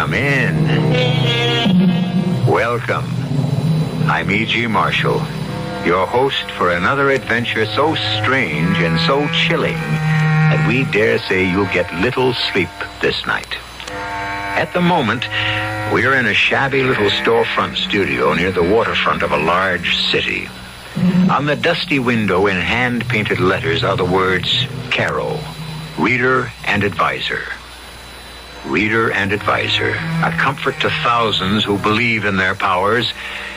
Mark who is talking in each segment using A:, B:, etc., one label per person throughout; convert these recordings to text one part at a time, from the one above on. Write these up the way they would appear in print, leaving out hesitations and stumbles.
A: Come in. Welcome. I'm E.G. Marshall, your host for another adventure so strange and so chilling that we dare say you'll get little sleep this night. At the moment, we're in a shabby little storefront studio near the waterfront of a large city. On the dusty window in hand-painted letters are the words Caro, Reader and Advisor. Reader and Advisor, a comfort to thousands who believe in their powers,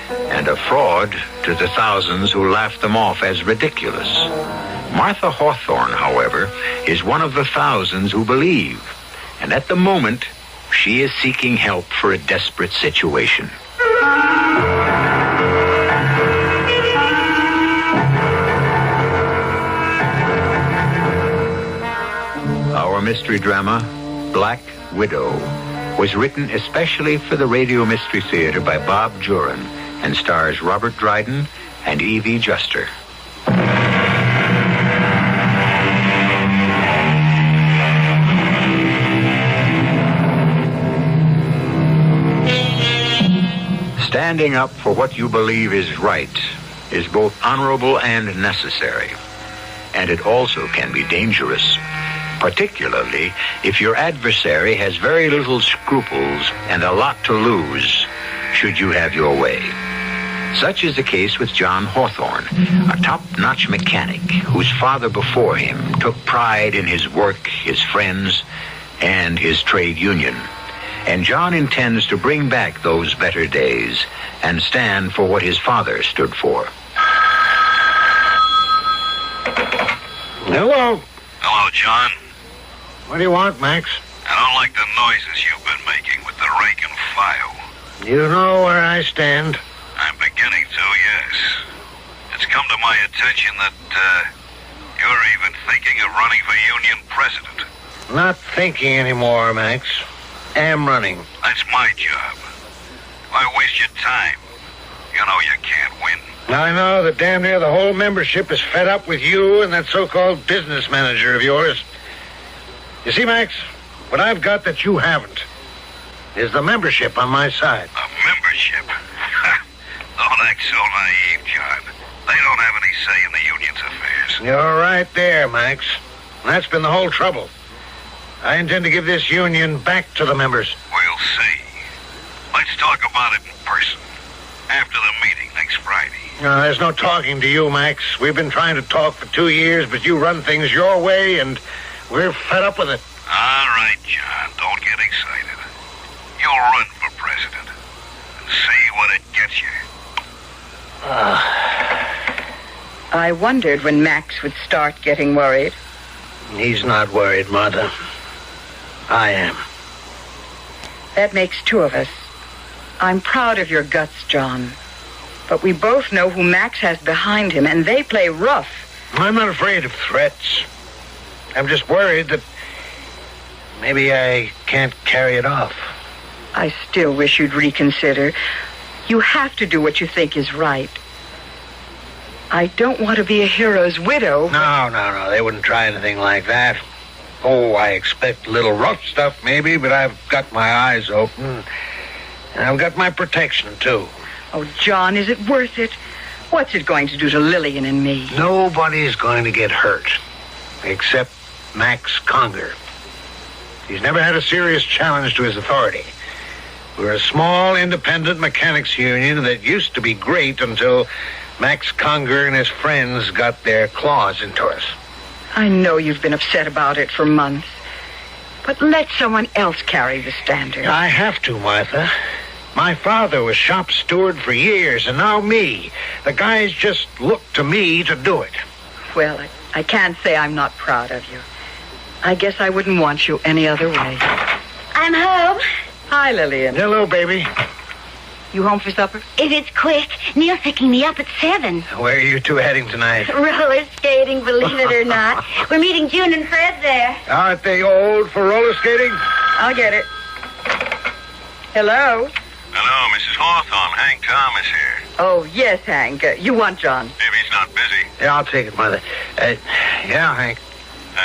A: and a fraud to the thousands who laugh them off as ridiculous. Martha Hawthorne, however, is one of the thousands who believe, and at the moment, she is seeking help for a desperate situation. Our mystery drama, Black Widow, was written especially for the Radio Mystery Theater by Bob Jurin and stars Robert Dryden and Evie Juster. Standing up for what you believe is right is both honorable and necessary, and it also can be dangerous, particularly if your adversary has very little scruples and a lot to lose should you have your way. Such is the case with John Hawthorne, a top-notch mechanic whose father before him took pride in his work, his friends, and his trade union. And John intends to bring back those better days and stand for what his father stood for.
B: Hello.
C: Hello, John.
B: What do you want, Max?
C: I don't like the noises you've been making with the rank and file.
B: You know where I stand.
C: I'm beginning to, yes. It's come to my attention that, you're even thinking of running for union president.
B: Not thinking anymore, Max. Am running.
C: That's my job. Why waste your time? You know you can't win.
B: I know that damn near the whole membership is fed up with you and that so-called business manager of yours. You see, Max, what I've got that you haven't is the membership on my side.
C: A membership? Don't act so naive, John. They don't have any say in the union's affairs.
B: You're right there, Max. That's been the whole trouble. I intend to give this union back to the members.
C: We'll see. Let's talk about it in person. After the meeting next Friday.
B: No, there's no talking to you, Max. We've been trying to talk for 2 years, but you run things your way, and we're fed up with it.
C: All right, John. Don't get excited. You'll run for president and see what it gets you.
D: I wondered when Max would start getting worried.
B: He's not worried, Martha. I am.
D: That makes two of us. I'm proud of your guts, John. But we both know who Max has behind him, and they play rough.
B: I'm not afraid of threats. I'm just worried that maybe I can't carry it off.
D: I still wish you'd reconsider. You have to do what you think is right. I don't want to be a hero's widow.
B: No. They wouldn't try anything like that. Oh, I expect a little rough stuff, maybe, but I've got my eyes open. And I've got my protection, too.
D: Oh, John, is it worth it? What's it going to do to Lillian and me?
B: Nobody's going to get hurt, except Max Conger. He's never had a serious challenge to his authority. We're a small, independent mechanics union that used to be great until Max Conger and his friends got their claws into us.
D: I know you've been upset about it for months. But let someone else carry the standard.
B: I have to, Martha. My father was shop steward for years, and now me. The guys just look to me to do it.
D: Well, I can't say I'm not proud of you. I guess I wouldn't want you any other way.
E: I'm home.
D: Hi, Lillian.
B: Hello, baby.
D: You home for supper?
E: If it's quick, Neil's picking me up at 7.
B: Where are you two heading tonight?
E: Roller skating, believe it or not. We're meeting June and Fred there.
B: Aren't they old for roller skating?
D: I'll get it. Hello?
C: Hello, Mrs. Hawthorne. Hank Thomas here.
D: Oh, yes, Hank. You want John?
C: If he's not busy.
B: Yeah, I'll take it, Mother. Yeah, Hank.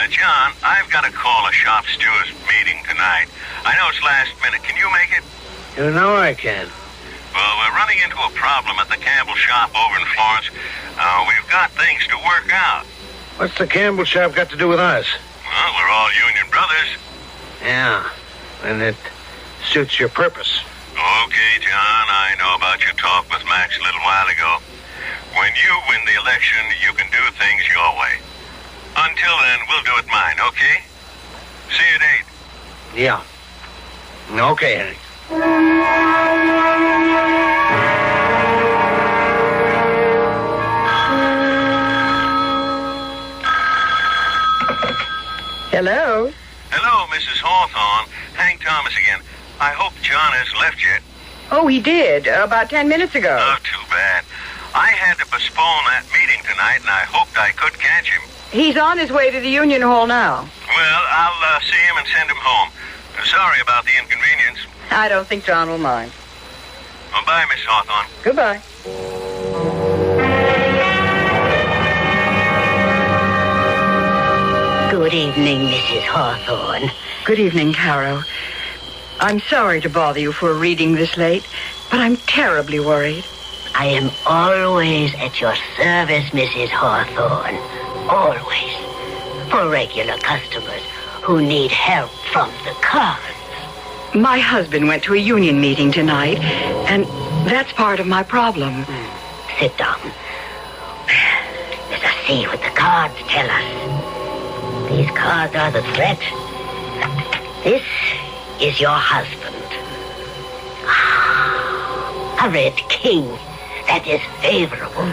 C: John, I've got to call a shop steward's meeting tonight. tonight. I know it's last minute. Can you make it?
B: You know I can.
C: Well, we're running into a problem at the Campbell shop over in Florence. We've got things to work out.
B: What's the Campbell shop got to do with us?
C: Well, we're all union brothers.
B: Yeah, and it suits your purpose.
C: Okay, John, I know about your talk with Max a little while ago. When you win the election, you can do things your way. Until then, we'll do it mine, okay? See you at 8.
B: Yeah. Okay, Henry.
D: Hello?
C: Hello, Mrs. Hawthorne. Hank Thomas again. I hope John hasn't left yet.
D: Oh, he did. About 10 minutes ago.
C: Oh, too bad. I had to postpone that meeting tonight, and I hoped I could catch him.
D: He's on his way to the Union Hall now.
C: Well, I'll see him and send him home. Sorry about the inconvenience.
D: I don't think John will mind.
C: Well, bye, Miss Hawthorne.
D: Goodbye.
E: Good evening, Mrs. Hawthorne.
D: Good evening, Caro. I'm sorry to bother you for reading this late, but I'm terribly worried.
E: I am always at your service, Mrs. Hawthorne. Always. For regular customers who need help from the cards.
D: My husband went to a union meeting tonight, and that's part of my problem.
E: Sit down. Let us see what the cards tell us. These cards are the threat. This is your husband. A red king. That is favorable.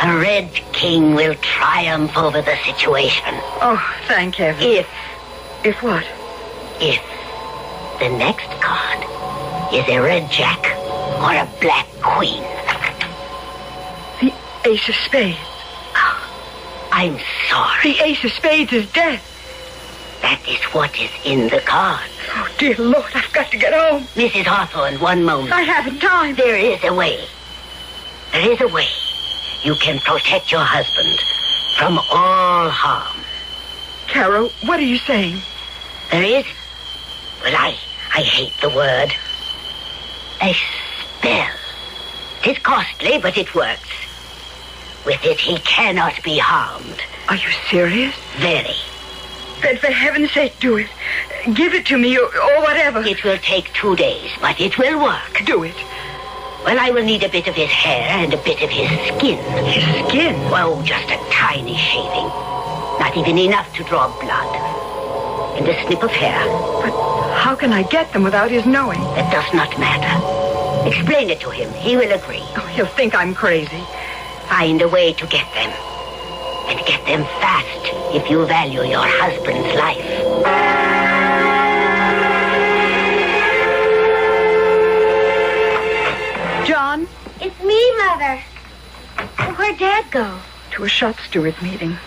E: A red king will triumph over the situation.
D: Oh, thank heaven. If what?
E: If the next card is a red jack or a black queen.
D: The ace of spades.
E: I'm sorry.
D: The ace of spades is dead.
E: That is what is in the card.
D: Oh, dear Lord, I've got to get home.
E: Mrs. Hawthorne, one moment.
D: I haven't time.
E: There is a way. There is a way. You can protect your husband from all harm.
D: Caro, what are you saying?
E: There is, well, I hate the word, a spell. It is costly, but it works. With it, he cannot be harmed.
D: Are you serious?
E: Very.
D: Then for heaven's sake, do it. Give it to me or whatever.
E: It will take 2 days, but it will work.
D: Do it.
E: Well, I will need a bit of his hair and a bit of his skin.
D: His skin?
E: Oh, just a tiny shaving. Not even enough to draw blood. And a snip of hair.
D: But how can I get them without his knowing?
E: That does not matter. Explain it to him. He will agree.
D: Oh, he'll think I'm crazy.
E: Find a way to get them. And get them fast if you value your husband's life.
D: John?
E: It's me, Mother. Where'd Dad go?
D: To a shop steward meeting.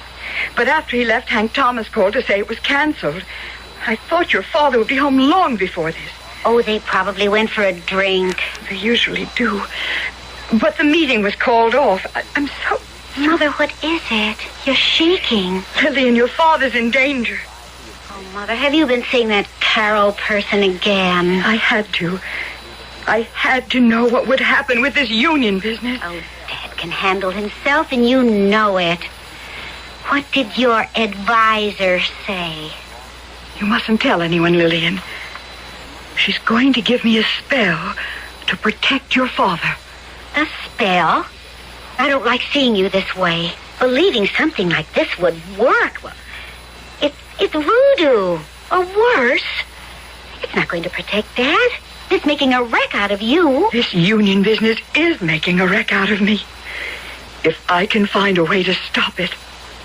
D: But after he left, Hank Thomas called to say it was canceled. I thought your father would be home long before this.
E: Oh, they probably went for a drink.
D: They usually do. But the meeting was called off. I'm so...
E: Mother, what is it? You're shaking.
D: Lillian, your father's in danger.
E: Oh, Mother, have you been seeing that Carol person again?
D: I had to. I had to know what would happen with this union business.
E: Oh, Dad can handle himself, and you know it. What did your advisor say?
D: You mustn't tell anyone, Lillian. She's going to give me a spell to protect your father.
E: A spell? I don't like seeing you this way. Believing something like this would work. Well, it's voodoo. Or worse. It's not going to protect Dad. It's making a wreck out of you.
D: This union business is making a wreck out of me. If I can find a way to stop it,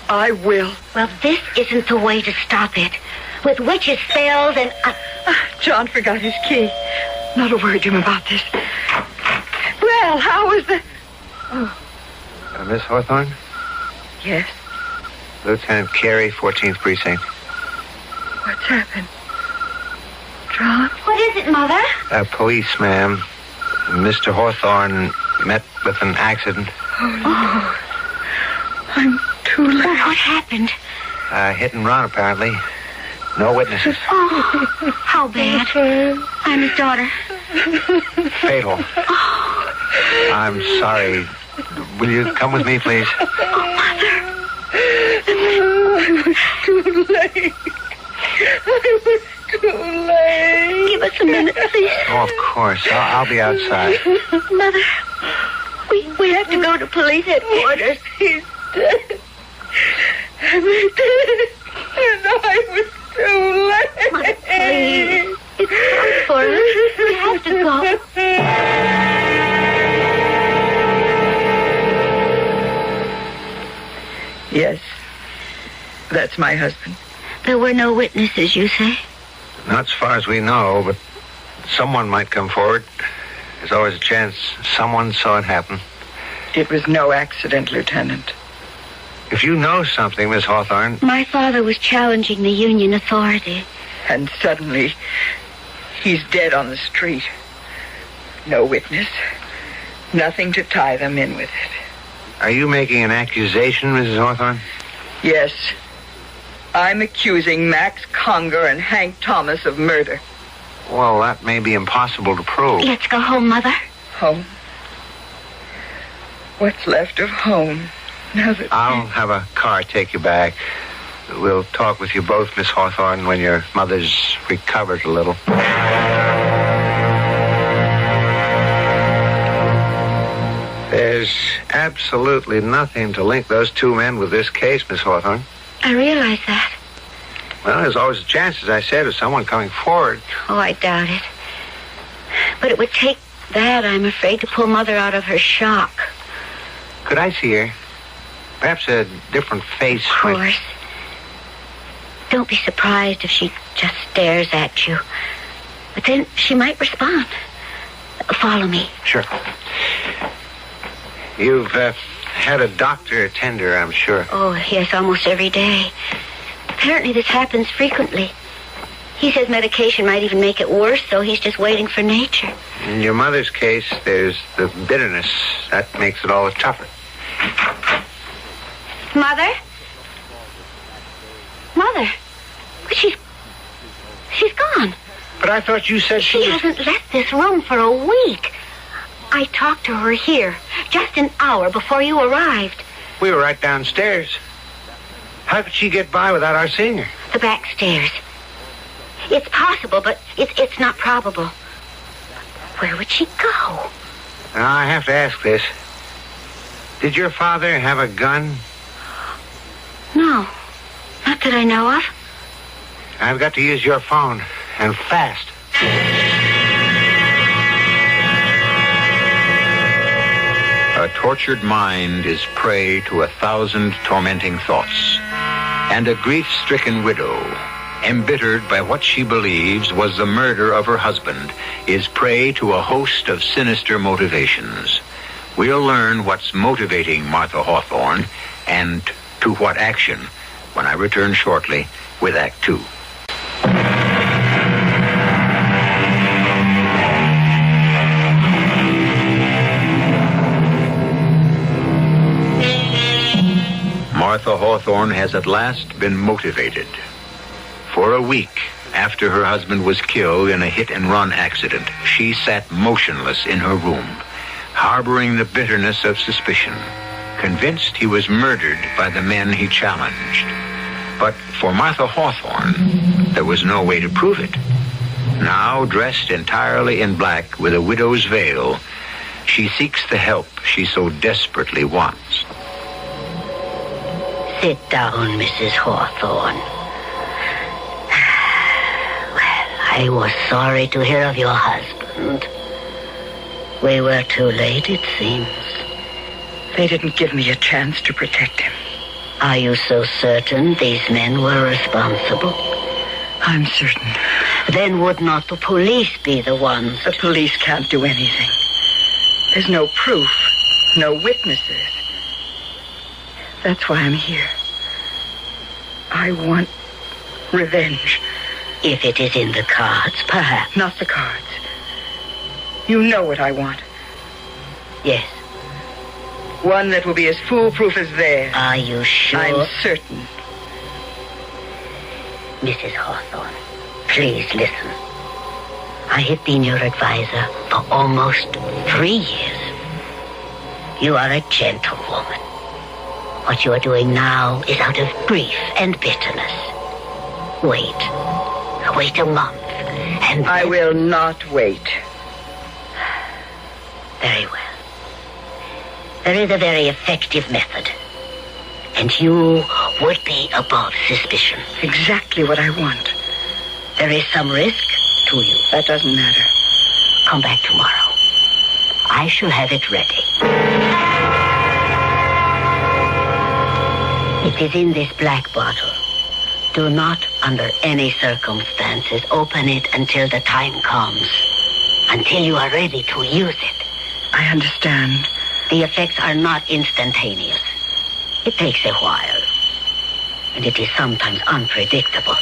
D: I will.
E: Well, this isn't the way to stop it. With witches' spells and...
D: John forgot his key. Not a word to him about this. Well, how was the... Oh.
B: Miss Hawthorne?
D: Yes?
B: Lieutenant Carey, 14th Precinct.
D: What's happened? John?
E: What is it, Mother?
B: Police, ma'am. Mr. Hawthorne met with an accident.
D: Oh, I'm too late.
E: Well, what happened?
B: Hit and run, apparently. No witnesses.
E: Oh, how bad. I'm his daughter.
B: Fatal.
E: Oh.
B: I'm sorry. Will you come with me, please?
E: Oh, Mother.
F: I was too late. I was too late.
E: Give us a minute, please.
B: Oh, of course. I'll be outside.
E: Mother, we have to go to police headquarters.
F: He's dead. He's dead. And I was too late.
E: Mother, please. It's hard for us. We have to go.
D: Yes. That's my husband.
E: There were no witnesses, you say?
B: Not as far as we know, but someone might come forward. There's always a chance someone saw it happen.
D: It was no accident, Lieutenant.
B: If you know something, Miss Hawthorne...
E: My father was challenging the Union authority.
D: And suddenly, he's dead on the street. No witness. Nothing to tie them in with it.
B: Are you making an accusation, Mrs. Hawthorne?
D: Yes. I'm accusing Max Conger and Hank Thomas of murder.
B: Well, that may be impossible to prove.
E: Let's go home, Mother.
D: Home? What's left of home? Now that
B: I'll have a car take you back. We'll talk with you both, Miss Hawthorne, when your mother's recovered a little. There's absolutely nothing to link those two men with this case, Miss Hawthorne.
E: I realize that.
B: Well, there's always a chance, as I said, of someone coming forward.
E: Oh, I doubt it. But it would take that, I'm afraid, to pull Mother out of her shock.
B: Could I see her? Perhaps a different face.
E: Of course. Don't be surprised if she just stares at you. But then she might respond. Follow me.
B: Sure. You've had a doctor attend her, I'm sure.
E: Oh, yes, almost every day. Apparently this happens frequently. He says medication might even make it worse, so he's just waiting for nature.
B: In your mother's case, there's the bitterness. That makes it all the tougher.
E: Mother? Mother? But she's gone.
B: But I thought you said
E: She hasn't left this room for a week. I talked to her here just an hour before you arrived.
B: We were right downstairs. How could she get by without our seeing her?
E: The back stairs. It's possible, but it's not probable. Where would she go?
B: Now, I have to ask this. Did your father have a gun?
E: No, not that I know of.
B: I've got to use your phone, and fast.
A: A tortured mind is prey to 1,000 tormenting thoughts. And a grief-stricken widow, embittered by what she believes was the murder of her husband, is prey to a host of sinister motivations. We'll learn what's motivating Martha Hawthorne and to what action when I return shortly with Act 2. Martha Hawthorne has at last been motivated. For a week after her husband was killed in a hit-and-run accident, she sat motionless in her room, harboring the bitterness of suspicion, convinced he was murdered by the men he challenged. But for Martha Hawthorne, there was no way to prove it. Now, dressed entirely in black with a widow's veil, she seeks the help she so desperately wants.
E: Sit down, Mrs. Hawthorne. Well, I was sorry to hear of your husband. We were too late, it seems.
D: They didn't give me a chance to protect him.
E: Are you so certain these men were responsible?
D: I'm certain.
E: Then would not the police be the ones?
D: The police can't do anything. There's no proof, no witnesses. That's why I'm here. I want revenge.
E: If it is in the cards, perhaps.
D: Not the cards. You know what I want.
E: Yes.
D: One that will be as foolproof as theirs.
E: Are you sure?
D: I'm certain.
E: Mrs. Hawthorne, please listen. I have been your advisor for almost 3 years. You are a gentlewoman. What you are doing now is out of grief and bitterness. Wait. Wait a month, and
D: I will not wait.
E: Very well. There is a very effective method. And you would be above suspicion.
D: Exactly what I want.
E: There is some risk to you.
D: That doesn't matter.
E: Come back tomorrow. I shall have it ready. It is in this black bottle. Do not, under any circumstances, open it until the time comes. Until you are ready to use it.
D: I understand.
E: The effects are not instantaneous. It takes a while. And it is sometimes unpredictable.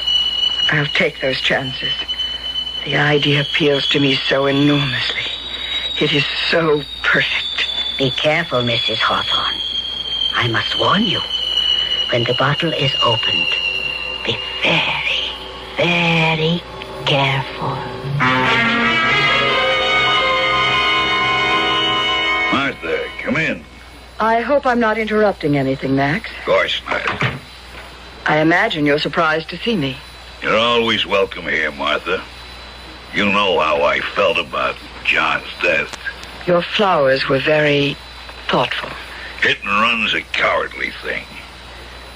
D: I'll take those chances. The idea appeals to me so enormously. It is so perfect.
E: Be careful, Mrs. Hawthorne. I must warn you. When the bottle is opened, be very, very careful.
G: Martha, come in.
D: I hope I'm not interrupting anything, Max.
G: Of course not.
D: I imagine you're surprised to see me.
G: You're always welcome here, Martha. You know how I felt about John's death.
D: Your flowers were very thoughtful.
G: Hit and run's a cowardly thing.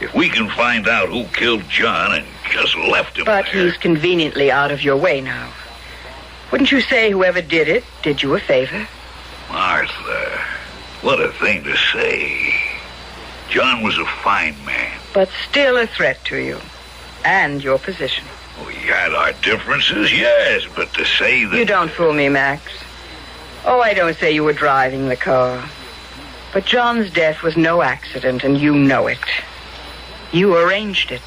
G: If we can find out who killed John and just left him
D: But
G: there...
D: he's conveniently out of your way now. Wouldn't you say whoever did it did you a favor?
G: Martha, what a thing to say. John was a fine man.
D: But still a threat to you. And your position.
G: We had our differences, yes, but to say that...
D: You don't fool me, Max. Oh, I don't say you were driving the car. But John's death was no accident, and you know it. You arranged it.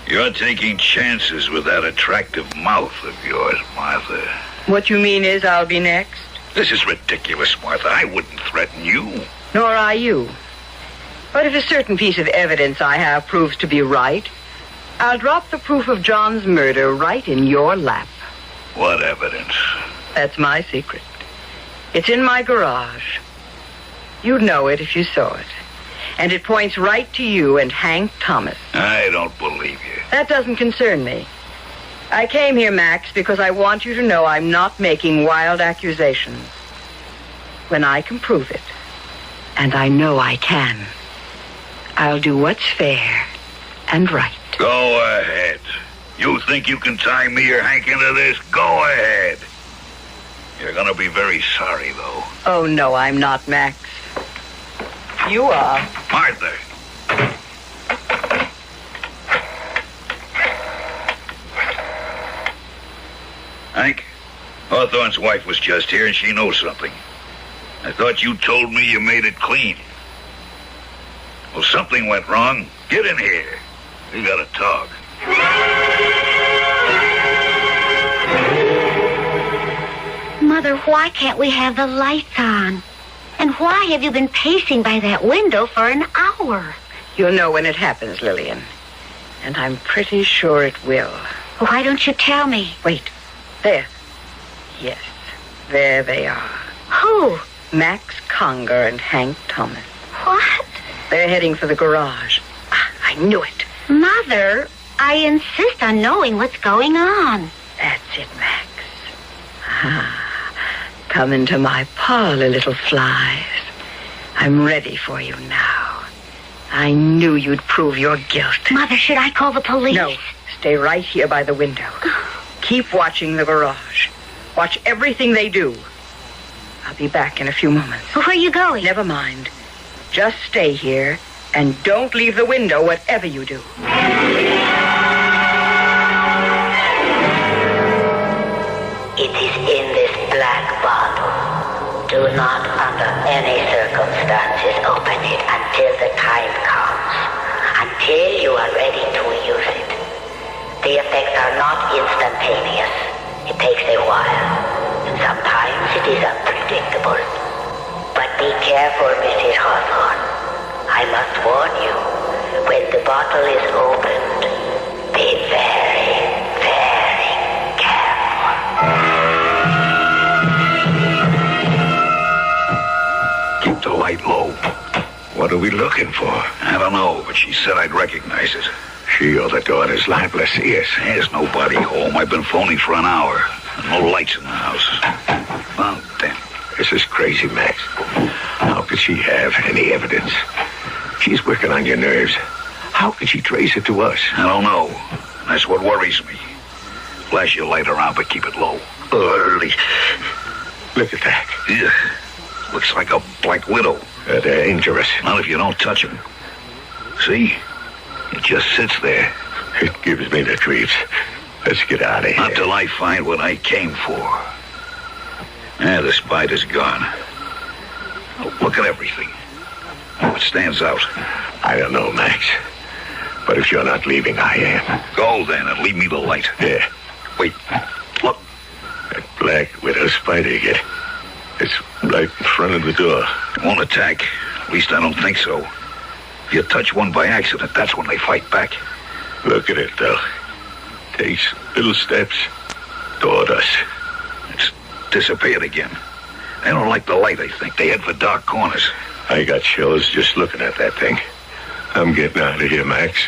G: You're taking chances with that attractive mouth of yours, Martha.
D: What you mean is I'll be next?
G: This is ridiculous, Martha. I wouldn't threaten you.
D: Nor I you. But if a certain piece of evidence I have proves to be right, I'll drop the proof of John's murder right in your lap.
G: What evidence?
D: That's my secret. It's in my garage. You'd know it if you saw it. And it points right to you and Hank Thomas.
G: I don't believe you.
D: That doesn't concern me. I came here, Max, because I want you to know I'm not making wild accusations. When I can prove it, and I know I can, I'll do what's fair and right.
G: Go ahead. You think you can tie me or Hank into this? Go ahead. You're gonna be very sorry, though.
D: Oh, no, I'm not, Max. You are.
G: Martha. Hank, Hawthorne's wife was just here and she knows something. I thought you told me you made it clean. Well, something went wrong. Get in here. We gotta talk.
E: Mother, why can't we have the lights on? And why have you been pacing by that window for an hour?
D: You'll know when it happens, Lillian. And I'm pretty sure it will.
E: Why don't you tell me?
D: Wait. There. Yes. There they are.
E: Who?
D: Max Conger and Hank Thomas.
E: What?
D: They're heading for the garage. I knew it.
E: Mother, I insist on knowing what's going on.
D: That's it, Max. Come into my parlor, little flies. I'm ready for you now. I knew you'd prove your guilt.
E: Mother, should I call the police?
D: No. Stay right here by the window. Keep watching the garage. Watch everything they do. I'll be back in a few moments.
E: Where are you going?
D: Never mind. Just stay here and don't leave the window, whatever you do.
E: It is in this black bottle. Do not, under any circumstances, open it until the time comes. Until you are ready to use it. The effects are not instantaneous. It takes a while. And sometimes it is unpredictable. But be careful, Mrs. Hawthorne. I must warn you, when the bottle is opened, be very
G: right low.
B: What are we looking for?
G: I don't know, but she said I'd recognize it.
B: She or the daughter's liable to see us.
G: There's nobody home. I've been phoning for an hour. No lights in the house. Well, damn.
B: This is crazy, Max. How could she have any evidence? She's working on your nerves. How could she trace it to us?
G: I don't know. That's what worries me. Flash your light around, but keep it low.
B: Early. Look at that.
G: Ugh. Looks like a black widow.
B: They're dangerous.
G: Not if you don't touch him. See? It just sits there.
B: It gives me the creeps. Let's get out of here.
G: Not till I find what I came for. The spider's gone. Oh, look at everything. What stands out?
B: I don't know, Max. But if you're not leaving, I am.
G: Go then and leave me the light.
B: Yeah.
G: Wait. Look.
B: That black widow spider again. It's right in front of the door.
G: It won't attack. At least I don't think so. If you touch one by accident, that's when they fight back.
B: Look at it, though. Takes little steps toward us.
G: It's disappeared again. They don't like the light, I think. They head for dark corners.
B: I got chills just looking at that thing. I'm getting out of here, Max.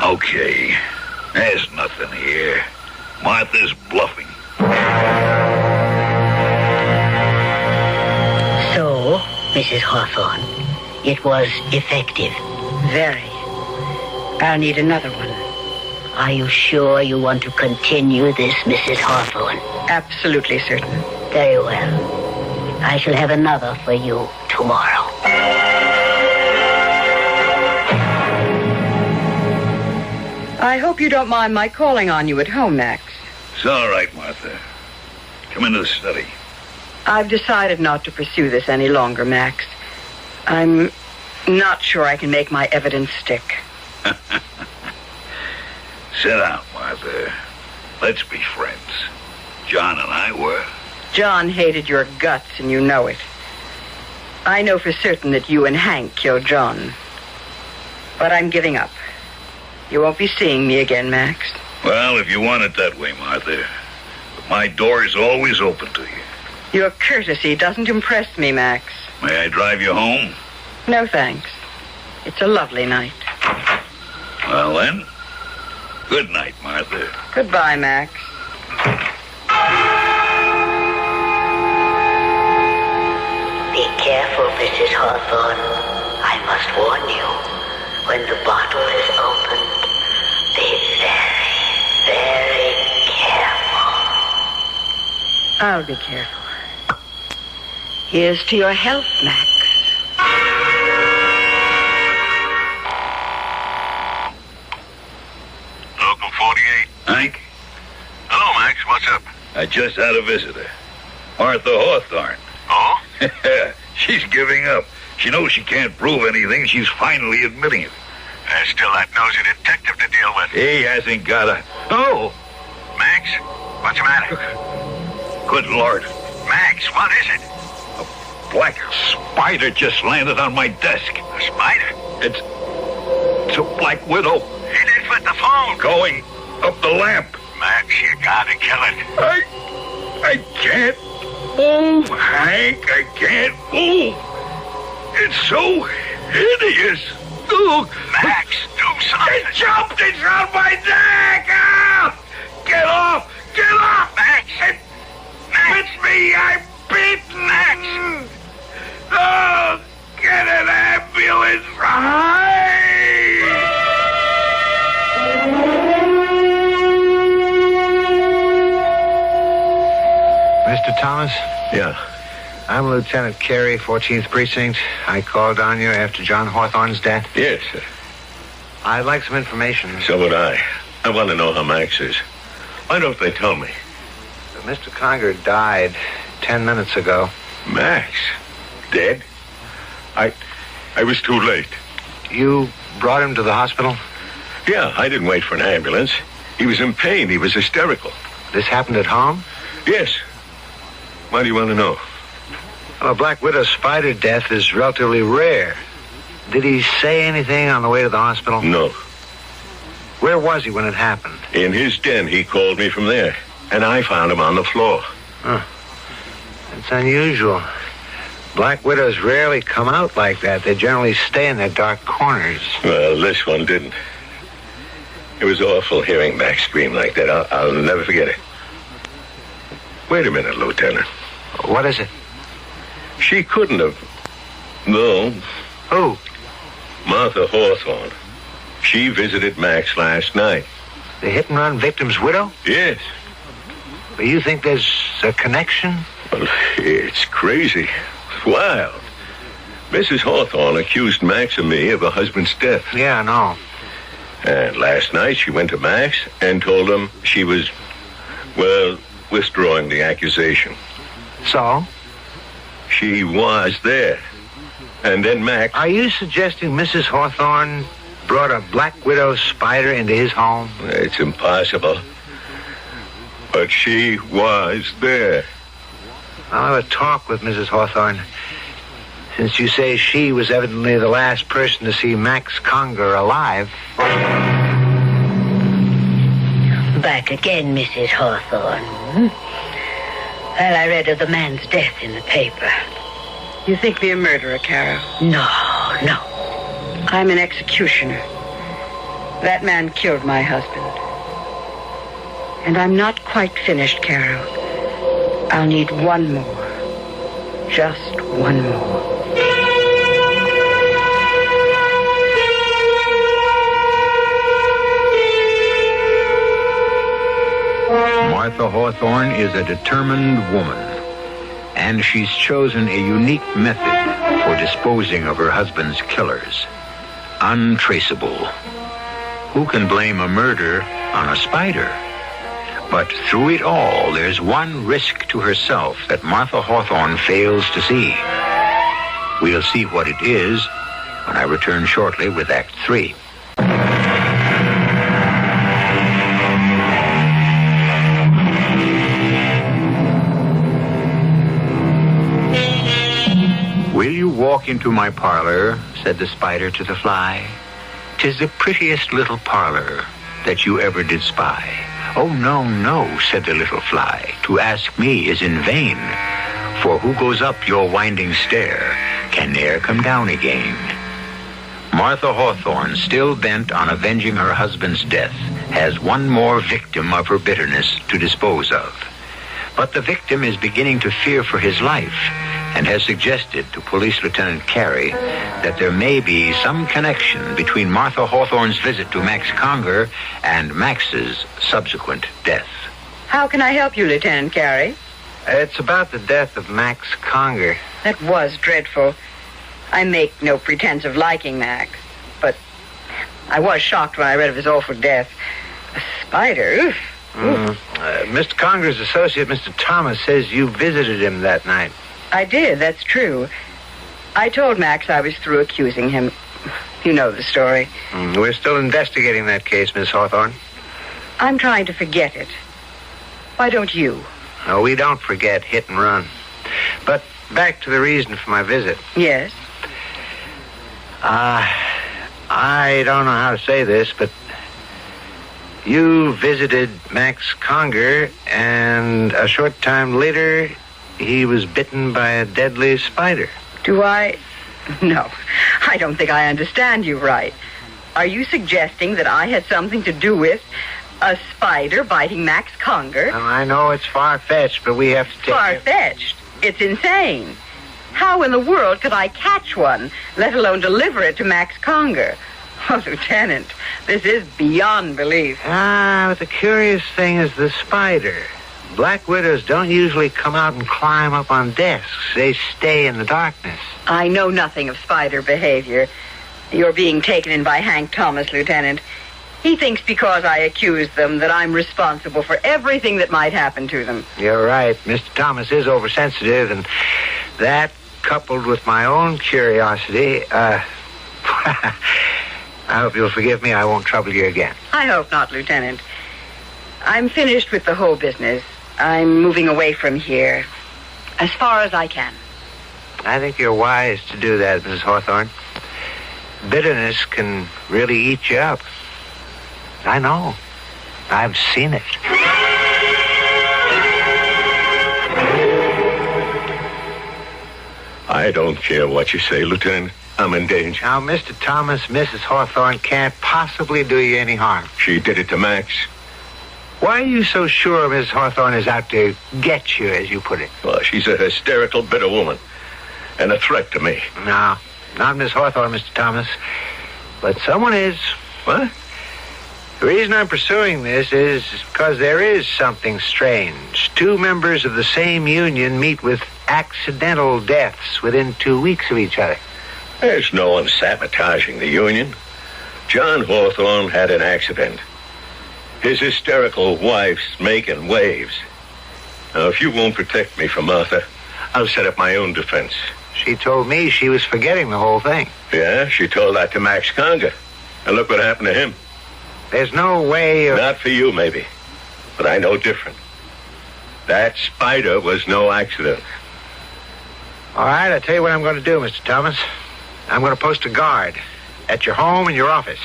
G: Okay. There's nothing here. Martha's bluffing.
E: So, Mrs. Hawthorne, it was effective.
D: Very. I'll need another one.
E: Are you sure you want to continue this, Mrs. Hawthorne?
D: Absolutely certain.
E: Very well. I shall have another for you tomorrow.
D: I hope you don't mind my calling on you at home, Max.
G: It's all right, Martha. Come into the study.
D: I've decided not to pursue this any longer, Max. I'm not sure I can make my evidence stick.
G: Sit down, Martha. Let's be friends. John and I were.
D: John hated your guts, and you know it. I know for certain that you and Hank killed John. But I'm giving up. You won't be seeing me again, Max.
G: Well, if you want it that way, Martha. But my door is always open to you.
D: Your courtesy doesn't impress me, Max.
G: May I drive you home?
D: No, thanks. It's a lovely night.
G: Well, then, good night, Martha.
D: Goodbye, Max.
E: Be careful, Mrs. Hawthorne. I must warn you. When the bottle is opened, be very, very careful.
D: I'll be careful. Here's to your health, Max.
C: Local 48.
G: Hank,
C: Hello, Max. What's up?
G: I just had a visitor. Martha Hawthorne.
C: Oh?
G: She's giving up. She knows she can't prove anything. She's finally admitting it.
C: There's still that nosy detective to deal with.
G: He hasn't got a... Oh!
C: Max, what's the matter?
G: Good Lord.
C: Max, what is it?
G: A black spider just landed on my desk.
C: A spider?
G: It's a black widow
C: He did with the phone.
G: going up the lamp.
C: Max, you gotta kill it.
G: I can't move, Hank. I can't move. It's so hideous. Oh,
C: Max, do something.
G: it jumped. It's on my neck. Ah! Get off. Get off.
C: Max.
G: It
C: Max.
G: bit me. I'm bitten.
C: Max.
G: Oh, get an ambulance. Hi.
B: Mr. Thomas?
H: Yeah.
B: I'm Lieutenant Carey, 14th Precinct. I called on you after John Hawthorne's death.
H: Yes, sir.
B: I'd like some information.
H: So would I. I want to know how Max is. Why don't they tell me?
B: Mr. Conger died 10 minutes ago.
H: Max? Dead? I was too late.
B: You brought him to the hospital?
H: Yeah, I didn't wait for an ambulance. He was in pain. He was hysterical.
B: This happened at home?
H: Yes. Why do you want to know?
B: Well, a black widow spider death is relatively rare. Did he say anything on the way to the hospital?
H: No.
B: Where was he when it happened?
H: In his den, he called me from there. And I found him on the floor.
B: It's unusual. Black widows rarely come out like that. They generally stay in their dark corners.
H: Well, this one didn't. It was awful hearing Max scream like that. I'll never forget it. Wait a minute, Lieutenant.
B: What is it?
H: She couldn't have... No.
B: Who?
H: Martha Hawthorne. She visited Max last night.
B: The hit-and-run victim's widow?
H: Yes.
B: But you think there's a connection?
H: Well, it's crazy. It's wild. Mrs. Hawthorne accused Max and me of her husband's death.
B: Yeah, I know.
H: And last night she went to Max and told him she was, well, withdrawing the accusation.
B: So?
H: She was there. And then Max...
B: Are you suggesting Mrs. Hawthorne brought a Black Widow spider into his home?
H: It's impossible. But she was there.
B: I'll have a talk with Mrs. Hawthorne. Since you say she was evidently the last person to see Max Conger alive.
E: Back again, Mrs. Hawthorne. Well, I read of the man's death in the paper.
D: You think me a murderer, Carol?
E: No.
D: I'm an executioner. That man killed my husband. And I'm not quite finished, Carol. I'll need one more. Just one more.
A: Martha Hawthorne is a determined woman, and she's chosen a unique method for disposing of her husband's killers. Untraceable. Who can blame a murder on a spider? But through it all, there's one risk to herself that Martha Hawthorne fails to see. We'll see what it is when I return shortly with Act 3. Will you walk into my parlor, said the spider to the fly. 'Tis the prettiest little parlor that you ever did spy. Oh, no, said the little fly. To ask me is in vain, for who goes up your winding stair can ne'er come down again. Martha Hawthorne, still bent on avenging her husband's death, has one more victim of her bitterness to dispose of. But the victim is beginning to fear for his life and has suggested to Police Lieutenant Carey that there may be some connection between Martha Hawthorne's visit to Max Conger and Max's subsequent death.
D: How can I help you, Lieutenant Carey?
B: It's about the death of Max Conger.
D: That was dreadful. I make no pretense of liking Max, but I was shocked when I read of his awful death. A spider? Oof.
B: Mr. Conger's associate, Mr. Thomas, says you visited him that night.
D: I did, that's true. I told Max I was through accusing him. You know the story.
B: We're still investigating that case, Miss Hawthorne.
D: I'm trying to forget it. Why don't you?
B: No, we don't forget hit and run. But back to the reason for my visit.
D: Yes?
B: I don't know how to say this, but you visited Max Conger, and a short time later, he was bitten by a deadly spider.
D: Do I? No, I don't think I understand you right. Are you suggesting that I had something to do with a spider biting Max Conger?
B: Well, I know it's far-fetched, but we have to take
D: Far-fetched? It's insane. How in the world could I catch one, let alone deliver it to Max Conger? Oh, Lieutenant, this is beyond belief.
B: But the curious thing is the spider. Black widows don't usually come out and climb up on desks. They stay in the darkness.
D: I know nothing of spider behavior. You're being taken in by Hank Thomas, Lieutenant. He thinks because I accused them that I'm responsible for everything that might happen to them.
B: You're right. Mr. Thomas is oversensitive, and that, coupled with my own curiosity, I hope you'll forgive me. I won't trouble you again.
D: I hope not, Lieutenant. I'm finished with the whole business. I'm moving away from here as far as I can.
B: I think you're wise to do that, Mrs. Hawthorne. Bitterness can really eat you up. I know. I've seen it.
H: I don't care what you say, Lieutenant. I'm in danger.
B: Now, Mr. Thomas, Mrs. Hawthorne can't possibly do you any harm.
H: She did it to Max.
B: Why are you so sure Mrs. Hawthorne is out to get you, as you put it?
H: Well, she's a hysterical, bitter woman. And a threat to me.
B: No, not Miss Hawthorne, Mr. Thomas. But someone is.
H: What?
B: The reason I'm pursuing this is because there is something strange. 2 members of the same union meet with accidental deaths within 2 weeks of each other.
H: There's no one sabotaging the union. John Hawthorne had an accident. His hysterical wife's making waves. Now, if you won't protect me from Martha, I'll set up my own defense.
B: She told me she was forgetting the whole thing.
H: Yeah, she told that to Max Conger. And look what happened to him.
B: There's no way of...
H: Not for you, maybe. But I know different. That spider was no accident.
B: All right, I'll tell you what I'm going to do, Mr. Thomas. I'm going to post a guard at your home and your office.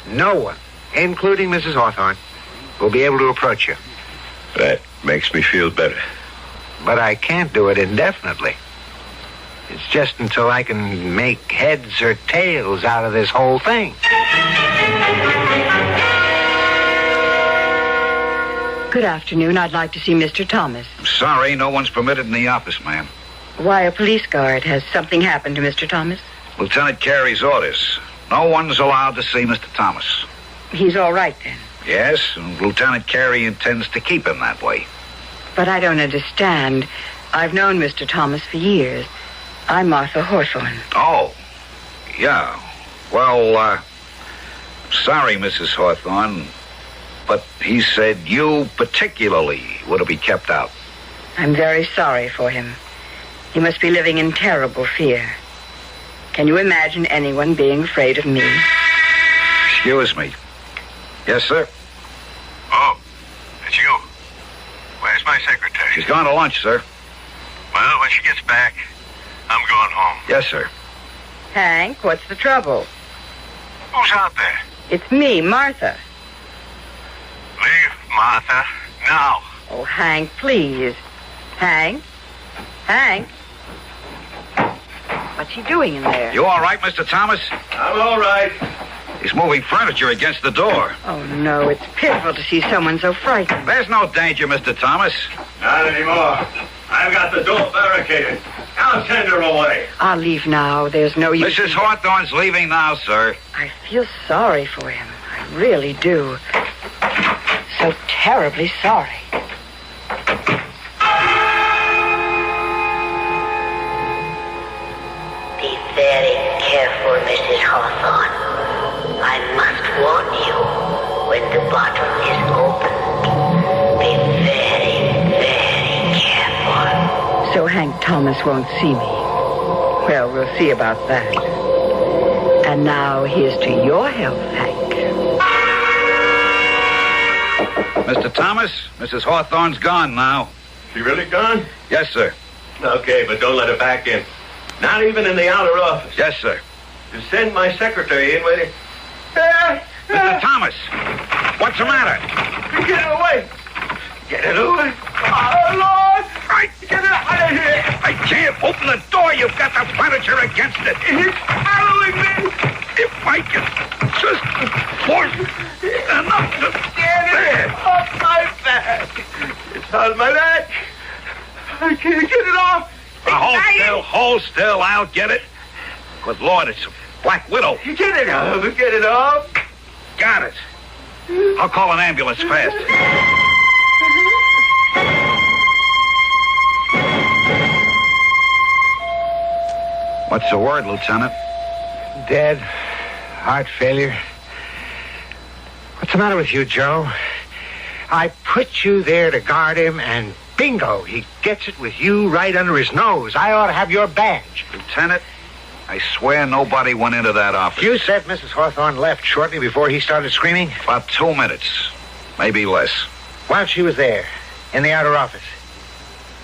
B: No one, including Mrs. Hawthorne, will be able to approach you.
H: That makes me feel better.
B: But I can't do it indefinitely. It's just until I can make heads or tails out of this whole thing.
D: Good afternoon. I'd like to see Mr. Thomas.
G: Sorry, no one's permitted in the office, ma'am.
D: Why, a police guard. Has something happened to Mr. Thomas?
G: Lieutenant Carey's orders. No one's allowed to see Mr. Thomas.
D: He's all right, then.
G: Yes, and Lieutenant Carey intends to keep him that way.
D: But I don't understand. I've known Mr. Thomas for years. I'm Martha Hawthorne.
G: Oh, yeah. Well, sorry, Mrs. Hawthorne, but he said you particularly were to be kept out.
D: I'm very sorry for him. He must be living in terrible fear. Can you imagine anyone being afraid of me?
G: Excuse me. Yes, sir?
C: Oh, it's you. Where's my secretary?
G: She's gone to lunch, sir.
C: Well, when she gets back, I'm going home.
G: Yes, sir.
D: Hank, what's the trouble?
C: Who's out there?
D: It's me, Martha.
C: Leave Martha now.
D: Oh, Hank, please. Hank? Hank? What's he doing in there?
G: You all right, Mr. Thomas?
H: I'm all right.
G: He's moving furniture against the door.
D: Oh, no, it's pitiful to see someone so frightened.
G: There's no danger, Mr. Thomas.
H: Not anymore. I've got the door barricaded. I'll send her away.
D: I'll leave now. There's no use.
G: Mrs. Hawthorne's leaving now, sir.
D: I feel sorry for him. I really do. So terribly sorry.
E: Be very careful, Mrs. Hawthorne. I must warn you, when the bottle is opened, be very, very careful.
D: So Hank Thomas won't see me. Well, we'll see about that. And now here's to your health, Hank.
G: Mr. Thomas, Mrs. Hawthorne's gone now.
H: She really gone?
G: Yes, sir.
H: Okay, but don't let her back in. Not even in the outer office.
G: Yes, sir.
H: Just send my secretary in with it.
G: Mr. Thomas, what's the matter?
H: Get it away. Get it away. Oh, Lord. Get it out of here.
G: I can't open the door. You've got the furniture against it.
H: It's following me.
G: If I can just force enough to...
H: Get it off my back. It's on my neck. I can't get it off.
G: Hold still. I'll get it. Good Lord, it's a Black Widow.
H: Get it off. Get it off.
G: Got it. I'll call an ambulance fast. What's the word, Lieutenant?
B: Dead. Heart failure. What's the matter with you, Joe? I put you there to guard him, and bingo, he gets it with you right under his nose. I ought to have your badge.
G: Lieutenant, I swear nobody went into that office.
B: You said Mrs. Hawthorne left shortly before he started screaming?
G: About 2 minutes. Maybe less.
B: While she was there, in the outer office,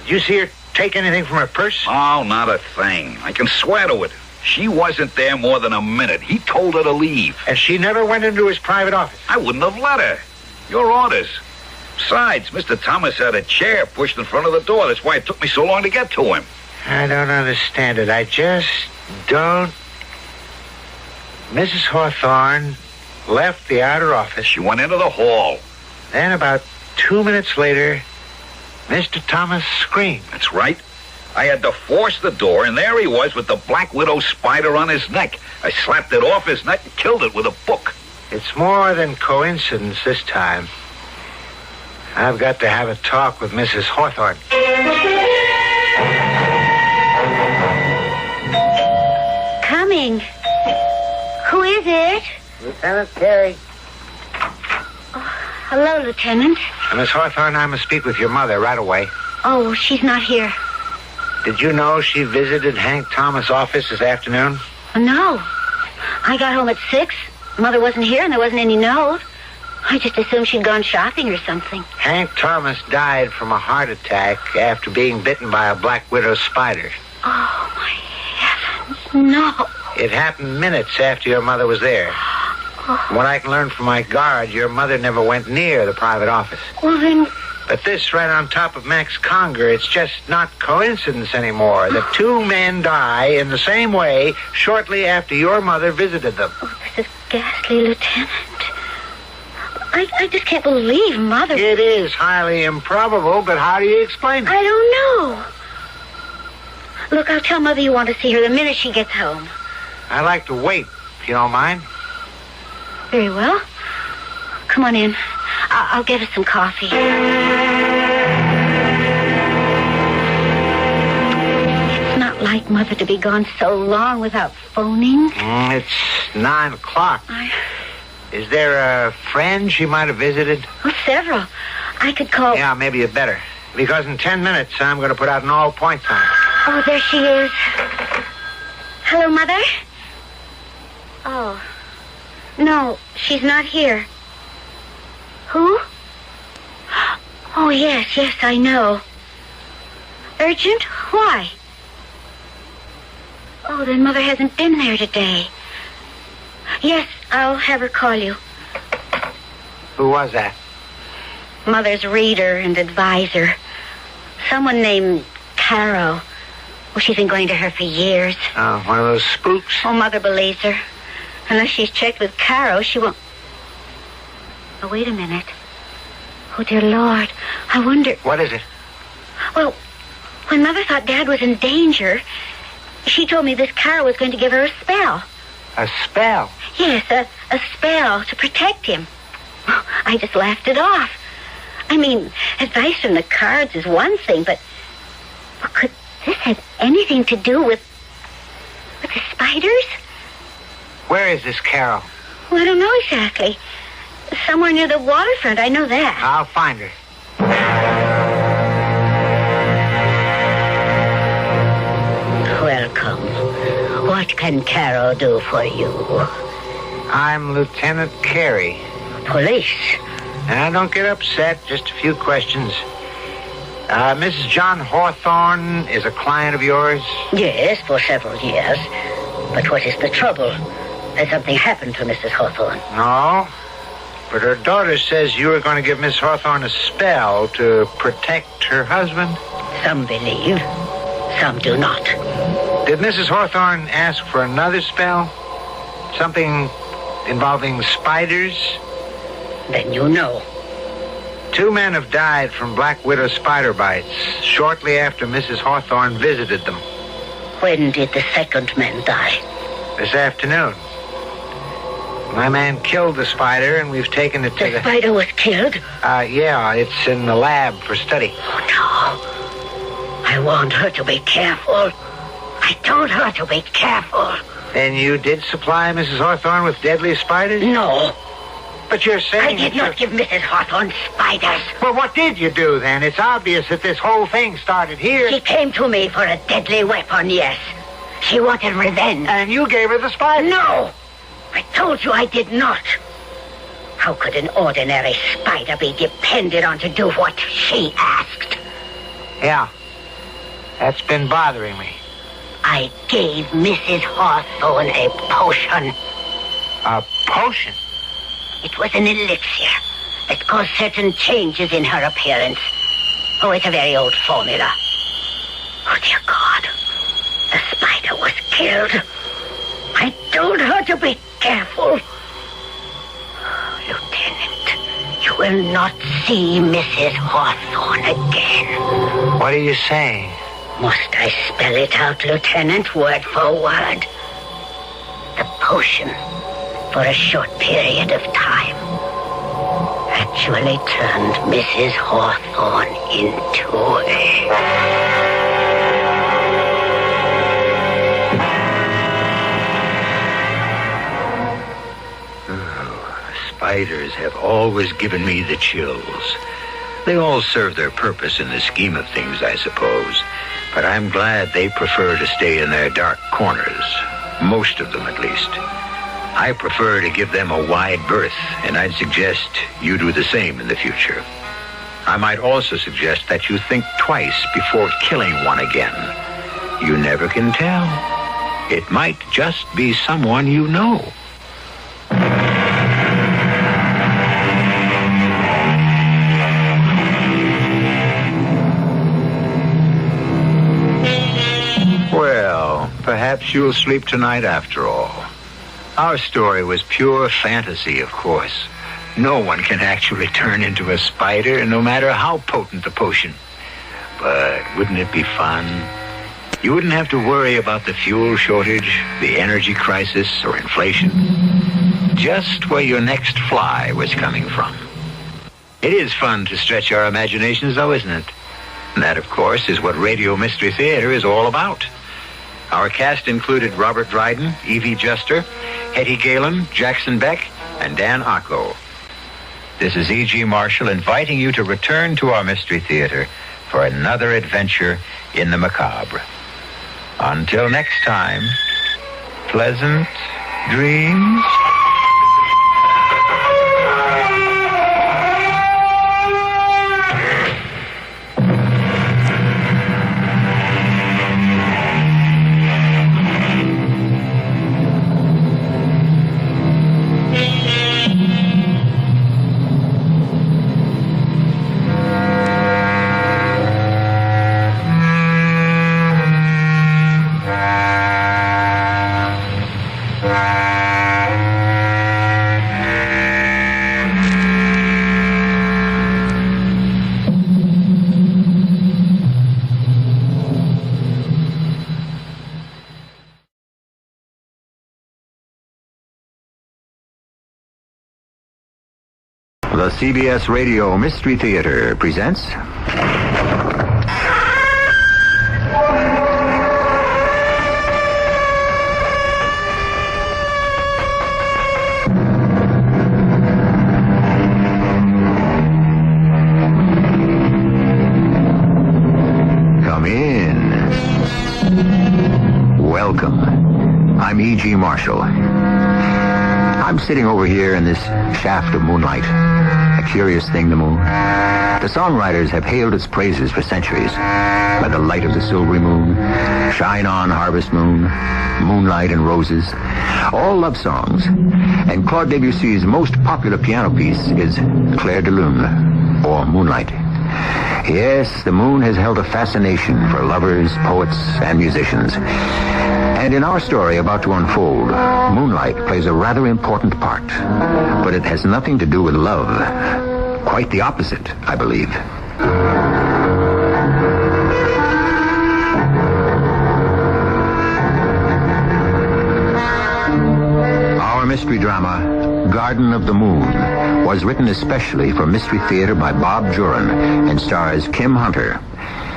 B: did you see her take anything from her purse?
G: Oh, not a thing. I can swear to it. She wasn't there more than a minute. He told her to leave.
B: And she never went into his private office?
G: I wouldn't have let her. Your orders. Besides, Mr. Thomas had a chair pushed in front of the door. That's why it took me so long to get to him.
B: I don't understand it. I just don't. Mrs. Hawthorne left the outer office.
G: She went into the hall.
B: Then about 2 minutes later, Mr. Thomas screamed.
G: That's right. I had to force the door, and there he was with the Black Widow spider on his neck. I slapped it off his neck and killed it with a book.
B: It's more than coincidence this time. I've got to have a talk with Mrs. Hawthorne.
E: Coming. Who is it?
B: Lieutenant Carey.
E: Hello, Lieutenant.
B: Miss Hawthorne, I must speak with your mother right away.
E: Oh, she's not here.
B: Did you know she visited Hank Thomas' office this afternoon?
E: No. I got home at 6. Mother wasn't here and there wasn't any note. I just assumed she'd gone shopping or something.
B: Hank Thomas died from a heart attack after being bitten by a black widow spider.
E: Oh, my heavens, no.
B: It happened minutes after your mother was there. From what I can learn from my guard, your mother never went near the private office.
E: Well, then...
B: But this right on top of Max Conger, it's just not coincidence anymore. The two men die in the same way shortly after your mother visited them.
E: Oh, this is ghastly, Lieutenant. I just can't believe Mother...
B: It is highly improbable, but how do you explain it?
E: I don't know. Look, I'll tell Mother you want to see her the minute she gets home.
B: I'd like to wait, if you don't mind.
E: Very well. Come on in. I'll get us some coffee. It's not like Mother to be gone so long without phoning.
B: It's 9 o'clock. Is there a friend she might have visited?
E: Oh, several. I could call...
B: Yeah, maybe you better. Because in 10 minutes, I'm going to put out an all-point sign.
E: Oh, there she is. Hello, Mother? Oh. No, she's not here. Who? Oh, yes, I know. Urgent? Why? Oh, then Mother hasn't been there today. Yes, I'll have her call you.
B: Who was that?
E: Mother's reader and advisor. Someone named Caro. Well, she's been going to her for years.
B: Oh, one of those spooks?
E: Oh, Mother believes her. Unless she's checked with Caro, she won't... Oh, wait a minute. Oh, dear Lord. I wonder...
B: What is it?
E: Well, when Mother thought Dad was in danger, she told me this Caro was going to give her a spell.
B: A spell?
E: Yes, a spell to protect him. I just laughed it off. I mean, advice from the cards is one thing, but could this have anything to do with the spiders?
B: Where is this Carol?
E: Well, I don't know exactly. Somewhere near the waterfront, I know that.
B: I'll find her.
E: Welcome. What can Carol do for you?
B: I'm Lieutenant Carey.
E: Police.
B: Now, don't get upset. Just a few questions. Mrs. John Hawthorne is a client of yours?
E: Yes, for several years. But what is the trouble? Has something happened to Mrs. Hawthorne?
B: No. But her daughter says you were going to give Miss Hawthorne a spell to protect her husband.
E: Some believe. Some do not.
B: Did Mrs. Hawthorne ask for another spell? Something involving spiders?
E: Then you know.
B: 2 men have died from black widow spider bites shortly after Mrs. Hawthorne visited them.
E: When did the second man die?
B: This afternoon. My man killed the spider, and we've taken it to
E: The spider was killed?
B: Yeah, it's in the lab for study.
E: Oh, no. I warned her to be careful. I told her to be careful.
B: And you did supply Mrs. Hawthorne with deadly spiders?
E: No.
B: But you're saying...
E: I did not give Mrs. Hawthorne spiders.
B: Well, what did you do, then? It's obvious that this whole thing started here.
E: She came to me for a deadly weapon, yes. She wanted revenge.
B: And you gave her the spider?
E: No! I told you I did not. How could an ordinary spider be depended on to do what she asked?
B: Yeah. That's been bothering me.
E: I gave Mrs. Hawthorne a potion.
B: A potion?
E: It was an elixir that caused certain changes in her appearance. Oh, it's a very old formula. Oh, dear God. child. I told her to be careful. Lieutenant, you will not see Mrs. Hawthorne again.
B: What are you saying?
E: Must I spell it out, Lieutenant, word for word? The potion, for a short period of time, actually turned Mrs. Hawthorne into a...
A: Spiders have always given me the chills. They all serve their purpose in the scheme of things, I suppose. But I'm glad they prefer to stay in their dark corners. Most of them, at least. I prefer to give them a wide berth, and I'd suggest you do the same in the future. I might also suggest that you think twice before killing one again. You never can tell. It might just be someone you know. Well, perhaps you'll sleep tonight after all. Our story was pure fantasy, of course. No one can actually turn into a spider, no matter how potent the potion. But wouldn't it be fun? You wouldn't have to worry about the fuel shortage, the energy crisis, or inflation. Just where your next fly was coming from. It is fun to stretch our imaginations, though, isn't it? And that, of course, is what Radio Mystery Theater is all about. Our cast included Robert Dryden, Evie Juster, Hetty Galen, Jackson Beck, and Dan Acco. This is E.G. Marshall inviting you to return to our Mystery Theater for another adventure in the macabre. Until next time, pleasant dreams. The CBS Radio Mystery Theater presents... Come in. Welcome. I'm E.G. Marshall. I'm sitting over here in this shaft of moonlight. A curious thing, the moon. The songwriters have hailed its praises for centuries. By the light of the silvery moon, shine on, harvest moon, moonlight and roses, all love songs. And Claude Debussy's most popular piano piece is Clair de Lune, or Moonlight. Yes, the moon has held a fascination for lovers, poets, and musicians. And in our story about to unfold, moonlight plays a rather important part. But it has nothing to do with love. Quite the opposite, I believe. Our mystery drama, Garden of the Moon, was written especially for Mystery Theater by Bob Juran and stars Kim Hunter.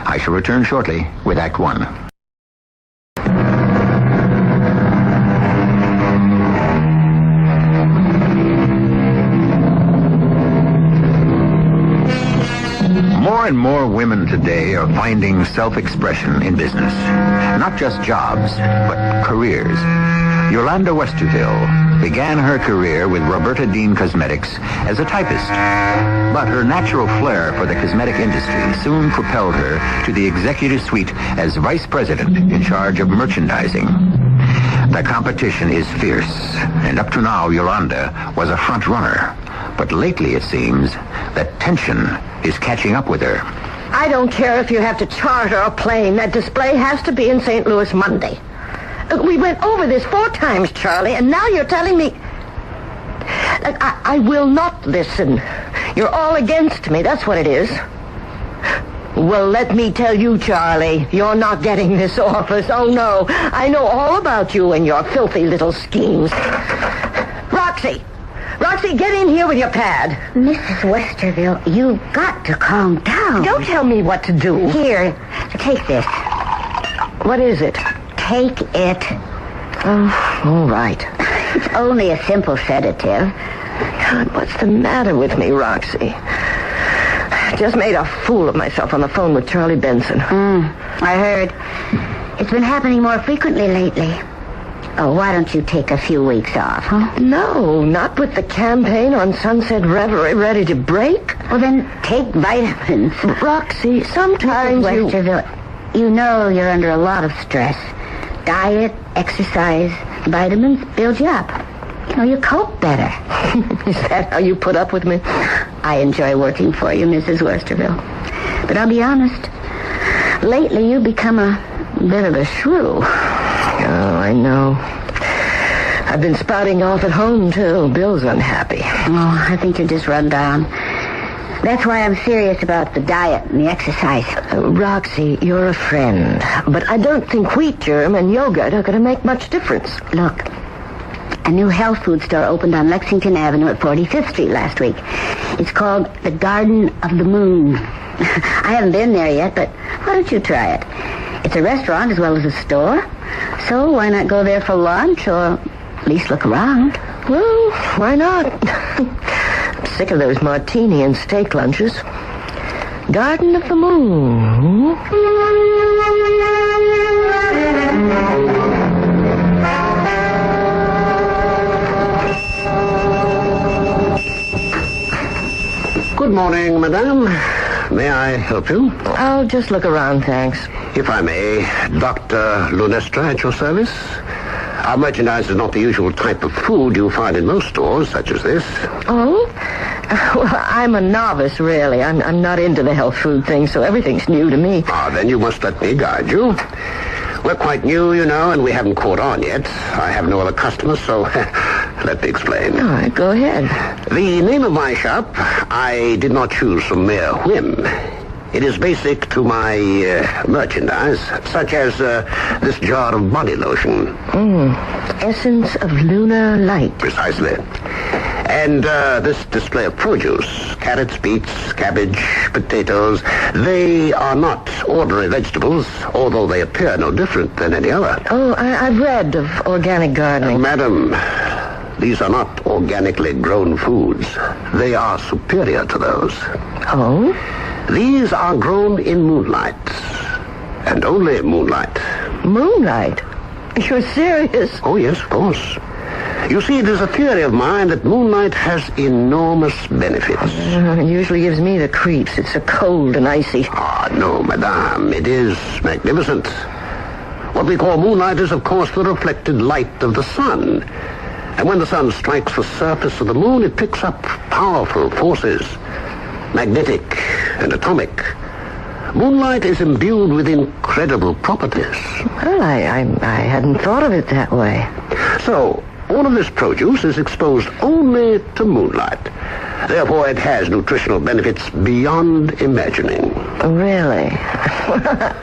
A: I shall return shortly with Act One. More and more women today are finding self-expression in business. Not just jobs, but careers. Yolanda Westerville began her career with Roberta Dean Cosmetics as a typist. But her natural flair for the cosmetic industry soon propelled her to the executive suite as vice president in charge of merchandising. The competition is fierce, and up to now, Yolanda was a front runner. But lately, it seems, that tension is catching up with her.
F: I don't care if you have to charter a plane. That display has to be in St. Louis Monday.
I: We went over this 4 times, Charlie, and now you're telling me... I will not listen. You're all against me, that's what it is. Well, let me tell you, Charlie, you're not getting this office. Oh, no. I know all about you and your filthy little schemes. Roxy! Roxy, get in here with your pad.
E: Mrs. Westerville, you've got to calm down.
I: Don't tell me what to do.
E: Here, take this.
I: What is it?
E: Take it.
I: Oh, all right.
E: It's only a simple sedative.
I: God, what's the matter with me, Roxy? I just made a fool of myself on the phone with Charlie Benson.
E: I heard. It's been happening more frequently lately. Oh, why don't you take a few weeks off, huh?
I: No, not with the campaign on Sunset Reverie ready to break.
E: Well, then take vitamins.
I: Roxy, sometimes
E: Mrs. Westerville, you know you're under a lot of stress. Diet, exercise, vitamins build you up. You know, you cope better.
I: Is that how you put up with me?
E: I enjoy working for you, Mrs. Westerville. But I'll be honest. Lately, you've become a bit of a shrew.
I: Oh, I know. I've been spouting off at home, too. Bill's unhappy.
E: Oh, I think you're just run down. That's why I'm serious about the diet and the exercise.
I: Roxy, you're a friend. But I don't think wheat germ and yogurt are going to make much difference.
E: Look, a new health food store opened on Lexington Avenue at 45th Street last week. It's called the Garden of the Moon. I haven't been there yet, but why don't you try it? It's a restaurant as well as a store. So why not go there for lunch or at least look around?
I: Well, why not? I'm sick of those martini and steak lunches. Garden of the Moon.
J: Good morning, madame. May I help you?
I: I'll just look around, thanks.
J: If I may, Dr. Lunestra at your service. Our merchandise is not the usual type of food you find in most stores, such as this.
I: Oh? Well, I'm a novice, really. I'm not into the health food thing, so everything's new to me.
J: Ah, then you must let me guide you. We're quite new, you know, and we haven't caught on yet. I have no other customers, so let me explain.
I: All right, go ahead.
J: The name of my shop, I did not choose from mere whim. It is basic to my merchandise, such as this jar of body lotion.
I: Essence of lunar light.
J: Precisely. And this display of produce, carrots, beets, cabbage, potatoes, they are not ordinary vegetables, although they appear no different than any other.
I: Oh, I've read of organic gardening.
J: Madam, these are not organically grown foods. They are superior to those.
I: Oh?
J: These are grown in moonlight, and only moonlight.
I: Moonlight? You're serious?
J: Oh, yes, of course. You see, it is a theory of mine that moonlight has enormous benefits.
I: It usually gives me the creeps. It's so cold and icy.
J: Ah, no, madame. It is magnificent. What we call moonlight is, of course, the reflected light of the sun. And when the sun strikes the surface of the moon, it picks up powerful forces, magnetic and atomic. Moonlight is imbued with incredible properties.
I: Well, I hadn't thought of it that way.
J: So, all of this produce is exposed only to moonlight. Therefore, it has nutritional benefits beyond imagining.
I: Really?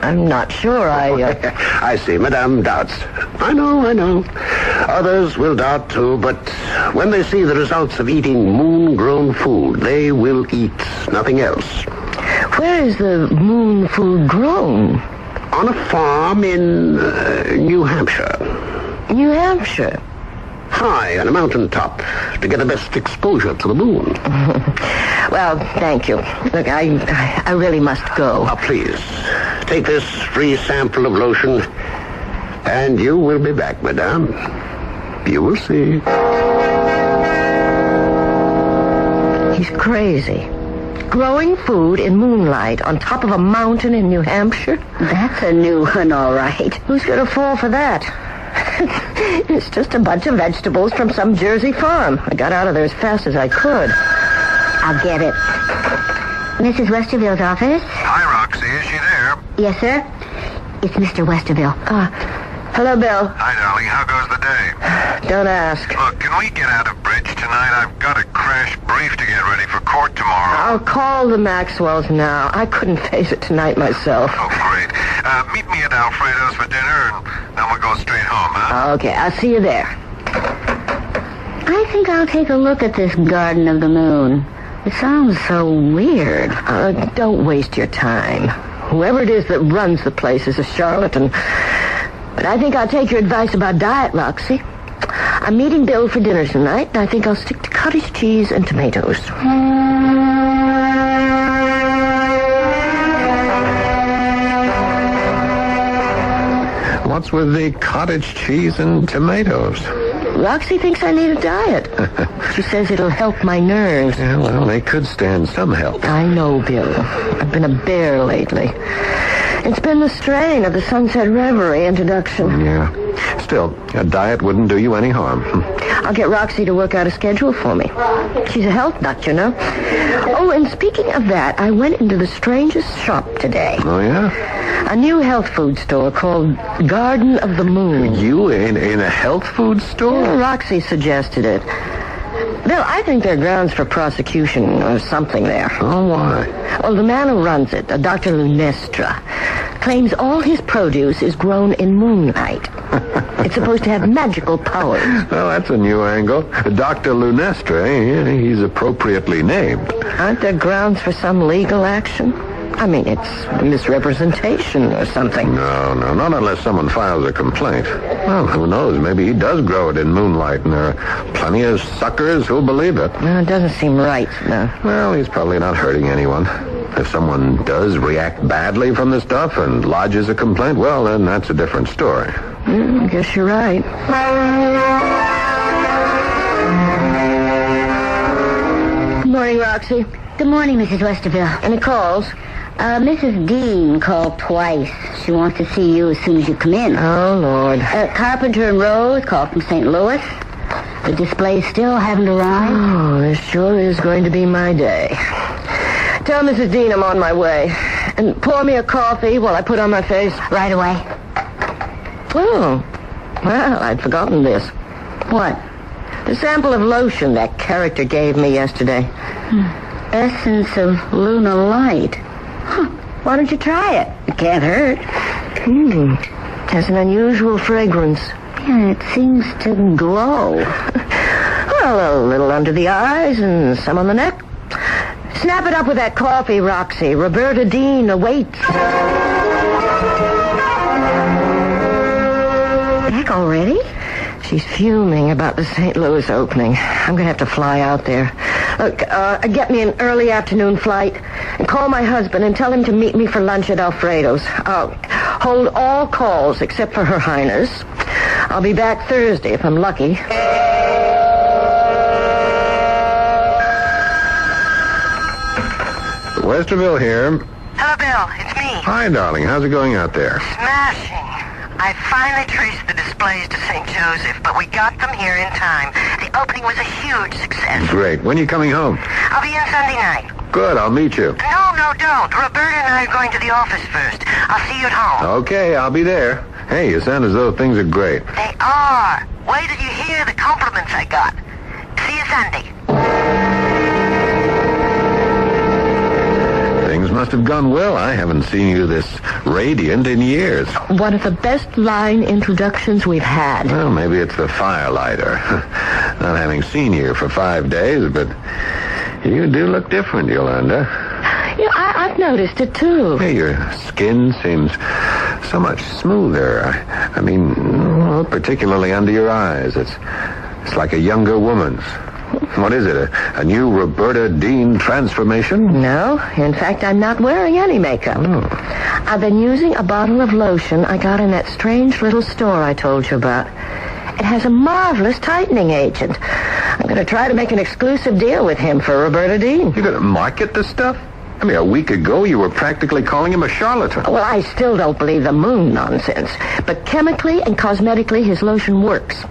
I: I'm not sure
J: I see, Madame doubts. I know. Others will doubt too, but when they see the results of eating moon-grown food, they will eat nothing else.
I: Where is the moon food grown?
J: On a farm in New Hampshire.
I: New Hampshire?
J: High on a mountain top to get the best exposure to the moon.
I: Well, thank you. Look, I really must go.
J: Oh, please, take this free sample of lotion, and you will be back, madame. You will see.
I: He's crazy. Growing food in moonlight on top of a mountain in New Hampshire?
E: That's a new one, all right.
I: Who's going to fall for that? It's just a bunch of vegetables from some Jersey farm. I got out of there as fast as I could.
E: I'll get it. Mrs. Westerville's office?
B: Hi, Roxy. Is she there?
E: Yes, sir. It's Mr. Westerville.
I: Hello, Bill.
C: Hi, darling. How goes the day?
I: Don't ask.
C: Look, can we get out of bridge tonight? I've got a crash brief to get ready for court tomorrow.
I: I'll call the Maxwells now. I couldn't face it tonight myself.
C: Oh, great. Meet me at Alfredo's for dinner, and then we'll go straight home, huh?
I: Okay, I'll see you there.
E: I think I'll take a look at this Garden of the Moon. It sounds so weird.
I: Don't waste your time. Whoever it is that runs the place is a charlatan. But I think I'll take your advice about diet, Roxy. I'm meeting Bill for dinner tonight, and I think I'll stick to cottage cheese and tomatoes.
K: What's with the cottage cheese and tomatoes?
I: Roxy thinks I need a diet. She says it'll help my nerves.
K: Yeah, well, they could stand some help.
I: I know, Bill. I've been a bear lately. It's been the strain of the Sunset Reverie introduction.
K: Yeah. Still, a diet wouldn't do you any harm.
I: I'll get Roxy to work out a schedule for me. She's a health nut, you know. Oh, and speaking of that, I went into the strangest shop today.
K: Oh, yeah?
I: A new health food store called Garden of the Moon.
K: You in a health food store?
I: Yeah, Roxy suggested it. Bill, I think there are grounds for prosecution or something there.
K: Oh, why?
I: Well, the man who runs it, Dr. Lunestra, claims all his produce is grown in moonlight. It's supposed to have magical powers.
K: Well, that's a new angle. Dr. Lunestra, he's appropriately named.
I: Aren't there grounds for some legal action? I mean, it's misrepresentation or something.
K: No, not unless someone files a complaint. Well, who knows? Maybe he does grow it in moonlight, and there are plenty of suckers who'll believe it.
I: No, it doesn't seem right, no.
K: Well, he's probably not hurting anyone. If someone does react badly from the stuff and lodges a complaint, well, then that's a different story.
I: I guess you're right. Good morning, Roxy.
E: Good morning, Mrs. Westerville.
I: Any calls?
E: Mrs. Dean called twice. She wants to see you as soon as you come in.
I: Oh, Lord.
E: Carpenter and Rose called from St. Louis. The displays still haven't arrived.
I: Oh, this sure is going to be my day. Tell Mrs. Dean I'm on my way. And pour me a coffee while I put on my face.
E: Right away.
I: Oh, well, I'd forgotten this.
E: What?
I: The sample of lotion that character gave me yesterday.
E: Essence of Luna Light. Huh. Why don't you try it? It can't hurt.
I: Has an unusual fragrance.
E: Yeah, it seems to glow.
I: Well, a little under the eyes and some on the neck. Snap it up with that coffee, Roxy. Roberta Dean awaits.
E: Back already?
I: She's fuming about the St. Louis opening. I'm going to have to fly out there. Look, get me an early afternoon flight and call my husband and tell him to meet me for lunch at Alfredo's. I'll hold all calls except for Her Highness. I'll be back Thursday if I'm lucky.
K: Westerville here.
D: Hello, Bill. It's me.
K: Hi, darling. How's it going out there?
D: Smashing. I finally traced the displays to St. Joseph, but we got them here in time. The opening was a huge success.
K: Great. When are you coming home?
D: I'll be in Sunday night.
K: Good. I'll meet you.
D: No, don't. Roberta and I are going to the office first. I'll see you at home.
K: Okay, I'll be there. Hey, you sound as though things are great.
D: They are. Wait till you hear the compliments I got. See you Sunday.
K: Things must have gone well. I haven't seen you this radiant in years.
I: One of the best line introductions we've had.
K: Well, maybe it's the firelighter. Not having seen you for 5 days, but you do look different, Yolanda.
I: Yeah, I've noticed it, too.
K: Hey, your skin seems so much smoother. I mean, well, particularly under your eyes. It's like a younger woman's. What is it, a new Roberta Dean transformation?
I: No. In fact, I'm not wearing any makeup.
K: Oh.
I: I've been using a bottle of lotion I got in that strange little store I told you about. It has a marvelous tightening agent. I'm going to try to make an exclusive deal with him for Roberta Dean.
K: You're going to market this stuff? I mean, a week ago, you were practically calling him a charlatan.
I: Well, I still don't believe the moon nonsense. But chemically and cosmetically, his lotion works.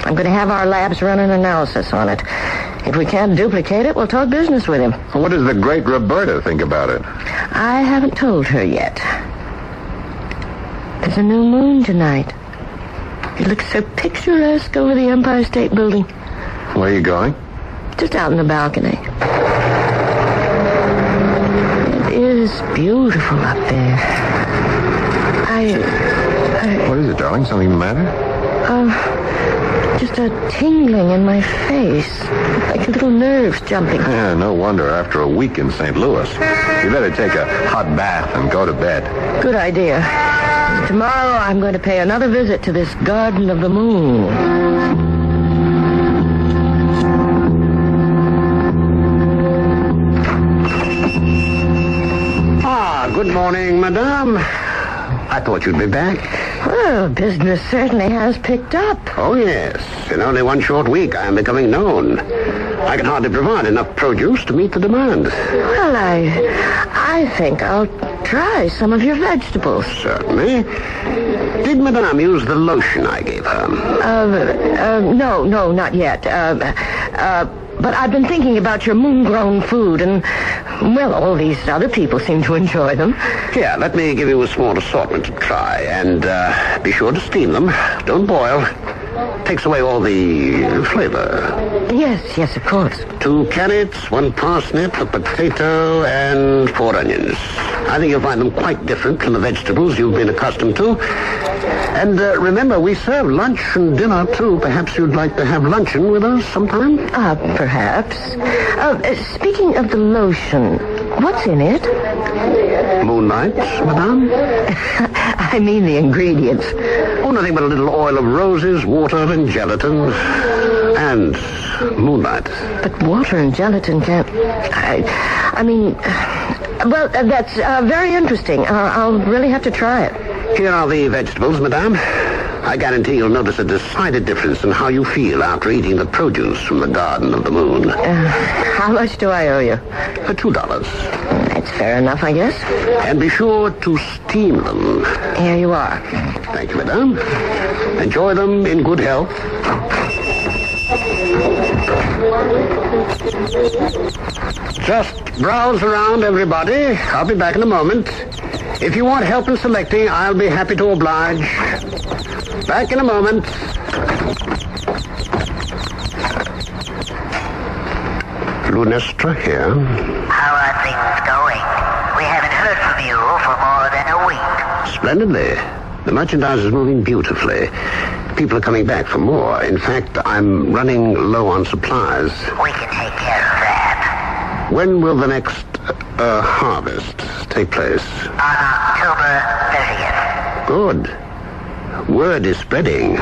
I: I'm going to have our labs run an analysis on it. If we can't duplicate it, we'll talk business with him.
K: What does the great Roberta think about it?
I: I haven't told her yet. There's a new moon tonight. It looks so picturesque over the Empire State Building.
K: Where are you going?
I: Just out in the balcony. It is beautiful up there.
K: What is it, darling? Something the matter?
I: Just a tingling in my face. Like little nerves jumping.
K: Yeah, no wonder after a week in St. Louis. You better take a hot bath and go to bed.
I: Good idea. Tomorrow I'm going to pay another visit to this Garden of the Moon.
J: Good morning, madame. I thought you'd be back.
I: Well, business certainly has picked up.
J: Oh, yes. In only one short week, I am becoming known. I can hardly provide enough produce to meet the demand.
I: Well, I think I'll try some of your vegetables.
J: Certainly. Did madame use the lotion I gave her?
I: No, not yet. But I've been thinking about your moon-grown food, and, well, all these other people seem to enjoy them.
J: Here, let me give you a small assortment to try, and be sure to steam them. Don't boil. Takes away all the flavor.
I: Yes, of course.
J: 2 carrots, 1 parsnip, a potato, and 4 onions. I think you'll find them quite different from the vegetables you've been accustomed to. And remember, we serve lunch and dinner, too. Perhaps you'd like to have luncheon with us sometime?
I: Perhaps. Speaking of the lotion, what's in it?
J: Moonlight, madame?
I: I mean the ingredients.
J: Oh, nothing but a little oil of roses, water, and gelatin. And moonlight.
I: But water and gelatin can't... I mean... Well, that's very interesting. I'll really have to try it.
J: Here are the vegetables, madame. I guarantee you'll notice a decided difference in how you feel after eating the produce from the Garden of the Moon.
I: How much do I owe you?
J: $2.
I: That's fair enough, I guess.
J: And be sure to steam them.
I: Here you are.
J: Thank you, madame. Enjoy them in good health. Just browse around, everybody. I'll be back in a moment. If you want help in selecting, I'll be happy to oblige. Back in a moment. Lunestra here.
L: How are things going? We haven't heard from you for more than a week.
J: Splendidly. The merchandise is moving beautifully. People are coming back for more. In fact, I'm running low on supplies.
L: We can take care of that.
J: When will the next harvest take place?
L: On October 30th.
J: Good. Word is spreading.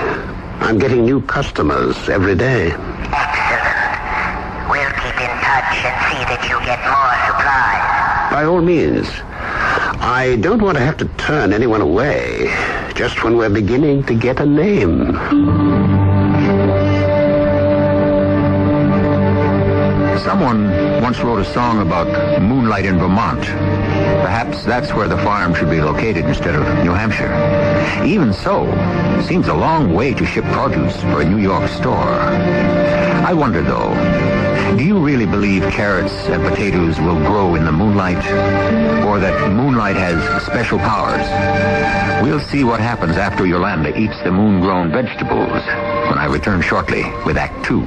J: I'm getting new customers every day.
L: Excellent. We'll keep in touch and see that you get more supplies.
J: By all means. I don't want to have to turn anyone away just when we're beginning to get a name.
K: Someone once wrote a song about moonlight in Vermont. Perhaps that's where the farm should be located instead of New Hampshire. Even so, it seems a long way to ship produce for a New York store. I wonder, though, do you really believe carrots and potatoes will grow in the moonlight? Or that moonlight has special powers? We'll see what happens after Yolanda eats the moon-grown vegetables when I return shortly with Act 2.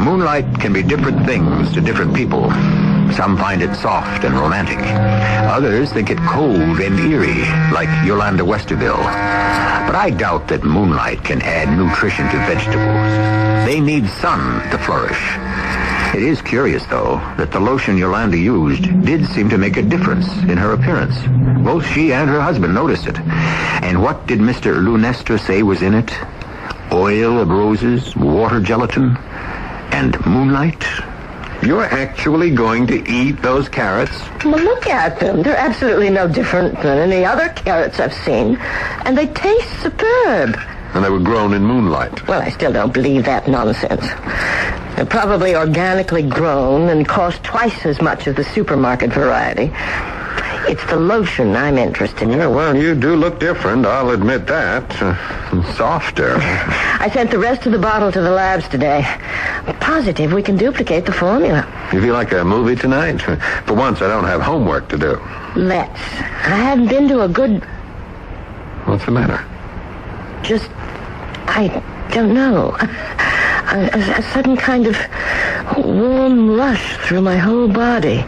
K: Moonlight can be different things to different people. Some find it soft and romantic. Others think it cold and eerie, like Yolanda Westerville. But I doubt that moonlight can add nutrition to vegetables. They need sun to flourish. It is curious, though, that the lotion Yolanda used did seem to make a difference in her appearance. Both she and her husband noticed it. And what did Mr. Lunestra say was in it? Oil of roses, water gelatin, and moonlight? You're actually going to eat those carrots?
I: Well, look at them. They're absolutely no different than any other carrots I've seen. And they taste superb.
K: And they were grown in moonlight.
I: Well, I still don't believe that nonsense. They're probably organically grown and cost twice as much as the supermarket variety. It's the lotion I'm interested in.
K: Yeah, well, you do look different, I'll admit that. Softer.
I: I sent the rest of the bottle to the labs today. I'm positive we can duplicate the formula.
K: You feel like a movie tonight? For once, I don't have homework to do.
I: Let's. I haven't been to a good...
K: What's the matter?
I: Just... I don't know. A sudden kind of warm rush through my whole body.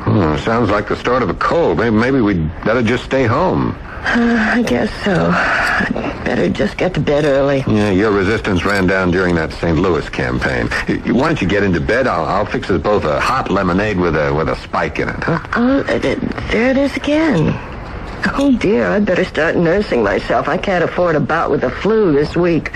K: Sounds like the start of a cold. Maybe we'd better just stay home.
I: I guess so. I'd better just get to bed early.
K: Yeah, your resistance ran down during that St. Louis campaign. Why don't you get into bed? I'll fix us both a hot lemonade with a spike in it, huh?
I: Oh, there it is again. Oh, dear, I'd better start nursing myself. I can't afford a bout with the flu this week.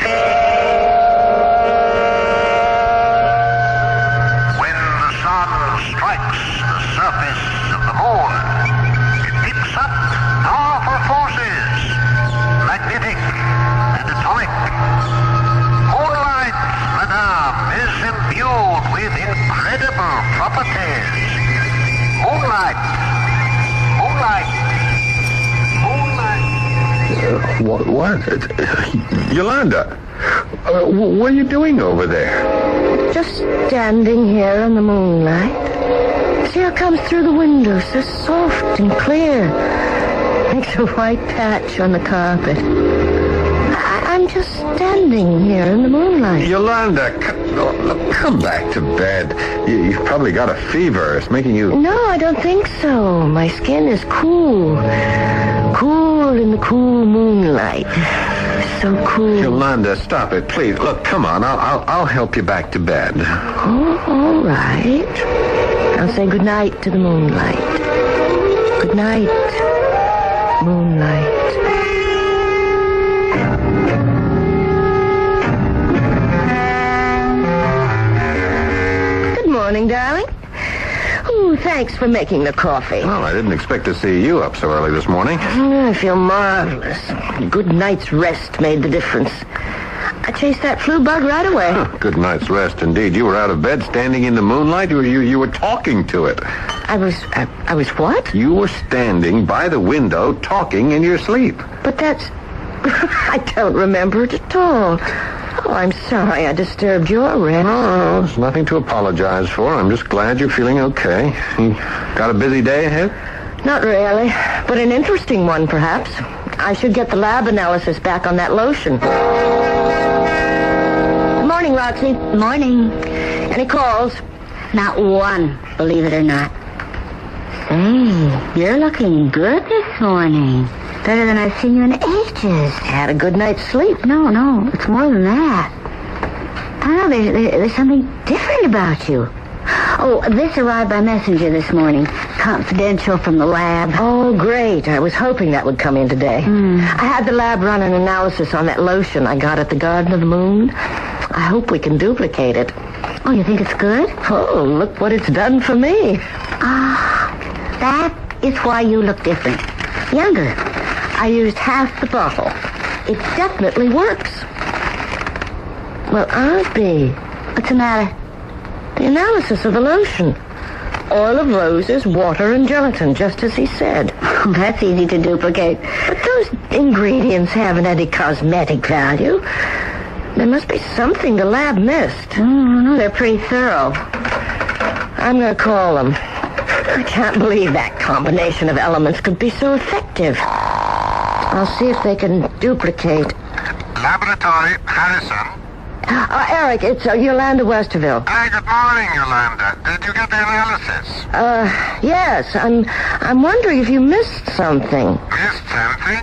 K: What? Yolanda, what are you doing over there?
I: Just standing here in the moonlight. See how it comes through the window, so soft and clear. Makes a white patch on the carpet. I'm just standing here in the moonlight.
K: Yolanda, come back to bed. You've probably got a fever. It's making you...
I: No, I don't think so. My skin is cool. Cool in the cool moonlight. So cool.
K: Yolanda, stop it, please. Look, come on. I'll help you back to bed.
I: Oh, all right. I'll say good night to the moonlight. Good night, moonlight. Good morning, darling. Oh, thanks for making the coffee.
K: Well, I didn't expect to see you up so early this morning.
I: I feel marvelous. A good night's rest made the difference. I chased that flu bug right away.
K: Good night's rest, indeed. You were out of bed, standing in the moonlight. You were talking to it.
I: I was what?
K: You were standing by the window, talking in your sleep.
I: But that's... I don't remember it at all. Oh, I'm sorry I disturbed your rest.
K: No, there's nothing to apologize for. I'm just glad you're feeling okay. You got a busy day ahead?
I: Not really, but an interesting one, perhaps. I should get the lab analysis back on that lotion. Good morning, Roxy.
E: Morning.
I: Any calls?
E: Not one, believe it or not. Say, you're looking good this morning. Better than I've seen you in ages.
I: Had a good night's sleep.
E: No, it's more than that. I don't know, there's something different about you. Oh, this arrived by messenger this morning. Confidential from the lab.
I: Oh, great. I was hoping that would come in today. I had the lab run an analysis on that lotion I got at the Garden of the Moon. I hope we can duplicate it.
E: Oh, you think it's good?
I: Oh, look what it's done for me.
E: That is why you look different. Younger.
I: I used half the bottle. It definitely works. Well, Auntie,
E: What's the matter?
I: the analysis of the lotion. Oil of roses, water, and gelatin, just as he said.
E: Oh, that's easy to duplicate.
I: But those ingredients haven't any cosmetic value. There must be something the lab missed.
E: No, they're pretty thorough.
I: I'm going to call them. I can't believe that combination of elements could be so effective. I'll see if they can duplicate.
M: Laboratory, Harrison.
I: Eric, it's Yolanda Westerville.
M: Hey, good morning, Yolanda. Did you get the analysis?
I: Yes. I'm wondering if you missed something.
M: Missed something?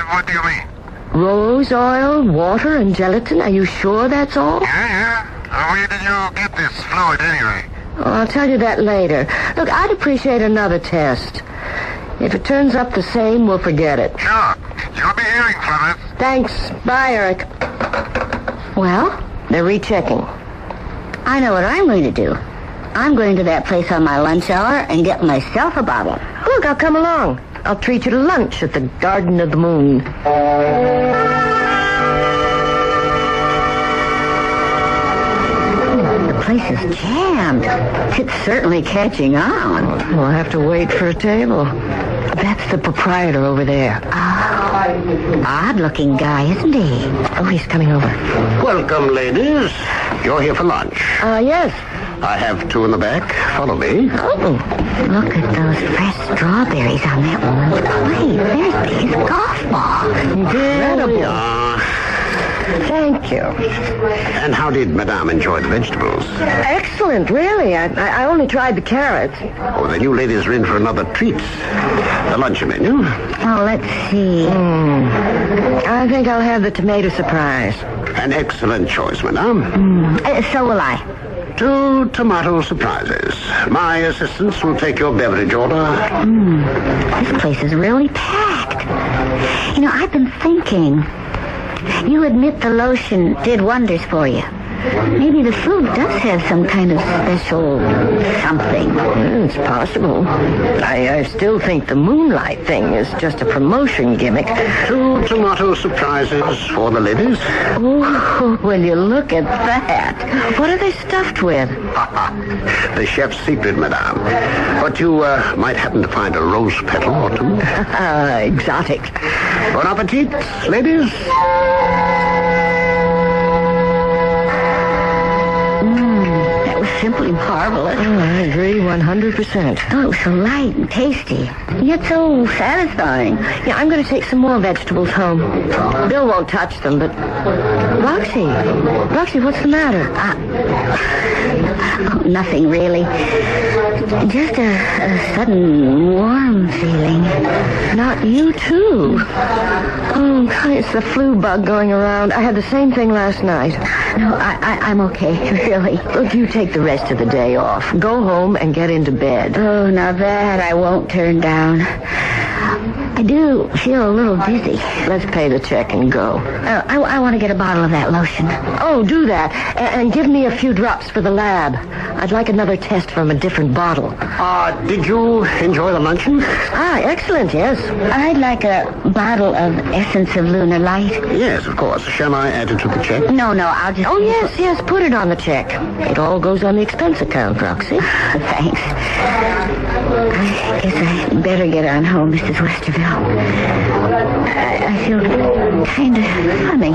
M: What do you mean?
I: Rose oil, water, and gelatin. Are you sure that's all?
M: Yeah. Where did you get this fluid anyway?
I: Oh, I'll tell you that later. Look, I'd appreciate another test. If it turns up the same, we'll forget it.
M: Sure. You'll be hearing from us.
I: Thanks. Bye, Eric.
E: Well,
I: They're rechecking.
E: I know what I'm going to do. I'm going to that place on my lunch hour and get myself a bottle.
I: Look, I'll come along. I'll treat you to lunch at the Garden of the Moon.
E: The place is jammed. It's certainly catching on.
I: We'll have to wait for a table. That's the proprietor over there.
E: Odd-looking guy, isn't he?
I: Oh, he's coming over.
J: Welcome, ladies. You're here for lunch.
I: Yes.
J: I have two in the back. Follow me.
E: Oh, look at those fresh strawberries on that woman's plate. They're as big as golf balls.
I: Incredible. Thank you.
J: And how did Madame enjoy the vegetables?
I: Excellent, really. I only tried the carrots.
J: Oh, then you ladies are in for another treat. The luncheon menu.
E: Oh, let's see.
I: I think I'll have the tomato surprise.
J: An excellent choice, Madame.
E: So will I.
J: 2 tomato surprises. My assistants will take your beverage order.
E: This place is really packed. You know, I've been thinking. You admit the lotion did wonders for you. Maybe the food does have some kind of special something.
I: It's possible. I still think the moonlight thing is just a promotion gimmick.
J: 2 tomato surprises for the ladies.
I: Oh, will you look at that? What are they stuffed with?
J: The chef's secret, Madame. But you might happen to find a rose petal or two.
I: Exotic.
J: Bon appetit, ladies.
E: Simply marvelous.
I: Oh, I agree 100%.
E: Oh, so light and tasty, yet so satisfying.
I: Yeah, I'm going to take some more vegetables home. Bill won't touch them, but... Roxy, what's the matter?
E: Nothing, really. Just a sudden warm feeling.
I: Not you, too. Oh, it's the flu bug going around. I had the same thing last night.
E: No, I'm okay, really.
I: Look, you take the rest of the day off. Go home and get into bed.
E: Oh, now that I won't turn down. I do feel a little dizzy.
I: Let's pay the check and go.
E: I want to get a bottle of that lotion.
I: Oh, do that. And give me a few drops for the lab. I'd like another test from a different bottle.
J: Did you enjoy the luncheon?
I: Excellent, yes.
E: I'd like a bottle of Essence of Lunar Light.
J: Yes, of course. Shall I add it to the check?
E: No, I'll just...
I: Oh, yes, put it on the check. It all goes on the expense account, Roxy.
E: Thanks. I guess I better get on home, Mrs. Westerville. I feel kind of funny.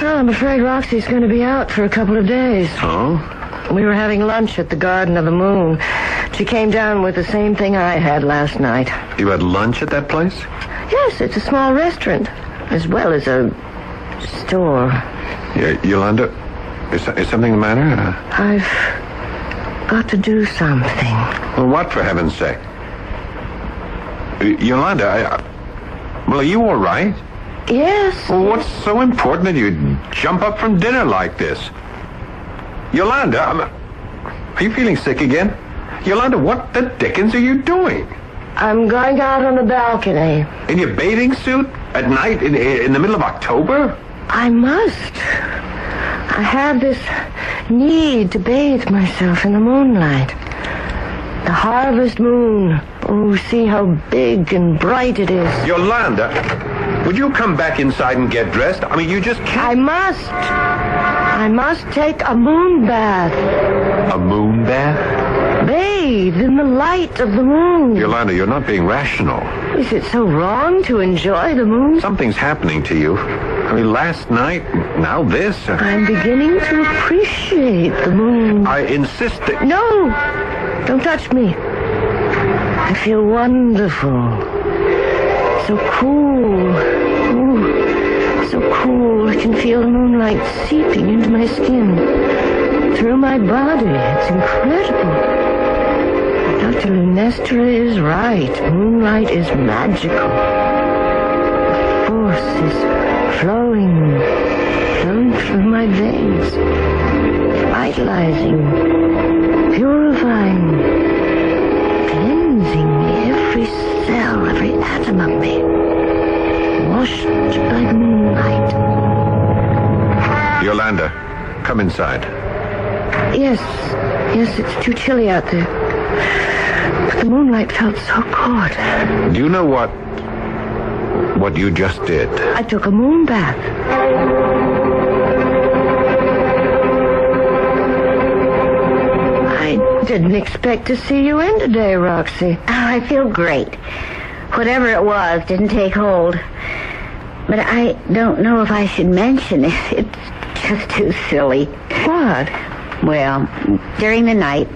I: Well, I'm afraid Roxy's going to be out for a couple of days.
K: Oh?
I: We were having lunch at the Garden of the Moon. She came down with the same thing I had last night.
K: You had lunch at that place?
I: Yes, it's a small restaurant, as well as a store.
K: Yeah, Yolanda, is something the matter?
I: I've got to do something.
K: Well, what, for heaven's sake? Yolanda, well, are you all right?
I: Yes.
K: Well, what's so important that you jump up from dinner like this? Yolanda, are you feeling sick again? Yolanda, what the dickens are you doing?
I: I'm going out on the balcony.
K: In your bathing suit? At night? In the middle of October?
I: I must. I have this need to bathe myself in the moonlight. The harvest moon. Oh, see how big and bright it is.
K: Yolanda, would you come back inside and get dressed? I mean, you just can't...
I: I must take a moon bath.
K: A moon bath?
I: Bathe in the light of the moon.
K: Yolanda, you're not being rational.
I: Is it so wrong to enjoy the moon?
K: Something's happening to you. I mean, last night, now this.
I: I'm beginning to appreciate the moon.
K: I insist that...
I: No! Don't touch me. I feel wonderful. So cool. Ooh, so cool. I can feel the moonlight seeping into my skin. Through my body. It's incredible. Dr. Lunestra is right. Moonlight is magical. The force is flowing through my veins. Vitalizing. Purifying. Cleansing every cell, every atom of me. Washed by the moonlight.
K: Yolanda, come inside.
I: Yes, it's too chilly out there. But the moonlight felt so good.
K: Do you know what you just did?
I: I took a moon bath. didn't expect to see you in today, Roxy.
E: Oh, I feel great. Whatever it was didn't take hold. But I don't know if I should mention it. It's just too silly.
I: What?
E: Well, during the night,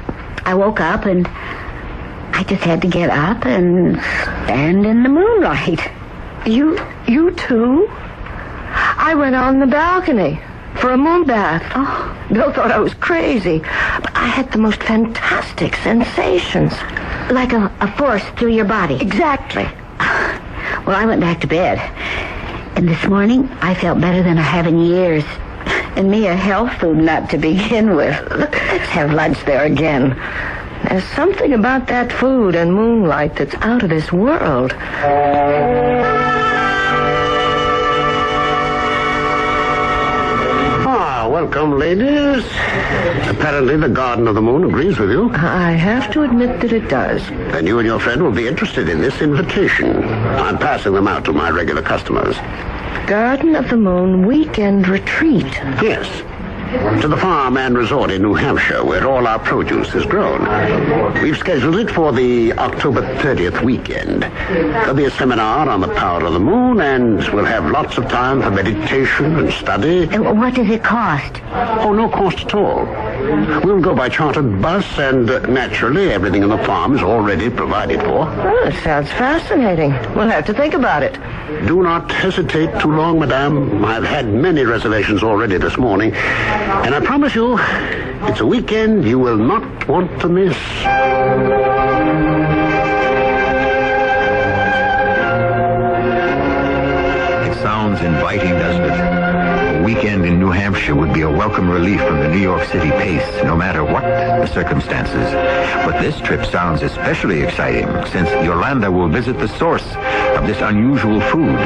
E: I woke up and I just had to get up and stand in the moonlight.
I: You too? I went on the balcony for a moon bath. Oh, Bill thought I was crazy, but I had the most fantastic sensations.
E: Like a force through your body.
I: Exactly.
E: Well, I went back to bed. And this morning, I felt better than I have in years.
I: And me a health food nut to begin with. Let's have lunch there again. There's something about that food and moonlight that's out of this world.
J: Welcome, ladies. Apparently the Garden of the Moon agrees with you.
I: I have to admit that it does.
J: Then you and your friend will be interested in this invitation. I'm passing them out to my regular customers.
I: Garden of the Moon Weekend Retreat.
J: Yes. To the farm and resort in New Hampshire, where all our produce is grown. We've scheduled it for the October 30th weekend. There'll be a seminar on the power of the moon, and we'll have lots of time for meditation and study.
E: What does it cost?
J: Oh, no cost at all. We'll go by chartered bus, and naturally, everything in the farm is already provided for.
I: Well, it sounds fascinating. We'll have to think about it.
J: Do not hesitate too long, madame. I've had many reservations already this morning. And I promise you, it's a weekend you will not want to miss.
K: It sounds inviting, doesn't it? A weekend in New Hampshire would be a welcome relief from the New York City pace, no matter what the circumstances. But this trip sounds especially exciting, since Yolanda will visit the source of this unusual food.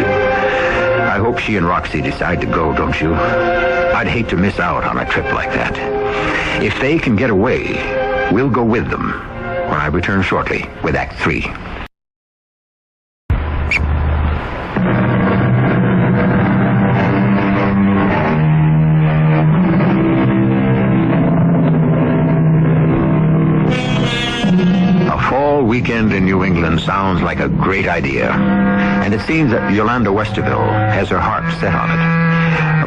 K: I hope she and Roxy decide to go, don't you? I'd hate to miss out on a trip like that. If they can get away, we'll go with them when I return shortly with Act 3. A fall weekend in New England sounds like a great idea. And it seems that Yolanda Westerville has her heart set on it.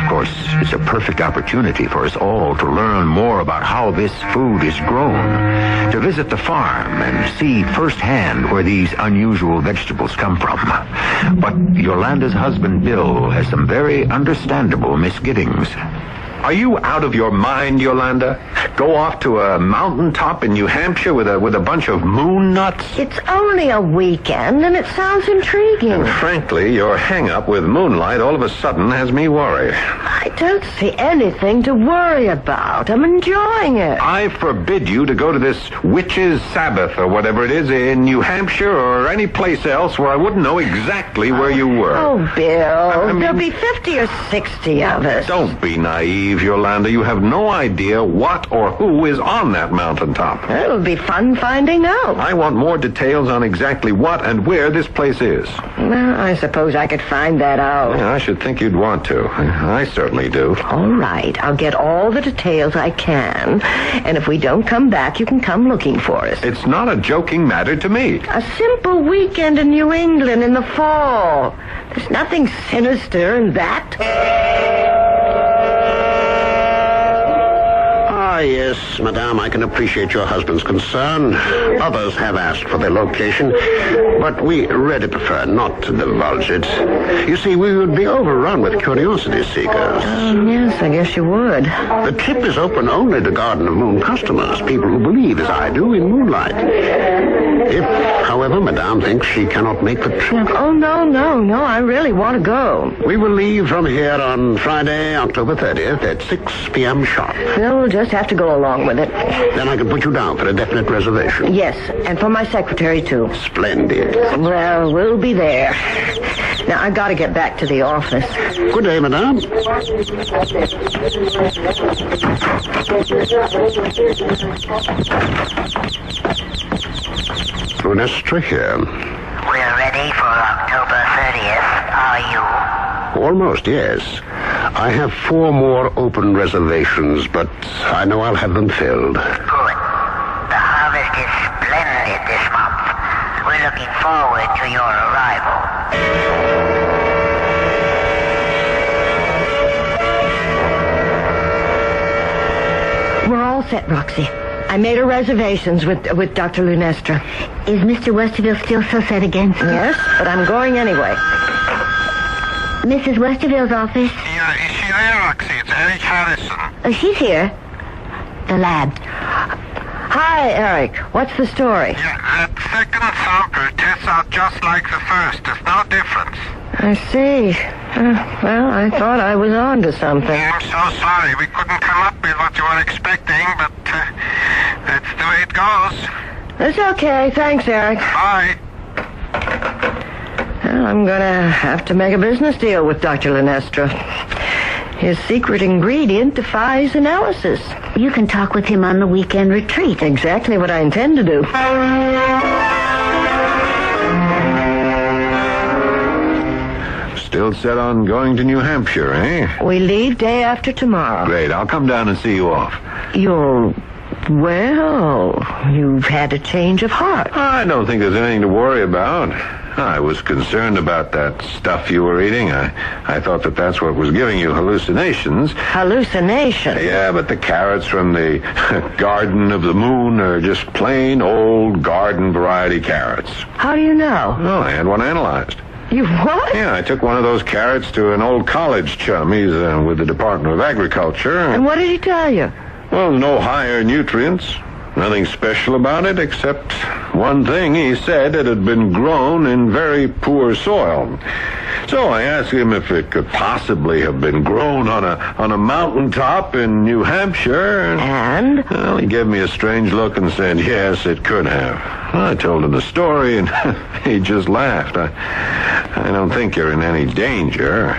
K: Of course, it's a perfect opportunity for us all to learn more about how this food is grown, to visit the farm and see firsthand where these unusual vegetables come from. But Yolanda's husband, Bill, has some very understandable misgivings.
H: Are you out of your mind, Yolanda? Go off to a mountaintop in New Hampshire with a bunch of moon nuts?
I: It's only a weekend, and it sounds intriguing.
H: And frankly, your hang-up with moonlight all of a sudden has me worried.
I: I don't see anything to worry about. I'm enjoying it.
H: I forbid you to go to this witch's Sabbath or whatever it is in New Hampshire or any place else where I wouldn't know exactly where you were.
I: Oh, Bill, there'll be 50 or 60 of us.
H: Don't be naive, Yolanda. You have no idea what or who is on that mountaintop.
I: It'll be fun finding out.
H: I want more details on exactly what and where this place is.
I: Well, I suppose I could find that out.
H: Yeah, I should think you'd want to. I certainly do.
I: All right, I'll get all the details I can. And if we don't come back, you can come looking for us.
H: It's not a joking matter to me.
I: A simple weekend in New England in the fall. There's nothing sinister in that.
J: Ah, yes, madame, I can appreciate your husband's concern. Others have asked for their location, but we really prefer not to divulge it. You see, we would be overrun with curiosity seekers.
I: Yes, I guess you would.
J: The trip is open only to Garden of Moon customers, people who believe, as I do, in moonlight. If, however, madame thinks she cannot make the trip...
I: Oh, no, I really want to go.
J: We will leave from here on Friday, October 30th at 6 p.m. sharp.
I: We'll just have to go along with it.
J: Then I can put you down for a definite reservation.
I: Yes, and for my secretary, too.
J: Splendid.
I: Well, we'll be there. Now, I've got to get back to the office.
J: Good day, madame. Lunestra here.
L: We're ready for October 30th, are you?
J: Almost, yes. I have 4 more open reservations, but I know I'll have them filled.
L: Good. The forward to your arrival.
I: We're all set, Roxy. I made her reservations with Dr. Lunestra.
E: Is Mr. Westerville still so set against you?
I: Yes, but I'm going anyway.
E: Mrs. Westerville's office?
M: Yeah, is she there, Roxy? It's Eric Harrison.
E: Oh, she's here. The lab.
I: Hi, Eric. What's the story?
M: Yeah, that second sample tests out just like the first. There's no difference.
I: I see. Well, I thought I was on to something.
M: I'm so sorry. We couldn't come up with what you were expecting, but that's the way it goes.
I: It's okay. Thanks, Eric.
M: Bye.
I: Well, I'm gonna have to make a business deal with Dr. Lunestra. His secret ingredient defies analysis.
E: You can talk with him on the weekend retreat.
I: Exactly what I intend to do.
K: Still set on going to New Hampshire, eh?
I: We leave day after tomorrow.
K: Great. I'll come down and see you off.
I: Well, you've had a change of heart.
K: I don't think there's anything to worry about. I was concerned about that stuff you were eating. I thought that's what was giving you hallucinations.
I: Hallucination?
K: Yeah, but the carrots from the Garden of the Moon are just plain old garden variety carrots.
I: How do you know?
K: Well, I had one analyzed.
I: You what?
K: Yeah, I took one of those carrots to an old college chum. He's with the Department of Agriculture.
I: And what did he tell you?
K: Well, no higher nutrients. Nothing special about it, except one thing. He said it had been grown in very poor soil. So I asked him if it could possibly have been grown on a mountaintop in New Hampshire.
I: And?
K: Well, he gave me a strange look and said, yes, it could have. Well, I told him the story, and he just laughed. I don't think you're in any danger.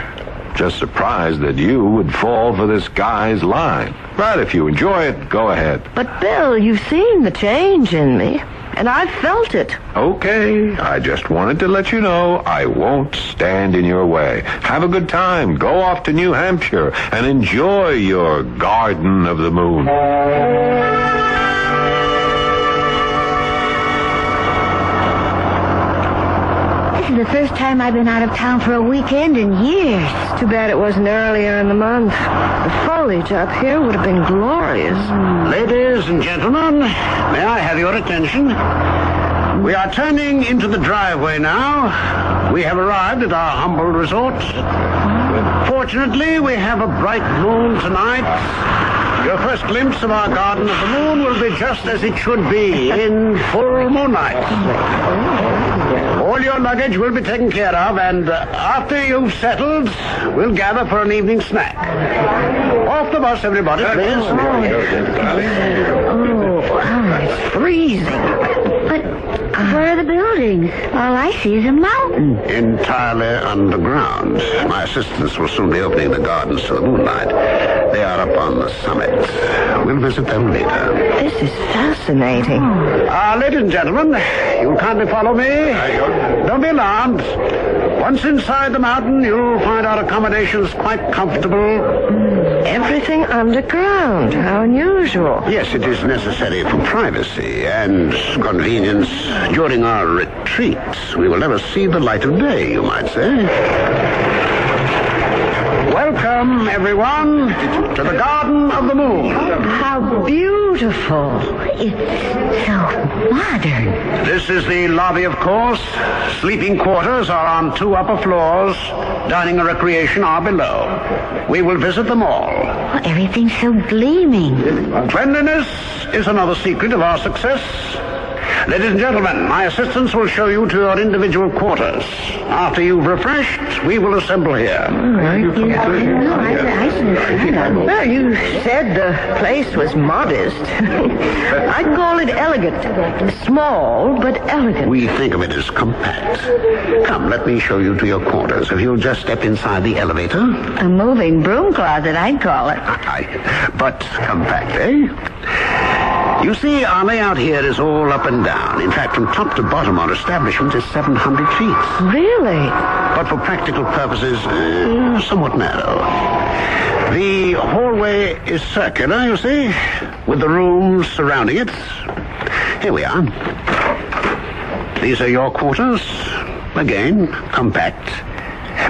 K: Just surprised that you would fall for this guy's line. But if you enjoy it, go ahead.
I: But, Bill, you've seen the change in me, and I've felt it.
K: Okay, I just wanted to let you know I won't stand in your way. Have a good time. Go off to New Hampshire and enjoy your Garden of the Moon.
E: This is the first time I've been out of town for a weekend in years.
I: Too bad it wasn't earlier in the month. The foliage up here would have been glorious.
J: Ladies and gentlemen, may I have your attention? We are turning into the driveway now. We have arrived at our humble resort. Fortunately, we have a bright moon tonight. Your first glimpse of our Garden of the Moon will be just as it should be, in full moonlight. All your luggage will be taken care of, and after you've settled, we'll gather for an evening snack. Off the bus, everybody, please.
I: It's freezing.
E: But where are the buildings? All I see is a mountain.
J: Entirely underground. My assistants will soon be opening the gardens to the moonlight. They are up on the summit. We'll visit them later.
I: This is fascinating.
J: Ladies and gentlemen, you'll kindly follow me. Don't be alarmed. Once inside the mountain, you'll find our accommodations quite comfortable.
I: Everything underground. How unusual.
J: Yes, it is necessary for privacy and convenience. During our retreats, we will never see the light of day, you might say. Welcome, everyone, to the Garden of the Moon.
I: How beautiful.
E: It's so modern.
J: This is the lobby, of course. Sleeping quarters are on 2 upper floors. Dining and recreation are below. We will visit them all.
E: Oh, everything's so gleaming.
J: Cleanliness is another secret of our success. Ladies and gentlemen, my assistants will show you to your individual quarters. After you've refreshed, we will assemble here.
I: Well, you said the place was modest. I'd call it elegant. Small, but elegant.
J: We think of it as compact. Come, let me show you to your quarters. If you'll just step inside the elevator.
E: A moving broom closet, I'd call it.
J: But compact, eh? You see, our layout here is all up and down. In fact, from top to bottom, our establishment is 700 feet.
I: Really?
J: But for practical purposes, somewhat narrow. The hallway is circular, you see, with the rooms surrounding it. Here we are. These are your quarters. Again, compact.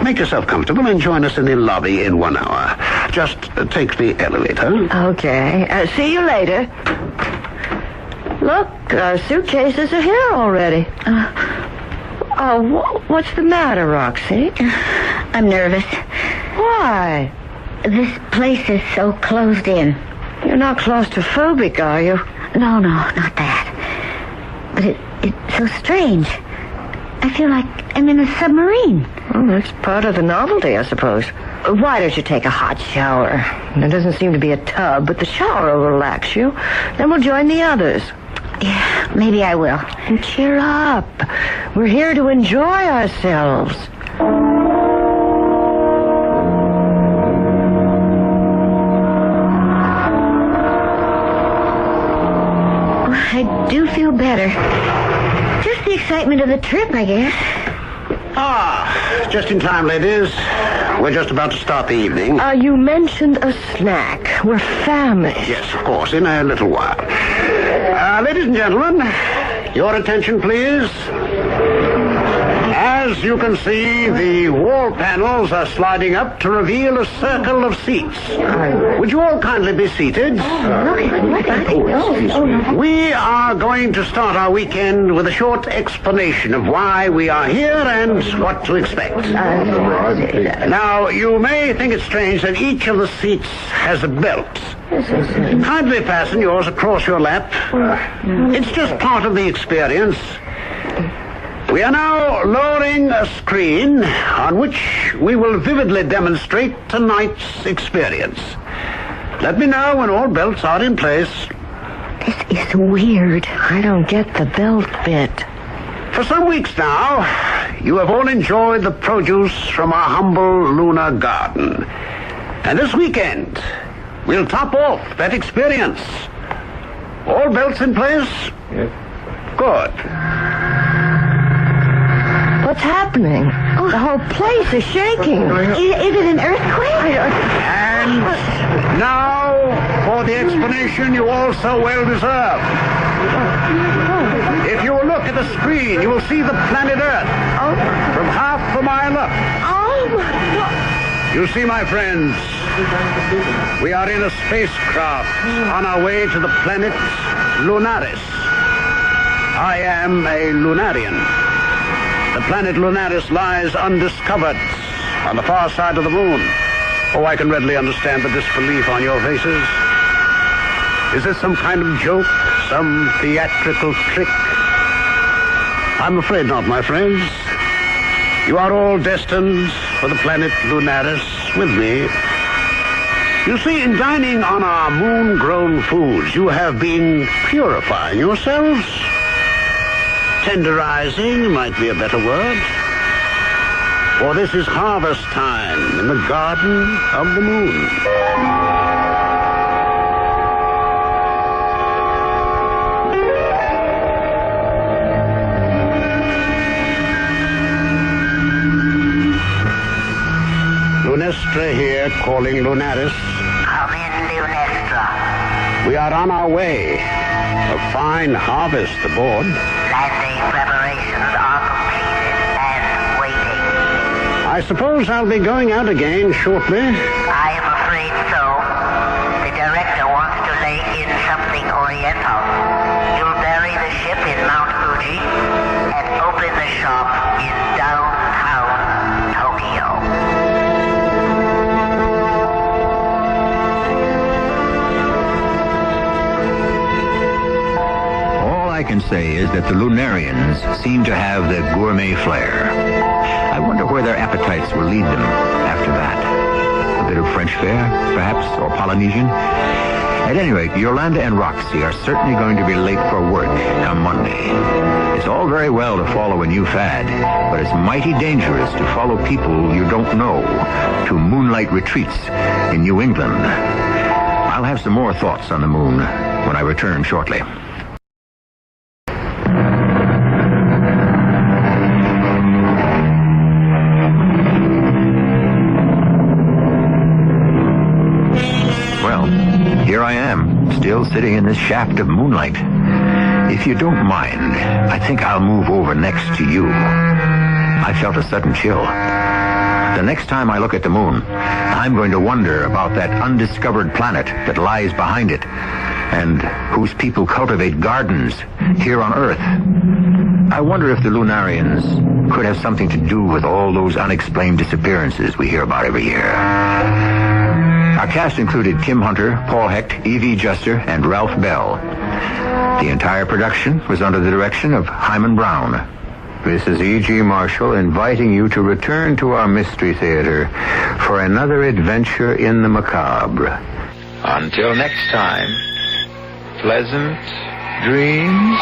J: Make yourself comfortable and join us in the lobby in 1 hour. Just take the elevator.
I: Okay. See you later. Look, our suitcases are here already. What's the matter, Roxy?
E: I'm nervous.
I: Why?
E: This place is so closed in.
I: You're not claustrophobic, are you?
E: No, not that. But it's so strange. I feel like I'm in a submarine.
I: Well, that's part of the novelty, I suppose. Why don't you take a hot shower? There doesn't seem to be a tub, but the shower will relax you. Then we'll join the others.
E: Yeah, maybe I will.
I: And cheer up. We're here to enjoy ourselves.
E: I do feel better. Just the excitement of the trip, I guess.
J: Just in time, ladies. We're just about to start the evening.
I: You mentioned a snack. We're famished.
J: Yes, of course, in a little while. Ladies and gentlemen, your attention, please. As you can see, the wall panels are sliding up to reveal a circle of seats. Would you all kindly be seated? We are going to start our weekend with a short explanation of why we are here and what to expect. Now, you may think it strange that each of the seats has a belt. Kindly fasten yours across your lap. It's just part of the experience. We are now lowering a screen on which we will vividly demonstrate tonight's experience. Let me know when all belts are in place.
I: This is weird. I don't get the belt bit.
J: For some weeks now, you have all enjoyed the produce from our humble lunar garden. And this weekend, we'll top off that experience. All belts in place? Yes. Good.
I: What's happening? The whole place is shaking.
E: Is it an earthquake?
J: And now for the explanation you all so well deserve. If you will look at the screen, you will see the planet Earth from half a mile up. You see, my friends, we are in a spacecraft on our way to the planet Lunaris. I am a Lunarian. The planet Lunaris lies undiscovered on the far side of the moon. Oh, I can readily understand the disbelief on your faces. Is this some kind of joke? Some theatrical trick? I'm afraid not, my friends. You are all destined for the planet Lunaris with me. You see, in dining on our moon-grown foods, you have been purifying yourselves. Tenderizing might be a better word. For this is harvest time in the garden of the moon. Lunestra here, calling Lunaris.
L: Come in, Lunestra.
J: We are on our way. A fine harvest aboard.
L: Landing preparations are completed and waiting.
J: I suppose I'll be going out again shortly.
L: I am afraid so. The director wants to lay in something oriental. You'll bury the ship in Mount Fuji and open the shop in downtown Tokyo.
A: All I can say is that the Lunarians seem to have the gourmet flair. I wonder where their appetites will lead them after that. A bit of French fare, perhaps, or Polynesian? At any rate, Yolanda and Roxy are certainly going to be late for work come Monday. It's all very well to follow a new fad, but it's mighty dangerous to follow people you don't know to moonlight retreats in New England. I'll have some more thoughts on the moon when I return shortly. Here I am, still sitting in this shaft of moonlight. If you don't mind, I think I'll move over next to you. I felt a sudden chill. The next time I look at the moon, I'm going to wonder about that undiscovered planet that lies behind it, and whose people cultivate gardens here on Earth. I wonder if the Lunarians could have something to do with all those unexplained disappearances we hear about every year. Our cast included Kim Hunter, Paul Hecht, Evie Juster, and Ralph Bell. The entire production was under the direction of Hyman Brown. This is E.G. Marshall inviting you to return to our Mystery Theater for another adventure in the macabre. Until next time, pleasant dreams.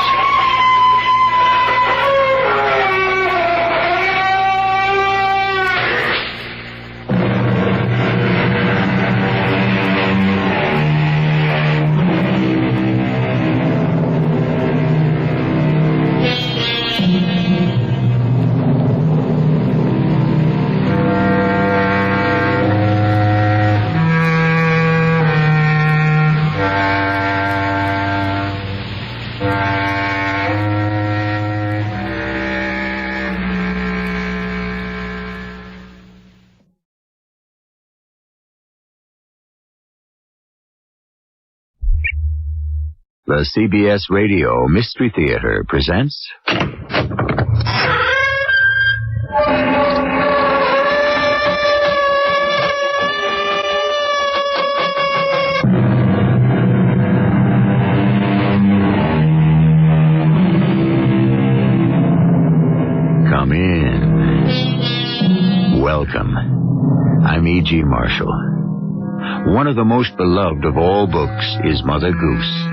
A: The CBS Radio Mystery Theater presents... Come in. Welcome. I'm E.G. Marshall. One of the most beloved of all books is Mother Goose.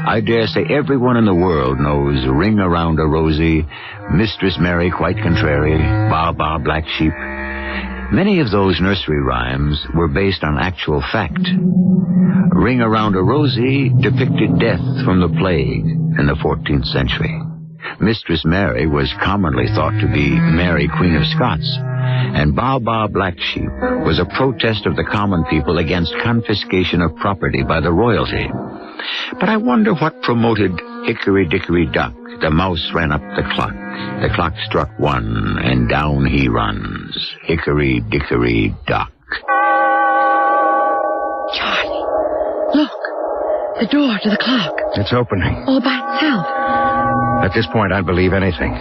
A: I dare say everyone in the world knows Ring Around a Rosie, Mistress Mary Quite Contrary, Ba Ba Black Sheep. Many of those nursery rhymes were based on actual fact. Ring Around a Rosie depicted death from the plague in the 14th century. Mistress Mary was commonly thought to be Mary, Queen of Scots, and Ba Ba Black Sheep was a protest of the common people against confiscation of property by the royalty. But I wonder what promoted Hickory Dickory Dock. The mouse ran up the clock. The clock struck 1, and down he runs. Hickory Dickory Dock.
N: Charlie, look. The door to the clock.
O: It's opening.
N: All by itself.
O: At this point, I'd believe anything.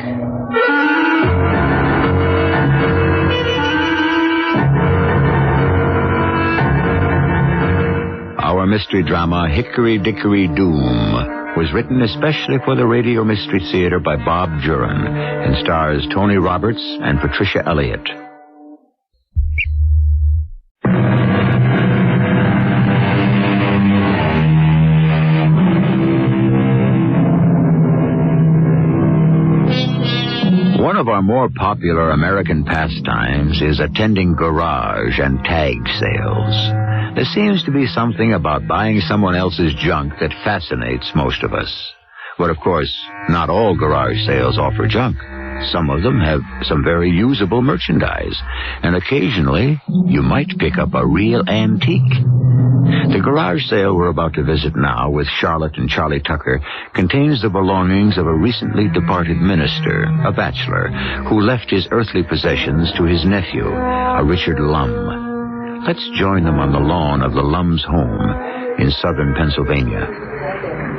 A: Our mystery drama, Hickory Dickory Doom, was written especially for the Radio Mystery Theater by Bob Juran and stars Tony Roberts and Patricia Elliott. One of our more popular American pastimes is attending garage and tag sales. There seems to be something about buying someone else's junk that fascinates most of us. But of course, not all garage sales offer junk. Some of them have some very usable merchandise, and occasionally you might pick up a real antique. The garage sale we're about to visit now with Charlotte and Charlie Tucker contains the belongings of a recently departed minister, a bachelor, who left his earthly possessions to his nephew, a Richard Lum. Let's join them on the lawn of the Lum's home in southern Pennsylvania.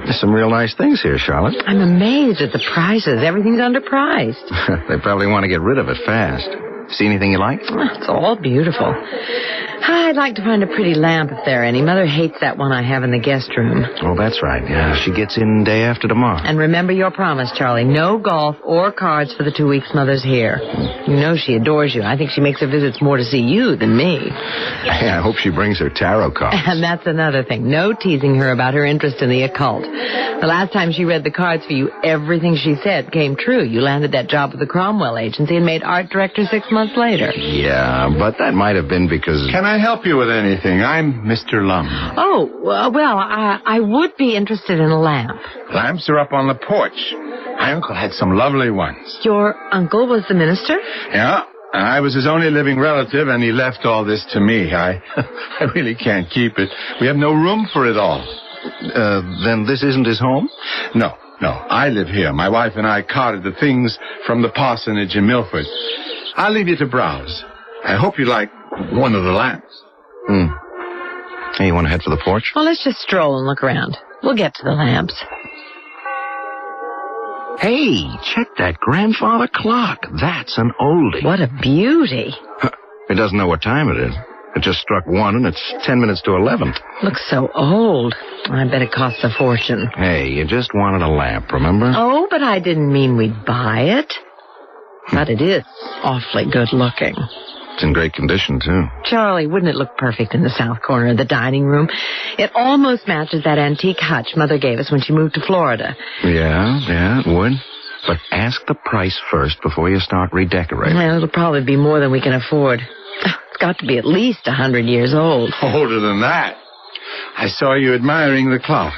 O: There's some real nice things here, Charlotte.
N: I'm amazed at the prices. Everything's underpriced.
O: They probably want to get rid of it fast. See anything you like?
N: It's all beautiful. I'd like to find a pretty lamp if there are any. Mother hates that one I have in the guest room.
O: Oh, that's right. Yeah, she gets in day after tomorrow.
N: And remember your promise, Charlie. No golf or cards for the 2 weeks Mother's here. You know she adores you. I think she makes her visits more to see you than me.
O: Hey, I hope she brings her tarot cards.
N: And that's another thing. No teasing her about her interest in the occult. The last time she read the cards for you, everything she said came true. You landed that job with the Cromwell Agency and made art director 6 months later.
O: Yeah, but that might have been because...
K: Can I help you with anything? I'm Mr. Lum.
N: Oh, well, I would be interested in a lamp.
K: Lamps are up on the porch. My uncle had some lovely ones.
N: Your uncle was the minister?
K: Yeah. I was his only living relative, and he left all this to me. I really can't keep it. We have no room for it all.
O: Then this isn't his home?
K: No.
P: No, I live here. My wife and I carted the things from the parsonage in Milford. I'll leave you to browse. I hope you like one of the lamps.
O: Hey, you want to head for the porch?
N: Well, let's just stroll and look around. We'll get to the lamps.
O: Hey, check that grandfather clock. That's an oldie.
N: What a beauty.
O: It doesn't know what time it is. It just struck 1 and it's 10 minutes to 11.
N: Looks so old. I bet it costs a fortune.
O: Hey, you just wanted a lamp, remember?
N: Oh, but I didn't mean we'd buy it. But it is awfully good looking.
O: It's in great condition, too.
N: Charlie, wouldn't it look perfect in the south corner of the dining room? It almost matches that antique hutch Mother gave us when she moved to Florida.
O: Yeah, it would. But ask the price first before you start redecorating.
N: Well, it'll probably be more than we can afford. It's got to be at least 100 years old.
P: Older than that. I saw you admiring the clock.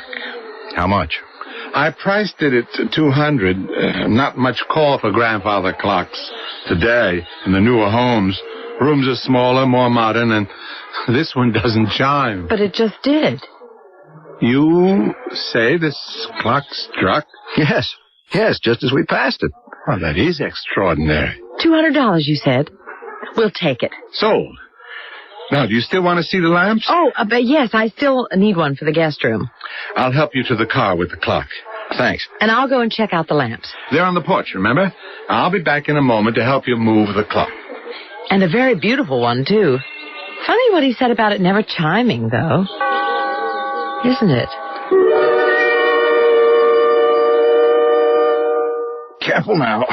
O: How much?
P: I priced it at $200. Not much call for grandfather clocks today in the newer homes. Rooms are smaller, more modern, and this one doesn't chime.
N: But it just did.
P: You say this clock struck?
O: Yes, just as we passed it.
P: Well, that is extraordinary.
N: $200, you said. We'll take it.
P: Sold. Now, do you still want to see the lamps?
N: Oh, but yes, I still need one for the guest room.
P: I'll help you to the car with the clock.
O: Thanks.
N: And I'll go and check out the lamps.
P: They're on the porch, remember? I'll be back in a moment to help you move the clock.
N: And a very beautiful one, too. Funny what he said about it never chiming, though. Isn't it?
O: Careful now.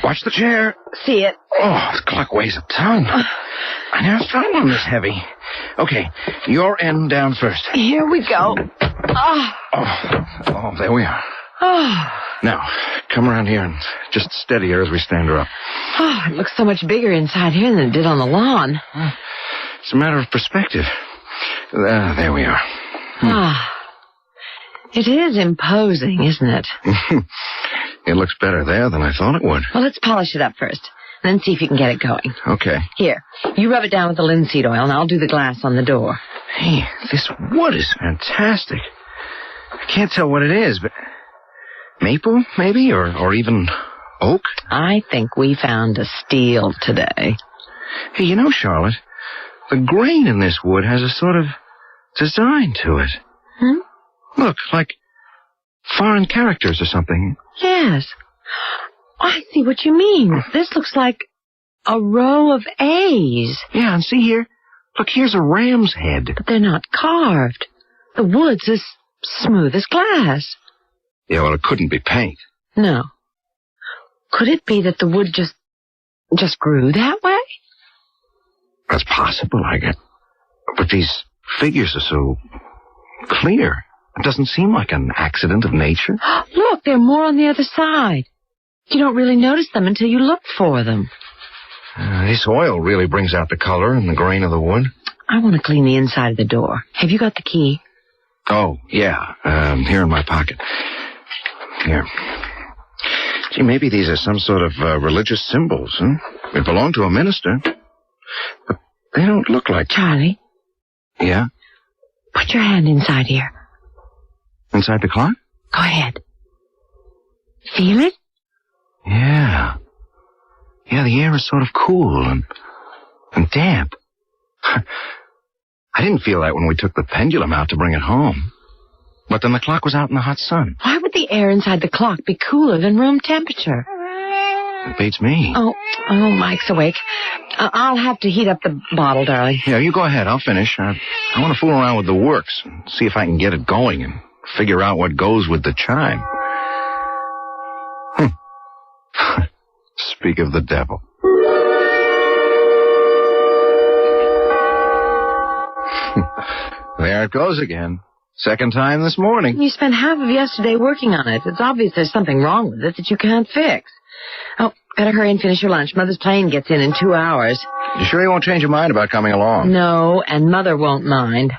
O: Watch the chair.
N: See it.
O: Oh, the clock weighs a ton. I never found one this heavy. Okay, your end down first.
N: Here we go.
O: Oh, there we are.
N: Oh.
O: Now, come around here and just steady her as we stand her up.
N: Oh, it looks so much bigger inside here than it did on the lawn.
O: It's a matter of perspective. There we are.
N: It is imposing, isn't it?
O: It looks better there than I thought it would.
N: Well, let's polish it up first, and then see if you can get it going.
O: Okay.
N: Here, you rub it down with the linseed oil, and I'll do the glass on the door.
O: Hey, this wood is fantastic. I can't tell what it is, but maple, maybe, or even oak?
N: I think we found a steal today.
O: Hey, you know, Charlotte, the grain in this wood has a sort of design to it. Look, like foreign characters or something.
N: Yes. I see what you mean. This looks like a row of A's.
O: Yeah, and see here? Look, here's a ram's head.
N: But they're not carved. The wood's as smooth as glass.
O: Yeah, well, it couldn't be paint.
N: No. Could it be that the wood just grew that way?
O: That's possible, I guess. But these figures are so clear. It doesn't seem like an accident of nature.
N: Look, there are more on the other side. You don't really notice them until you look for them.
O: This oil really brings out the color and the grain of the wood.
N: I want to clean the inside of the door. Have you got the key?
O: Oh, yeah. Here in my pocket. Here. Gee, maybe these are some sort of religious symbols, huh? They belong to a minister. But they don't look like...
N: Charlie?
O: Yeah?
N: Put your hand inside here.
O: Inside the clock?
N: Go ahead. Feel it?
O: Yeah. Yeah, the air is sort of cool and damp. I didn't feel that when we took the pendulum out to bring it home. But then the clock was out in the hot sun.
N: Why would the air inside the clock be cooler than room temperature?
O: It beats me.
N: Oh, Mike's awake. I'll have to heat up the bottle, darling.
O: Yeah, you go ahead. I'll finish. I want to fool around with the works and see if I can get it going and figure out what goes with the chime. Speak of the devil. There it goes again. Second time this morning.
N: You spent half of yesterday working on it. It's obvious there's something wrong with it that you can't fix. Oh, better hurry and finish your lunch. Mother's plane gets in 2 hours.
O: You sure you won't change your mind about coming along?
N: No, and Mother won't mind.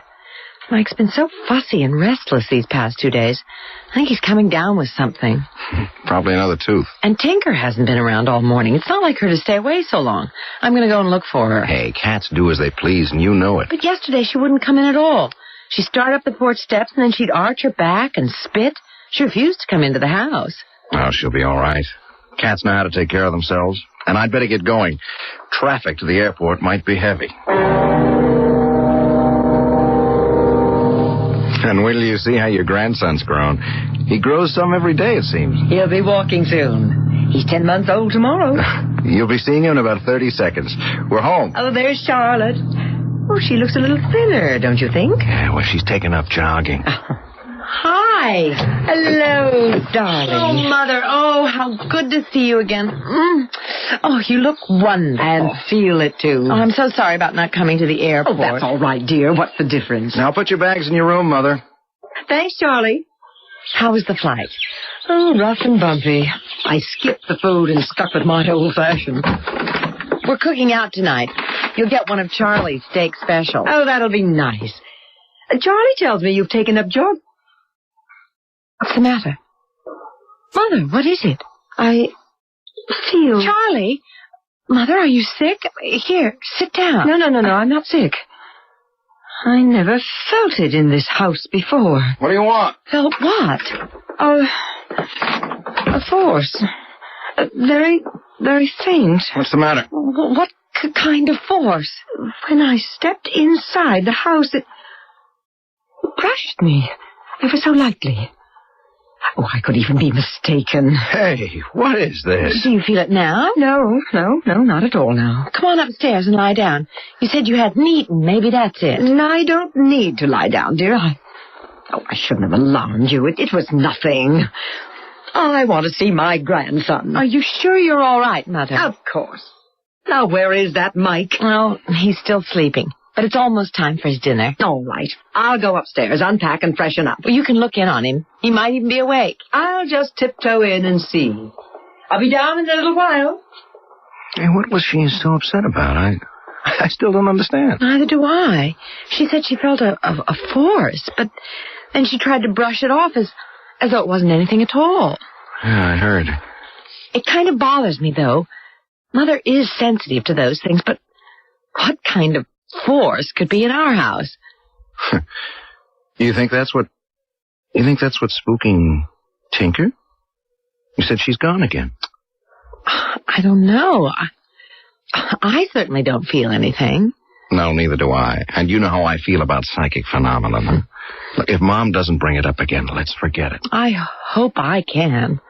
N: Mike's been so fussy and restless these past 2 days. I think he's coming down with something.
O: Probably another tooth.
N: And Tinker hasn't been around all morning. It's not like her to stay away so long. I'm going to go and look for her.
O: Hey, cats do as they please, and you know it.
N: But yesterday she wouldn't come in at all. She'd start up the porch steps, and then she'd arch her back and spit. She refused to come into the house.
O: Oh, she'll be all right. Cats know how to take care of themselves. And I'd better get going. Traffic to the airport might be heavy. And wait till you see how your grandson's grown. He grows some every day, it seems.
N: He'll be walking soon. He's 10 months old tomorrow.
O: You'll be seeing him in about 30 seconds. We're home.
N: Oh, there's Charlotte. Oh, she looks a little thinner, don't you think?
O: Yeah, well, she's taken up jogging.
N: Hi. Hello, darling. Oh, Mother. Oh, how good to see you again. Oh, you look wonderful.
Q: And feel it, too.
N: Oh, I'm so sorry about not coming to the airport.
Q: Oh, that's all right, dear. What's the difference?
O: Now put your bags in your room, Mother.
Q: Thanks, Charlie.
N: How was the flight?
Q: Oh, rough and bumpy. I skipped the food and stuck with my old-fashioned.
N: We're cooking out tonight. You'll get one of Charlie's steak specials.
Q: Oh, that'll be nice. Charlie tells me you've taken up jog.
N: What's the matter?
Q: Mother, what is it? I feel...
N: Charlie? Mother, are you sick? Here, sit down.
Q: No, I'm not sick. I never felt it in this house before.
O: What do you want?
Q: Felt what? A force. Very, very faint.
O: What's the matter?
Q: What kind of force? When I stepped inside the house, it brushed me ever so lightly. Oh, I could even be mistaken.
O: Hey, what is this?
N: Do you feel it now?
Q: No, not at all now.
N: Come on upstairs and lie down. You said you hadn't eaten. Maybe that's it.
Q: I don't need to lie down, dear. I shouldn't have alarmed you. It was nothing. I want to see my grandson.
N: Are you sure you're all right, Mother?
Q: Of course. Now, where is that Mike?
N: Oh, he's still sleeping. But it's almost time for his dinner.
Q: All right. I'll go upstairs, unpack, and freshen up.
N: Well, you can look in on him. He might even be awake.
Q: I'll just tiptoe in and see. I'll be down in a little while.
O: Hey, what was she so upset about? I still don't understand.
N: Neither do I. She said she felt a force, but then she tried to brush it off as though it wasn't anything at all.
O: Yeah, I heard.
N: It kind of bothers me, though. Mother is sensitive to those things, but what kind of force could be in our house?
O: You think that's what's spooking Tinker? You said she's gone again.
N: I don't know. I certainly don't feel anything.
O: No, neither do I. And you know how I feel about psychic phenomena. Huh? Look, if Mom doesn't bring it up again, let's forget it.
N: I hope I can.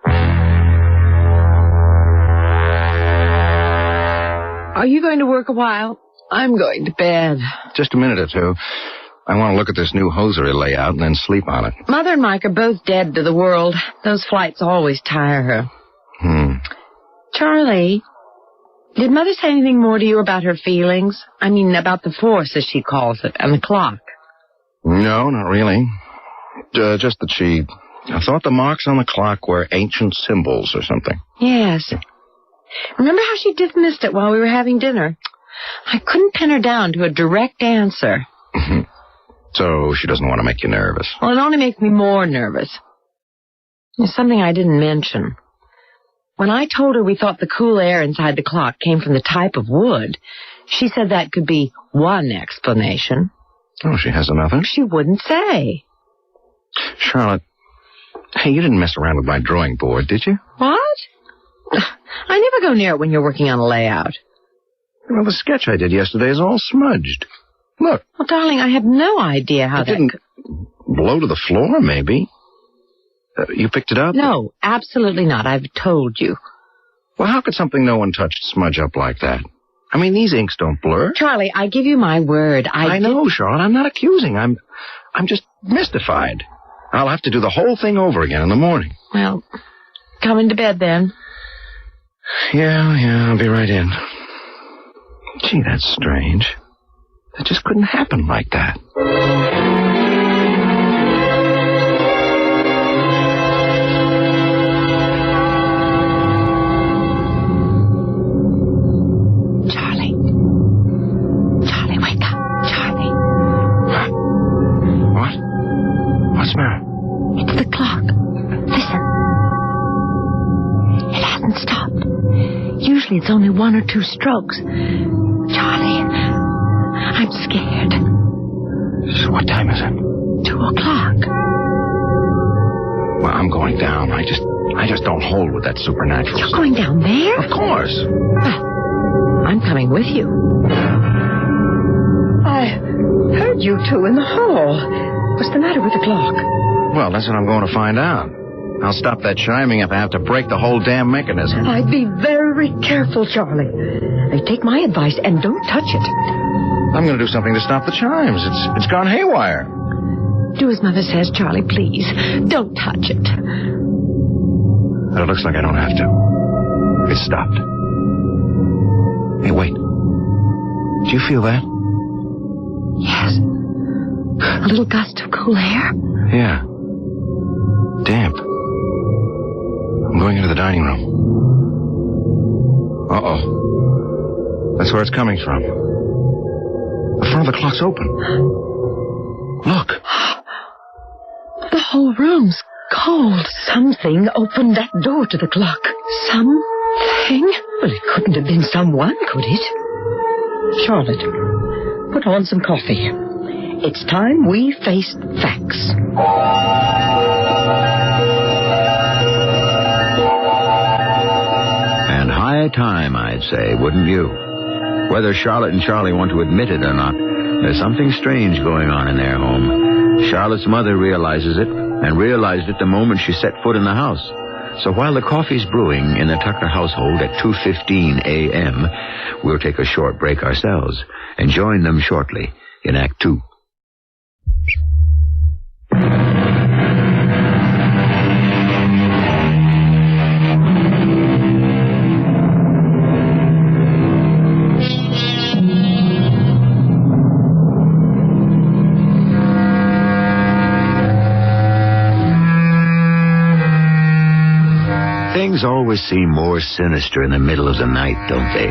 N: Are you going to work a while? I'm going to bed.
O: Just a minute or two. I want to look at this new hosiery layout and then sleep on it.
N: Mother and Mike are both dead to the world. Those flights always tire her. Charlie, did Mother say anything more to you about her feelings? I mean, about the force, as she calls it, and the clock.
O: No, not really. Just that she thought the marks on the clock were ancient symbols or something.
N: Yes. Remember how she dismissed it while we were having dinner? I couldn't pin her down to a direct answer.
O: So she doesn't want to make you nervous.
N: Well, it only makes me more nervous. There's something I didn't mention. When I told her we thought the cool air inside the clock came from the type of wood, she said that could be one explanation.
O: Oh, she has another?
N: She wouldn't say.
O: Charlotte, hey, you didn't mess around with my drawing board, did you?
N: What? I never go near it when you're working on a layout.
O: Well, the sketch I did yesterday is all smudged. Look.
N: Well, darling, I have no idea how that
O: didn't blow to the floor, maybe. You picked it up?
N: No, absolutely not. I've told you.
O: Well, how could something no one touched smudge up like that? I mean, these inks don't blur.
N: Charlie, I give you my word.
O: I know, Charlotte. I'm not accusing. I'm just mystified. I'll have to do the whole thing over again in the morning.
N: Well, come into bed then.
O: Yeah, I'll be right in. Gee, that's strange. That just couldn't happen like that.
N: Charlie, wake up. Charlie.
O: What? What's the matter?
N: It's the clock. Listen. It hasn't stopped. Usually it's only 1 or 2 strokes. Charlie, I'm scared.
O: So what time is it?
N: 2 o'clock.
O: Well, I'm going down. I just don't hold with that supernatural
Q: You're
O: stuff.
Q: going down there?
O: Of course.
Q: I'm coming with you. I heard you two in the hall. What's the matter with the clock?
O: Well, that's what I'm going to find out. I'll stop that chiming if I have to break the whole damn mechanism.
Q: I'd be very careful, Charlie. Now, take my advice and don't touch it.
O: I'm going to do something to stop the chimes. It's gone haywire.
Q: Do as Mother says, Charlie, please. Don't touch it.
O: But it looks like I don't have to. It's stopped. Hey, wait. Do you feel that?
Q: Yes. A little gust of cool air.
O: Yeah. Damp. I'm going into the dining room. Uh-oh. That's where it's coming from. The front of the clock's open. Look.
Q: The whole room's cold. Something opened that door to the clock. Something? Well, it couldn't have been someone, could it? Charlotte, put on some coffee. It's time we faced facts.
K: And high time, I'd say, wouldn't you? Whether Charlotte and Charlie want to admit it or not, there's something strange going on in their home. Charlotte's mother realizes it, and realized it the moment she set foot in the house. So while the coffee's brewing in the Tucker household at 2:15 a.m., we'll take a short break ourselves and join them shortly in Act 2. Things always seem more sinister in the middle of the night, don't they?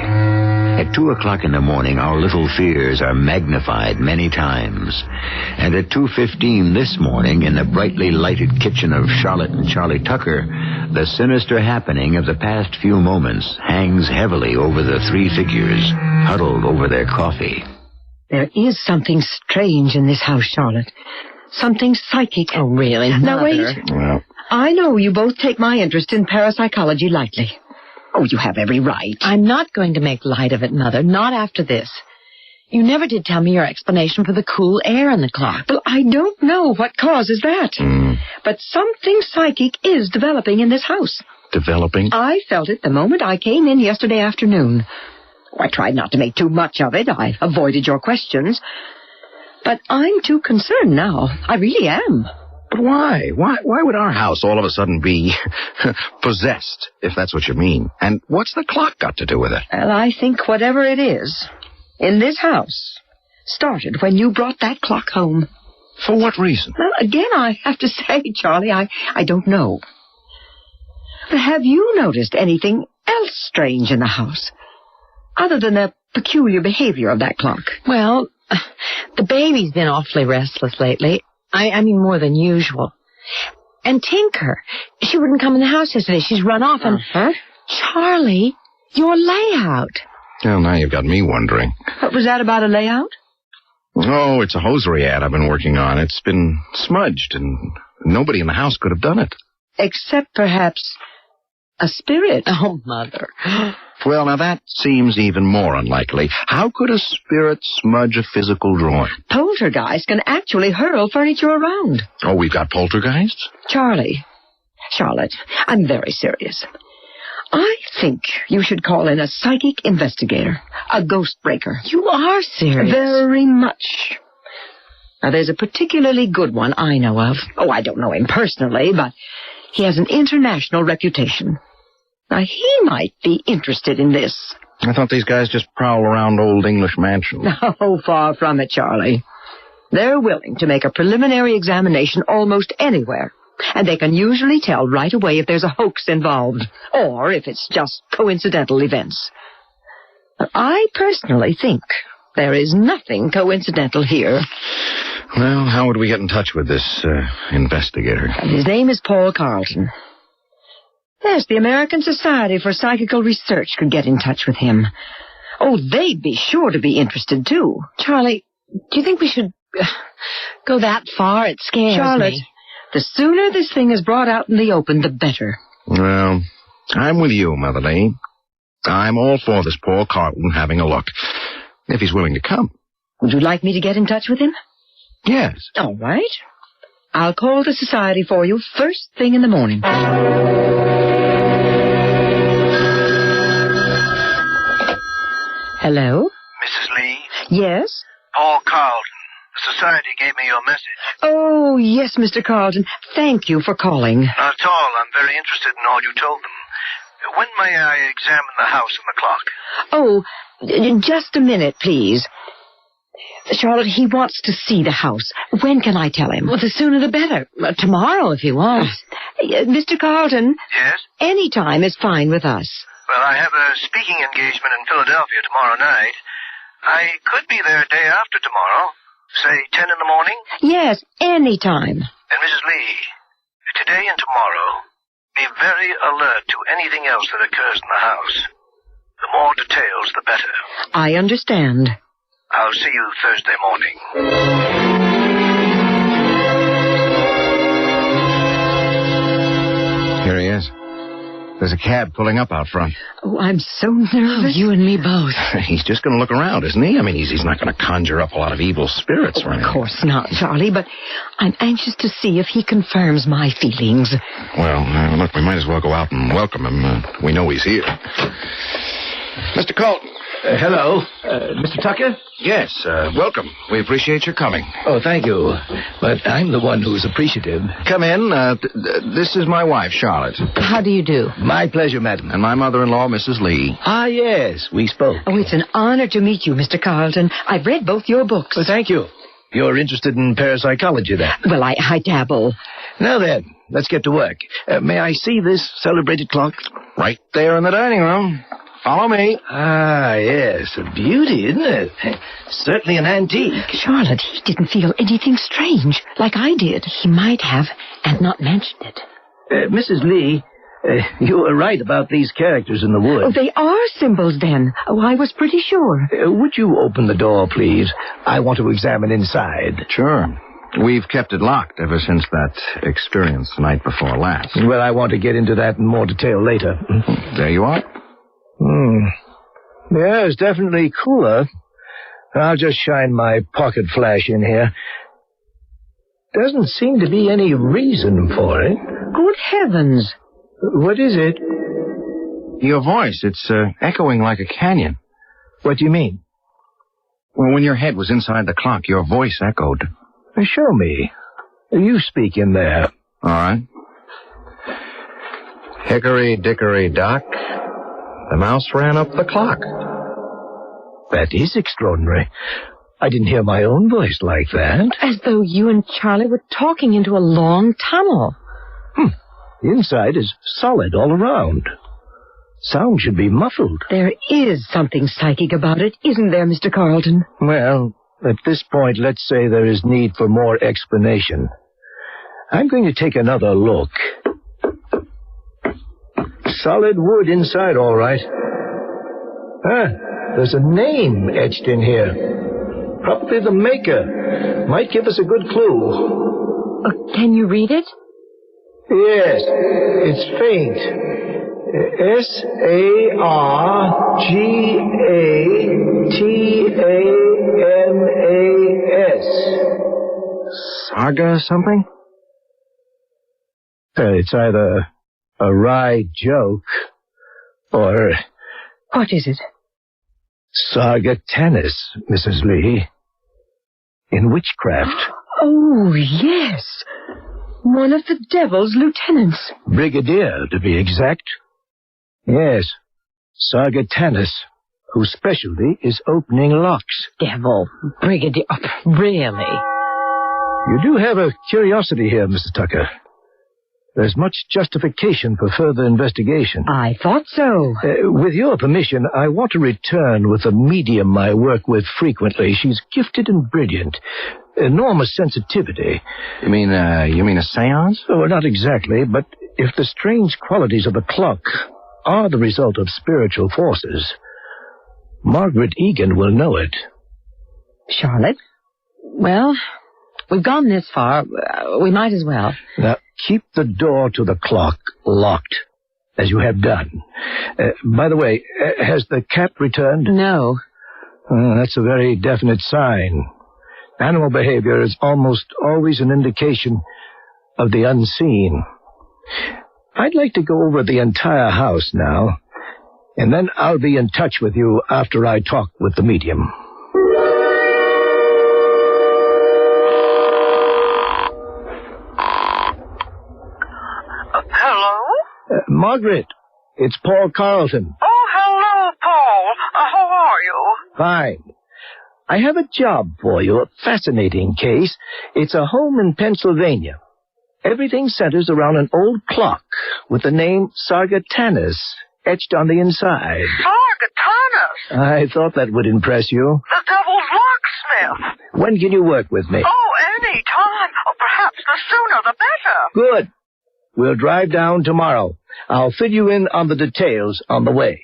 K: At 2 o'clock in the morning, our little fears are magnified many times. And at 2:15 this morning, in the brightly lighted kitchen of Charlotte and Charlie Tucker, the sinister happening of the past few moments hangs heavily over the three figures, huddled over their coffee.
Q: There is something strange in this house, Charlotte. Something psychic.
N: Oh, really?
Q: Now, wait.
O: Well,
Q: I know you both take my interest in parapsychology lightly. Oh, you have every right.
N: I'm not going to make light of it, Mother. Not after this. You never did tell me your explanation for the cool air in the clock.
Q: Well, I don't know what causes that. But something psychic is developing in this house.
O: Developing?
Q: I felt it the moment I came in yesterday afternoon. I tried not to make too much of it. I avoided your questions. But I'm too concerned now. I really am.
O: But why? Why would our house all of a sudden be possessed, if that's what you mean? And what's the clock got to do with it?
Q: Well, I think whatever it is in this house started when you brought that clock home.
O: For what reason?
Q: Well, again, I have to say, Charlie, I don't know. But have you noticed anything else strange in the house, other than the peculiar behavior of that clock?
N: Well, the baby's been awfully restless lately. I mean, more than usual. And Tinker, she wouldn't come in the house yesterday. She's run off. And Charlie, your layout.
O: Well, now you've got me wondering.
Q: What was that about a layout?
O: Oh, it's a hosiery ad I've been working on. It's been smudged, and nobody in the house could have done it.
Q: Except perhaps a spirit.
N: Oh, Mother.
O: Well, now that seems even more unlikely. How could a spirit smudge a physical drawing?
Q: Poltergeist can actually hurl furniture around.
O: Oh, we've got poltergeists?
Q: Charlotte, I'm very serious. I think you should call in a psychic investigator, a ghost breaker.
N: You are serious?
Q: Very much. Now, there's a particularly good one I know of. Oh, I don't know him personally, but he has an international reputation. Now, he might be interested in this.
O: I thought these guys just prowl around old English mansions.
Q: No, far from it, Charlie. They're willing to make a preliminary examination almost anywhere, and they can usually tell right away if there's a hoax involved, or if it's just coincidental events. But I personally think there is nothing coincidental here.
O: Well, how would we get in touch with this investigator?
Q: His name is Paul Carlton. Yes, the American Society for Psychical Research could get in touch with him. Oh, they'd be sure to be interested, too.
N: Charlie, do you think we should go that far? It scares
Q: Charlotte,
N: me.
Q: The sooner this thing is brought out in the open, the better.
O: Well, I'm with you, Mother Lee. I'm all for this Paul Carlton having a look, if he's willing to come.
Q: Would you like me to get in touch with him?
O: Yes.
Q: All right. I'll call the society for you first thing in the morning. Hello?
R: Mrs. Lee?
Q: Yes?
R: Paul Carlton. The society gave me your message.
Q: Oh, yes, Mr. Carlton. Thank you for calling.
R: Not at all. I'm very interested in all you told them. When may I examine the house and the clock?
Q: Oh, just a minute, please. Charlotte, he wants to see the house. When can I tell him?
N: Well, the sooner the better. Tomorrow, if he wants.
Q: Mr. Carlton?
R: Yes?
Q: Any time is fine with us.
R: Well, I have a speaking engagement in Philadelphia tomorrow night. I could be there day after tomorrow. Say 10 in the morning?
Q: Yes, any time.
R: And Mrs. Lee, today and tomorrow, be very alert to anything else that occurs in the house. The more details, the better.
Q: I understand.
R: I'll see you Thursday morning.
O: Here he is. There's a cab pulling up out front.
Q: Oh, I'm so nervous.
N: You and me both.
O: He's just going to look around, isn't he? I mean, he's not going to conjure up a lot of evil spirits or anything.
Q: Of course not, Charlie, but I'm anxious to see if he confirms my feelings.
O: Well, look, we might as well go out and welcome him. We know he's here. Mr. Carlton.
S: Hello. Mr. Tucker?
O: Yes, welcome. We appreciate your coming.
S: Oh, thank you. But I'm the one who's appreciative.
O: Come in. This is my wife, Charlotte.
Q: How do you do?
S: My pleasure, madam.
O: And my mother-in-law, Mrs. Lee.
S: Ah, yes, we spoke.
Q: Oh, it's an honor to meet you, Mr. Carlton. I've read both your books.
S: Well, thank you. You're interested in parapsychology, then?
Q: Well, I dabble.
S: Now then, let's get to work. May I see this celebrated clock?
O: Right there in the dining room. Follow me.
S: Ah, yes. A beauty, isn't it? Certainly an antique.
Q: Charlotte, he didn't feel anything strange, like I did. He might have, and not mentioned it.
S: Mrs. Lee, you were right about these characters in the wood.
Q: Oh, they are symbols, then. Oh, I was pretty sure.
S: Would you open the door, please? I want to examine inside.
O: Sure. We've kept it locked ever since that experience the night before last.
S: Well, I want to get into that in more detail later.
O: There you are.
S: Yeah, it's definitely cooler. I'll just shine my pocket flash in here. Doesn't seem to be any reason for it.
Q: Good heavens.
S: What is it?
O: Your voice. It's echoing like a canyon.
S: What do you mean?
O: Well, when your head was inside the clock, your voice echoed.
S: Show me. You speak in there.
O: All right. Hickory, dickory, dock. The mouse ran up the clock.
S: That is extraordinary. I didn't hear my own voice like that.
Q: As though you and Charlie were talking into a long tunnel.
S: The inside is solid all around. Sound should be muffled.
Q: There is something psychic about it, isn't there, Mr. Carlton?
S: Well, at this point, let's say there is need for more explanation. I'm going to take another look. Solid wood inside, all right. There's a name etched in here. Probably the maker. Might give us a good clue.
Q: Can you read it?
S: Yes, it's faint. S-A-R-G-A-T-A-N-A-S.
O: Saga something?
S: It's either a wry joke or...
Q: What is it?
S: Sargatanis, Mrs. Lee. In witchcraft.
Q: Oh, yes. One of the devil's lieutenants.
S: Brigadier, to be exact. Yes, Sargatanis, whose specialty is opening locks.
Q: Devil. Brigadier. Oh, really?
S: You do have a curiosity here, Mr. Tucker. There's much justification for further investigation.
Q: I thought so.
S: With your permission, I want to return with a medium I work with frequently. She's gifted and brilliant. Enormous sensitivity.
O: You mean a seance?
S: Oh, not exactly, but if the strange qualities of the clock are the result of spiritual forces, Margaret Egan will know it.
Q: Charlotte? Well,
N: We've gone this far. We might as well.
S: Now, keep the door to the clock locked, as you have done. By the way, has the cat returned?
N: No.
S: That's a very definite sign. Animal behavior is almost always an indication of the unseen. I'd like to go over the entire house now, and then I'll be in touch with you after I talk with the medium.
M: Hello?
S: Margaret, it's Paul Carlton.
M: Oh, hello, Paul. How are you?
S: Fine. I have a job for you, a fascinating case. It's a home in Pennsylvania. Everything centers around an old clock with the name Sargatanas etched on the inside.
M: Sargatanas?
S: I thought that would impress you.
M: The devil's locksmith.
S: When can you work with me?
M: Oh, any time. Oh, perhaps the sooner the better.
S: Good. We'll drive down tomorrow. I'll fill you in on the details on the way.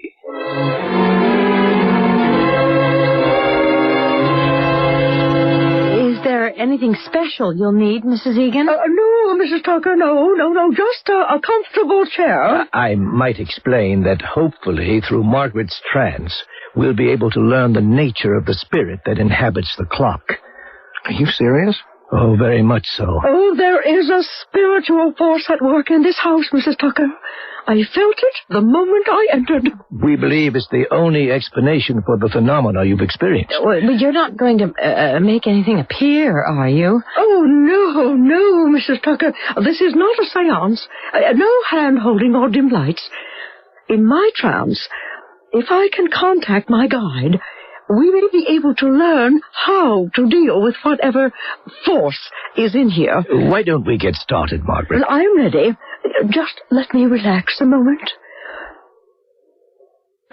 N: Is there anything special you'll need, Mrs. Egan?
F: No, Mrs. Tucker, no. Just a comfortable chair.
S: I might explain that hopefully through Margaret's trance, we'll be able to learn the nature of the spirit that inhabits the clock.
O: Are you serious?
S: Oh, very much so.
F: Oh, there is a spiritual force at work in this house, Mrs. Tucker. I felt it the moment I entered.
S: We believe it's the only explanation for the phenomena you've experienced.
N: But you're not going to make anything appear, are you?
F: Oh, no, Mrs. Tucker. This is not a seance. No hand-holding or dim lights. In my trance, if I can contact my guide, we may be able to learn how to deal with whatever force is in here.
S: Why don't we get started, Margaret?
F: Well, I'm ready. Just let me relax a moment.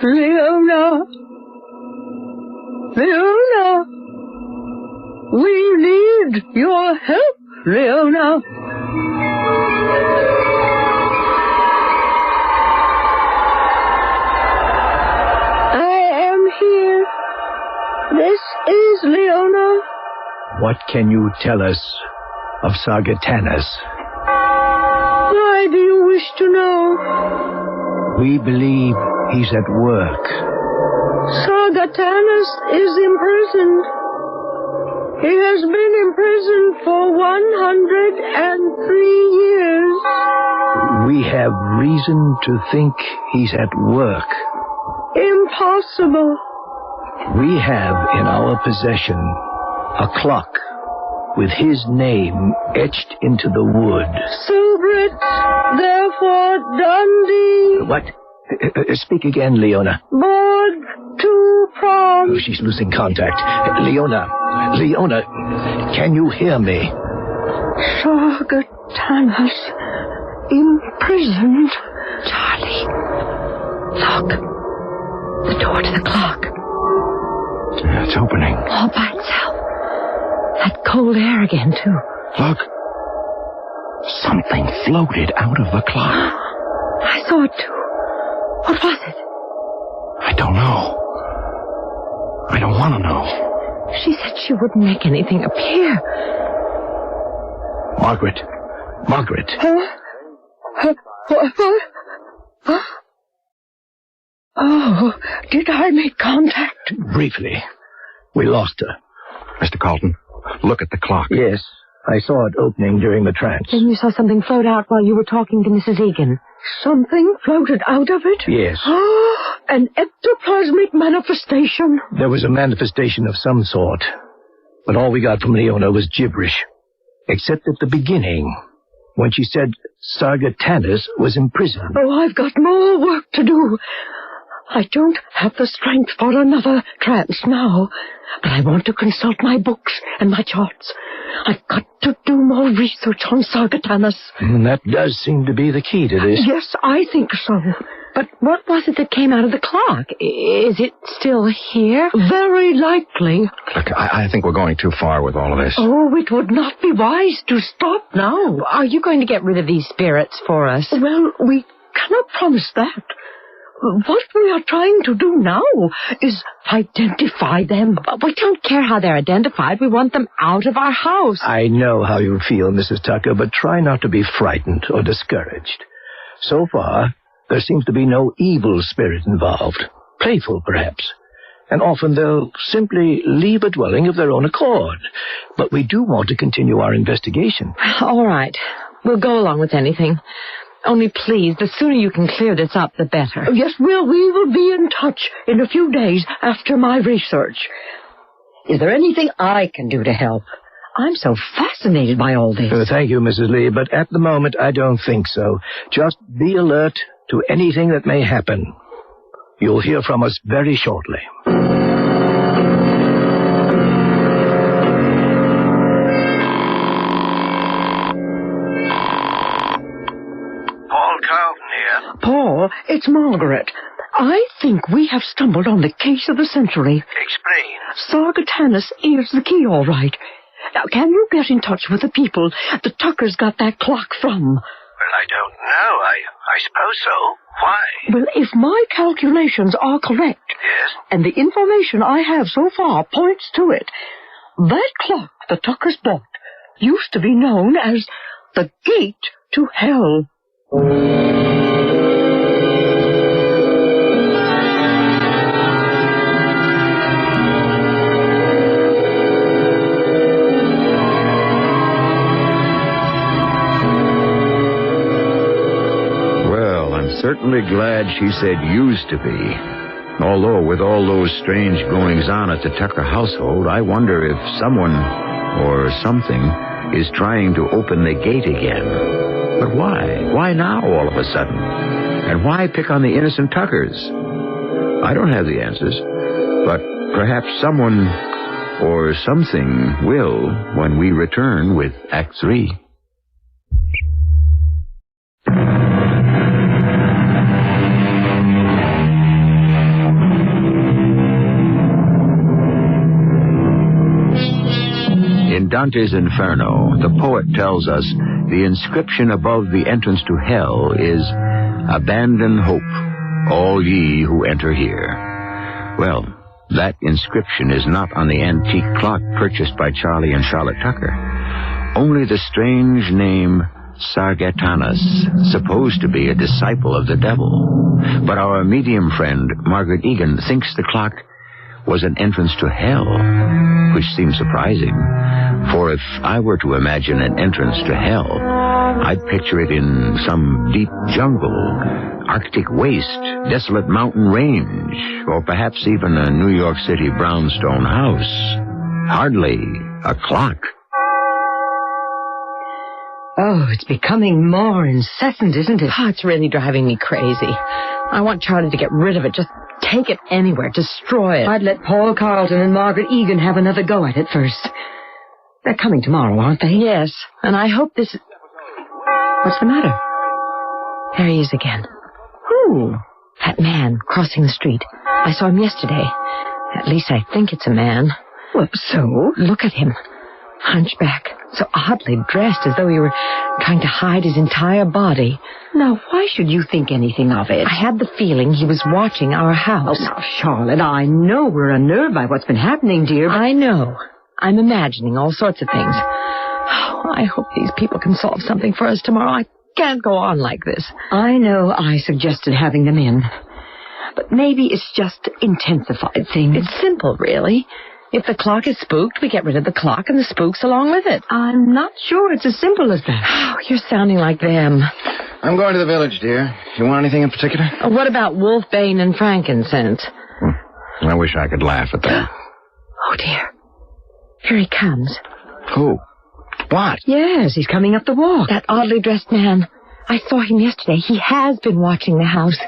F: Leona, we need your help, Leona. I am here. This is Leona.
S: What can you tell us of Sargatanas?
F: Why do you wish to know?
S: We believe he's at work.
F: Sargatanas is imprisoned. He has been imprisoned for 103 years.
S: We have reason to think he's at work.
F: Impossible.
S: We have in our possession a clock with his name etched into the wood.
F: Subrit, therefore Dundee.
S: What? Speak again, Leona.
F: Board to prom.
S: Oh, she's losing contact. Leona, can you hear me?
F: Sargatanas imprisoned.
N: Charlie, look. The door to the clock.
O: Yeah, it's opening.
N: All by itself. That cold air again, too.
O: Look. Something floated out of the clock.
N: I saw it, too. What was it?
O: I don't know. I don't want to know.
N: She said she wouldn't make anything appear.
S: Margaret.
F: What? Oh, did I make contact?
S: Briefly. We lost her.
O: Mr. Carlton, look at the clock.
S: Yes, I saw it opening during the trance.
N: Then you saw something float out while you were talking to Mrs. Egan.
F: Something floated out of it?
S: Yes.
F: An ectoplasmic manifestation.
S: There was a manifestation of some sort, but all we got from Leona was gibberish, except at the beginning, when she said Sargatanas was imprisoned.
F: Oh, I've got more work to do. I don't have the strength for another trance now, but I want to consult my books and my charts. I've got to do more research on Sargatanas.
S: That does seem to be the key to this.
F: Yes, I think so.
N: But what was it that came out of the clock? Is it still here?
F: Very likely.
O: Look, I think we're going too far with all of this.
F: Oh, it would not be wise to stop now.
N: Are you going to get rid of these spirits for us?
F: Well, we cannot promise that. What we are trying to do now is identify them.
N: But we don't care how they're identified. We want them out of our house.
S: I know how you feel, Mrs. Tucker, but try not to be frightened or discouraged. So far, there seems to be no evil spirit involved. Playful, perhaps. And often they'll simply leave a dwelling of their own accord. But we do want to continue our investigation.
N: All right. We'll go along with anything. Only please, the sooner you can clear this up, the better.
F: Yes, we will be in touch in a few days after my research. Is there anything I can do to help? I'm so fascinated by all this.
S: Thank you, Mrs. Lee, but at the moment I don't think so. Just be alert to anything that may happen. You'll hear from us very shortly.
F: Paul, it's Margaret. I think we have stumbled on the case of the century.
R: Explain.
F: Sargatanas is the key, all right. Now, can you get in touch with the people the Tuckers got that clock from?
R: Well, I don't know. I suppose so. Why?
F: Well, if my calculations are correct,
R: yes,
F: and the information I have so far points to it, that clock the Tuckers bought used to be known as the Gate to Hell.
O: Certainly glad she said used to be. Although with all those strange goings-on at the Tucker household, I wonder if someone or something is trying to open the gate again. But why? Why now all of a sudden? And why pick on the innocent Tuckers? I don't have the answers, but perhaps someone or something will when we return with Act 3. In Dante's Inferno, the poet tells us the inscription above the entrance to hell is, "Abandon hope, all ye who enter here." Well, that inscription is not on the antique clock purchased by Charlie and Charlotte Tucker. Only the strange name Sargatanas, supposed to be a disciple of the devil. But our medium friend, Margaret Egan, thinks the clock was an entrance to hell, which seems surprising. For if I were to imagine an entrance to hell, I'd picture it in some deep jungle, Arctic waste, desolate mountain range, or perhaps even a New York City brownstone house. Hardly a clock.
N: Oh, it's becoming more incessant, isn't it? Oh, it's really driving me crazy. I want Charlie to get rid of it. Just take it anywhere. Destroy it.
F: I'd let Paul Carlton and Margaret Egan have another go at it first. They're coming tomorrow, aren't they?
N: Yes, and I hope this... What's the matter? There he is again.
F: Who?
N: That man crossing the street. I saw him yesterday. At least I think it's a man.
F: Well, so?
N: Look at him. Hunchback. So oddly dressed, as though he were trying to hide his entire body.
F: Now, why should you think anything of it?
N: I had the feeling he was watching our house.
F: Oh, now, Charlotte, I know we're unnerved by what's been happening, dear, but...
N: I know. I'm imagining all sorts of things. Oh, I hope these people can solve something for us tomorrow. I can't go on like this.
F: I know I suggested having them in, but maybe it's just intensified things.
N: It's simple, really. If the clock is spooked, we get rid of the clock and the spooks along with it.
F: I'm not sure it's as simple as that.
N: Oh, you're sounding like them.
O: I'm going to the village, dear. You want anything in particular?
N: What about wolfbane and frankincense?
O: I wish I could laugh at that.
N: Oh, dear. Here he comes.
O: Who? What?
F: Yes, he's coming up the walk.
N: That oddly dressed man. I saw him yesterday. He has been watching the house.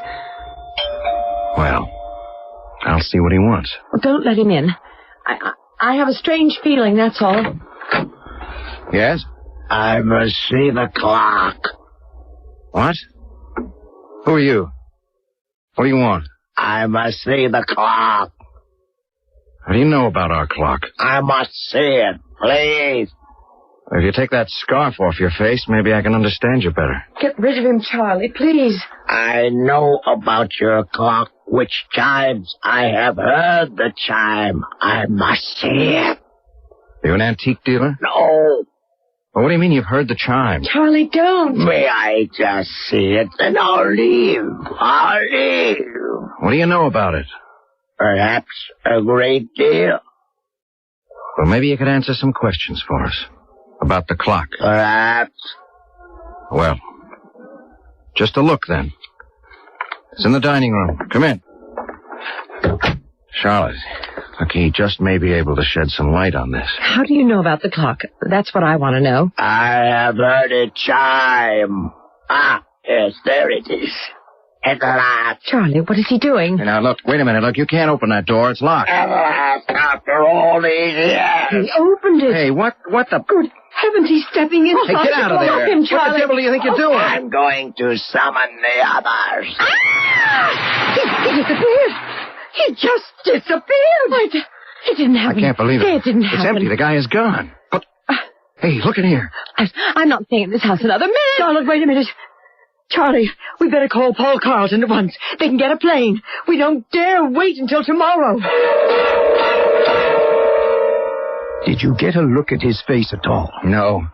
O: Well, I'll see what he wants.
N: Well, don't let him in. I have a strange feeling, that's all.
O: Yes?
J: I must see the clock.
O: What? Who are you? What do you want?
J: I must see the clock.
O: How do you know about our clock?
J: I must see it, please.
O: If you take that scarf off your face, maybe I can understand you better.
Q: Get rid of him, Charlie, please.
S: I know about your clock, which chimes. I have heard the chime. I must see it.
O: You an antique dealer?
S: No.
O: Well, what do you mean you've heard the chime?
Q: Charlie, don't.
S: May I just see it, then I'll leave. I'll leave.
O: What do you know about it?
S: Perhaps a great deal.
O: Well, maybe you could answer some questions for us. About the clock.
S: Perhaps.
O: Well, just a look, then. It's in the dining room. Come in. Charlotte, look, he just may be able to shed some light on this.
N: How do you know about the clock? That's what I want to know.
S: I have heard it chime. Ah, yes, there it is. At last.
N: Charlie, what is he doing?
O: Now, look, wait a minute. Look, you can't open that door. It's locked.
S: At last, after all these years.
Q: He opened it.
O: Hey, what the...
Q: Good heavens, he's stepping in.
O: Hey, get out of there.
Q: Him,
O: what the devil do you think you're doing?
S: I'm going to summon the others.
Q: Ah! He disappeared. He just disappeared. It didn't happen.
O: I can't believe it.
Q: It didn't happen.
O: It's empty. The guy is gone. But, hey, look in here.
Q: I'm not staying in this house another minute. Charlotte, wait a minute. Charlie, we better call Paul Carlton at once. They can get a plane. We don't dare wait until tomorrow.
S: Did you get a look at his face at all?
O: No.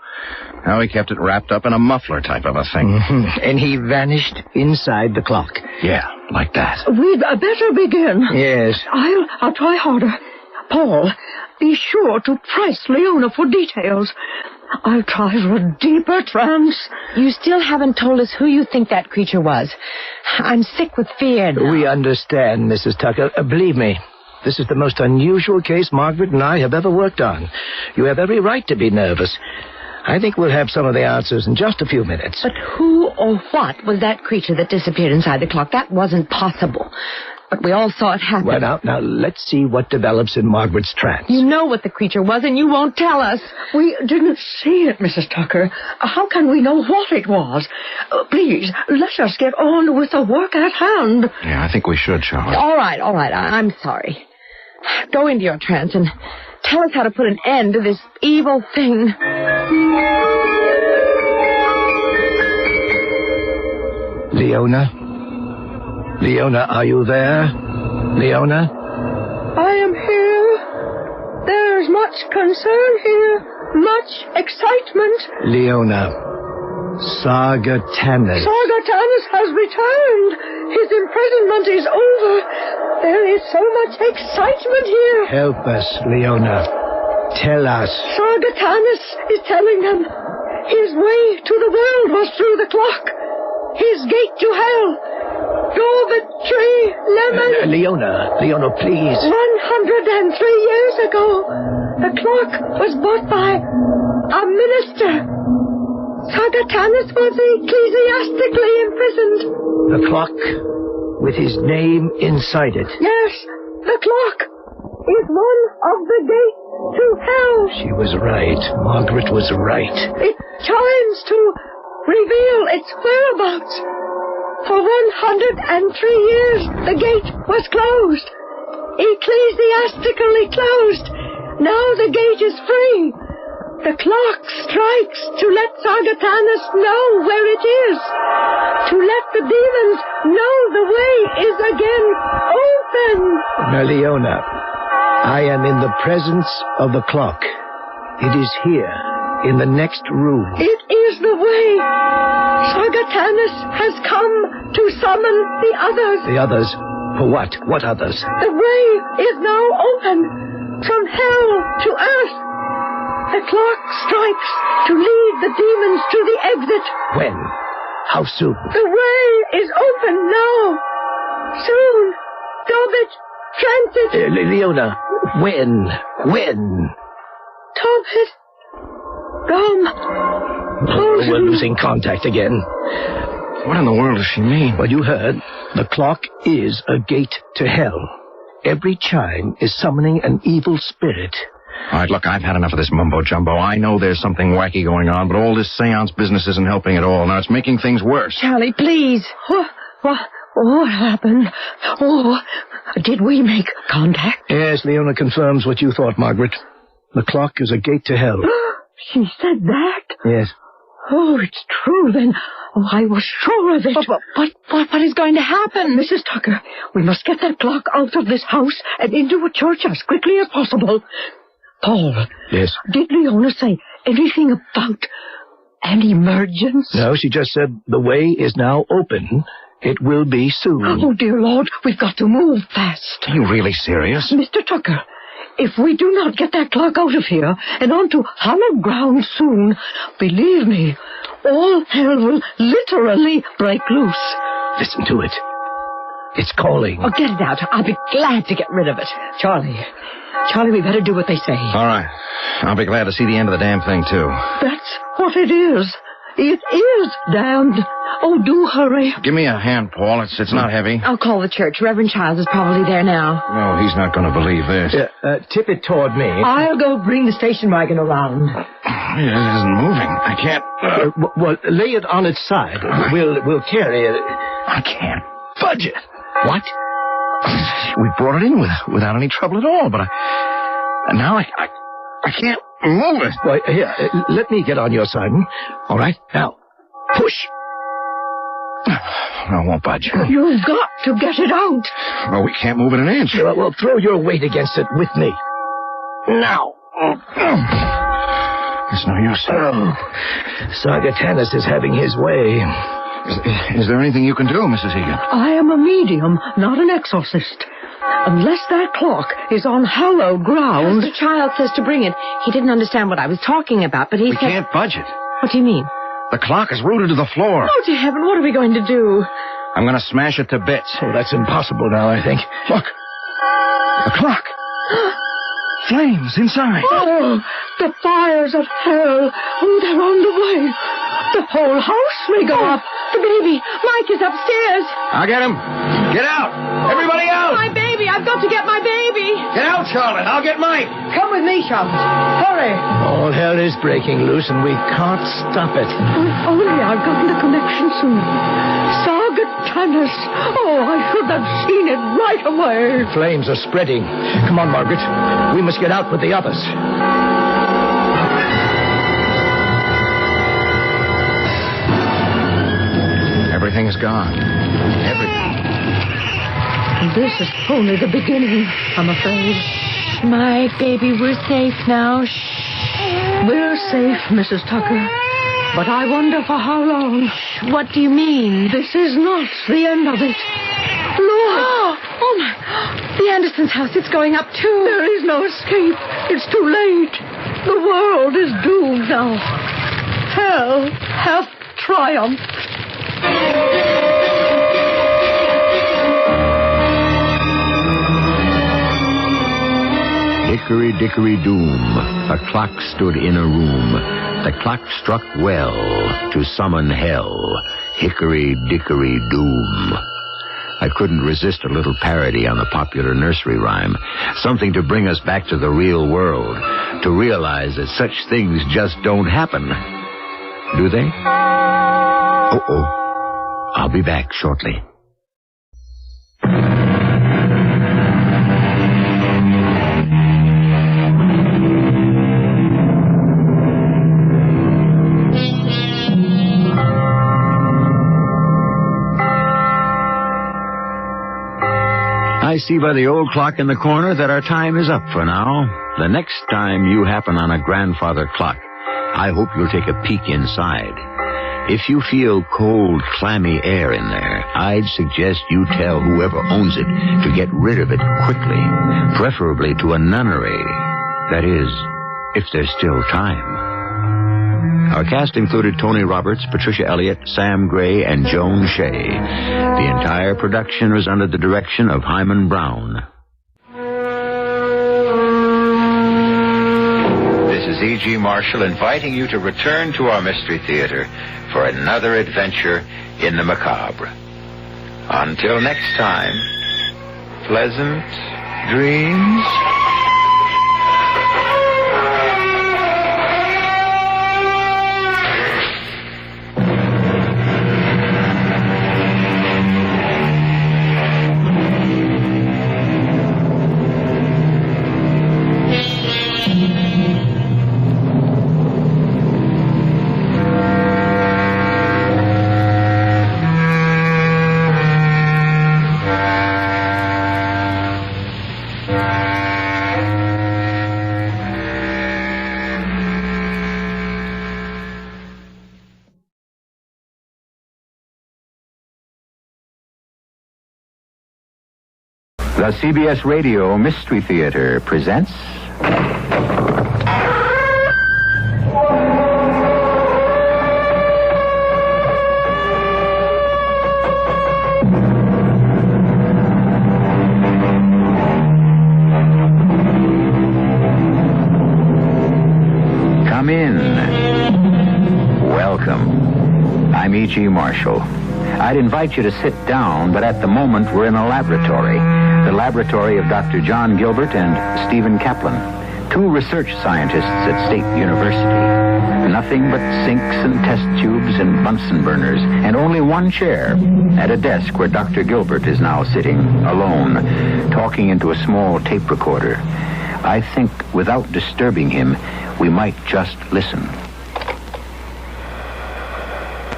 O: No, he kept it wrapped up in a muffler type of a thing.
S: Mm-hmm. And he vanished inside the clock.
O: Yeah, like that.
F: We'd better begin.
S: Yes.
F: I'll try harder. Paul, be sure to press Leona for details. I'll try for a deeper trance.
N: You still haven't told us who you think that creature was. I'm sick with fear now.
S: We understand, Mrs. Tucker. Believe me, this is the most unusual case Margaret and I have ever worked on. You have every right to be nervous. I think we'll have some of the answers in just a few minutes.
N: But who or what was that creature that disappeared inside the clock? That wasn't possible. But we all saw it happen.
S: Well, now, let's see what develops in Margaret's trance.
N: You know what the creature was, and you won't tell us.
F: We didn't see it, Mrs. Tucker. How can we know what it was? Please, let us get on with the work at hand.
O: Yeah, I think we should, Charlotte.
N: All right. I'm sorry. Go into your trance and tell us how to put an end to this evil thing.
S: Leona? Leona, are you there? Leona?
F: I am here. There's much concern here. Much excitement.
S: Leona. Sargatanas.
F: Sargatanas has returned. His imprisonment is over. There is so much excitement here.
S: Help us, Leona. Tell us.
F: Sargatanas is telling them his way to the world was through the clock. His gate to hell. Dormitory Lemon.
S: Leona, please.
F: 103 years ago, the clock was bought by a minister. Sargatanas was ecclesiastically imprisoned.
S: The clock with his name inside it.
F: Yes, the clock is one of the gates to hell.
S: She was right. Margaret was right.
F: It chimes to reveal its whereabouts. For 103 years, the gate was closed. Ecclesiastically closed. Now the gate is free. The clock strikes to let Sargatanas know where it is. To let the demons know the way is again open.
S: Now, Leona, I am in the presence of the clock. It is here, in the next room.
F: It is the way. Sargatanas has come to summon the others.
S: The others? For what? What others?
F: The way is now open. From hell to earth. The clock strikes to lead the demons to the exit.
S: When? How soon?
F: The way is open now. Soon. Tobit, transit.
S: Leona, when?
F: Tobit.
S: We're losing contact again.
O: What in the world does she mean?
S: Well, you heard. The clock is a gate to hell. Every chime is summoning an evil spirit.
O: All right, look, I've had enough of this mumbo-jumbo. I know there's something wacky going on, but all this seance business isn't helping at all. Now, it's making things worse.
N: Charlie, please.
F: What happened? Did we make contact?
S: Yes, Leona confirms what you thought, Margaret. The clock is a gate to hell.
F: She said that?
S: Yes.
F: Oh, it's true then. Oh, I was sure of it.
N: What is going to happen?
F: Mrs. Tucker, we must get that clock out of this house and into a church as quickly as possible. Paul.
S: Yes?
F: Did Leona say anything about an emergency?
S: No, she just said the way is now open. It will be soon.
F: Oh, dear Lord, we've got to move fast.
O: Are you really serious?
F: Mr. Tucker, if we do not get that clock out of here and onto hallowed ground soon, believe me, all hell will literally break loose.
S: Listen to it. It's calling.
N: Oh, get it out. I'll be glad to get rid of it.
F: Charlie, we better do what they say.
O: All right. I'll be glad to see the end of the damn thing, too.
F: That's what it is. It is damned. Oh, do hurry.
O: Give me a hand, Paul. It's not heavy.
N: I'll call the church. Reverend Childs is probably there now.
O: No, he's not going to believe this.
S: Tip it toward me.
F: I'll go bring the station wagon around.
O: It isn't moving. I can't...
S: well, lay it on its side. We'll carry it.
O: I can't budge it. What? We brought it in without any trouble at all, but now I can't move it.
S: Well, here, let me get on your side. All right? Now, push.
O: I won't budge.
F: You've got to get it out.
O: Well, we can't move it an inch.
S: Well, throw your weight against it with me. Now.
O: It's no use.
S: Sargatanis is having his way.
O: Is there anything you can do, Mrs. Egan?
F: I am a medium, not an exorcist. Unless that clock is on hallowed ground...
N: Pastor Child says to bring it. He didn't understand what I was talking about, but he
O: said... We can't budge it.
N: What do you mean?
O: The clock is rooted to the floor.
N: Oh, dear heaven, what are we going to do?
O: I'm going to smash it to bits.
S: Oh, that's impossible now, I think.
O: Look. The clock. Flames inside.
F: Oh, the fires of hell. Oh, they're on the way. The whole house may go up.
N: The baby. Mike is upstairs.
O: I'll get him. Get out. Everybody out.
N: My baby. I've got to get my baby.
O: Get out, Charlotte. I'll get Mike.
F: Come with me, Charlotte. Hurry.
S: All hell is breaking loose, and we can't stop it.
F: If only I'd gotten the connection soon. Sargatanis. Oh, I should have seen it right away.
S: Flames are spreading. Come on, Margaret. We must get out with the others.
O: Everything is gone. Everything.
F: This is only the beginning, I'm afraid.
N: My baby, we're safe now.
F: Shh. We're safe, Mrs. Tucker. But I wonder for how long.
N: What do you mean?
F: This is not the end of it. Look!
N: Oh, my. The Andersons' house, it's going up, too.
F: There is no escape. It's too late. The world is doomed now. Hell hath triumphed.
A: Hickory dickory doom, a clock stood in a room. The clock struck well to summon hell. Hickory dickory doom. I couldn't resist a little parody on the popular nursery rhyme. Something to bring us back to the real world. To realize that such things just don't happen. Do they? Uh-oh. I'll be back shortly. I see by the old clock in the corner that our time is up for now. The next time you happen on a grandfather clock, I hope you'll take a peek inside. If you feel cold, clammy air in there, I'd suggest you tell whoever owns it to get rid of it quickly, preferably to a nunnery. That is, if there's still time. Our cast included Tony Roberts, Patricia Elliott, Sam Gray, and Joan Shea. The entire production was under the direction of Hyman Brown. This is E.G. Marshall inviting you to return to our Mystery Theater for another adventure in the macabre. Until next time, pleasant dreams. The CBS Radio Mystery Theater presents... Come in. Welcome. I'm E.G. Marshall. I'd invite you to sit down, but at the moment we're in a laboratory. The laboratory of Dr. John Gilbert and Stephen Kaplan, two research scientists at State University. Nothing but sinks and test tubes and Bunsen burners, and only one chair at a desk where Dr. Gilbert is now sitting alone, talking into a small tape recorder. I think without disturbing him, we might just listen.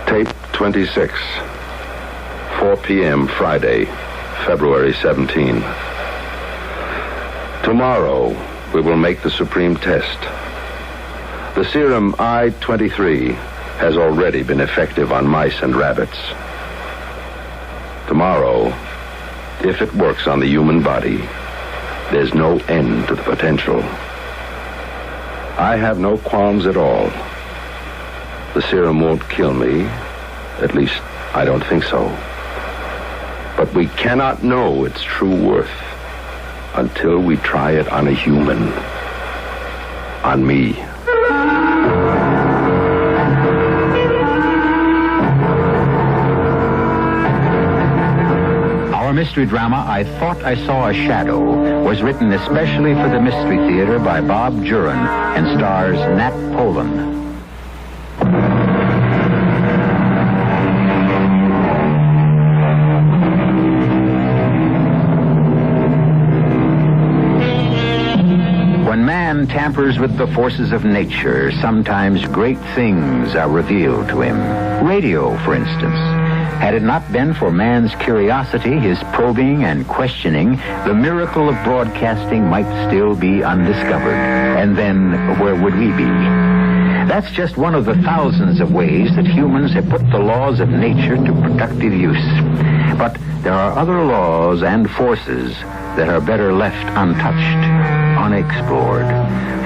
K: Tape 26. 4 p.m. Friday, February 17. Tomorrow, we will make the supreme test. The serum I-23 has already been effective on mice and rabbits. Tomorrow, if it works on the human body, there's no end to the potential. I have no qualms at all. The serum won't kill me. At least, I don't think so. But we cannot know its true worth until we try it on a human. On me.
A: Our mystery drama, I Thought I Saw a Shadow, was written especially for the Mystery Theater by Bob Jurin and stars Nat Polen. When man tampers with the forces of nature, sometimes great things are revealed to him. Radio, for instance. Had it not been for man's curiosity, his probing and questioning, the miracle of broadcasting might still be undiscovered. And then, where would we be? That's just one of the thousands of ways that humans have put the laws of nature to productive use. But there are other laws and forces that are better left untouched, unexplored.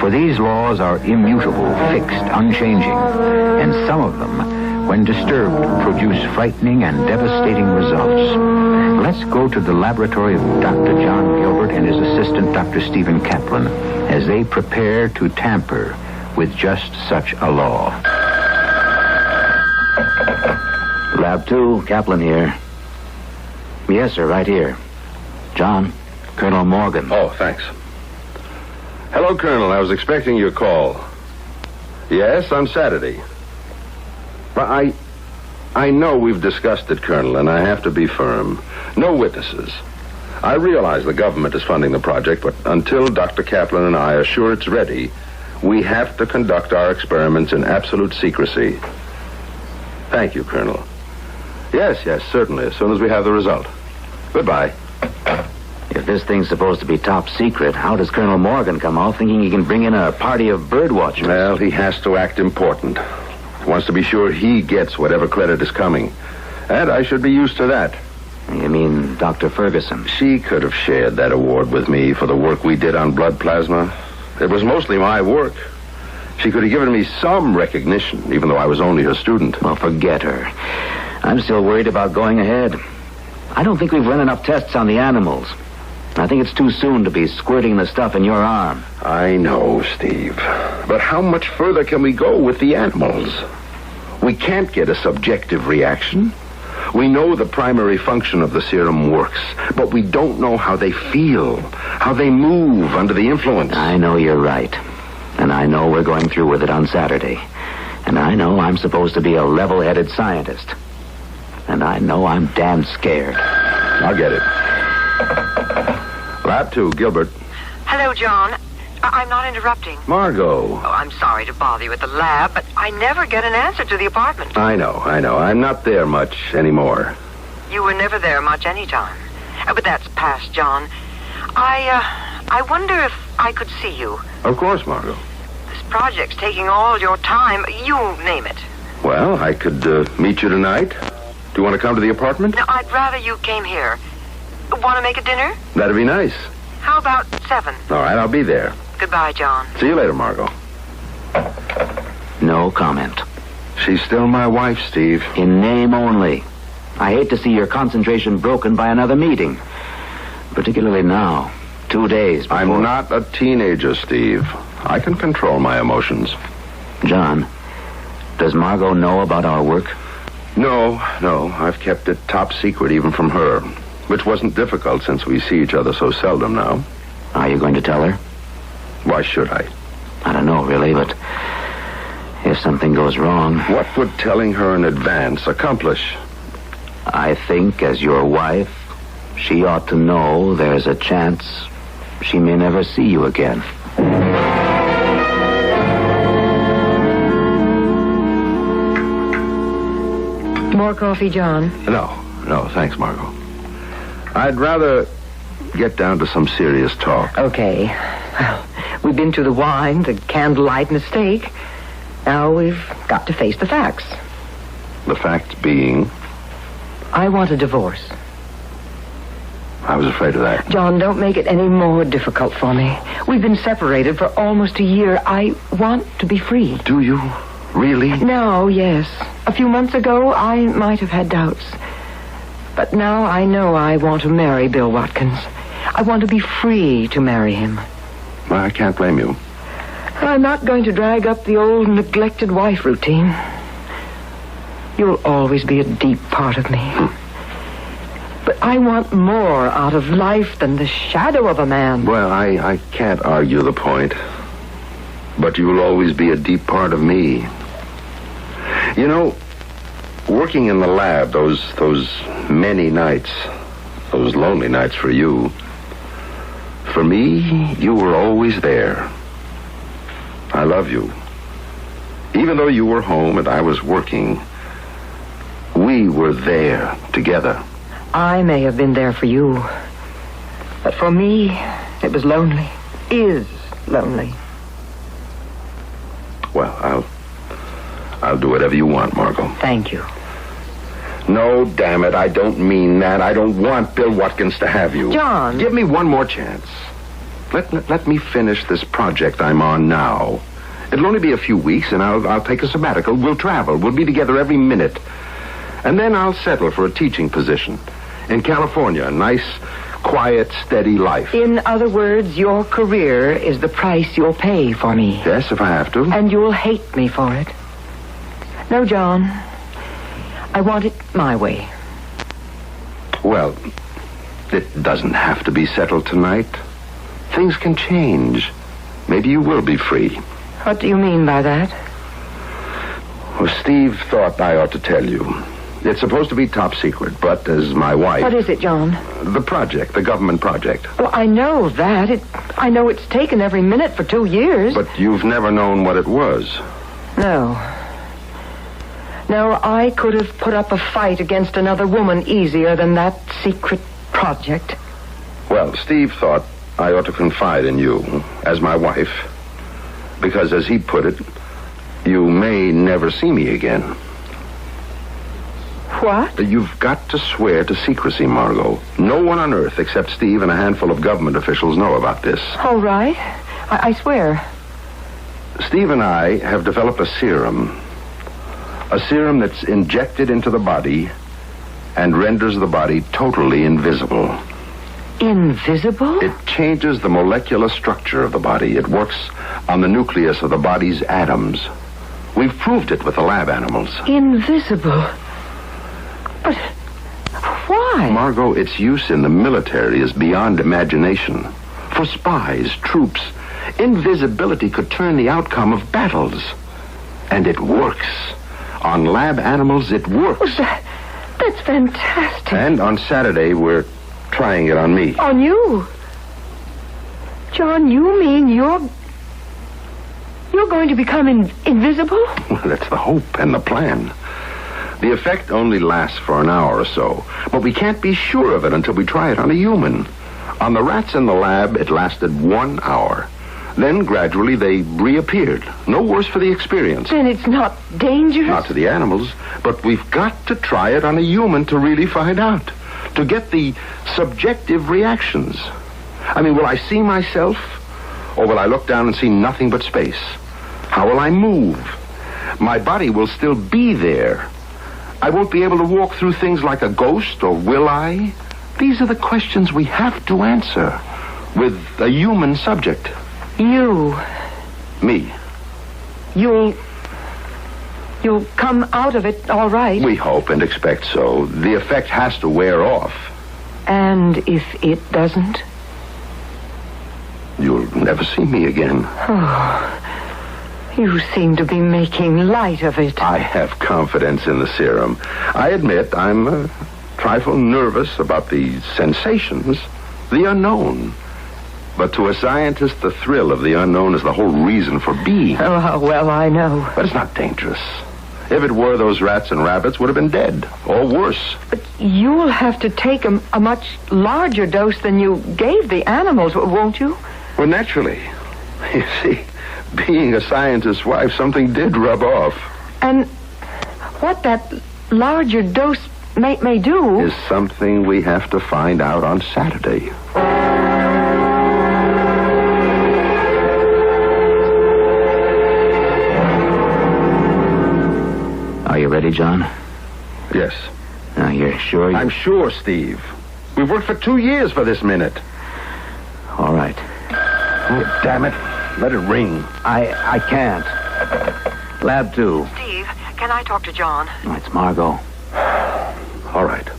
A: For these laws are immutable, fixed, unchanging, and some of them, when disturbed, produce frightening and devastating results. Let's go to the laboratory of Dr. John Gilbert and his assistant, Dr. Stephen Kaplan, as they prepare to tamper with just such a law.
T: Lab 2, Kaplan here. Yes, sir, right here. John, Colonel Morgan.
K: Oh, thanks. Hello, Colonel. I was expecting your call. Yes, on Saturday. But I know we've discussed it, Colonel, and I have to be firm. No witnesses. I realize the government is funding the project, but until Dr. Kaplan and I are sure it's ready, we have to conduct our experiments in absolute secrecy. Thank you, Colonel. Yes, certainly, as soon as we have the result. Goodbye.
T: If this thing's supposed to be top secret, how does Colonel Morgan come out thinking he can bring in a party of bird watchers?
K: Well, he has to act important. He wants to be sure he gets whatever credit is coming. And I should be used to that.
T: You mean Dr. Ferguson?
K: She could have shared that award with me for the work we did on blood plasma. It was mostly my work. She could have given me some recognition, even though I was only her student.
T: Well, forget her. I'm still worried about going ahead. I don't think we've run enough tests on the animals. I think it's too soon to be squirting the stuff in your arm.
K: I know, Steve. But how much further can we go with the animals? We can't get a subjective reaction. We know the primary function of the serum works, but we don't know how they feel, how they move under the influence.
T: I know you're right. And I know we're going through with it on Saturday. And I know I'm supposed to be a level-headed scientist. And I know I'm damn scared.
K: I'll get it. Lab 2, Gilbert.
U: Hello, John. I'm not interrupting.
K: Margot.
U: Oh, I'm sorry to bother you at the lab, but I never get an answer to the apartment.
K: I know. I'm not there much anymore.
U: You were never there much anytime. But that's past, John. I wonder if I could see you.
K: Of course, Margot.
U: This project's taking all your time. You name it.
K: Well, I could meet you tonight. Do you want to come to the apartment?
U: No, I'd rather you came here. Want to make a dinner?
K: That'd be nice.
U: How about 7?
K: All right, I'll be there.
U: Goodbye, John.
K: See you later, Margot.
T: No comment.
K: She's still my wife, Steve.
T: In name only. I hate to see your concentration broken by another meeting. Particularly now. 2 days before...
K: I'm not a teenager, Steve. I can control my emotions.
T: John, does Margot know about our work?
K: No. I've kept it top secret even from her, which wasn't difficult since we see each other so seldom now.
T: Are you going to tell her?
K: Why should I?
T: I don't know, really, but if something goes wrong...
K: What would telling her in advance accomplish?
T: I think, as your wife, she ought to know there's a chance she may never see you again.
N: More coffee, John?
K: No, thanks, Margot. I'd rather get down to some serious talk.
N: Okay. Well, we've been through the wine, the candlelight, and the steak. Now we've got to face the facts.
K: The facts being?
N: I want a divorce.
K: I was afraid of that.
N: John, don't make it any more difficult for me. We've been separated for almost a year. I want to be free.
K: Do you? Really?
N: No, yes. A few months ago, I might have had doubts. But now I know I want to marry Bill Watkins. I want to be free to marry him.
K: Well, I can't blame you.
N: I'm not going to drag up the old neglected wife routine. You'll always be a deep part of me. But I want more out of life than the shadow of a man.
K: Well, I can't argue the point. But you'll always be a deep part of me. You know, working in the lab, those many nights, those lonely nights for you, for me, you were always there. I love you. Even though you were home and I was working, we were there together.
N: I may have been there for you. But for me, it was lonely. Is lonely.
K: Well, I'll do whatever you want, Margot.
N: Thank you.
K: No, damn it, I don't mean that. I don't want Bill Watkins to have you.
N: John.
K: Give me one more chance. Let me finish this project I'm on now. It'll only be a few weeks, and I'll take a sabbatical. We'll travel. We'll be together every minute. And then I'll settle for a teaching position in California. A nice, quiet, steady life.
N: In other words, your career is the price you'll pay for me.
K: Yes, if I have to.
N: And you'll hate me for it. No, John. I want it my way.
K: Well, it doesn't have to be settled tonight. Things can change. Maybe you will be free.
N: What do you mean by that?
K: Well, Steve thought I ought to tell you. It's supposed to be top secret, but as my wife...
N: What is it, John?
K: The project, the government project.
N: Well, I know that. I know it's taken every minute for 2 years.
K: But you've never known what it was.
N: No. No, I could have put up a fight against another woman easier than that secret project.
K: Well, Steve thought I ought to confide in you as my wife. Because, as he put it, you may never see me again.
N: What?
K: You've got to swear to secrecy, Margot. No one on Earth except Steve and a handful of government officials know about this.
N: All right. I swear.
K: Steve and I have developed a serum. A serum that's injected into the body and renders the body totally invisible.
N: Invisible?
K: It changes the molecular structure of the body. It works on the nucleus of the body's atoms. We've proved it with the lab animals.
N: Invisible? But why?
K: Margot, its use in the military is beyond imagination. For spies, troops, invisibility could turn the outcome of battles. And it works. On lab animals, it works.
N: Well, that's fantastic.
K: And on Saturday, we're trying it on me.
N: On you? John, you mean you're going to become invisible?
K: Well, that's the hope and the plan. The effect only lasts for an hour or so, but we can't be sure of it until we try it on a human. On the rats in the lab, it lasted 1 hour. Then, gradually, they reappeared. No worse for the experience.
N: Then it's not dangerous?
K: Not to the animals, but we've got to try it on a human to really find out.
G: to get the subjective reactions. I mean, will I see myself, or will I look down and see nothing but space? How will I move? My body will still be there. I won't be able to walk through things like a ghost, or will I? These are the questions we have to answer with a human subject.
Q: You.
G: Me.
Q: You'll come out of it all right.
G: We hope and expect so. The effect has to wear off.
Q: And if it doesn't?
G: You'll never see me again.
Q: Oh, you seem to be making light of it.
G: I have confidence in the serum. I admit I'm a trifle nervous about the sensations, the unknown. But to a scientist, the thrill of the unknown is the whole reason for being.
Q: Oh, well, I know.
G: But it's not dangerous. If it were, those rats and rabbits would have been dead, or worse.
Q: But you'll have to take a much larger dose than you gave the animals, won't you?
G: Well, naturally. You see, being a scientist's wife, something did rub off.
Q: And what that larger dose may do...
G: is something we have to find out on Saturday.
T: Are you ready, John?
G: Yes.
T: You're sure?
G: I'm sure, Steve. We've worked for 2 years for this minute.
T: All right.
G: Oh, damn it. Let it ring.
T: I can't. Lab 2.
U: Steve, can I talk to John?
T: It's Margot.
G: All right.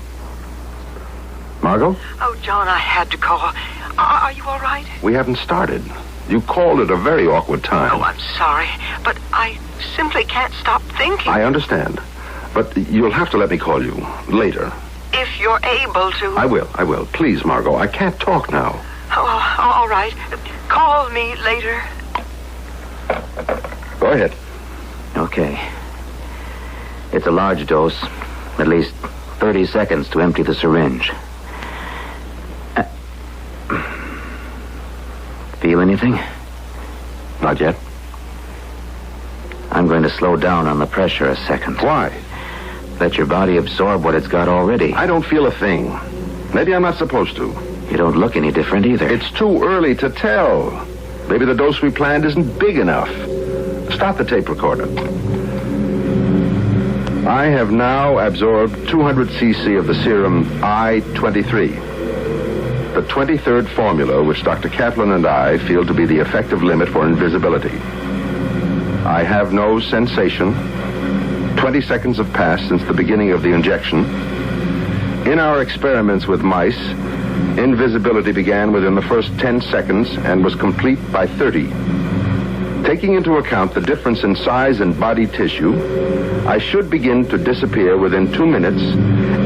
G: Margot?
U: Oh, John, I had to call. Are you all right?
G: We haven't started. You called at a very awkward time.
U: Oh, I'm sorry, but I simply can't stop thinking.
G: I understand. But you'll have to let me call you later.
U: If you're able to.
G: I will. Please, Margot, I can't talk now.
U: Oh, all right. Call me later.
G: Go ahead.
T: Okay. It's a large dose. At least 30 seconds to empty the syringe. Feel anything?
G: Not yet.
T: I'm going to slow down on the pressure a second.
G: Why?
T: Let your body absorb what it's got already.
G: I don't feel a thing. Maybe I'm not supposed to.
T: You don't look any different either.
G: It's too early to tell. Maybe the dose we planned isn't big enough. Start the tape recorder. I have now absorbed 200 cc of the serum I-23. The 23rd formula, which Dr. Kaplan and I feel to be the effective limit for invisibility. I have no sensation. 20 seconds have passed since the beginning of the injection. In our experiments with mice, invisibility began within the first 10 seconds and was complete by 30. Taking into account the difference in size and body tissue, I should begin to disappear within 2 minutes,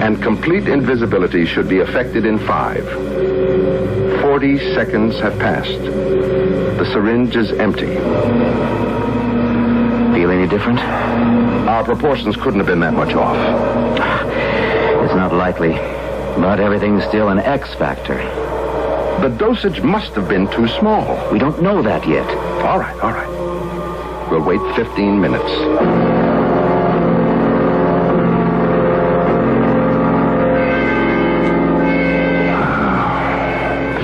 G: and complete invisibility should be effected in 5. 40 seconds have passed. The syringe is empty.
T: Feel any different?
G: Our proportions couldn't have been that much off.
T: It's not likely, but everything's still an X factor.
G: The dosage must have been too small.
T: We don't know that yet.
G: All right. We'll wait 15 minutes.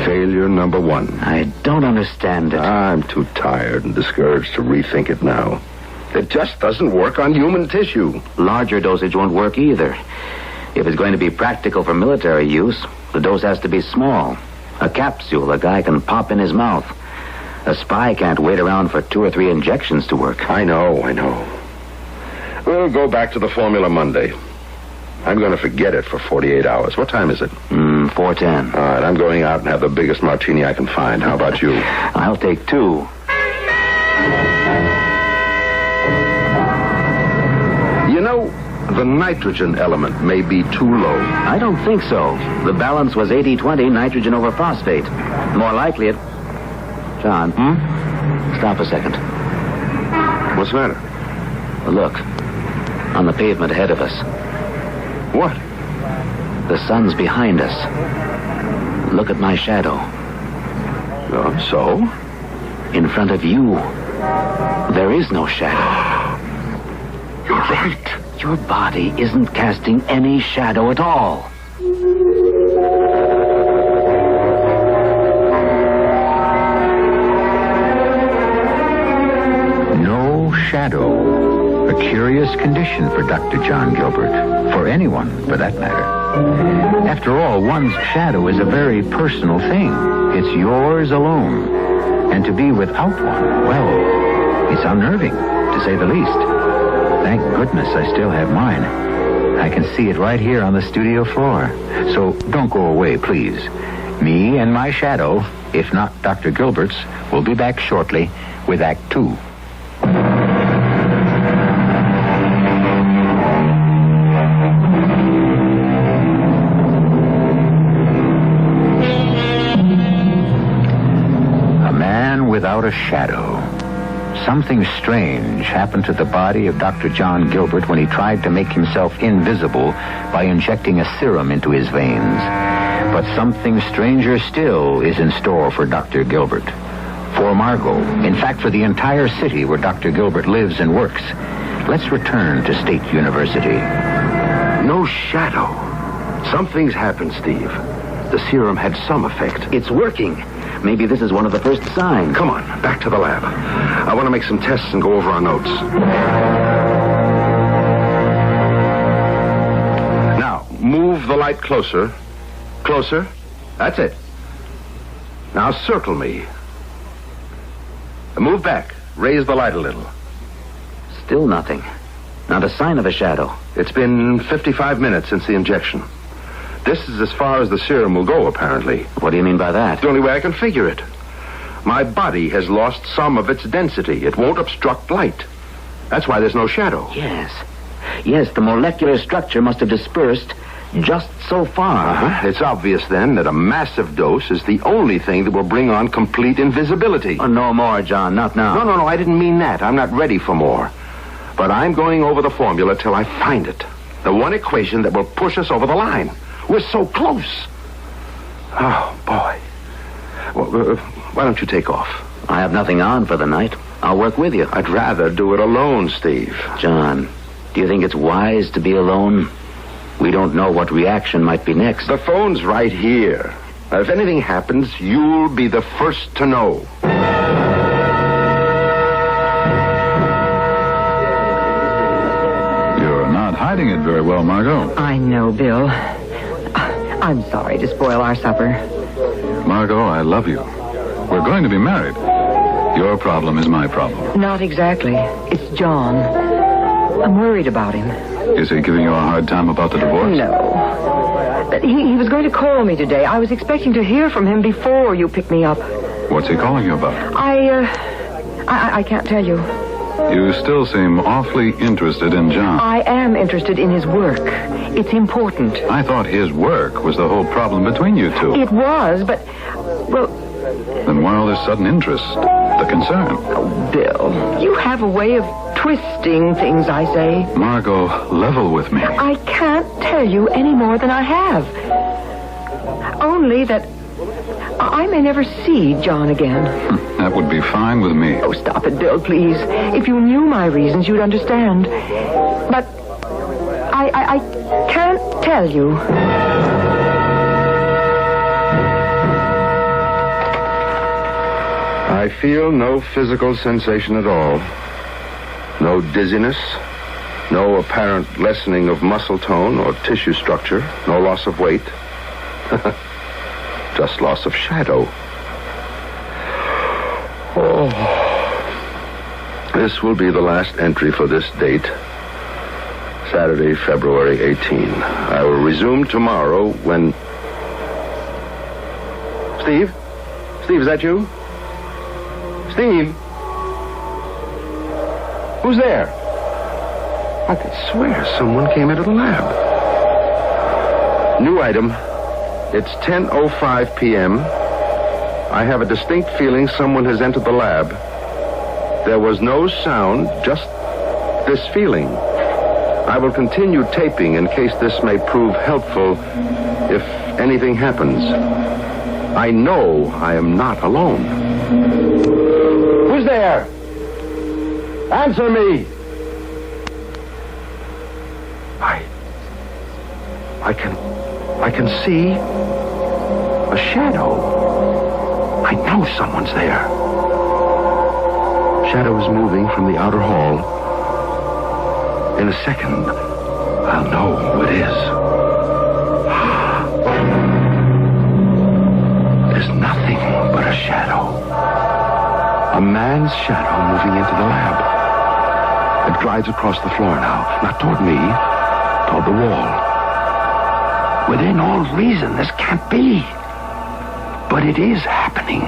G: Failure number 1.
T: I don't understand it.
G: I'm too tired and discouraged to rethink it now. It just doesn't work on human tissue.
T: Larger dosage won't work either. If it's going to be practical for military use, the dose has to be small. A capsule a guy can pop in his mouth. A spy can't wait around for 2 or 3 injections to work.
G: I know. We'll go back to the formula Monday. I'm going to forget it for 48 hours. What time is it?
T: 4:10.
G: All right, I'm going out and have the biggest martini I can find. How about you?
T: I'll take 2.
G: You know, the nitrogen element may be too low.
T: I don't think so. The balance was 80-20 nitrogen over phosphate. More likely it... John, stop a second.
G: What's the matter?
T: Look, on the pavement ahead of us.
G: What?
T: The sun's behind us. Look at my shadow.
G: So?
T: In front of you, there is no shadow.
G: You're right.
T: Your body isn't casting any shadow at all.
A: shadow. A curious condition for Dr. John Gilbert. For anyone, for that matter. After all, one's shadow is a very personal thing. It's yours alone. And to be without one, well, it's unnerving, to say the least. Thank goodness I still have mine. I can see it right here on the studio floor. So don't go away, please. Me and my shadow, if not Dr. Gilbert's, will be back shortly with Act 2. A man without a shadow. Something strange happened to the body of Dr. John Gilbert when he tried to make himself invisible by injecting a serum into his veins. But something stranger still is in store for Dr. Gilbert. For Margot, in fact, for the entire city where Dr. Gilbert lives and works. Let's return to State University.
G: No shadow. Something's happened, Steve. The serum had some effect.
T: It's working. Maybe this is one of the first signs.
G: Come on, back to the lab. I want to make some tests and go over our notes. Now, move the light closer. Closer. That's it. Now circle me. Move back. Raise the light a little.
T: Still nothing. Not a sign of a shadow.
G: It's been 55 minutes since the injection. This is as far as the serum will go, apparently.
T: What do you mean by that?
G: It's the only way I can figure it. My body has lost some of its density. It won't obstruct light. That's why there's no shadow.
T: Yes. Yes, the molecular structure must have dispersed just so far.
G: Uh-huh. It's obvious, then, that a massive dose is the only thing that will bring on complete invisibility.
T: Oh, no more, John. Not now.
G: No, I didn't mean that. I'm not ready for more. But I'm going over the formula till I find it. The one equation that will push us over the line. We're so close. Oh, boy. Well, why don't you take off?
T: I have nothing on for the night. I'll work with you.
G: I'd rather do it alone, Steve.
T: John, do you think it's wise to be alone? We don't know what reaction might be next.
G: The phone's right here. Now, if anything happens, you'll be the first to know.
B: You're not hiding it very well, Margot.
U: I know, Bill. I'm sorry to spoil our supper.
B: Margot, I love you. We're going to be married. Your problem is my problem.
U: Not exactly. It's John. I'm worried about him.
B: Is he giving you a hard time about the divorce?
U: No. But he was going to call me today. I was expecting to hear from him before you picked me up.
B: What's he calling you about?
U: I can't tell you.
B: You still seem awfully interested in John.
U: I am interested in his work. It's important.
B: I thought his work was the whole problem between you two.
U: It was, but, well...
B: Then why all this sudden interest? The concern?
U: Oh, Bill, you have a way of twisting things I say.
B: Margot, level with me.
U: I can't tell you any more than I have. Only that I may never see John again.
B: That would be fine with me.
U: Oh, stop it, Bill, please. If you knew my reasons, you'd understand. But I can't tell you.
G: I feel no physical sensation at all. No dizziness, no apparent lessening of muscle tone or tissue structure, no loss of weight. Just loss of shadow. Oh. This will be the last entry for this date. Saturday, February 18. I will resume tomorrow when... Steve? Steve, is that you? Steve? Who's there? I could swear someone came into the lab. New item. It's 10:05 p.m. I have a distinct feeling someone has entered the lab. There was no sound, just this feeling. I will continue taping in case this may prove helpful if anything happens. I know I am not alone. Who's there? Answer me! I can see a shadow. I know someone's there. Shadow is moving from the outer hall. In a second, I'll know who it is. There's nothing but a shadow. A man's shadow moving into the lab. It glides across the floor now, not toward me, toward the wall. Within all reason, this can't be. But it is happening.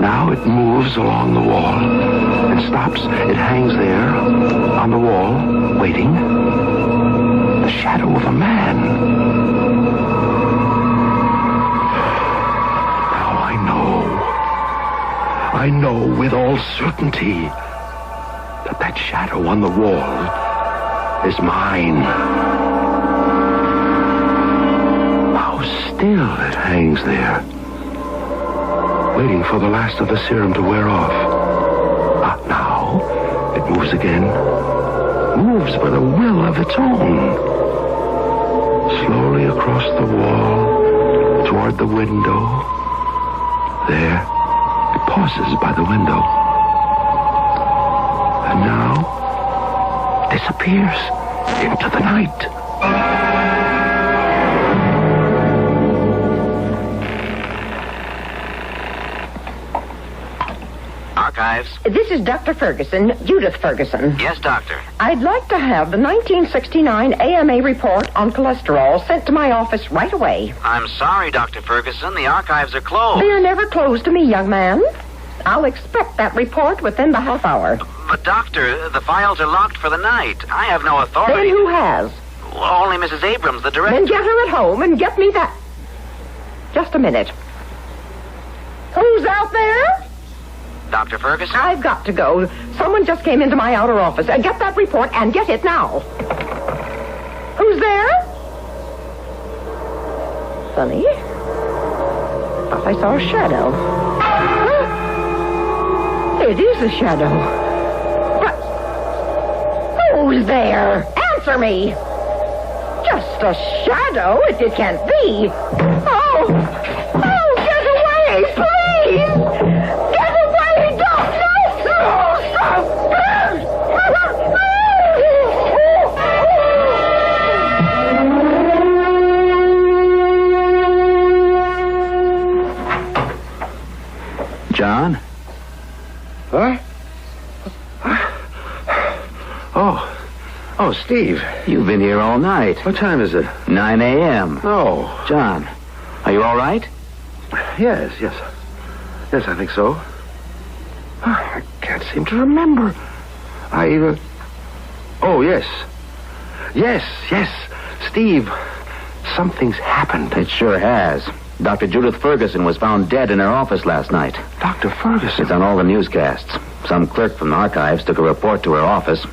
G: Now it moves along the wall. It stops. It hangs there on the wall, waiting. The shadow of a man. Now I know with all certainty that shadow on the wall is mine. How still it hangs there, waiting for the last of the serum to wear off. Now it moves again, moves with a will of its own, slowly across the wall toward the window. There, it pauses by the window. And now disappears into the night.
T: Archives.
I: This is Dr. Ferguson, Judith Ferguson.
T: Yes, doctor.
I: I'd like to have the 1969 AMA report on cholesterol sent to my office right away.
T: I'm sorry, Dr. Ferguson. The archives are closed.
I: They're never closed to me, young man. I'll expect that report within the half hour.
T: But, doctor, the files are locked for the night. I have no authority.
I: Then who has?
T: Well, only Mrs. Abrams, the director.
I: Then get her at home and get me that. Just a minute. Who's out there?
T: Dr. Ferguson?
I: I've got to go. Someone just came into my outer office. Get that report and get it now. Who's there? Funny. Thought I saw a shadow. Huh? It is a shadow. But who's there? Answer me. Just a shadow? It can't be. Oh, get away, please. Get away, doctor.
T: John?
G: Huh? Oh, Steve.
T: You've been here all night.
G: What time is it?
T: 9 a.m.
G: Oh.
T: John, are you all right?
G: Yes, I think so. I can't seem to remember. Oh, yes. Yes, Steve. Something's happened.
T: It sure has. Dr. Judith Ferguson was found dead in her office last night.
G: Dr. Ferguson?
T: It's on all the newscasts. Some clerk from the archives took a report to her office.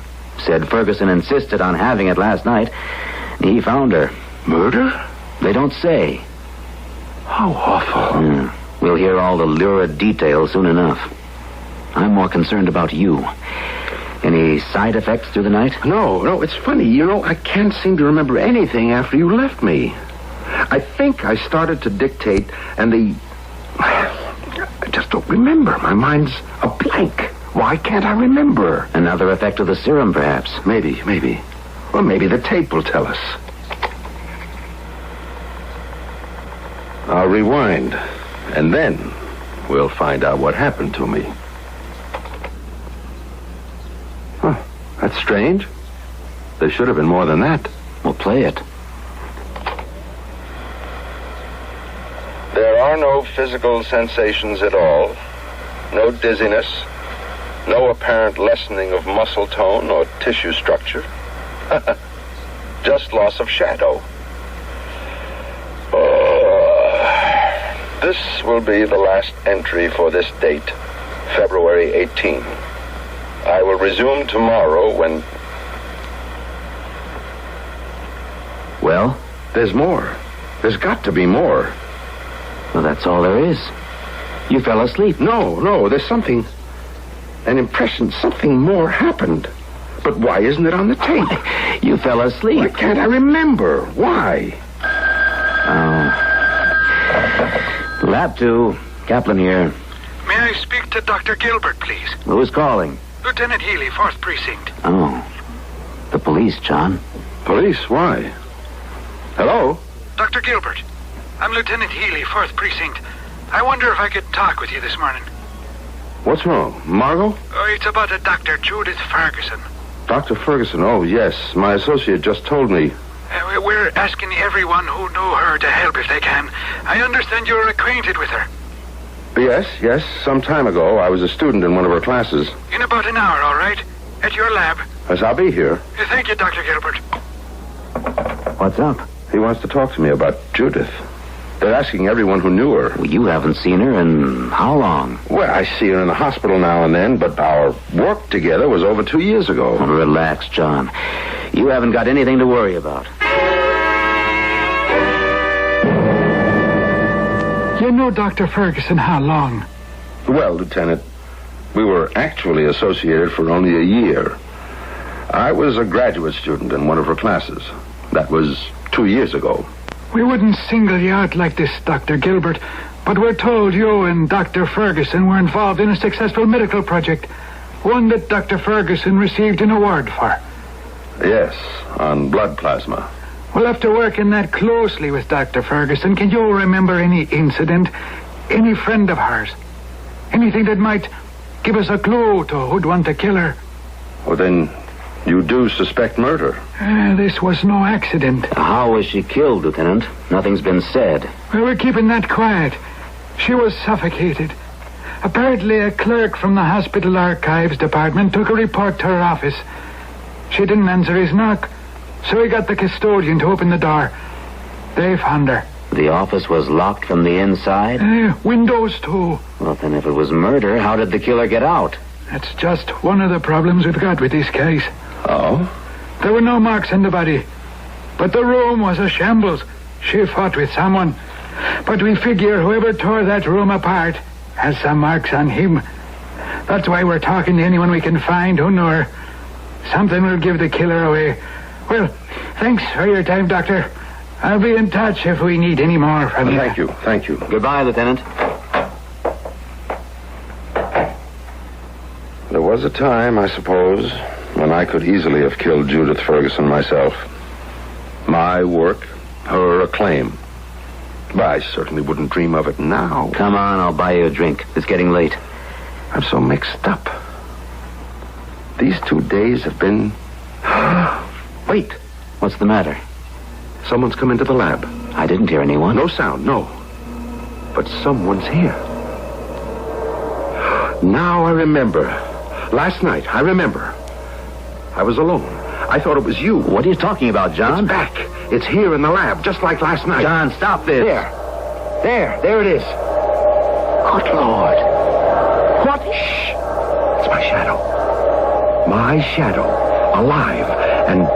T: Said Ferguson insisted on having it last night. He found her.
G: Murder?
T: They don't say.
G: How awful.
T: We'll hear all the lurid details soon enough. I'm more concerned about you. Any side effects through the night?
G: No, it's funny. I can't seem to remember anything after you left me. I think I started to dictate, and I just don't remember. My mind's a blank. Why can't I remember?
T: Another effect of the serum, perhaps.
G: Maybe. Or maybe the tape will tell us. I'll rewind, and then we'll find out what happened to me. Huh, that's strange. There should have been more than that.
T: We'll play it.
C: There are no physical sensations at all. No dizziness. No apparent lessening of muscle tone or tissue structure. Just loss of shadow. This will be the last entry for this date, February 18. I will resume tomorrow when...
T: Well?
G: There's more. There's got to be more.
T: Well, that's all there is. You fell asleep.
G: No, there's something... An impression, something more happened. But why isn't it on the tape?
T: You fell asleep.
G: Why can't I remember? Why?
T: Oh. Lab 2, Kaplan here.
M: May I speak
D: to Dr. Gilbert, please.
T: Who's calling?
D: Lieutenant Healy, 4th Precinct.
T: Oh. The police, John.
G: Police? Why? Hello?
D: Dr. Gilbert, I'm Lieutenant Healy, 4th Precinct. I wonder if I could talk with you this morning.
G: What's wrong? Margot?
D: Oh, it's about a Dr. Judith Ferguson.
G: Dr. Ferguson? Oh, yes. My associate just told me.
D: We're asking everyone who knew her to help if they can. I understand you're acquainted with her.
G: Yes. Some time ago, I was a student in one of her classes.
D: In about an hour, all right? At your lab.
G: Yes, I'll be here.
D: Thank you, Dr. Gilbert.
T: What's up?
G: He wants to talk to me about Judith. They're asking everyone who knew her.
T: Well, you haven't seen her in how long?
G: Well, I see her in the hospital now and then, but our work together was over 2 years ago.
T: Well, relax, John. You haven't got anything to worry about.
D: You know Dr. Ferguson how long?
G: Well, Lieutenant, we were actually associated for only a year. I was a graduate student in one of her classes. That was 2 years ago.
D: We wouldn't single you out like this, Dr. Gilbert, but we're told you and Dr. Ferguson were involved in a successful medical project, one that Dr. Ferguson received an award for.
G: Yes, on blood plasma.
D: Well, after working that closely with Dr. Ferguson, can you remember any incident, any friend of hers? Anything that might give us a clue to who'd want to kill her?
G: Well, then, you do suspect murder.
D: This was no accident.
T: How was she killed, Lieutenant? Nothing's been said.
D: Well, we're keeping that quiet. She was suffocated. Apparently, a clerk from the hospital archives department took a report to her office. She didn't answer his knock, so he got the custodian to open the door. They found her.
T: The office was locked from the inside?
D: Windows, too.
T: Well, then if it was murder, how did the killer get out?
D: That's just one of the problems we've got with this case.
G: Oh?
D: There were no marks on the body, but the room was a shambles. She fought with someone. But we figure whoever tore that room apart has some marks on him. That's why we're talking to anyone we can find who knew her. Something will give the killer away. Well, thanks for your time, Doctor. I'll be in touch if we need any more from you.
G: Thank you.
T: Goodbye, Lieutenant.
G: There was a time, I suppose, when I could easily have killed Judith Ferguson myself. My work, her acclaim. But I certainly wouldn't dream of it now.
T: Come on, I'll buy you a drink. It's getting late.
G: I'm so mixed up. These 2 days have been... Wait.
T: What's the matter?
G: Someone's come into the lab.
T: I didn't hear anyone.
G: No sound, no. But someone's here. Now I remember. Last night, I remember. I was alone. I thought it was you.
T: What are you talking about, John?
G: It's back. It's here in the lab, just like last night.
T: John, stop this.
G: There it is. Good Lord. What? Shh. It's my shadow. My shadow. Alive. And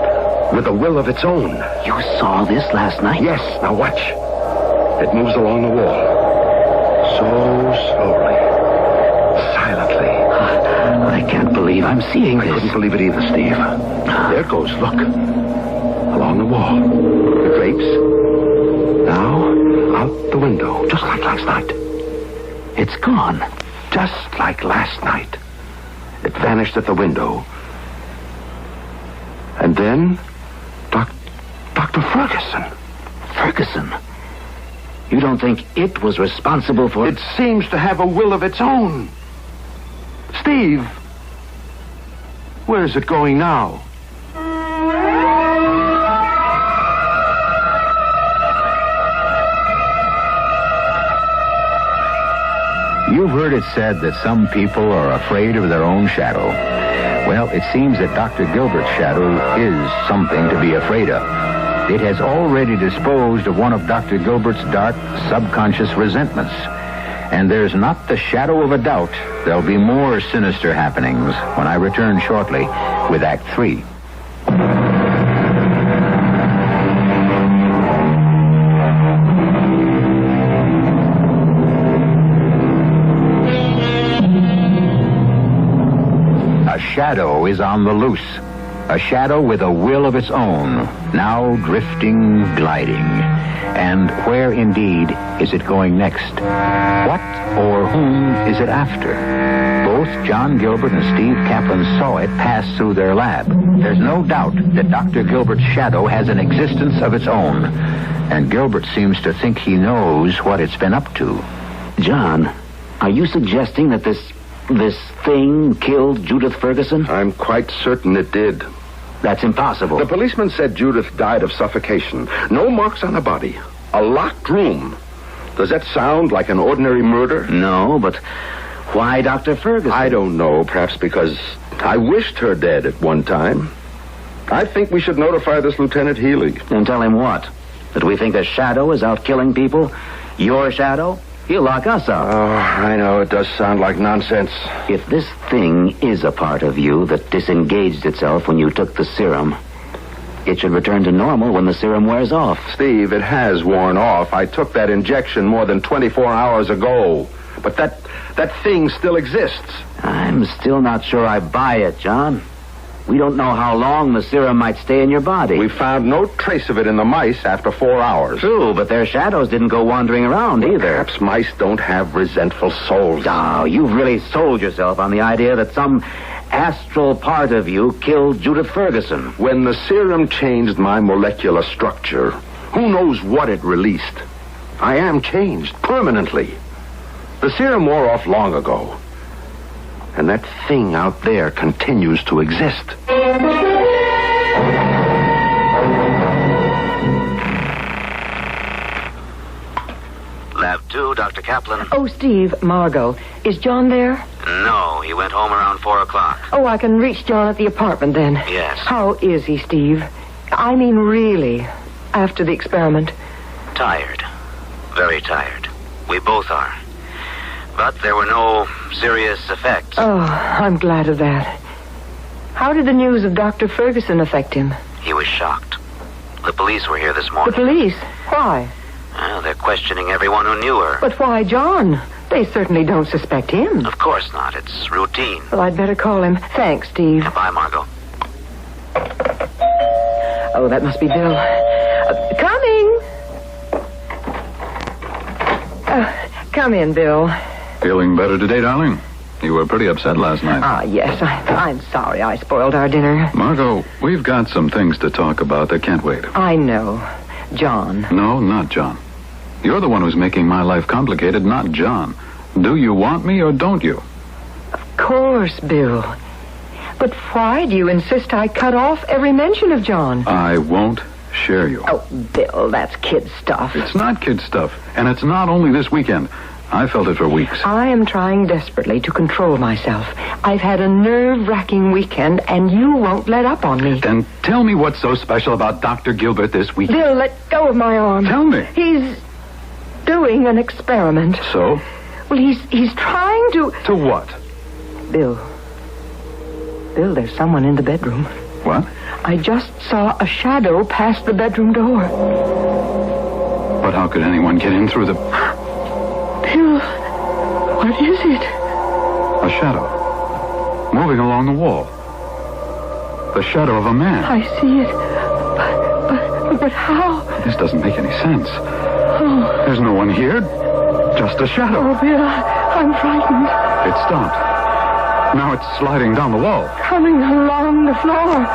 G: with a will of its own.
T: You saw this last night?
G: Yes. Now watch. It moves along the wall. So slowly. Silently.
T: I can't believe I'm seeing this.
G: I couldn't believe it either, Steve. There it goes, look. Along the wall. The drapes. Now, out the window, just like last night.
T: It's gone.
G: Just like last night. It vanished at the window. And then, Dr. Ferguson.
T: Ferguson? You don't think it was responsible for...
G: It seems to have a will of its own. Steve, where is it going now?
V: You've heard it said that some people are afraid of their own shadow. Well, it seems that Dr. Gilbert's shadow is something to be afraid of. It has already disposed of one of Dr. Gilbert's dark, subconscious resentments. And there's not the shadow of a doubt there'll be more sinister happenings when I return shortly with Act 3. A shadow is on the loose. A shadow with a will of its own, now drifting, gliding. And where indeed is it going next? What or whom is it after? Both John Gilbert and Steve Kaplan saw it pass through their lab. There's no doubt that Dr. Gilbert's shadow has an existence of its own. And Gilbert seems to think he knows what it's been up to.
T: John, are you suggesting that this thing killed Judith Ferguson?
G: I'm quite certain it did.
T: That's impossible.
G: The policeman said Judith died of suffocation. No marks on the body. A locked room. Does that sound like an ordinary murder?
T: No, but why Dr. Ferguson?
G: I don't know. Perhaps because I wished her dead at one time. I think we should notify this Lieutenant Healy.
T: And tell him what? That we think a shadow is out killing people? Your shadow? He'll lock us up.
G: Oh, I know. It does sound like nonsense.
T: If this thing is a part of you that disengaged itself when you took the serum, it should return to normal when the serum wears off.
G: Steve, it has worn off. I took that injection more than 24 hours ago. But that thing still exists.
T: I'm still not sure I buy it, John. We don't know how long the serum might stay in your body.
G: We found no trace of it in the mice after 4 hours.
T: True, but their shadows didn't go wandering around either.
G: Perhaps mice don't have resentful souls.
T: Oh, you've really sold yourself on the idea that some astral part of you killed Judith Ferguson.
G: When the serum changed my molecular structure, who knows what it released? I am changed permanently. The serum wore off long ago. And that thing out there continues to exist.
T: Lab 2, Dr. Kaplan.
Q: Oh, Steve, Margot. Is John there?
T: No, he went home around 4 o'clock.
Q: Oh, I can reach John at the apartment then.
T: Yes.
Q: How is he, Steve? I mean, really, after the experiment.
T: Tired. Very tired. We both are. But there were no serious effects.
Q: Oh, I'm glad of that. How did the news of Dr. Ferguson affect him?
T: He was shocked. The police were here this morning.
Q: The police? Why?
T: Well, they're questioning everyone who knew her.
Q: But why John? They certainly don't suspect him.
T: Of course not. It's routine.
Q: Well, I'd better call him. Thanks, Steve.
T: Bye, Margot.
Q: Oh, that must be Bill. Coming! Come in, Bill.
B: Feeling better today, darling? You were pretty upset last night.
Q: Ah, yes. I'm sorry I spoiled our dinner.
B: Margot, we've got some things to talk about that can't wait.
Q: I know. John.
B: No, not John. You're the one who's making my life complicated, not John. Do you want me or don't you?
Q: Of course, Bill. But why do you insist I cut off every mention of John?
B: I won't share you.
Q: Oh, Bill, that's kid stuff.
B: It's not kid stuff, and it's not only this weekend. I felt it for weeks.
Q: I am trying desperately to control myself. I've had a nerve-wracking weekend, and you won't let up on me.
B: Then tell me what's so special about Dr. Gilbert this weekend.
Q: Bill, let go of my arm.
B: Tell me.
Q: He's doing an experiment.
B: So?
Q: Well, he's trying to...
B: To what?
Q: Bill, there's someone in the bedroom.
B: What?
Q: I just saw a shadow pass the bedroom door.
B: But how could anyone get in through the...
Q: Bill, what is it?
B: A shadow. Moving along the wall. The shadow of a man.
Q: I see it. But how?
B: This doesn't make any sense.
Q: Oh.
B: There's no one here. Just a shadow.
Q: Oh, Bill, I'm frightened.
B: It stopped. Now it's sliding down the wall.
Q: Coming along the floor.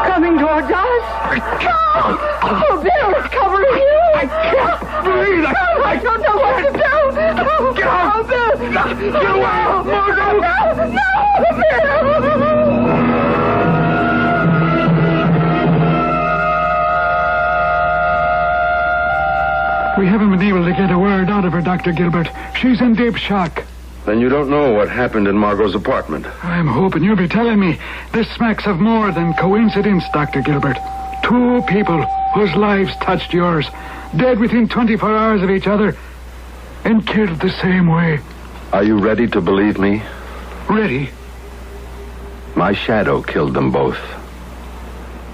Q: Coming towards us. Oh, Bill, it's covering you.
B: I can't breathe.
Q: I don't know what to do.
B: Get out.
Q: Oh, Bill.
B: Get away. Margot.
Q: No, Bill.
D: We haven't been able to get a word out of her, Dr. Gilbert. She's in deep shock.
G: Then you don't know what happened in Margot's apartment.
D: I'm hoping you'll be telling me this smacks of more than coincidence, Dr. Gilbert. 2 people whose lives touched yours, dead within 24 hours of each other, and killed the same way.
G: Are you ready to believe me?
D: Ready?
G: My shadow killed them both.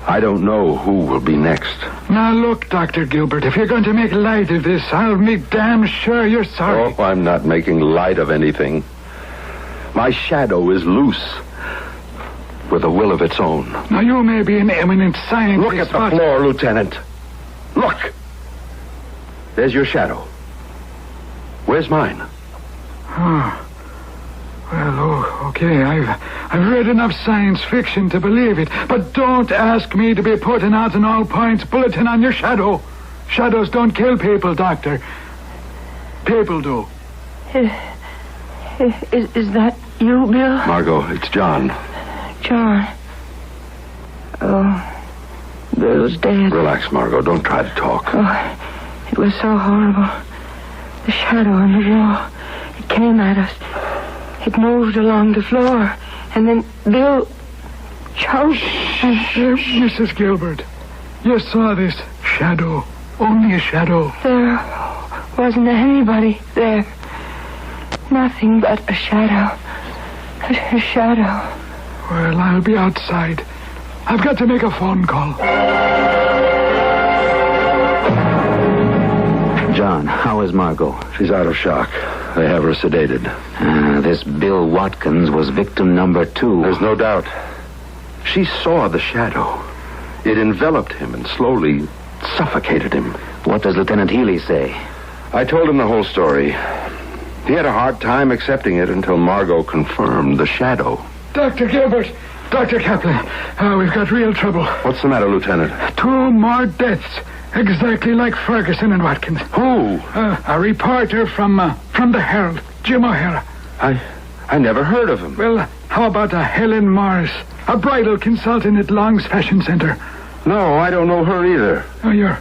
G: I don't know who will be next.
D: Now look, Dr. Gilbert, if you're going to make light of this, I'll make damn sure you're sorry.
G: Oh, I'm not making light of anything. My shadow is loose. with a will of its own.
D: Now, you may be an eminent scientist.
G: Look at the floor, Lieutenant. Look. There's your shadow. Where's mine?
D: Oh. Well, okay, I've read enough science fiction to believe it, but don't ask me to be putting out an all-points bulletin on your shadow. Shadows don't kill people, Doctor. People do.
Q: Is that you, Bill?
G: Margot, it's John.
Q: John. Oh, Bill's dead.
G: Relax, Margot. Don't try to talk.
Q: Oh, it was so horrible. The shadow on the wall. It came at us. It moved along the floor, and then Bill choked.
D: Mrs. Gilbert, you saw this shadow. Only a shadow.
Q: There wasn't anybody there. Nothing but a shadow. A shadow.
D: Well, I'll be outside. I've got to make a phone call.
T: John, how is Margot?
G: She's out of shock. They have her sedated.
T: This Bill Watkins was victim number 2.
G: There's no doubt. She saw the shadow. It enveloped him and slowly suffocated him.
T: What does Lieutenant Healy say?
G: I told him the whole story. He had a hard time accepting it until Margot confirmed the shadow.
D: Dr. Gilbert, Dr. Kaplan, we've got real trouble.
G: What's the matter, Lieutenant?
D: 2 more deaths, exactly like Ferguson and Watkins.
G: Who?
D: A reporter from the Herald, Jim O'Hara.
G: I never heard of him.
D: Well, how about Helen Morris, a bridal consultant at Long's Fashion Center?
G: No, I don't know her either.
D: Oh, you're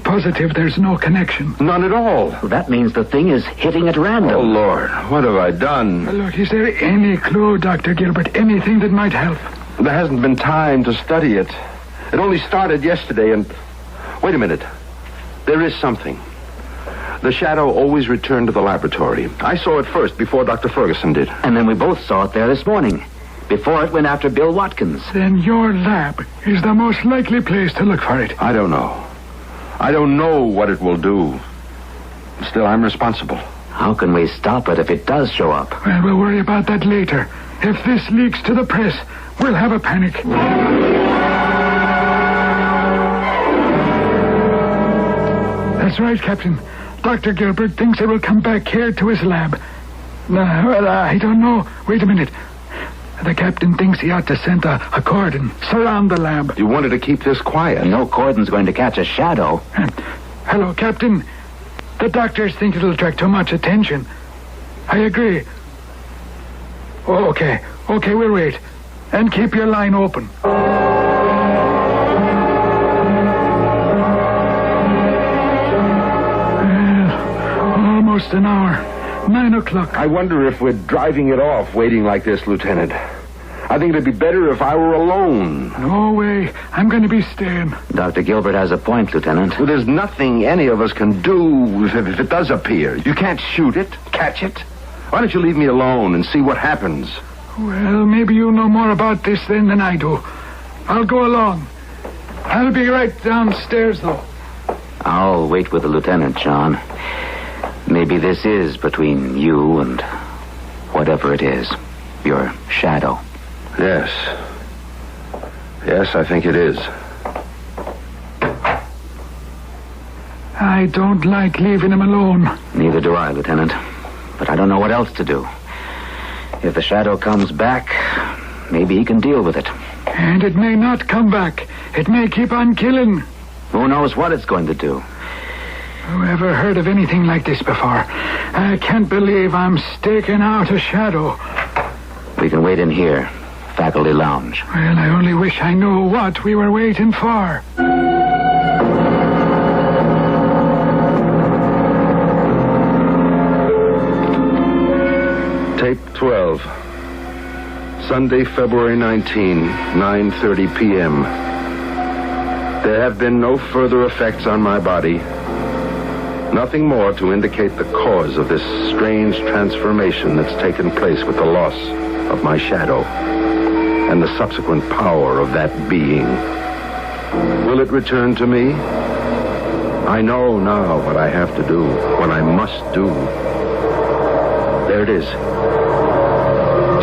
D: positive there's no connection?
G: None at all.
T: Well, that means the thing is hitting at random.
G: Oh, Lord, what have I done?
D: Well, look, is there any clue, Dr. Gilbert, anything that might help?
G: There hasn't been time to study it. It only started yesterday, and... Wait a minute. There is something. The shadow always returned to the laboratory. I saw it first, before Dr. Ferguson did.
T: And then we both saw it there this morning, before it went after Bill Watkins.
D: Then your lab is the most likely place to look for it.
G: I don't know. I don't know what it will do. Still, I'm responsible.
T: How can we stop it if it does show up?
D: Well, we'll worry about that later. If this leaks to the press, we'll have a panic. That's right, Captain. Dr. Gilbert thinks it will come back here to his lab. Well, I don't know. Wait a minute. The captain thinks he ought to send a cordon, surround the lab.
G: You wanted to keep this quiet.
T: No cordon's going to catch a shadow.
D: Hello, Captain. The doctors think it'll attract too much attention. I agree. Oh, okay, we'll wait. And keep your line open. Almost an hour. 9 o'clock.
G: I wonder if we're driving it off waiting like this, Lieutenant. I think it'd be better if I were alone.
D: No way. I'm going to be staying.
T: Dr. Gilbert has a point, Lieutenant.
G: Well, there's nothing any of us can do if it does appear. You can't shoot it, catch it. Why don't you leave me alone and see what happens?
D: Well, maybe you know more about this then than I do. I'll go along. I'll be right downstairs, though.
T: I'll wait with the lieutenant, John. Maybe this is between you and whatever it is. Your shadow.
G: Yes. Yes, I think it is.
D: I don't like leaving him alone.
T: Neither do I, Lieutenant. But I don't know what else to do. If the shadow comes back, maybe he can deal with it.
D: And it may not come back. It may keep on killing.
T: Who knows what it's going to do?
D: Whoever heard of anything like this before? I can't believe I'm staking out a shadow.
T: We can wait in here. Faculty lounge.
D: Well, I only wish I knew what we were waiting for.
G: Tape 12. Sunday, February 19, 9:30 p.m. There have been no further effects on my body. Nothing more to indicate the cause of this strange transformation that's taken place with the loss of my shadow and the subsequent power of that being. Will it return to me? I know now what I have to do, what I must do. There it is,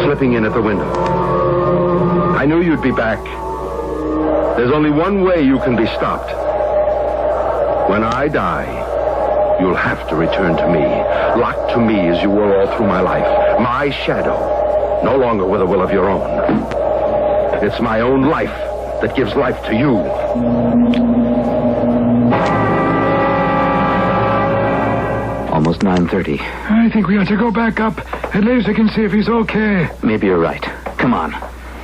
G: slipping in at the window. I knew you'd be back. There's only one way you can be stopped. When I die, you'll have to return to me, locked to me as you were all through my life. My shadow, no longer with a will of your own. It's my own life that gives life to you.
T: Almost 9:30.
D: I think we ought to go back up. At least I can see if he's okay.
T: Maybe you're right. Come on.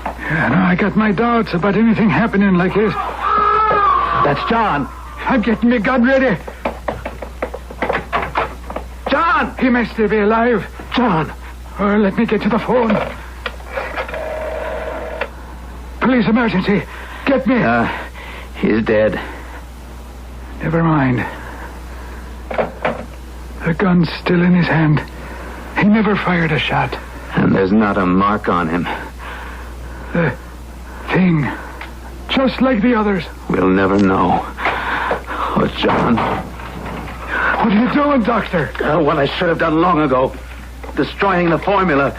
D: Yeah, no, I got my doubts about anything happening like this.
T: That's John.
D: I'm getting my gun ready.
T: John!
D: He may still be alive.
T: John!
D: Or let me get to the phone. Police emergency. Get me.
T: He's dead.
D: Never mind. The gun's still in his hand. He never fired a shot.
T: And there's not a mark on him.
D: The thing. Just like the others.
T: We'll never know. Oh, John.
D: What are you doing, Doctor?
T: What I should have done long ago. Destroying the formula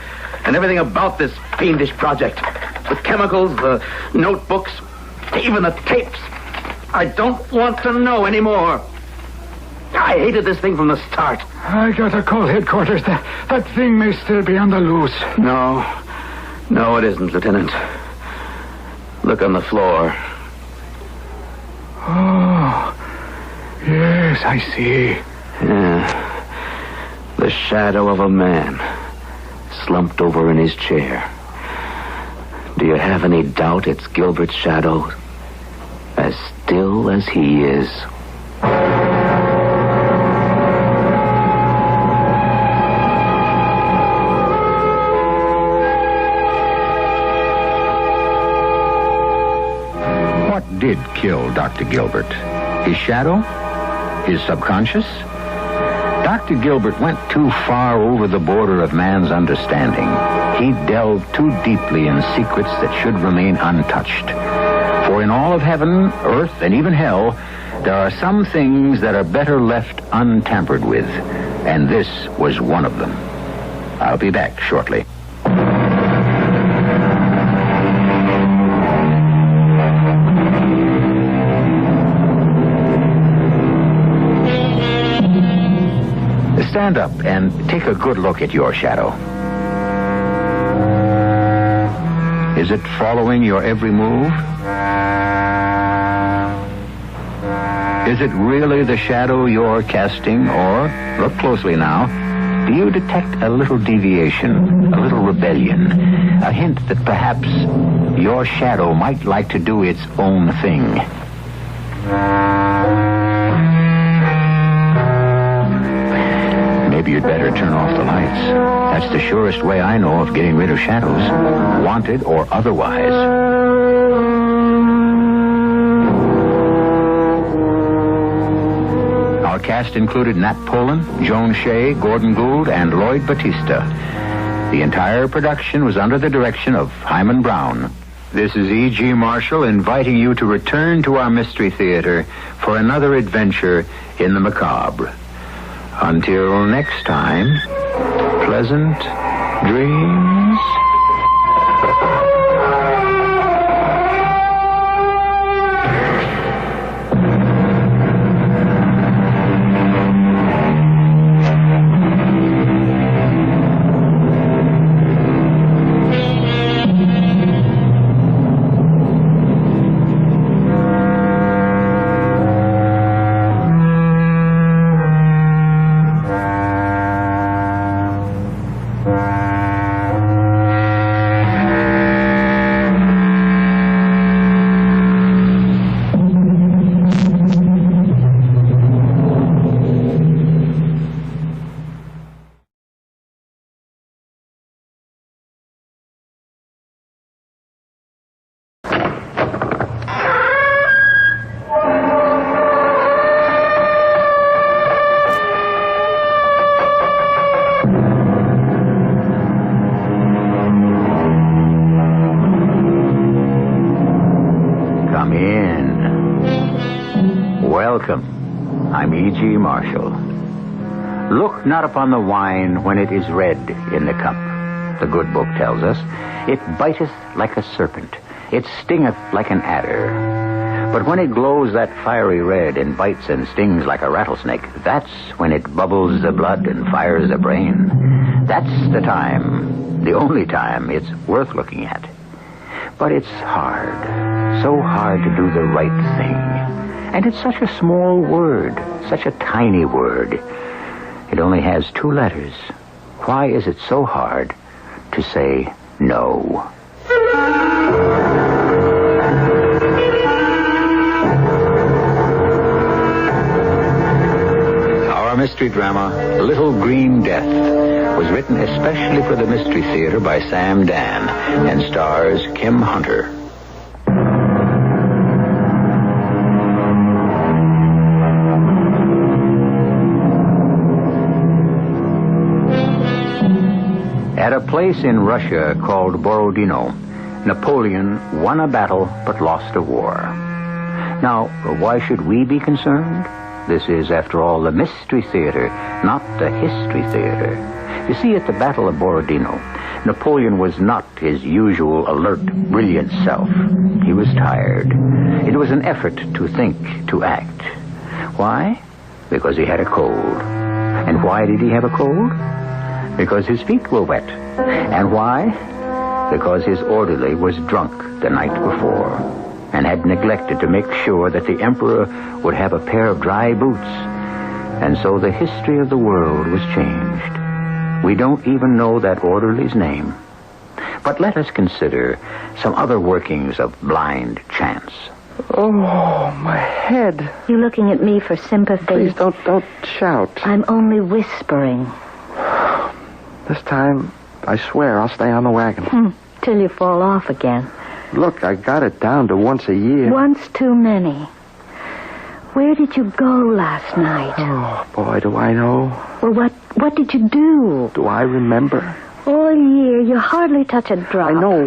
T: and everything about this fiendish project. The chemicals, the notebooks, even the tapes. I don't want to know anymore. I hated this thing from the start.
D: I gotta call headquarters. That thing may still be on the loose.
T: No, it isn't, Lieutenant. Look on the floor.
D: Oh, yes, I see.
T: Yeah. The shadow of a man slumped over in his chair. Do you have any doubt it's Gilbert's shadow? As still as he is.
V: What did kill Dr. Gilbert? His shadow? His subconscious? Dr. Gilbert went too far over the border of man's understanding. He delved too deeply in secrets that should remain untouched. For in all of heaven, earth, and even hell, there are some things that are better left untampered with. And this was one of them. I'll be back shortly. Stand up and take a good look at your shadow. Is it following your every move? Is it really the shadow you're casting, or, look closely now, do you detect a little deviation, a little rebellion, a hint that perhaps your shadow might like to do its own thing? Maybe you'd better turn off the lights. That's the surest way I know of getting rid of shadows, wanted or otherwise. Our cast included Nat Polen, Joan Shea, Gordon Gould, and Lloyd Batista. The entire production was under the direction of Hyman Brown. This is E.G. Marshall inviting you to return to our Mystery Theater for another adventure in the macabre. Until next time, pleasant dreams. Welcome. I'm E.G. Marshall. Look not upon the wine when it is red in the cup. The good book tells us, it biteth like a serpent, It stingeth like an adder. But when it glows that fiery red and bites and stings like a rattlesnake, that's when it bubbles the blood and fires the brain. That's the time, the only time it's worth looking at. But it's hard, so hard to do the right thing. And it's such a small word, such a tiny word. It only has 2 letters. Why is it so hard to say no? Our mystery drama, Little Green Death, was written especially for the Mystery Theater by Sam Dan and stars Kim Hunter. At a place in Russia called Borodino, Napoleon won a battle but lost a war. Now, why should we be concerned? This is, after all, the Mystery Theater, not the History Theater. You see, at the Battle of Borodino, Napoleon was not his usual alert, brilliant self. He was tired. It was an effort to think, to act. Why? Because he had a cold. And why did he have a cold? Because his feet were wet. And why? Because his orderly was drunk the night before and had neglected to make sure that the emperor would have a pair of dry boots. And so the history of the world was changed. We don't even know that orderly's name. But let us consider some other workings of blind chance.
E: Oh, my head.
H: You looking at me for sympathy?
E: Please don't shout.
H: I'm only whispering.
E: This time, I swear I'll stay on the wagon.
H: Till you fall off again.
E: Look, I got it down to once a year.
H: Once too many. Where did you go last night?
E: Oh, boy, do I know.
H: Well, what did you do?
E: Do I remember?
H: All year, you hardly touch a drop.
E: I know.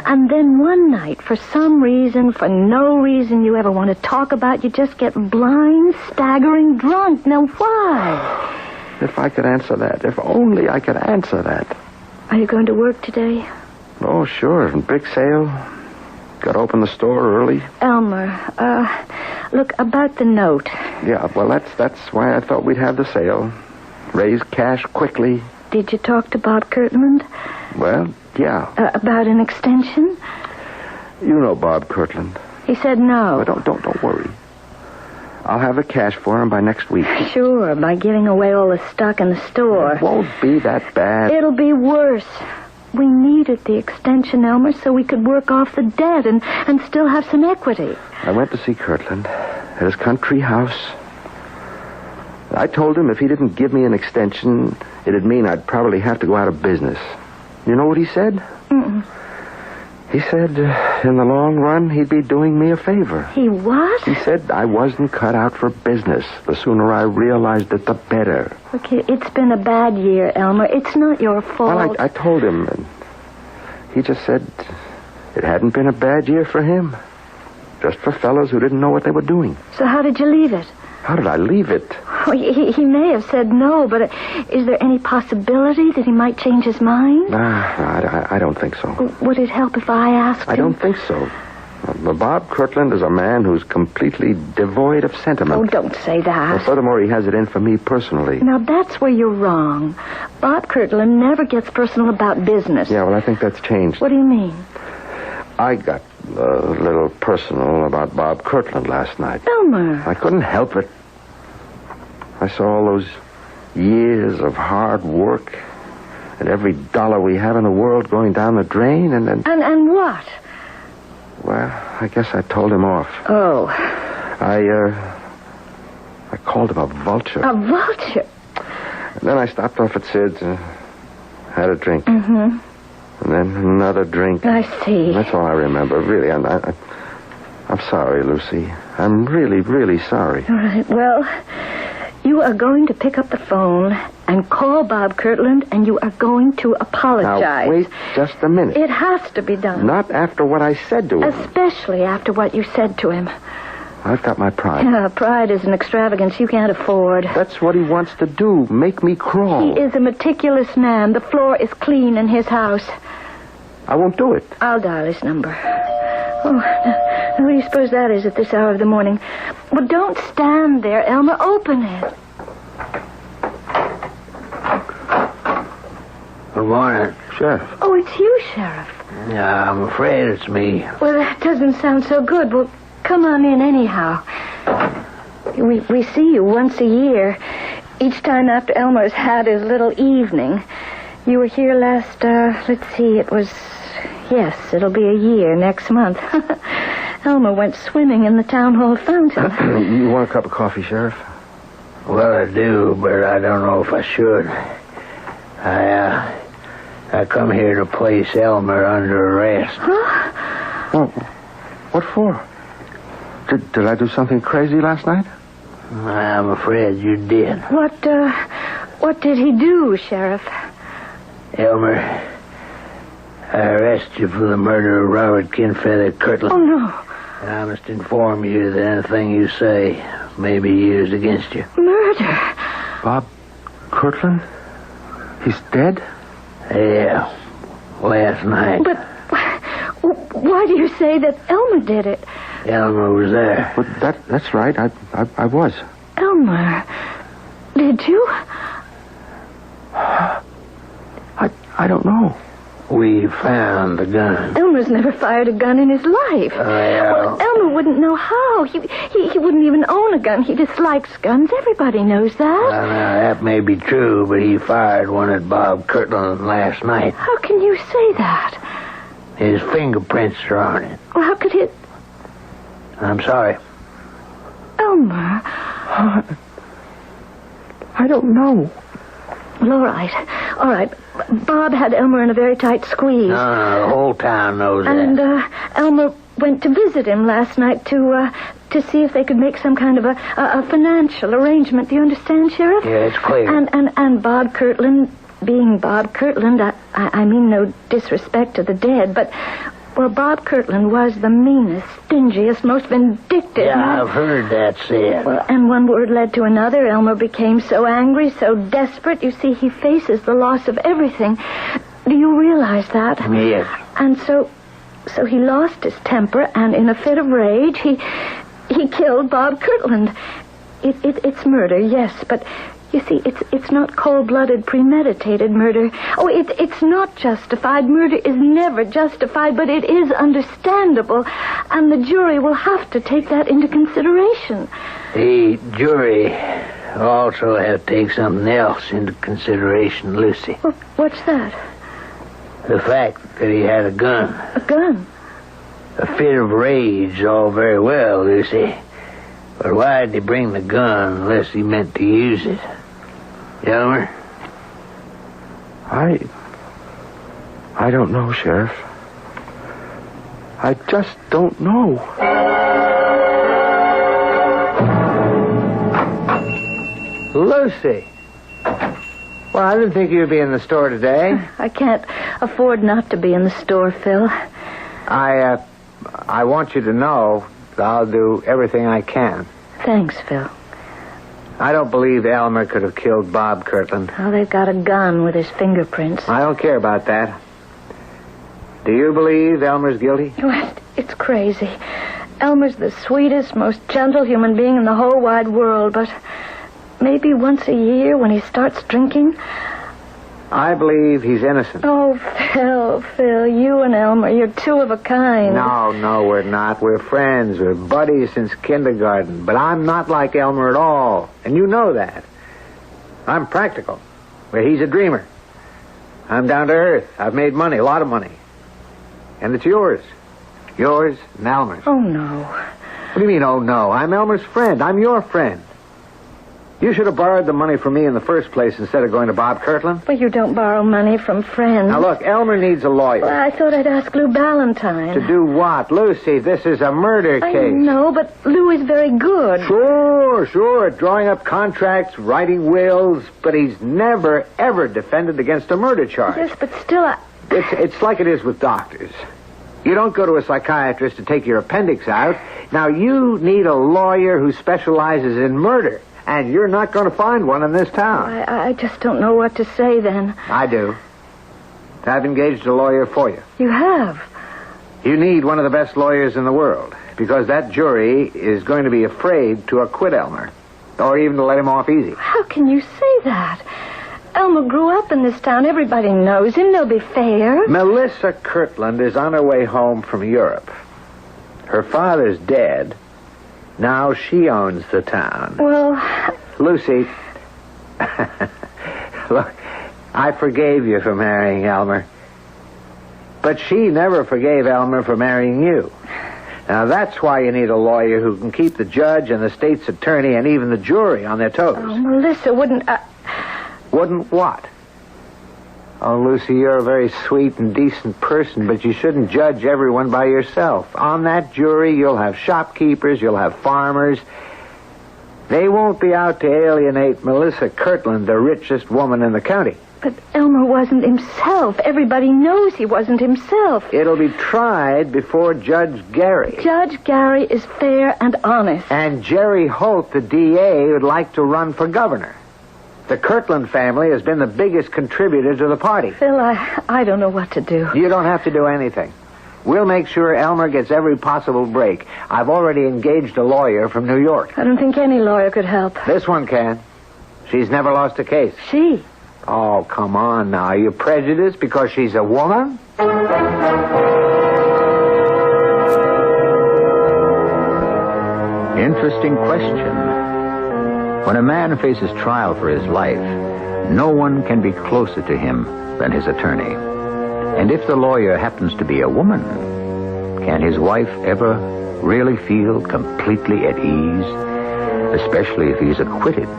H: And then one night, for some reason, for no reason you ever want to talk about, you just get blind, staggering drunk. Now, why?
E: If I could answer that. If only I could answer that.
H: Are you going to work today?
E: Oh, sure. Big sale. Got to open the store early.
H: Elmer, look, about the note.
E: Yeah, well, that's why I thought we'd have the sale. Raise cash quickly.
H: Did you talk to Bob Kirtland?
E: Well, yeah.
H: About an extension?
E: You know Bob Kirtland.
H: He said no.
E: Well, don't worry. I'll have the cash for him by next week.
H: Sure, by giving away all the stock in the store.
E: It won't be that bad.
H: It'll be worse. We needed the extension, Elmer, so we could work off the debt and still have some equity.
E: I went to see Kirtland at his country house. I told him if he didn't give me an extension, it'd mean I'd probably have to go out of business. You know what he said?
H: Mm-mm.
E: He said, in the long run, he'd be doing me a favor.
H: He what?
E: He said I wasn't cut out for business. The sooner I realized it, the better.
H: Look, it's been a bad year, Elmer. It's not your fault.
E: Well, I told him, and he just said it hadn't been a bad year for him. Just for fellows who didn't know what they were doing.
H: So how did you leave it?
E: How did I leave it?
H: Oh, he may have said no, but is there any possibility that he might change his mind?
E: I don't think so.
H: Would it help if I asked him?
E: I don't think so. Bob Kirtland is a man who's completely devoid of sentiment.
H: Oh, don't say that.
E: Well, furthermore, he has it in for me personally.
H: Now, that's where you're wrong. Bob Kirtland never gets personal about business.
E: Yeah, well, I think that's changed.
H: What do you mean?
E: I got a little personal about Bob Kirtland last night.
H: Elmer.
E: I couldn't help it. I saw all those years of hard work and every dollar we have in the world going down the drain, and then...
H: And what?
E: Well, I guess I told him off.
H: Oh.
E: I called him a vulture.
H: A vulture?
E: And then I stopped off at Sid's and had a drink.
H: Mm-hmm.
E: And then another drink.
H: I see.
E: That's all I remember. Really, I'm sorry, Lucy. I'm really, really sorry.
H: All right, well, you are going to pick up the phone and call Bob Kirtland, and you are going to apologize.
E: Now, wait just a minute.
H: It has to be done.
E: Not after what I said to him.
H: Especially after what you said to him.
E: I've got my pride.
H: Yeah, pride is an extravagance you can't afford.
E: That's what he wants to do, make me crawl.
H: He is a meticulous man. The floor is clean in his house.
E: I won't do it.
H: I'll dial his number. Oh, now, who do you suppose that is at this hour of the morning? Well, don't stand there, Elmer. Open it.
L: Good morning, Sheriff.
H: Oh, it's you, Sheriff.
L: Yeah, I'm afraid it's me.
H: Well, that doesn't sound so good. Well, come on in anyhow. We see you once a year. Each time after Elmer's had his little evening. You were here last, let's see, yes, it'll be a year next month. Elmer went swimming in the town hall fountain.
L: You want a cup of coffee, Sheriff? Well, I do, but I don't know if I should. I come here to place Elmer under arrest.
H: Huh?
E: Well, what for? Did I do something crazy last night?
L: I'm afraid you did.
H: What did he do, Sheriff?
L: Elmer, I arrest you for the murder of Robert Kinfeather Kirtland.
H: Oh, no.
L: And I must inform you that anything you say may be used against you.
H: Murder?
E: Bob Kirtland? He's dead?
L: Yeah, last night.
H: But why do you say that Elmer did it?
L: Elmer was there.
E: But that's right. I was.
H: Elmer, did you?
E: I don't know.
L: We found the gun.
H: Elmer's never fired a gun in his life. Well, Elmer wouldn't know how. He wouldn't even own a gun. He dislikes guns. Everybody knows that.
L: Well, now, that may be true, but he fired one at Bob Kirtland last night.
H: How can you say that?
L: His fingerprints are on it.
H: Well, how could it...
L: I'm sorry.
H: Elmer.
E: I don't know.
H: Well, all right. Bob had Elmer in a very tight squeeze.
L: No, the whole town knows
H: and,
L: that.
H: Elmer went to visit him last night to see if they could make some kind of a financial arrangement. Do you understand, Sheriff?
L: Yeah, it's clear.
H: And Bob Kirtland, being Bob Kirtland, I mean no disrespect to the dead, but... Well, Bob Kirtland was the meanest, stingiest, most vindictive.
L: Yeah, I've heard that said.
H: Well, and one word led to another. Elmer became so angry, so desperate. You see, he faces the loss of everything. Do you realize that?
L: Yes.
H: And so he lost his temper, and in a fit of rage, he killed Bob Kirtland. It's murder, yes, but... You see, it's not cold-blooded, premeditated murder. Oh, it's not justified. Murder is never justified, but it is understandable. And the jury will have to take that into consideration.
L: The jury also have to take something else into consideration, Lucy.
H: Well, what's that?
L: The fact that he had a gun.
H: A gun?
L: A fit of rage, all very well, Lucy. But why did he bring the gun unless he meant to use it? Elmer?
E: I don't know, Sheriff. I just don't know.
L: Lucy! Well, I didn't think you'd be in the store today.
H: I can't afford not to be in the store, Phil.
L: I want you to know that I'll do everything I can.
H: Thanks, Phil.
L: I don't believe Elmer could have killed Bob Kirtland.
H: Oh, they've got a gun with his fingerprints.
L: I don't care about that. Do you believe Elmer's guilty?
H: Well, it's crazy. Elmer's the sweetest, most gentle human being in the whole wide world, but maybe once a year when he starts drinking...
L: I believe he's innocent.
H: Oh, Phil, you and Elmer, you're two of a kind.
L: No, we're not. We're friends. We're buddies since kindergarten. But I'm not like Elmer at all, and you know that. I'm practical, where he's a dreamer. I'm down to earth. I've made money, a lot of money. And it's yours. Yours and Elmer's.
H: Oh, no.
L: What do you mean, oh, no? I'm Elmer's friend. I'm your friend. You should have borrowed the money from me in the first place instead of going to Bob Kirtland.
H: Well, you don't borrow money from friends.
L: Now, look, Elmer needs a lawyer.
H: Well, I thought I'd ask Lou Ballantyne.
L: To do what? Lucy, this is a murder case.
H: I know, but Lou is very good.
L: Sure. Drawing up contracts, writing wills, but he's never, ever defended against a murder charge.
H: Yes, but still,
L: It's like it is with doctors. You don't go to a psychiatrist to take your appendix out. Now, you need a lawyer who specializes in murder. And you're not going to find one in this town.
H: I just don't know what to say then.
L: I do. I've engaged a lawyer for you.
H: You have?
L: You need one of the best lawyers in the world, because that jury is going to be afraid to acquit Elmer, or even to let him off easy.
H: How can you say that? Elmer grew up in this town. Everybody knows him. They'll be fair.
L: Melissa Kirtland is on her way home from Europe. Her father's dead. Now she owns the town.
H: Well...
L: Lucy, look, I forgave you for marrying Elmer. But she never forgave Elmer for marrying you. Now, that's why you need a lawyer who can keep the judge and the state's attorney and even the jury on their toes.
H: Oh, Melissa, wouldn't...
L: Wouldn't what? Oh, Lucy, you're a very sweet and decent person, but you shouldn't judge everyone by yourself. On that jury, you'll have shopkeepers, you'll have farmers. They won't be out to alienate Melissa Kirtland, the richest woman in the county.
H: But Elmer wasn't himself. Everybody knows he wasn't himself.
L: It'll be tried before Judge Gary.
H: Judge Gary is fair and honest.
L: And Jerry Holt, the DA, would like to run for governor. The Kirtland family has been the biggest contributor to the party.
H: Phil, I don't know what to do.
L: You don't have to do anything. We'll make sure Elmer gets every possible break. I've already engaged a lawyer from New York.
H: I don't think any lawyer could help.
L: This one can. She's never lost a case.
H: She?
L: Oh, come on now. Are you prejudiced because she's a woman?
V: Interesting question. When a man faces trial for his life, no one can be closer to him than his attorney. And if the lawyer happens to be a woman, can his wife ever really feel completely at ease? Especially if he's acquitted.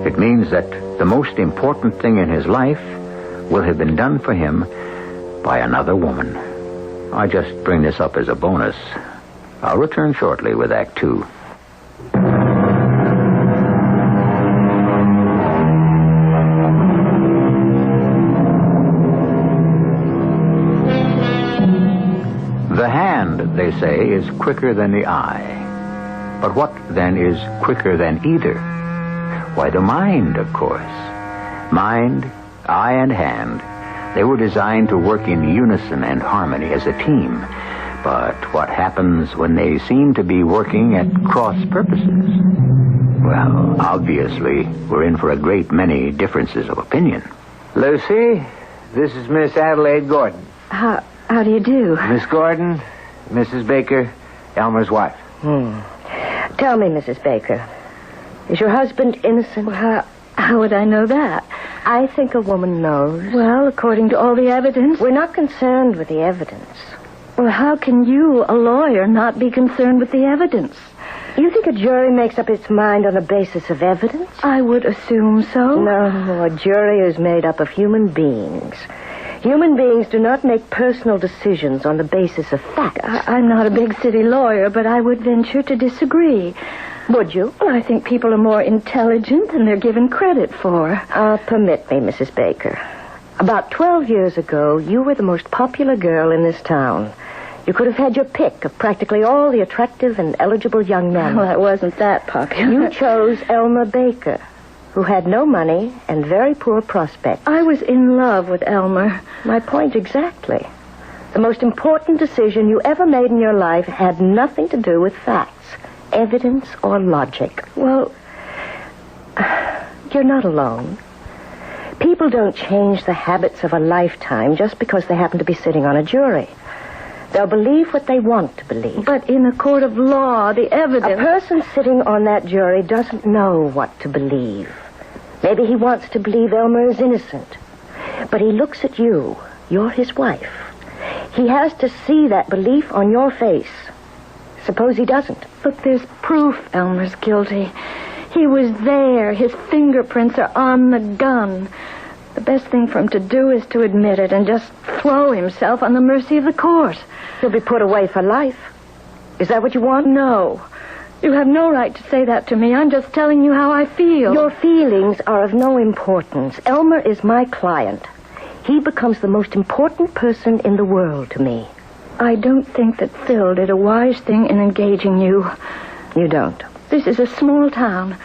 V: It means that the most important thing in his life will have been done for him by another woman. I just bring this up as a bonus. I'll return shortly with Act 2. The hand, they say, is quicker than the eye. But what, then, is quicker than either? Why, the mind, of course. Mind, eye, and hand, they were designed to work in unison and harmony as a team. But what happens when they seem to be working at cross purposes? Well, obviously, we're in for a great many differences of opinion.
L: Lucy, this is Miss Adelaide Gordon.
H: How do you do?
L: Miss Gordon, Mrs. Baker, Elmer's wife.
I: Tell me, Mrs. Baker, is your husband innocent?
H: Well, how would I know that?
I: I think a woman knows.
H: Well, according to all the evidence...
I: We're not concerned with the evidence.
H: Well, how can you, a lawyer, not be concerned with the evidence?
I: You think a jury makes up its mind on the basis of evidence?
H: I would assume so.
I: No, a jury is made up of human beings. Human beings do not make personal decisions on the basis of facts.
H: I'm not a big city lawyer, but I would venture to disagree.
I: Would you?
H: Well, I think people are more intelligent than they're given credit for.
I: Permit me, Mrs. Baker. About 12 years ago, you were the most popular girl in this town. You could have had your pick of practically all the attractive and eligible young men.
H: Well, I wasn't that popular.
I: You chose Elmer Baker, who had no money and very poor prospects.
H: I was in love with Elmer.
I: My point exactly. The most important decision you ever made in your life had nothing to do with facts, evidence, or logic.
H: Well,
I: you're not alone. People don't change the habits of a lifetime just because they happen to be sitting on a jury. They'll believe what they want to believe.
H: But in a court of law, the evidence...
I: A person sitting on that jury doesn't know what to believe. Maybe he wants to believe Elmer is innocent. But he looks at you. You're his wife. He has to see that belief on your face. Suppose he doesn't.
H: But there's proof Elmer's guilty. He was there. His fingerprints are on the gun. The best thing for him to do is to admit it and just throw himself on the mercy of the court.
I: He'll be put away for life. Is that what you want?
H: No. You have no right to say that to me. I'm just telling you how I feel.
I: Your feelings are of no importance. Elmer is my client. He becomes the most important person in the world to me.
H: I don't think that Phil did a wise thing in engaging you.
I: You don't?
H: This is a small town.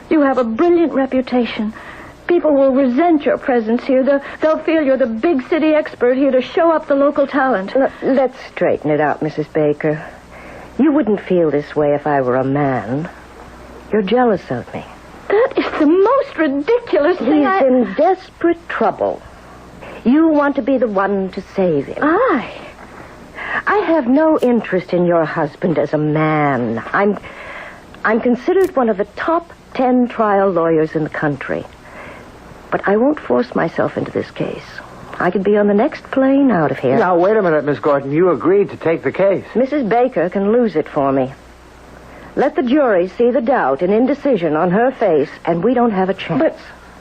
H: You have a brilliant reputation. People will resent your presence here. They'll feel you're the big city expert here to show up the local talent.
I: Let's straighten it out, Mrs. Baker. You wouldn't feel this way if I were a man. You're jealous of me.
H: That is the most ridiculous thing.
I: He's in desperate trouble. You want to be the one to save him. I have no interest in your husband as a man. I'm considered one of the top 10 trial lawyers in the country. But I won't force myself into this case. I could be on the next plane out of here.
L: Now, wait a minute, Miss Gordon. You agreed to take the case.
I: Mrs. Baker can lose it for me. Let the jury see the doubt and indecision on her face, and we don't have a chance.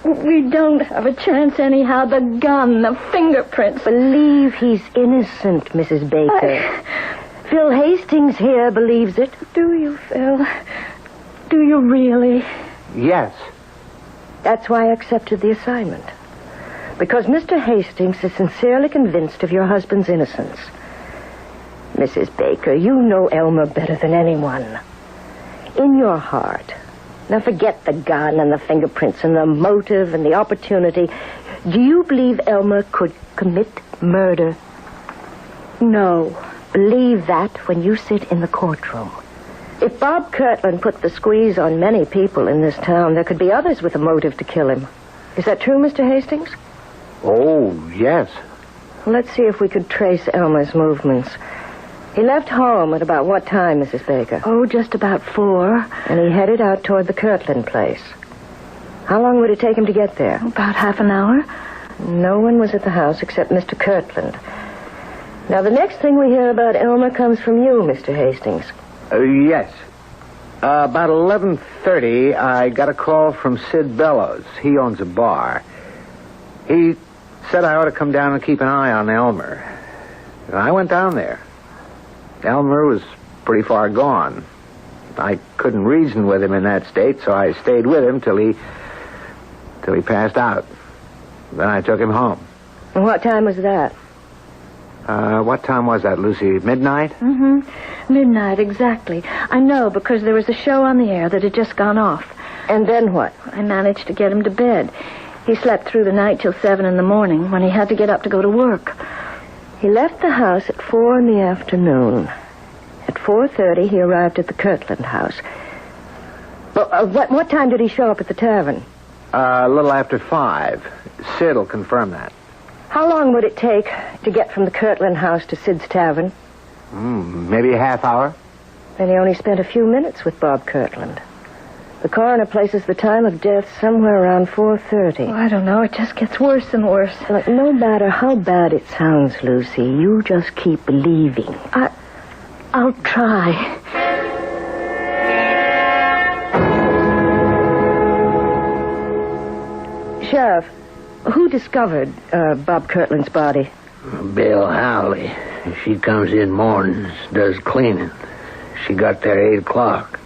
H: But we don't have a chance anyhow. The gun, the fingerprints.
I: Believe he's innocent, Mrs. Baker. Phil Hastings here believes it.
H: Do you, Phil? Do you really?
L: Yes.
I: That's why I accepted the assignment. Because Mr. Hastings is sincerely convinced of your husband's innocence. Mrs. Baker, you know Elmer better than anyone. In your heart. Now forget the gun and the fingerprints and the motive and the opportunity. Do you believe Elmer could commit murder? No. Believe that when you sit in the courtroom. If Bob Kirtland put the squeeze on many people in this town, there could be others with a motive to kill him. Is that true, Mr. Hastings?
L: Oh, yes.
I: Let's see if we could trace Elmer's movements. He left home at about what time, Mrs. Baker?
H: Oh, just about 4.
I: And he headed out toward the Kirtland place. How long would it take him to get there?
H: About half an hour.
I: No one was at the house except Mr. Kirtland. Now, the next thing we hear about Elmer comes from you, Mr. Hastings.
L: Yes. About 11:30, I got a call from Sid Bellows. He owns a bar. He said I ought to come down and keep an eye on Elmer. And I went down there. Elmer was pretty far gone. I couldn't reason with him in that state, so I stayed with him till he passed out. Then I took him home.
I: And what time was that?
L: What time was that, Lucy? Midnight?
H: Mm-hmm. Midnight, exactly. I know, because there was a show on the air that had just gone off.
I: And then what?
H: I managed to get him to bed. He slept through the night till 7 in the morning when he had to get up to go to work.
I: He left the house at 4 in the afternoon. At 4:30, he arrived at the Kirtland house. Well, what time did he show up at the tavern?
L: A little after 5. Sid will confirm that.
I: How long would it take to get from the Kirtland house to Sid's tavern?
L: Maybe a half hour.
I: Then he only spent a few minutes with Bob Kirtland. The coroner places the time of death somewhere around 4:30.
H: Oh, I don't know. It just gets worse and worse.
I: Look, no matter how bad it sounds, Lucy, you just keep believing.
H: I'll try.
I: Sheriff, who discovered Bob Kirtland's body?
P: Bill Howley. She comes in mornings, does cleaning. She got there at 8 o'clock.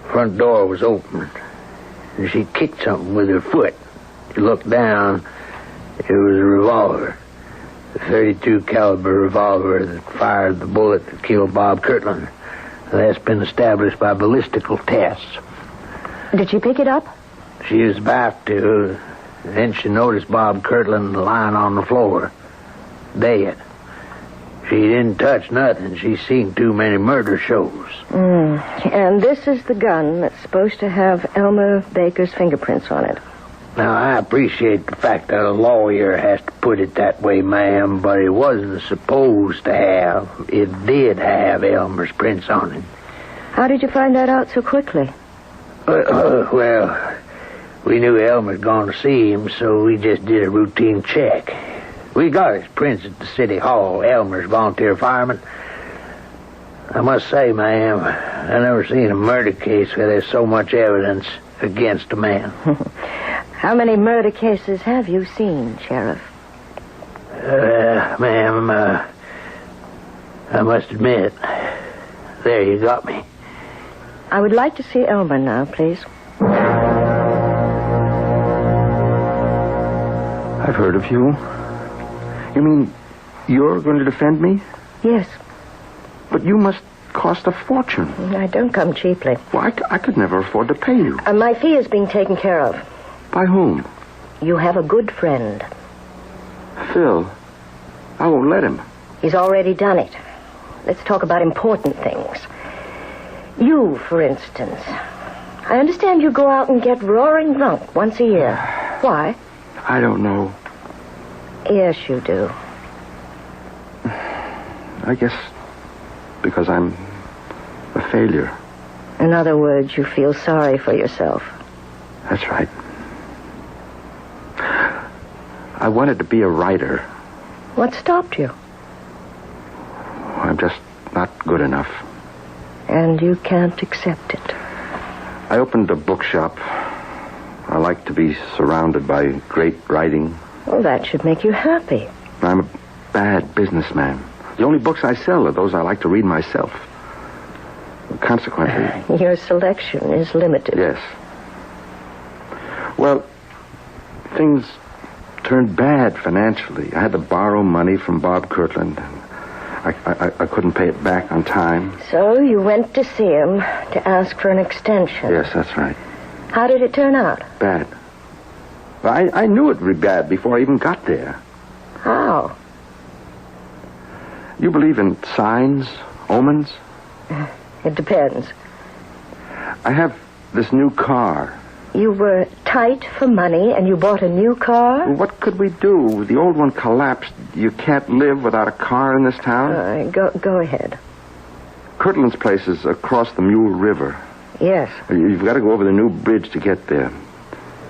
P: Front door was open, and she kicked something with her foot. She looked down. It was a revolver. A .32 caliber revolver that fired the bullet that killed Bob Kirtland. That's been established by ballistical tests.
I: Did she pick it up?
P: She was about to. Then she noticed Bob Kirtland lying on the floor, dead. She didn't touch nothing. She's seen too many murder shows.
I: And this is the gun that's supposed to have Elmer Baker's fingerprints on it.
P: Now, I appreciate the fact that a lawyer has to put it that way, ma'am, but it wasn't supposed to have. It did have Elmer's prints on it.
I: How did you find that out so quickly?
P: Well, we knew Elmer'd gone to see him, so we just did a routine check. We got his prints at the city hall. Elmer's volunteer fireman. I must say, ma'am, I never seen a murder case where there's so much evidence against a man.
I: How many murder cases have you seen, Sheriff?
P: Ma'am, I must admit, there you got me.
I: I would like to see Elmer now, please.
E: I've heard of you. You mean you're going to defend me?
I: Yes.
E: But you must cost a fortune.
I: I don't come cheaply.
E: Well, I could never afford to pay you.
I: My fee is being taken care of.
E: By whom?
H: You have a good friend.
E: Phil. I won't let him.
H: He's already done it. Let's talk about important things. You, for instance. I understand you go out and get roaring drunk once a year. Why?
E: I don't know.
H: Yes, you do.
E: I guess because I'm a failure.
H: In other words, you feel sorry for yourself.
E: That's right. I wanted to be a writer.
H: What stopped you?
E: I'm just not good enough.
H: And you can't accept it.
E: I opened a bookshop. I like to be surrounded by great writing.
H: Well, that should make you happy.
E: I'm a bad businessman. The only books I sell are those I like to read myself. Consequently...
H: Your selection is limited.
E: Yes. Well, things turned bad financially. I had to borrow money from Bob Kirtland. I couldn't pay it back on time.
H: So you went to see him to ask for an extension.
E: Yes, that's right.
H: How did it turn out?
E: Bad. Well, I knew it would be bad before I even got there.
H: How?
E: You believe in signs, omens?
H: It depends.
E: I have this new car.
H: You were tight for money and you bought a new car?
E: What could we do? The old one collapsed. You can't live without a car in this town.
H: Go ahead.
E: Kirtland's place is across the Mule River.
H: Yes.
E: You've got to go over the new bridge to get there.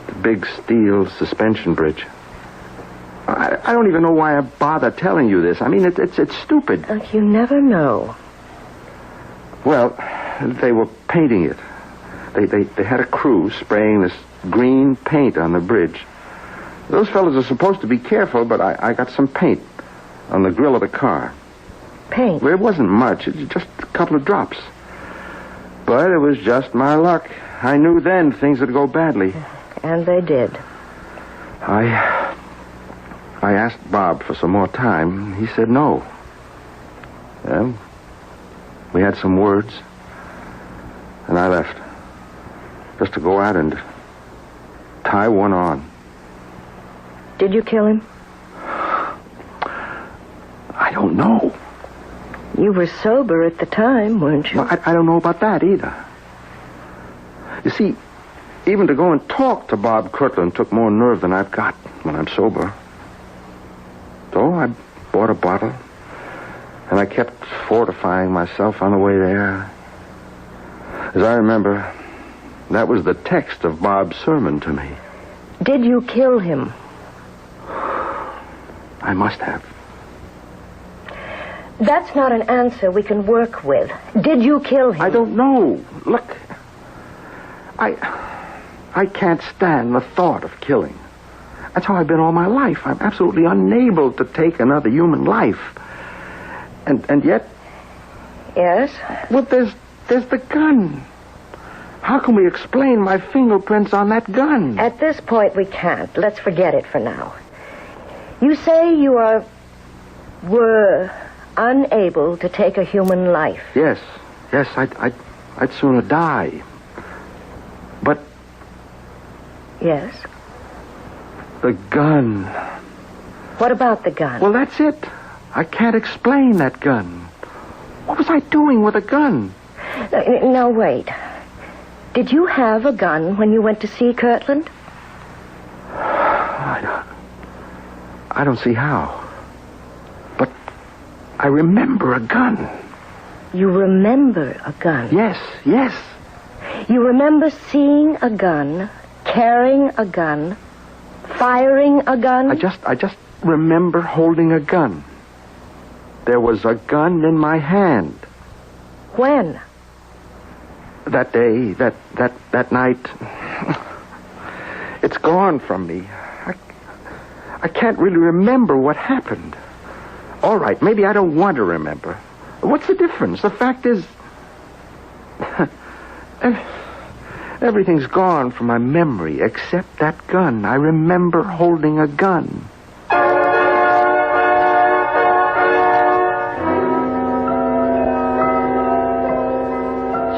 E: The big steel suspension bridge. I don't even know why I bother telling you this. I mean, it's stupid.
H: You never know.
E: Well, they were painting it. They had a crew spraying this green paint on the bridge. Those fellows are supposed to be careful, but I got some paint on the grill of the car.
H: Paint?
E: Well, it wasn't much. It was just a couple of drops. But it was just my luck. I knew then things would go badly.
H: And they did.
E: I asked Bob for some more time. He said no. Well, we had some words, and I left. Just to go out and tie one on.
H: Did you kill him?
E: I don't know.
H: You were sober at the time, weren't you?
E: Well, I don't know about that either. You see, even to go and talk to Bob Kirtland took more nerve than I've got when I'm sober. So I bought a bottle, and I kept fortifying myself on the way there. As I remember, that was the text of Bob's sermon to me.
H: Did you kill him?
E: I must have.
H: That's not an answer we can work with. Did you kill him?
E: I don't know. Look, I can't stand the thought of killing. That's how I've been all my life. I'm absolutely unable to take another human life. And yet...
H: Yes?
E: Well, there's the gun. How can we explain my fingerprints on that gun?
H: At this point, we can't. Let's forget it for now. You say you were unable to take a human life.
E: Yes, I'd sooner die. But...
H: Yes?
E: The gun.
H: What about the gun?
E: Well, that's it. I can't explain that gun. What was I doing with a gun?
H: Now, wait. Did you have a gun when you went to see Kirtland?
E: I don't see how. But I remember a gun.
H: You remember a gun?
E: Yes.
H: You remember seeing a gun, carrying a gun, firing a gun?
E: I just remember holding a gun. There was a gun in my hand.
H: When?
E: That day, that night. It's gone from me. I can't really remember what happened. All right, maybe I don't want to remember. What's the difference? The fact is... everything's gone from my memory except that gun. I remember holding a gun.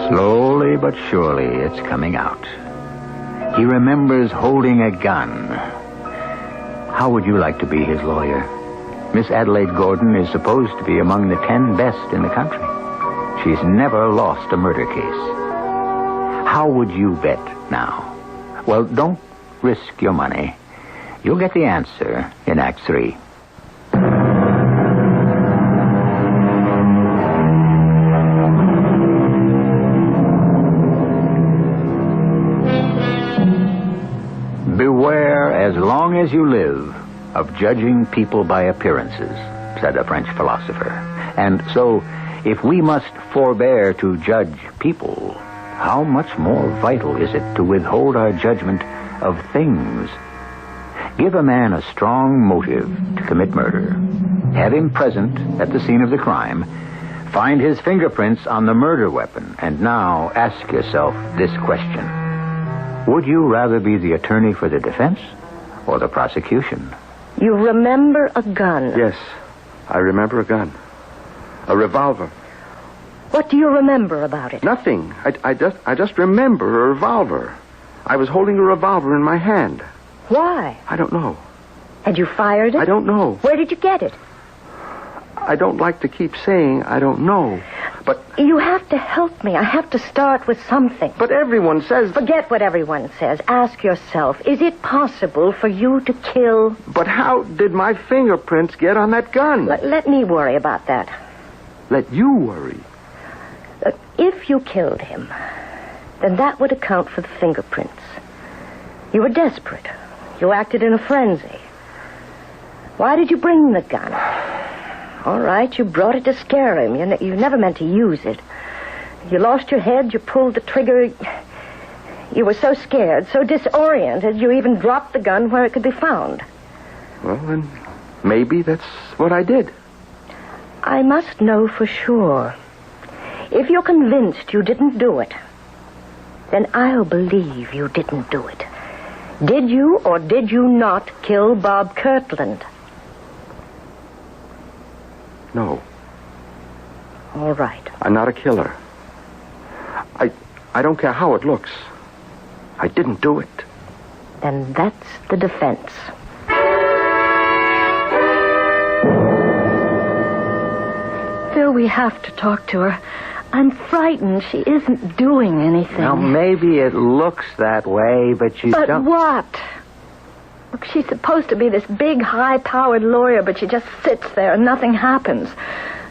V: Slowly but surely, it's coming out. He remembers holding a gun. How would you like to be his lawyer? Miss Adelaide Gordon is supposed to be among the 10 best in the country. She's never lost a murder case. How would you bet now? Well, don't risk your money. You'll get the answer in Act 3. Beware, as long as you live, of judging people by appearances, said a French philosopher. And so, if we must forbear to judge people, how much more vital is it to withhold our judgment of things? Give a man a strong motive to commit murder. Have him present at the scene of the crime. Find his fingerprints on the murder weapon. And now ask yourself this question. Would you rather be the attorney for the defense or the prosecution?
H: You remember a gun?
E: Yes, I remember a gun. A revolver.
H: What do you remember about it?
E: Nothing. I just remember a revolver. I was holding a revolver in my hand.
H: Why?
E: I don't know.
H: Had you fired it?
E: I don't know.
H: Where did you get it?
E: I don't like to keep saying I don't know, but...
H: You have to help me. I have to start with something.
E: But everyone says...
H: Forget what everyone says. Ask yourself, is it possible for you to kill...
E: But how did my fingerprints get on that gun?
H: Let me worry about that.
E: Let you worry?
H: If you killed him, then that would account for the fingerprints. You were desperate. You acted in a frenzy. Why did you bring the gun? All right, you brought it to scare him. You never meant to use it. You lost your head, you pulled the trigger. You were so scared, so disoriented, you even dropped the gun where it could be found.
E: Well, then, maybe that's what I did.
H: I must know for sure. If you're convinced you didn't do it, then I'll believe you didn't do it. Did you or did you not kill Bob Kirtland?
E: No.
H: All right.
E: I'm not a killer. I don't care how it looks. I didn't do it.
H: Then that's the defense. Phil, we have to talk to her. I'm frightened. She isn't doing anything.
L: Now, maybe it looks that way, but you don't...
H: But what? Look, she's supposed to be this big, high-powered lawyer, but she just sits there and nothing happens.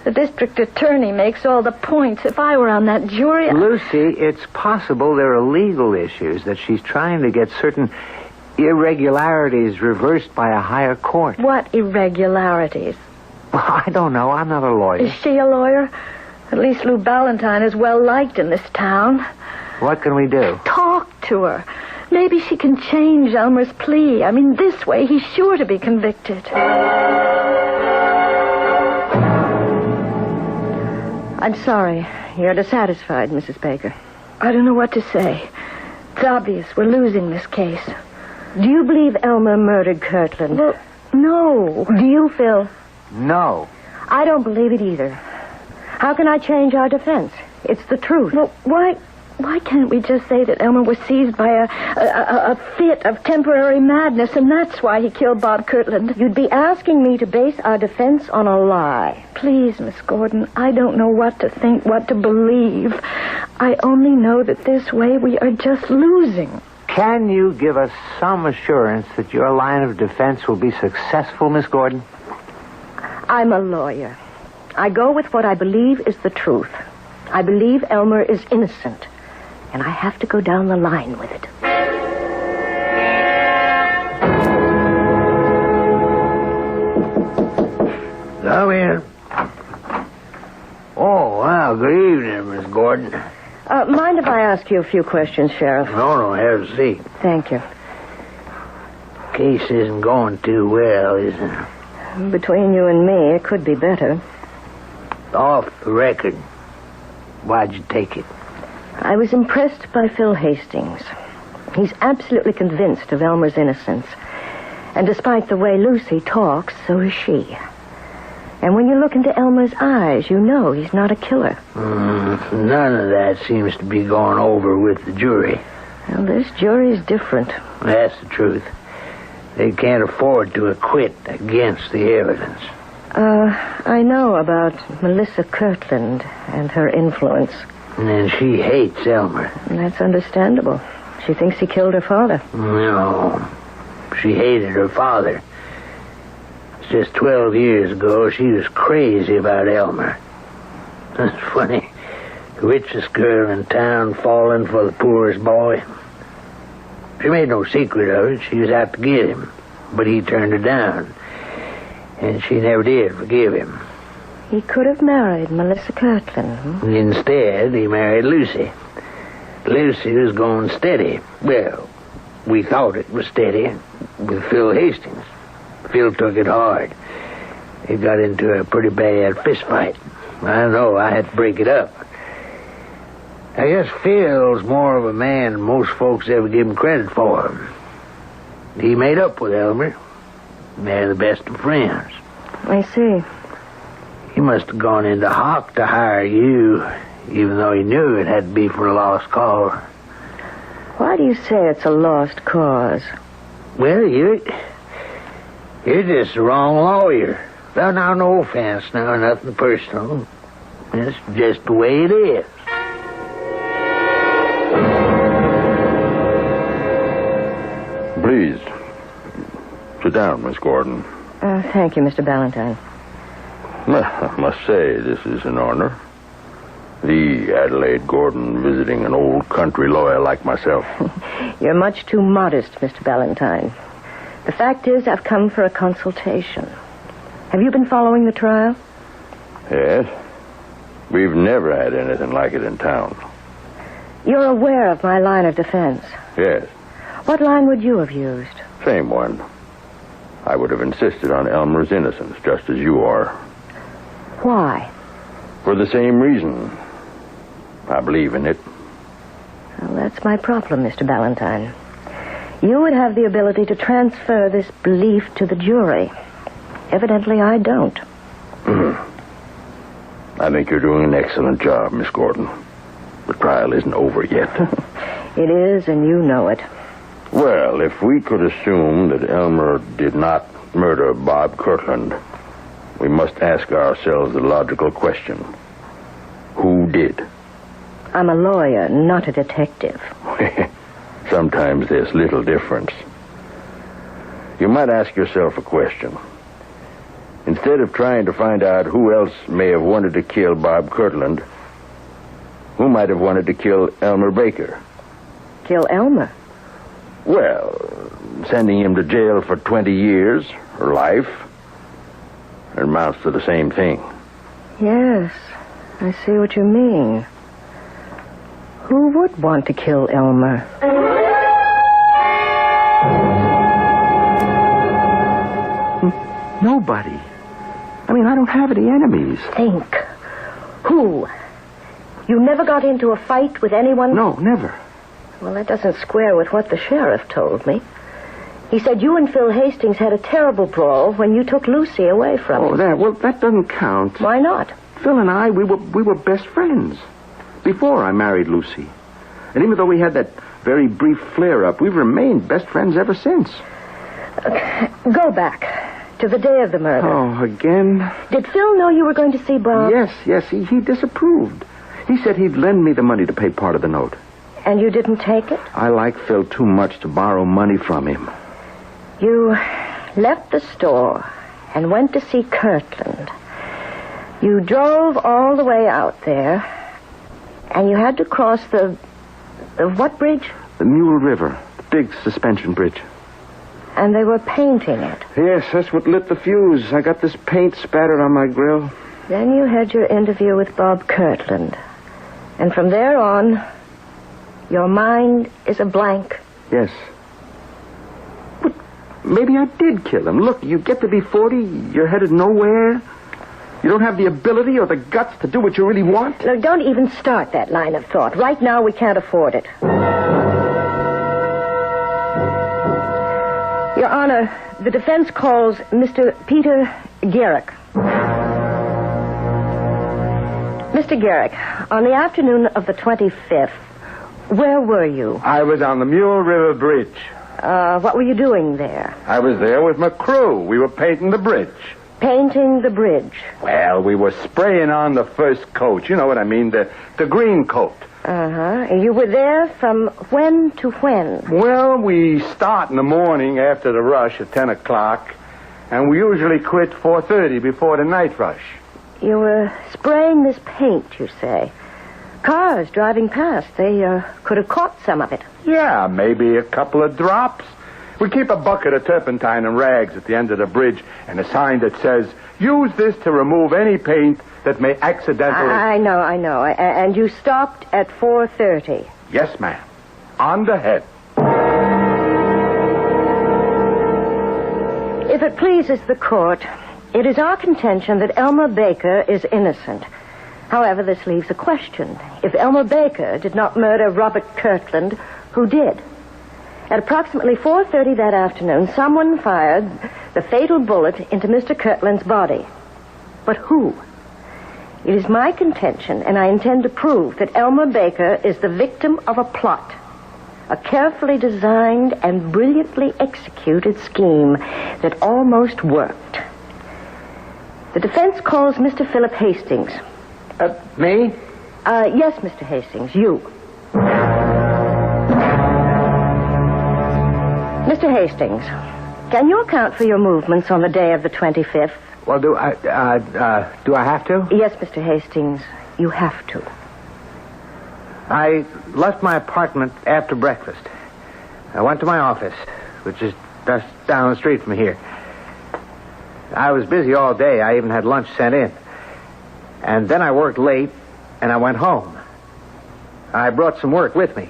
H: The district attorney makes all the points. If I were on that jury...
L: Lucy, it's possible there are legal issues that she's trying to get certain irregularities reversed by a higher court.
H: What irregularities?
L: Well, I don't know. I'm not a lawyer.
H: Is she a lawyer? At least Lou Ballantyne is well-liked in this town.
L: What can we do?
H: Talk to her. Maybe she can change Elmer's plea. I mean, this way he's sure to be convicted. I'm sorry. You're dissatisfied, Mrs. Baker. I don't know what to say. It's obvious we're losing this case. Do you believe Elmer murdered Kirtland? Well, no. Do you, Phil?
L: No.
H: I don't believe it either. How can I change our defense? It's the truth. Well, why can't we just say that Elmer was seized by a fit of temporary madness, and that's why he killed Bob Kirtland? You'd be asking me to base our defense on a lie. Please, Miss Gordon, I don't know what to think, what to believe. I only know that this way we are just losing.
L: Can you give us some assurance that your line of defense will be successful, Miss Gordon?
H: I'm a lawyer. I go with what I believe is the truth. I believe Elmer is innocent, and I have to go down the line with it.
P: Come in. Oh, wow. Good evening, Miss Gordon.
H: Mind if I ask you a few questions, Sheriff?
P: No, have a seat.
H: Thank you.
P: Case isn't going too well, is it?
H: Between you and me, it could be better.
P: Off the record. Why'd you take it?
H: I was impressed by Phil Hastings. He's absolutely convinced of Elmer's innocence. And despite the way Lucy talks, so is she. And when you look into Elmer's eyes, you know he's not a killer.
P: None of that seems to be going over with the jury.
H: Well, this jury's different.
P: That's the truth. They can't afford to acquit against the evidence.
H: I know about Melissa Kirtland and her influence.
P: And she hates Elmer.
H: And that's understandable. She thinks he killed her father.
P: No, she hated her father. Just 12 years ago, she was crazy about Elmer. That's funny. The richest girl in town falling for the poorest boy. She made no secret of it. She was out to get him. But he turned her down. And she never did forgive him.
H: He could have married Melissa Kirtland.
P: Instead, he married Lucy. Lucy was going steady. Well, we thought it was steady with Phil Hastings. Phil took it hard. It got into a pretty bad fist fight. I know, I had to break it up. I guess Phil's more of a man than most folks ever give him credit for him. He made up with Elmer. They're the best of friends.
H: I see.
P: He must have gone into hock to hire you, even though he knew it had to be for a lost cause.
H: Why do you say it's a lost cause?
P: Well, you're just the wrong lawyer. Well, now, no offense, now, nothing personal. It's just the way it is.
G: Please, sit down, Miss Gordon.
H: Thank you, Mr. Ballantyne.
G: Well, I must say, this is an honor. The Adelaide Gordon visiting an old country lawyer like myself.
H: You're much too modest, Mr. Ballantyne. The fact is, I've come for a consultation. Have you been following the trial?
G: Yes. We've never had anything like it in town.
H: You're aware of my line of defense.
G: Yes.
H: What line would you have used?
G: Same one. I would have insisted on Elmer's innocence, just as you are.
H: Why?
G: For the same reason. I believe in it.
H: Well, that's my problem, Mr. Ballantyne. You would have the ability to transfer this belief to the jury. Evidently, I don't.
G: I think you're doing an excellent job, Miss Gordon. The trial isn't over yet.
H: It is, and you know it.
G: Well, if we could assume that Elmer did not murder Bob Kirtland, we must ask ourselves the logical question. Who did?
H: I'm a lawyer, not a detective.
G: Sometimes there's little difference. You might ask yourself a question. Instead of trying to find out who else may have wanted to kill Bob Kirtland, who might have wanted to kill Elmer Baker?
H: Kill Elmer?
G: Well, sending him to jail for 20 years, or life, it amounts to the same thing.
H: Yes, I see what you mean. Who would want to kill Elmer?
E: Nobody. I mean, I don't have any enemies.
H: Think. Who? You never got into a fight with anyone?
E: No, never.
H: Well, that doesn't square with what the sheriff told me. He said you and Phil Hastings had a terrible brawl when you took Lucy away from him.
E: That doesn't count.
H: Why not?
E: Phil and I, we were best friends before I married Lucy. And even though we had that very brief flare-up, we've remained best friends ever since.
H: Go back to the day of the murder.
E: Oh, again?
H: Did Phil know you were going to see Bob?
E: Yes, he disapproved. He said he'd lend me the money to pay part of the note.
H: And you didn't take it?
E: I like Phil too much to borrow money from him.
H: You left the store and went to see Kirtland. You drove all the way out there, and you had to cross the what bridge?
E: The Mule River, the big suspension bridge.
H: And they were painting it.
E: Yes, that's what lit the fuse. I got this paint spattered on my grill.
H: Then you had your interview with Bob Kirtland. And from there on, your mind is a blank.
E: Yes. But maybe I did kill him. Look, you get to be 40, you're headed nowhere. You don't have the ability or the guts to do what you really want.
H: Look, don't even start that line of thought. Right now, we can't afford it. Your Honor, the defense calls Mr. Peter Garrick. Mr. Garrick, on the afternoon of the 25th, Where were you?
E: I was on the Mule River Bridge.
H: What were you doing there?
E: I was there with my crew. We were painting the bridge.
H: Painting the bridge.
E: Well, we were spraying on the first coat. You know what I mean, the green coat.
H: Uh-huh. You were there from when to when?
E: Well, we start in the morning after the rush at 10 o'clock, and we usually quit 4:30 before the night rush.
H: You were spraying this paint, you say. Cars driving past, they could have caught some of it.
E: Yeah, maybe a couple of drops. We keep a bucket of turpentine and rags at the end of the bridge and a sign that says, use this to remove any paint that may accidentally...
H: I know. And you stopped at 4:30.
E: Yes, ma'am. On the head.
H: If it pleases the court, it is our contention that Elmer Baker is innocent. However, this leaves a question. If Elmer Baker did not murder Robert Kirtland, who did? At approximately 4:30 that afternoon, someone fired the fatal bullet into Mr. Kirtland's body. But who? It is my contention, and I intend to prove, that Elmer Baker is the victim of a plot, a carefully designed and brilliantly executed scheme that almost worked. The defense calls Mr. Philip Hastings.
L: Me?
H: Yes, Mr. Hastings, you. Mr. Hastings, can you account for your movements on the day of the 25th?
L: Well, do I have to?
H: Yes, Mr. Hastings, you have to.
L: I left my apartment after breakfast. I went to my office, which is just down the street from here. I was busy all day. I even had lunch sent in. And then I worked late, and I went home. I brought some work with me.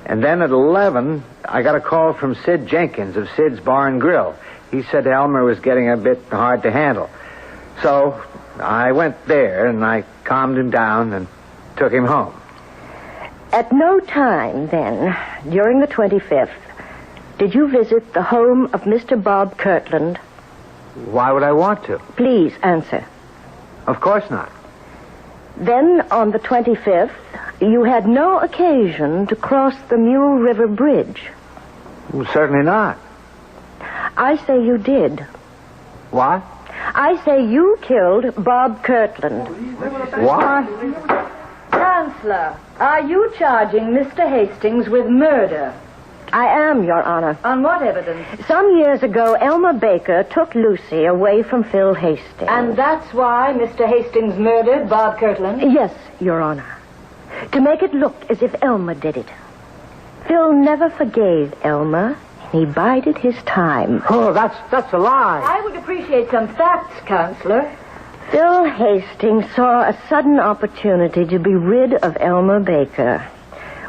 L: And then at 11, I got a call from Sid Jenkins of Sid's Bar and Grill. He said Elmer was getting a bit hard to handle. So I went there, and I calmed him down and took him home.
H: At no time, then, during the 25th, did you visit the home of Mr. Bob Kirtland?
L: Why would I want to?
H: Please answer.
L: Of course not.
H: Then, on the 25th, you had no occasion to cross the Mule River Bridge.
L: Well, certainly not.
H: I say you did.
L: What?
H: I say you killed Bob Kirtland.
L: What?
J: Chancellor, are you charging Mr. Hastings with murder?
H: I am, Your Honor.
J: On what evidence?
H: Some years ago, Elmer Baker took Lucy away from Phil Hastings.
J: And that's why Mr. Hastings murdered Bob Kirtland?
H: Yes, Your Honor. To make it look as if Elmer did it. Phil never forgave Elmer. He bided his time.
L: Oh, that's a lie.
J: I would appreciate some facts, Counselor.
H: Phil Hastings saw a sudden opportunity to be rid of Elmer Baker.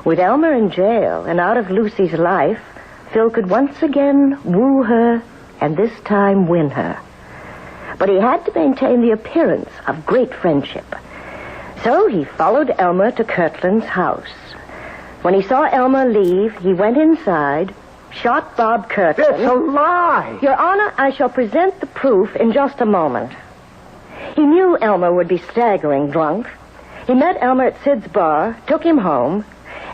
H: With Elmer in jail and out of Lucy's life, Phil could once again woo her and this time win her. But he had to maintain the appearance of great friendship. So he followed Elmer to Kirtland's house. When he saw Elmer leave, he went inside, shot Bob Kirtland.
L: It's a lie!
H: Your Honor, I shall present the proof in just a moment. He knew Elmer would be staggering drunk. He met Elmer at Sid's bar, took him home,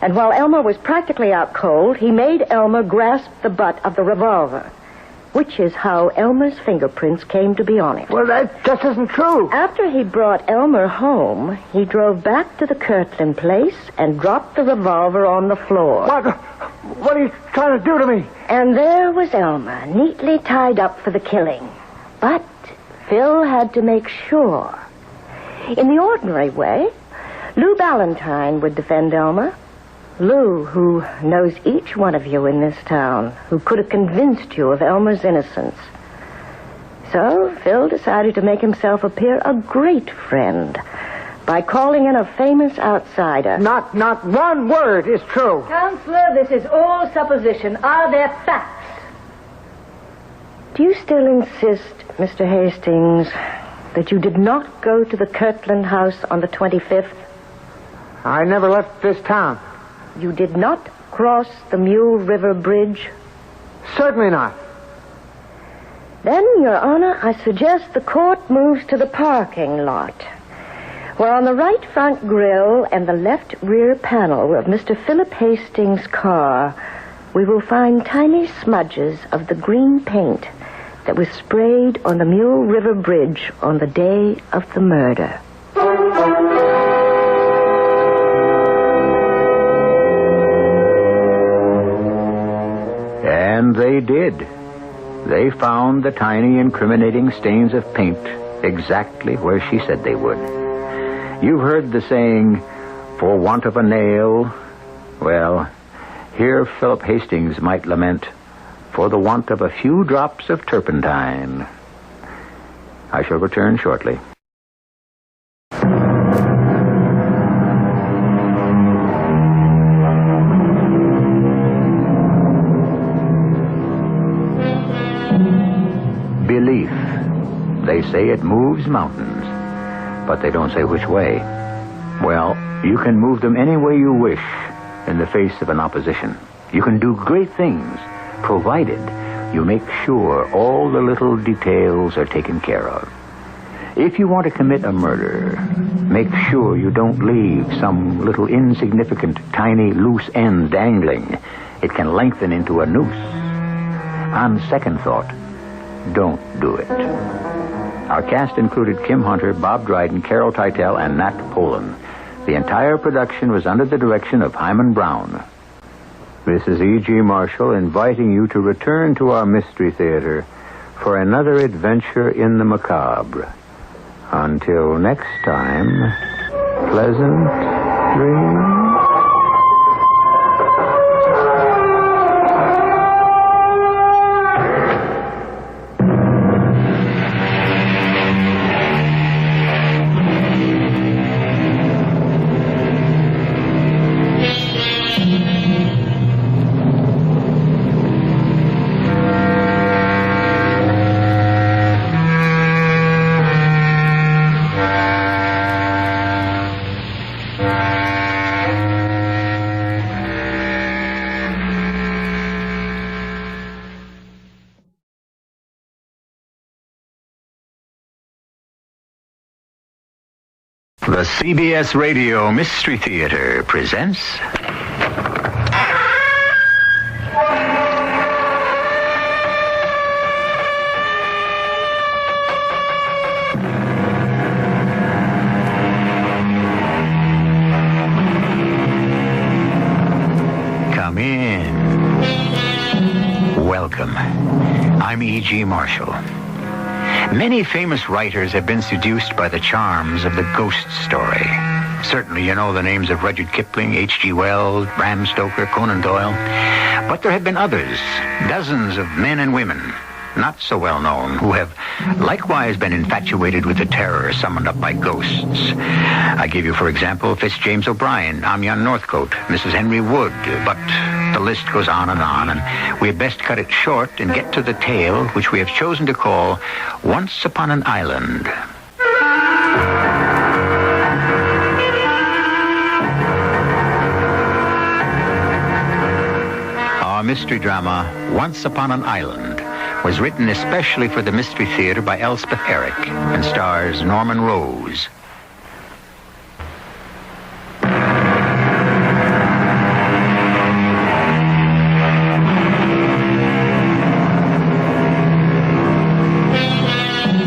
H: and while Elmer was practically out cold, he made Elmer grasp the butt of the revolver, which is how Elmer's fingerprints came to be on it.
L: Well, that just isn't true.
H: After he brought Elmer home, he drove back to the Kirtland place and dropped the revolver on the floor.
L: What are you trying to do to me?
H: And there was Elmer, neatly tied up for the killing. But Phil had to make sure. In the ordinary way, Lou Ballantyne would defend Elmer. Lou, who knows each one of you in this town, who could have convinced you of Elmer's innocence. So Phil decided to make himself appear a great friend by calling in a famous outsider.
L: Not one word is true.
J: Counselor, this is all supposition. Are there facts?
H: Do you still insist, Mr. Hastings, that you did not go to the Kirtland house on the 25th?
L: I never left this town.
H: You did not cross the Mule River Bridge?
L: Certainly not.
H: Then, Your Honor, I suggest the court moves to the parking lot, Well, on the right front grille and the left rear panel of Mr. Philip Hastings' car, we will find tiny smudges of the green paint that was sprayed on the Mule River Bridge on the day of the murder.
V: And they did. They found the tiny incriminating stains of paint exactly where she said they would. You've heard the saying, for want of a nail. Well, here Philip Hastings might lament, for the want of a few drops of turpentine. I shall return shortly. Belief. They say it moves mountains, but they don't say which way. Well, you can move them any way you wish in the face of an opposition. You can do great things, provided you make sure all the little details are taken care of. If you want to commit a murder, make sure you don't leave some little insignificant, tiny, loose end dangling. It can lengthen into a noose. On second thought, don't do it. Our cast included Kim Hunter, Bob Dryden, Carol Teitel, and Nat Polen. The entire production was under the direction of Hyman Brown. This is E.G. Marshall inviting you to return to our Mystery Theater for another adventure in the macabre. Until next time, pleasant dreams.
A: The CBS Radio Mystery Theater presents... Come in. Welcome. I'm E.G. Marshall. Many famous writers have been seduced by the charms of the ghost story. Certainly you know the names of Rudyard Kipling, H.G. Wells, Bram Stoker, Conan Doyle. But there have been others, dozens of men and women, not so well known, who have likewise been infatuated with the terror summoned up by ghosts. I give you, for example, Fitzjames O'Brien, Amyan Northcote, Mrs. Henry Wood, but the list goes on, and we had best cut it short and get to the tale which we have chosen to call Once Upon an Island. Our mystery drama, Once Upon an Island, was written especially for the Mystery Theater by Elspeth Eric and stars Norman Rose.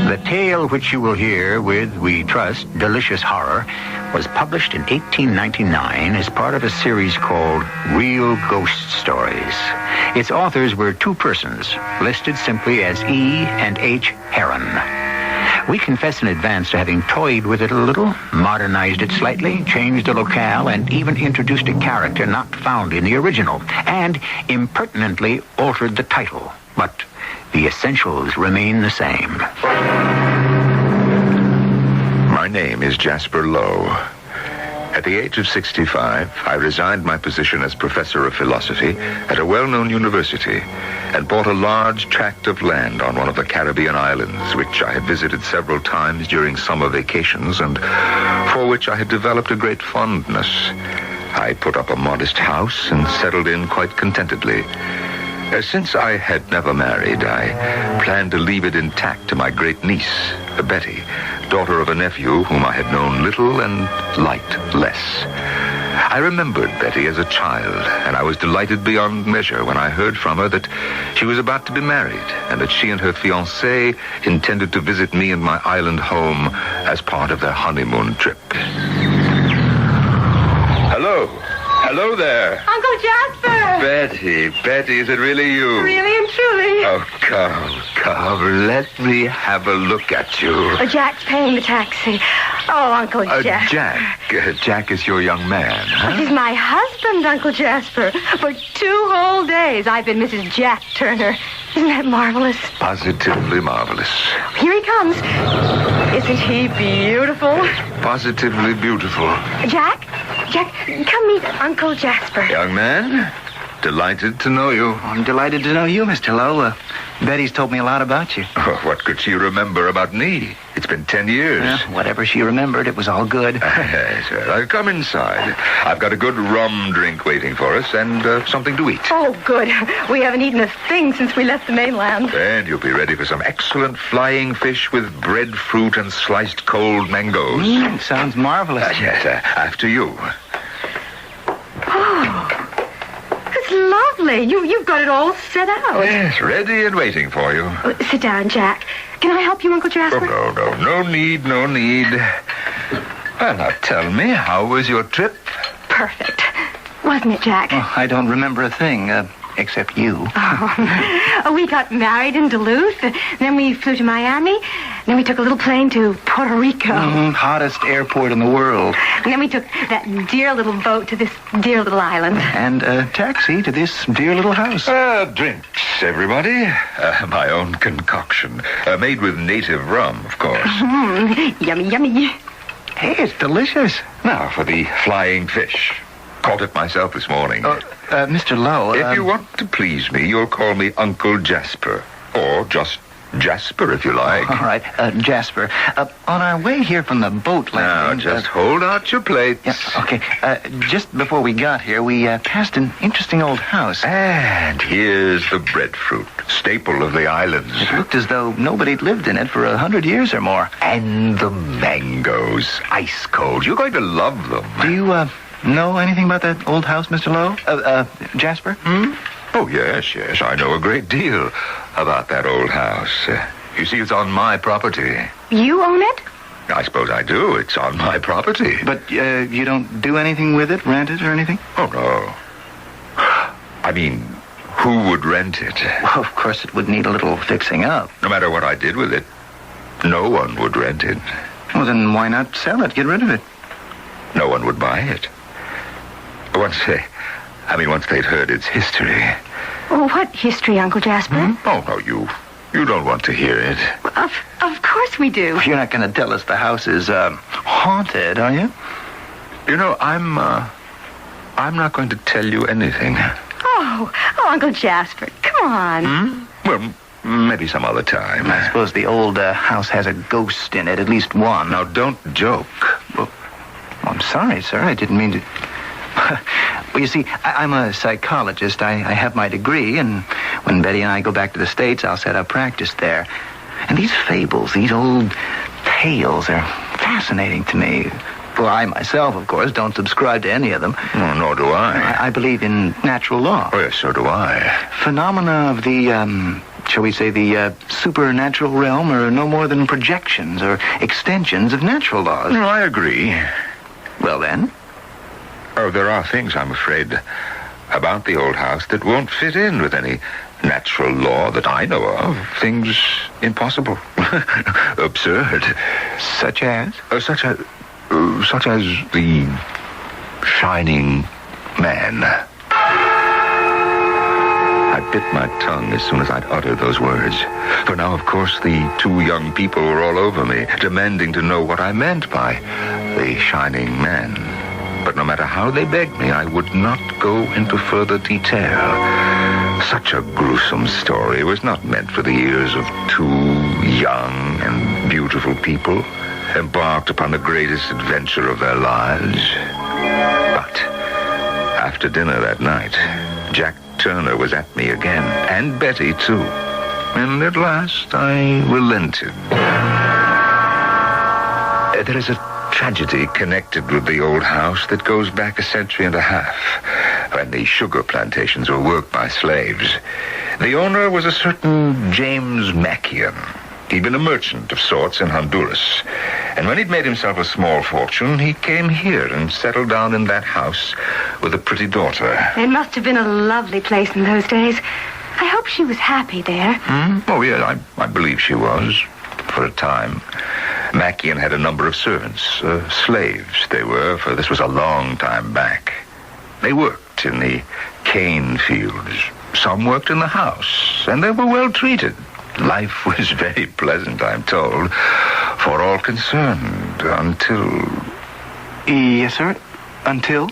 A: The tale which you will hear with, we trust, delicious horror was published in 1899 as part of a series called Real Ghost Stories. Its authors were two persons, listed simply as E. and H. Heron. We confess in advance to having toyed with it a little, modernized it slightly, changed the locale, and even introduced a character not found in the original, and impertinently altered the title. But the essentials remain the same.
R: My name is Jasper Lowe. At the age of 65, I resigned my position as professor of philosophy at a well-known university and bought a large tract of land on one of the Caribbean islands, which I had visited several times during summer vacations and for which I had developed a great fondness. I put up a modest house and settled in quite contentedly. Since I had never married, I planned to leave it intact to my great niece, Betty, daughter of a nephew whom I had known little and liked less. I remembered Betty as a child, and I was delighted beyond measure when I heard from her that she was about to be married and that she and her fiancé intended to visit me in my island home as part of their honeymoon trip. Hello. Hello there.
O: Uncle Jasper!
R: Betty, is it really you?
O: Really and truly.
R: Oh, come, let me have a look at you.
O: Jack's paying the taxi. Oh, Uncle Jack.
R: Jack is your young man, huh?
O: He's my husband, Uncle Jasper. For 2 whole days, I've been Mrs. Jack Turner. Isn't that marvelous?
R: Positively marvelous.
O: Here he comes. Isn't he beautiful?
R: Positively beautiful.
O: Jack, come meet Uncle Jasper.
R: Young man, delighted to know you.
S: I'm delighted to know you, Mr. Lowe. Betty's told me a lot about you.
R: Oh, what could she remember about me? It's been 10 years.
S: Whatever she remembered, it was all good.
R: Yes, well, come inside. I've got a good rum drink waiting for us and something to eat.
O: Oh, good. We haven't eaten a thing since we left the mainland.
R: And you'll be ready for some excellent flying fish with breadfruit and sliced cold mangoes.
S: Sounds marvelous.
R: Yes, after you.
O: It's lovely. You've got it all set out.
R: Yes, ready and waiting for you.
O: Sit down, Jack. Can I help you, Uncle Jasper?
R: Oh, no need. Well, now tell me, how was your trip?
O: Perfect. Wasn't it, Jack?
S: Oh, I don't remember a thing, except you.
O: We got married in Duluth, then we flew to Miami, then we took a little plane to Puerto Rico.
S: Hottest airport in the world.
O: And then we took that dear little boat to this dear little island.
S: And a taxi to this dear little house.
R: Drinks, everybody. My own concoction. Made with native rum, of course.
O: Yummy, yummy.
S: Hey, it's delicious.
R: Now for the flying fish. Caught it myself this morning.
S: Mr. Lowe...
R: If you want to please me, you'll call me Uncle Jasper. Or just Jasper, if you like.
S: All right, Jasper. On our way here from the boat landing...
R: Now, just hold out your plates.
S: Yeah, okay. Just before we got here, we passed an interesting old house.
R: And here's the breadfruit, staple of the islands.
S: It looked as though nobody'd lived in it for 100 years or more.
R: And the mangoes, ice cold. You're going to love them.
S: Do you, know anything about that old house, Mr. Lowe? Jasper?
R: Oh, yes. I know a great deal about that old house. You see, it's on my property.
O: You own it?
R: I suppose I do. It's on my property.
S: But you don't do anything with it, rent it or anything?
R: Oh, no. I mean, who would rent it?
S: Well, of course, it would need a little fixing up.
R: No matter what I did with it, no one would rent it.
S: Well, then why not sell it? Get rid of it.
R: No one would buy it. Once they'd heard its history.
O: Oh, what history, Uncle Jasper?
R: Oh, no, you don't want to hear it.
O: Of course we do.
S: You're not going to tell us the house is, haunted, are you?
R: You know, I'm not going to tell you anything.
O: Oh, Uncle Jasper, come on.
R: Well, maybe some other time.
S: I suppose the old house has a ghost in it, at least one.
R: Now, don't joke.
S: Well, I'm sorry, sir. I didn't mean to... Well, you see, I'm a psychologist. I have my degree, and when Betty and I go back to the States, I'll set up practice there. And these fables, these old tales are fascinating to me. For I myself, of course, don't subscribe to any of them.
R: No, nor do I.
S: I believe in natural law.
R: Oh, yes, so do I.
S: Phenomena of the, shall we say, the supernatural realm are no more than projections or extensions of natural laws.
R: No, I agree.
S: Well, then?
R: Oh, there are things, I'm afraid, about the old house that won't fit in with any natural law that I know of. Things impossible. Absurd.
S: Such as?
R: Such as the shining man. I bit my tongue as soon as I'd uttered those words. For now, of course, the two young people were all over me, demanding to know what I meant by the shining man. But no matter how they begged me, I would not go into further detail. Such a gruesome story was not meant for the ears of two young and beautiful people, embarked upon the greatest adventure of their lives. But after dinner that night, Jack Turner was at me again, and Betty too. And at last I relented. There is a tragedy connected with the old house that goes back a century and a half, when the sugar plantations were worked by slaves. The owner was a certain James Mackian. He'd been a merchant of sorts in Honduras. And when he'd made himself a small fortune, he came here and settled down in that house with a pretty daughter.
O: It must have been a lovely place in those days. I hope she was happy there.
R: Oh, yeah, I believe she was, for a time. Mackian had a number of servants, slaves they were, for this was a long time back. They worked in the cane fields. Some worked in the house, and they were well treated. Life was very pleasant, I'm told, for all concerned, until...
S: Yes, sir. Until?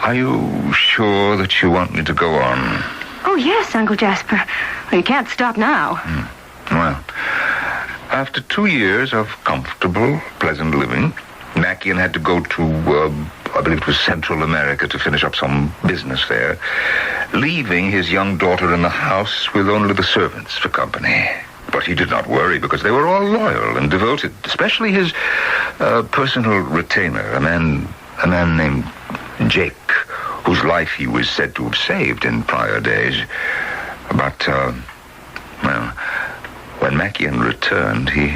R: Are you sure that you want me to go on?
O: Oh, yes, Uncle Jasper. Well, you can't stop now.
R: Well, after 2 years of comfortable, pleasant living, Mackian had to go to, I believe it was Central America, to finish up some business there, leaving his young daughter in the house with only the servants for company. But he did not worry, because they were all loyal and devoted, especially his personal retainer, a man named Jake, whose life he was said to have saved in prior days. But, well, when Mackian returned, he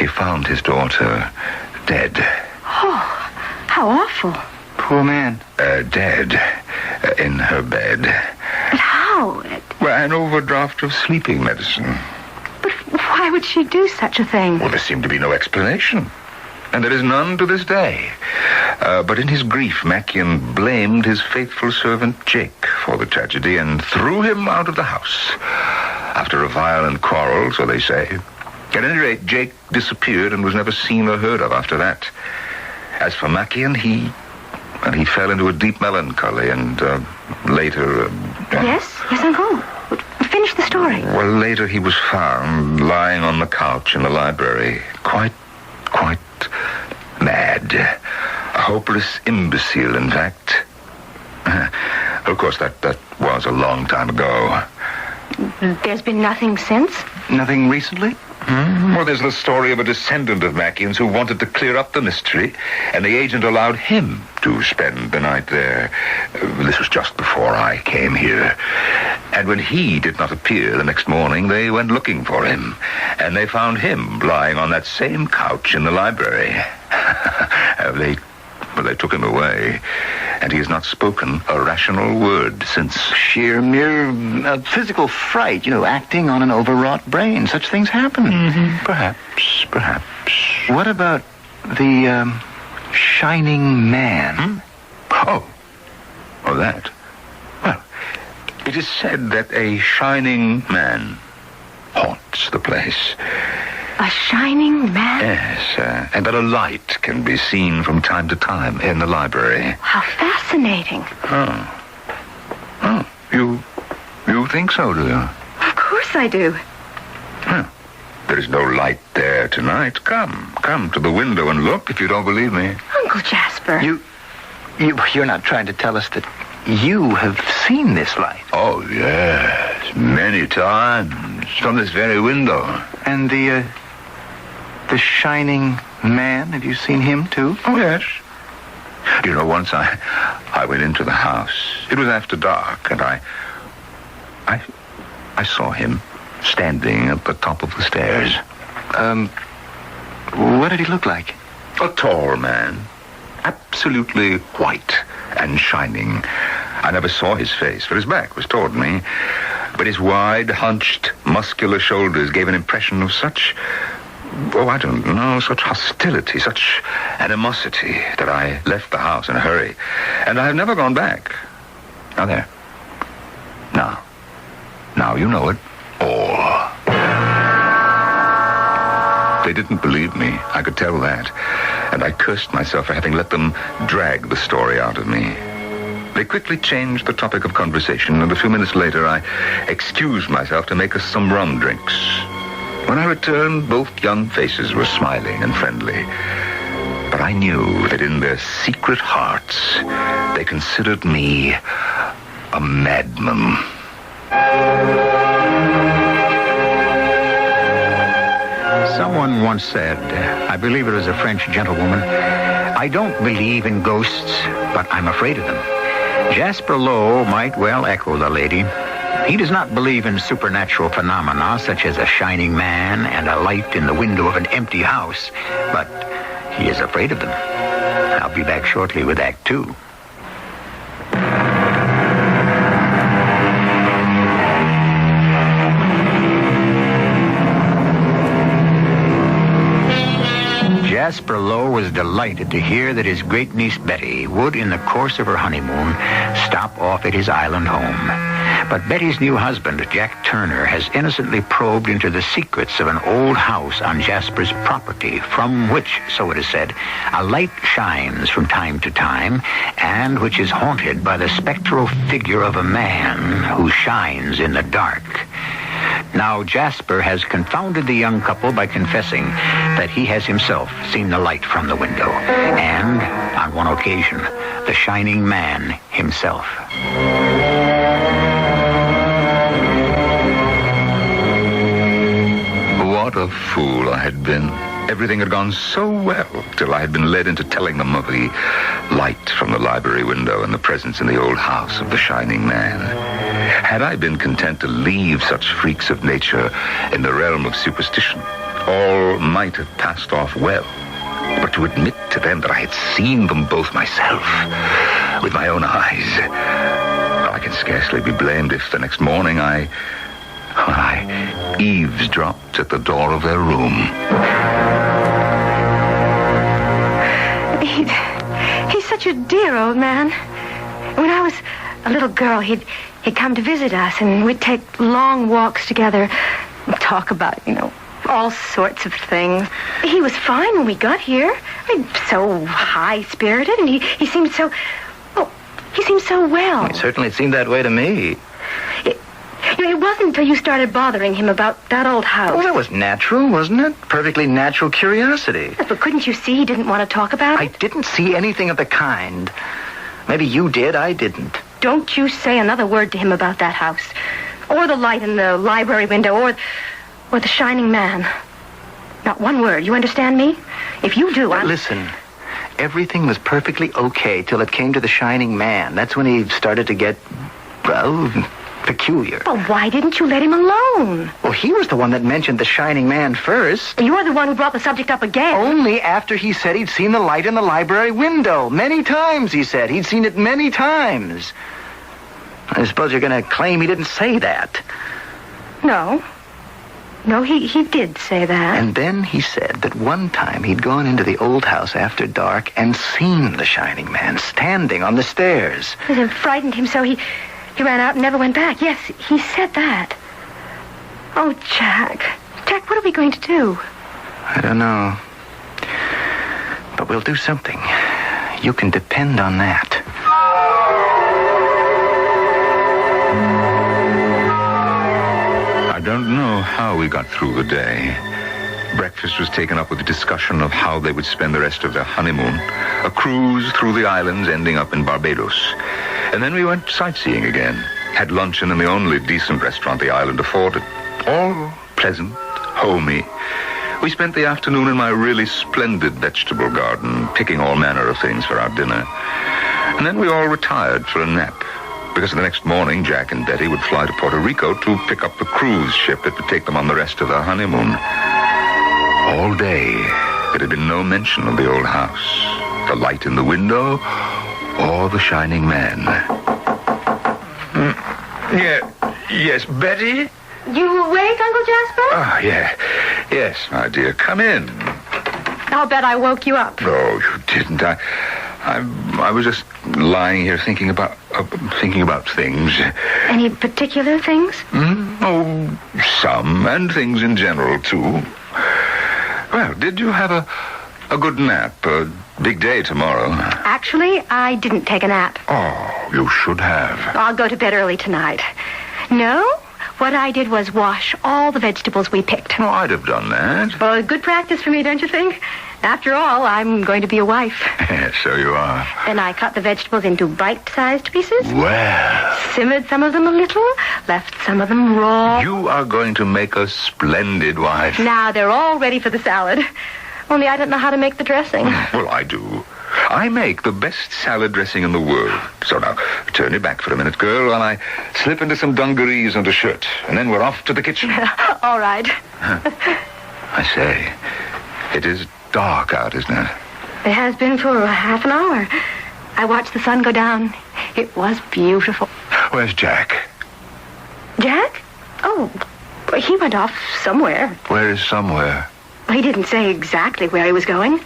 R: found his daughter dead.
O: Oh, how awful.
S: Poor man.
R: Dead. In her bed.
O: But how?
R: Well, an overdraft of sleeping medicine.
O: But why would she do such a thing?
R: Well, there seemed to be no explanation. And there is none to this day. But in his grief, Mackian blamed his faithful servant Jake for the tragedy and threw him out of the house. After a violent quarrel, so they say. At any rate, Jake disappeared and was never seen or heard of after that. As for Mackian, he fell into a deep melancholy and later...
O: Yes, Uncle. Finish the story.
R: Well, later he was found lying on the couch in the library, quite mad. A hopeless imbecile, in fact. Of course, that was a long time ago.
O: There's been nothing since?
S: Nothing recently?
R: Well, there's the story of a descendant of Mackian's who wanted to clear up the mystery, and the agent allowed him to spend the night there. This was just before I came here. And when he did not appear the next morning, they went looking for him, and they found him lying on that same couch in the library. They took him away, and he has not spoken a rational word since.
S: Mere physical fright, acting on an overwrought brain. Such things happen.
R: Perhaps.
S: What about the shining man?
R: Oh, that. Well, it is said that a shining man haunts the place.
O: A shining man?
R: Yes, and that a light can be seen from time to time in the library.
O: How fascinating.
R: Oh, you think so, do you?
O: Of course I do.
R: There is no light there tonight. Come to the window and look if you don't believe me.
O: Uncle Jasper.
S: You're not trying to tell us that you have seen this light?
R: Oh, yes, many times, from this very window.
S: And the shining man, have you seen him too?
R: Oh, yes. Once I went into the house. It was after dark, and I saw him standing at the top of the stairs.
S: What did he look like?
R: A tall man, absolutely white and shining. I never saw his face, for his back was toward me, but his wide, hunched, muscular shoulders gave an impression of such hostility, such animosity, that I left the house in a hurry. And I have never gone back. Now there. Now you know it all. They didn't believe me. I could tell that. And I cursed myself for having let them drag the story out of me. They quickly changed the topic of conversation, and a few minutes later I excused myself to make us some rum drinks. When I returned, both young faces were smiling and friendly. But I knew that in their secret hearts, they considered me a madman.
V: Some
F: Someone once said, I believe it was a French gentlewoman, I don't believe in ghosts, but I'm afraid of them. Jasper Lowe might well echo the lady. He does not believe in supernatural phenomena such as a shining man and a light in the window of an empty house, but he is afraid of them. I'll be back shortly with Act 2. Jasper Lowe was delighted to hear that his great-niece Betty would, in the course of her honeymoon, stop off at his island home. But Betty's new husband, Jack Turner, has innocently probed into the secrets of an old house on Jasper's property, from which, so it is said, a light shines from time to time, and which is haunted by the spectral figure of a man who shines in the dark. Now, Jasper has confounded the young couple by confessing that he has himself seen the light from the window, and, on one occasion, the shining man himself.
R: What a fool I had been. Everything had gone so well till I had been led into telling them of the light from the library window and the presence in the old house of the shining man. Had I been content to leave such freaks of nature in the realm of superstition, all might have passed off well. But to admit to them that I had seen them both myself, with my own eyes, well, I can scarcely be blamed if the next morning I eavesdropped at the door of their room.
O: He's such a dear old man. When I was a little girl, he'd come to visit us, and we'd take long walks together, talk about, all sorts of things. He was fine when we got here. So high-spirited, and he seemed so... well, he seemed so well.
S: It certainly seemed that way to me.
O: It wasn't until you started bothering him about that old house.
S: Well, that was natural, wasn't it? Perfectly natural curiosity.
O: Yes, but couldn't you see he didn't want to talk about it?
S: I didn't see anything of the kind. Maybe you did, I didn't.
O: Don't you say another word to him about that house. Or the light in the library window, or the shining man. Not one word, you understand me? If you do,
S: Listen, everything was perfectly okay till it came to the shining man. That's when he started to get, well, peculiar.
O: Well, why didn't you let him alone?
S: Well, he was the one that mentioned the shining man first.
O: You're the one who brought the subject up again.
S: Only after he said he'd seen the light in the library window. Many times, he said. He'd seen it many times. I suppose you're going to claim he didn't say that.
O: No, he did say that.
S: And then he said that one time he'd gone into the old house after dark and seen the shining man standing on the stairs.
O: It frightened him so he ran out and never went back. Yes, he said that. Oh, Jack. Jack, what are we going to do?
S: I don't know. But we'll do something. You can depend on that.
R: I don't know how we got through the day. Breakfast was taken up with the discussion of how they would spend the rest of their honeymoon. A cruise through the islands ending up in Barbados. And then we went sightseeing again. Had luncheon in the only decent restaurant the island afforded. All pleasant, homey. We spent the afternoon in my really splendid vegetable garden, picking all manner of things for our dinner. And then we all retired for a nap, because the next morning Jack and Betty would fly to Puerto Rico to pick up the cruise ship that would take them on the rest of their honeymoon. All day, there had been no mention of the old house, the light in the window, or the shining man. Yes, Betty?
O: You awake, Uncle Jasper?
R: Oh, yeah. Yes, my dear. Come in.
O: I'll bet I woke you up.
R: No, you didn't. I was just lying here thinking about things.
O: Any particular things?
R: Oh, some, and things in general, too. Well, did you have a good nap? A big day tomorrow.
O: Actually, I didn't take a nap.
R: Oh, you should have.
O: I'll go to bed early tonight. No? What I did was wash all the vegetables we picked.
R: Oh, I'd have done that.
O: Well, good practice for me, don't you think? After all, I'm going to be a wife.
R: Yes, so you are.
O: Then I cut the vegetables into bite-sized pieces.
R: Well.
O: Simmered some of them a little, left some of them raw.
R: You are going to make a splendid wife.
O: Now they're all ready for the salad. Only I don't know how to make the dressing.
R: Well, I do. I make the best salad dressing in the world. So now, turn your back for a minute, girl, while I slip into some dungarees and a shirt. And then we're off to the kitchen.
O: All right.
R: I say, it is dark out, isn't it?
O: It has been for half an hour. I watched the sun go down. It was beautiful.
R: Where's Jack?
O: Jack? Oh, he went off somewhere.
R: Where is somewhere?
O: He didn't say exactly where he was going.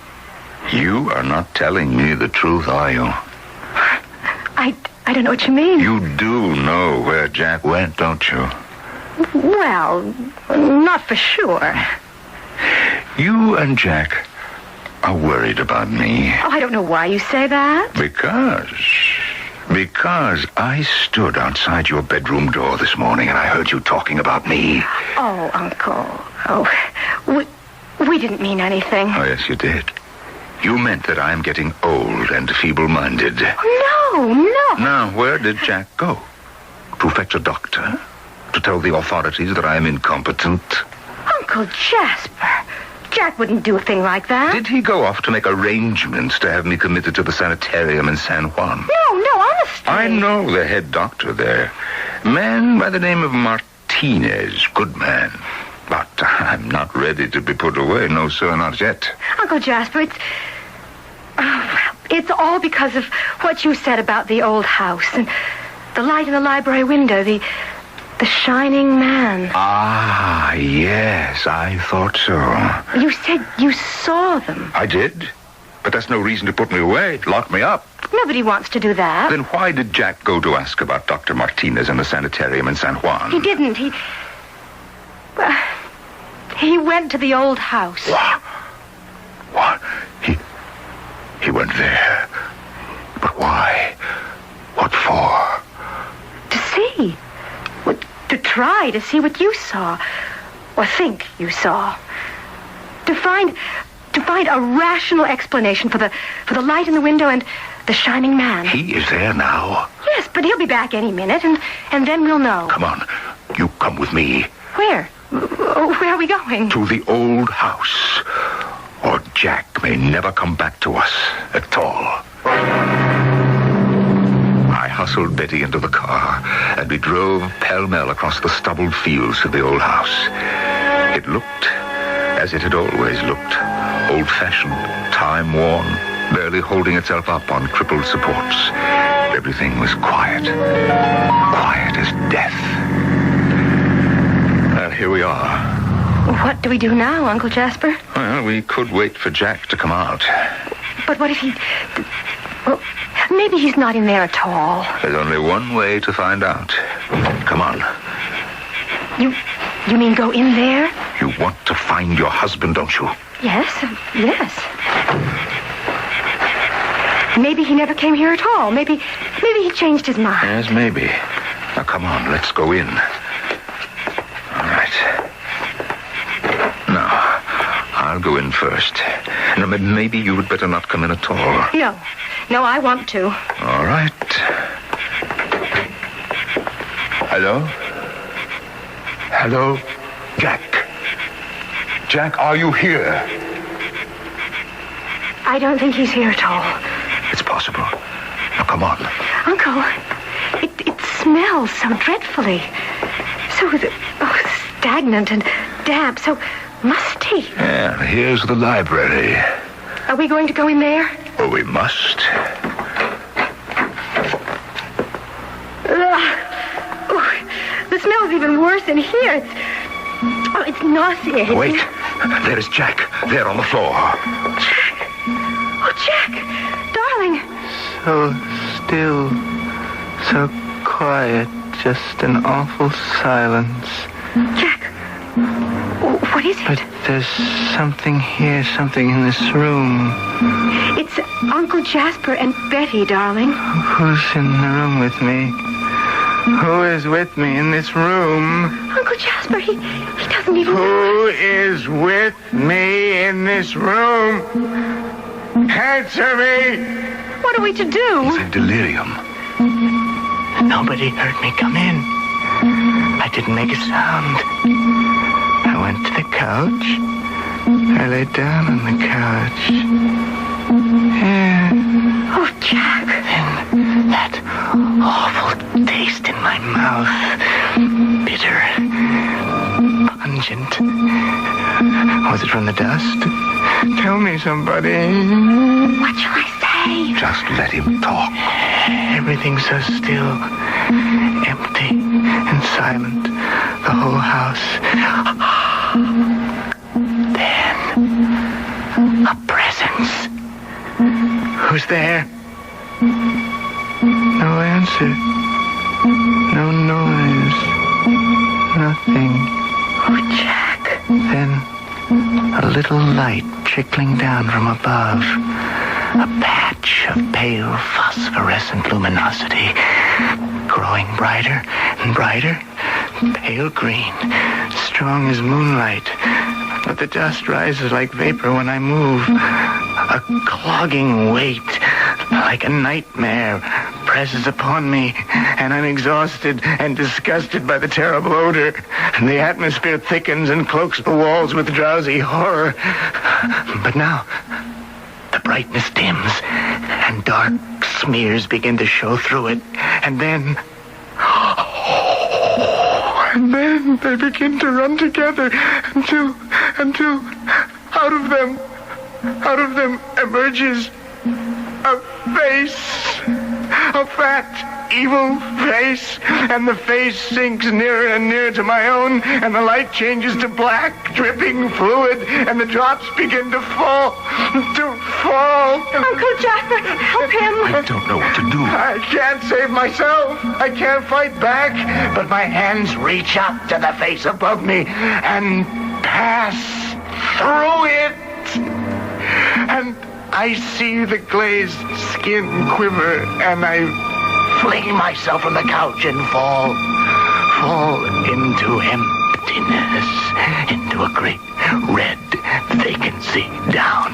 R: You are not telling me the truth, are you?
O: I don't know what you mean.
R: You do know where Jack went, don't you?
O: Well, not for sure.
R: You and Jack are worried about me.
O: Oh, I don't know why you say that.
R: Because I stood outside your bedroom door this morning and I heard you talking about me.
O: Oh, Uncle. Oh, we didn't mean anything.
R: Oh, yes, you did. You meant that I am getting old and feeble-minded.
O: No.
R: Now, where did Jack go? To fetch a doctor? To tell the authorities that I am incompetent?
O: Uncle Jasper, Jack wouldn't do a thing like that.
R: Did he go off to make arrangements to have me committed to the sanitarium in San Juan?
O: No, honestly.
R: I know the head doctor there. Man by the name of Martinez. Good man. But I'm not ready to be put away. No, sir, not yet.
O: Uncle Jasper, it's all because of what you said about the old house and the light in the library window, the shining man.
R: Ah, yes, I thought so.
O: You said you saw them.
R: I did, but that's no reason to put me away, lock me up.
O: Nobody wants to do that.
R: Then why did Jack go to ask about Dr. Martinez and the sanitarium in San Juan?
O: He didn't. He went to the old house.
R: What? He went there. But why? What for?
O: To see. To try to see what you saw. Or think you saw. To find a rational explanation for the light in the window and the shining man.
R: He is there now.
O: Yes, but he'll be back any minute, and then we'll know.
R: Come on. You come with me.
O: Where? Where are we going?
R: To the old house. Or Jack may never come back to us at all. I hustled Betty into the car, and we drove pell-mell across the stubbled fields to the old house. It looked as it had always looked. Old-fashioned, time-worn, barely holding itself up on crippled supports. Everything was quiet. Quiet as death. And here we are.
O: What do we do now, Uncle Jasper?
R: Well, we could wait for Jack to come out.
O: But what if he... Well, maybe he's not in there at all.
R: There's only one way to find out. Come on.
O: You mean go in there?
R: You want to find your husband, don't you?
O: Yes. Maybe he never came here at all. Maybe he changed his mind.
R: Yes, maybe. Now, come on, let's go in. All right. Now, I'll go in first. Now, maybe you would better not come in at all.
O: No, I want to.
R: All right. Hello? Hello? Jack? Jack, are you here?
O: I don't think he's here at all.
R: It's possible. Now, come on.
O: Uncle, it smells so dreadfully. So stagnant and damp, so musty.
R: Yeah, here's the library.
O: Are we going to go in there?
R: Oh, we must.
O: The smell's even worse in here. It's nauseating.
R: Wait. There's Jack. There on the floor.
O: Jack. Oh, Jack. Darling.
K: So still. So quiet. Just an awful silence.
O: Jack. What is it?
K: But there's something here, something in this room.
O: It's Uncle Jasper and Betty, darling.
K: Who's in the room with me? Who is with me in this room?
O: Uncle Jasper, he doesn't even know.
K: Who is with me in this room? Answer me!
O: What are we to do?
S: He's in delirium. Nobody heard me come in. I didn't make a sound. I went to the couch. I lay down on the couch. Yeah.
O: Oh, Jack.
S: Then that awful taste in my mouth. Bitter. Pungent. Was it from the dust?
K: Tell me, somebody.
O: What shall I say?
R: Just let him talk.
S: Everything's so still. Empty and silent. The whole house. Then, a presence. Who's there? No answer. No noise. Nothing.
O: Oh, Jack.
S: Then, a little light trickling down from above. A patch of pale phosphorescent luminosity. Growing brighter and brighter. Pale green. Strong as moonlight. But the dust rises like vapor when I move. A clogging weight, like a nightmare, presses upon me, and I'm exhausted and disgusted by the terrible odor. The atmosphere thickens and cloaks the walls with drowsy horror. But now, the brightness dims, and dark smears begin to show through it, and then they begin to run together until out of them emerges a face, a fat, evil face, and the face sinks nearer and nearer to my own, and the light changes to black, dripping fluid, and the drops begin to fall.
O: Uncle Jasper, help him.
R: I don't know what to do.
K: I can't save myself. I can't fight back, but my hands reach up to the face above me and pass through it. And I see the glazed skin quiver, and I fling myself from the couch and fall into emptiness, into a great red vacancy, down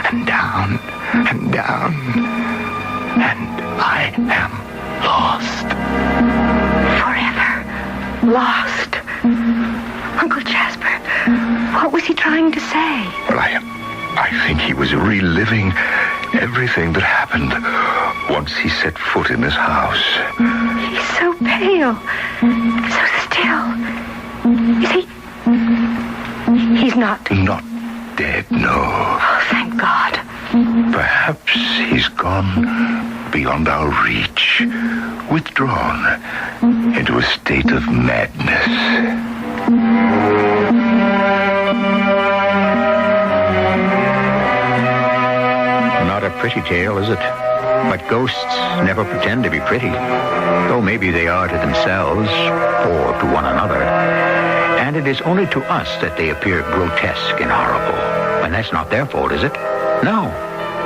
K: and down and down, and I am lost.
O: Forever lost. Uncle Jasper, what was he trying to say?
R: Well, I think he was reliving everything that happened once he set foot in this house.
O: He's so pale, so still. Is he? He's not.
R: Not dead, no.
O: Oh, thank God.
R: Perhaps he's gone beyond our reach, withdrawn into a state of madness.
F: Not a pretty tale, is it? But ghosts never pretend to be pretty, though maybe they are to themselves or to one another. And it is only to us that they appear grotesque and horrible. And that's not their fault, is it? No.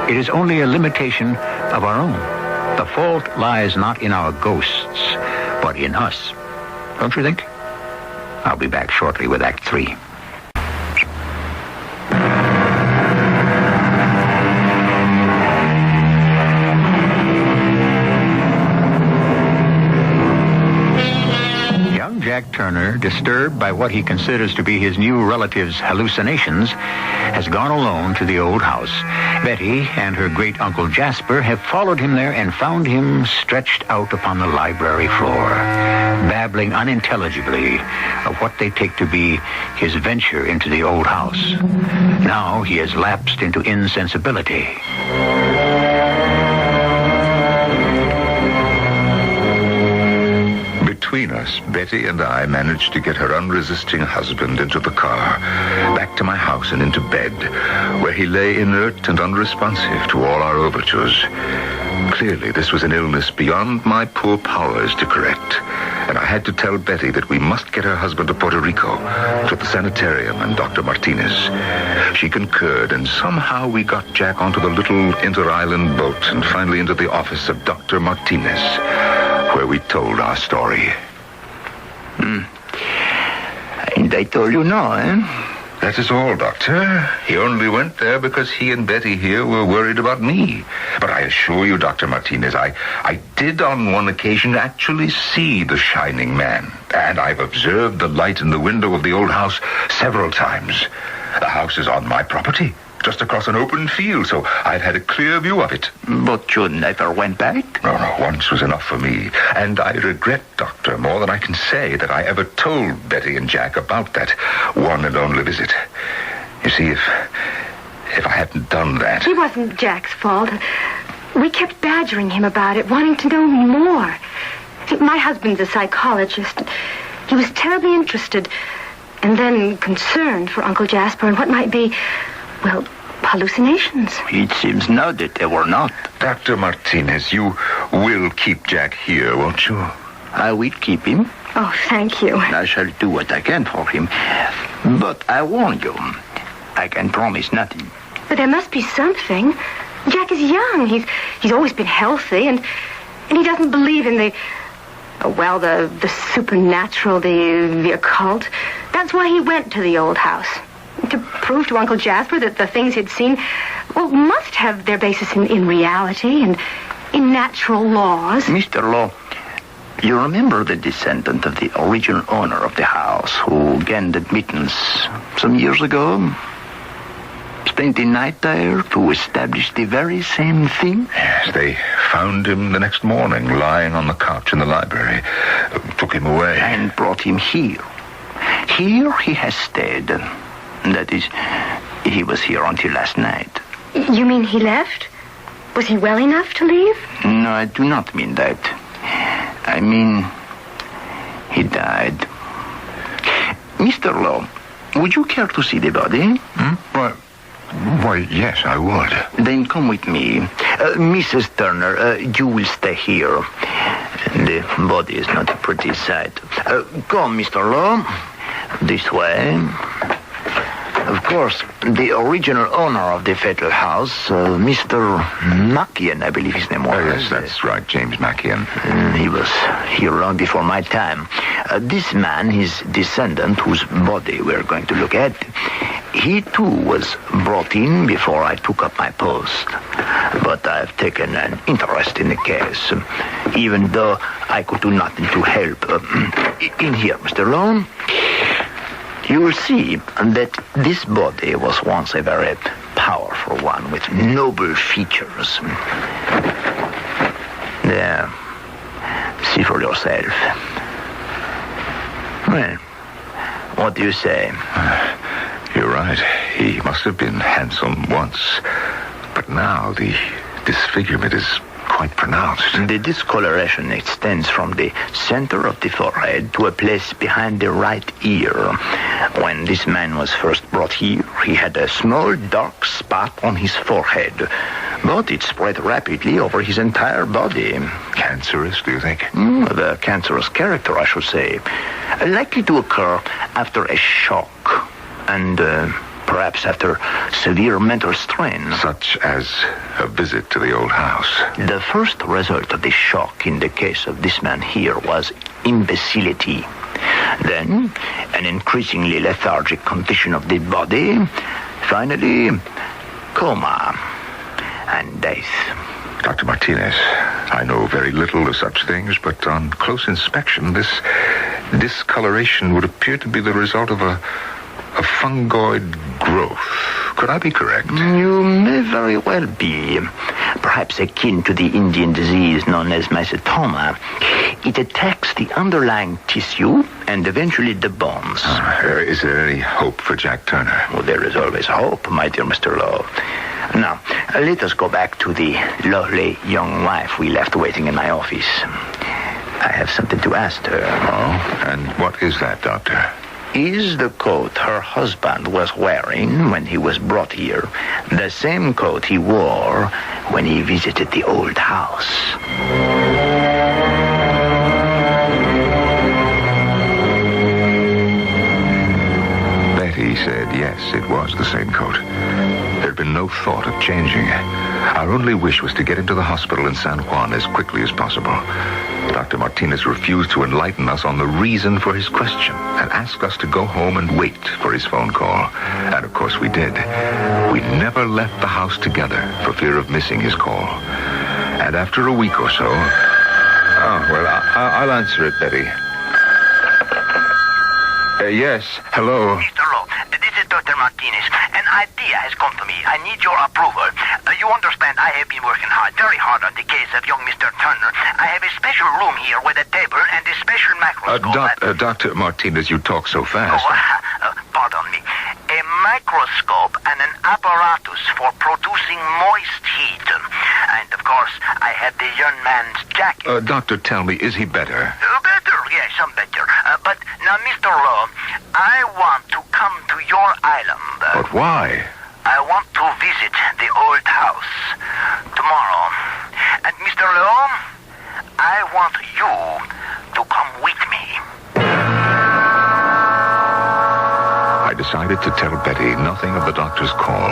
F: It is only a limitation of our own. The fault lies not in our ghosts, but in us. Don't you think? I'll be back shortly with Act 3. Jack Turner, disturbed by what he considers to be his new relative's hallucinations, has gone alone to the old house. Betty and her great-uncle Jasper have followed him there and found him stretched out upon the library floor, babbling unintelligibly of what they take to be his venture into the old house. Now he has lapsed into insensibility.
R: Between us, Betty and I managed to get her unresisting husband into the car, back to my house and into bed, where he lay inert and unresponsive to all our overtures. Clearly, this was an illness beyond my poor powers to correct, and I had to tell Betty that we must get her husband to Puerto Rico, to the sanitarium and Dr. Martinez. She concurred, and somehow we got Jack onto the little inter-island boat and finally into the office of Dr. Martinez. where we told our story.
S: And I told you no, eh?
R: That is all, Doctor. He only went there because he and Betty here were worried about me. But I assure you, Dr. Martinez, I did on one occasion actually see the shining man. And I've observed the light in the window of the old house several times. The house is on my property, just across an open field, so I've had a clear view of it.
S: But you never went back?
R: No, once was enough for me. And I regret, Doctor, more than I can say, that I ever told Betty and Jack about that one and only visit. You see, if I hadn't done that...
O: It wasn't Jack's fault. We kept badgering him about it, wanting to know more. My husband's a psychologist. He was terribly interested, and then concerned for Uncle Jasper and what might be... well, hallucinations.
S: It seems now that they were not.
R: Dr. Martinez, you will keep Jack here, won't you?
S: I will keep him.
O: Oh, thank you.
S: I shall do what I can for him. But I warn you, I can promise nothing.
O: But there must be something. Jack is young. He's always been healthy, and he doesn't believe in the supernatural, the occult. That's why he went to the old house. To prove to Uncle Jasper that the things he'd seen, must have their basis in reality and in natural laws.
S: Mr. Law, you remember the descendant of the original owner of the house who gained admittance some years ago? Spent the night there to establish the very same thing?
R: Yes, they found him the next morning, lying on the couch in the library. Took him away.
S: And brought him here. Here he has stayed. That is, he was here until last night.
O: You mean he left? Was he well enough to leave?
S: No, I do not mean that. I mean, he died. Mr. Law, would you care to see the body?
R: Why, yes, I would.
S: Then come with me. Mrs. Turner, you will stay here. The body is not a pretty sight. Come, Mr. Law. This way. Of course, the original owner of the fatal house, Mr. Mackian, I believe his name was.
R: Oh, yes, that's right, James Mackian.
S: He was here long before my time. This man, his descendant, whose body we're going to look at, he too was brought in before I took up my post. But I've taken an interest in the case, even though I could do nothing to help. In here, Mr. Lone. You will see that this body was once a very powerful one with noble features. There. See for yourself. Well, what do you say?
R: You're right. He must have been handsome once. But now the disfigurement is quite pronounced.
S: The discoloration extends from the center of the forehead to a place behind the right ear. When this man was first brought here, he had a small dark spot on his forehead, but it spread rapidly over his entire body.
R: Cancerous, do you think?
S: The cancerous character, I should say. Likely to occur after a shock and perhaps after severe mental strain.
R: Such as a visit to the old house.
S: The first result of the shock in the case of this man here was imbecility. Then, an increasingly lethargic condition of the body. Finally, coma and death.
R: Dr. Martinez, I know very little of such things, but on close inspection, this discoloration would appear to be the result of a fungoid growth. Could I be correct?
S: You may very well be. Perhaps akin to the Indian disease known as mycetoma. It attacks the underlying tissue and eventually the bones.
R: Is there any hope for Jack Turner?
S: Well, there is always hope, my dear Mr. Lowe. Now, let us go back to the lovely young wife we left waiting in my office. I have something to ask her.
R: Oh, and what is that, Doctor?
S: Is the coat her husband was wearing when he was brought here the same coat he wore when he visited the old house?
R: Betty said yes, it was the same coat. There'd been no thought of changing it. Our only wish was to get him to the hospital in San Juan as quickly as possible. Dr. Martinez refused to enlighten us on the reason for his question and asked us to go home and wait for his phone call. And of course we did. We never left the house together for fear of missing his call. And after a week or so... Oh, well, I'll answer it, Betty. Yes, hello.
N: Mr. Lowe, this is Dr. Martinez. An idea has come to me. I need your approval. You understand, I have been working hard, very hard on the case of young Mr. Turner. I have a special room here with a table and a special microscope.
R: Dr. Martinez, you talk so fast.
N: Pardon me. A microscope and an apparatus for producing moist heat. And, of course, I have the young man's jacket.
R: Doctor, tell me, is he better?
N: Better, yes, I'm better. But now, Mr. Lowe, I want to come to your island.
R: But why?
N: I want to visit the old house tomorrow. And, Mr. Lowe, I want you to come with me.
R: I decided to tell Betty nothing of the doctor's call,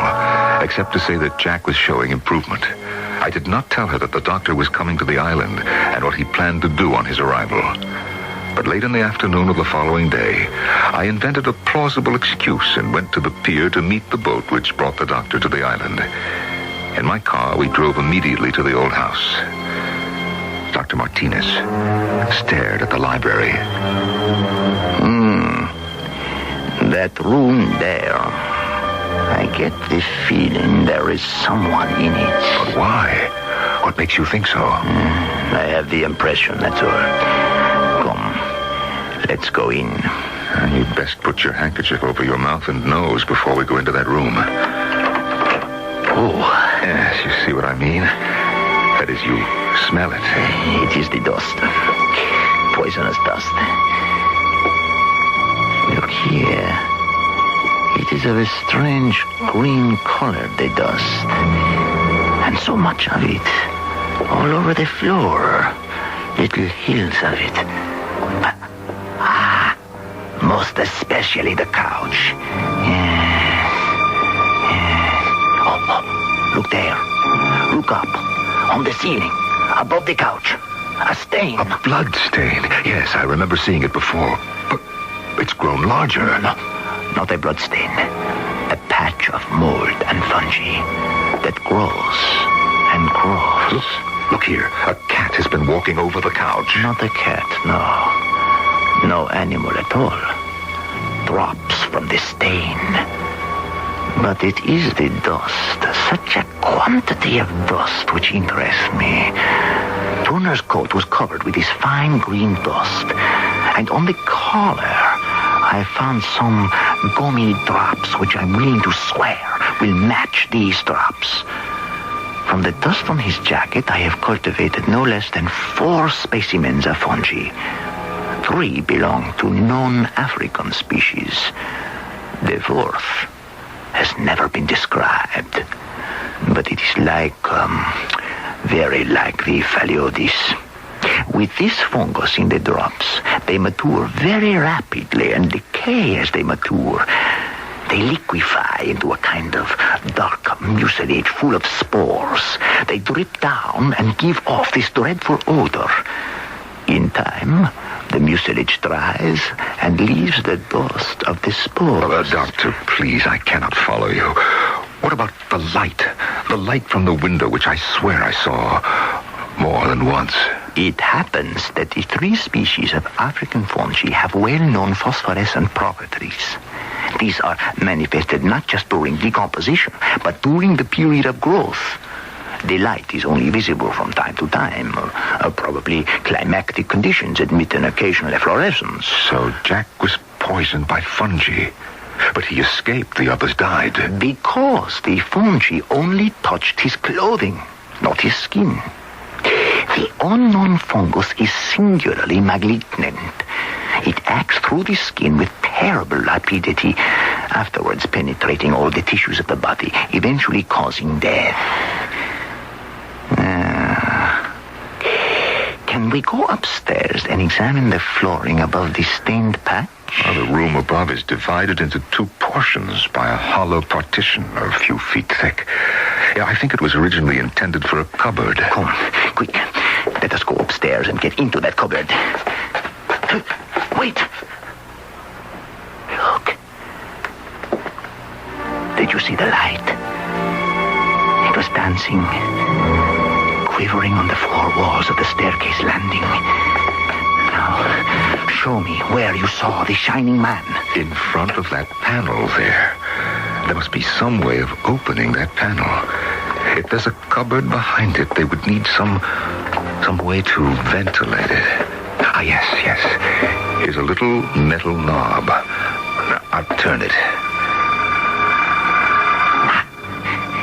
R: except to say that Jack was showing improvement. I did not tell her that the doctor was coming to the island and what he planned to do on his arrival. But late in the afternoon of the following day, I invented a plausible excuse and went to the pier to meet the boat which brought the doctor to the island. In my car, we drove immediately to the old house. Dr. Martinez stared at the library.
N: That room there. I get the feeling there is someone in it.
R: But why? What makes you think so?
N: I have the impression, that's all. Come, let's go in.
R: You'd best put your handkerchief over your mouth and nose before we go into that room.
N: Oh.
R: Yes, you see what I mean? That is, you smell it.
N: It is the dust. Poisonous dust. Look here. It is of a strange green color, the dust. And so much of it. All over the floor. Little hills of it. Most especially the couch. Yes. Oh, look there. Look up. On the ceiling. Above the couch. A stain.
R: A blood stain. Yes, I remember seeing it before. But it's grown larger.
N: No, not a blood stain. A patch of mold and fungi that grows and grows.
R: Look here. A cat has been walking over the couch.
N: Not a cat, no. No animal at all. Drops from the stain. But it is the dust. Such a quantity of dust which interests me. Turner's coat was covered with this fine green dust. And on the collar, I found some gummy drops which I'm willing to swear will match these drops. From the dust on his jacket, I have cultivated no less than 4 specimens of fungi. 3 belong to non-African species. The 4th has never been described. But it is like, very like the Phalliodes. With this fungus in the drops, they mature very rapidly and decay as they mature. They liquefy into a kind of dark mucilage full of spores. They drip down and give off this dreadful odor. In time, the mucilage dries and leaves the dust of the spores.
R: Doctor, please, I cannot follow you. What about the light? The light from the window, which I swear I saw more than once.
N: It happens that the 3 species of African fungi have well-known phosphorescent properties. These are manifested not just during decomposition, but during the period of growth. The light is only visible from time to time. Probably climactic conditions admit an occasional efflorescence.
R: So Jack was poisoned by fungi, but he escaped. The others died.
N: Because the fungi only touched his clothing, not his skin. The unknown fungus is singularly malignant. It acts through the skin with terrible rapidity, afterwards penetrating all the tissues of the body, eventually causing death. Can we go upstairs and examine the flooring above the stained patch?
R: The room above is divided into 2 portions by a hollow partition a few feet thick. Yeah, I think it was originally intended for a cupboard.
N: Come, quick. Let us go upstairs and get into that cupboard. Wait. Look. Did you see the light? It was dancing, quivering on the floor walls of the staircase landing. Now, show me where you saw the shining man.
R: In front of that panel there. There must be some way of opening that panel. If there's a cupboard behind it, they would need some way to ventilate it. Ah, yes. Here's a little metal knob. Now, I'll turn it.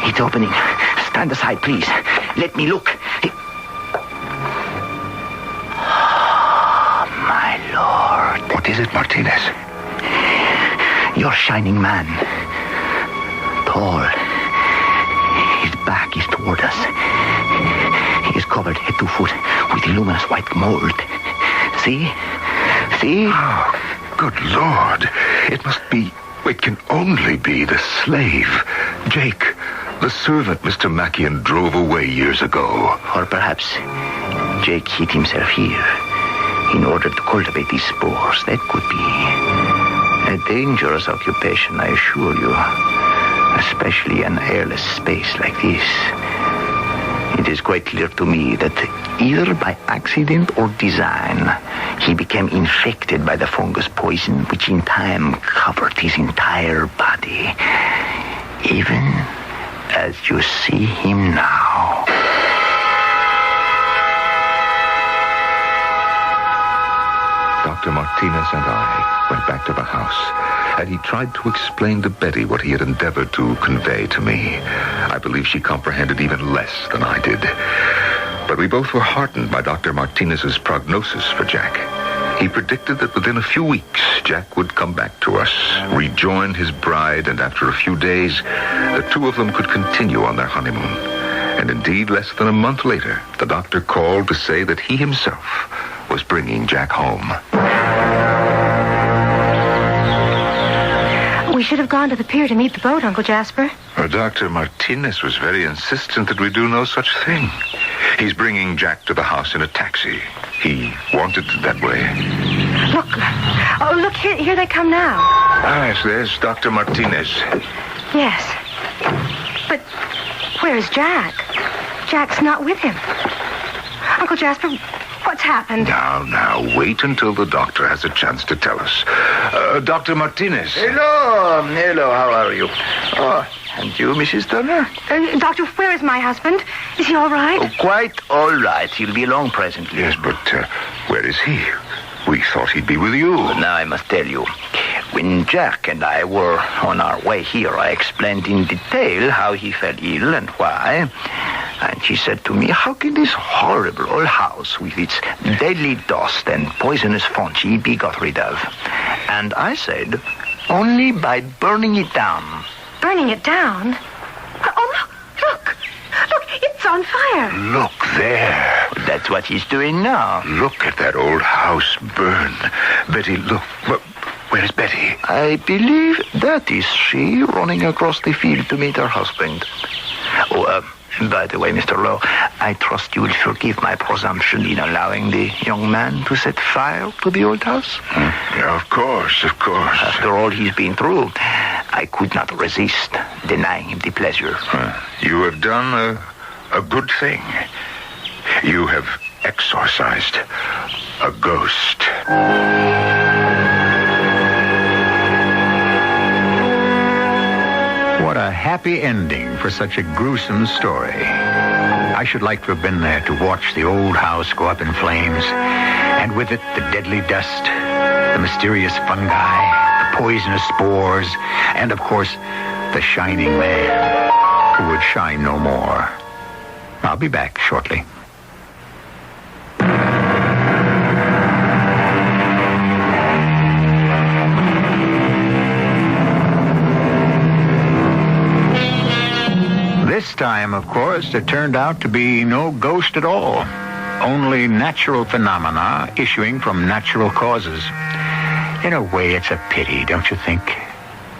N: It's opening. Stand aside, please. Let me look. Oh, my Lord.
R: What is it, Martinez?
N: Your shining man. Tall. His back is toward us. He is covered head to foot with luminous white mold. See?
R: Oh, good Lord. It must be... It can only be the slave, Jake, the servant Mr. Mackian drove away years ago.
N: Or perhaps Jake hid himself here in order to cultivate these spores. That could be a dangerous occupation, I assure you. Especially an airless space like this. It is quite clear to me that either by accident or design, he became infected by the fungus poison, which in time covered his entire body. Even as you see him now.
R: Dr. Martinez and I went back to the house, and he tried to explain to Betty what he had endeavored to convey to me. I believe she comprehended even less than I did. But we both were heartened by Dr. Martinez's prognosis for Jack. He predicted that within a few weeks, Jack would come back to us, rejoin his bride, and after a few days, the two of them could continue on their honeymoon. And indeed, less than a month later, the doctor called to say that he himself was bringing Jack home.
O: We should have gone to the pier to meet the boat, Uncle Jasper.
R: Dr. Martinez was very insistent that we do no such thing. He's bringing Jack to the house in a taxi. He wanted it that way.
O: Look, here they come now.
R: Ah, yes, there's Dr. Martinez.
O: Yes. But where's Jack? Jack's not with him. Uncle Jasper, what's happened?
R: Now, wait until the doctor has a chance to tell us. Dr. Martinez.
N: Hello, how are you? Oh, and you, Mrs. Turner?
O: Doctor, where is my husband? Is he all right?
N: Oh, quite all right. He'll be along presently.
R: Yes, but where is he? We thought he'd be with you.
N: But now I must tell you. When Jack and I were on our way here, I explained in detail how he fell ill and why. And he said to me, how can this horrible old house with its deadly dust and poisonous fungi be got rid of? And I said, only by burning it down.
O: Burning it down? Oh, look, it's on fire.
R: Look there.
N: That's what he's doing now.
R: Look at that old house burn. Betty, look. Where's Betty?
N: I believe that is she running across the field to meet her husband. By the way, Mr. Lowe, I trust you will forgive my presumption in allowing the young man to set fire to the old house?
R: Yeah, of course.
N: After all he's been through, I could not resist denying him the pleasure.
R: You have done a good thing. You have exorcised a ghost.
F: What a happy ending for such a gruesome story. I should like to have been there to watch the old house go up in flames, and with it the deadly dust, the mysterious fungi, the poisonous spores, and of course, the shining man who would shine no more. I'll be back shortly. This time, of course, it turned out to be no ghost at all. Only natural phenomena issuing from natural causes. In a way, it's a pity, don't you think?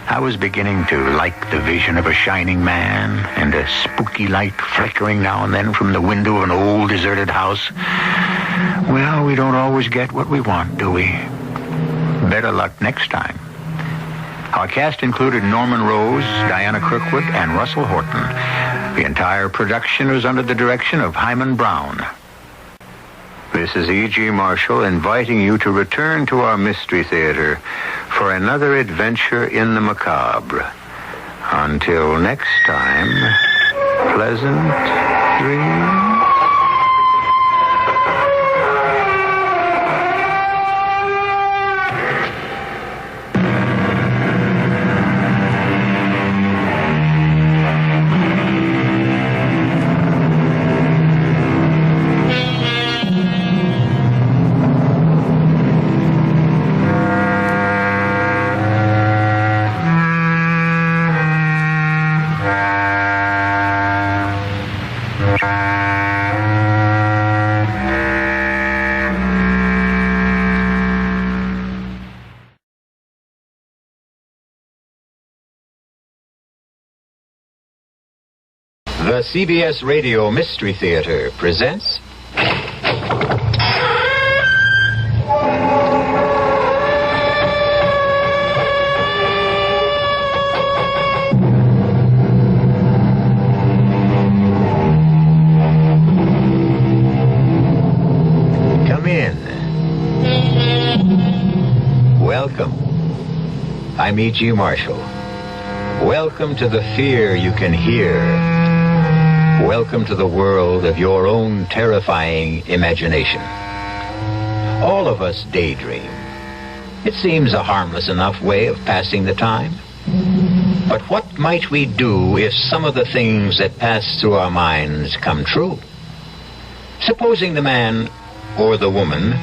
F: I was beginning to like the vision of a shining man and a spooky light flickering now and then from the window of an old deserted house. Well, we don't always get what we want, do we? Better luck next time. Our cast included Norman Rose, Diana Kirkwood, and Russell Horton. The entire production was under the direction of Hyman Brown. This is E.G. Marshall inviting you to return to our Mystery Theater for another adventure in the macabre. Until next time, pleasant dreams.
V: The CBS Radio Mystery Theater presents... Come in. Welcome. I'm E.G. Marshall. Welcome to the fear you can hear. Welcome to the world of your own terrifying imagination. All of us daydream. It seems a harmless enough way of passing the time. But what might we do if some of the things that pass through our minds come true? Supposing the man or the woman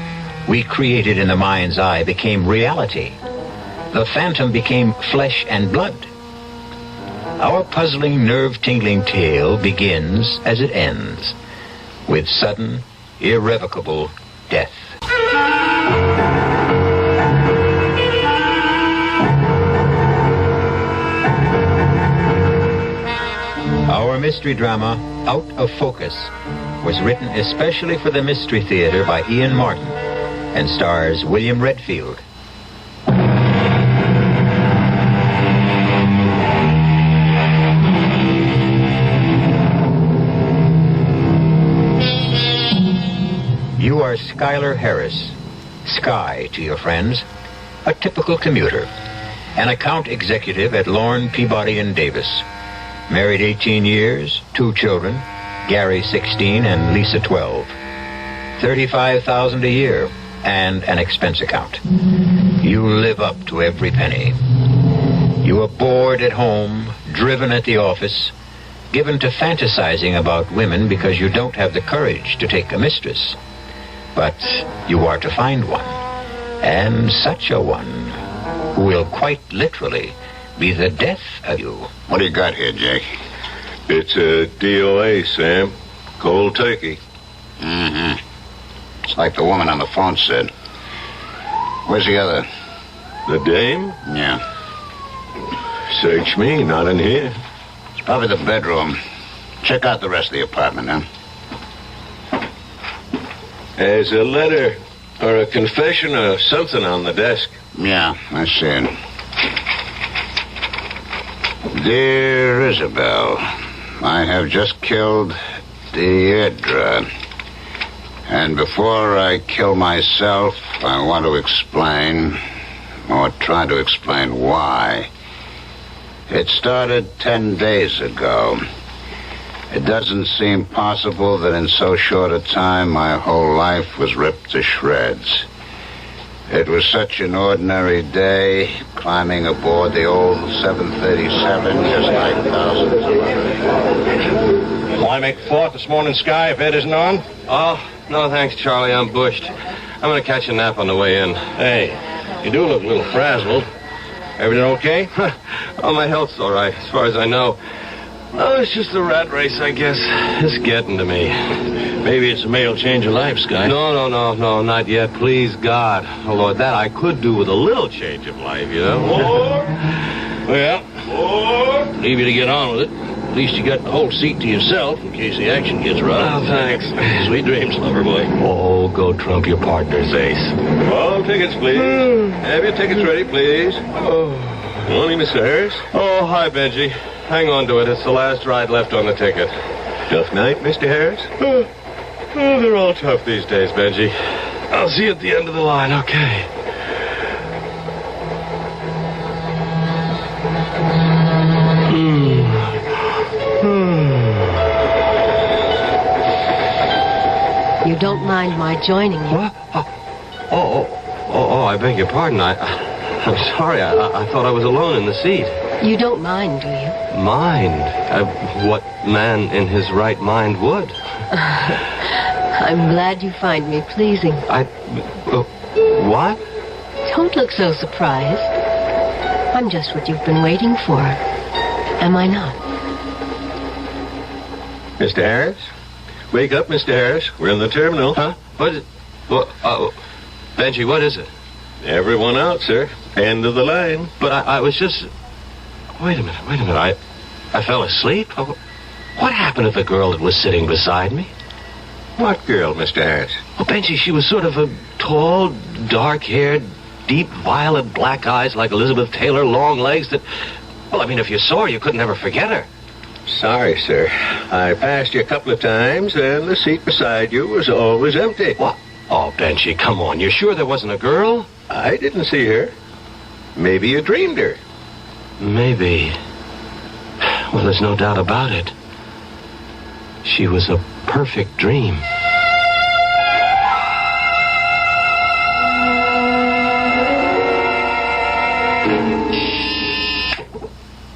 V: we created in the mind's eye became reality. The phantom became flesh and blood. Our puzzling, nerve-tingling tale begins as it ends, with sudden, irrevocable death. Our mystery drama, Out of Focus, was written especially for the Mystery Theater by Ian Martin and stars William Redfield. You are Schuyler Harris, Sky to your friends, a typical commuter, an account executive at Lorne, Peabody & Davis. Married 18 years, 2 children, Gary 16 and Lisa 12. $35,000 a year and an expense account. You live up to every penny. You are bored at home, driven at the office, given to fantasizing about women because you don't have the courage to take a mistress. But you are to find one, and such a one, who will quite literally be the death of you.
C: What do you got here, Jake? It's a DOA, Sam. Cold turkey.
K: Mm-hmm. It's like the woman on the phone said. Where's the other?
C: The dame?
K: Yeah.
C: Search me, not in here.
K: It's probably the bedroom. Check out the rest of the apartment, huh?
C: There's a letter or a confession or something on the desk.
K: Yeah, I see it. Dear Isabel, I have just killed Deirdre. And before I kill myself, I want to explain, or try to explain why. It started 10 days ago. It doesn't seem possible that in so short a time my whole life was ripped to shreds. It was such an ordinary day, climbing aboard the old 737, just like thousands of others.
U: Will I make fort this morning, Sky, if Ed isn't on?
W: Oh, no thanks, Charlie. I'm bushed. I'm going to catch a nap on the way in.
U: Hey, you do look a little frazzled. Everything okay?
W: Oh, my health's all right, as far as I know. Oh, it's just a rat race, I guess. It's getting to me.
U: Maybe it's a male change of life, Sky.
W: No, not yet. Please, God. Oh, Lord, that I could do with a little change of life, you know? Well, leave you to get on with it. At least you got the whole seat to yourself in case the action gets rough. Oh, thanks. Sweet dreams, lover boy.
C: Oh, go trump your partner's ace. All tickets, please. Have your tickets ready, please. Morning, Mr. Harris.
W: Oh, hi, Benji. Hang on to it. It's the last ride left on the ticket.
C: Tough night, Mr. Harris?
W: Oh, they're all tough these days, Benji. I'll see you at the end of the line, okay?
B: You don't mind my joining you?
W: What? Oh, I beg your pardon. I'm sorry. I thought I was alone in the seat.
B: You don't mind, do you?
W: Mind? What man in his right mind would?
B: I'm glad you find me pleasing.
W: What?
B: Don't look so surprised. I'm just what you've been waiting for. Am I not?
C: Mr. Harris? Wake up, Mr. Harris. We're in the terminal.
W: Huh? What is it? Benji, what is it?
C: Everyone out, sir. End of the line.
W: But I was just... Wait a minute. I fell asleep? What happened to the girl that was sitting beside me?
C: What girl, Mr. Harris?
W: Oh, Benji, she was sort of a tall, dark-haired, deep violet black eyes like Elizabeth Taylor, long legs that... Well, I mean, if you saw her, you could never forget her.
C: Sorry, sir. I passed you a couple of times, and the seat beside you was always empty.
W: What? Oh, Benji, come on. You're sure there wasn't a girl?
C: I didn't see her. Maybe you dreamed her.
W: Maybe. Well, there's no doubt about it. She was a perfect dream.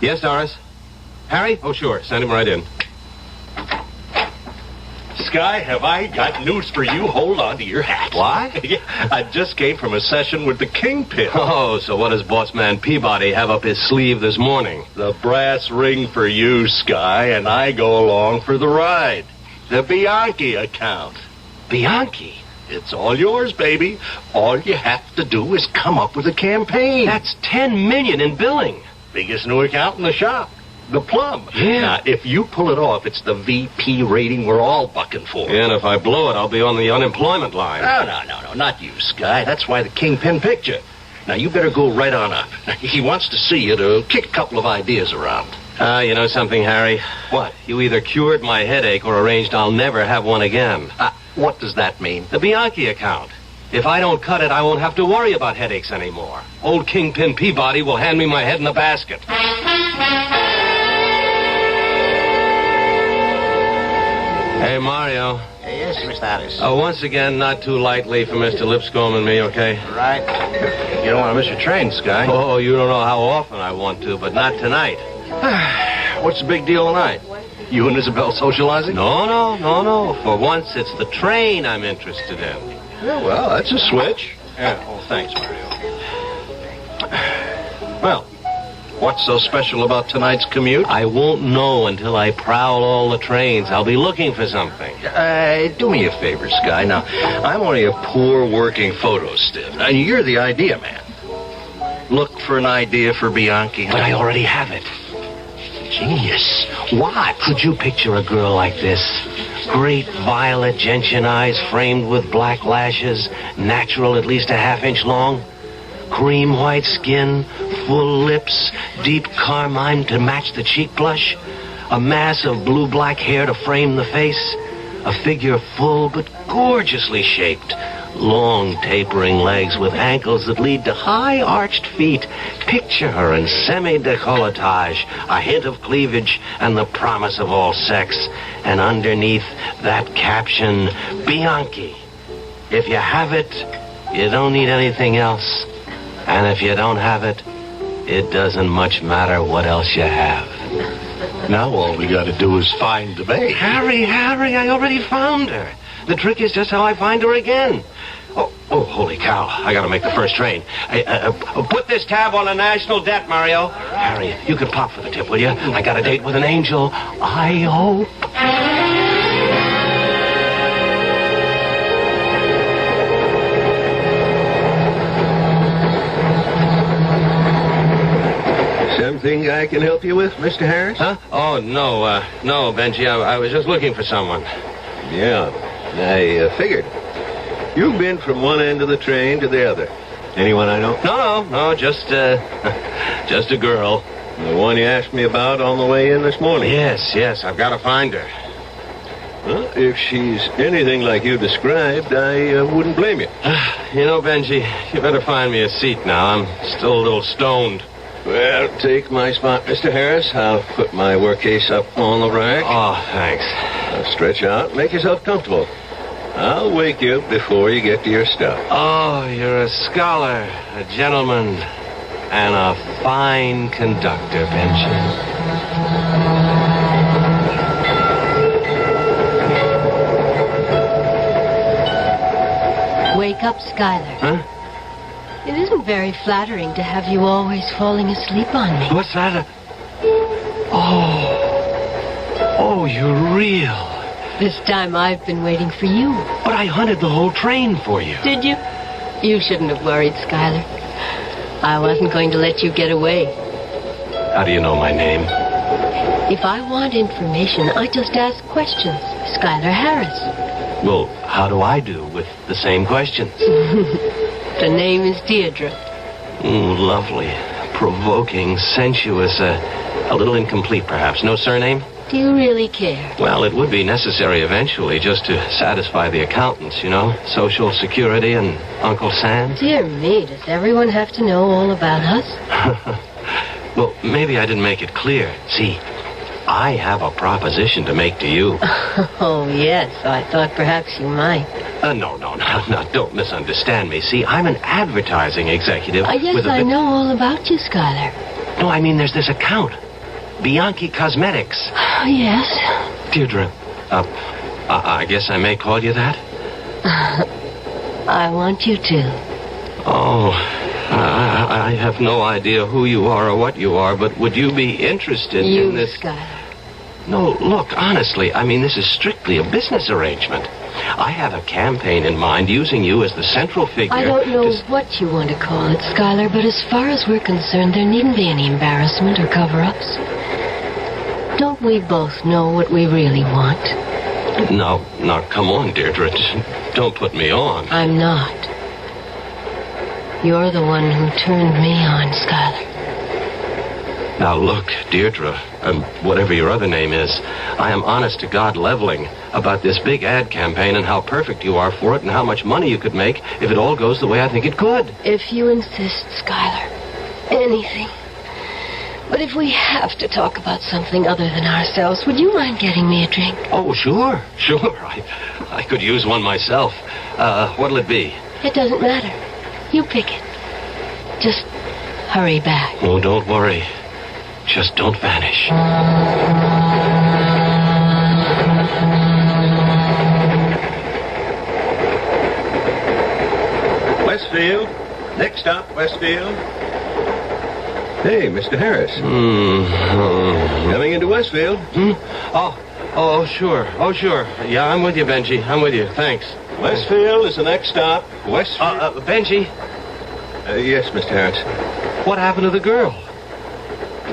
W: Yes, Doris? Harry? Oh, sure. Send him right in.
M: Sky, have I got news for you? Hold on to your hat.
W: Why?
M: I just came from a session with the Kingpin.
W: Oh, so what does boss man Peabody have up his sleeve this morning?
M: The brass ring for you, Sky, and I go along for the ride. The Bianchi account.
W: Bianchi?
M: It's all yours, baby. All you have to do is come up with a campaign.
W: That's $10 million in billing.
M: Biggest new account in the shop. The Plum.
W: Yeah.
M: Now, if you pull it off, it's the VP rating we're all bucking for.
W: And if I blow it, I'll be on the unemployment line.
M: No, not you, Sky. That's why the Kingpin picked you. Now, you better go right on up. He wants to see you to kick a couple of ideas around.
W: You know something, Harry?
M: What?
W: You either cured my headache or arranged I'll never have one again.
M: What does that mean?
W: The Bianchi account. If I don't cut it, I won't have to worry about headaches anymore. Old Kingpin Peabody will hand me my head in a basket. Hey, Mario.
N: Yes, Mr. Harris.
W: Once again, not too lightly for Mr. Lipscomb and me, okay?
N: Right.
W: You don't want to miss your train, Sky. Oh, you don't know how often I want to, but not tonight. What's the big deal tonight? You and Isabel socializing? No. For once, it's the train I'm interested in.
M: Yeah, well, that's a switch.
W: Yeah, thanks, Mario. Well, what's so special about tonight's commute? I won't know until I prowl all the trains. I'll be looking for something.
M: Do me a favor, Sky. Now, I'm only a poor working photo stiff, and you're the idea man. Look for an idea for Bianchi.
W: But I already have it.
M: Genius. What?
W: Could you picture a girl like this? Great violet gentian eyes framed with black lashes, natural at least a half-inch long. Cream white skin, full lips, deep carmine to match the cheek blush. A mass of blue-black hair to frame the face. A figure full but gorgeously shaped. Long tapering legs with ankles that lead to high arched feet. Picture her in semi-décolletage, a hint of cleavage and the promise of all sex. And underneath that caption, Bianchi. If you have it, you don't need anything else. And if you don't have it, it doesn't much matter what else you have.
M: Now all we got to do is find the babe.
W: Harry, I already found her. The trick is just how I find her again. Oh, holy cow. I got to make the first train. Put this tab on the national debt, Mario. Harry, you can pop for the tip, will you? I got a date with an angel. I hope.
C: Anything I can help you with, Mr. Harris?
W: Huh? Oh, no, no, Benji. I was just looking for someone.
C: Yeah, I figured. You've been from one end of the train to the other. Anyone I know?
W: No, just a girl.
C: The one you asked me about on the way in this morning?
W: Yes, I've got to find her.
C: Well, if she's anything like you described, I wouldn't blame you.
W: You know, Benji, you better find me a seat now. I'm still a little stoned.
C: Well, take my spot, Mr. Harris. I'll put my work case up on the rack.
W: Oh, thanks.
C: Now stretch out. Make yourself comfortable. I'll wake you up before you get to your stuff.
W: Oh, you're a scholar, a gentleman, and a fine conductor, Benji.
B: Wake up, Skylar.
W: Huh?
B: It isn't very flattering to have you always falling asleep on me.
W: What's that? Oh, you're real.
B: This time I've been waiting for you.
W: But I hunted the whole train for you.
B: Did you? You shouldn't have worried, Skylar. I wasn't going to let you get away.
W: How do you know my name?
B: If I want information, I just ask questions. Skylar Harris.
W: Well, how do I do with the same questions?
B: The name is Deirdre.
W: Lovely. Provoking, sensuous, a little incomplete, perhaps. No surname?
B: Do you really care?
W: Well, it would be necessary eventually just to satisfy the accountants, you know? Social Security and Uncle Sam.
B: Dear me, does everyone have to know all about us?
W: Well, maybe I didn't make it clear. See, I have a proposition to make to you.
B: Oh, yes. I thought perhaps you might.
W: No. Don't misunderstand me. See, I'm an advertising executive.
B: Yes, I know all about you, Skylar.
W: No, I mean, there's this account. Bianchi Cosmetics.
B: Yes.
W: Deirdre, I guess I may call you that?
B: I want you to.
W: Oh, I have no idea who you are or what you are, but would you be interested in this?
B: Skylar.
W: No, look, honestly, I mean, this is strictly a business arrangement. I have a campaign in mind using you as the central figure.
B: I don't know what you want to call it, Skylar, but as far as we're concerned, there needn't be any embarrassment or cover-ups. Don't we both know what we really want?
W: Now, come on, Deirdre. Don't put me on.
B: I'm not. You're the one who turned me on, Skylar.
W: Now, look, Deirdre, whatever your other name is, I am honest to God leveling about this big ad campaign and how perfect you are for it and how much money you could make if it all goes the way I think it could.
B: If you insist, Skylar. Anything. But if we have to talk about something other than ourselves, would you mind getting me a drink?
W: Oh, sure. I could use one myself. What'll it be?
B: It doesn't matter. You pick it. Just hurry back.
W: Oh, don't worry. Just don't vanish.
C: Westfield. Next stop, Westfield. Hey, Mr. Harris. Coming into Westfield.
W: Oh, sure. Yeah, I'm with you, Benji. I'm with you. Thanks.
C: Westfield is the next stop. Westfield.
W: Benji?
C: Yes, Mr. Harris.
W: What happened to the girl?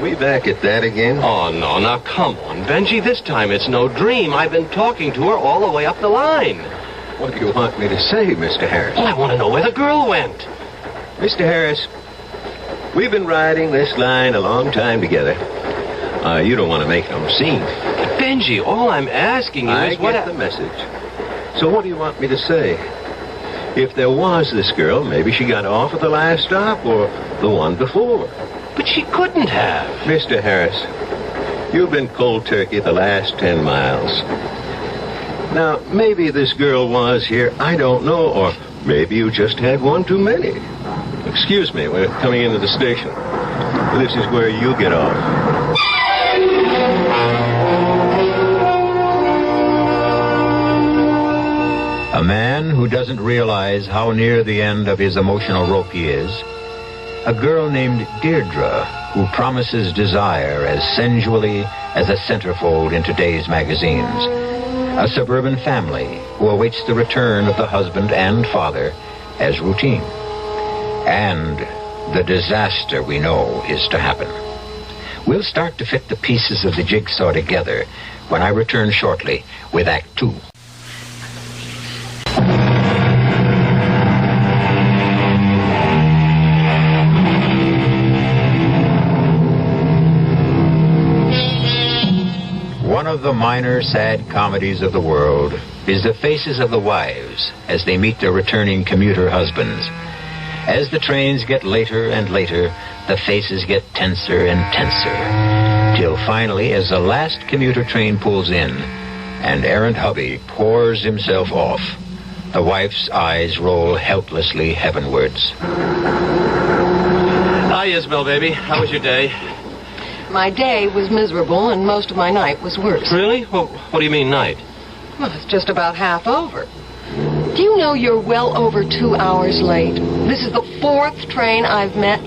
C: We back at that again?
W: Oh, no. Now, come on, Benji. This time it's no dream. I've been talking to her all the way up the line.
C: What do you want me to say, Mr. Harris?
W: Well, I want to know where the girl went.
C: Mr. Harris, we've been riding this line a long time together. You don't want to make no scene.
W: Benji, all I'm asking you is what...
C: I get the message. So what do you want me to say? If there was this girl, maybe she got off at the last stop or the one before.
W: But she couldn't have.
C: Mr. Harris, you've been cold turkey the last 10 miles. Now, maybe this girl was here, I don't know, or maybe you just had one too many. Excuse me, we're coming into the station. This is where you get off.
F: A man who doesn't realize how near the end of his emotional rope he is. A girl named Deirdre who promises desire as sensually as a centerfold in today's magazines. A suburban family who awaits the return of the husband and father as routine. And the disaster we know is to happen.
A: We'll start to fit the pieces of the jigsaw together when I return shortly with Act 2. One of the minor sad comedies of the world is the faces of the wives as they meet their returning commuter husbands. As the trains get later and later, the faces get tenser and tenser, till finally, as the last commuter train pulls in and errant hubby pours himself off, the wife's eyes roll helplessly heavenwards.
W: Hi, Isabel, baby. How was your day?
B: My day was miserable, and most of my night was worse.
W: Really? Well, what do you mean, night?
B: Well, it's just about half over. Do you know you're well over 2 hours late? This is the 4th train I've met.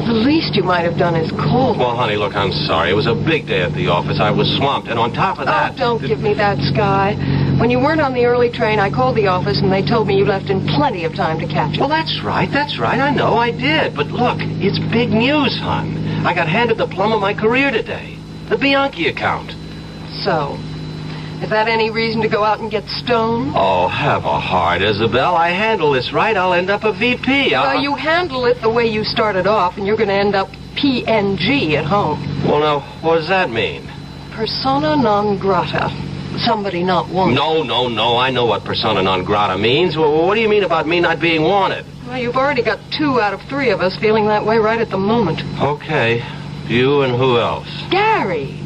B: The least you might have done is call.
W: Well, honey, look, I'm sorry. It was a big day at the office. I was swamped, and on top of that...
B: Oh, don't give me that, Sky. When you weren't on the early train, I called the office, and they told me you left in plenty of time to catch it.
W: Well, that's right. I know I did. But look, it's big news, hon. I got handed the plum of my career today. The Bianchi account.
B: So, is that any reason to go out and get stoned?
W: Oh, have a heart, Isabel. I handle this right, I'll end up a VP.
B: Well, you handle it the way you started off, and you're going to end up PNG at home.
W: Well, now, what does that mean?
B: Persona non grata. Somebody not wanted.
W: No. I know what persona non grata means. Well, what do you mean about me not being wanted?
B: Well, you've already got 2 out of 3 of us feeling that way right at the moment.
W: Okay. You and who else?
B: Gary.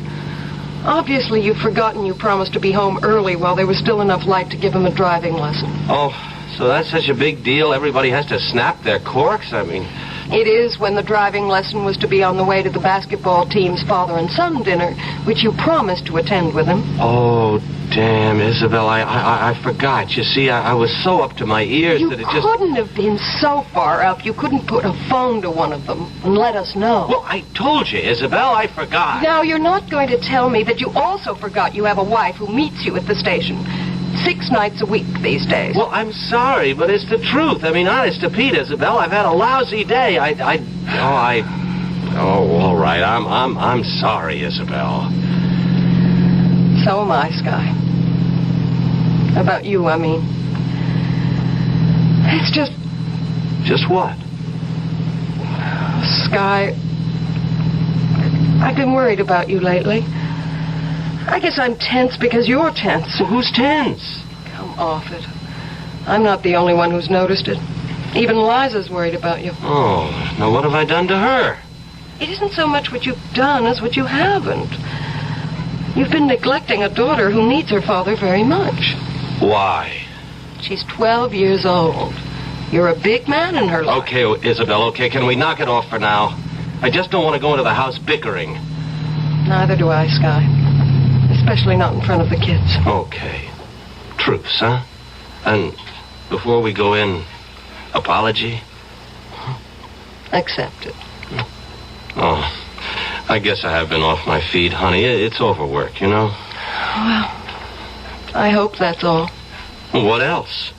B: Obviously, you've forgotten you promised to be home early while there was still enough light to give him a driving lesson.
W: Oh, so that's such a big deal? Everybody has to snap their corks? I mean...
B: It is when the driving lesson was to be on the way to the basketball team's father and son dinner, which you promised to attend with him.
W: Oh, damn, Isabel, I forgot. You see, I was so up to my ears that it just...
B: You couldn't have been so far up. You couldn't put a phone to one of them and let us know.
W: Well, I told you, Isabel, I forgot.
B: Now, you're not going to tell me that you also forgot you have a wife who meets you at the station 6 nights a week these days.
W: Well, I'm sorry, but it's the truth. I mean, honest to Pete, Isabel, I've had a lousy day. Oh, all right. I'm sorry, Isabel.
B: So am I, Sky. About you, I mean. It's just...
W: Just what?
B: Sky, I've been worried about you lately. I guess I'm tense because you're tense.
W: Well, who's tense?
B: Come off it. I'm not the only one who's noticed it. Even Liza's worried about you.
W: Oh, now what have I done to her?
B: It isn't so much what you've done as what you haven't. You've been neglecting a daughter who needs her father very much.
W: Why?
B: She's 12 years old. You're a big man in her life.
W: Okay, Isabel, okay, can we knock it off for now? I just don't want to go into the house bickering.
B: Neither do I, Sky. Especially not in front of the kids.
W: Okay. Truce, huh? And before we go in, apology?
B: Accepted.
W: Oh, I guess I have been off my feet, honey. It's overwork, you know?
B: Well, I hope that's all.
W: What else?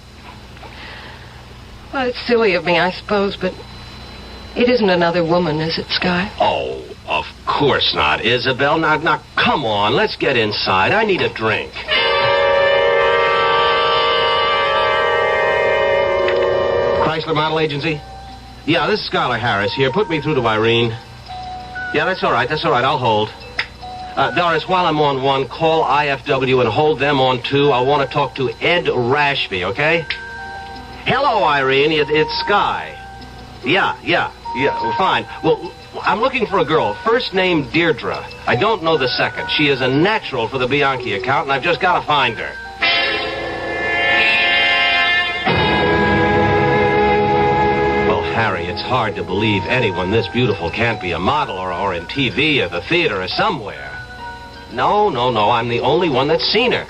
B: Well, it's silly of me, I suppose, but it isn't another woman, is it, Sky?
W: Oh, of course not, Isabel. Now, come on. Let's get inside. I need a drink. Chrysler Model Agency? Yeah, this is Skylar Harris here. Put me through to Irene. Yeah, that's all right. I'll hold. Doris, while I'm on 1, call IFW and hold them on 2. I want to talk to Ed Rashby, okay? Hello, Irene. It's Sky. Yeah, well, fine. Well, I'm looking for a girl. First name Deirdre. I don't know the second. She is a natural for the Bianchi account, and I've just got to find her. Well, Harry, it's hard to believe anyone this beautiful can't be a model or in TV or the theater or somewhere. No, I'm the only one that's seen her.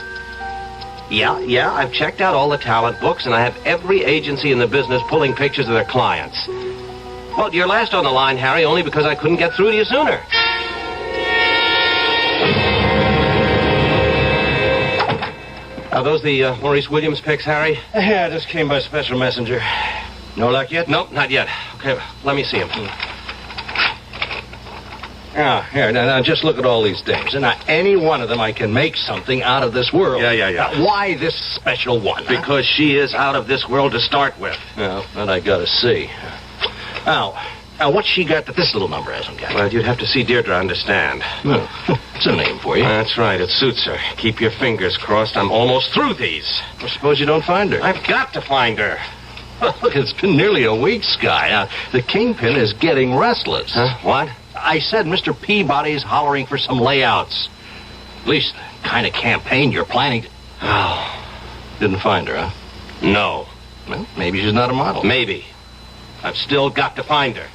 W: Yeah, I've checked out all the talent books, and I have every agency in the business pulling pictures of their clients. Well, you're last on the line, Harry, only because I couldn't get through to you sooner. Are those the Maurice Williams pics, Harry?
D: Yeah, just came by special messenger. No luck yet?
W: Nope, not yet. Okay, let me see them.
M: Yeah, here, now, just look at all these dames. And now, any one of them I can make something out of this world.
W: Yeah.
M: Now, why this special one?
W: Because she is out of this world to start with.
M: Well, that I gotta see. Now, what's she got that this little number hasn't got?
W: Well, you'd have to see Deirdre to understand.
M: Well, it's a name for you.
W: That's right. It suits her. Keep your fingers crossed. I'm almost through these.
M: Well, suppose you don't find her.
W: I've got to find her.
M: Well, look, it's been nearly a week, Sky. The Kingpin is getting restless.
W: Huh? What?
M: I said Mr. Peabody's hollering for some layouts. At least the kind of campaign you're planning.
W: Oh.
M: Didn't find her, huh?
W: No.
M: Well, maybe she's not a model.
W: Maybe. I've still got to find her.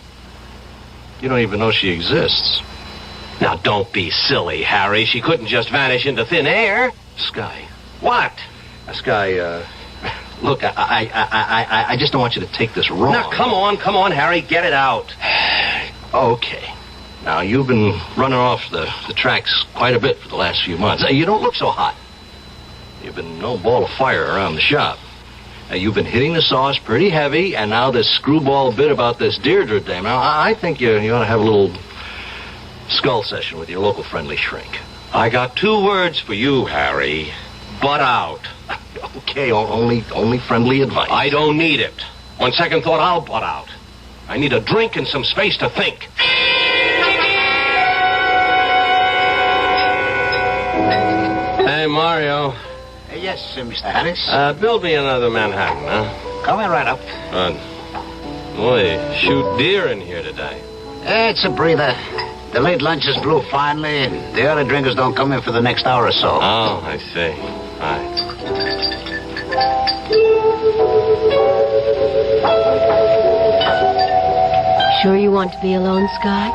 M: You don't even know she exists.
W: Now, don't be silly, Harry. She couldn't just vanish into thin air.
M: Sky.
W: What?
M: Sky, look, I just don't want you to take this wrong.
W: Now, come on, Harry. Get it out.
M: Okay. Now, you've been running off the tracks quite a bit for the last few months. You don't look so hot. You've been no ball of fire around the shop. You've been hitting the sauce pretty heavy, and now this screwball bit about this Deirdre dame. Now, I think you ought to have a little skull session with your local friendly shrink.
W: I got 2 words for you, Harry. Butt out.
M: Okay, only friendly advice.
W: I don't need it. On second thought, I'll butt out. I need a drink and some space to think. Hey, Mario.
I: Yes, Mr. Harris.
W: Build me another Manhattan, huh?
I: Coming right up.
W: Boy, shoot deer in here today.
I: It's a breather. The late lunches blew finally, and the early drinkers don't come in for the next hour or so.
W: Oh, I see. All right.
B: Sure you want to be alone, Sky?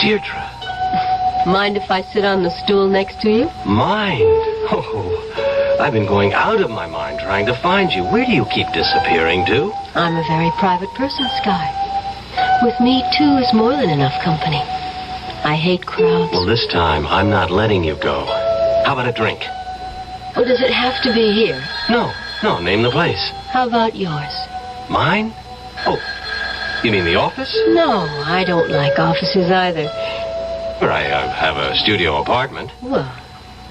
W: Deirdre.
B: Mind if I sit on the stool next to you?
W: Mind? Oh, I've been going out of my mind trying to find you. Where do you keep disappearing to?
B: I'm a very private person, Sky. With me, 2 is more than enough company. I hate crowds.
W: Well, this time, I'm not letting you go. How about a drink?
B: Well, does it have to be here?
W: No, name the place.
B: How about yours?
W: Mine? Oh, you mean the office?
B: No, I don't like offices either.
W: Where I have a studio apartment.
B: Well,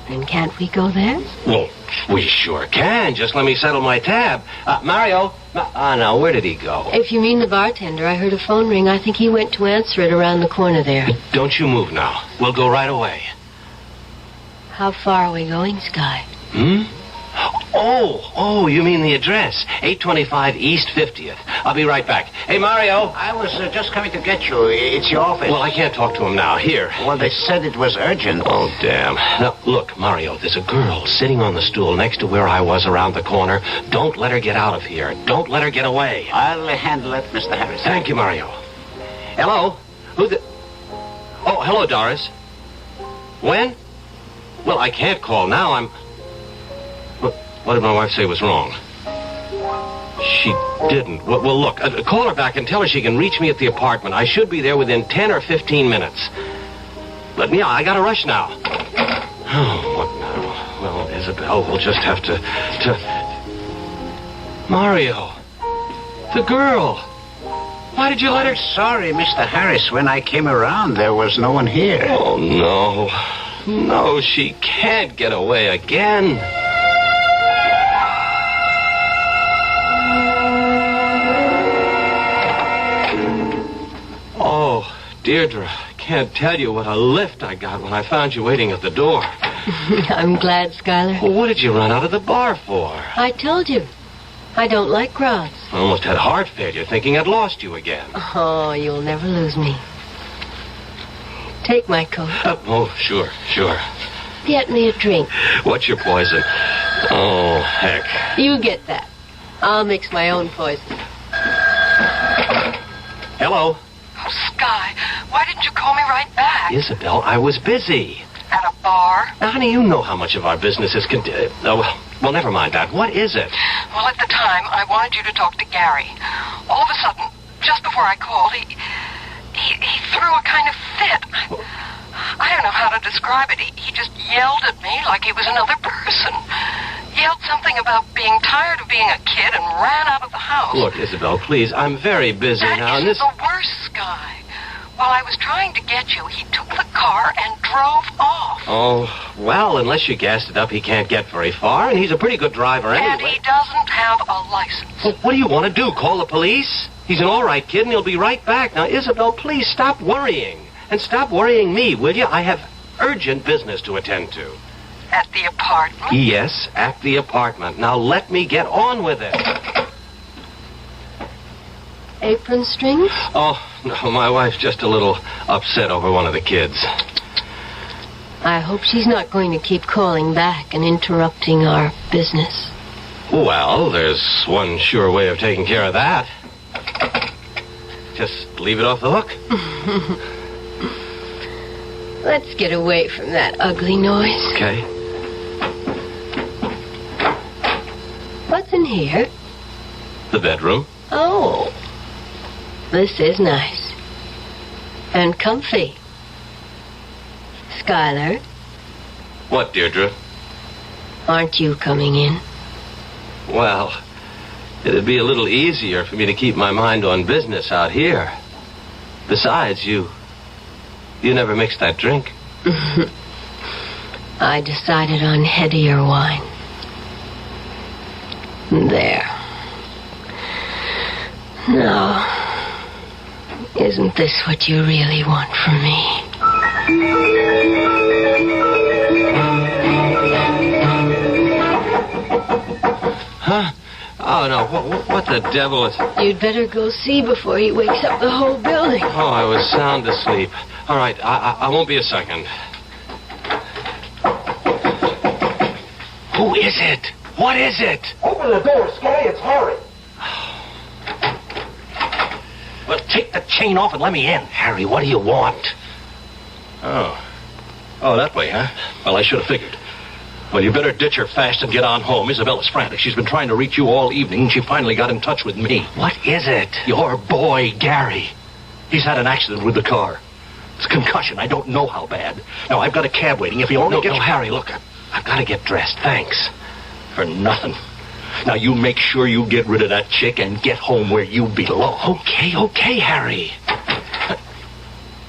B: then can't we go there?
W: Well, we sure can. Just let me settle my tab. Mario? Now, where did he go?
B: If you mean the bartender, I heard a phone ring. I think he went to answer it around the corner there.
W: Don't you move now. We'll go right away.
B: How far are we going, Sky?
W: Oh, you mean the address. 825 East 50th. I'll be right back. Hey, Mario.
I: I was just coming to get you. It's your office.
W: Well, I can't talk to him now. Here.
I: Well, they said it was urgent.
W: Oh, damn. Now, look, Mario, there's a girl sitting on the stool next to where I was around the corner. Don't let her get out of here. Don't let her get away.
I: I'll handle it, Mr. Harris.
W: Thank you, Mario. Hello? Who the... Oh, hello, Doris. When? Well, I can't call now. What did my wife say was wrong? She didn't. Well, look, call her back and tell her she can reach me at the apartment. I should be there within 10 or 15 minutes. Let me out. I gotta rush now. Oh, what now? Well, Isabel, we'll just have to... Mario. The girl. Why did you let her...
I: Sorry, Mr. Harris. When I came around, there was no one here.
W: Oh, no. No, she can't get away again. Oh, Deirdre, I can't tell you what a lift I got when I found you waiting at the door.
B: I'm glad, Skylar.
W: Well, what did you run out of the bar for?
B: I told you. I don't like crowds.
W: I almost had heart failure thinking I'd lost you again.
B: Oh, you'll never lose me. Take my coat.
W: Oh, sure.
B: Get me a drink.
W: What's your poison? Oh, heck.
B: You get that. I'll mix my own poison.
W: Hello?
Q: Oh, Sky, why didn't you call me right back?
W: Isabel, I was busy.
Q: At a bar?
W: Now, honey, you know how much of our business is... well, never mind that. What is it?
Q: Well, at the time, I wanted you to talk to Gary. All of a sudden, just before I called, he threw a kind of fit. I don't know how to describe it. He just yelled at me like he was another person. Yelled something about being tired of being a kid and ran out of the house.
W: Look, Isabel, please, I'm very busy now.
Q: That isn't the worst, Sky. While I was trying to get you, he took the car and drove off.
W: Oh, well, unless you gassed it up, he can't get very far, and he's a pretty good driver anyway.
Q: And he doesn't have a license.
W: Well, what do you want to do, call the police? He's an all right kid, and he'll be right back. Now, Isabel, please stop worrying. And stop worrying me, will you? I have urgent business to attend to.
Q: At the apartment?
W: Yes, at the apartment. Now, let me get on with it.
B: Apron strings?
W: Oh, no, my wife's just a little upset over one of the kids.
B: I hope she's not going to keep calling back and interrupting our business.
W: Well, there's one sure way of taking care of that. Just leave it off the hook.
B: Let's get away from that ugly noise.
W: Okay.
B: What's in here?
W: The bedroom.
B: Oh, this is nice. And comfy. Skylar,
W: What, Deirdre?
B: aren't you coming in?
W: Well, it'd be a little easier for me to keep my mind on business out here. Besides, you never mixed that drink.
B: I decided on headier wine. There. Now, isn't this what you really want from me?
W: Huh? Oh, no. What the devil is...
B: You'd better go see before he wakes up the whole building.
W: Oh, I was sound asleep. All right, I won't be a second. Who is it? What is it?
K: Open the door, Sky. It's Harry.
W: Well, take the chain off and let me in. Harry, what do you want? Oh, that way, huh? Well, I should have figured. Well, you better ditch her fast and get on home. Isabella's frantic. She's been trying to reach you all evening, and she finally got in touch with me. What is it? Your boy, Gary. He's had an accident with the car. It's a concussion. I don't know how bad. Now, I've got a cab waiting. If he only gets... No, Harry, look. I've got to get dressed. Thanks. For nothing. Now, you make sure you get rid of that chick and get home where you belong. Okay, Harry.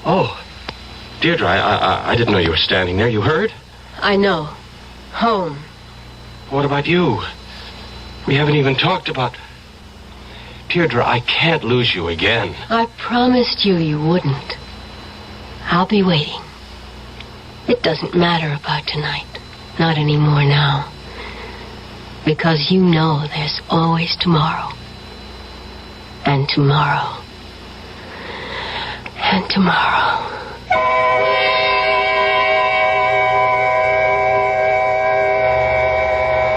W: Oh, Deirdre, I didn't know you were standing there. You heard?
B: I know. Home.
W: What about you? We haven't even talked about... Deirdre, I can't lose you again.
B: I promised you wouldn't. I'll be waiting. It doesn't matter about tonight. Not anymore now. Because you know there's always tomorrow. And tomorrow. And tomorrow.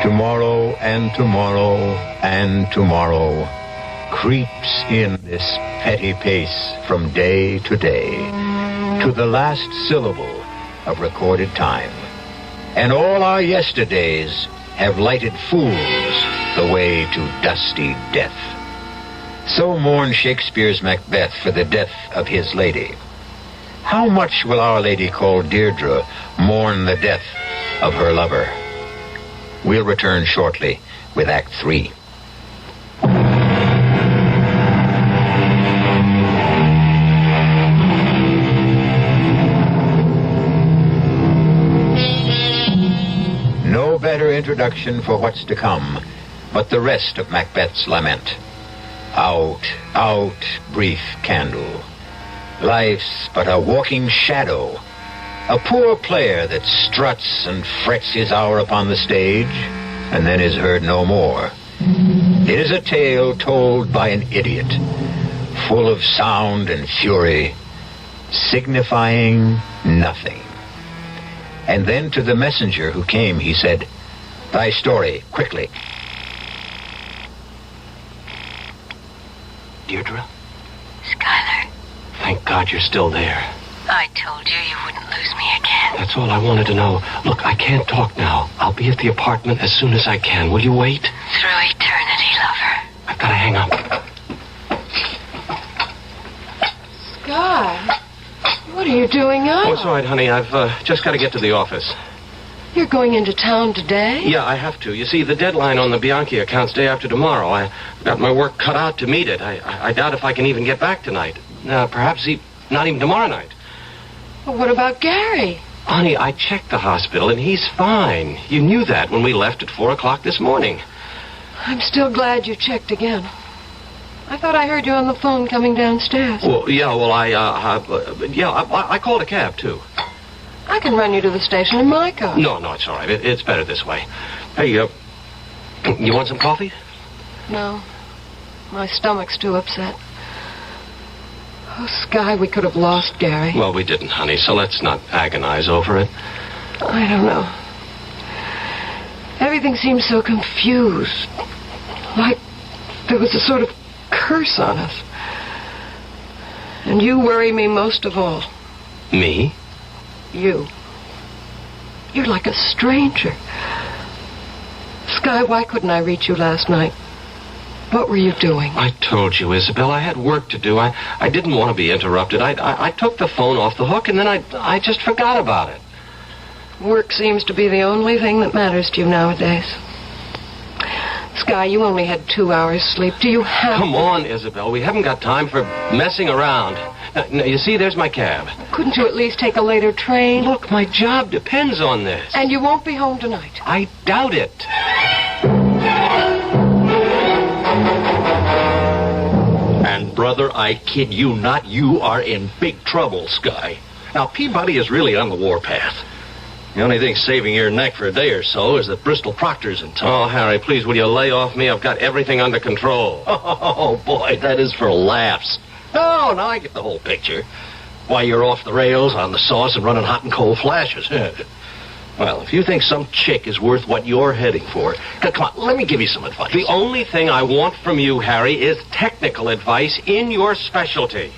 A: Tomorrow and tomorrow and tomorrow creeps in this petty pace from day to day to the last syllable of recorded time. And all our yesterdays have lighted fools the way to dusty death. So mourned Shakespeare's Macbeth for the death of his lady. How much will Our Lady called Deirdre mourn the death of her lover? We'll return shortly with Act 3. No better introduction for what's to come but the rest of Macbeth's lament. Out, out, brief candle. Life's but a walking shadow, a poor player that struts and frets his hour upon the stage and then is heard no more. It is a tale told by an idiot, full of sound and fury, signifying nothing. And then to the messenger who came, he said, "Thy story, quickly."
W: Deirdre?
B: Skylar.
W: Thank God you're still there.
B: I told you wouldn't lose me again.
W: That's all I wanted to know. Look, I can't talk now. I'll be at the apartment as soon as I can. Will you wait?
B: Through eternity, lover.
W: I've got to hang up.
B: Sky, what are you doing up?
W: Oh, it's all right, honey. I've just got to get to the office.
B: You're going into town today?
W: Yeah, I have to. You see, the deadline on the Bianchi account's day after tomorrow. I've got my work cut out to meet it. I doubt if I can even get back tonight. Now, perhaps he...
M: Not even tomorrow night.
Q: Well, what about Gary?
M: Honey, I checked the hospital, and he's fine. You knew that when we left at 4 o'clock this morning.
Q: I'm still glad you checked again. I thought I heard you on the phone coming downstairs.
M: Well, yeah, well, I called a cab, too.
Q: I can run you to the station in my car.
M: No, it's all right. It's better this way. Hey, you want some coffee?
Q: No. My stomach's too upset. Oh, Sky, we could have lost Gary.
M: Well, we didn't, honey, so let's not agonize over it.
Q: I don't know. Everything seems so confused. Like there was a sort of curse on us. And you worry me most of all.
M: Me?
Q: You. You're like a stranger. Sky, why couldn't I reach you last night? What were you doing?
M: I told you, Isabel, I had work to do. I didn't want to be interrupted. I took the phone off the hook, and then I just forgot about it.
Q: Work seems to be the only thing that matters to you nowadays. Sky, you only had 2 hours sleep. Do you have...
M: Come on, Isabel. We haven't got time for messing around. Now, you see, there's my cab.
Q: Couldn't you at least take a later train?
M: Look, my job depends on this.
Q: And you won't be home tonight.
M: I doubt it.
G: And, brother, I kid you not, you are in big trouble, Sky. Now, Peabody is really on the warpath. The only thing saving your neck for a day or so is that Bristol Proctor's in town.
M: Oh, Harry, please, will you lay off me? I've got everything under control.
G: Oh, boy, that is for laughs. Oh, now I get the whole picture. Why, you're off the rails, on the sauce, and running hot and cold flashes. Well, if you think some chick is worth what you're heading for, come on, let me give you some advice.
M: The only thing I want from you, Harry, is technical advice in your specialty.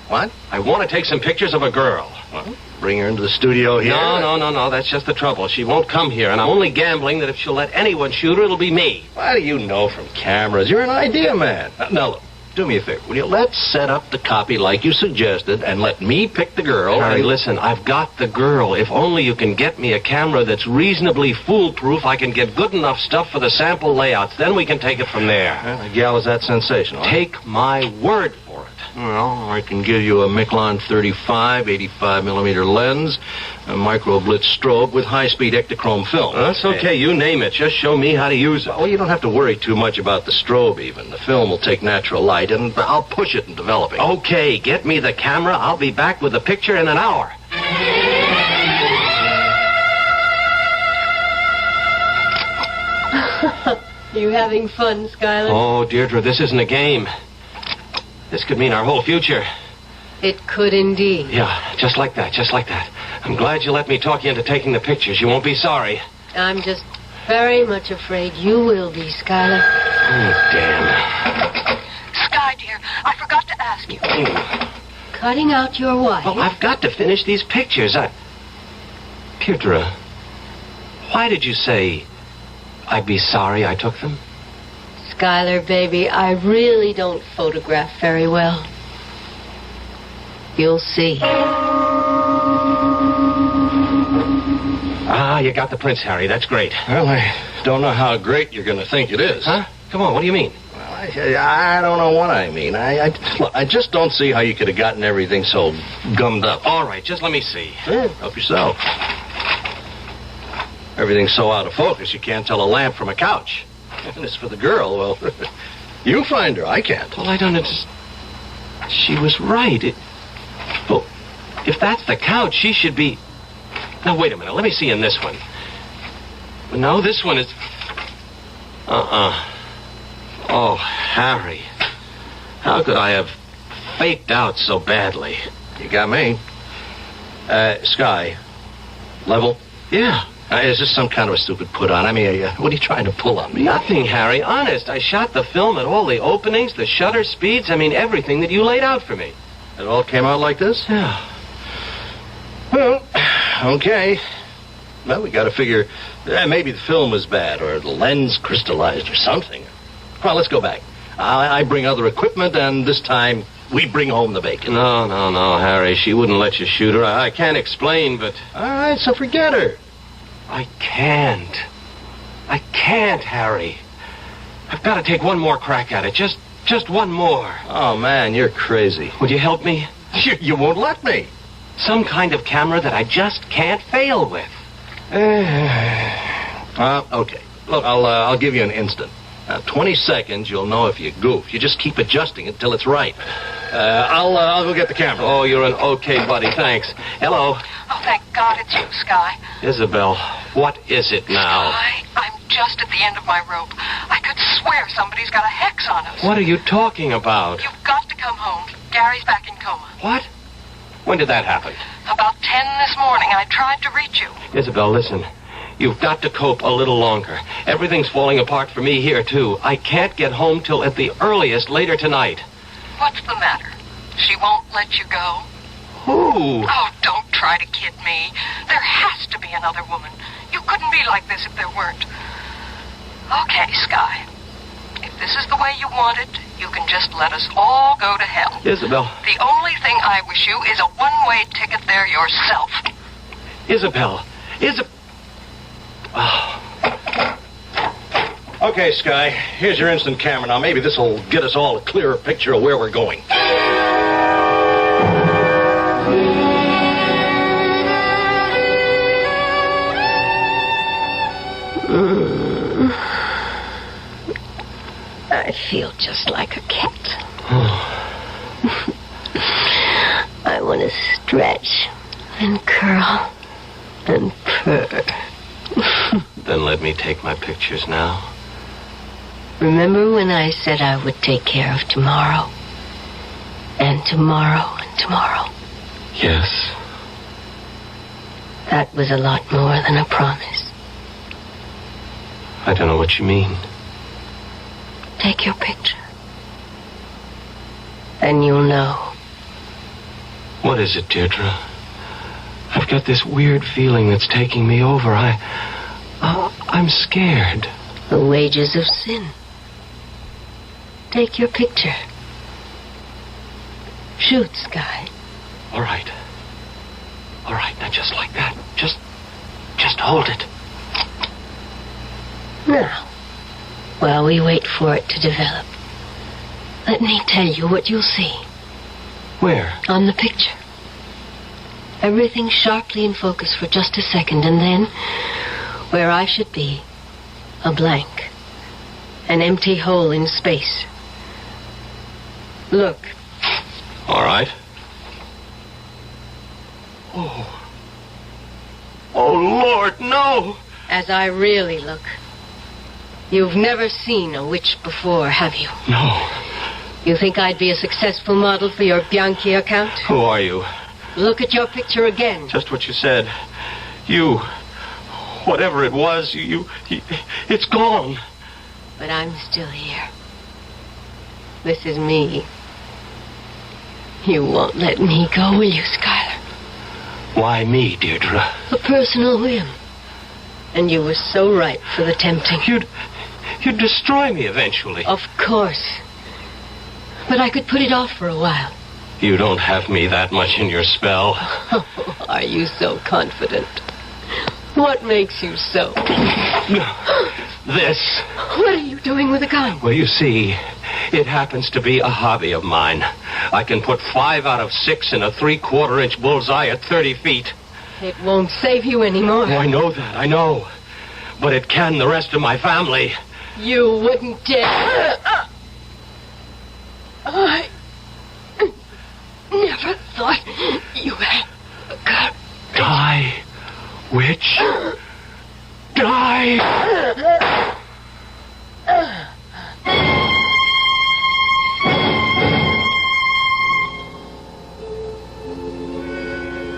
G: What?
M: I want to take some pictures of a girl.
G: Well, bring her into the studio here.
M: No. That's just the trouble. She won't come here, and I'm only gambling that if she'll let anyone shoot her, it'll be me.
G: What do you know from cameras? You're an idea man. Now, look, do me a favor. Will you let's set up the copy like you suggested and let me pick the girl.
M: Harry, listen, I've got the girl. If only you can get me a camera that's reasonably foolproof, I can get good enough stuff for the sample layouts. Then we can take it from there.
G: Well, the gal is that sensational.
M: Take my word for it.
G: Well, I can give you a Miclon 35, 85mm lens, a micro blitz strobe with high-speed Ektachrome film.
M: That's okay. You name it. Just show me how to use it.
G: Well, you don't have to worry too much about the strobe, even. The film will take natural light, and I'll push it in developing.
M: Okay, get me the camera. I'll be back with the picture in an hour.
B: You having fun, Skylar?
M: Oh, Deirdre, this isn't a game. This could mean our whole future.
B: It could indeed.
M: Yeah, just like that. I'm glad you let me talk you into taking the pictures. You won't be sorry.
B: I'm just very much afraid you will be, Skylar.
M: Oh, damn.
Q: Sky, dear, I forgot to ask you.
B: Cutting out your wife?
M: Well, I've got to finish these pictures. Deirdre, why did you say I'd be sorry I took them?
B: Skylar, baby, I really don't photograph very well. You'll see.
M: Ah, you got the prints, Harry. That's great.
G: Well, I don't know how great you're going to think it is.
M: Huh? Come on, what do you mean?
G: Well, I don't know what I mean. Look, I just don't see how you could have gotten everything so gummed up.
M: All right, just let me see.
G: Sure, help yourself. Everything's so out of focus, you can't tell a lamp from a couch. And as for the girl, well, you find her. I can't.
M: Well, I don't understand. She was right. Well, if that's the couch, she should be... Now, wait a minute. Let me see in this one. No, this one is... Oh, Harry. How could I have faked out so badly?
G: You got me. Sky. Level?
M: Yeah.
G: Is this some kind of a stupid put-on? I mean, what are you trying to pull on me?
M: Nothing, Harry. Honest. I shot the film at all the openings, the shutter speeds. I mean, everything that you laid out for me.
G: It all came out like this?
M: Yeah.
G: Well, okay. Well, we got to figure maybe the film was bad or the lens crystallized or something. Well, let's go back. I bring other equipment, and this time we bring home the bacon.
M: No, Harry. She wouldn't let you shoot her. I can't explain, but...
G: All right, so forget her.
M: I can't, Harry. I've got to take one more crack at it. Just one more.
G: Oh, man, you're crazy.
M: Would you help me?
G: You won't let me.
W: Some kind of camera that I just can't fail with.
G: Okay. Look, I'll give you an instant. 20 seconds, you'll know if you goof. You just keep adjusting it till it's right. I'll go get the camera.
W: Oh, you're an okay buddy. Thanks. Hello.
Q: Oh, thank God it's you, Sky.
W: Isabel, what is it now?
Q: Sky, I'm just at the end of my rope. I could swear somebody's got a hex on us.
W: What are you talking about?
Q: You've got to come home. Gary's back in coma.
W: What? When did that happen?
Q: About 10 this morning. I tried to reach you.
W: Isabel, listen. You've got to cope a little longer. Everything's falling apart for me here, too. I can't get home till at the earliest later tonight.
Q: What's the matter? She won't let you go?
W: Who?
Q: Oh, don't try to kid me. There has to be another woman. You couldn't be like this if there weren't. Okay, Sky. If this is the way you want it, you can just let us all go to hell.
W: Isabel.
Q: The only thing I wish you is a one-way ticket there yourself.
W: Isabel. Oh.
G: Okay, Sky, here's your instant camera. Now, maybe this will get us all a clearer picture of where we're going.
B: I feel just like a cat. I want to stretch and curl and purr.
W: Then let me take my pictures now.
B: Remember when I said I would take care of tomorrow? And tomorrow and tomorrow?
W: Yes.
B: That was a lot more than a promise.
W: I don't know what you mean.
B: Take your picture. And you'll know.
W: What is it, Deirdre? I've got this weird feeling that's taking me over. I'm scared.
B: The wages of sin. Take your picture. Shoot, Sky.
W: All right. All right, now just like that. Just hold it.
B: Now, while we wait for it to develop, let me tell you what you'll see.
W: Where?
B: On the picture. Everything sharply in focus for just a second, and then, where I should be, a blank. An empty hole in space. Look.
W: All right. Oh, Lord, no!
B: As I really look. You've never seen a witch before, have you?
W: No.
B: You think I'd be a successful model for your Bianchi account?
W: Who are you?
B: Look at your picture again.
W: Just what you said. You, whatever it was, it's gone.
B: But I'm still here. This is me. You won't let me go, will you, Skylar?
W: Why me, Deirdre?
B: A personal whim. And you were so right for the tempting.
W: You'd destroy me eventually.
B: Of course. But I could put it off for a while.
W: You don't have me that much in your spell.
B: Oh, are you so confident? What makes you so?
W: This.
B: What are you doing with a gun?
W: Well, you see, it happens to be a hobby of mine. I can put 5 out of 6 in a 3/4-inch bullseye at 30 feet.
B: It won't save you anymore.
W: Oh, I know that, I know. But it can the rest of my family.
B: You wouldn't dare. I never thought you had a gun.
W: Die, witch. Die!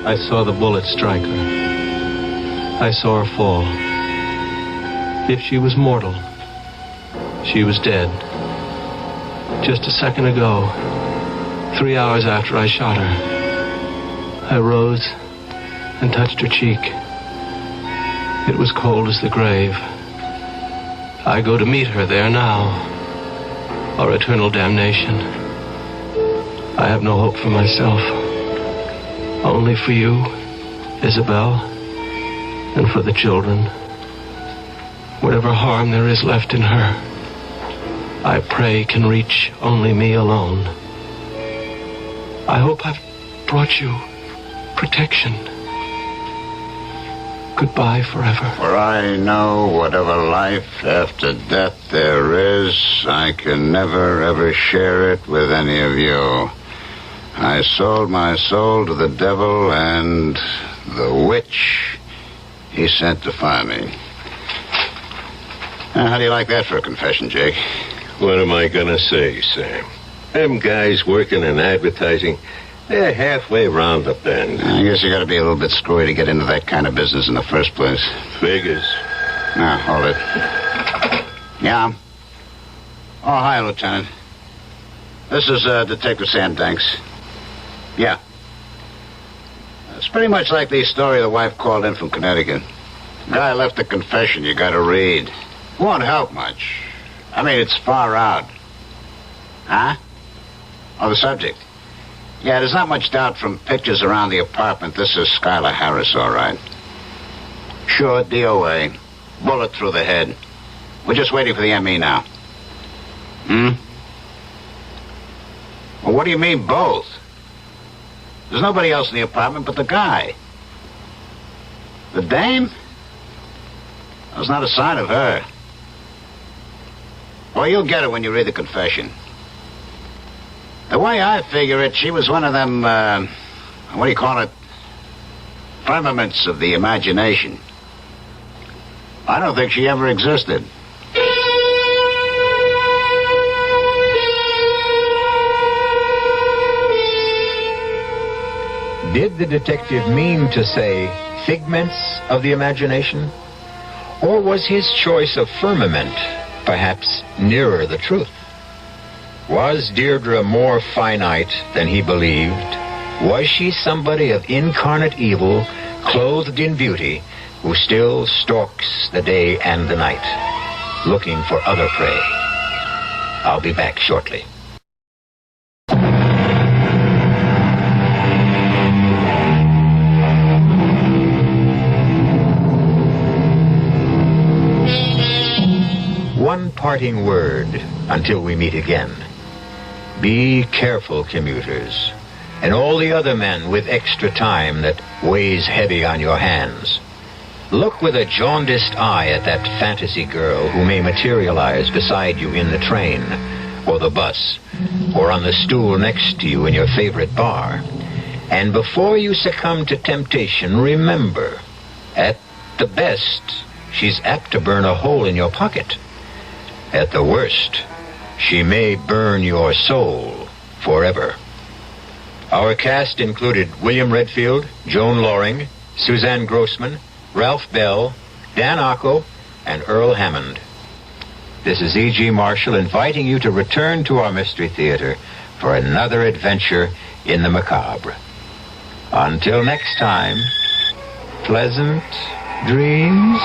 W: I saw the bullet strike her. I saw her fall. If she was mortal, she was dead. Just a second ago, 3 hours after I shot her, I rose and touched her cheek. It was cold as the grave. I go to meet her there now, or eternal damnation. I have no hope for myself, only for you, Isabel, and for the children. Whatever harm there is left in her, I pray can reach only me alone. I hope I've
E: brought you protection. Goodbye forever.
I: For I know whatever life after death there is, I can never, ever share it with any of you. I sold my soul to the devil and the witch he sent to find me. Now, how do you like that for a confession, Jake?
C: What am I gonna say, Sam? Them guys working in advertising, they're halfway around the bend.
I: I guess you gotta be a little bit screwy to get into that kind of business in the first place.
C: Figures.
I: Now, hold it. Yeah? Oh, hi, Lieutenant. This is Detective Sam Danks. Yeah. It's pretty much like the story the wife called in from Connecticut. Guy left a confession you gotta read. Won't help much. I mean, it's far out. Huh? Oh, the subject. Yeah, there's not much doubt from pictures around the apartment. This is Skylar Harris, all right. Sure, DOA. Bullet through the head. We're just waiting for the ME now. Well, what do you mean, both? There's nobody else in the apartment but the guy. The dame? There's not a sign of her. Well, you'll get it when you read the confession. The way I figure it, she was one of them, what do you call it? Firmaments of the imagination. I don't think she ever existed.
F: Did the detective mean to say figments of the imagination? Or was his choice of firmament perhaps nearer the truth? Was Deirdre more finite than he believed? Was she somebody of incarnate evil, clothed in beauty, who still stalks the day and the night, looking for other prey? I'll be back shortly. One parting word until we meet again. Be careful, commuters, and all the other men with extra time that weighs heavy on your hands. Look with a jaundiced eye at that fantasy girl who may materialize beside you in the train, or the bus, or on the stool next to you in your favorite bar. And before you succumb to temptation, remember, at the best, she's apt to burn a hole in your pocket. At the worst, she may burn your soul forever. Our cast included William Redfield, Joan Loring, Suzanne Grossman, Ralph Bell, Dan Ocko, and Earl Hammond. This is E.G. Marshall inviting you to return to our Mystery Theater for another adventure in the macabre. Until next time, pleasant dreams.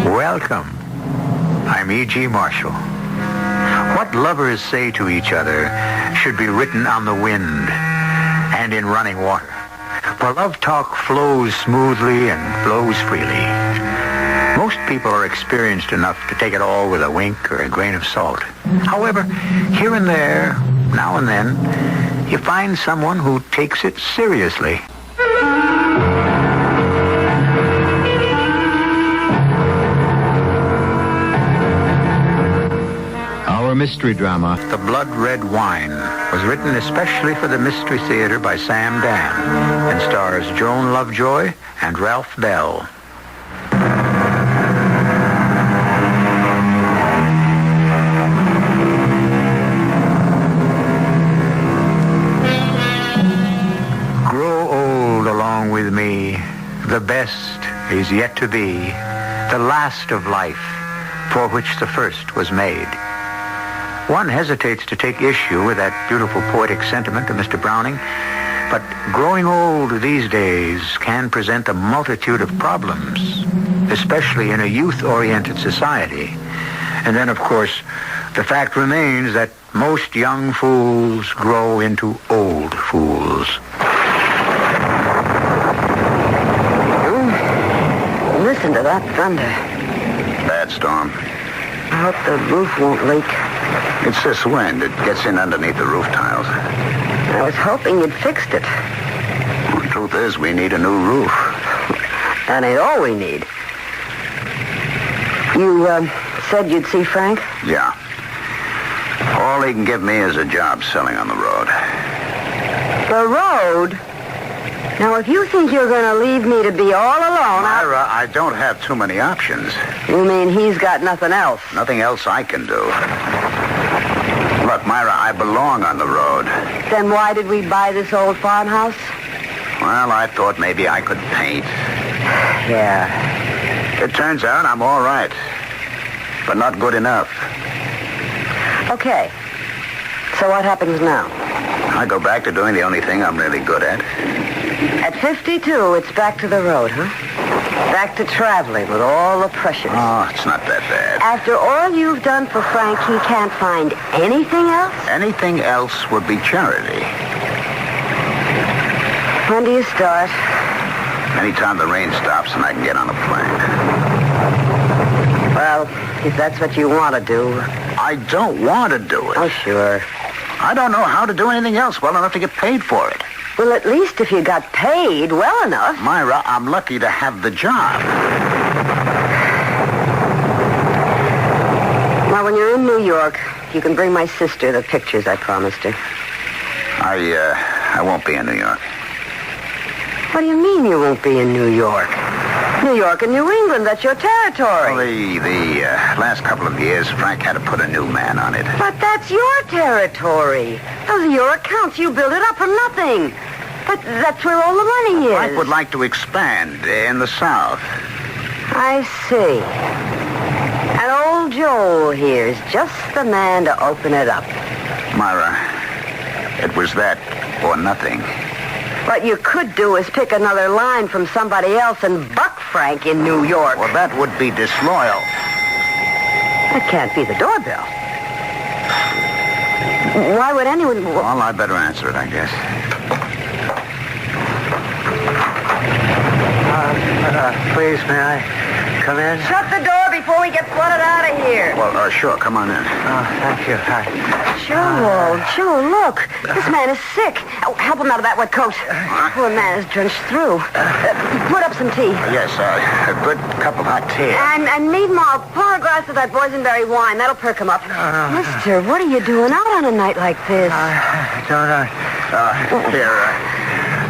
F: Welcome. I'm E.G. Marshall. What lovers say to each other should be written on the wind and in running water. For love talk flows smoothly and flows freely. Most people are experienced enough to take it all with a wink or a grain of salt. However, here and there, now and then, you find someone who takes it seriously.
V: mystery drama.
F: The Blood Red Wine was written especially for the Mystery Theater by Sam Dan and stars Joan Lovejoy and Ralph Bell. Grow old along with me. The best is yet to be, the last of life, for which the first was made. One hesitates to take issue with that beautiful poetic sentiment of Mr. Browning, but growing old these days can present a multitude of problems, especially in a youth-oriented society. And then, of course, the fact remains that most young fools grow into old fools.
J: Listen to that thunder.
I: Bad storm.
J: I hope the roof won't leak.
I: It's this wind. It gets in underneath the roof tiles.
J: I was hoping you'd fixed it.
I: Well, the truth is, we need a new roof.
J: That ain't all we need. You, said you'd see Frank?
I: Yeah. All he can give me is a job selling on the road.
J: The road? Now, if you think you're going to leave me to be all alone...
I: Myra, I don't have too many options.
J: You mean he's got nothing else?
I: Nothing else I can do. Look, Myra, I belong on the road.
J: Then why did we buy this old farmhouse?
I: Well, I thought maybe I could paint.
J: Yeah.
I: It turns out I'm all right, but not good enough.
J: Okay. So what happens now?
I: I go back to doing the only thing I'm really good at.
J: At 52, it's back to the road, huh? Back to traveling with all the pressures.
I: Oh, it's not that bad.
J: After all you've done for Frank, he can't find anything else?
I: Anything else would be charity.
J: When do you start?
I: Anytime the rain stops and I can get on a plane.
J: Well, if that's what you want to do.
I: I don't want to do it.
J: Oh, sure.
I: I don't know how to do anything else well enough to get paid for it.
J: Well, at least if you got paid well enough.
I: Myra, I'm lucky to have the job.
J: Now, when you're in New York, you can bring my sister the pictures I promised her.
I: I won't be in New York.
J: What do you mean you won't be in New York? New York and New England, that's your territory.
I: Well, the last couple of years, Frank had to put a new man on it.
J: But that's your territory. Those are your accounts. You built it up from nothing. But that's where all the money is.
I: Frank would like to expand in the South.
J: I see. And old Joel here is just the man to open it up.
I: Myra, it was that or nothing.
J: What you could do is pick another line from somebody else and buck Frank in New York.
I: Well, that would be disloyal.
J: That can't be the doorbell. Why would anyone...
I: Well, I better answer it, I guess.
L: Please, may I come in?
J: Shut the door before we get flooded out of here.
I: Well, sure, come on in.
L: Oh, thank you. Hi.
J: Joe, look. This man is sick. Oh, help him out of that wet coat. Poor man is drenched through. Put up some tea.
I: Yes, a good cup of hot tea.
J: And meanwhile, pour a glass of that boysenberry wine. That'll perk him up. Mister, what are you doing out on a night like this?
L: I don't know.
I: Here,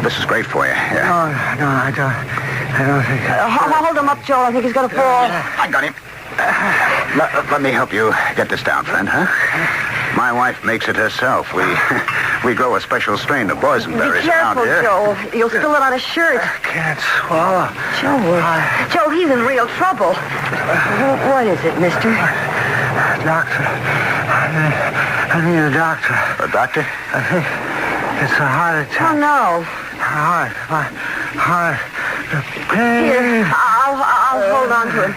I: this is great for you. Yeah.
L: Oh, no, I don't think...
J: Hold him up, Joel. I think he's going to fall.
I: I got him. Let me help you get this down, friend, huh? My wife makes it herself. We grow a special strain of boysenberries around
J: here. Be careful, Joel. You'll spill it on his shirt.
L: I can't swallow.
J: Joel, he's in real trouble. What is it, mister?
L: Doctor. I need a doctor.
I: A doctor?
L: I think it's a heart attack.
J: Oh, no.
L: My heart. The pain.
J: Here, I'll hold on to him.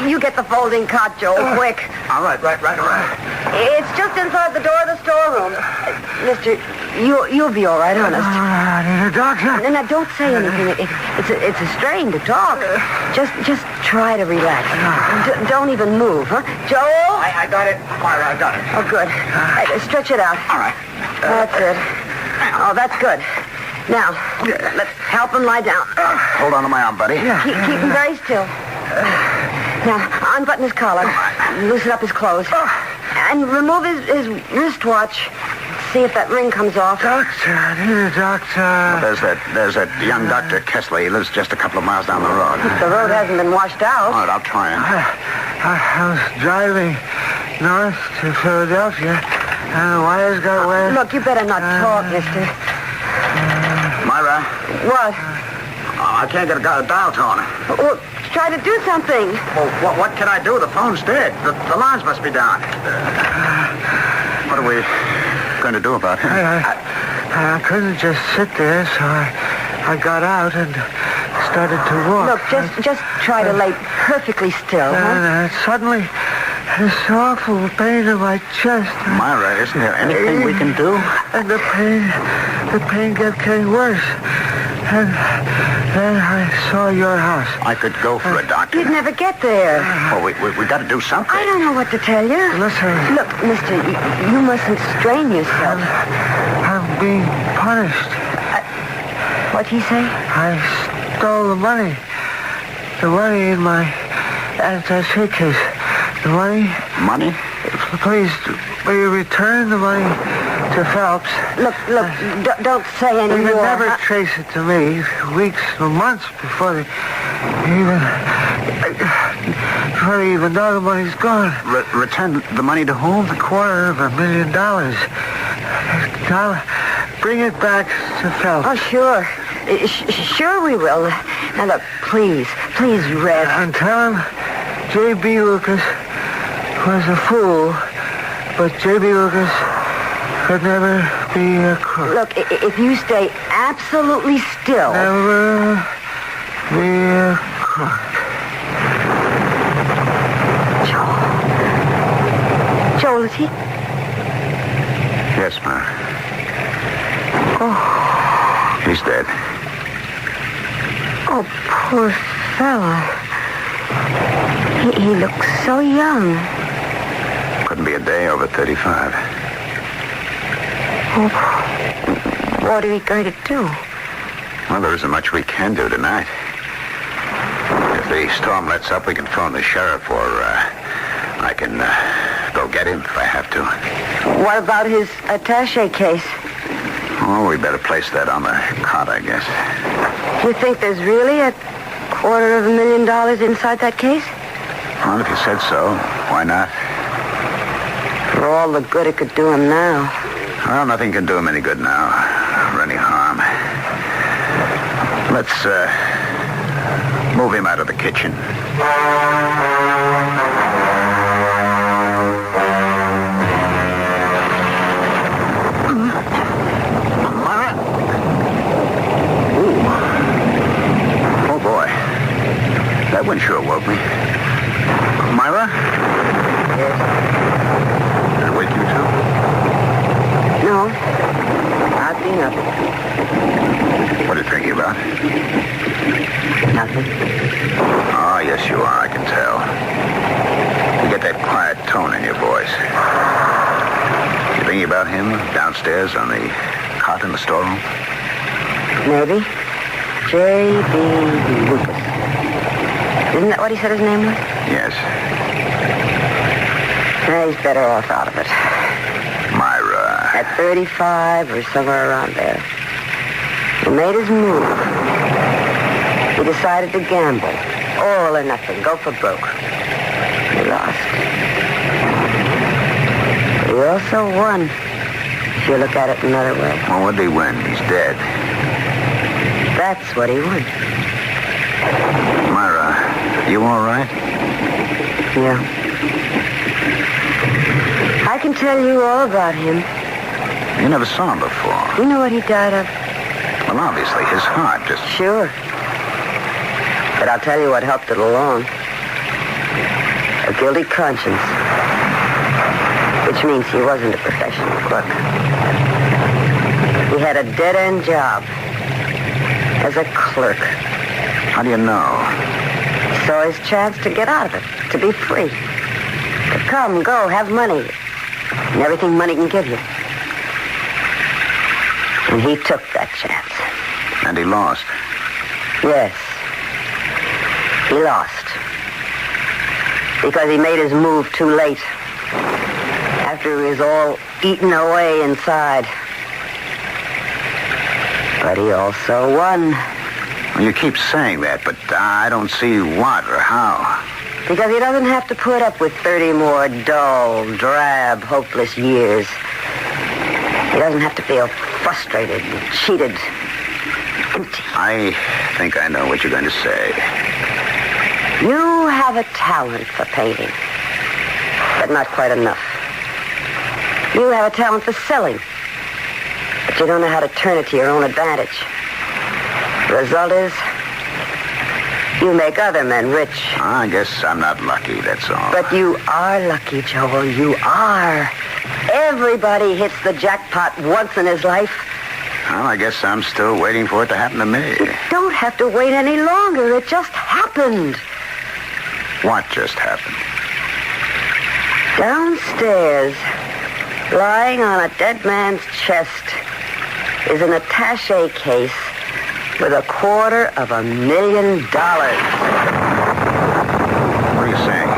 J: You get the folding cot, Joel, quick.
I: All right.
J: It's just inside the door of the storeroom. Mister, you'll be all right, honest.
L: I need a doctor.
J: Now, don't say anything. It's a strain to talk. Just try to relax. Don't even move, huh? Joel?
I: I got it. Myra, I got it.
J: Oh, good. Stretch it out.
I: All right.
J: That's it. Oh, that's good. Now, let's help him lie down.
I: Hold on to my arm, buddy.
J: Keep him very still. Now, unbutton his collar. Loosen up his clothes. And remove his wristwatch. See if that ring comes off.
K: Doctor, I need a doctor.
I: There's that young Dr. Kessler. He lives just a couple of miles down the road.
J: The road hasn't been washed out.
I: All right, I'll try him.
K: I was driving north to Philadelphia, and the wires got wet.
J: Look, you better not talk, mister.
I: Myra.
J: What?
I: I can't get a dial tone.
J: Well, try to do something.
I: Well, what can I do? The phone's dead. The lines must be down. What are we going to do about him?
K: I couldn't just sit there, so I got out and started to walk.
J: Look, just try to lay perfectly still, huh?
K: Suddenly, this awful pain in my chest.
I: Myra, isn't there anything we can do?
K: And the pain kept getting worse. And then I saw your house.
I: I could go for a doctor.
J: You'd never get there.
I: Well, we got to do something.
J: I don't know what to tell you.
K: Listen.
J: Look, mister, you mustn't strain yourself.
K: I'm being punished.
J: What'd he say?
K: I stole the money. The money in my attaché case. The money?
I: Money?
K: Please, will you return the money to Phelps?
J: Look, don't say any
K: more. They could never
J: huh?
K: trace it to me. Weeks or months before they even know the money's gone.
I: Return the money to whom?
K: $250,000. Now, bring it back to Phelps.
J: Oh, sure. Sure we will. Now, look, please rest.
K: And tell him J.B. Lucas was a fool, but J.B. Lucas could never be a crook.
J: Look, if you stay absolutely still...
K: Never be a crook.
J: Joel, is he?
I: Yes, Ma.
J: Oh.
I: He's dead.
J: Oh, poor fella. He looks so young.
I: Couldn't be a day over 35.
J: Oh, what are we going to do?
I: Well, there isn't much we can do tonight. If the storm lets up, we can phone the sheriff, or I can go get him if I have to.
J: What about his attaché case?
I: Oh, we better place that on the cot, I guess.
J: You think there's really $250,000 inside that case?
I: Well, if you said so, why not?
J: For all the good it could do him now.
I: Well, nothing can do him any good now, or any harm. Let's, move him out of the kitchen. Myra? Ooh. Oh, boy. That one sure woke me. Myra?
J: Yes?
I: Did it wake you, too?
J: No. Oddly nothing.
I: What are you thinking about?
J: Nothing.
I: Oh, yes, you are. I can tell. You get that quiet tone in your voice. You thinking about him downstairs on the cot in the storeroom?
J: Maybe. J.B. Lucas. Isn't that what he said his name was?
I: Yes.
J: He's better off out of it.
I: Myra.
J: At 35 or somewhere around there. He made his move. He decided to gamble. All or nothing. Go for broke. He lost. But he also won. If you look at it another way.
I: Well, what did he win? He's dead.
J: That's what he won.
I: Myra, you all right?
J: Yeah. I can tell you all about him.
I: You never saw him before.
J: You know what he died of?
I: Well, obviously, his heart just...
J: Sure. But I'll tell you what helped it along. A guilty conscience. Which means he wasn't a professional crook. He had a dead-end job. As a clerk.
I: How do you know?
J: Saw his chance to get out of it. To be free. To come, go, have money. And everything money can give you. And he took that chance.
I: And he lost.
J: Yes. He lost. Because he made his move too late. after he was all eaten away inside. But he also won.
I: Well, you keep saying that, but I don't see what or how.
J: Because he doesn't have to put up with 30 more dull, drab, hopeless years. He doesn't have to feel frustrated and cheated. Empty.
I: I think I know what you're going to say.
J: You have a talent for painting, but not quite enough. You have a talent for selling, but you don't know how to turn it to your own advantage. The result is, you make other men rich.
I: I guess I'm not lucky, that's all.
J: But you are lucky, Joel. You are. Everybody hits the jackpot once in his life.
I: Well, I guess I'm still waiting for it to happen to me.
J: You don't have to wait any longer. It just happened.
I: What just happened?
J: Downstairs, lying on a dead man's chest, is an attaché case with $250,000.
I: What are you saying?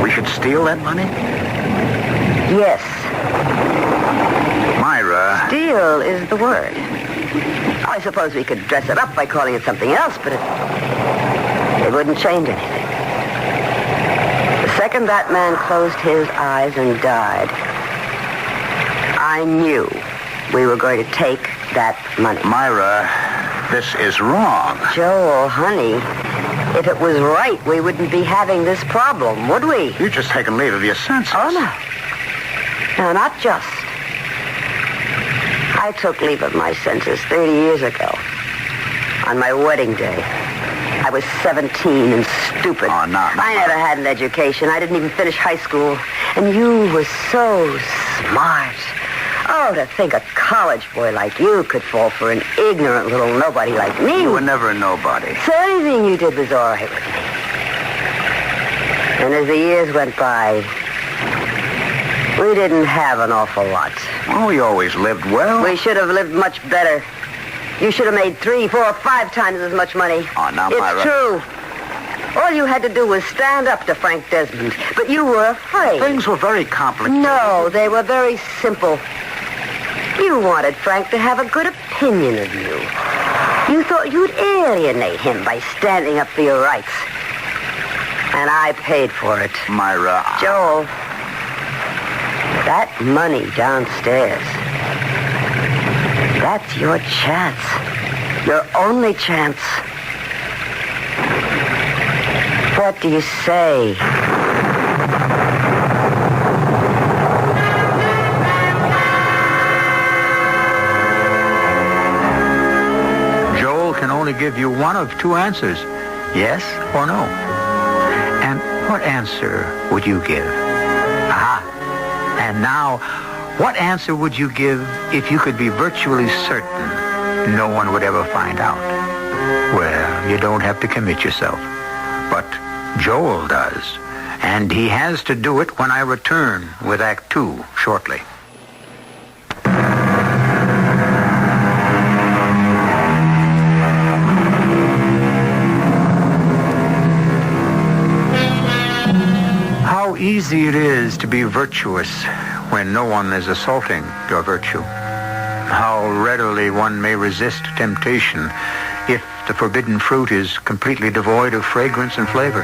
I: We should steal that money?
J: Yes.
I: Myra.
J: Steal is the word. I suppose we could dress it up by calling it something else, but it wouldn't change anything. The second that man closed his eyes and died, I knew we were going to take that money.
I: Myra, this is wrong.
J: Joel, honey, if it was right, we wouldn't be having this problem, would we?
I: You've just taken leave of your senses.
J: Oh, no. No, not just. I took leave of my senses 30 years ago. On my wedding day. I was 17 and stupid.
I: Oh, no.
J: I never had an education. I didn't even finish high school. And you were so smart. Oh, to think a college boy like you could fall for an ignorant little nobody like me.
I: You were never a nobody.
J: So anything you did was all right with me. And as the years went by, we didn't have an awful lot.
I: Oh, we always lived well.
J: We should have lived much better. You should have made 3, 4, 5 times as much money.
I: Oh, now, Myra.
J: It's true. All you had to do was stand up to Frank Desmond, but you were afraid.
I: Things were very complicated.
J: No, they were very simple. You wanted Frank to have a good opinion of you. You thought you'd alienate him by standing up for your rights. And I paid for it.
I: Myra.
J: Joel, that money downstairs, that's your chance. Your only chance. What do you say?
F: Joel can only give you one of 2 answers, yes or no. And what answer would you give? Aha. And now, what answer would you give if you could be virtually certain no one would ever find out? Well, you don't have to commit yourself. But Joel does. And he has to do it when I return with Act 2 shortly. How easy it is to be virtuous when no one is assaulting your virtue. How readily one may resist temptation if the forbidden fruit is completely devoid of fragrance and flavor.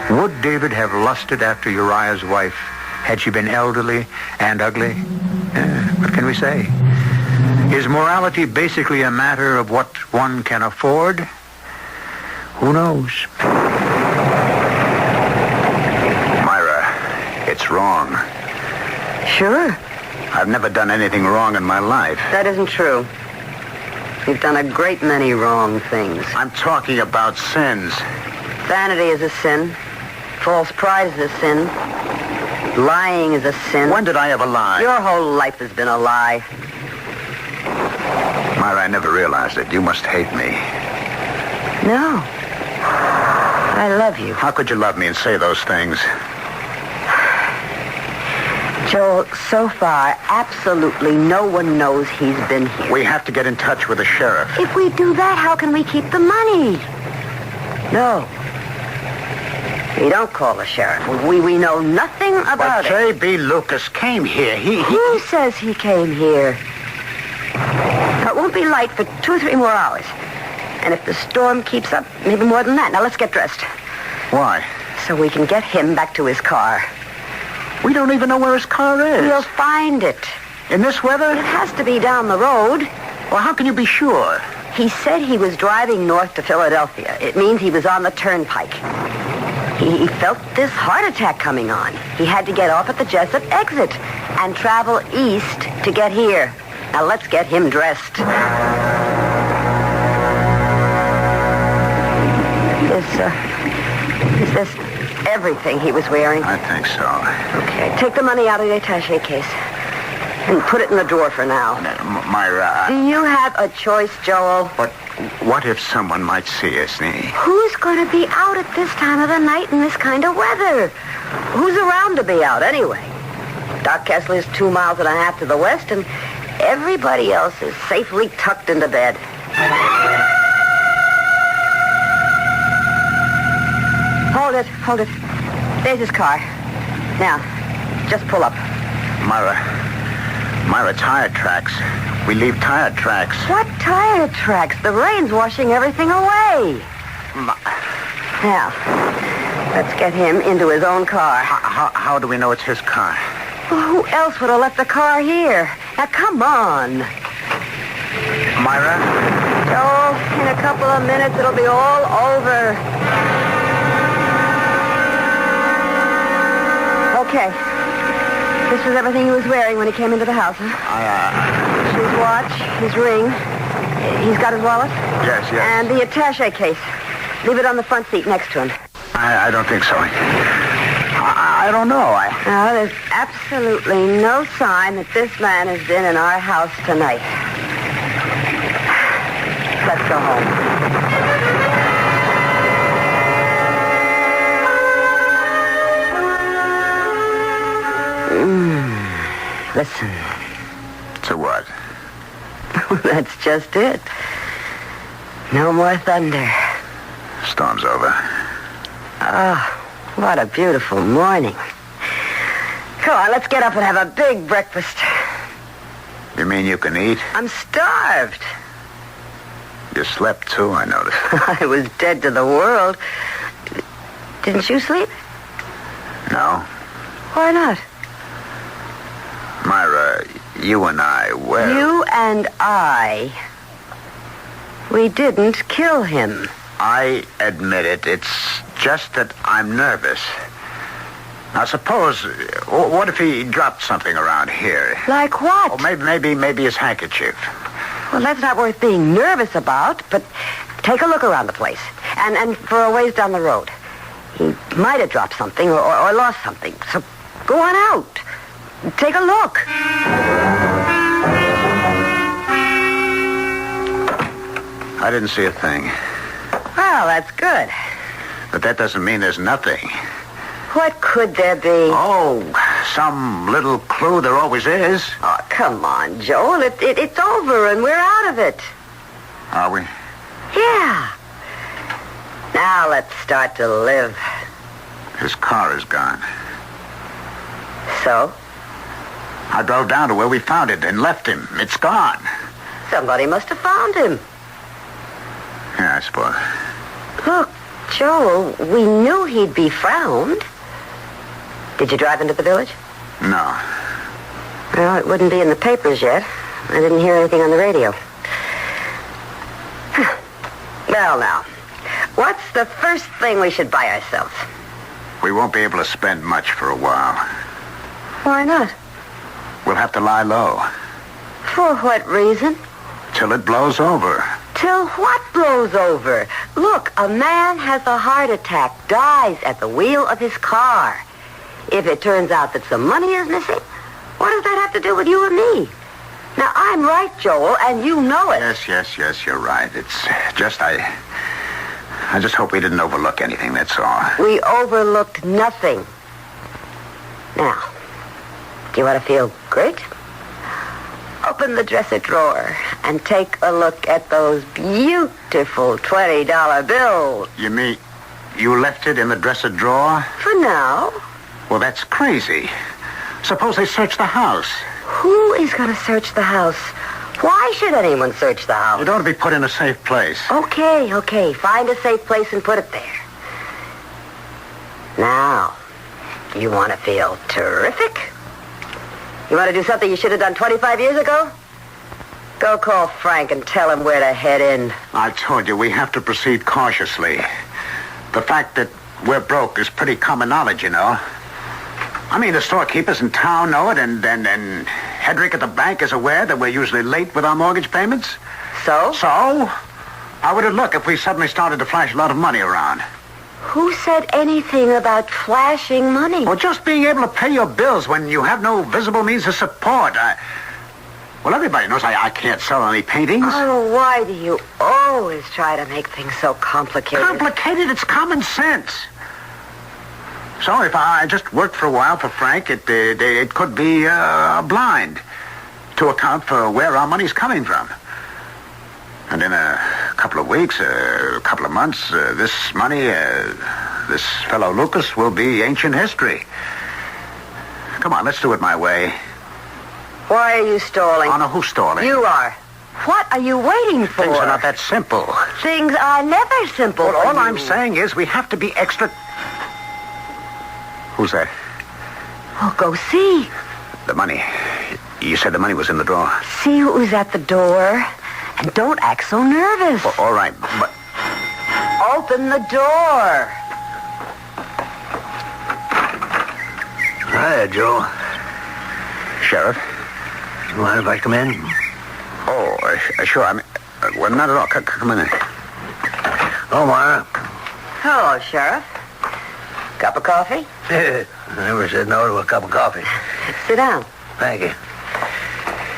F: Would David have lusted after Uriah's wife had she been elderly and ugly? What can we say? Is morality basically a matter of what one can afford? Who knows?
I: Myra, it's wrong.
J: Sure.
I: I've never done anything wrong in my life.
J: That isn't true. You've done a great many wrong things.
I: I'm talking about sins.
J: Vanity is a sin. False pride is a sin. Lying is a sin.
I: When did I ever lie?
J: Your whole life has been a lie.
I: Myra, I never realized it. You must hate me.
J: No. I love you.
I: How could you love me and say those things?
J: Joel, so far, absolutely no one knows he's been here.
I: We have to get in touch with the sheriff.
J: If we do that, how can we keep the money? No. He don't call the sheriff. We know nothing about
I: But J.B. Lucas came here.
J: Who says he came here? It won't be light for 2 or 3 more hours. And if the storm keeps up, maybe more than that. Now, let's get dressed.
I: Why?
J: So we can get him back to his car.
I: We don't even know where his car is.
J: We'll find it.
I: In this weather?
J: It has to be down the road.
I: Well, how can you be sure?
J: He said he was driving north to Philadelphia. It means he was on the turnpike. He felt this heart attack coming on. He had to get off at the Jessup exit and travel east to get here. Now, let's get him dressed. Is this everything he was wearing?
I: I think so.
J: Okay, take the money out of the attaché case and put it in the drawer for now.
I: Myra...
J: Do you have a choice, Joel?
I: But what if someone might see us, Nee?
J: Who's going to be out at this time of the night in this kind of weather? Who's around to be out, anyway? Doc Kessler's 2.5 miles to the west, and everybody else is safely tucked into bed. Hold it. There's his car. Now, just pull up.
I: Myra, tire tracks. We leave tire tracks.
J: What tire tracks? The rain's washing everything away. Now, let's get him into his own car.
I: How do we know it's his car?
J: Well, who else would have left the car here? Now, come on.
I: Myra?
J: Joel, in a couple of minutes, it'll be all over. Okay. This was everything he was wearing when he came into the house, huh? His watch, his ring. He's got his wallet?
I: Yes.
J: And the attaché case. Leave it on the front seat next to him.
I: I don't think so. I don't know.
J: No, there's absolutely no sign that this man has been in our house tonight. Let's go home. Listen.
I: To what?
J: That's just it. No more thunder.
I: Storm's over.
J: Oh, what a beautiful morning. Come on, let's get up and have a big breakfast.
I: You mean you can eat?
J: I'm starved.
I: You slept, too, I noticed.
J: I was dead to the world. Didn't you sleep?
I: No.
J: Why not?
I: Myra, you and I,
J: You and I... We didn't kill him.
I: I admit it. It's just that I'm nervous. Now, suppose... What if he dropped something around here?
J: Like what?
I: Oh, maybe his handkerchief.
J: Well, that's not worth being nervous about, but take a look around the place. And for a ways down the road. He might have dropped something or lost something. So go on out. Take a look.
I: I didn't see a thing.
J: Well, that's good.
I: But that doesn't mean there's nothing.
J: What could there be?
I: Oh, some little clue there always is.
J: Oh, come on, Joel. It's over and we're out of it.
I: Are we?
J: Yeah. Now let's start to live.
I: His car is gone.
J: So?
I: I drove down to where we found it and left him. It's gone.
J: Somebody must have found him.
I: Yeah, I suppose.
J: Look, Joel, we knew he'd be found. Did you drive into the village?
I: No.
J: Well, it wouldn't be in the papers yet. I didn't hear anything on the radio. Well, now, what's the first thing we should buy ourselves?
I: We won't be able to spend much for a while.
J: Why not?
I: We'll have to lie low.
J: For what reason?
I: Till it blows over.
J: Till what blows over? Look, a man has a heart attack, dies at the wheel of his car. If it turns out that some money is missing, what does that have to do with you and me? Now, I'm right, Joel, and you know it.
I: Yes, you're right. It's just I just hope we didn't overlook anything, that's all.
J: We overlooked nothing. Now, do you want to feel great? Open the dresser drawer and take a look at those beautiful $20 bills.
I: You You left it in the dresser drawer?
J: For now.
I: Well, that's crazy. Suppose they search the house.
J: Who is going to search the house? Why should anyone search the house?
I: It ought to be put in a safe place.
J: Okay. Find a safe place and put it there. Now, you want to feel terrific? You want to do something you should have done 25 years ago? Go call Frank and tell him where to head in.
I: I told you, we have to proceed cautiously. The fact that we're broke is pretty common knowledge, you know. I mean, the storekeepers in town know it, and Hedrick at the bank is aware that we're usually late with our mortgage payments.
J: So?
I: So? How would it look if we suddenly started to flash a lot of money around?
J: Who said anything about flashing money?
I: Well, just being able to pay your bills when you have no visible means of support. Well, everybody knows I can't sell any paintings.
J: Oh, why do you always try to make things so complicated?
I: Complicated? It's common sense. So if I just worked for a while for Frank, it could be blind to account for where our money's coming from. And in a couple of weeks, a couple of months, this money, this fellow Lucas will be ancient history. Come on, let's do it my way.
J: Why are you stalling?
I: Oh, no, who's stalling?
J: You are. What are you waiting for?
I: Things are not that simple.
J: Things are never simple.
I: Well, all I'm saying is we have to be extra... Who's that?
J: Oh, go see.
I: The money. You said the money was in the drawer.
J: See who's at the door. And don't act so nervous.
I: Well, all right, but...
J: Open the door.
I: Hi, Joe. Sheriff?
N: You mind if I come in?
I: Oh, sure. I mean, well, not at all. Come in.
N: Oh, Mara.
J: Hello, Sheriff. Cup of coffee?
N: I never said no to a cup of coffee.
J: Sit down.
N: Thank you.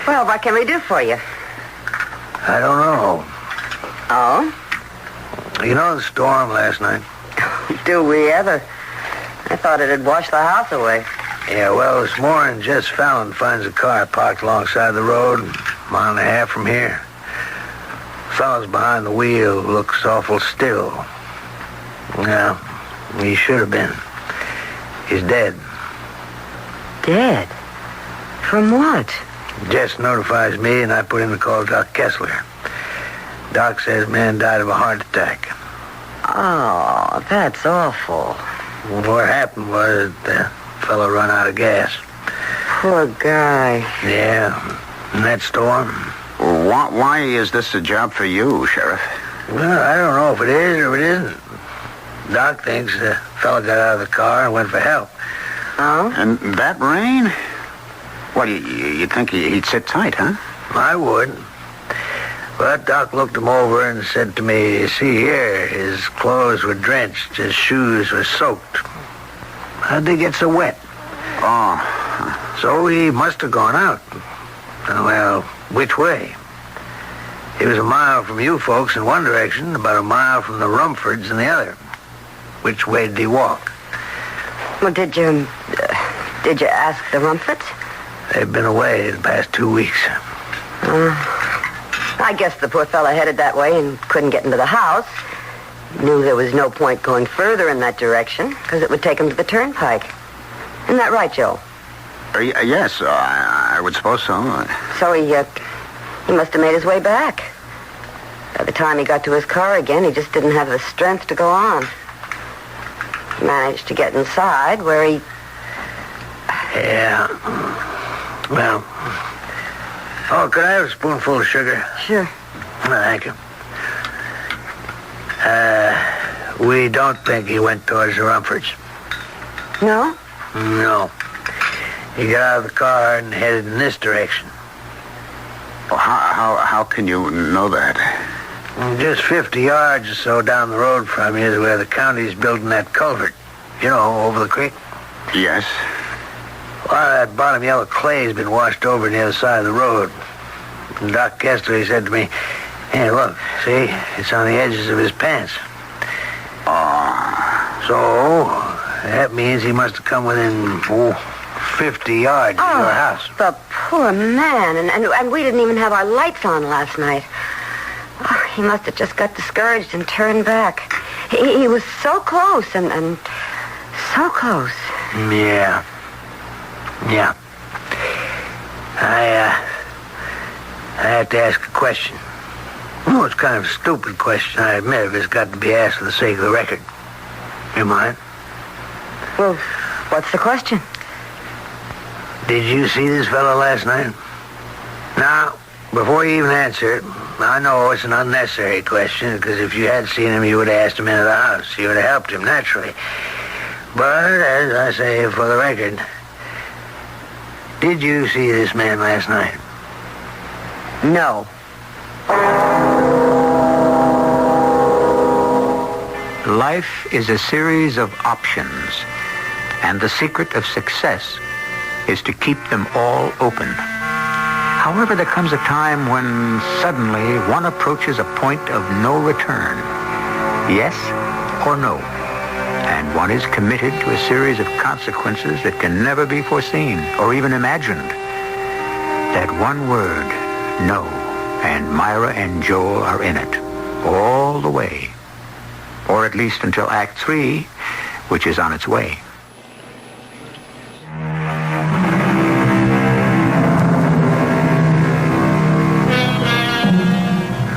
J: Well, what can we do for you?
N: I don't know.
J: Oh?
N: You know the storm last night?
J: Do we ever? I thought it had washed the house away.
N: Yeah, well, this morning, Jess Fallon finds a car parked alongside the road, a mile and a half from here. Fellow's behind the wheel looks awful still. Yeah, he should have been. He's dead.
J: Dead? From what?
N: Jess notifies me, and I put in the call to Doc Kessler. Doc says man died of a heart attack.
J: Oh, that's awful.
N: What happened was the fellow run out of gas.
J: Poor guy.
N: Yeah, and that storm.
I: Why is this a job for you, Sheriff?
N: Well, I don't know if it is or it isn't. Doc thinks the fellow got out of the car and went for help.
J: Oh?
I: And that rain? Well, you'd think he'd sit tight, huh?
N: I would. But Doc looked him over and said to me, see here, his clothes were drenched, his shoes were soaked. How'd they get so wet?
I: Oh.
N: So he must have gone out. Well, which way? He was a mile from you folks in one direction, about a mile from the Rumfords in the other. Which way did he walk?
J: Well, did you ask the Rumfords?
N: They've been away the past 2 weeks.
J: I guess the poor fella headed that way and couldn't get into the house. Knew there was no point going further in that direction because it would take him to the turnpike. Isn't that right, Joe?
I: Yes, I would suppose so.
J: So he must have made his way back. By the time he got to his car again, he just didn't have the strength to go on. He managed to get inside where he...
N: Yeah. Well... Oh, could I have a spoonful of sugar?
J: Sure.
N: Thank you. We don't think he went towards the Rumfords.
J: No?
N: No. He got out of the car and headed in this direction.
I: Well, how can you know that?
N: Just 50 yards or so down the road from you is where the county's building that culvert. You know, over the creek.
I: Yes.
N: A lot of that bottom yellow clay's been washed over on the other side of the road. And Doc Kessler, he said to me, hey, look, see? It's on the edges of his pants. So, that means he must have come within, 50 yards of your house.
J: The poor man. And we didn't even have our lights on last night. Oh, he must have just got discouraged and turned back. He was so close and so close.
H: Yeah. I have to ask a question. Oh, it's kind of a stupid question, I admit, if it's got to be asked for the sake of the record. You mind?
J: Well, what's the question?
H: Did you see this fellow last night? Now, before you even answer it, I know it's an unnecessary question, because if you had seen him, you would have asked him into the house. You would have helped him, naturally. But, as I say, for the record, did you see this man last night?
J: No.
F: Life is a series of options, and the secret of success is to keep them all open. However, there comes a time when suddenly one approaches a point of no return. Yes or no. And one is committed to a series of consequences that can never be foreseen or even imagined. That one word, no, and Myra and Joel are in it all the way. Or at least until Act 3, which is on its way.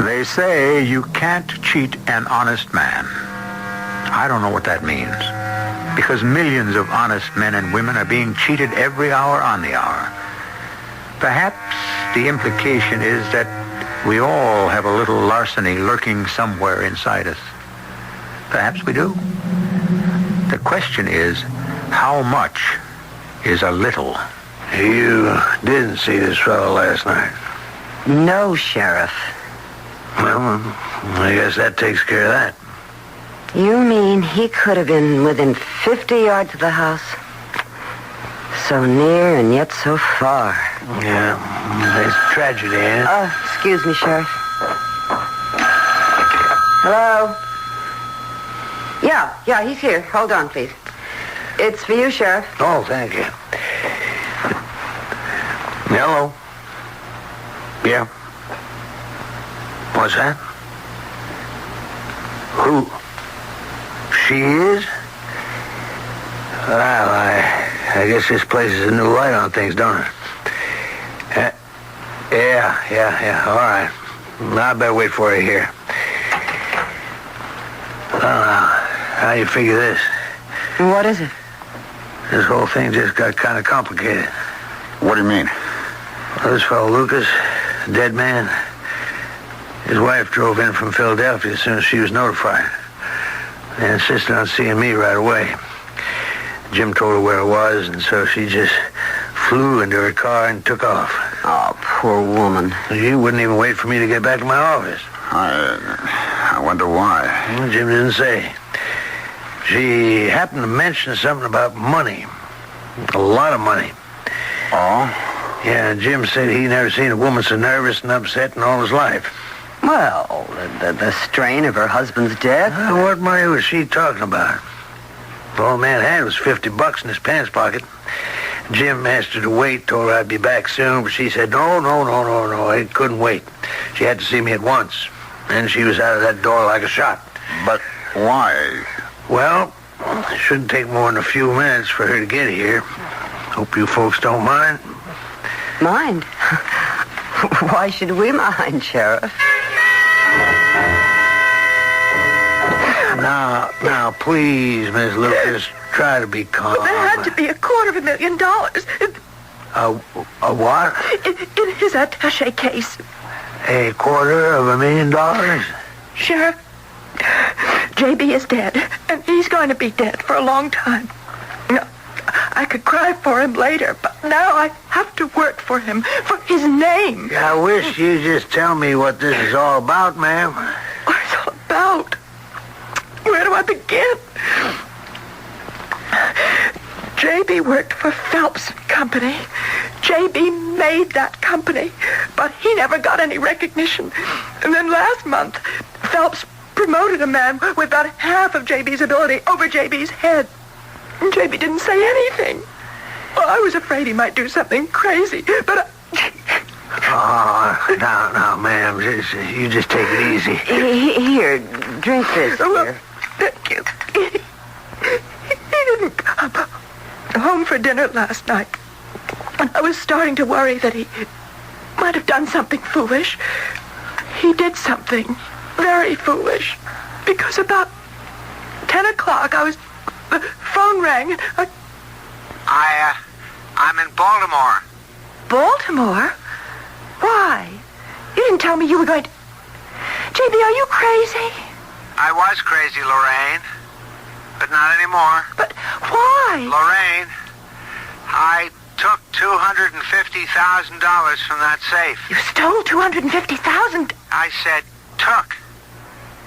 F: They say you can't cheat an honest man. I don't know what that means, because millions of honest men and women are being cheated every hour on the hour. Perhaps the implication is that we all have a little larceny lurking somewhere inside us. Perhaps we do. The question is, how much is a little?
H: You didn't see this fellow last night?
J: No, Sheriff.
H: Well, I guess that takes care of that.
J: You mean he could have been within 50 yards of the house? So near and yet so far.
H: Yeah, it's a tragedy, ain't it?
J: Excuse me, Sheriff. Hello? Yeah, he's here. Hold on, please. It's for you, Sheriff.
H: Oh, thank you. Hello? Yeah? What's that? Who? She is? Well, I guess this place is a new light on things, don't it? Yeah. All right. I better wait for you here. How do you figure this?
J: What is it?
H: This whole thing just got kind of complicated.
I: What do you mean?
H: Well, this fellow Lucas, dead man, his wife drove in from Philadelphia as soon as she was notified. They insisted on seeing me right away. Jim told her where I was, and so she just flew into her car and took off.
J: Oh, poor woman.
H: She wouldn't even wait for me to get back to my office.
I: I wonder why.
H: Well, Jim didn't say. She happened to mention something about money. A lot of money.
I: Oh?
H: Yeah, Jim said he never seen a woman so nervous and upset in all his life.
J: Well, the strain of her husband's death.
H: What money was she talking about? The old man had was $50 in his pants pocket. Jim asked her to wait, told her I'd be back soon, but she said, no, it couldn't wait. She had to see me at once. Then she was out of that door like a shot.
I: But why?
H: Well, it shouldn't take more than a few minutes for her to get here. Hope you folks don't mind.
J: Mind? Why should we mind, Sheriff?
H: Now, please, Miss Lucas, try to be calm.
P: But there had to be $250,000.
H: A what?
P: In his attaché case.
H: $250,000?
P: Sheriff, J.B. is dead, and he's going to be dead for a long time. I could cry for him later, but now I have to work for him, for his name.
H: I wish you'd just tell me what this is all about, ma'am.
P: What it's all about? Where do I begin? J.B. worked for Phelps Company. J.B. made that company, but he never got any recognition. And then last month, Phelps promoted a man with about half of J.B.'s ability over J.B.'s head. And J.B. didn't say anything. Well, I was afraid he might do something crazy, but
H: now, ma'am, you just take it easy.
J: Here, drink this, dear.
P: Thank you. He didn't come home for dinner last night. And I was starting to worry that he might have done something foolish. He did something very foolish. Because about 10 o'clock, the phone rang and
H: I'm in Baltimore.
P: Baltimore? Why? You didn't tell me you were going to... JB, are you crazy?
H: I was crazy, Lorraine. But not anymore.
P: But why?
H: Lorraine, I took $250,000 from that safe.
P: You stole $250,000?
H: I said took.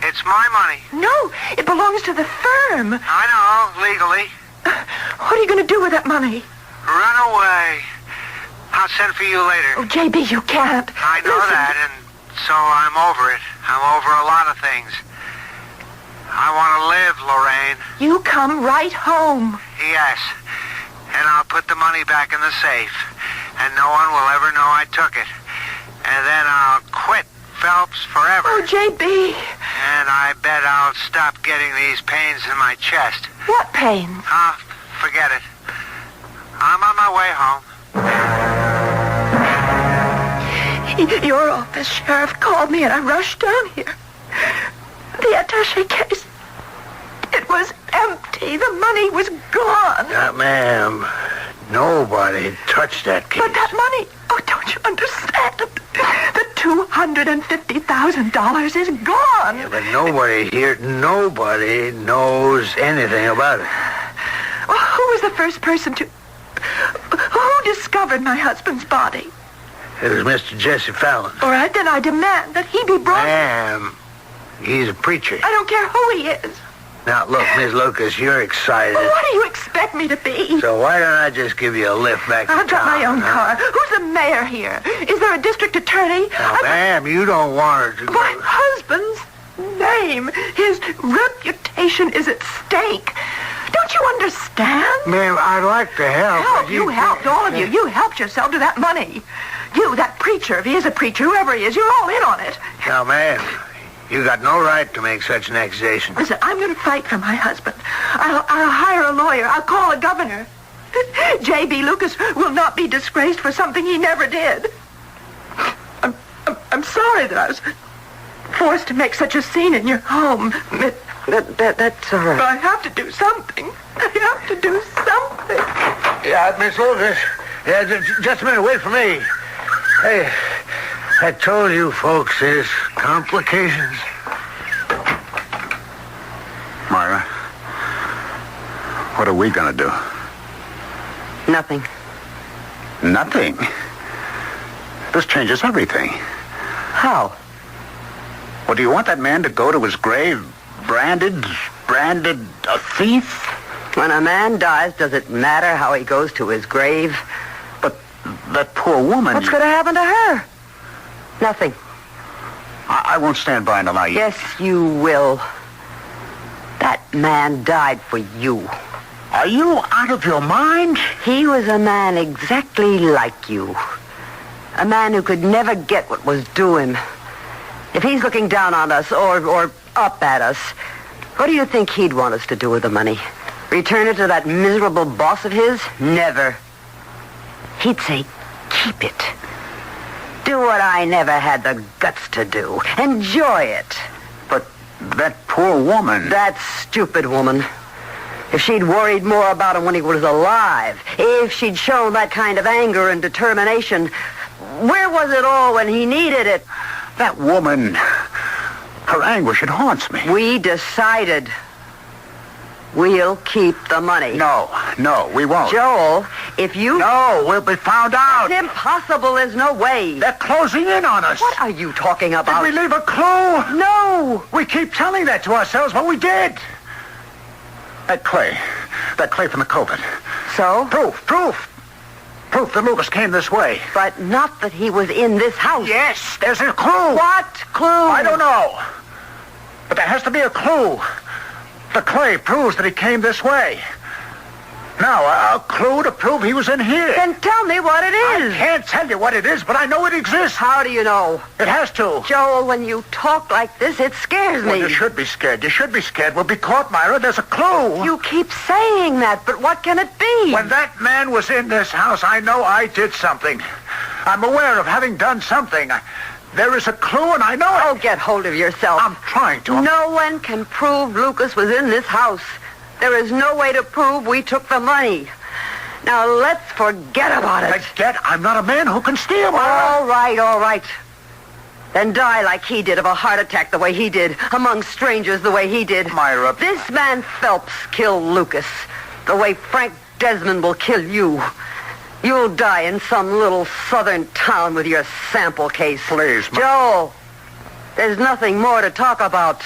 H: It's my money.
P: No, it belongs to the firm.
H: I know, legally.
P: What are you going to do with that money?
H: Run away. I'll send for you later.
P: Oh, JB, you can't.
H: I know that, and so I'm over it. I'm over a lot of things. I want to live, Lorraine.
P: You come right home.
H: Yes. And I'll put the money back in the safe. And no one will ever know I took it. And then I'll quit Phelps forever.
P: Oh, JB.
H: And I bet I'll stop getting these pains in my chest.
P: What pains?
H: Forget it. I'm on my way home.
P: Your office sheriff called me and I rushed down here. The attaché case, it was empty. The money was gone.
H: Ma'am, nobody touched that case.
P: But that money, don't you understand? The $250,000 is gone.
H: Yeah, but nobody knows anything about it.
P: Well, who was the first person to... Who discovered my husband's body?
H: It was Mr. Jesse Fallon.
P: All right, then I demand that he be brought...
H: Ma'am, he's a preacher.
P: I don't care who he is.
H: Now, look, Miss Lucas, you're excited.
P: Well, what do you expect me to be?
H: So why don't I just give you a lift back to
P: I'll drive
H: town,
P: my own car. Who's the mayor here? Is there a district attorney?
H: Now, ma'am, you don't want her to...
P: My husband's name, his reputation is at stake. Don't you understand?
H: Ma'am, I'd like to help.
P: You helped, all of you. You helped yourself to that money. You, that preacher, if he is a preacher, whoever he is, you're all in on it.
H: Now, ma'am, you got no right to make such an accusation.
P: Listen, I'm going to fight for my husband. I'll hire a lawyer. I'll call a governor. J.B. Lucas will not be disgraced for something he never did. I'm sorry that I was forced to make such a scene in your home.
J: That's all right.
P: But I have to do something. I have to do something.
H: Yeah, Miss Lucas. Yeah, just a minute. Wait for me. Hey, I told you folks there's complications.
I: Myra, what are we going to do?
J: Nothing.
I: Nothing? This changes everything.
J: How?
I: Well, do you want that man to go to his grave branded a thief?
J: When a man dies, does it matter how he goes to his grave?
I: But that poor woman...
J: What's going to happen to her? Nothing.
I: I won't stand by and allow you...
J: Yes, you will. That man died for you.
I: Are you out of your mind?
J: He was a man exactly like you. A man who could never get what was due him. If he's looking down on us or up at us, what do you think he'd want us to do with the money? Return it to that miserable boss of his? Never. He'd say, keep it. Do what I never had the guts to do. Enjoy it.
I: But that poor woman...
J: That stupid woman. If she'd worried more about him when he was alive, if she'd shown that kind of anger and determination, where was it all when he needed it?
I: That woman, her anguish, it haunts me.
J: We decided we'll keep the money.
I: No, we won't.
J: Joel, if you...
I: No, we'll be found out.
J: It's impossible. There's no way.
I: They're closing in on us.
J: What are you talking about?
I: Did we leave a clue?
J: No.
I: We keep telling that to ourselves, but we did. That clay from the covert.
J: So?
I: Proof that Lucas came this way.
J: But not that he was in this house.
I: Yes, there's a clue.
J: What clue?
I: I don't know. But there has to be a clue. The clay proves that he came this way.
K: No, a clue to prove he was in here.
J: Then tell me what it is.
K: I can't tell you what it is, but I know it exists.
J: How do you know?
K: It has to.
J: Joel, when you talk like this, it scares me.
K: Well, you should be scared. You should be scared. We'll be caught, Myra. There's a clue.
J: You keep saying that, but what can it be?
K: When that man was in this house, I know I did something. I'm aware of having done something. There is a clue, and I know it.
J: Oh, get hold of yourself.
K: I'm trying to.
J: No one can prove Lucas was in this house. There is no way to prove we took the money. Now, let's forget about it.
K: Forget? I'm not a man who can steal.
J: All right. Then die like he did of a heart attack the way he did, among strangers the way he did.
K: Myra.
J: This man Phelps killed Lucas the way Frank Desmond will kill you. You'll die in some little southern town with your sample case.
K: Please,
J: Joel, there's nothing more to talk about.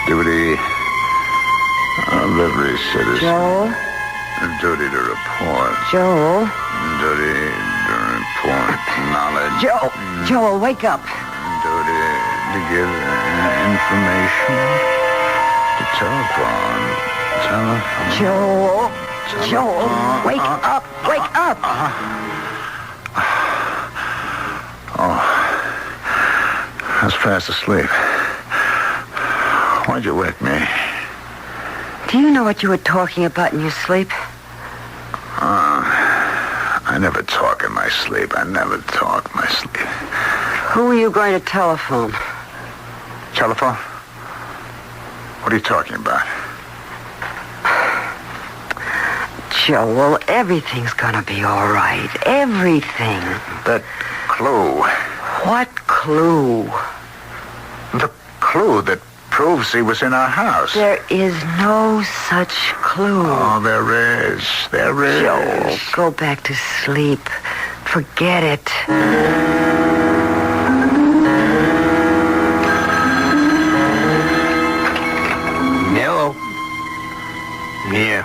R: Duty of every citizen.
J: Joel?
R: Duty to report.
J: Joel?
R: Duty to report knowledge.
J: Joel, wake up.
R: Duty to give information. To telephone.
J: Joel, wake up. Wake up.
R: I was fast asleep. Why'd you wake me?
J: Do you know what you were talking about in your sleep?
R: I never talk in my sleep.
J: Who were you going to telephone?
R: Telephone? What are you talking about?
J: Joel, everything's gonna be all right. Everything.
R: That clue.
J: What clue?
R: The clue that proves he was in our house.
J: There is no such clue.
R: Oh, there is.
J: Joel, go back to sleep. Forget it.
H: Hello? Yeah.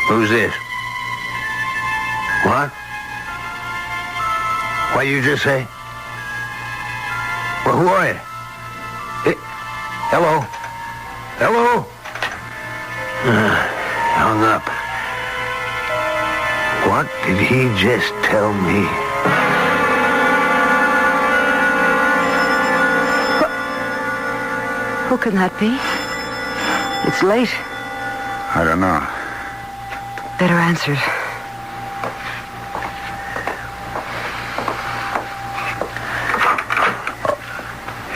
H: Who's this? What? What did you just say? Well, who are you? Hello? Hung up. What did he just tell me?
J: Who can that be? It's late.
R: I don't know.
J: Better answer it.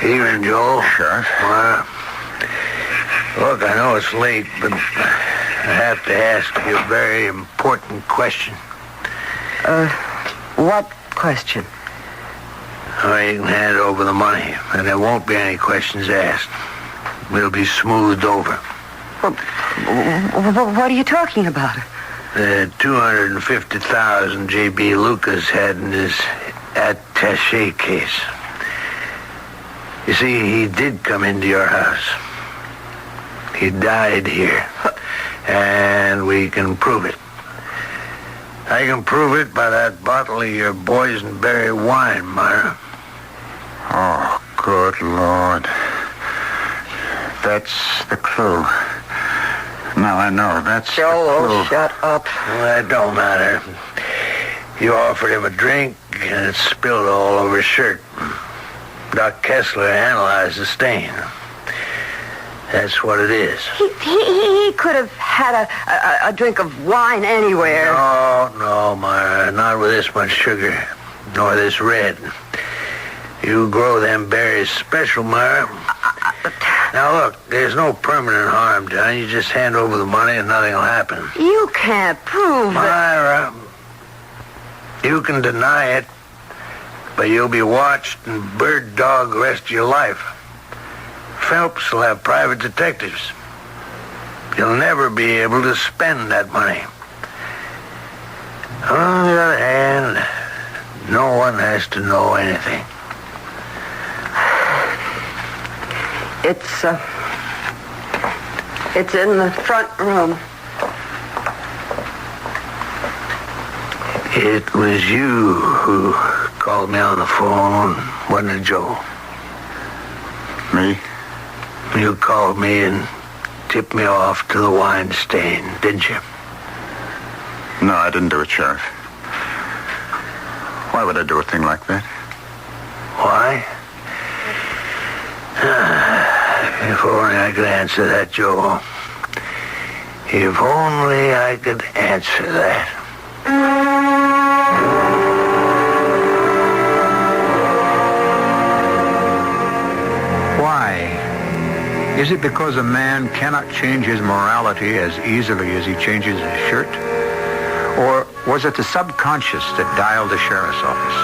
H: Evening, Joel.
R: Sure.
H: Look, I know it's late, but I have to ask you a very important question.
J: What question?
H: You can hand over the money, and there won't be any questions asked. It'll be smoothed over.
J: What are you talking about?
H: The $250,000 J.B. Lucas had in his attaché case. You see, he did come into your house. He died here. And we can prove it. I can prove it by that bottle of your boysenberry wine, Myra.
R: Oh, good Lord. That's the clue. Now I know. That's
J: Joel,
R: the clue.
J: shut up.
H: Well, that don't matter. You offered him a drink, and it spilled all over his shirt. Doc Kessler analyzed the stain. That's what it is.
J: He could have had a drink of wine anywhere.
H: No, Myra. Not with this much sugar. Nor this red. You grow them berries special, Myra. Now, look, there's no permanent harm done. You just hand over the money and nothing will happen.
J: You can't prove
H: Myra, you can deny it, but you'll be watched and bird dog the rest of your life. Phelps will have private detectives. You'll never be able to spend that money. On the other hand, no one has to know anything.
J: It's in the front room.
H: It was you who called me on the phone, wasn't it, Joe?
I: Me?
H: You called me and tipped me off to the wine stain, didn't you?
I: No, I didn't do it, Sheriff. Why would I do a thing like that?
H: Why? If only I could answer that, Joe. If only I could answer that.
F: Why? Is it because a man cannot change his morality as easily as he changes his shirt? Or was it the subconscious that dialed the sheriff's office?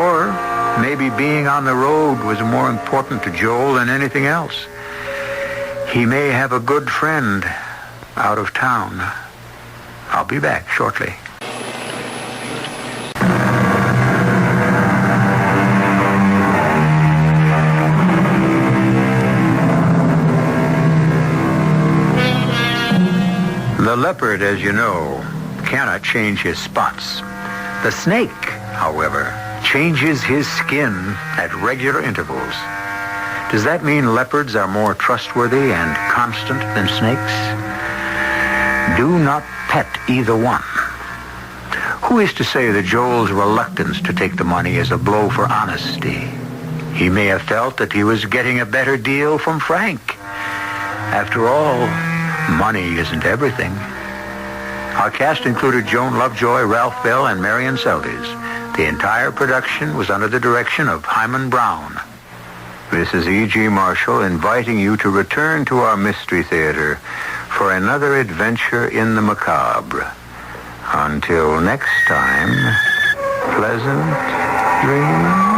F: Or maybe being on the road was more important to Joel than anything else. He may have a good friend out of town. I'll be back shortly. The leopard, as you know, cannot change his spots. The snake, however, changes his skin at regular intervals. Does that mean leopards are more trustworthy and constant than snakes? Do not pet either one. Who is to say that Joel's reluctance to take the money is a blow for honesty? He may have felt that he was getting a better deal from Frank. After all, money isn't everything. Our cast included Joan Lovejoy, Ralph Bell, and Marion Seldes. The entire production was under the direction of Hyman Brown. This is E.G. Marshall inviting you to return to our Mystery Theater for another adventure in the macabre. Until next time, pleasant dreams.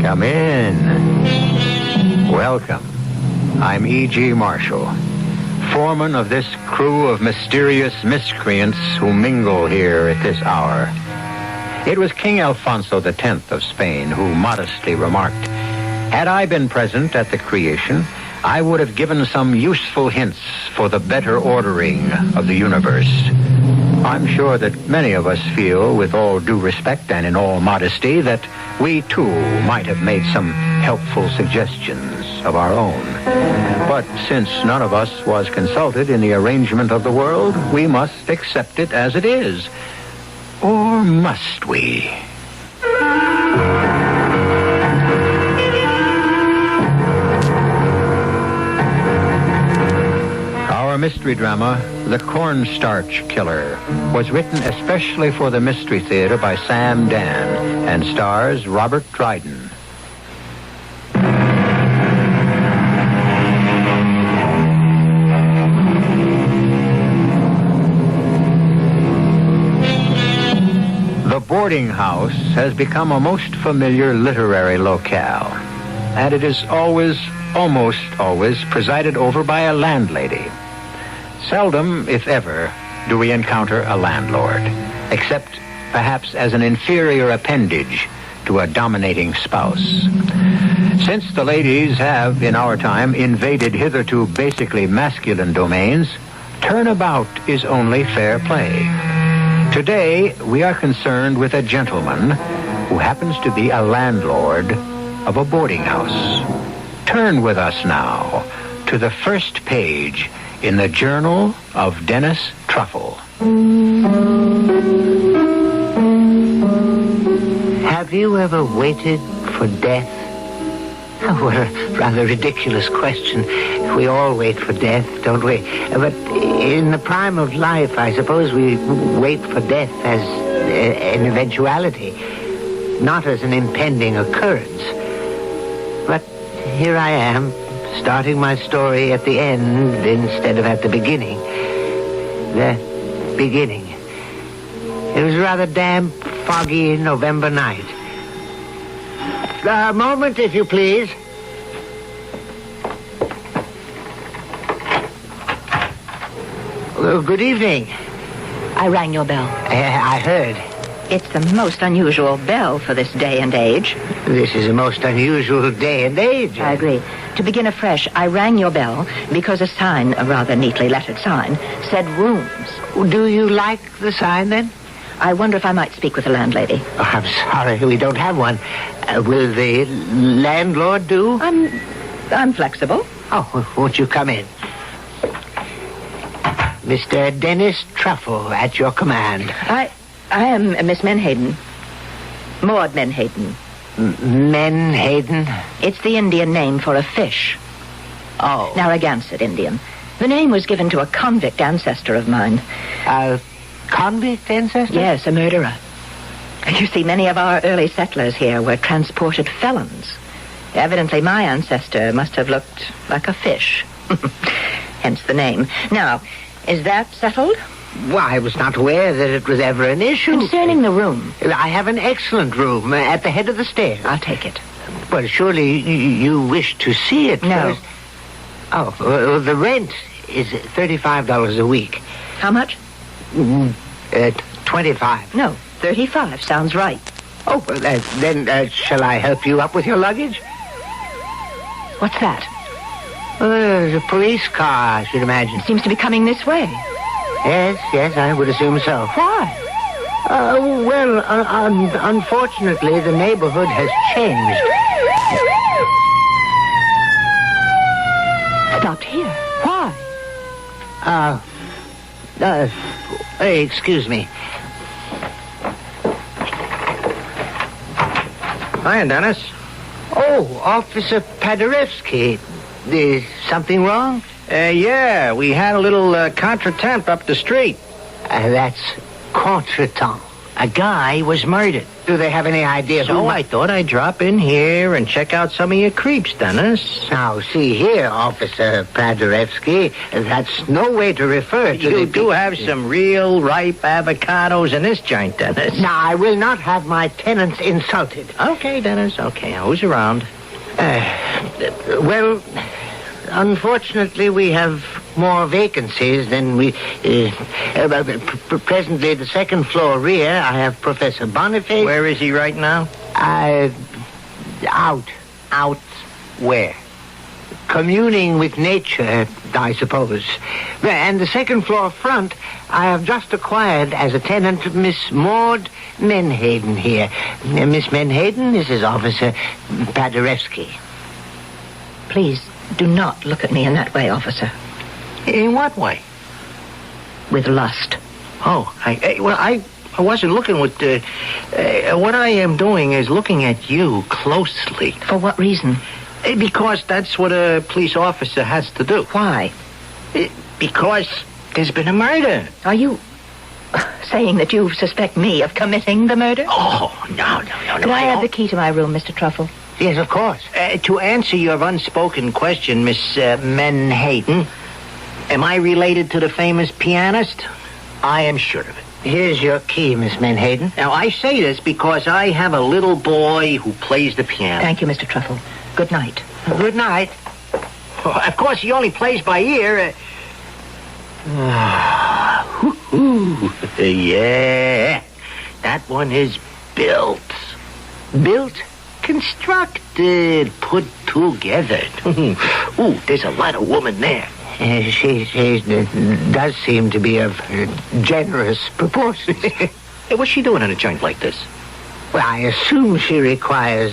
F: Come in. Welcome. I'm E.G. Marshall, foreman of this crew of mysterious miscreants who mingle here at this hour. It was King Alfonso X of Spain who modestly remarked, "Had I been present at the creation, I would have given some useful hints for the better ordering of the universe." I'm sure that many of us feel, with all due respect and in all modesty, that we too might have made some helpful suggestions of our own. But since none of us was consulted in the arrangement of the world, we must accept it as it is. Or must we? Our mystery drama, The Cornstarch Killer, was written especially for the Mystery Theater by Sam Dan and stars Robert Dryden. The boarding house has become a most familiar literary locale, and it is almost always, presided over by a landlady. Seldom, if ever, do we encounter a landlord, except perhaps as an inferior appendage to a dominating spouse. Since the ladies have, in our time, invaded hitherto basically masculine domains, turnabout is only fair play. Today, we are concerned with a gentleman who happens to be a landlord of a boarding house. Turn with us now to the first page in the Journal of Dennis
V: Truffle.
H: Have you ever waited for death? Oh, what a rather ridiculous question. We all wait for death, don't we? But in the prime of life, I suppose we wait for death as an eventuality, not as an impending occurrence. But here I am, starting my story at the end instead of at the beginning. The beginning. It was a rather damp, foggy November night. A moment, if you please. Good evening.
O: I rang your bell.
H: I heard.
O: It's the most unusual bell for this day and age.
H: This is a most unusual day and age.
O: I agree. To begin afresh, I rang your bell because a sign, a rather neatly lettered sign, said rooms.
H: Do you like the sign, then?
O: I wonder if I might speak with the landlady.
H: Oh, I'm sorry, we don't have one. Will the landlord do?
O: I'm flexible.
H: Oh, won't you come in? Mr. Dennis Truffle, at your command.
O: I am Miss Menhaden. Maud Menhaden.
H: Menhaden?
O: It's the Indian name for a fish.
H: Oh.
O: Narragansett Indian. The name was given to a convict ancestor of mine.
H: A convict ancestor?
O: Yes, a murderer. You see, many of our early settlers here were transported felons. Evidently, my ancestor must have looked like a fish. Hence the name. Now, is that settled?
H: Well, I was not aware that it was ever an issue.
O: Concerning the room.
H: I have an excellent room at the head of the stairs.
O: I'll take it.
H: Well, surely you wish to see it
O: No.
H: first. Oh, well, the rent is $35 a week.
O: How much?
H: 25.
O: No, 35 sounds right.
H: Oh, well, then shall I help you up with your luggage?
O: What's that?
H: There's a police car, I should imagine.
O: Seems to be coming this way.
H: Yes, I would assume so.
O: Why?
H: Well, unfortunately, the neighborhood has changed.
O: Stopped here. Why?
H: Excuse me.
L: Hi, Dennis.
H: Oh, Officer Paderewski. Is something wrong?
L: Yeah, we had a little contretemps up the street.
H: That's contretemps. A guy was murdered. Do they have any idea
L: So I thought I'd drop in here and check out some of your creeps, Dennis.
H: Now, see here, Officer Paderewski, that's no way to refer to
L: You do have some real ripe avocados in this joint, Dennis.
H: Now, I will not have my tenants insulted.
L: Okay, Dennis, okay. Who's around?
H: Well, unfortunately, we have more vacancies than we... presently, the second floor rear, I have Professor Boniface.
L: Where is he right now?
H: Out.
L: Out where?
H: Communing with nature, I suppose. And the second floor front, I have just acquired as a tenant Miss Maud Menhaden here. Miss Menhaden, this is Officer Paderewski.
O: Please, do not look at me in that way, officer.
L: In what way?
O: With lust.
L: Oh, I wasn't looking with... what I am doing is looking at you closely.
O: For what reason?
L: Because that's what a police officer has to do.
O: Why?
L: Because there's been a murder.
O: Are you saying that you suspect me of committing the murder?
L: Oh, no.
O: Could I have the key to my room, Mr. Truffle?
H: Yes, of course.
L: To answer your unspoken question, Miss Menhaden, am I related to the famous pianist? I am sure of it.
H: Here's your key, Miss Menhaden.
L: Now, I say this because I have a little boy who plays the piano.
O: Thank you, Mr. Truffle. Good night.
H: Good night.
L: Of course, he only plays by ear. Yeah, that one is built.
H: Built?
L: Constructed, put together. Ooh, there's a lot of woman there.
H: She does seem to be of generous proportions.
L: Hey, what's she doing in a joint like this?
H: Well, I assume she requires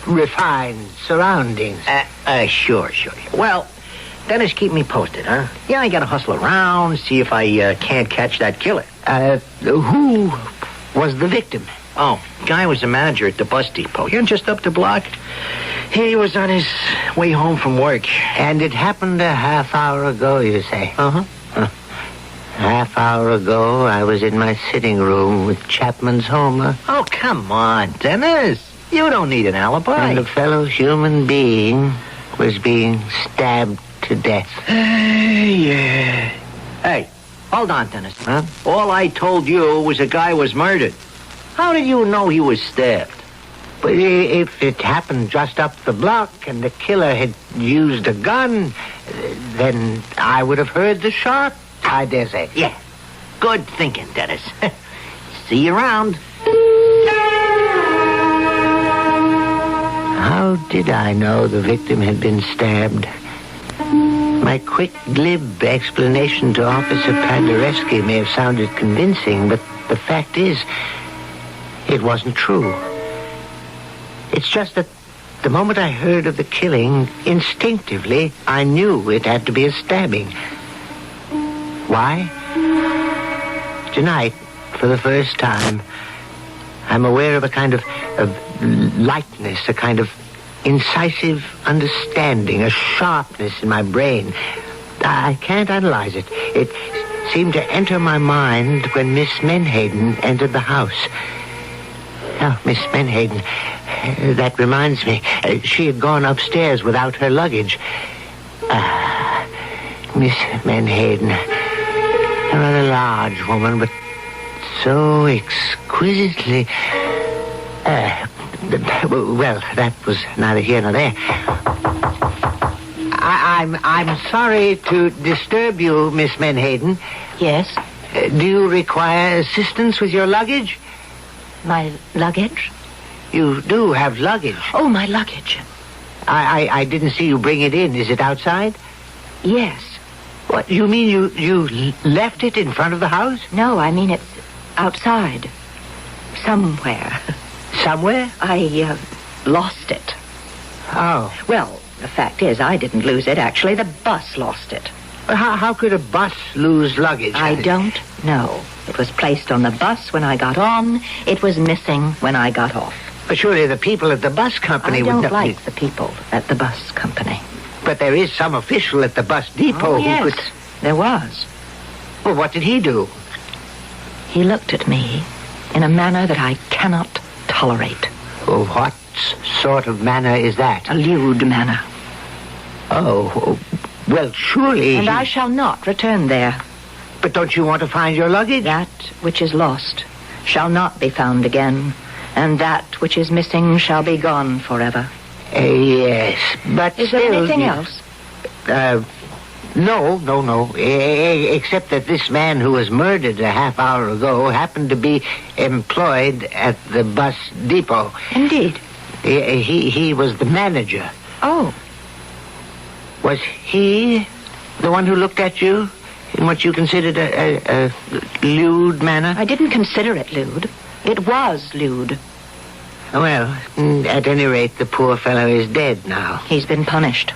H: refined surroundings.
L: Sure. Well,
H: Dennis, keep me posted, huh? Yeah, I gotta hustle around, see if I can't catch that killer. Who was the victim? Oh, guy was the manager at the bus depot. Here, just up the block. He was on his way home from work. And it happened a half hour ago, you say? Uh-huh. Half hour ago, I was in my sitting room with Chapman's Homer. Oh, come on, Dennis. You don't need an alibi. And a fellow human being was being stabbed to death. Yeah. Hey, hold on, Dennis. Huh? All I told you was a guy was murdered. How did you know he was stabbed? But if it happened just up the block and the killer had used a gun, then I would have heard the shot, I dare say. Yeah. Good thinking, Dennis. See you around. How did I know the victim had been stabbed? My quick, glib explanation to Officer Paderewski may have sounded convincing, but the fact is, it wasn't true. It's just that the moment I heard of the killing, instinctively, I knew it had to be a stabbing. Why? Tonight, for the first time, I'm aware of a kind of lightness, a kind of incisive understanding, a sharpness in my brain. I can't analyze it. It seemed to enter my mind when Miss Menhaden entered the house. Oh, Miss Menhaden, that reminds me. She had gone upstairs without her luggage. Miss Menhaden, a rather large woman, but so exquisitely... well, that was neither here nor there. I'm sorry to disturb you, Miss Menhaden. Yes? Do you require assistance with your luggage?
O: My luggage?
H: You do have luggage.
O: Oh, my luggage.
H: I didn't see you bring it in. Is it outside?
O: Yes.
H: What, you mean you left it in front of the house?
O: No, I mean it's outside. Somewhere.
H: Somewhere?
O: I lost it.
H: Oh.
O: Well, the fact is, I didn't lose it. Actually, the bus lost it.
H: How could a bus lose luggage?
O: I don't know. It was placed on the bus when I got on. It was missing when I got off.
H: But surely the people at the bus company would...
O: I don't like the people at the bus company.
H: But there is some official at the bus depot
O: yes,
H: who could...
O: There was.
H: Well, what did he do?
O: He looked at me in a manner that I cannot tolerate.
H: Well, what sort of manner is that?
O: A lewd manner.
H: Oh, well, surely...
O: And I shall not return there.
H: But don't you want to find your luggage?
O: That which is lost shall not be found again, and that which is missing shall be gone forever.
H: Yes, but
O: is there anything else?
H: No. Except that this man who was murdered a half hour ago happened to be employed at the bus depot.
O: Indeed.
H: He was the manager.
O: Oh.
H: Was he the one who looked at you in what you considered a lewd manner?
O: I didn't consider it lewd. It was lewd.
H: Well, at any rate, the poor fellow is dead now.
O: He's been punished.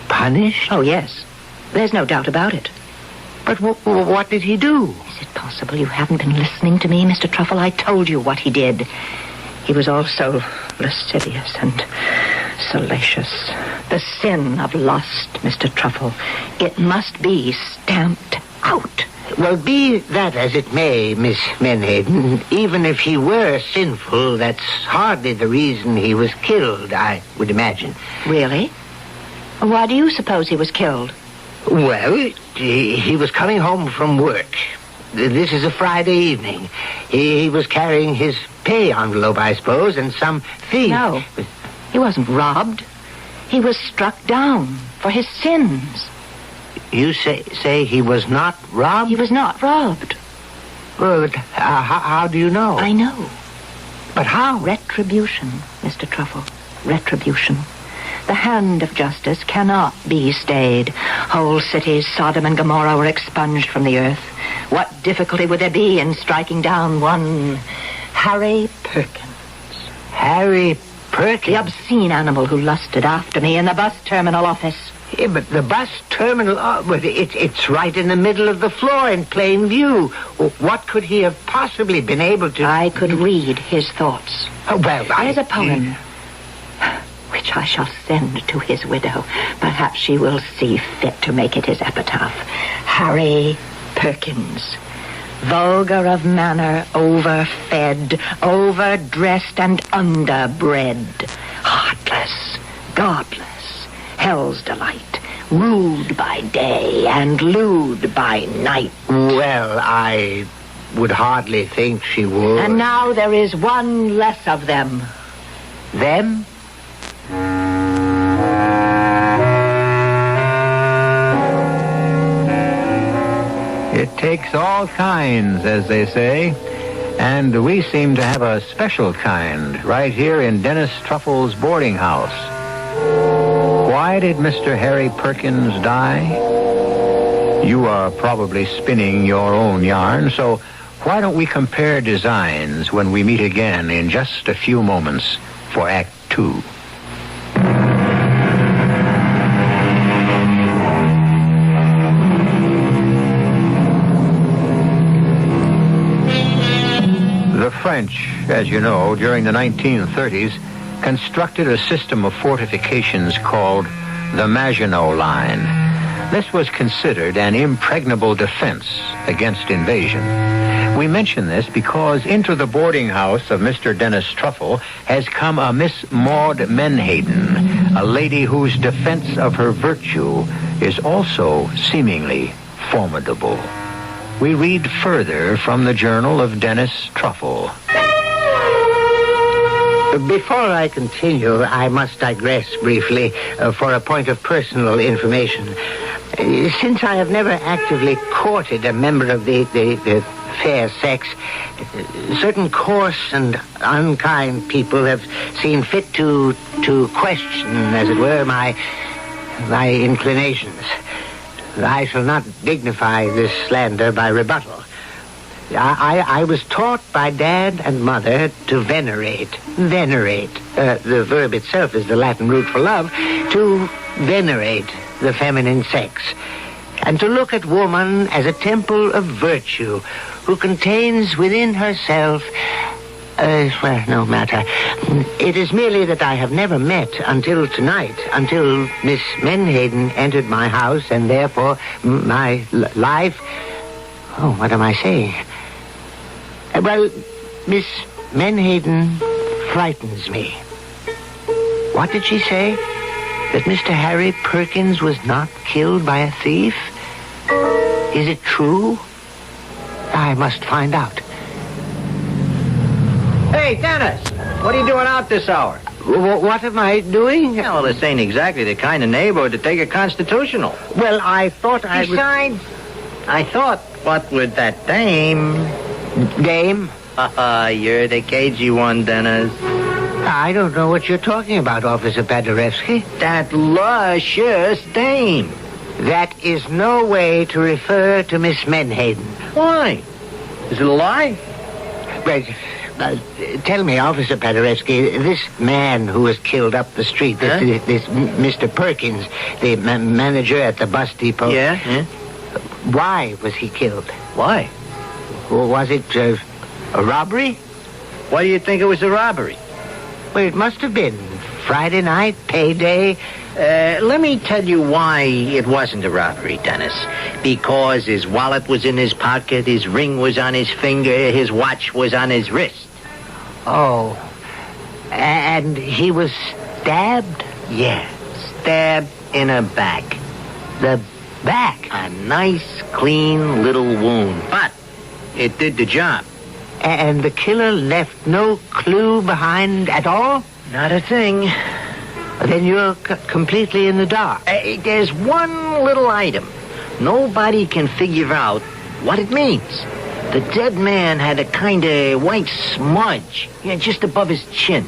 H: Punished?
O: Oh, yes. There's no doubt about it.
H: But what did he do?
O: Is it possible you haven't been listening to me, Mr. Truffle? I told you what he did. He was also lascivious and salacious. The sin of lust, Mr. Truffle. It must be stamped out.
H: Well, be that as it may, Miss Menhaden, even if he were sinful, that's hardly the reason he was killed, I would imagine.
O: Really? Why do you suppose he was killed?
H: Well, he was coming home from work. This is a Friday evening. He was carrying his pay envelope, I suppose, and some thief...
O: No, he wasn't robbed. He was struck down for his sins.
H: You say he was not robbed?
O: He was not robbed.
H: Well, but how do you know?
O: I know.
H: But how?
O: Retribution, Mr. Truffle. Retribution. The hand of justice cannot be stayed. Whole cities, Sodom and Gomorrah, were expunged from the earth. What difficulty would there be in striking down one Harry Perkins?
H: Harry Perkins?
O: The obscene animal who lusted after me in the bus terminal office.
H: Yeah, but the bus terminal, but it's right in the middle of the floor in plain view. What could he have possibly been able to...
O: I could read his thoughts.
H: Oh, well,
O: There's a poem which I shall send to his widow. Perhaps she will see fit to make it his epitaph. Harry Perkins, vulgar of manner, overfed, overdressed and underbred, heartless, godless, hell's delight, rude by day and lewd by night.
H: Well, I would hardly think she would.
O: And now there is one less of them.
H: Them?
F: It takes all kinds, as they say, and we seem to have a special kind right here in Dennis Truffle's boarding house. Why did Mr. Harry Perkins die? You are probably spinning your own yarn, so why don't we compare designs when we meet again in just a few moments for Act 2. The French, as you know, during the 1930s, constructed a system of fortifications called the Maginot Line. This was considered an impregnable defense against invasion. We mention this because into the boarding house of Mr. Dennis Truffle has come a Miss Maud Menhaden, a lady whose defense of her virtue is also seemingly formidable. We read further from the Journal of Dennis Truffle.
H: Before I continue, I must digress briefly for a point of personal information. Since I have never actively courted a member of the fair sex, certain coarse and unkind people have seen fit to question, as it were, my inclinations. I shall not dignify this slander by rebuttal. I was taught by Dad and Mother to venerate. The verb itself is the Latin root for love. To venerate the feminine sex. And to look at woman as a temple of virtue who contains within herself... well, no matter. It is merely that I have never met until tonight, until Miss Menhaden entered my house, and therefore my life... Oh, what am I saying? Well, Miss Menhaden frightens me. What did she say? That Mr. Harry Perkins was not killed by a thief? Is it true? I must find out.
L: Hey, Dennis, what are you doing out this hour?
H: What am I doing?
L: Well, this ain't exactly the kind of neighborhood to take a constitutional.
H: Well, I thought I would...
L: Besides, I thought, what with that dame...
H: Dame?
L: You're the cagey one, Dennis.
H: I don't know what you're talking about, Officer Paderewski.
L: That luscious dame.
H: That is no way to refer to Miss Menhaden.
L: Why? Is it a lie?
H: Well, tell me, Officer Paderewski, this man who was killed up the street, this Mr. Perkins, the manager at the bus depot.
L: Yeah?
H: Why was he killed?
L: Why?
H: Was it a robbery?
L: Why do you think it was a robbery?
H: Well, it must have been. Friday night, payday.
L: Let me tell you why it wasn't a robbery, Dennis. Because his wallet was in his pocket, his ring was on his finger, his watch was on his wrist.
H: Oh. And he was stabbed?
L: Yeah, stabbed in the back.
H: The back?
L: A nice, clean little wound. But it did the job.
H: And the killer left no clue behind at all?
L: Not a thing.
H: Then you're completely in the dark.
L: There's one little item. Nobody can figure out what it means. The dead man had a kind of white smudge, just above his chin.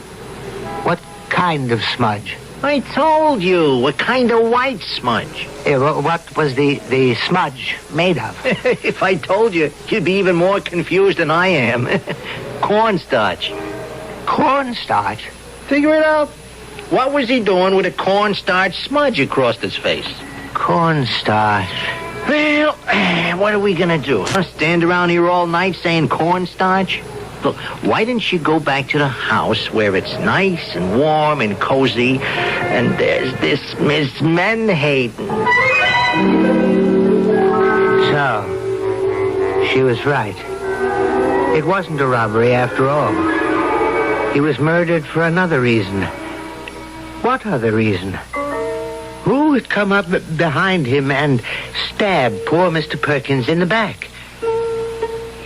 H: What kind of smudge?
L: I told you, a kind of white smudge.
H: What was the smudge made of?
L: If I told you, you'd be even more confused than I am. Cornstarch.
H: Cornstarch?
L: Figure it out.
N: What was he doing with a cornstarch smudge across his face?
H: Cornstarch.
N: Well, what are we gonna do? Stand around here all night saying cornstarch? Look, why didn't you go back to the house where it's nice and warm and cozy, and there's this Miss Menhaden?
H: So, she was right. It wasn't a robbery after all. He was murdered for another reason. What other reason? Who had come up behind him and stabbed poor Mr. Perkins in the back?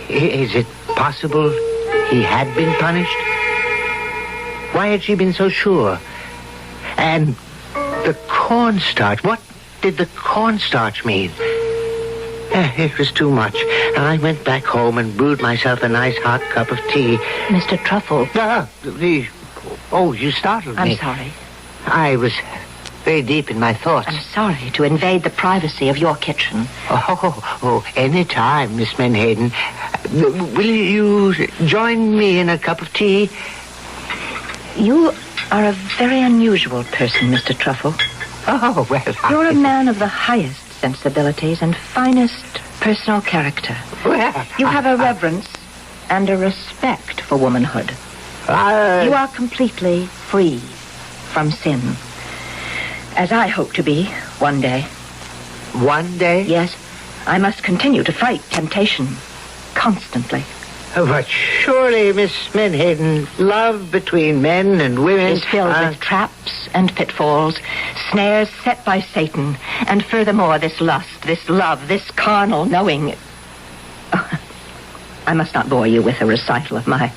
H: Is it possible he had been punished? Why had she been so sure? And the cornstarch, what did the cornstarch mean? It was too much. I went back home and brewed myself a nice hot cup of tea.
O: Mr. Truffle.
H: You startled me.
O: I'm sorry.
H: I was very deep in my thoughts.
O: I'm sorry to invade the privacy of your kitchen.
H: Any time, Miss Menhaden. Will you join me in a cup of tea?
O: You are a very unusual person, Mr. Truffle.
H: Oh, well,
O: You're a man of the highest sensibilities and finest personal character. You have a reverence and a respect for womanhood. You are completely free from sin. As I hope to be one day.
H: One day?
O: Yes. I must continue to fight temptation constantly.
H: But surely, Miss Menhaden, love between men and women
O: is filled with traps and pitfalls, snares set by Satan, and furthermore this lust, this love, this carnal knowing. I must not bore you with a recital of my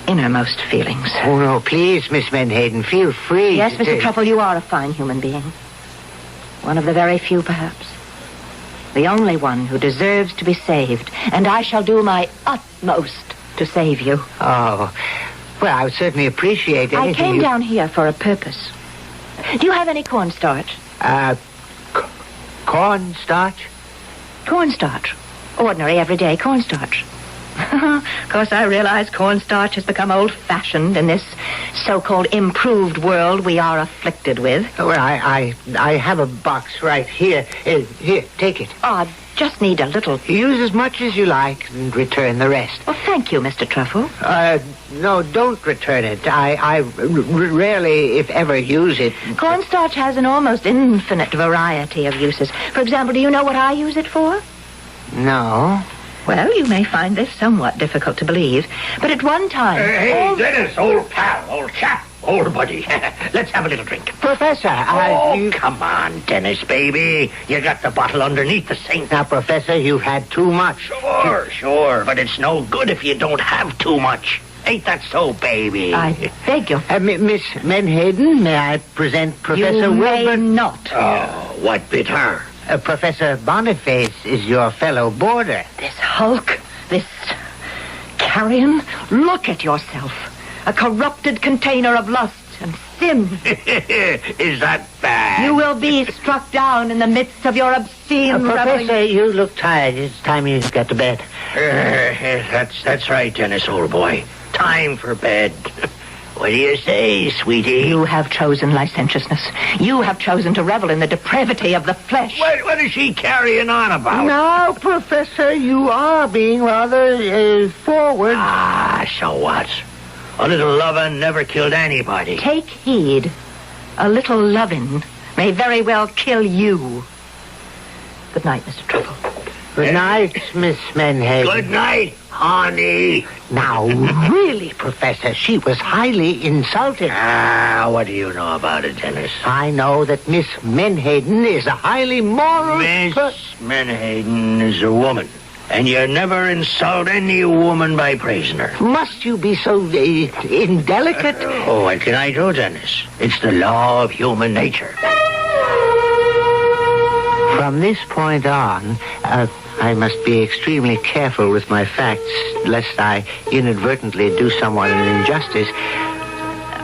O: innermost feelings.
H: Oh, no, please, Miss Menhaden, feel free.
O: Yes, Mr. Truffle, you are a fine human being. One of the very few, perhaps. The only one who deserves to be saved, and I shall do my utmost to save you.
H: Oh, well, I would certainly appreciate anything.
O: I came down here for a purpose. Do you have any cornstarch?
H: Cornstarch?
O: Cornstarch. Ordinary, everyday cornstarch. Of course, I realize cornstarch has become old-fashioned in this so-called improved world we are afflicted with.
H: Well, I have a box right here. Here, take it.
O: Oh, I just need a little.
H: Use as much as you like and return the rest.
O: Well, thank you, Mr. Truffle.
H: No, don't return it. I rarely, if ever, use it.
O: Cornstarch has an almost infinite variety of uses. For example, do you know what I use it for?
H: No.
O: Well, you may find this somewhat difficult to believe, but at one time...
I: Hey, Dennis, old pal, old chap, old buddy. Let's have a little drink.
H: Professor,
I: come on, Dennis, baby. You got the bottle underneath the sink.
H: Now, Professor, you've had too much.
I: Sure, but it's no good if you don't have too much. Ain't that so, baby?
O: I beg you.
H: Miss Menhaden, may I present Professor
O: Wilbur? Not.
I: Oh, what bit her?
H: Professor Boniface is your fellow boarder.
O: This hulk, this carrion, look at yourself. A corrupted container of lust and sin.
I: Is that bad?
O: You will be struck down in the midst of your obscene
H: Professor, you look tired. It's time you got to bed.
I: That's right, Dennis, old boy. Time for bed. What do you say, sweetie?
O: You have chosen licentiousness. You have chosen to revel in the depravity of the flesh.
I: What is she carrying on about?
H: Now, Professor, you are being rather forward.
I: So what? A little lovin' never killed anybody.
O: Take heed. A little lovin' may very well kill you. Good night, Mr. Truffle.
H: Good night, Miss Menhaden.
I: Good night, honey.
H: Now, really, Professor, she was highly insulting.
I: What do you know about it, Dennis?
H: I know that Miss Menhaden is a highly moral...
I: Miss Menhaden is a woman. And you never insult any woman by praising her.
H: Must you be so indelicate?
I: Oh, what can I do, Dennis? It's the law of human nature.
H: From this point on, I must be extremely careful with my facts, lest I inadvertently do someone an injustice.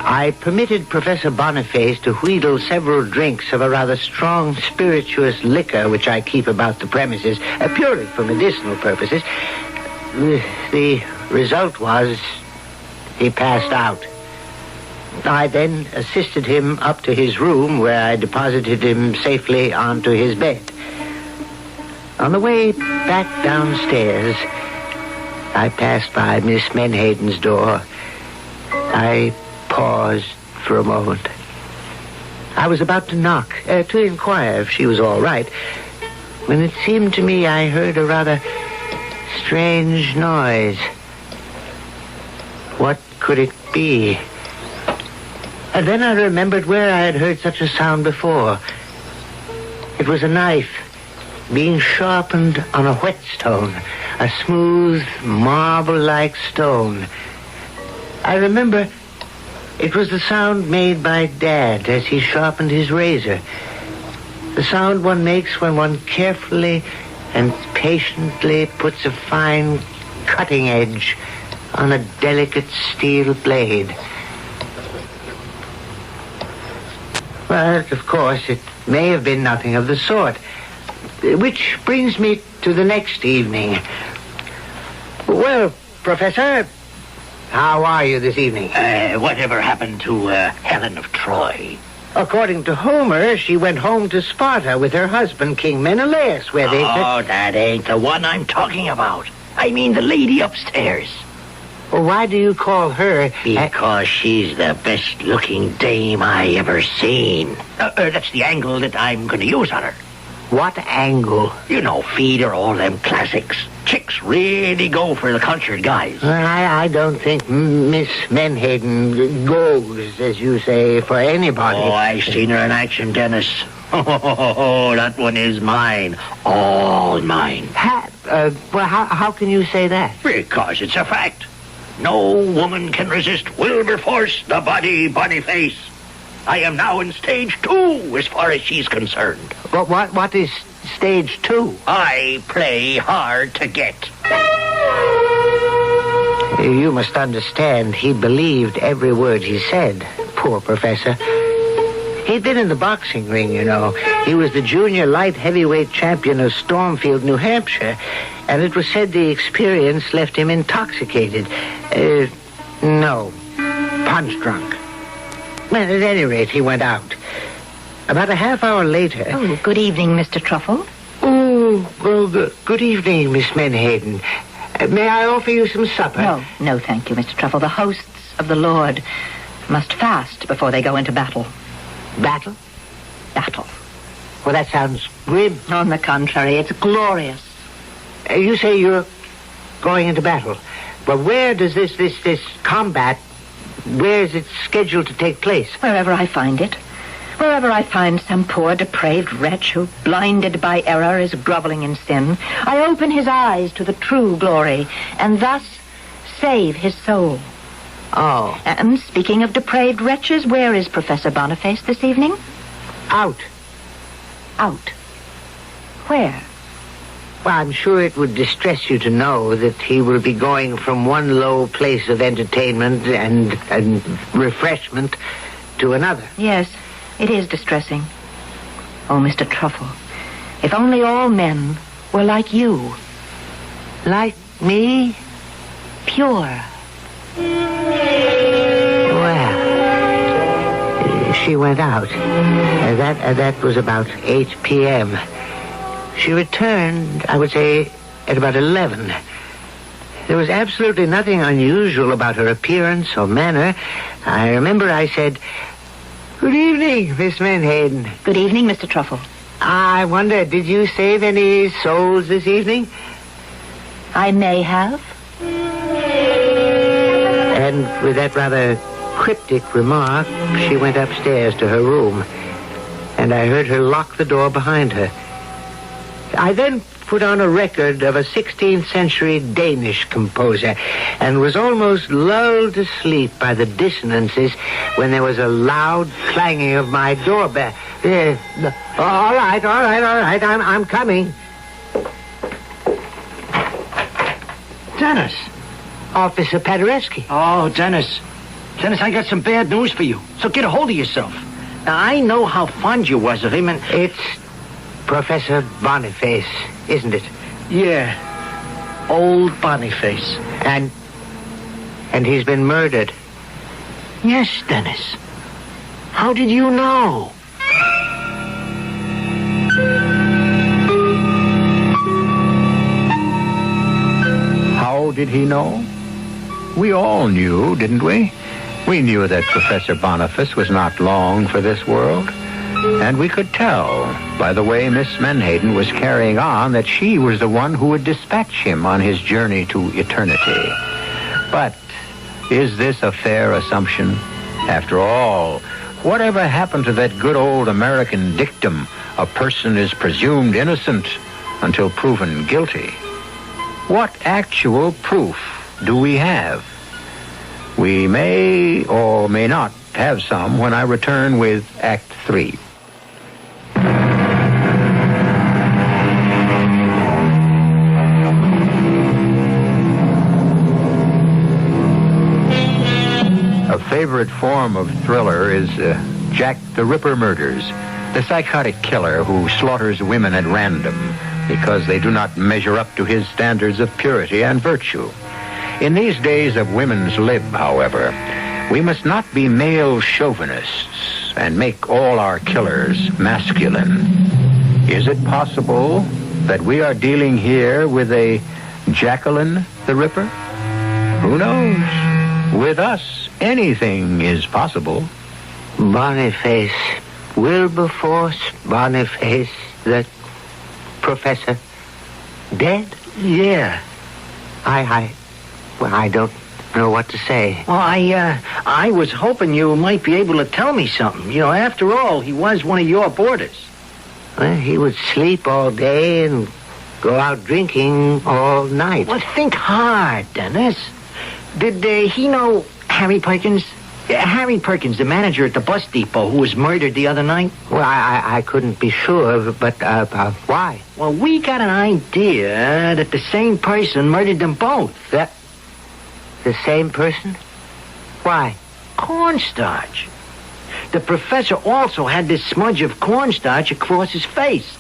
H: I permitted Professor Boniface to wheedle several drinks of a rather strong spirituous liquor which I keep about the premises, purely for medicinal purposes. The result was he passed out. I then assisted him up to his room, where I deposited him safely onto his bed. On the way back downstairs, I passed by Miss Menhaden's door. I paused for a moment. I was about to knock, to inquire if she was all right, when it seemed to me I heard a rather strange noise. What could it be? And then I remembered where I had heard such a sound before. It was a knife being sharpened on a whetstone, a smooth, marble-like stone. I remember it was the sound made by Dad as he sharpened his razor. The sound one makes when one carefully and patiently puts a fine cutting edge on a delicate steel blade. But, of course, it may have been nothing of the sort. Which brings me to the next evening. Well, Professor, how are you this evening?
N: Whatever happened to Helen of Troy?
H: According to Homer, she went home to Sparta with her husband, King Menelaus, where they...
N: Oh, that ain't the one I'm talking about. I mean the lady upstairs.
H: Well, why do you call her...
N: Because she's the best-looking dame I ever seen. That's the angle that I'm going to use on her.
H: What angle?
N: You know, feed her all them classics. Chicks really go for the cultured guys.
H: Well, I don't think Miss Menhaden goes, as you say, for anybody.
N: Oh, I've seen her in action, Dennis. Oh, that one is mine. All mine.
H: Well, how can you say that?
N: Because it's a fact. No woman can resist Wilberforce, the Boniface. I am now in stage 2 as far as she's concerned.
H: What is stage 2?
N: I play hard to get.
H: You must understand, he believed every word he said. Poor Professor. He'd been in the boxing ring, you know. He was the junior light heavyweight champion of Stormfield, New Hampshire, and it was said the experience left him intoxicated. No, punch-drunk. Well, at any rate, he went out. About a half hour later...
O: Oh, good evening, Mr. Truffle.
H: Oh, well, good evening, Miss Menhaden. May I offer you some supper?
O: No, thank you, Mr. Truffle. The hosts of the Lord must fast before they go into battle.
H: Battle?
O: Battle.
H: Well, that sounds grim.
O: On the contrary, it's glorious.
H: You say you're going into battle. But where does this combat, where is it scheduled to take place?
O: Wherever I find it. Wherever I find some poor, depraved wretch who, blinded by error, is groveling in sin, I open his eyes to the true glory, and thus save his soul.
H: Oh.
O: And speaking of depraved wretches, where is Professor Boniface this evening?
H: Out.
O: Out? Where?
H: Well, I'm sure it would distress you to know that he will be going from one low place of entertainment and refreshment to another.
O: Yes, it is distressing. Oh, Mr. Truffle, if only all men were like you.
H: Like me?
O: Pure.
H: Well, she went out. That was about 8 p.m. She returned, I would say, at about 11. There was absolutely nothing unusual about her appearance or manner. I remember I said, "Good evening, Miss Menhaden."
O: Good evening, Mr. Truffle.
H: I wonder, did you save any souls this evening?
O: I may have.
H: And with that rather cryptic remark, she went upstairs to her room, and I heard her lock the door behind her. I then put on a record of a 16th century Danish composer and was almost lulled to sleep by the dissonances when there was a loud clanging of my doorbell. All right, I'm coming.
N: Dennis.
H: Officer Paderewski.
N: Oh, Dennis, I got some bad news for you. So get a hold of yourself. Now, I know how fond you was of him, and...
H: It's Professor Boniface, isn't it?
N: Yeah. Old Boniface.
H: And he's been murdered.
N: Yes, Dennis. How did you know?
F: How did he know? We all knew, didn't we? We knew that Professor Boniface was not long for this world. And we could tell by the way Miss Menhaden was carrying on that she was the one who would dispatch him on his journey to eternity. But is this a fair assumption? After all, whatever happened to that good old American dictum, a person is presumed innocent until proven guilty? What actual proof do we have? We may or may not have some when I return with Act 3. A favorite form of thriller is Jack the Ripper murders, the psychotic killer who slaughters women at random because they do not measure up to his standards of purity and virtue. In these days of women's lib, however, we must not be male chauvinists and make all our killers masculine. Is it possible that we are dealing here with a Jacqueline the Ripper? Who knows? With us, anything is possible.
H: Boniface, Wilberforce Boniface, the professor, dead?
N: Yeah.
H: I don't know what to say.
N: Well, I was hoping you might be able to tell me something. You know, after all, he was one of your boarders.
H: Well, he would sleep all day and go out drinking all night.
N: Well, think hard, Dennis. Did he know Harry Perkins? Harry Perkins, the manager at the bus depot who was murdered the other night?
H: Well, I couldn't be sure, but why?
N: Well, we got an idea that the same person murdered them both.
H: The same person? Why?
N: Cornstarch. The professor also had this smudge of cornstarch across his face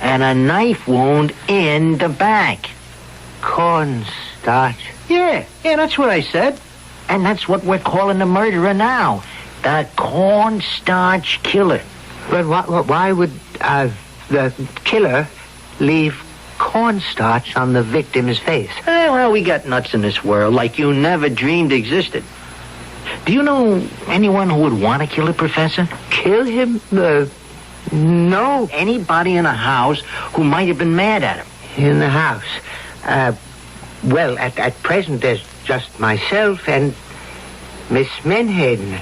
N: and a knife wound in the back.
H: Cornstarch?
N: Yeah, that's what I said. And that's what we're calling the murderer now. The cornstarch killer.
H: But why would the killer leave cornstarch on the victim's face?
N: Well, we got nuts in this world like you never dreamed existed. Do you know anyone who would want to kill the professor?
H: Kill him? No.
N: Anybody in the house who might have been mad at him?
H: In the house? Well, at present there's just myself and Miss Menhaden.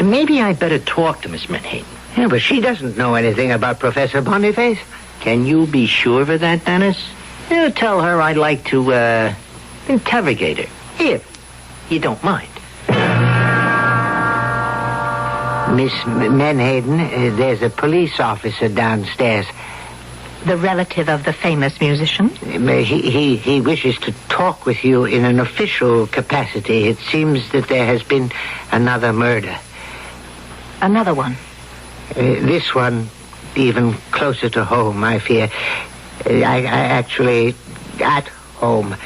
N: Maybe I'd better talk to Miss Menhaden.
H: Yeah, but she doesn't know anything about Professor Boniface.
N: Can you be sure of that, Dennis? Tell her I'd like to, interrogate her, if you don't mind.
H: Miss Menhaden, there's a police officer downstairs.
O: The relative of the famous musician?
H: He wishes to talk with you in an official capacity. It seems that there has been another murder.
O: Another one?
H: This one even closer to home, I fear. I actually at home.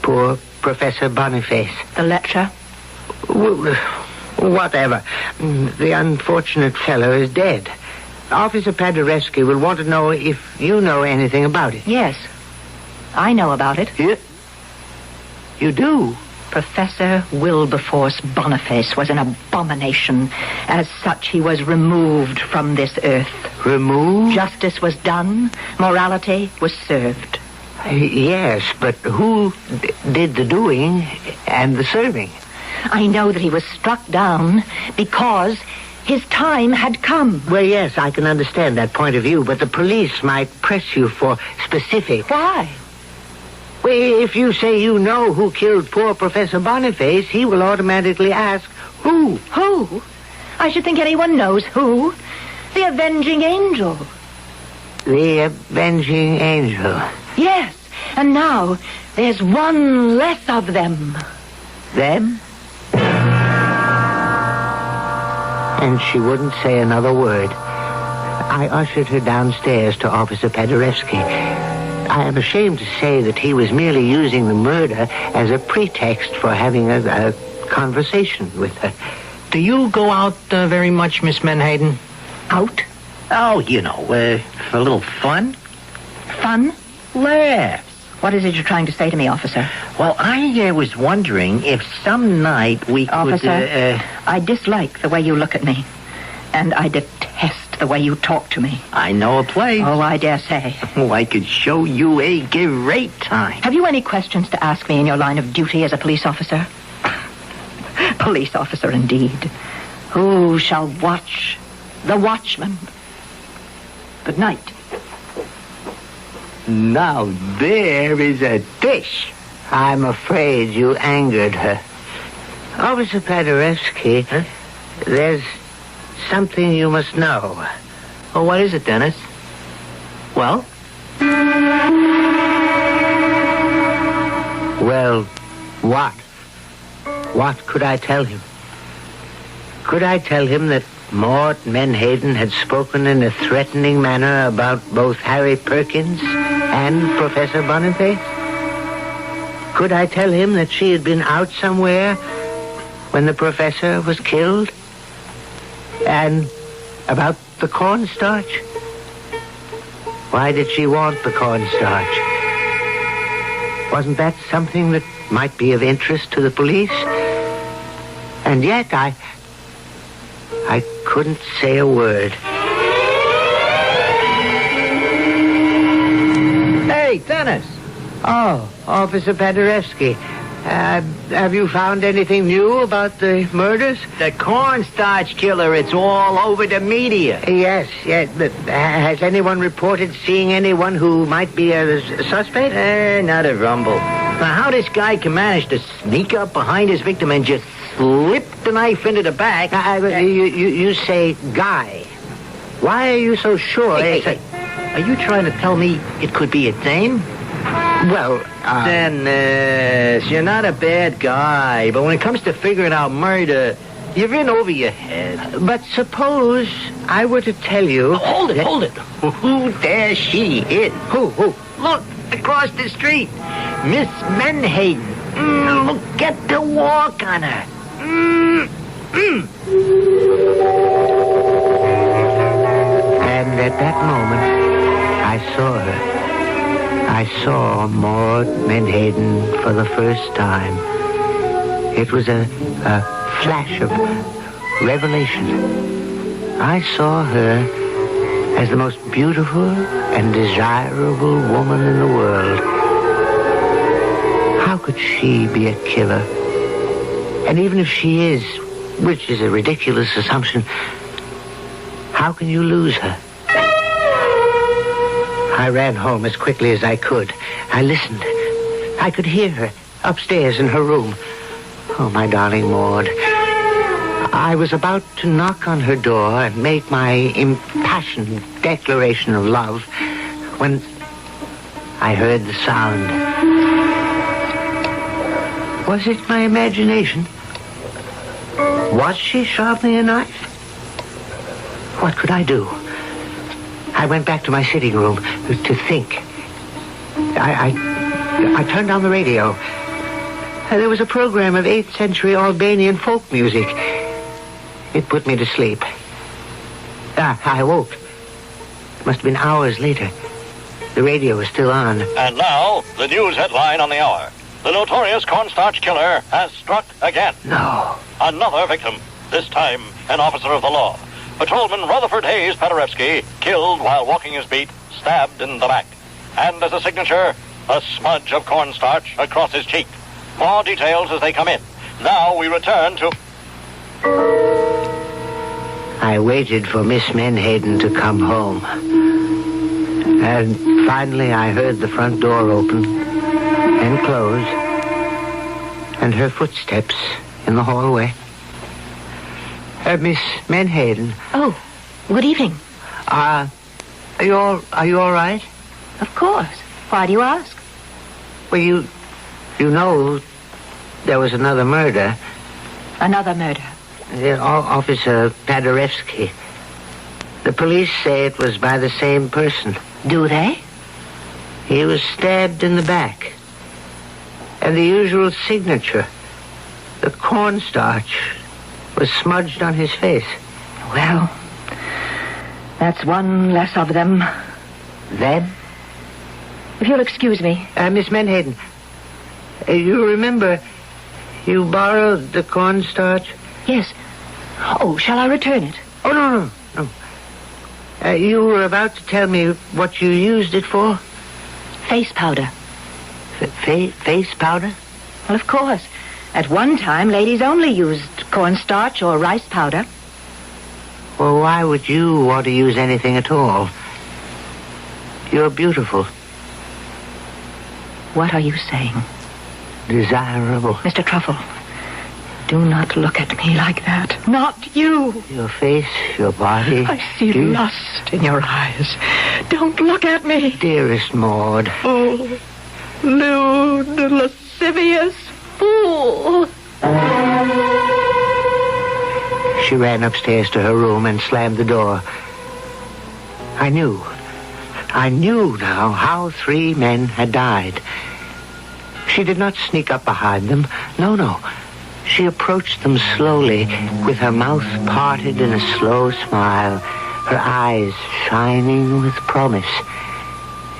H: Poor Professor Boniface.
O: The lecturer?
H: Whatever. The unfortunate fellow is dead. Officer Paderewski will want to know if you know anything about it.
O: Yes. I know about it.
H: You do?
O: Professor Wilberforce Boniface was an abomination. As such, he was removed from this earth.
H: Removed?
O: Justice was done. Morality was served.
H: Yes, but who did the doing and the serving?
O: I know that he was struck down because his time had come.
H: Well, yes, I can understand that point of view, but the police might press you for specifics.
O: Why?
H: Well, if you say you know who killed poor Professor Boniface, he will automatically ask, who?
O: Who? I should think anyone knows who. The avenging angel.
H: The avenging angel?
O: Yes, and now there's one less of them.
H: Them? And she wouldn't say another word. I ushered her downstairs to Officer Paderewski. I am ashamed to say that he was merely using the murder as a pretext for having a conversation with her. Do you go out very much, Miss Menhaden?
O: Out?
H: Oh, you know, a little fun.
O: Fun?
H: Laugh.
O: What is it you're trying to say to me, officer?
H: Well, I was wondering if some night we could...
O: Officer, I dislike the way you look at me. And I detest the way you talk to me.
H: I know a place.
O: Oh, I dare say.
H: Oh, I could show you a great time.
O: Have you any questions to ask me in your line of duty as a police officer? Police officer, indeed. Who shall watch the watchman? Good night.
H: Now, there is a dish. I'm afraid you angered her. Officer Paderewski, there's something you must know. Oh, what is it, Dennis? Well? Well, what? What could I tell him? Could I tell him that Mort Menhaden had spoken in a threatening manner about both Harry Perkins and Professor Boniface? Could I tell him that she had been out somewhere when the professor was killed? And about the cornstarch? Why did she want the cornstarch? Wasn't that something that might be of interest to the police? And yet I couldn't say a word. Hey, Dennis. Oh, Officer Paderewski. Have you found anything new about the murders? The cornstarch killer, it's all over the media. Yes, but has anyone reported seeing anyone who might be a suspect? Not a rumble. Now, how this guy can manage to sneak up behind his victim and just slip the knife into the back... You say guy. Why are you so sure? Hey. Are you trying to tell me it could be a dame? Well, Dennis, you're not a bad guy, but when it comes to figuring out murder, you're in over your head. But suppose I were to tell you... Hold it. Who there she is? Who? Look, across the street. Miss Menhaden. Look at the walk on her. And at that moment, I saw her. I saw Maud Menhaden for the first time. It was a flash of revelation. I saw her as the most beautiful and desirable woman in the world. How could she be a killer? And even if she is, which is a ridiculous assumption, how can you lose her? I ran home as quickly as I could. I listened. I could hear her upstairs in her room. Oh, my darling Maud. I was about to knock on her door and make my impassioned declaration of love when I heard the sound. Was it my imagination? Was she sharpening a knife? What could I do? I went back to my sitting room to think. I turned on the radio. There was a program of 8th century Albanian folk music. It put me to sleep. I woke. It must have been hours later. The radio was still on.
S: And now, the news headline on the hour. The notorious cornstarch killer has struck again.
H: No.
S: Another victim, this time an officer of the law. Patrolman Rutherford Hayes Paderewski, killed while walking his beat, stabbed in the back. And as a signature, a smudge of cornstarch across his cheek. More details as they come in. Now we return to...
H: I waited for Miss Menhaden to come home. And finally I heard the front door open and close, and her footsteps in the hallway. Miss Menhaden.
O: Oh, good evening.
H: Are you all right?
O: Of course. Why do you ask?
H: Well, you know there was another murder.
O: Another murder?
H: Officer Paderewski. The police say it was by the same person.
O: Do they?
H: He was stabbed in the back. And the usual signature. The cornstarch was smudged on his face.
O: Well, that's one less of them.
H: Then?
O: If you'll excuse me.
H: Miss Menhaden, you remember you borrowed the cornstarch?
O: Yes. Oh, shall I return it?
H: Oh, no. You were about to tell me what you used it for?
O: Face powder.
H: Face powder?
O: Well, of course. At one time, ladies only used cornstarch or rice powder.
H: Well, why would you want to use anything at all? You're beautiful.
O: What are you saying?
H: Desirable.
O: Mr. Truffle, do not look at me like that. Not you.
H: Your face, your body.
O: I see lust in your eyes. Don't look at me.
H: Dearest Maud.
O: Oh, lewd, lascivious fool.
H: She ran upstairs to her room and slammed the door. I knew now how 3 men had died. She did not sneak up behind them. No. She approached them slowly, with her mouth parted in a slow smile, her eyes shining with promise.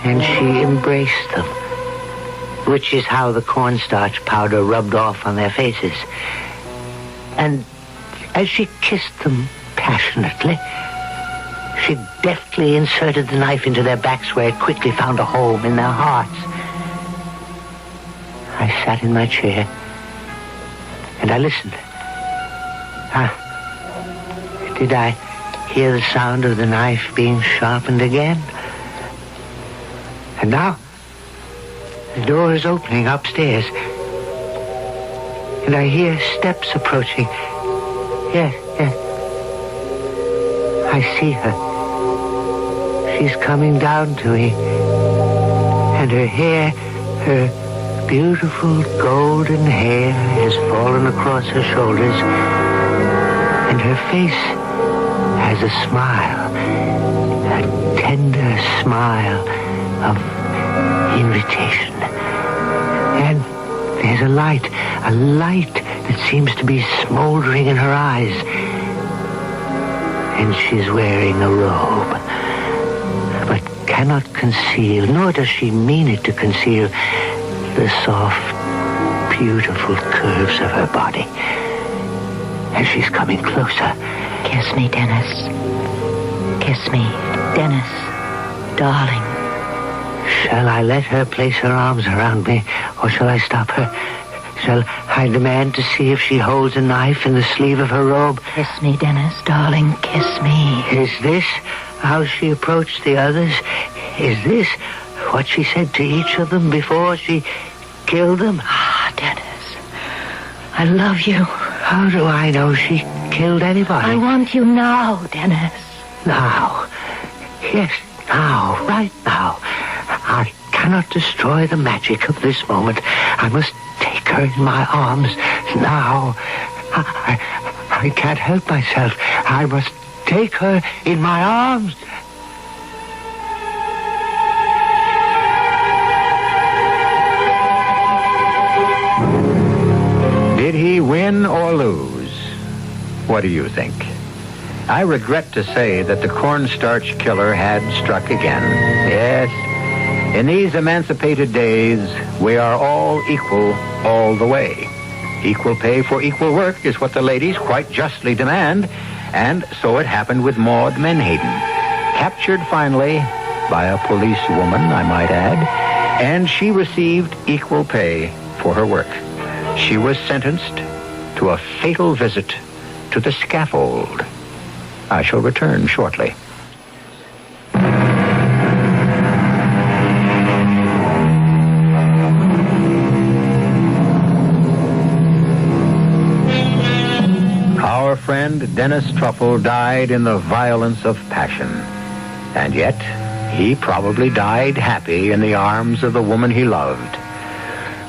H: And she embraced them, which is how the cornstarch powder rubbed off on their faces. And as she kissed them passionately, she deftly inserted the knife into their backs where it quickly found a home in their hearts. I sat in my chair and I listened. Did I hear the sound of the knife being sharpened again? And now the door is opening upstairs and I hear steps approaching. Yes. I see her. She's coming down to me. And her hair, her beautiful golden hair has fallen across her shoulders. And her face has a smile, a tender smile of invitation. And there's a light that seems to be smoldering in her eyes. And she's wearing a robe, but cannot conceal, nor does she mean it to conceal, the soft, beautiful curves of her body. And she's coming closer.
O: Kiss me, Dennis. Kiss me, Dennis, darling.
H: Shall I let her place her arms around me, or shall I stop her? Shall I demand to see if she holds a knife in the sleeve of her robe?
O: Kiss me, Dennis, darling, kiss me.
H: Is this how she approached the others? Is this what she said to each of them before she killed them?
O: Ah, Dennis, I love you.
H: How do I know she killed anybody?
O: I want you now, Dennis.
H: Now? Yes, now, right now. I cannot destroy the magic of this moment. I must take her in my arms now. I can't help myself. I must take her in my arms.
F: Did he win or lose? What do you think? I regret to say that the cornstarch killer had struck again. Yes, in these emancipated days, we are all equal all the way. Equal pay for equal work is what the ladies quite justly demand, and so it happened with Maud Menhaden. Captured finally by a policewoman, I might add, and she received equal pay for her work. She was sentenced to a fatal visit to the scaffold. I shall return shortly. Our friend Dennis Truffle died in the violence of passion. And yet, he probably died happy in the arms of the woman he loved.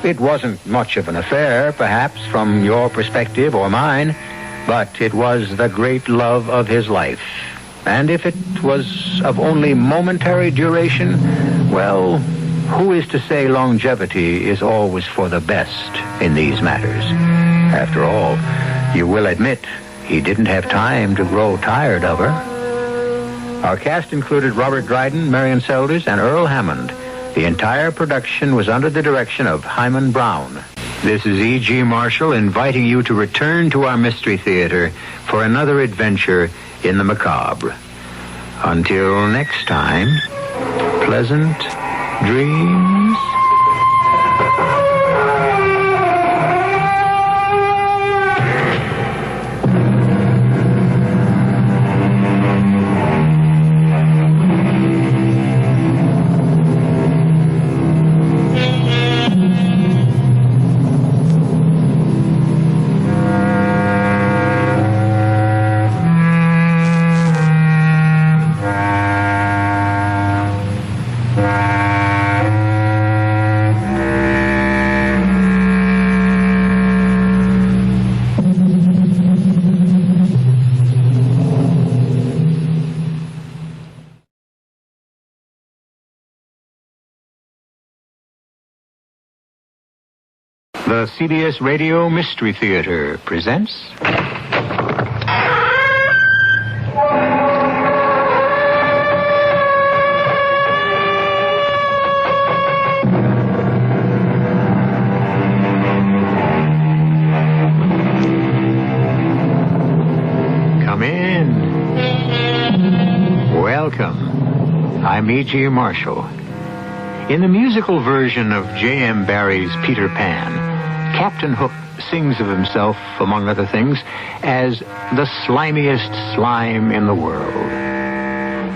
F: It wasn't much of an affair, perhaps, from your perspective or mine, but it was the great love of his life. And if it was of only momentary duration, well, who is to say longevity is always for the best in these matters? After all, you will admit he didn't have time to grow tired of her. Our cast included Robert Dryden, Marion Selders, and Earl Hammond. The entire production was under the direction of Hyman Brown. This is E.G. Marshall inviting you to return to our Mystery Theater for another adventure in the macabre. Until next time, pleasant dreams. The CBS Radio Mystery Theater presents... Come in. Welcome. I'm E.G. Marshall. In the musical version of J.M. Barrie's Peter Pan, Captain Hook sings of himself, among other things, as the slimiest slime in the world.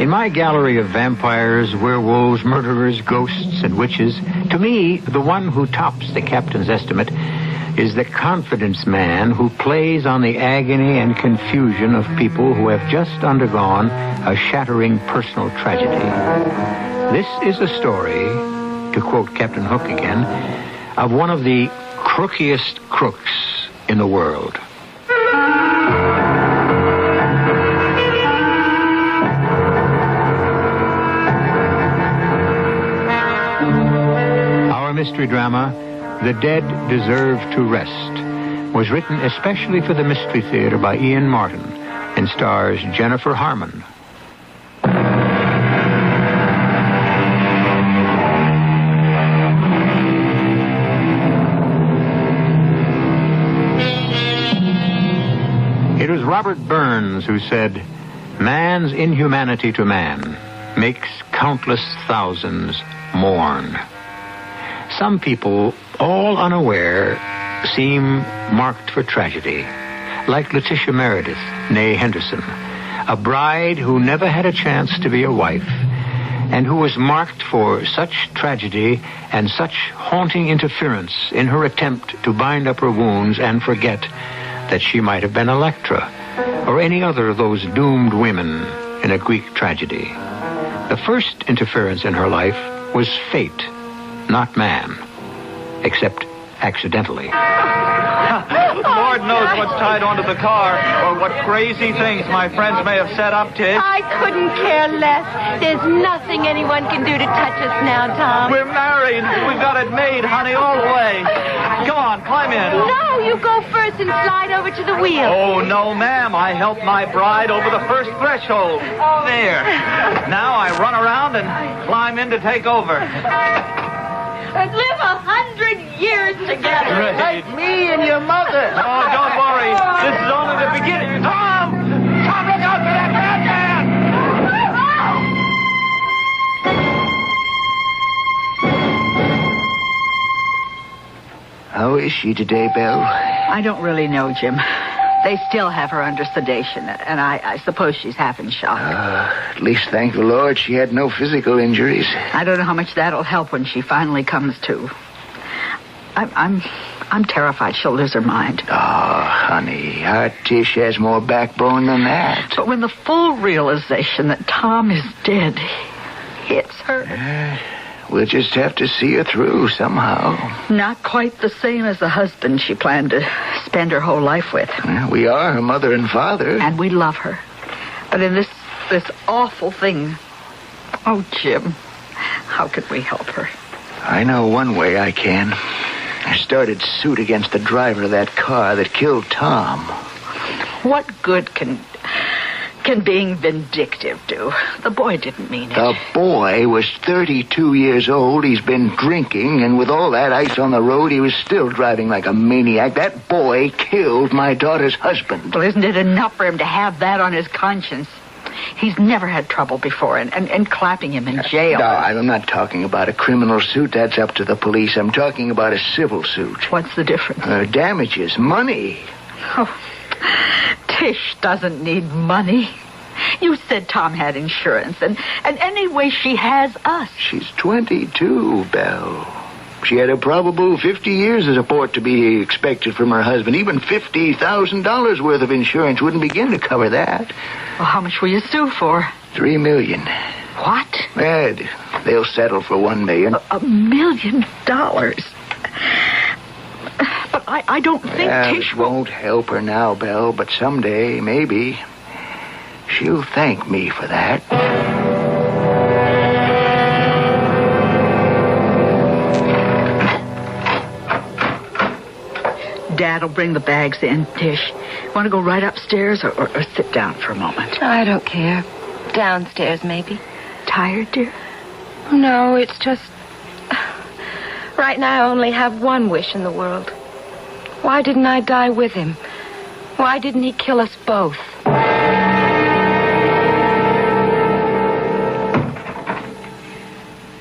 F: In my gallery of vampires, werewolves, murderers, ghosts, and witches, to me, the one who tops the captain's estimate is the confidence man who plays on the agony and confusion of people who have just undergone a shattering personal tragedy. This is a story, to quote Captain Hook again, of one of the crookiest crooks in the world. Our mystery drama, The Dead Deserve to Rest, was written especially for the Mystery Theater by Ian Martin and stars Jennifer Harmon. It was Robert Burns who said, "Man's inhumanity to man makes countless thousands mourn." Some people, all unaware, seem marked for tragedy, like Letitia Meredith, née Henderson, a bride who never had a chance to be a wife, and who was marked for such tragedy and such haunting interference in her attempt to bind up her wounds and forget that she might have been Electra, or any other of those doomed women in a Greek tragedy. The first interference in her life was fate, not man, except accidentally.
D: Lord knows what's tied onto the car, or what crazy things my friends may have set up, Tish.
T: I couldn't care less. There's nothing anyone can do to touch us now, Tom.
D: We're married. We've got it made, honey, all the way. Come on, climb in.
T: No, you go first and slide over to the wheel.
D: Oh, no, ma'am. I helped my bride over the first threshold. There. Now I run around and climb in to take over.
T: And live 100 years together.
D: Great.
T: Like me and your mother.
D: Oh, don't worry. This is only the beginning. Tom! Tom, look out for that madman!
N: How is she today, Belle?
U: I don't really know, Jim. They still have her under sedation, and I suppose she's half in shock.
N: At least, thank the Lord, she had no physical injuries.
U: I don't know how much that'll help when she finally comes to. I'm terrified she'll lose her mind.
N: Oh, honey, our Tish has more backbone than that.
U: But when the full realization that Tom is dead hits her...
N: We'll just have to see her through somehow.
U: Not quite the same as the husband she planned to spend her whole life with.
N: Well, we are her mother and father.
U: And we love her. But in this awful thing... Oh, Jim, how can we help her?
N: I know one way I can. I started suit against the driver of that car that killed Tom.
U: What good can being vindictive do? The boy didn't mean it.
N: The boy was 32 years old. He's been drinking, and with all that ice on the road, he was still driving like a maniac. That boy killed my daughter's husband.
U: Well, isn't it enough for him to have that on his conscience? He's never had trouble before, and clapping him in jail.
N: No, I'm not talking about a criminal suit. That's up to the police. I'm talking about a civil suit.
U: What's the difference?
N: Damages, money.
U: Oh, Tish doesn't need money. You said Tom had insurance, and anyway, she has us.
N: She's 22, Belle. She had a probable 50 years of support to be expected from her husband. Even $50,000 worth of insurance wouldn't begin to cover that.
U: Well, how much will you sue for?
N: $3 million.
U: What?
N: Ed, they'll settle for $1 million.
U: $1 million? But I don't think Tish
N: It won't help her now, Belle, but someday, maybe, she'll thank me for that.
U: Dad'll bring the bags in, Tish. Want to go right upstairs or sit down for a moment?
B: I don't care. Downstairs, maybe.
U: Tired, dear?
B: No, it's just... Right now I only have one wish in the world. Why didn't I die with him? Why didn't he kill us both?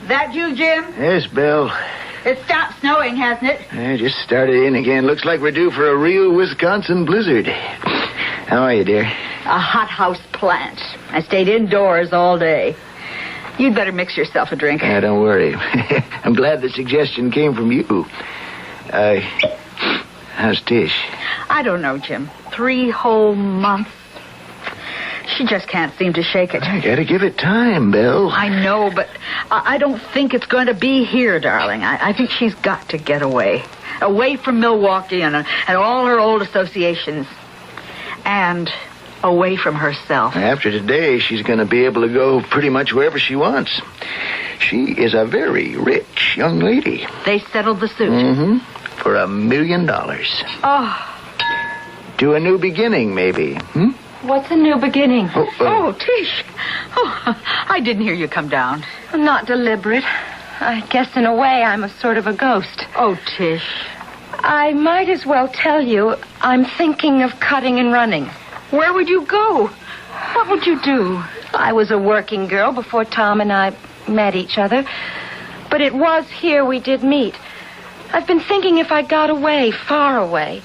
U: That you, Jim?
N: Yes, Belle.
U: It stopped snowing, hasn't it?
N: I just started in again. Looks like we're due for a real Wisconsin blizzard. How are you, dear?
U: A hothouse plant. I stayed indoors all day. You'd better mix yourself a drink.
N: Don't worry. I'm glad the suggestion came from you. How's Tish?
U: I don't know, Jim. 3 whole months. She just can't seem to shake it.
N: I gotta give it time, Belle.
U: I know, but I don't think it's going to be here, darling. I think she's got to get away. Away from Milwaukee and all her old associations. And away from herself.
N: After today, she's gonna be able to go pretty much wherever she wants. She is a very rich young lady.
U: They settled the suit.
N: Mm-hmm. For $1 million.
U: Oh.
N: To a new beginning, maybe.
B: What's a new beginning?
U: Oh, Tish. Oh, I didn't hear you come down.
B: Not deliberate. I guess in a way I'm a sort of a ghost.
U: Oh, Tish.
B: I might as well tell you I'm thinking of cutting and running.
U: Where would you go? What would you do?
B: I was a working girl before Tom and I met each other. But it was here we did meet. I've been thinking if I got away, far away.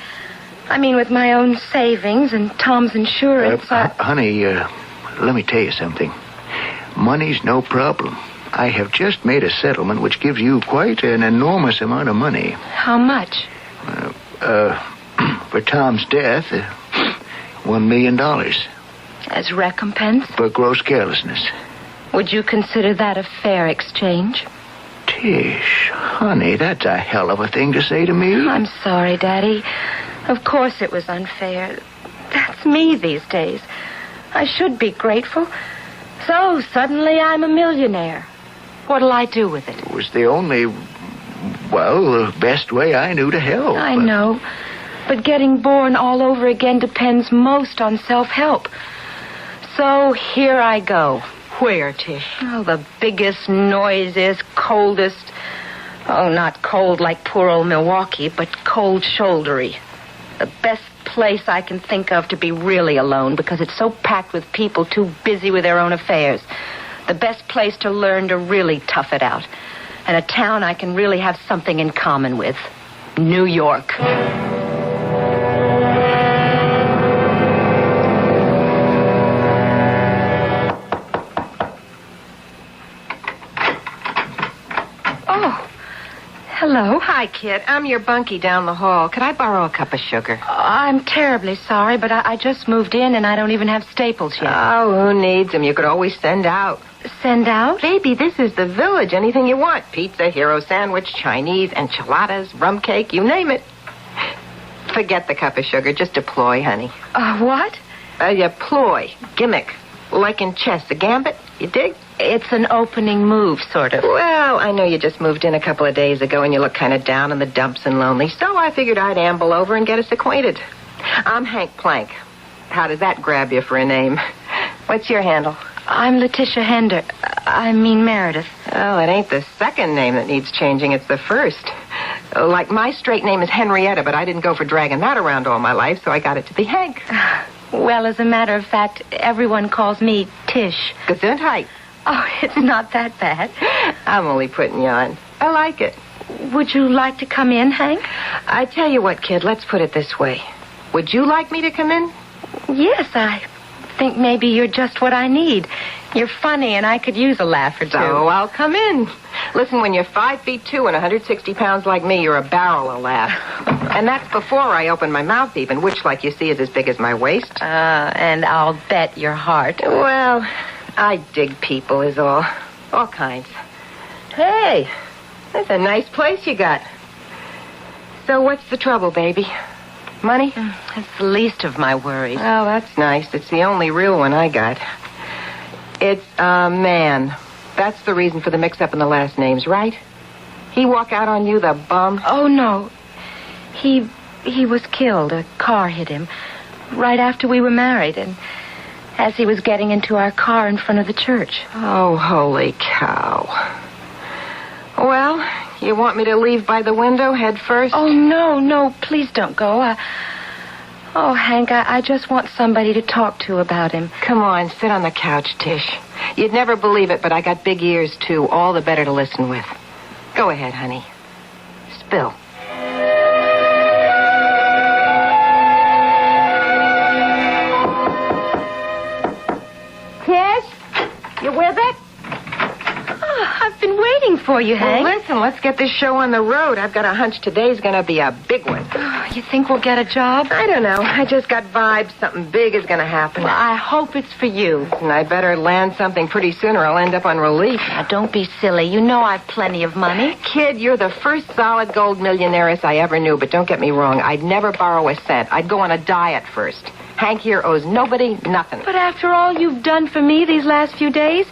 B: I mean, with my own savings and Tom's insurance.
N: Honey, let me tell you something. Money's no problem. I have just made a settlement which gives you quite an enormous amount of money.
B: How much?
N: For Tom's death, $1 million.
B: As recompense?
N: For gross carelessness.
B: Would you consider that a fair exchange?
N: Tish, honey, that's a hell of a thing to say to me.
B: I'm sorry, Daddy. Of course it was unfair. That's me these days. I should be grateful. So, suddenly I'm a millionaire. What'll I do with it?
N: It was the only, the best way I knew to help.
B: I know. But getting born all over again depends most on self-help. So, here I go.
U: Where, Tish?
B: Oh, the biggest, noisiest, coldest... Oh, not cold like poor old Milwaukee, but cold-shouldery. The best place I can think of to be really alone because it's so packed with people too busy with their own affairs. The best place to learn to really tough it out. And a town I can really have something in common with. New York. Hello.
A: Hi, kid. I'm your bunkie down the hall. Could I borrow a cup of sugar?
B: I'm terribly sorry, but I just moved in and I don't even have staples yet.
A: Oh, who needs them? You could always send out.
B: Send out?
A: Baby, this is the village. Anything you want. Pizza, hero sandwich, Chinese, enchiladas, rum cake, you name it. Forget the cup of sugar. Just a ploy, honey.
B: What?
A: A ploy. Gimmick. Like in chess. A gambit. You dig?
B: It's an opening move, sort of.
A: Well, I know you just moved in a couple of days ago and you look kind of down in the dumps and lonely, so I figured I'd amble over and get us acquainted. I'm Hank Plank. How does that grab you for a name? What's your handle?
B: I'm Letitia Meredith.
A: Oh, it ain't the second name that needs changing, it's the first. Like, my straight name is Henrietta, but I didn't go for dragging that around all my life, so I got it to be Hank.
B: Well, as a matter of fact, everyone calls me Tish.
A: Gesundheit.
B: Oh, it's not that bad.
A: I'm only putting you on. I like it.
B: Would you like to come in, Hank?
A: I tell you what, kid, let's put it this way. Would you like me to come in?
B: Yes, I think maybe you're just what I need. You're funny, and I could use a laugh or two.
A: So I'll come in. Listen, when you're 5'2" and 160 pounds like me, you're a barrel of laugh. And that's before I open my mouth even, which, like you see, is as big as my waist.
B: And I'll bet your heart.
A: Well, I dig people is all. All kinds. Hey, that's a nice place you got. So what's the trouble, baby? Money?
B: It's the least of my worries.
A: Oh, that's nice. It's the only real one I got. It's a man. That's the reason for the mix-up in the last names, right? He walk out on you, the bum?
B: Oh, no. He was killed. A car hit him right after we were married, and as he was getting into our car in front of the church.
A: Oh, holy cow. Well, you want me to leave by the window head first?
B: Oh, no, please don't go. Oh, Hank, I just want somebody to talk to about him.
A: Come on, sit on the couch, Tish. You'd never believe it, but I got big ears, too. All the better to listen with. Go ahead, honey. Spill. Tish? You with it?
B: I've been waiting for you, Hank.
A: Well, listen, let's get this show on the road. I've got a hunch today's going to be a big one.
B: You think we'll get a job?
A: I don't know. I just got vibes. Something big is going to happen.
B: Well, I hope it's for you.
A: And I better land something pretty soon or I'll end up on relief.
B: Now, don't be silly. You know I've plenty of money.
A: Kid, you're the first solid gold millionairess I ever knew, but don't get me wrong. I'd never borrow a cent. I'd go on a diet first. Hank here owes nobody nothing.
B: But after all you've done for me these last few days,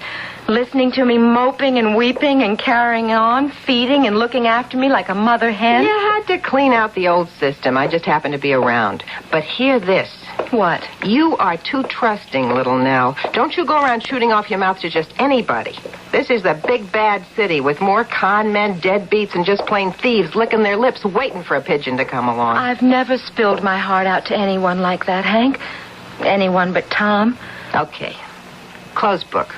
B: listening to me moping and weeping and carrying on, feeding and looking after me like a mother hen.
A: You had to clean out the old system. I just happened to be around. But hear this.
B: What?
A: You are too trusting, little Nell. Don't you go around shooting off your mouth to just anybody. This is the big bad city with more con men, deadbeats, and just plain thieves licking their lips waiting for a pigeon to come along.
B: I've never spilled my heart out to anyone like that, Hank. Anyone but Tom.
A: Okay. Close book.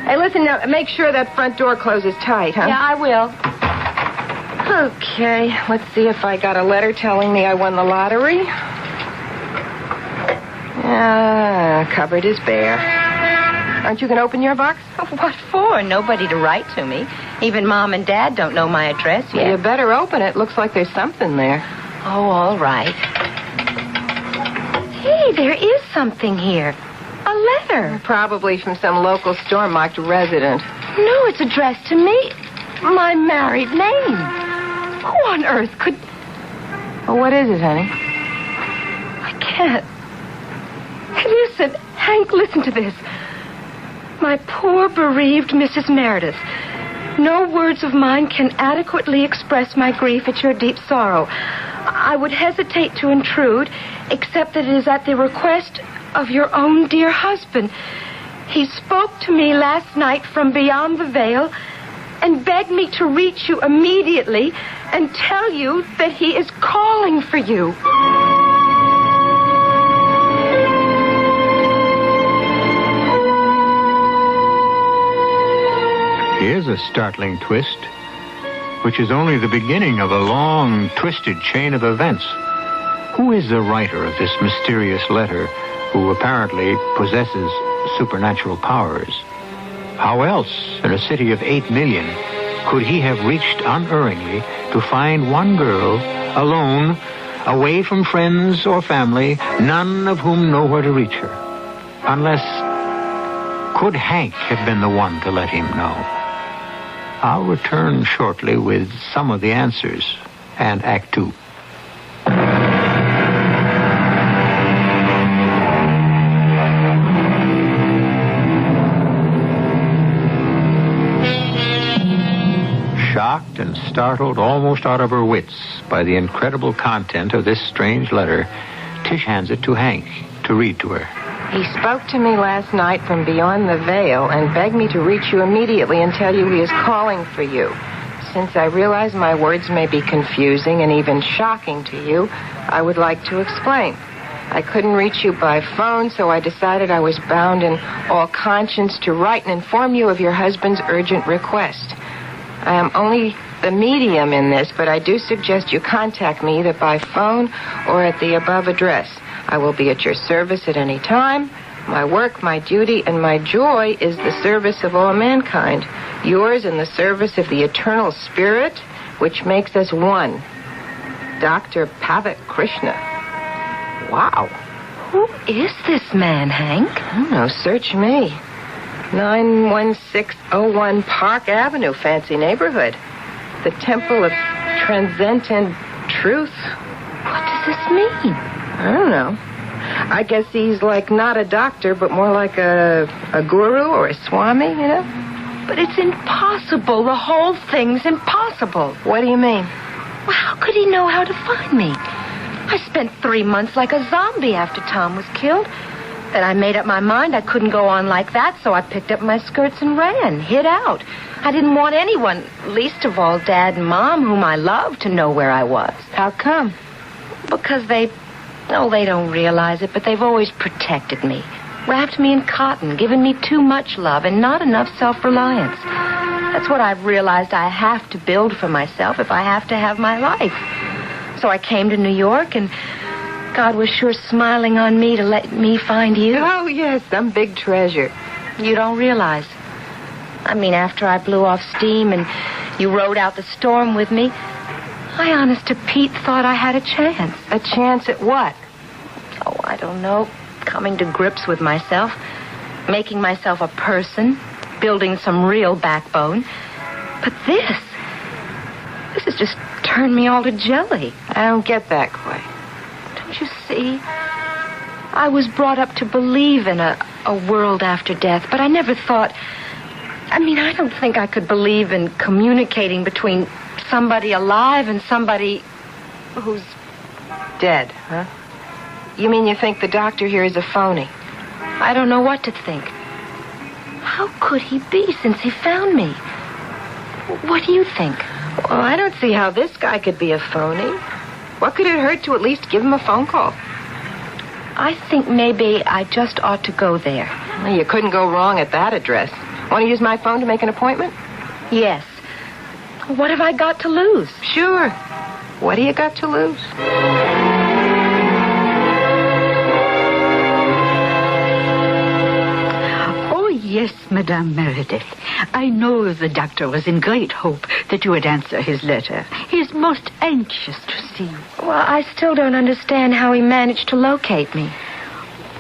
A: Hey, listen, now, make sure that front door closes tight, huh?
B: Yeah, I will.
A: Okay, let's see if I got a letter telling me I won the lottery. Cupboard is bare. Aren't you going to open your box?
B: What for? Nobody to write to me. Even Mom and Dad don't know my address yet.
A: You better open it. Looks like there's something there.
B: Oh, all right. Hey, there is something here. A letter.
A: Probably from some local store-marked resident.
B: No, it's addressed to me. My married name. Who on earth could...
A: Well, what is it, honey?
B: I can't. Hey, listen, Hank, listen to this. My poor, bereaved Mrs. Meredith. No words of mine can adequately express my grief at your deep sorrow. I would hesitate to intrude, except that it is at the request of your own dear husband. He spoke to me last night from beyond the veil and begged me to reach you immediately and tell you that he is calling for you.
F: Here's a startling twist, which is only the beginning of a long, twisted chain of events. Who is the writer of this mysterious letter, who apparently possesses supernatural powers? How else, in a city of 8 million, could he have reached unerringly to find one girl, alone, away from friends or family, none of whom know where to reach her? Unless, could Hank have been the one to let him know? I'll return shortly with some of the answers and Act 2.
V: startled almost out of her wits by the incredible content of this strange letter, Tish hands it to Hank to read to her.
A: He spoke to me last night from beyond the veil and begged me to reach you immediately and tell you he is calling for you. Since I realize my words may be confusing and even shocking to you, I would like to explain. I couldn't reach you by phone, so I decided I was bound in all conscience to write and inform you of your husband's urgent request. I am only the medium in this, but I do suggest you contact me either by phone or at the above address. I will be at your service at any time. My work, my duty, and my joy is the service of all mankind. Yours in the service of the eternal spirit, which makes us one. Dr. Pavat Krishna. Wow.
B: Who is this man, Hank?
A: I don't know. Search me. 91601 Park Avenue, fancy neighborhood. The Temple of Transcendent Truth.
B: What does this mean?
A: I don't know. I guess he's like not a doctor, but more like a guru or a swami, you know?
B: But it's impossible. The whole thing's impossible.
A: What do you mean?
B: Well, how could he know how to find me? I spent 3 months like a zombie after Tom was killed. Then I made up my mind I couldn't go on like that, so I picked up my skirts and ran, hid out. I didn't want anyone, least of all Dad and Mom, whom I loved, to know where I was.
A: How come?
B: Because they don't realize it, but they've always protected me. Wrapped me in cotton, given me too much love and not enough self-reliance. That's what I've realized I have to build for myself if I have to have my life. So I came to New York, and God was sure smiling on me to let me find you.
A: Oh, yes, some big treasure.
B: You don't realize. I mean, after I blew off steam and you rode out the storm with me, I, honest to Pete, thought I had a chance.
A: A chance at what?
B: Oh, I don't know. Coming to grips with myself, making myself a person, building some real backbone. But this has just turned me all to jelly.
A: I don't get that quite.
B: Don't you see? I was brought up to believe in a world after death, but I never thought... I mean, I don't think I could believe in communicating between somebody alive and somebody who's
A: dead, huh? You mean you think the doctor here is a phony?
B: I don't know what to think. How could he be since he found me? What do you think?
A: Well, I don't see how this guy could be a phony. What could it hurt to at least give him a phone call?
B: I think maybe I just ought to go there.
A: Well, you couldn't go wrong at that address. Want to use my phone to make an appointment?
B: Yes. What have I got to lose?
A: Sure. What do you got to lose?
G: Oh, yes, Madame Meredith. I know the doctor was in great hope that you would answer his letter. He is most anxious to see you.
B: Well, I still don't understand how he managed to locate me.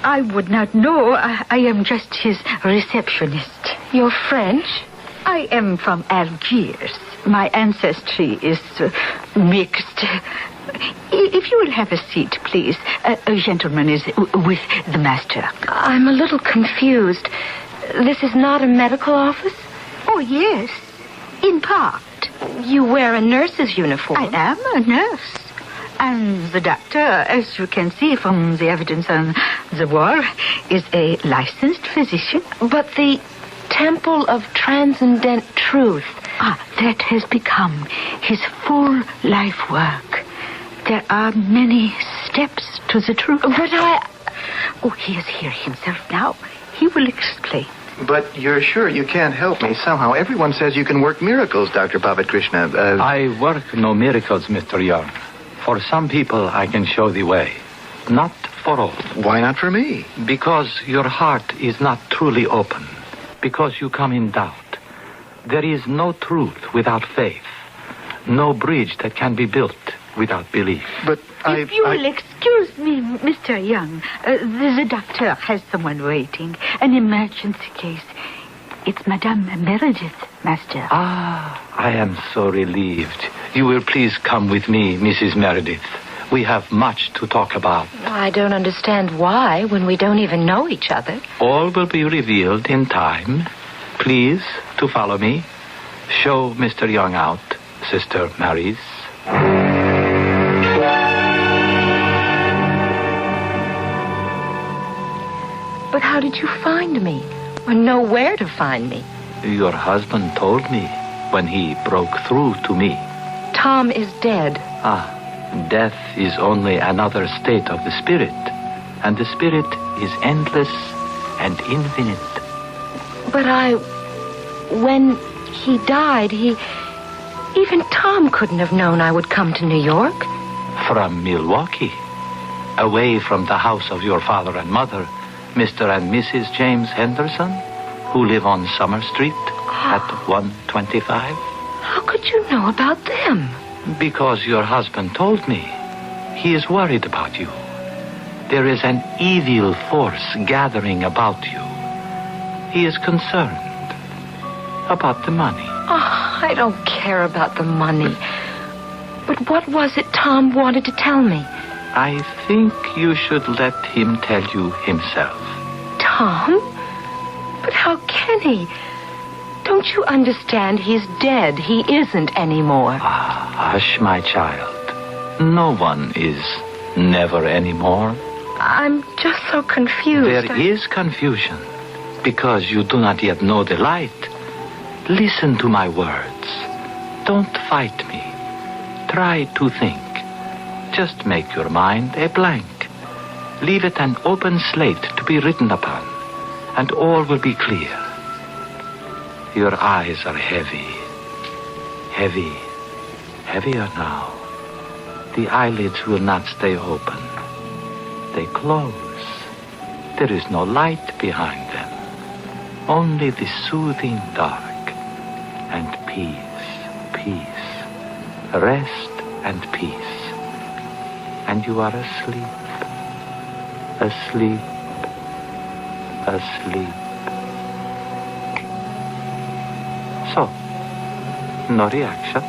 G: I would not know. I am just his receptionist.
B: You're French?
G: I am from Algiers. My ancestry is mixed. If you will have a seat, please. A gentleman is with the master.
B: I'm a little confused. This is not a medical office?
G: Oh, yes. In part.
B: You wear a nurse's uniform.
G: I am a nurse. And the doctor, as you can see from the evidence on the wall, is a licensed physician.
B: But the Temple of Transcendent Truth...
G: that has become his full life work. There are many steps to the truth.
B: But
G: Oh, he is here himself now. He will explain.
M: But you're sure you can't help me somehow? Everyone says you can work miracles, Dr. Pavat Krishna.
V: I work no miracles, Mr. Young. For some people, I can show the way. Not for all.
M: Why not for me?
V: Because your heart is not truly open. Because you come in doubt. There is no truth without faith. No bridge that can be built without belief.
M: But
G: If you will excuse me, Mr. Young, the doctor has someone waiting. An emergency case. It's Madame Meredith, Master.
V: I am so relieved. You will please come with me, Mrs. Meredith. We have much to talk about.
B: I don't understand why when we don't even know each other.
V: All will be revealed in time. Please to follow me. Show Mr. Young out.
E: Sister Mary's.
O: But how did you find me? Or know where to find me?
E: Your husband told me when he broke through to me.
O: Tom is dead.
E: Death is only another state of the spirit, and the spirit is endless and infinite.
O: But when he died, even Tom couldn't have known I would come to New York.
E: From Milwaukee, away from the house of your father and mother, Mr. and Mrs. James Henderson, who live on Summer Street at 125.
O: How could you know about them?
E: Because your husband told me. He is worried about you. There is an evil force gathering about you. He is concerned about the money.
O: I don't care about the money. But what was it Tom wanted to tell me?
E: I think you should let him tell you himself.
O: Tom? But how can he? Don't you understand? He's dead. He isn't anymore.
E: Hush, my child. No one is never anymore.
O: I'm just so confused.
E: There is confusion because you do not yet know the light. Listen to my words. Don't fight me. Try to think. Just make your mind a blank. Leave it an open slate to be written upon, and all will be clear. Your eyes are heavy. Heavy. Heavier now. The eyelids will not stay open. They close. There is no light behind them. Only the soothing dark. And peace. Rest and peace. And you are asleep. Asleep. So, no reaction?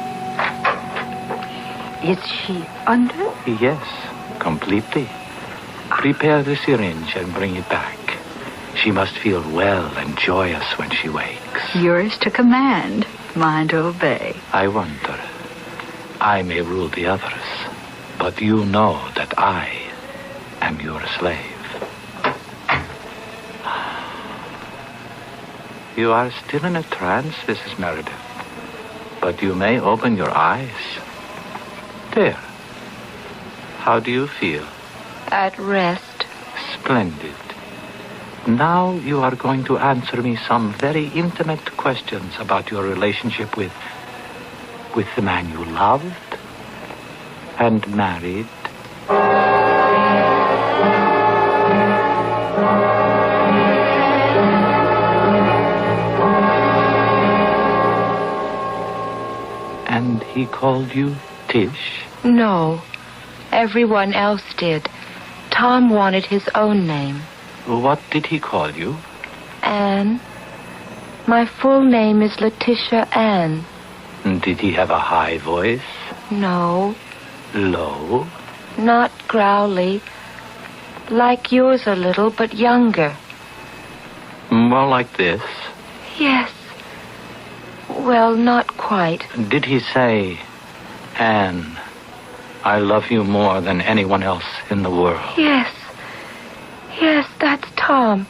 U: Is she under?
E: Yes, completely. Prepare the syringe and bring it back. She must feel well and joyous when she wakes.
U: Yours to command, mine to obey.
E: I wonder. I may rule the others, but you know that I am your slave. You are still in a trance, Mrs. Meredith, but you may open your eyes. There. How do you feel?
O: At rest.
E: Splendid. Now you are going to answer me some very intimate questions about your relationship with the man you loved and married. And he called you Tish?
O: No. Everyone else did. Tom wanted his own name.
E: What did he call you?
O: Anne. My full name is Letitia Ann.
E: Did he have a high voice?
O: No.
E: Low?
O: Not growly. Like yours a little, but younger.
E: More like this?
O: Yes. Well, not quite.
E: Did he say, Anne, I love you more than anyone else in the world?
O: Yes. Yes, that's Tom.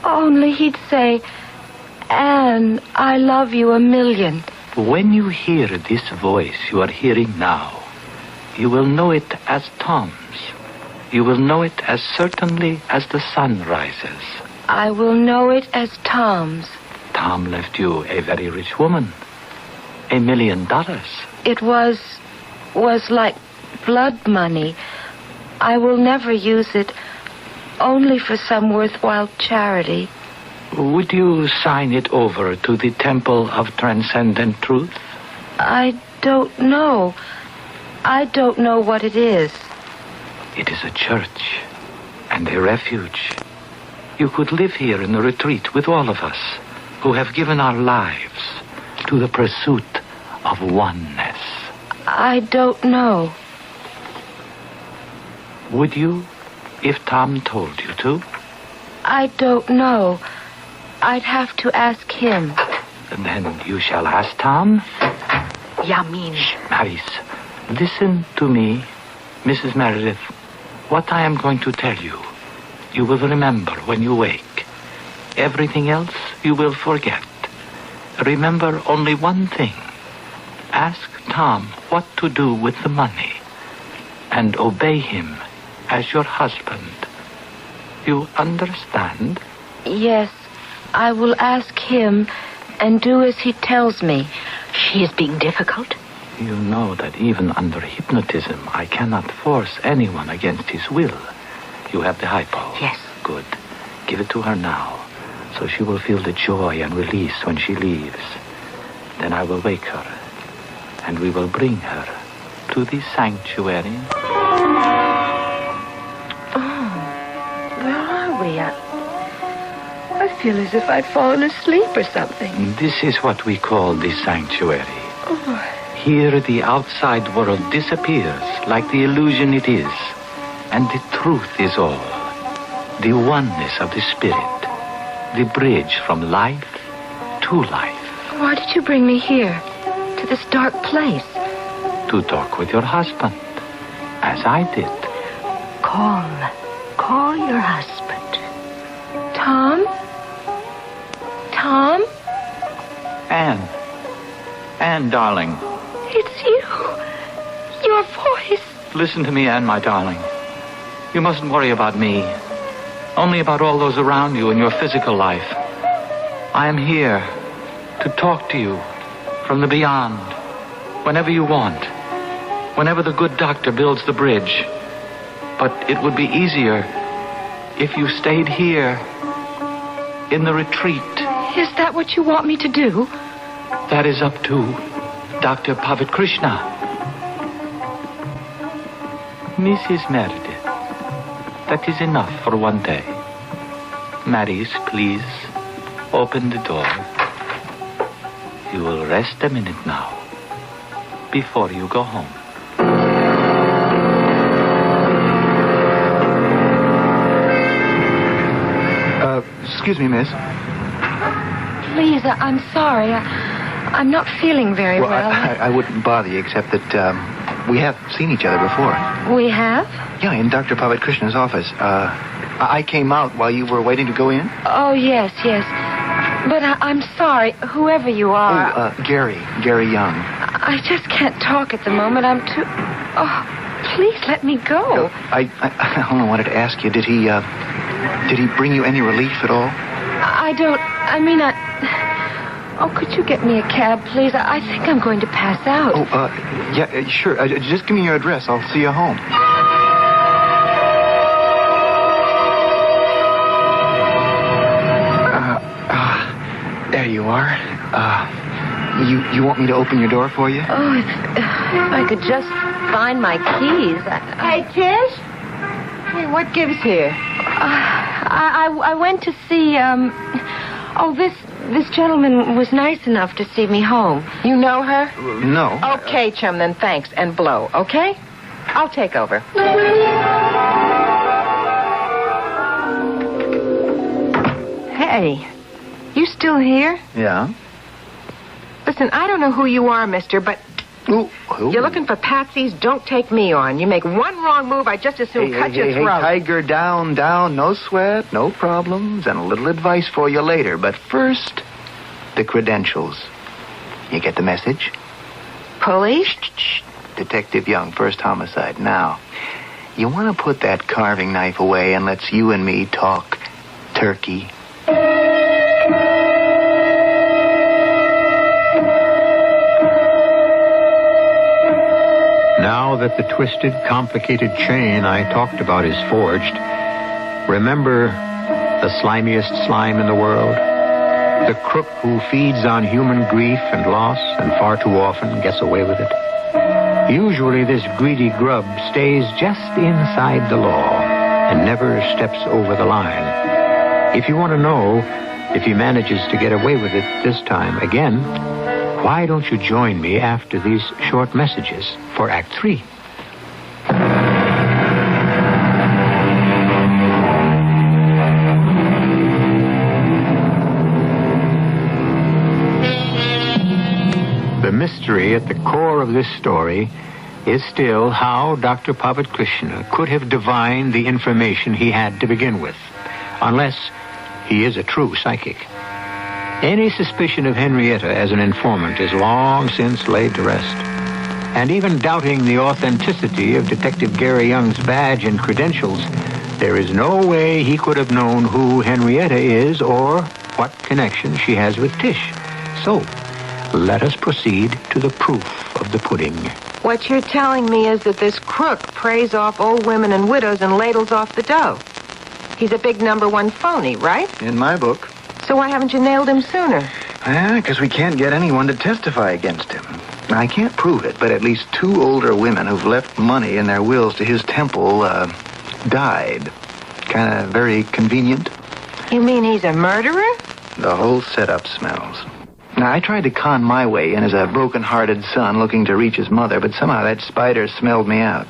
O: Only he'd say, Anne, I love you 1,000,000.
E: When you hear this voice you are hearing now, you will know it as Tom's. You will know it as certainly as the sun rises.
O: I will know it as Tom's.
E: Tom left you a very rich woman. $1 million.
O: It was like blood money. I will never use it, only for some worthwhile charity.
E: Would you sign it over to the Temple of Transcendent Truth?
O: I don't know. I don't know what it is.
E: It is a church and a refuge. You could live here in the retreat with all of us who have given our lives to the pursuit of oneness.
O: I don't know.
E: Would you, if Tom told you to?
O: I don't know. I'd have to ask him.
E: Then you shall ask Tom.
U: Yamin.
E: Maris, listen to me, Mrs. Meredith. What I am going to tell you, you will remember when you wake. Everything else you will forget. Remember only one thing. Ask Tom what to do with the money, and obey him as your husband. You understand?
B: Yes, I will ask him and do as he tells me.
U: She is being difficult.
E: You know that even under hypnotism, I cannot force anyone against his will. You have the hypo.
U: Yes.
E: Good. Give it to her now, so she will feel the joy and release when she leaves. Then I will wake her, and we will bring her to the sanctuary.
B: Where are we? I feel as if I'd fallen asleep or something.
E: This is what we call the sanctuary.
B: Oh.
E: Here the outside world disappears like the illusion it is, and the truth is all. The oneness of the spirit, the bridge from life to life.
B: Why did you bring me here, to this dark place?
E: To talk with your husband, as I did.
U: Call your husband.
B: Tom? Tom?
E: Anne, darling.
B: It's you. Your voice.
E: Listen to me, Anne, my darling. You mustn't worry about me. Only about all those around you in your physical life. I am here to talk to you from the beyond, whenever you want, whenever the good doctor builds the bridge. But it would be easier if you stayed here in the retreat.
B: Is that what you want me to do?
E: That is up to Dr. Pavat Krishna. Mrs. Meredith, that is enough for one day. Maris, please, open the door. You will rest a minute now, before you go home.
M: Excuse me, miss.
B: Please, I'm sorry. I'm not feeling very well.
M: I wouldn't bother you, except that we have seen each other before.
B: We have?
M: Yeah, in Dr. Pavat Krishna's office. I came out while you were waiting to go in.
B: Oh, yes. But I'm sorry, whoever you are.
M: Gary Young.
B: I just can't talk at the moment. I'm too... Oh, please let me go.
M: I only wanted to ask you, did he bring you any relief at all?
B: Oh, could you get me a cab, please? I think I'm going to pass out.
M: Oh, yeah, sure. Just give me your address. I'll see you home. There you are. You want me to open your door for you?
B: Oh, if I could just find my keys.
A: Hey, Tish? Hey, what gives here?
B: I went to see, this gentleman was nice enough to see me home.
A: You know her?
M: No.
A: Okay, chum, then thanks, and blow, okay? I'll take over. Hey, you still here?
M: Yeah.
A: Listen, I don't know who you are, mister, but...
M: Who?
A: You're looking for patsies, don't take me on. You make one wrong move, I just as soon cut your throat.
M: Hey, Tiger, down. No sweat, no problems, and a little advice for you later. But first, the credentials. You get the message?
A: Police?
M: Shh. Detective Young, first homicide. Now, you want to put that carving knife away and let's you and me talk turkey.
L: Now that the twisted, complicated chain I talked about is forged, remember the slimiest slime in the world? The crook who feeds on human grief and loss and far too often gets away with it. Usually this greedy grub stays just inside the law and never steps over the line. If you want to know if he manages to get away with it this time again, why don't you join me after these short messages for Act 3? The mystery at the core of this story is still how Dr. Pavat Krishna could have divined the information he had to begin with, unless he is a true psychic. Any suspicion of Henrietta as an informant is long since laid to rest. And even doubting the authenticity of Detective Gary Young's badge and credentials, there is no way he could have known who Henrietta is or what connection she has with Tish. So, let us proceed to the proof of the pudding.
A: What you're telling me is that this crook preys off old women and widows and ladles off the dough. He's a big #1 phony, right?
M: In my book.
A: So why haven't you nailed him sooner?
M: Because we can't get anyone to testify against him. I can't prove it, but at least 2 older women who've left money in their wills to his temple, died. Kind of very convenient.
A: You mean he's a murderer?
M: The whole setup smells. Now, I tried to con my way in as a broken-hearted son looking to reach his mother, but somehow that spider smelled me out.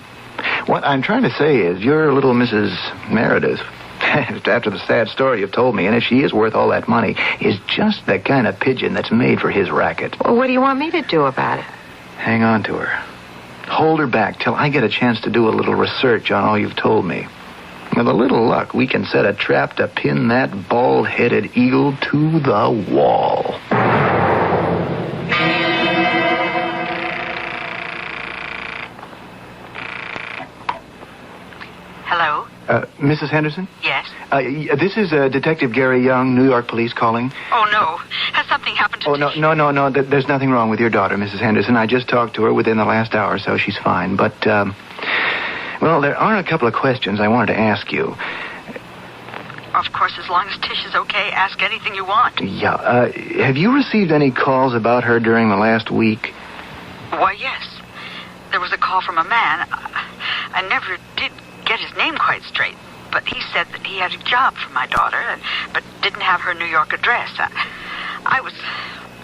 M: What I'm trying to say is, your little Mrs. Meredith, after the sad story you've told me, and if she is worth all that money, is just the kind of pigeon that's made for his racket.
A: Well, what do you want me to do about it?
M: Hang on to her. Hold her back till I get a chance to do a little research on all you've told me. With a little luck, we can set a trap to pin that bald-headed eagle to the wall.
G: Hello?
M: Mrs. Henderson?
G: Yes?
M: This is Detective Gary Young, New York Police calling.
G: Oh, no. Has something happened to Tish?
M: No. There's nothing wrong with your daughter, Mrs. Henderson. I just talked to her within the last hour or so. She's fine. But, well, there are a couple of questions I wanted to ask you.
G: Of course, as long as Tish is okay, ask anything you want.
M: Yeah. Have you received any calls about her during the last week?
G: Why, yes. There was a call from a man. I never did get his name quite straight, but he said that he had a job for my daughter, but didn't have her New York address. I was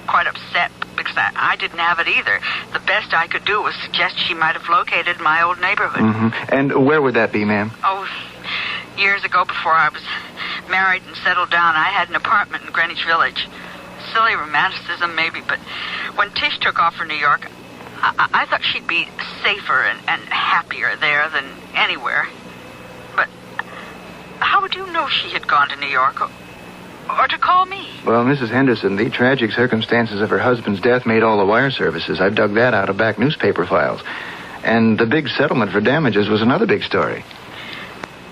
G: quite upset because I didn't have it either. The best I could do was suggest she might have located my old neighborhood.
M: Mm-hmm. And where would that be, ma'am?
G: Oh, years ago, before I was married and settled down, I had an apartment in Greenwich Village. Silly romanticism, maybe, but when Tish took off for New York, I thought she'd be safer and happier there than anywhere. But how would you know she had gone to New York or to call me?
M: Well, Mrs. Henderson, the tragic circumstances of her husband's death made all the wire services. I've dug that out of back newspaper files. And the big settlement for damages was another big story.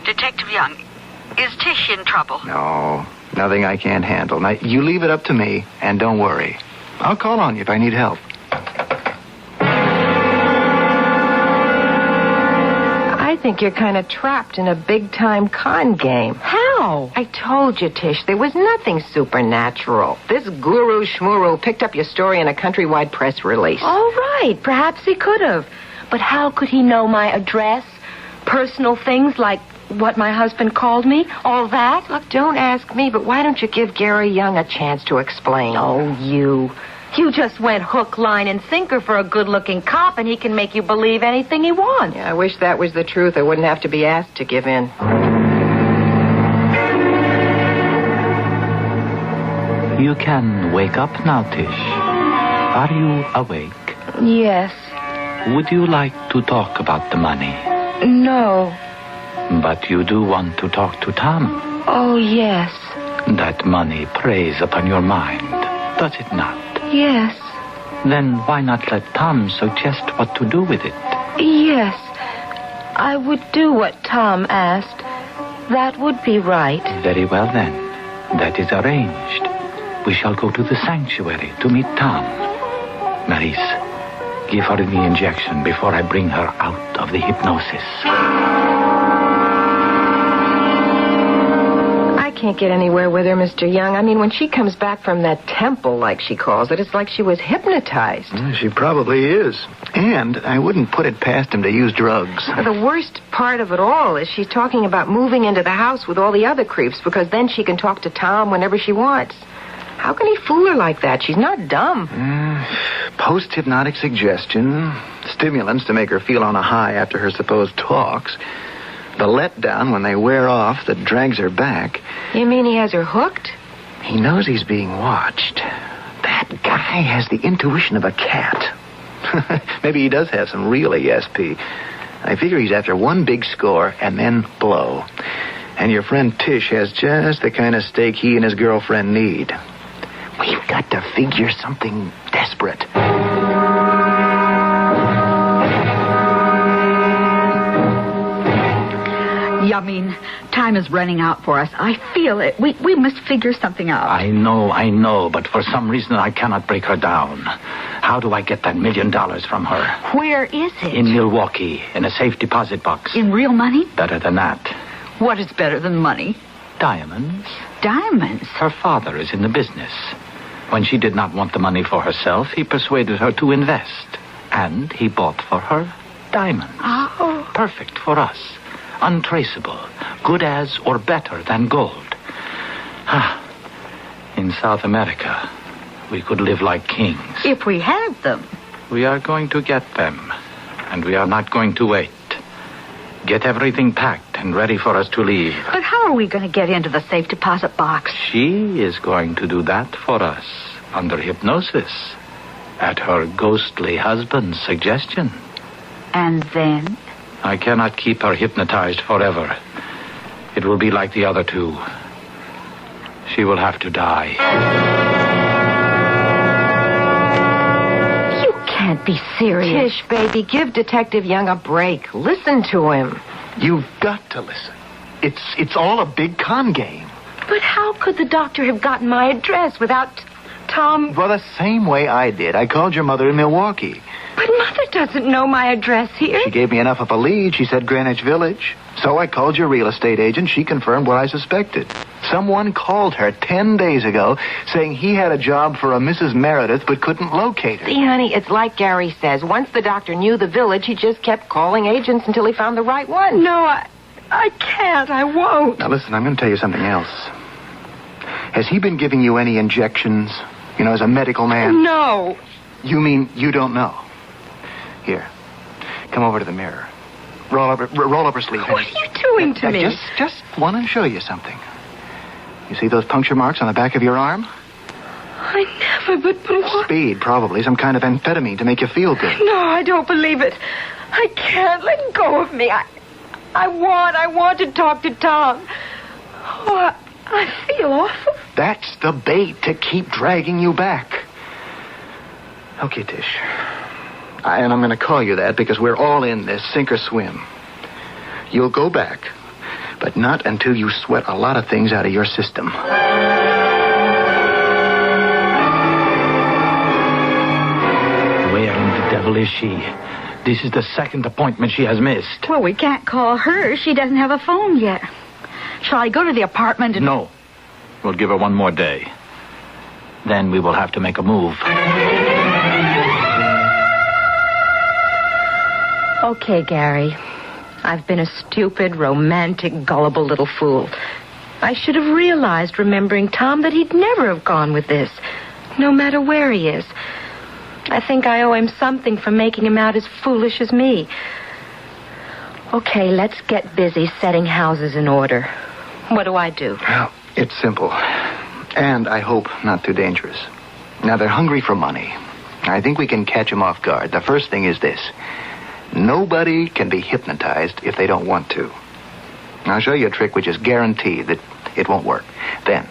G: Detective Young, is Tish in trouble?
M: No, nothing I can't handle. Now, you leave it up to me, and don't worry. I'll call on you if I need help.
A: I think you're kind of trapped in a big-time con game.
U: How?
A: I told you, Tish, there was nothing supernatural. This guru schmuru picked up your story in a countrywide press release.
B: All right, perhaps he could have. But how could he know my address? Personal things like what my husband called me? All that?
A: Look, don't ask me, but why don't you give Gary Young a chance to explain?
B: Oh, you. You just went hook, line, and sinker for a good-looking cop, and he can make you believe anything he wants.
A: Yeah, I wish that was the truth. I wouldn't have to be asked to give in.
E: You can wake up now, Tish. Are you awake?
B: Yes.
E: Would you like to talk about the money?
B: No.
E: But you do want to talk to Tom.
B: Oh, yes.
E: That money preys upon your mind, does it not?
B: Yes.
E: Then why not let Tom suggest what to do with it?
B: Yes. I would do what Tom asked. That would be right.
E: Very well, then. That is arranged. We shall go to the sanctuary to meet Tom. Maurice, give her the injection before I bring her out of the hypnosis.
A: I can't get anywhere with her, Mr. Young. I mean, when she comes back from that temple, like she calls it, it's like she was hypnotized.
M: She probably is. And I wouldn't put it past him to use drugs.
A: The worst part of it all is she's talking about moving into the house with all the other creeps because then she can talk to Tom whenever she wants. How can he fool her like that? She's not dumb.
M: Post-hypnotic suggestion, stimulants to make her feel on a high after her supposed talks, the letdown when they wear off that drags her back.
A: You mean he has her hooked?
M: He knows he's being watched. That guy. He has the intuition of a cat. Maybe he does have some real ESP. I figure he's after one big score and then blow. And your friend Tish has just the kind of stake he and his girlfriend need. We've got to figure something desperate.
U: I mean, time is running out for us. I feel it. We must figure something out.
E: I know, but for some reason I cannot break her down. How do I get that $1 million from her?
U: Where is it?
E: In Milwaukee, in a safe deposit box.
U: In real money?
E: Better than that.
U: What is better than money?
E: Diamonds.
U: Diamonds?
E: Her father is in the business. When she did not want the money for herself, he persuaded her to invest. And he bought for her diamonds.
U: Oh.
E: Perfect for us. Untraceable. Good as or better than gold. In South America, we could live like kings.
U: If we had them.
E: We are going to get them. And we are not going to wait. Get everything packed and ready for us to leave.
U: But how are we going to get into the safe deposit box?
E: She is going to do that for us under hypnosis at her ghostly husband's suggestion.
U: And then?
E: I cannot keep her hypnotized forever. It will be like the other two. She will have to die.
U: You can't be serious.
A: Tish, baby, give Detective Young a break. Listen to him.
M: You've got to listen. It's all a big con game.
A: But how could the doctor have gotten my address without Tom?
M: Well, the same way I did. I called your mother in Milwaukee.
A: But Mother doesn't know my address here.
M: She gave me enough of a lead. She said Greenwich Village. So I called your real estate agent. She confirmed what I suspected. Someone called her 10 days ago saying he had a job for a Mrs. Meredith but couldn't locate her.
A: See, honey, it's like Gary says. Once the doctor knew the village, he just kept calling agents until he found the right one.
P: No, I can't. I won't.
M: Now, listen, I'm going to tell you something else. Has he been giving you any injections, as a medical man?
P: No.
M: You mean you don't know? Here, come over to the mirror. Roll up her sleeve.
P: What are you doing to me?
M: Just want to show you something. You see those puncture marks on the back of your arm?
P: I never, but what?
M: Speed, probably. Some kind of amphetamine to make you feel good.
P: No, I don't believe it. I can't. Let go of me. I want to talk to Tom. Oh, I feel awful.
M: That's the bait to keep dragging you back. Okay, Tish. And I'm going to call you that because we're all in this, sink or swim. You'll go back, but not until you sweat a lot of things out of your system.
E: Where in the devil is she? This is the second appointment she has missed.
U: Well, we can't call her. She doesn't have a phone yet. Shall I go to the apartment and...
E: No. We'll give her one more day. Then we will have to make a move.
A: Okay, Gary. I've been a stupid, romantic, gullible little fool. I should have realized, remembering Tom, that he'd never have gone with this, no matter where he is. I think I owe him something for making him out as foolish as me. Okay, let's get busy setting houses in order. What do I do?
M: Well, it's simple. And I hope not too dangerous. Now, they're hungry for money. I think we can catch them off guard. The first thing is this. Nobody can be hypnotized if they don't want to. I'll show you a trick which is guaranteed that it won't work. Then,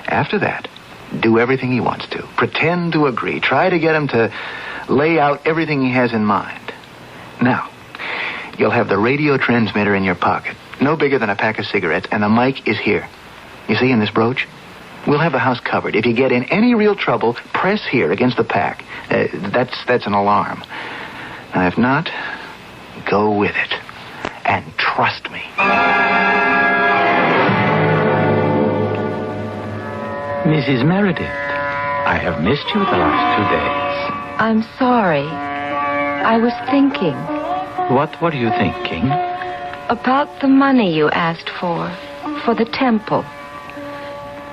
M: after that, do everything he wants to. Pretend to agree. Try to get him to lay out everything he has in mind. Now, you'll have the radio transmitter in your pocket. No bigger than a pack of cigarettes, and the mic is here. You see, in this brooch? We'll have the house covered. If you get in any real trouble, press here against the pack. That's an alarm. Now, if not, go with it. And trust me.
E: Mrs. Meredith, I have missed you the last 2 days.
A: I'm sorry. I was thinking.
E: What were you thinking?
A: About the money you asked for the temple.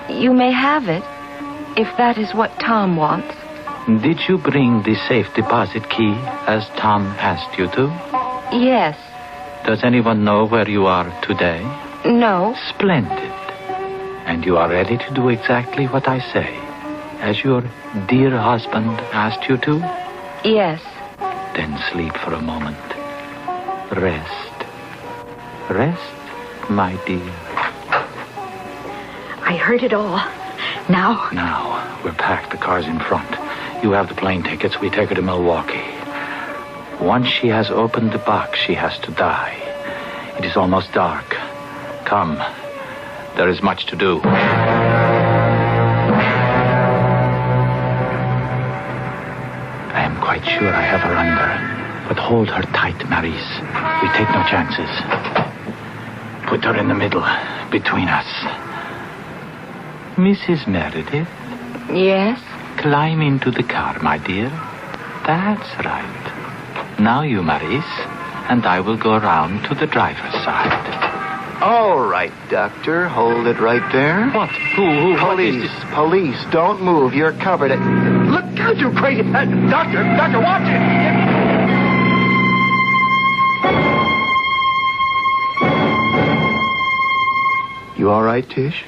A: You may have it, if that is what Tom wants.
E: Did you bring the safe deposit key as Tom asked you to?
A: Yes.
E: Does anyone know where you are today?
A: No.
E: Splendid. And you are ready to do exactly what I say. as your dear husband asked you to?
B: Yes.
E: Then sleep for a moment. Rest. Rest, my dear.
U: I heard it all. Now?
E: Now, we're packed. The car's in front. You have the plane tickets. We take her to Milwaukee. Once she has opened the box, she has to die. It is almost dark. Come. There is much to do. I am quite sure I have her under. But hold her tight, Maurice. We take no chances. Put her in the middle, between us. Mrs. Meredith?
B: Yes?
E: Climb into the car, my dear. That's right. Now you, Maurice, and I will go around to the driver's side.
M: All right, Doctor. Hold it right there.
E: What? Who?
M: Police.
E: What is this?
M: Police. Don't move. You're covered. Look out, you crazy... Doctor, watch it. You all right, Tish?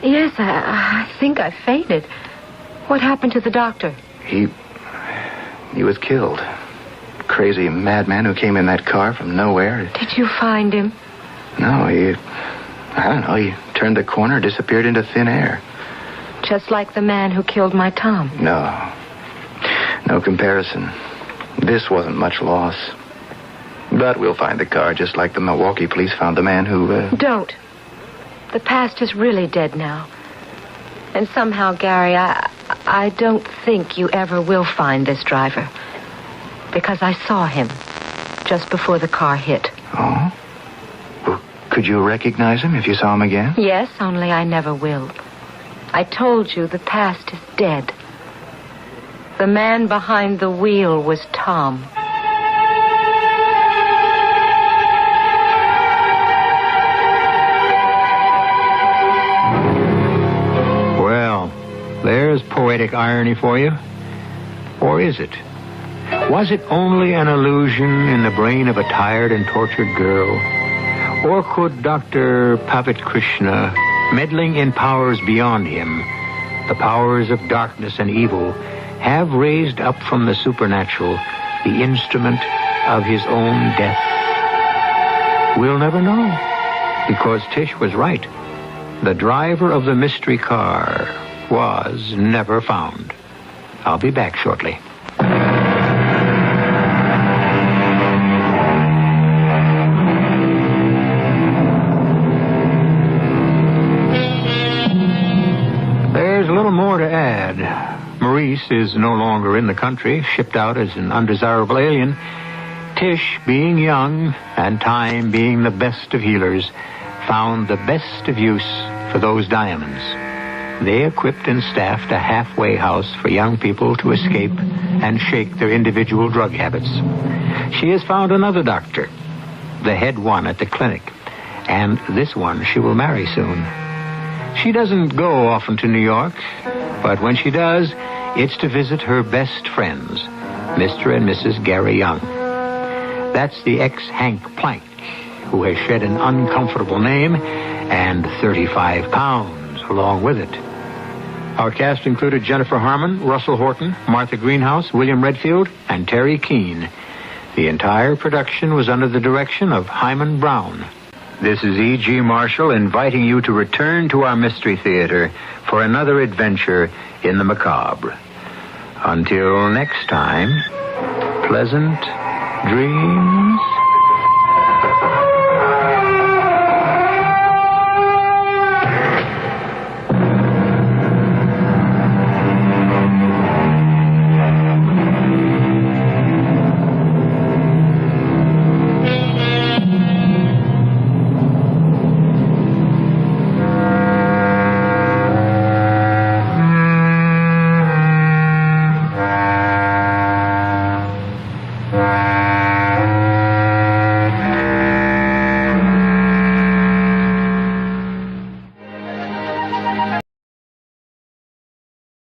B: Yes, I think I fainted. What happened to the doctor?
M: He was killed. Crazy madman who came in that car from nowhere.
B: Did you find him?
M: No, I don't know. He turned the corner, disappeared into thin air.
B: Just like the man who killed my Tom.
M: No comparison. This wasn't much loss. But we'll find the car just like the Milwaukee police found the man who...
B: Don't. The past is really dead now. And somehow, Gary, I don't think you ever will find this driver. Because I saw him just before the car hit.
M: Oh? Well, could you recognize him if you saw him again?
B: Yes, only I never will. I told you the past is dead. The man behind the wheel was Tom.
L: Well, there's poetic irony for you. Or is it? Was it only an illusion in the brain of a tired and tortured girl? Or could Dr. Pavit Krishna, meddling in powers beyond him, the powers of darkness and evil, have raised up from the supernatural the instrument of his own death? We'll never know, because Tish was right. The driver of the mystery car was never found. I'll be back shortly. There's a little more to add. Maurice is no longer in the country, shipped out as an undesirable alien. Tish, being young, and time being the best of healers, found the best of use for those diamonds. They equipped and staffed a halfway house for young people to escape and shake their individual drug habits. She has found another doctor, the head one at the clinic, and this one she will marry soon. She doesn't go often to New York, but when she does, it's to visit her best friends, Mr. and Mrs. Gary Young. That's the ex-Hank Plank, who has shed an uncomfortable name and 35 pounds along with it. Our cast included Jennifer Harmon, Russell Horton, Martha Greenhouse, William Redfield, and Terry Keane. The entire production was under the direction of Hyman Brown. This is E.G. Marshall inviting you to return to our Mystery Theater for another adventure in the macabre. Until next time, pleasant dreams.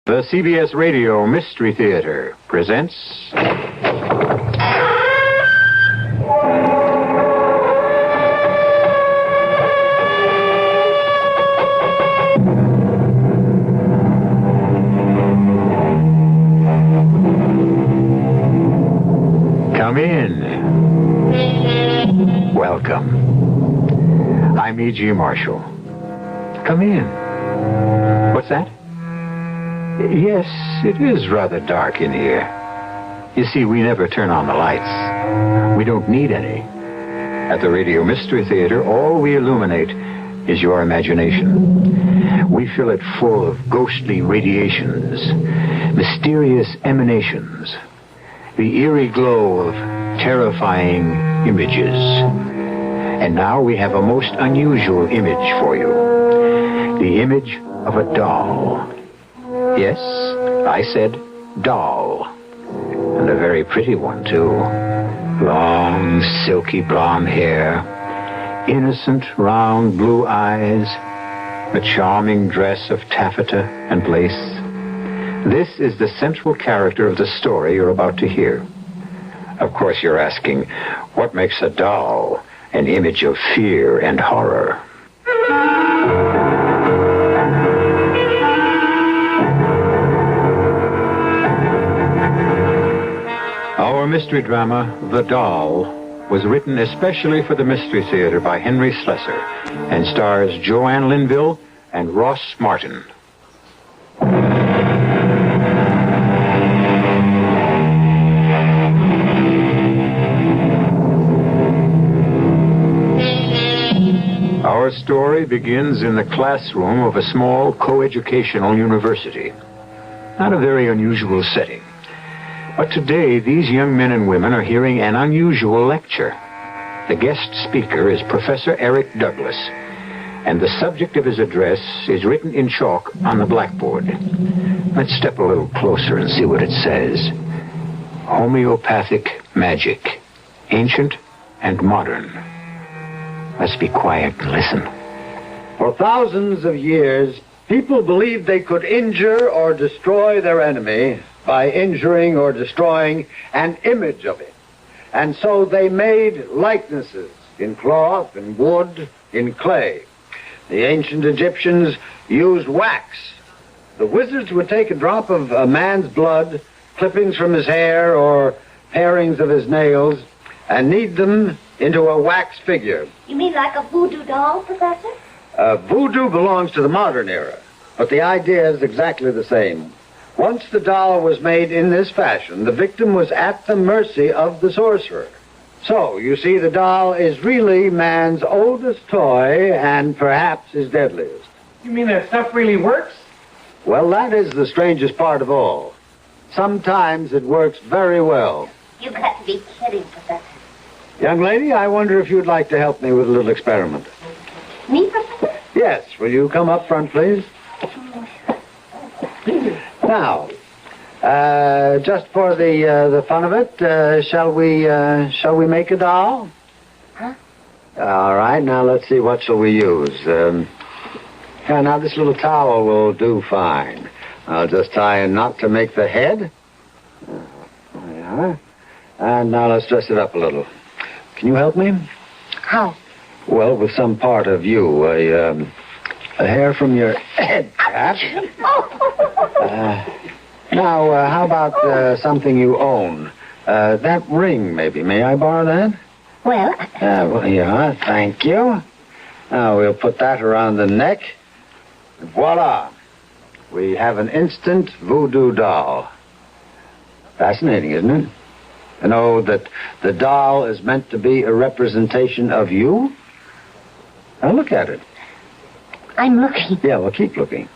L: The CBS Radio Mystery Theater presents...
V: Welcome. I'm E.G. Marshall. Come in. What's that? Yes, it is rather dark in here. You see, we never turn on the lights. We don't need any. At the Radio Mystery Theater, all we illuminate is your imagination. We fill it full of ghostly radiations, mysterious emanations, the eerie glow of terrifying images. And now we have a most unusual image for you. The image of a doll. Yes, I said doll. And a very pretty one, too. Long, silky blonde hair, innocent, round blue eyes, a charming dress of taffeta and lace. This is the central character of the story you're about to hear. Of course, you're asking, what makes a doll an image of fear and horror? Our mystery drama, The Doll, was written especially for the Mystery Theater by Henry Slessor and stars Joanne Linville and Ross Martin. Our story begins in the classroom of a small coeducational university. Not a very unusual setting. But today, these young men and women are hearing an unusual lecture. The guest speaker is Professor Eric Douglas, and the subject of his address is written in chalk on the blackboard. Let's step a little closer and see what it says. Homeopathic magic, ancient and modern. Let's be quiet and listen.
C: For thousands of years, people believed they could injure or destroy their enemy by injuring or destroying an image of it. And so they made likenesses in cloth, in wood, in clay. The ancient Egyptians used wax. The wizards would take a drop of a man's blood, clippings from his hair, or parings of his nails, and knead them into a wax figure.
Q: You mean like a voodoo doll, Professor?
C: Voodoo belongs to the modern era, but the idea is exactly the same. Once the doll was made in this fashion, the victim was at the mercy of the sorcerer. So, you see, the doll is really man's oldest toy and perhaps his deadliest.
W: You mean that stuff really works?
C: Well, that is the strangest part of all. Sometimes it works very well.
Q: You've got to be kidding, Professor.
C: Young lady, I wonder if you'd like to help me with a little experiment.
Q: Me, Professor?
C: Yes, will you come up front, please? Now, just for the fun of it, shall we make a doll?
Q: Huh?
C: All right, now let's see, what shall we use? Now this little towel will do fine. I'll just tie a knot to make the head. There we are. And now let's dress it up a little. Can you help me?
Q: How?
C: Well, with some part of you, a hair from your head, perhaps. Now, how about something you own? That ring, maybe. May I borrow that?
Q: Well,
C: yeah, thank you. Now, we'll put that around the neck. Voila! We have an instant voodoo doll. Fascinating, isn't it? You know that the doll is meant to be a representation of you? Now, look at it.
Q: I'm looking.
C: Yeah, well, keep looking.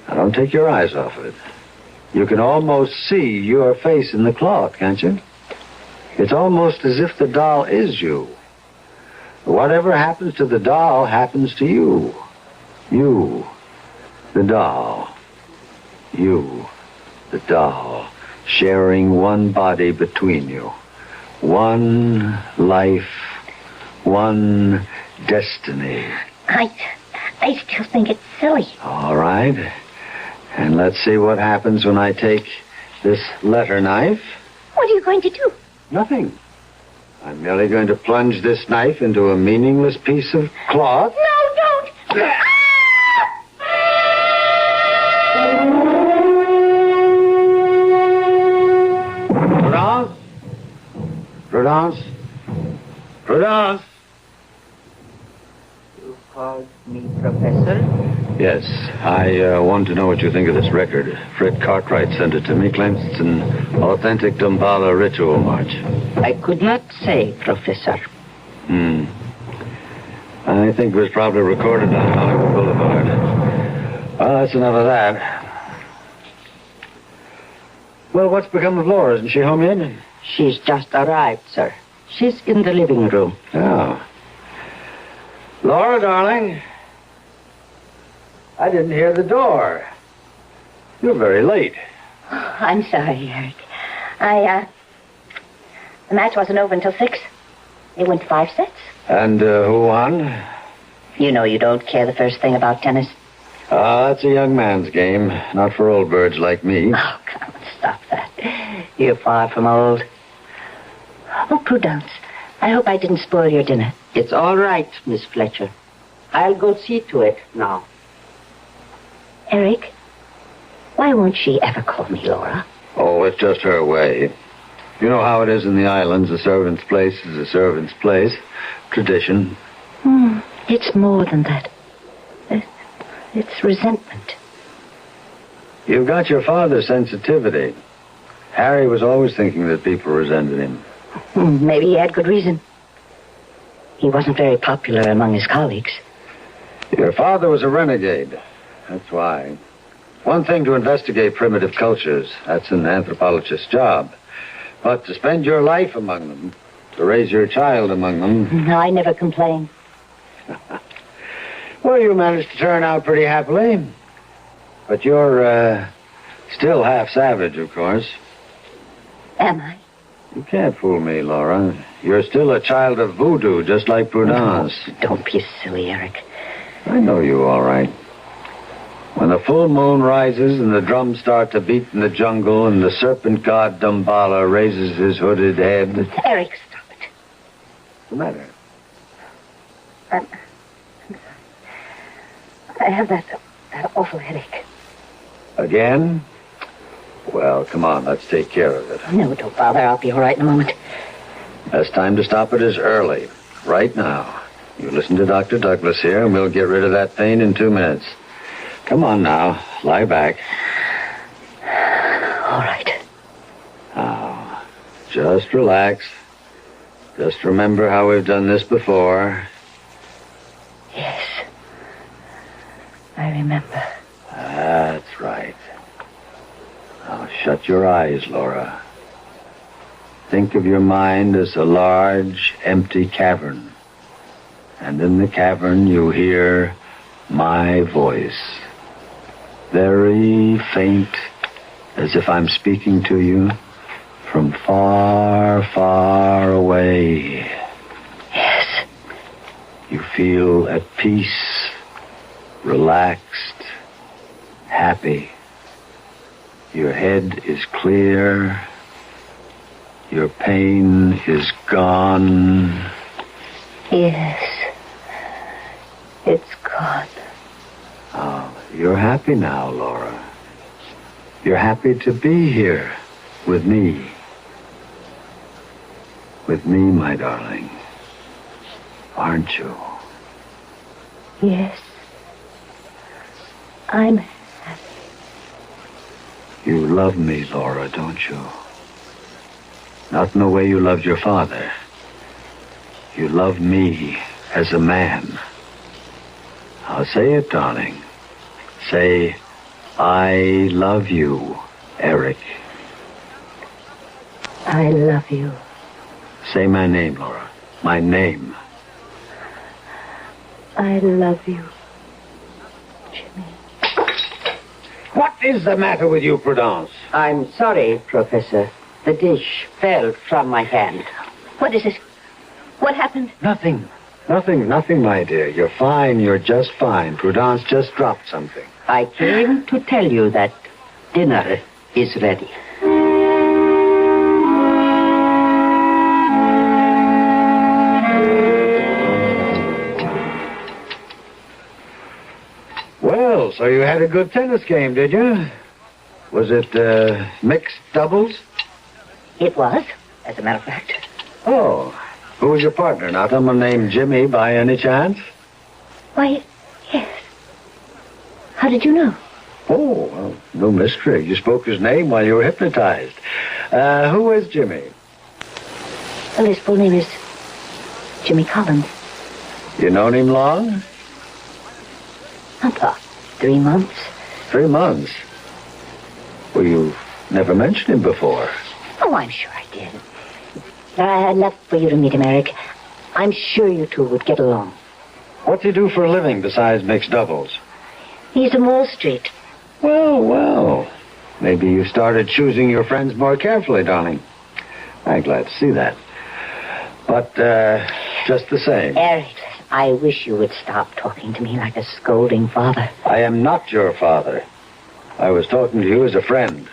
C: Now, don't take your eyes off of it. You can almost see your face in the cloth, can't you? It's almost as if the doll is you. Whatever happens to the doll happens to you. You, the doll. You, the doll, sharing one body between you. One life, one destiny.
Q: I still think it's silly.
C: All right. And let's see what happens when I take this letter knife.
Q: What are you going to do?
C: Nothing. I'm merely going to plunge this knife into a meaningless piece of cloth.
Q: No, don't!
C: Prudence? Prudence? Prudence!
O: You called me Professor?
C: Yes, I want to know what you think of this record. Fred Cartwright sent it to me, claims it's an authentic Damballa ritual march.
O: I could not say, Professor.
C: I think it was probably recorded on Hollywood Boulevard. Well, that's enough of that. Well, what's become of Laura? Isn't she home yet?
O: She's just arrived, sir. She's in the living room.
C: Oh. Laura, darling. I didn't hear the door. You're very late.
Q: Oh, I'm sorry, Eric. The match wasn't over until 6. It went 5 sets.
C: And who won?
Q: You know you don't care the first thing about tennis.
C: That's a young man's game, not for old birds like me.
Q: Oh, come on, stop that. You're far from old. Oh, Prudence, I hope I didn't spoil your dinner.
O: It's all right, Miss Fletcher. I'll go see to it now.
Q: Eric, why won't she ever call me Laura?
C: Oh, it's just her way. You know how it is in the islands. A servant's place is a servant's place. Tradition.
Q: It's more than that. It's resentment.
C: You've got your father's sensitivity. Harry was always thinking that people resented him.
Q: Maybe he had good reason. He wasn't very popular among his colleagues.
C: Your father was a renegade. That's why. One thing to investigate primitive cultures. That's an anthropologist's job. But to spend your life among them, to raise your child among them...
Q: No, I never complain.
C: Well, you managed to turn out pretty happily. But you're, still half savage, of course.
Q: Am I?
C: You can't fool me, Laura. You're still a child of voodoo, just like Prudence.
Q: Don't be silly, Eric.
C: I know you all right. When the full moon rises and the drums start to beat in the jungle and the serpent god Damballa raises his hooded head...
Q: Eric, stop it.
C: What's the matter?
Q: I'm sorry. I have that awful headache.
C: Again? Well, come on, let's take care of it.
Q: No, don't bother. I'll be all right in a moment.
C: Best time to stop it is early. Right now. You listen to Dr. Douglas here, and we'll get rid of that pain in 2 minutes. Come on now. Lie back.
Q: All right.
C: Now, just relax. Just remember how we've done this before.
Q: Yes. I remember.
C: That's right. Now, shut your eyes, Laura. Think of your mind as a large, empty cavern. And in the cavern, you hear my voice. Very faint, as if I'm speaking to you from far, far away.
Q: Yes.
C: You feel at peace, relaxed, happy. Your head is clear. Your pain is gone.
Q: Yes. It's gone.
C: Oh, you're happy now, Laura. You're happy to be here with me. With me, my darling. Aren't you?
Q: Yes. I'm...
C: You love me, Laura, don't you? Not in the way you loved your father. You love me as a man. I'll say it, darling. Say, I love you, Eric.
Q: I love you.
C: Say my name, Laura. My name.
Q: I love you.
C: What is the matter with you, Prudence?
O: I'm sorry, Professor. The dish fell from my hand.
Q: What is it? What happened?
C: Nothing, my dear. You're fine. You're just fine. Prudence just dropped something.
O: I came to tell you that dinner is ready.
C: Well, so you had a good tennis game, did you? Was it mixed doubles?
Q: It was, as a matter of fact.
C: Oh, Who was your partner? Not someone named Jimmy by any chance?
Q: Why, yes. How did you know?
C: Oh, well, no mystery. You spoke his name while you were hypnotized. Who is Jimmy?
Q: Well, his full name is Jimmy Collins.
C: You known him long?
Q: About 3 months.
C: 3 months? Well, you've never mentioned him before.
Q: Oh, I'm sure I did. I'd love for you to meet him, Eric. I'm sure you two would get along.
C: What's he do for a living besides mixed doubles?
Q: He's in Wall Street.
C: Well. Maybe you started choosing your friends more carefully, darling. I'm glad to see that. But, just the same.
Q: Eric, I wish you would stop talking to me like a scolding father.
C: I am not your father. I was talking to you as a friend.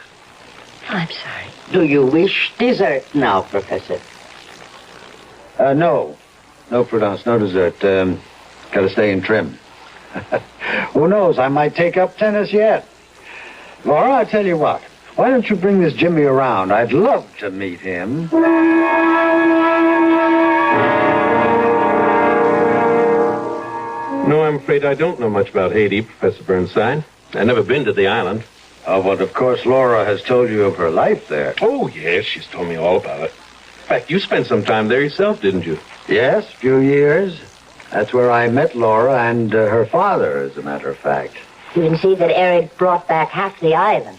Q: I'm sorry.
J: Do you wish dessert now, Professor?
C: No. No, Prudence, no dessert. Gotta stay in trim. Who knows, I might take up tennis yet. Laura, I tell you what. Why don't you bring this Jimmy around? I'd love to meet him.
K: No, I'm afraid I don't know much about Haiti, Professor Burnside. I've never been to the island.
C: Oh, but of course Laura has told you of her life there.
K: Oh, yes, she's told me all about it. In fact, you spent some time there yourself, didn't you?
C: Yes, a few years. That's where I met Laura and her father, as a matter of fact.
Q: You can see that Eric brought back half the island.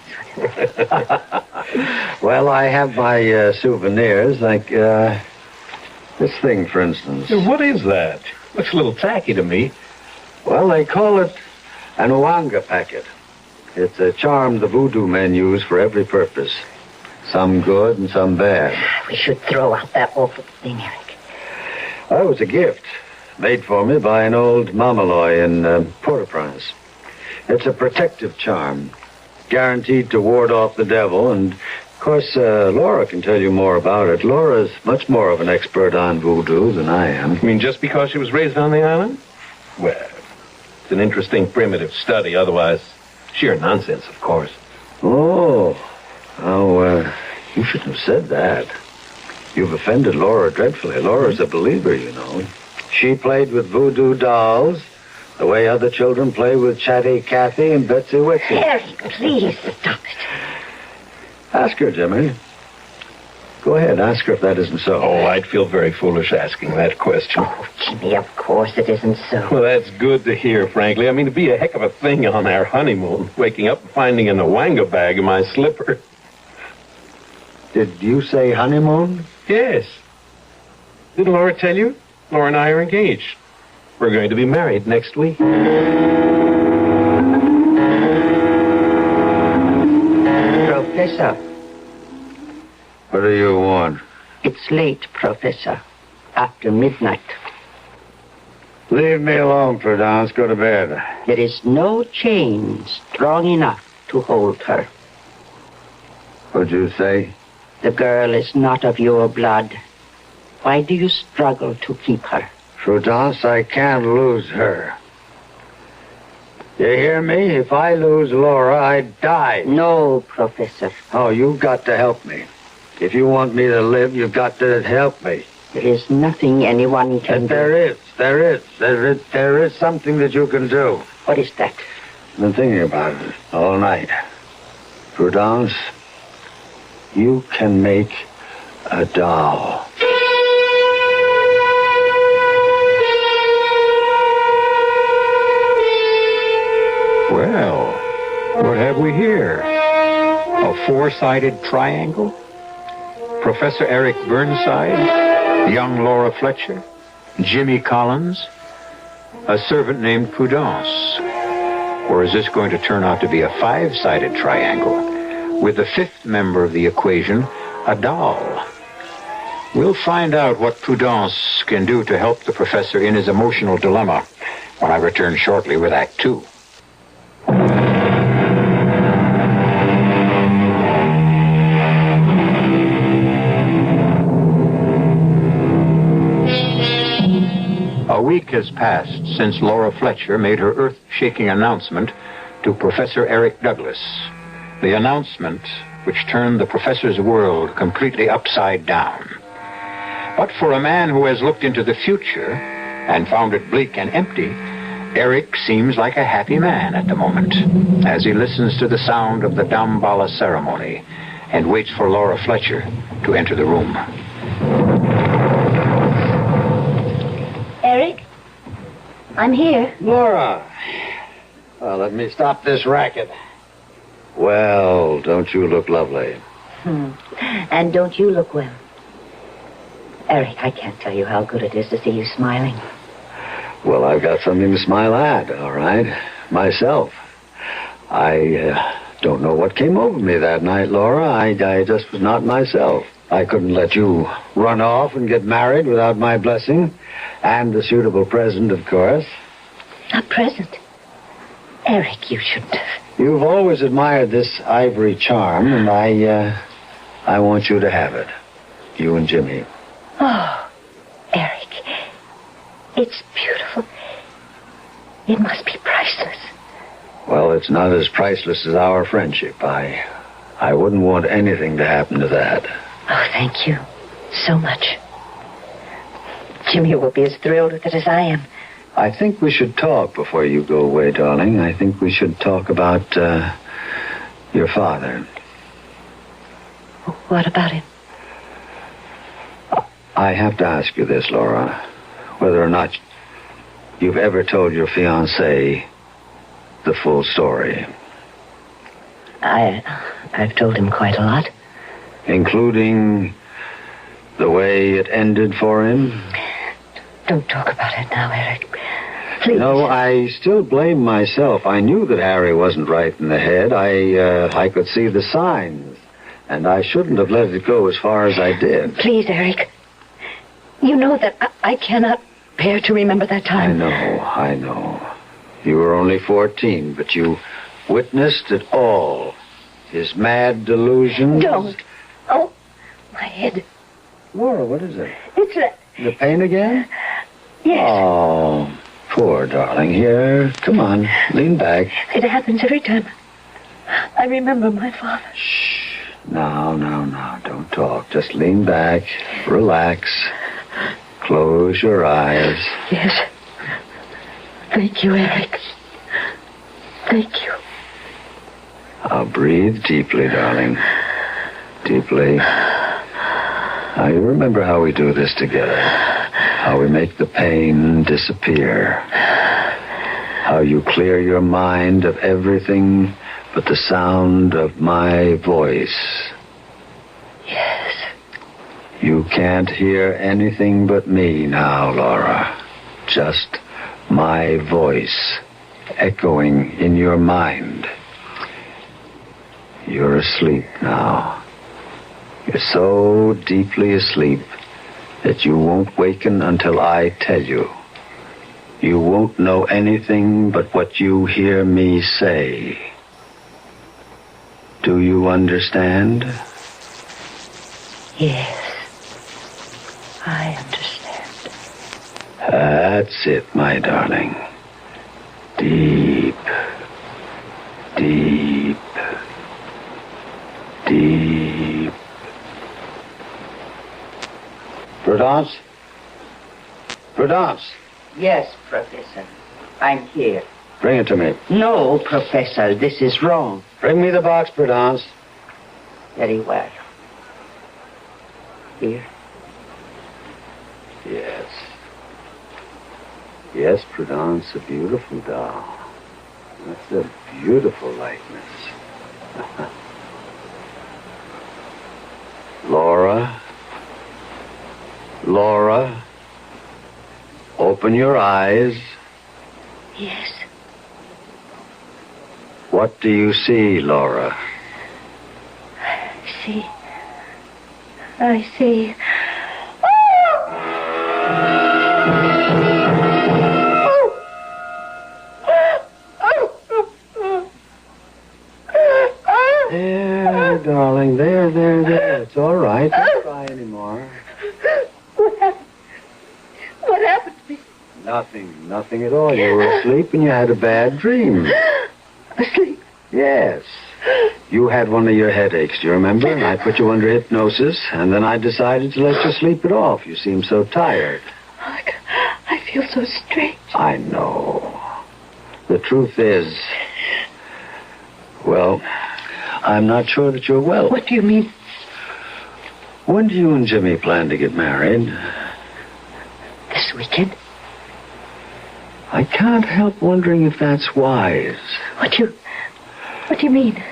C: Well, I have my souvenirs, like this thing, for instance.
K: What is that? Looks a little tacky to me.
C: Well, they call it an Ouanga packet. It's a charm the voodoo men use for every purpose. Some good and some bad.
Q: We should throw out that awful thing, Eric.
C: Oh, it was a gift made for me by an old Mamaloy in Port-au-Prince. It's a protective charm, guaranteed to ward off the devil, and, of course, Laura can tell you more about it. Laura's much more of an expert on voodoo than I am.
K: You mean just because she was raised on the island? Well, it's an interesting primitive study, otherwise sheer nonsense, of course.
C: Oh, you shouldn't have said that. You've offended Laura dreadfully. Laura's a believer, you know. She played with voodoo dolls the way other children play with Chatty Cathy and Betsy Witsy.
Q: Eric, please stop it.
C: Ask her, Jimmy. Go ahead, ask her if that isn't so.
K: Oh, I'd feel very foolish asking that question.
Q: Oh, Jimmy, of course it isn't so.
K: Well, that's good to hear, frankly. I mean, it'd be a heck of a thing on our honeymoon, waking up and finding an Ouanga bag in my slipper.
C: Did you say honeymoon?
K: Yes. Didn't Laura tell you? Laura and I are engaged. We're going to be married next week.
J: Professor.
C: What do you want?
J: It's late, Professor. After midnight.
C: Leave me alone, Prudence. Go to bed.
J: There is no chain strong enough to hold her.
C: What'd you say?
J: The girl is not of your blood. Why do you struggle to keep her?
C: Prudence, I can't lose her. You hear me? If I lose Laura, I die.
J: No, Professor.
C: Oh, you've got to help me. If you want me to live, you've got to help me.
J: There is nothing anyone can do.
C: There is something that you can do.
J: What is that?
C: I've been thinking about it all night. Prudence, you can make a doll.
F: Well, what have we here? A four-sided triangle? Professor Eric Burnside, young Laura Fletcher, Jimmy Collins, a servant named Prudence. Or is this going to turn out to be a five-sided triangle with the fifth member of the equation, a doll? We'll find out what Prudence can do to help the professor in his emotional dilemma when I return shortly with Act 2. A week has passed since Laura Fletcher made her earth-shaking announcement to Professor Eric Douglas. The announcement which turned the professor's world completely upside down. But for a man who has looked into the future and found it bleak and empty, Eric seems like a happy man at the moment as he listens to the sound of the Damballa ceremony and waits for Laura Fletcher to enter the room.
Q: Eric? I'm here.
C: Laura. Well, let me stop this racket. Well, don't you look lovely?
Q: And don't you look well? Eric, I can't tell you how good it is to see you smiling.
C: Well, I've got something to smile at, all right? Myself. I don't know what came over me that night, Laura. I just was not myself. I couldn't let you run off and get married without my blessing. And a suitable present, of course.
Q: A present? Eric, you shouldn't have.
C: You've always admired this ivory charm, and I want you to have it. You and Jimmy.
Q: Oh, Eric. It's beautiful. It must be priceless.
C: Well, it's not as priceless as our friendship. I wouldn't want anything to happen to that.
Q: Oh, thank you so much. Jimmy will be as thrilled with it as I am.
C: I think we should talk before you go away, darling. I think we should talk about your father.
Q: What about him?
C: I have to ask you this, Laura. Whether or not you've ever told your fiancé the full story.
Q: I've told him quite a lot.
C: Including the way it ended for him?
Q: Don't talk about it now, Eric. Please.
C: No, I still blame myself. I knew that Harry wasn't right in the head. I could see the signs. And I shouldn't have let it go as far as I did.
Q: Please, Eric. You know that I cannot bear to remember that time.
C: I know. You were only 14, but you witnessed it all. His mad delusions.
Q: Don't. Oh, my head.
C: Laura, what is it?
Q: It's
C: The pain again?
Q: Yes.
C: Oh, poor darling. Here, come on, lean back.
Q: It happens every time I remember my father.
C: Shh. No, don't talk. Just lean back, relax, close your eyes.
Q: Yes. Thank you, Eric. Thank you.
C: Now breathe deeply, darling. Deeply. Now you remember how we do this together. How we make the pain disappear. How you clear your mind of everything but the sound of my voice.
Q: Yes.
C: You can't hear anything but me now, Laura. Just my voice echoing in your mind. You're asleep now. You're so deeply asleep that you won't waken until I tell you. You won't know anything but what you hear me say. Do you understand?
Q: Yes. I understand.
C: That's it, my darling. Deep, deep, deep. Prudence? Prudence?
J: Yes, Professor. I'm here.
C: Bring it to me.
J: No, Professor, this is wrong.
C: Bring me the box, Prudence.
J: Very well. Here.
C: Yes. Yes, Prudence, a beautiful doll. That's a beautiful likeness. Laura? Laura? Open your eyes.
Q: Yes.
C: What do you see, Laura?
Q: I see.
C: There, darling. There. It's all right. Don't cry anymore.
Q: What happened? What happened to me?
C: Nothing at all. You were asleep and you had a bad dream.
Q: Asleep?
C: Yes. You had one of your headaches, do you remember? And I put you under hypnosis, and then I decided to let you sleep it off. You seem so tired.
Q: I feel so strange.
C: I know. The truth is, well, I'm not sure that you're well.
Q: What do you mean?
C: When do you and Jimmy plan to get married?
Q: This weekend.
C: I can't help wondering if that's wise.
Q: What do you mean?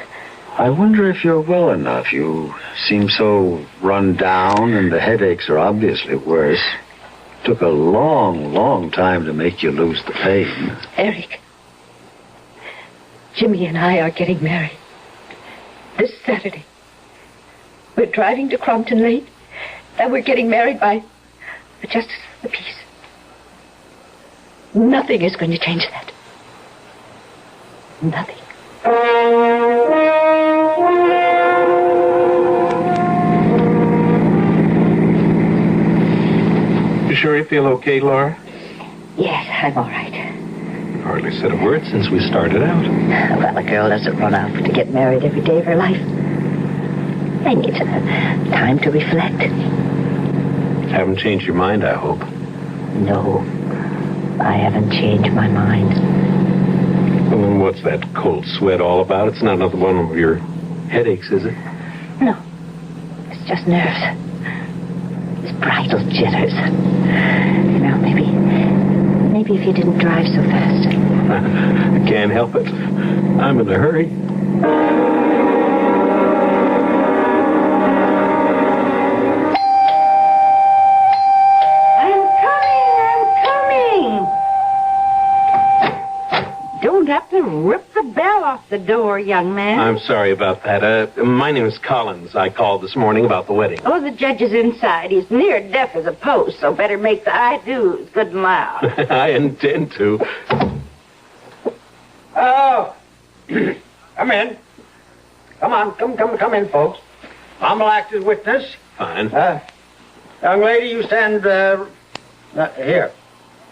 C: I wonder if you're well enough. You seem so run down, and the headaches are obviously worse. Took a long, long time to make you lose the pain.
Q: Eric, Jimmy and I are getting married this Saturday. We're driving to Crompton late, and we're getting married by the Justice of the Peace. Nothing is going to change that. Nothing.
K: You sure you feel okay, Laura?
Q: Yes, I'm all right.
K: You hardly said a word since we started out.
Q: Well, a girl doesn't run out to get married every day of her life. I need time to reflect.
K: Haven't changed your mind, I hope.
Q: No, I haven't changed my mind.
K: Well, then what's that cold sweat all about? It's not another one of your headaches, is it?
Q: No, it's just nerves. It's bridal jitters. You know, maybe if you didn't drive so fast.
K: I can't help it. I'm in a hurry.
J: Don't have to rip the bell off the door, young man.
K: I'm sorry about that. My name is Collins. I called this morning about the wedding.
J: Oh, the judge is inside. He's near deaf as a post, so better make the I-do's good and loud.
K: I intend to.
C: Oh, come in. Come on, come in, folks. I'm will act as witness.
K: Fine.
C: Young lady, you stand here,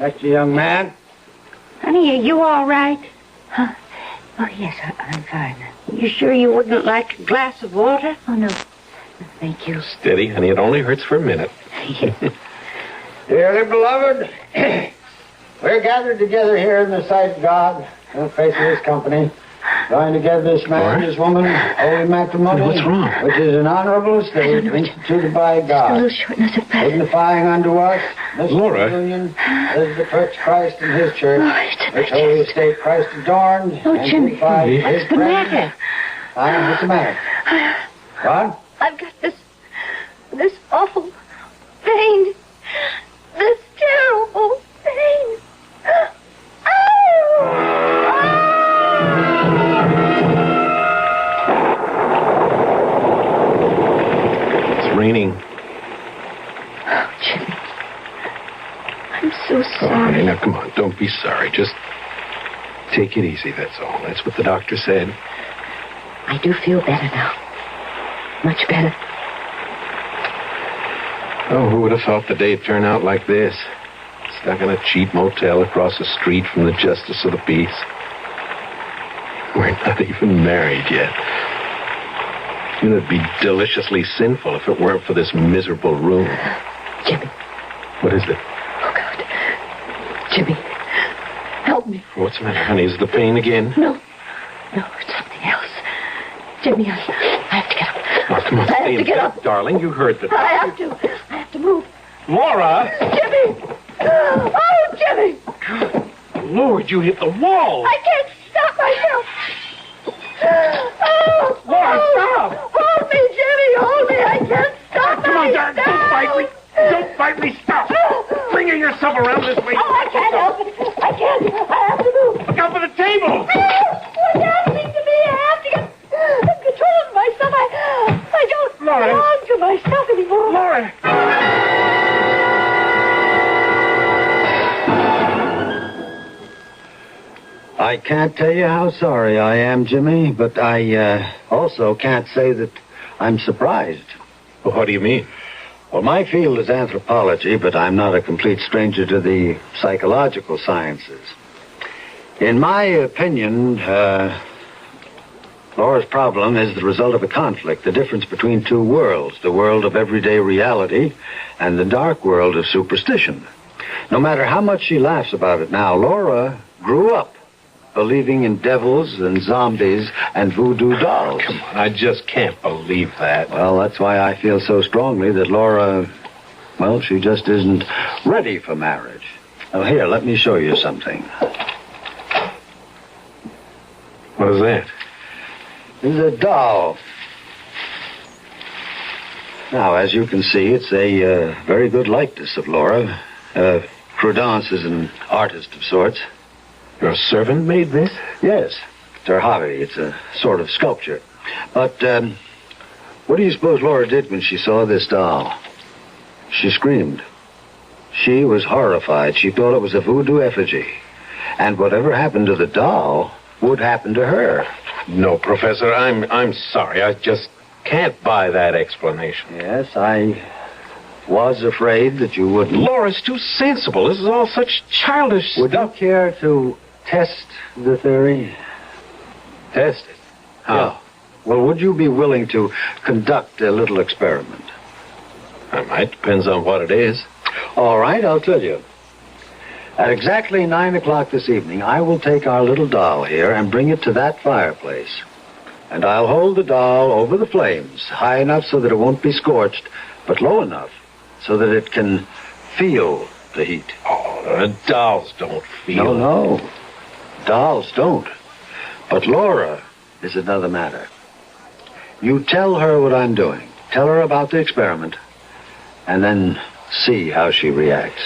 C: next to young man.
J: Honey, are you all right? Huh? Oh, yes, I'm fine. You sure you wouldn't like a glass of water? Oh, no. Thank you.
K: Steady, honey. It only hurts for a minute.
C: Dearly beloved, we're gathered together here in the sight of God, in the face of His company, joined together this man and this woman, holy matrimony.
K: What's wrong?
C: Which is an honorable estate instituted by
Q: A
C: God,
Q: little shortness of breath.
C: signifying unto us this
K: Laura.
C: union as the church Christ and His church,
Q: Oh, it's in my
C: which holy estate Christ adorned
Q: Oh,
C: and
Q: Jimmy.
C: beautified His
Q: What's the
C: presence.
Q: matter?
C: What's the matter? What?
Q: I've got this awful pain. This terrible pain.
K: It's raining.
Q: Oh, Jimmy. I'm so
K: Oh,
Q: sorry.
K: honey, now come on. Don't be sorry. Just take it easy, that's all. That's what the doctor said.
Q: I do feel better now. Much better.
K: Oh, who would have thought the day'd turn out like this? Stuck in a cheap motel across the street from the Justice of the Peace. We're not even married yet. It'd be deliciously sinful if it weren't for this miserable room.
Q: Jimmy.
K: What is it?
Q: Oh, God. Jimmy. Help me.
K: What's the matter, honey? Is it the pain again?
Q: No, it's something else. Jimmy, I have to get up.
K: Oh, come on,
Q: I have
K: stay
Q: to
K: in
Q: get
K: bed,
Q: up.
K: darling. You heard the
Q: I have to move.
K: Laura!
Q: Jimmy! Oh, Jimmy!
K: Lord, you hit the wall!
Q: I can't stop myself! Oh!
K: Laura, stop!
Q: Hold me, Jimmy! Hold me! I can't stop
K: Come on,
Q: myself!
K: darling, don't fight me! Don't fight me! Stop! Bring yourself around this way!
Q: Oh, I can't help it! I can't! I have to move!
K: Look out for the table!
Q: What's happening to me? I have to get control of myself. I don't
K: Laura.
Q: belong to myself anymore.
K: Laura!
C: I can't tell you how sorry I am, Jimmy, but I also can't say that I'm surprised.
K: Well, what do you mean?
C: Well, my field is anthropology, but I'm not a complete stranger to the psychological sciences. In my opinion, Laura's problem is the result of a conflict, the difference between two worlds, the world of everyday reality and the dark world of superstition. No matter how much she laughs about it now, Laura grew up believing in devils and zombies and voodoo dolls.
K: Come on, I just can't believe that.
C: Well, that's why I feel so strongly that Laura, well, she just isn't ready for marriage. Now, here, let me show you something.
K: What is that?
C: It's a doll. Now, as you can see, it's a very good likeness of Laura. Prudence is an artist of sorts.
K: Your servant made this?
C: Yes. It's her hobby. It's a sort of sculpture. But, what do you suppose Laura did when she saw this doll? She screamed. She was horrified. She thought it was a voodoo effigy. And whatever happened to the doll would happen to her.
K: No, Professor, I'm sorry. I just can't buy that explanation.
C: Yes, I was afraid that you wouldn't.
K: Laura's too sensible. This is all such childish
C: Would
K: stuff.
C: you care to test the theory?
K: Test it? How?
C: Yeah. Well, would you be willing to conduct a little experiment?
K: I might. Depends on what it is.
C: All right, I'll tell you. At exactly 9 o'clock this evening, I will take our little doll here and bring it to that fireplace. And I'll hold the doll over the flames, high enough so that it won't be scorched, but low enough so that it can feel the heat.
K: Oh, dolls don't feel.
C: No. Dolls don't. But Laura is another matter. You tell her what I'm doing. Tell her about the experiment. And then see how she reacts.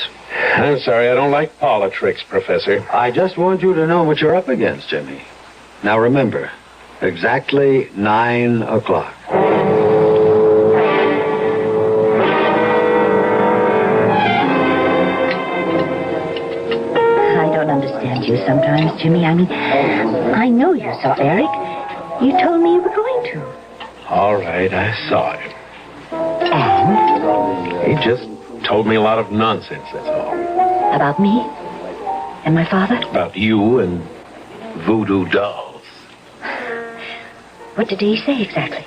K: I'm sorry, I don't like politics, Professor.
C: I just want you to know what you're up against, Jimmy. Now remember, exactly 9 o'clock.
J: I don't understand you sometimes, Jimmy. I mean, I know you saw Eric. You told me you were going to.
K: All right, I saw him.
J: And?
K: He just told me a lot of nonsense, that's all.
J: About me? And my father?
K: About you and voodoo dolls.
J: What did he say exactly?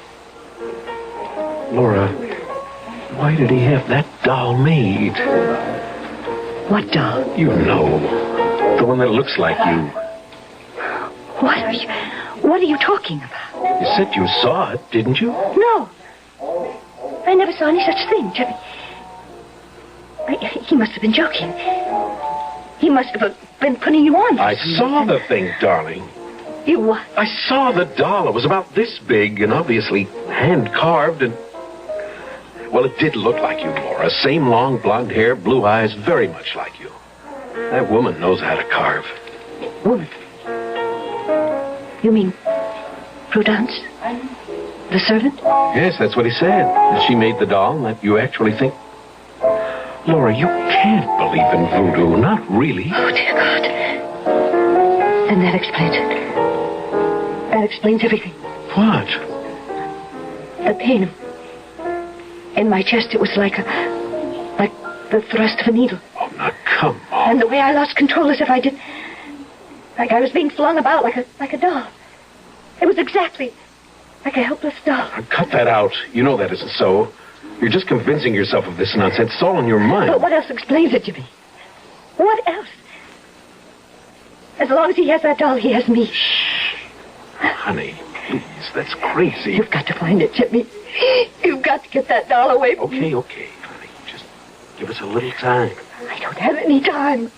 K: Laura, why did he have that doll made?
J: What doll?
K: You know, the one that looks like you.
J: What are you talking about?
K: You said you saw it, didn't you?
J: No. I never saw any such thing, Jimmy. He must have been joking. He must have been putting you on.
K: I saw the thing, darling.
J: You what?
K: I saw the doll. It was about this big and obviously hand-carved and... Well, it did look like you, Laura. Same long blonde hair, blue eyes, very much like you. That woman knows how to carve.
J: Woman? You mean Prudence? The servant?
K: Yes, that's what he said. That she made the doll and that you actually think... Laura, you can't believe in voodoo. Not really.
J: Oh, dear God. Then that explains it. That explains everything.
K: What?
J: The pain in my chest, it was like the thrust of a needle.
K: Oh, now, come on.
J: And the way I lost control as if I did... Like I was being flung about like a doll. It was exactly like a helpless doll.
K: Now, cut that out. You know that isn't so. You're just convincing yourself of this nonsense. It's all in your mind.
J: But what else explains it to me? What else? As long as he has that doll, he has me.
K: Shh. Honey, please, that's crazy.
J: You've got to find it, Jimmy. You've got to get that doll away from me.
K: Okay, honey. Just give us a little time.
J: I don't have any time.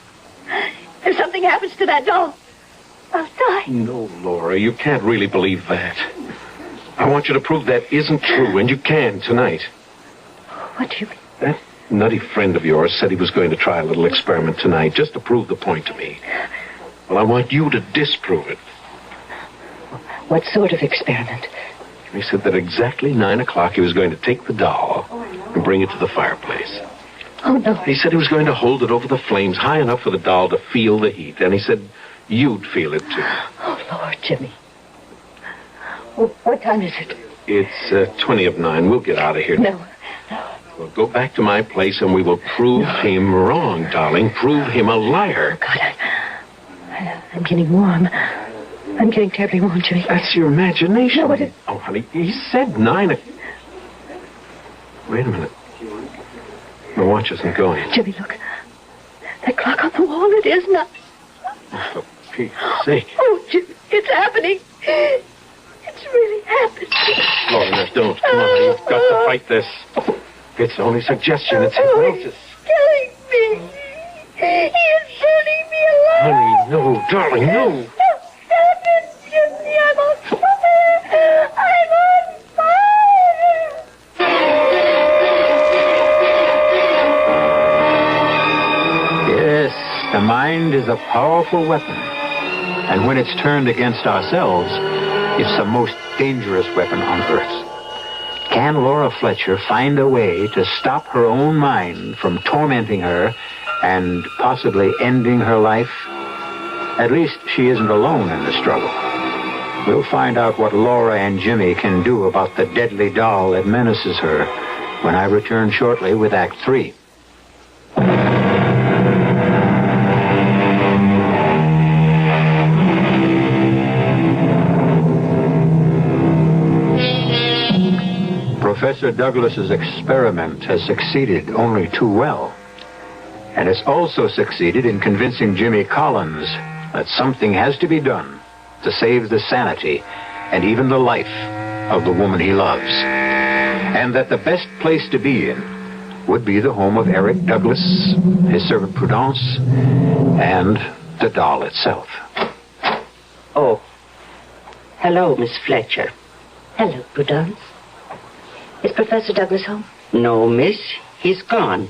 J: If something happens to that doll, I'll die.
K: No, Laura, you can't really believe that. I want you to prove that isn't true, and you can tonight.
J: What do you mean?
K: That nutty friend of yours said he was going to try a little experiment tonight, just to prove the point to me. Well, I want you to disprove it.
J: What sort of experiment?
K: He said that exactly 9 o'clock he was going to take the doll and bring it to the fireplace.
J: Oh, no.
K: He said he was going to hold it over the flames high enough for the doll to feel the heat, and he said you'd feel it, too.
J: Oh, Lord, Jimmy. What time is it?
K: It's 20 of 9. We'll get out of here.
J: No.
K: We'll go back to my place and we will prove him wrong, darling. Prove him a liar.
J: God, I'm getting warm.
Q: I'm getting terribly warm, Jimmy.
K: That's your imagination.
Q: No, what is...
K: Oh, honey, he said 9 o'clock. Wait a minute. My watch isn't going.
Q: Jimmy, look. That clock on the wall, it is not.
K: For Pete's sake.
Q: Oh, Jimmy, it's happening. It's really happening.
K: Lord, no, don't. Come on, you've got to fight this. It's only suggestion. It's hypnosis.
Q: Killing me. He is burning me alive.
K: Honey, no, darling, no.
Q: Stop it, Jimmy. I'm on fire. I'm on fire.
F: Yes, the mind is a powerful weapon. And when it's turned against ourselves, it's the most dangerous weapon on earth. Can Laura Fletcher find a way to stop her own mind from tormenting her and possibly ending her life? At least she isn't alone in the struggle. We'll find out what Laura and Jimmy can do about the deadly doll that menaces her when I return shortly with Act 3. Professor Douglas's experiment has succeeded only too well. And it's also succeeded in convincing Jimmy Collins that something has to be done to save the sanity and even the life of the woman he loves. And that the best place to be in would be the home of Eric Douglas, his servant Prudence, and the doll itself.
J: Oh. Hello, Miss Fletcher.
Q: Hello, Prudence. Is Professor Douglas home?
J: No, miss. He's gone.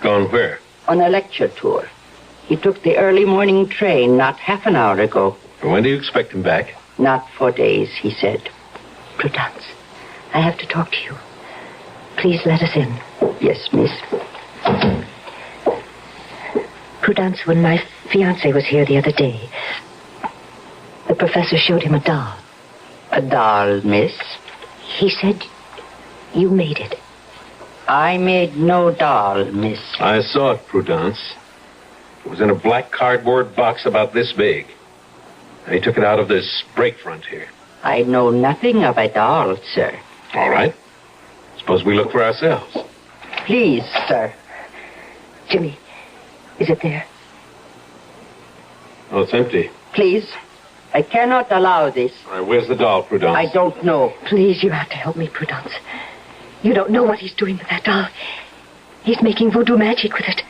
K: Gone where?
J: On a lecture tour. He took the early morning train not half an hour ago.
K: When do you expect him back?
J: Not for days, he said.
Q: Prudence, I have to talk to you. Please let us in.
J: Yes, miss.
Q: Prudence, when my fiancé was here the other day, the professor showed him a doll.
J: A doll, miss?
Q: He said you made it.
J: I made no doll, miss.
K: I saw it, Prudence. It was in a black cardboard box about this big. And he took it out of this break front here.
J: I know nothing of a doll, sir.
K: All right. Suppose we look for ourselves.
J: Please, sir.
Q: Jimmy, is it there?
K: Oh, it's empty.
J: Please. I cannot allow this.
K: All right, where's the doll, Prudence?
J: I don't know.
Q: Please, you have to help me, Prudence. You don't know what he's doing with that doll. He's making voodoo magic with it.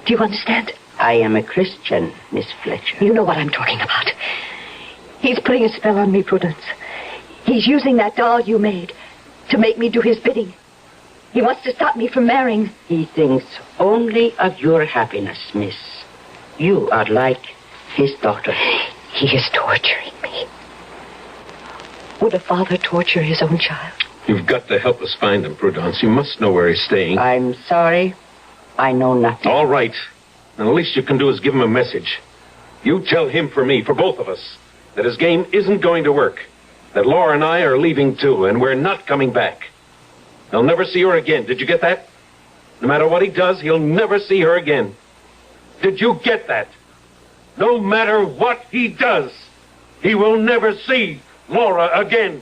Q: Do you understand?
J: I am a Christian, Miss Fletcher.
Q: You know what I'm talking about. He's putting a spell on me, Prudence. He's using that doll you made to make me do his bidding. He wants to stop me from marrying.
J: He thinks only of your happiness, miss. You are like his daughter.
Q: He is torturing me. Would a father torture his own child?
K: You've got to help us find him, Prudence. You must know where he's staying.
J: I'm sorry. I know nothing.
K: All right. And the least you can do is give him a message. You tell him for me, for both of us, that his game isn't going to work. That Laura and I are leaving too, and we're not coming back. He'll never see her again. Did you get that? No matter what he does, he'll never see her again. Did you get that? No matter what he does, he will never see Laura again.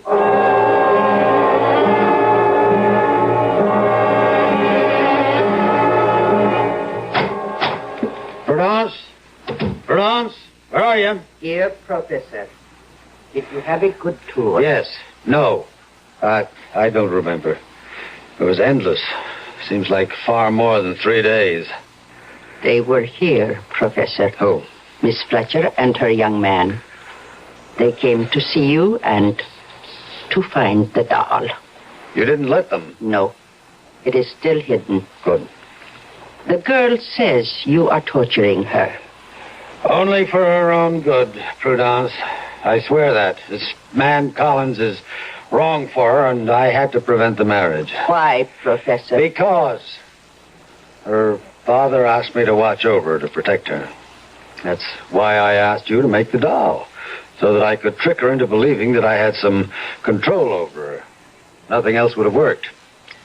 C: Prudence? Prudence? Where are you?
J: Here, Professor. Did you have a good tour?
C: Yes. No. I don't remember. It was endless. Seems like far more than 3 days.
J: They were here, Professor.
C: Who?
J: Miss Fletcher and her young man. They came to see you and to find the doll.
C: You didn't let them?
J: No. It is still hidden.
C: Good.
J: The girl says you are torturing her.
C: Only for her own good, Prudence. I swear that. This man Collins is wrong for her, and I had to prevent the marriage.
J: Why, Professor?
C: Because her father asked me to watch over her, to protect her. That's why I asked you to make the doll, so that I could trick her into believing that I had some control over her. Nothing else would have worked.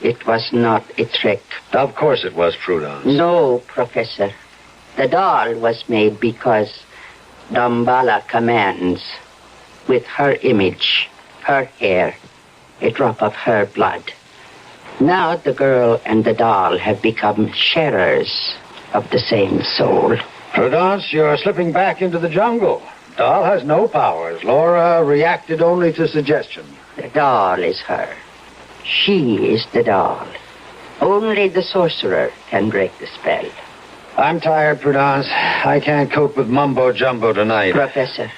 J: It was not a trick.
C: Of course it was, Prudence.
J: No, Professor. The doll was made because Damballa commands. with her image, her hair, a drop of her blood. Now the girl and the doll have become sharers of the same soul.
C: Prudence, you're slipping back into the jungle. Doll has no powers. Laura reacted only to suggestion.
J: The doll is her. She is the doll. Only the sorcerer can break the spell.
C: I'm tired, Prudence. I can't cope with mumbo-jumbo tonight.
J: Professor,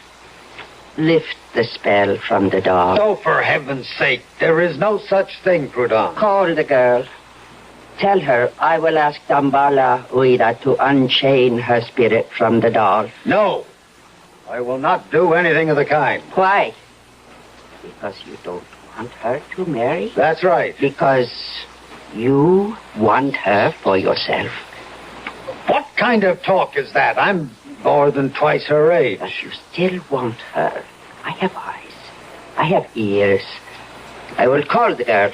J: lift the spell from the doll.
C: Oh, for heaven's sake, there is no such thing, Prudence.
J: Call the girl. Tell her I will ask Dambala Uida to unchain her spirit from the doll.
C: No, I will not do anything of the kind.
J: Why? Because you don't want her to marry?
C: That's right.
J: Because you want her for yourself.
C: What kind of talk is that? I'm more than twice her age.
J: But you still want her. I have eyes. I have ears. I will call the girl.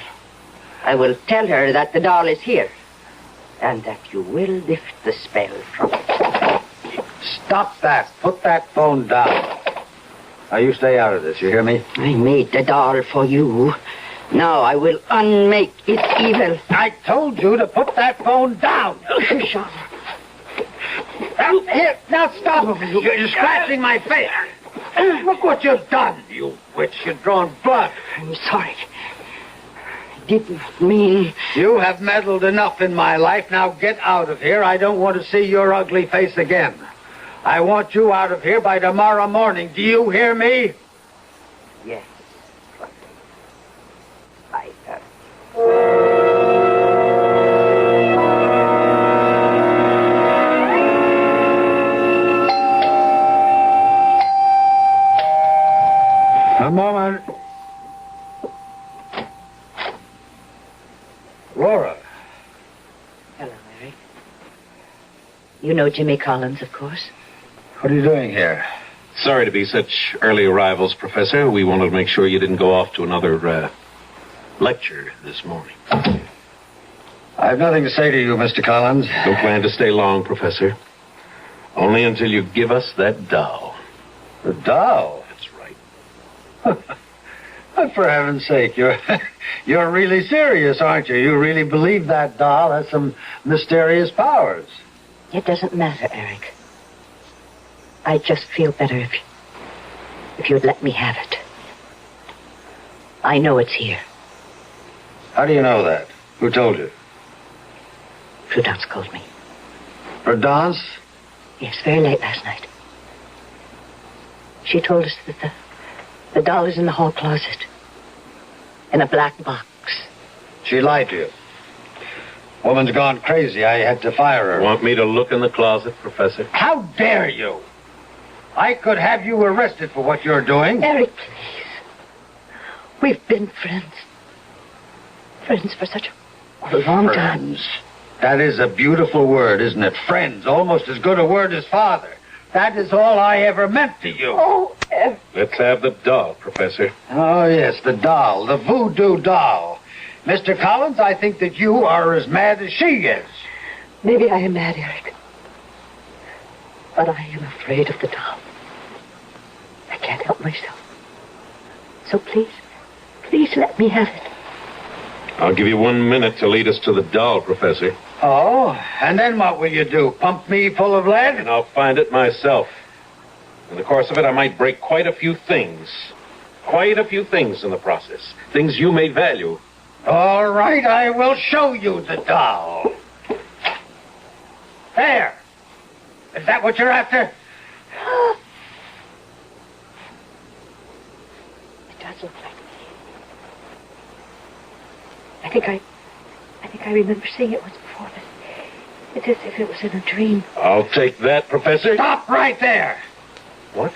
J: I will tell her that the doll is here. And that you will lift the spell from her.
C: Stop that. Put that phone down. Now, you stay out of this, you hear me?
J: I made the doll for you. Now I will unmake its evil.
C: I told you to put that phone down.
J: Sean.
C: Here, now stop. You're scratching my face. Look what you've done, you witch. You've drawn blood.
J: I'm sorry. I didn't mean...
C: You have meddled enough in my life. Now get out of here. I don't want to see your ugly face again. I want you out of here by tomorrow morning. Do you hear me?
J: Yes. I have.
C: A moment. Laura.
O: Hello, Eric. You know Jimmy Collins, of course.
C: What are you doing here?
K: Sorry to be such early arrivals, Professor. We wanted to make sure you didn't go off to another lecture this morning.
C: I have nothing to say to you, Mr. Collins.
K: Don't plan to stay long, Professor. Only until you give us that doll.
C: The doll?
K: That's right.
C: But for heaven's sake, you're really serious, aren't you? You really believe that doll has some mysterious powers.
O: It doesn't matter, Eric. I'd just feel better if you'd let me have it. I know it's here.
C: How do you know that? Who told you?
O: Prudence called me.
C: Prudence?
O: Yes, very late last night. She told us that the doll is in the hall closet. In a black box.
C: She lied to you. Woman's gone crazy. I had to fire her.
K: Want me to look in the closet, Professor?
C: How dare you? I could have you arrested for what you're doing.
O: Eric, please. We've been friends. Friends for such a long time.
C: Friends. That is a beautiful word, isn't it? Friends. Almost as good a word as father. That is all I ever meant to you.
O: Oh, Eric.
K: Let's have the doll, Professor.
C: Oh, yes, the doll. The voodoo doll. Mr. Collins, I think that you are as mad as she is.
O: Maybe I am mad, Eric. But I am afraid of the doll. I can't help myself. So please let me have it.
K: I'll give you 1 minute to lead us to the doll, Professor.
C: Oh, and then what will you do? Pump me full of lead?
K: And I'll find it myself. In the course of it, I might break quite a few things. Quite a few things in the process. Things you may value.
C: All right, I will show you the doll. There. Is that what you're after?
O: It does look like me. I think I remember seeing it once before, but it's as if it was in a dream.
K: I'll take that, Professor.
C: Stop right there.
K: What?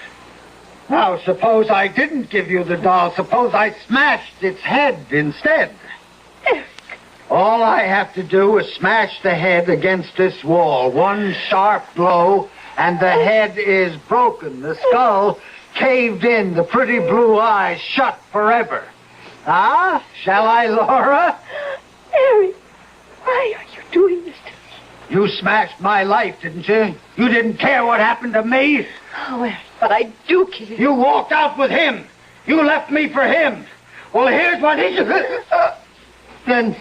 C: Now, suppose I didn't give you the doll. Suppose I smashed its head instead. All I have to do is smash the head against this wall. One sharp blow, and the head is broken. The skull caved in, the pretty blue eyes shut forever. Ah, shall I, Laura?
O: Eric, why are you doing this to me?
C: You smashed my life, didn't you? You didn't care what happened to me?
O: Oh, Eric,
J: But I do kill him.
C: You walked out with him. You left me for him. Well, here's what he... Then...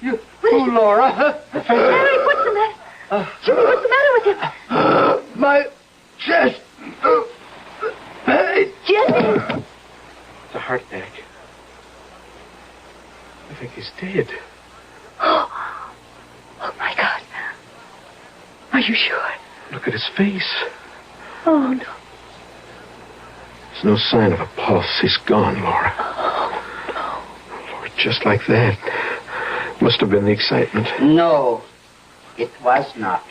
C: you, Laura.
Q: Mary, what's the matter? Jimmy, what's the matter with him?
C: My chest.
Q: Jimmy!
K: It's a heart attack. I think he's dead.
Q: Oh, my God. Are you sure?
K: Look at his face.
Q: Oh, no.
K: There's no sign of a pulse. He's gone, Laura.
Q: Oh,
K: Lord, just like that. Must have been the excitement.
J: No, it was not.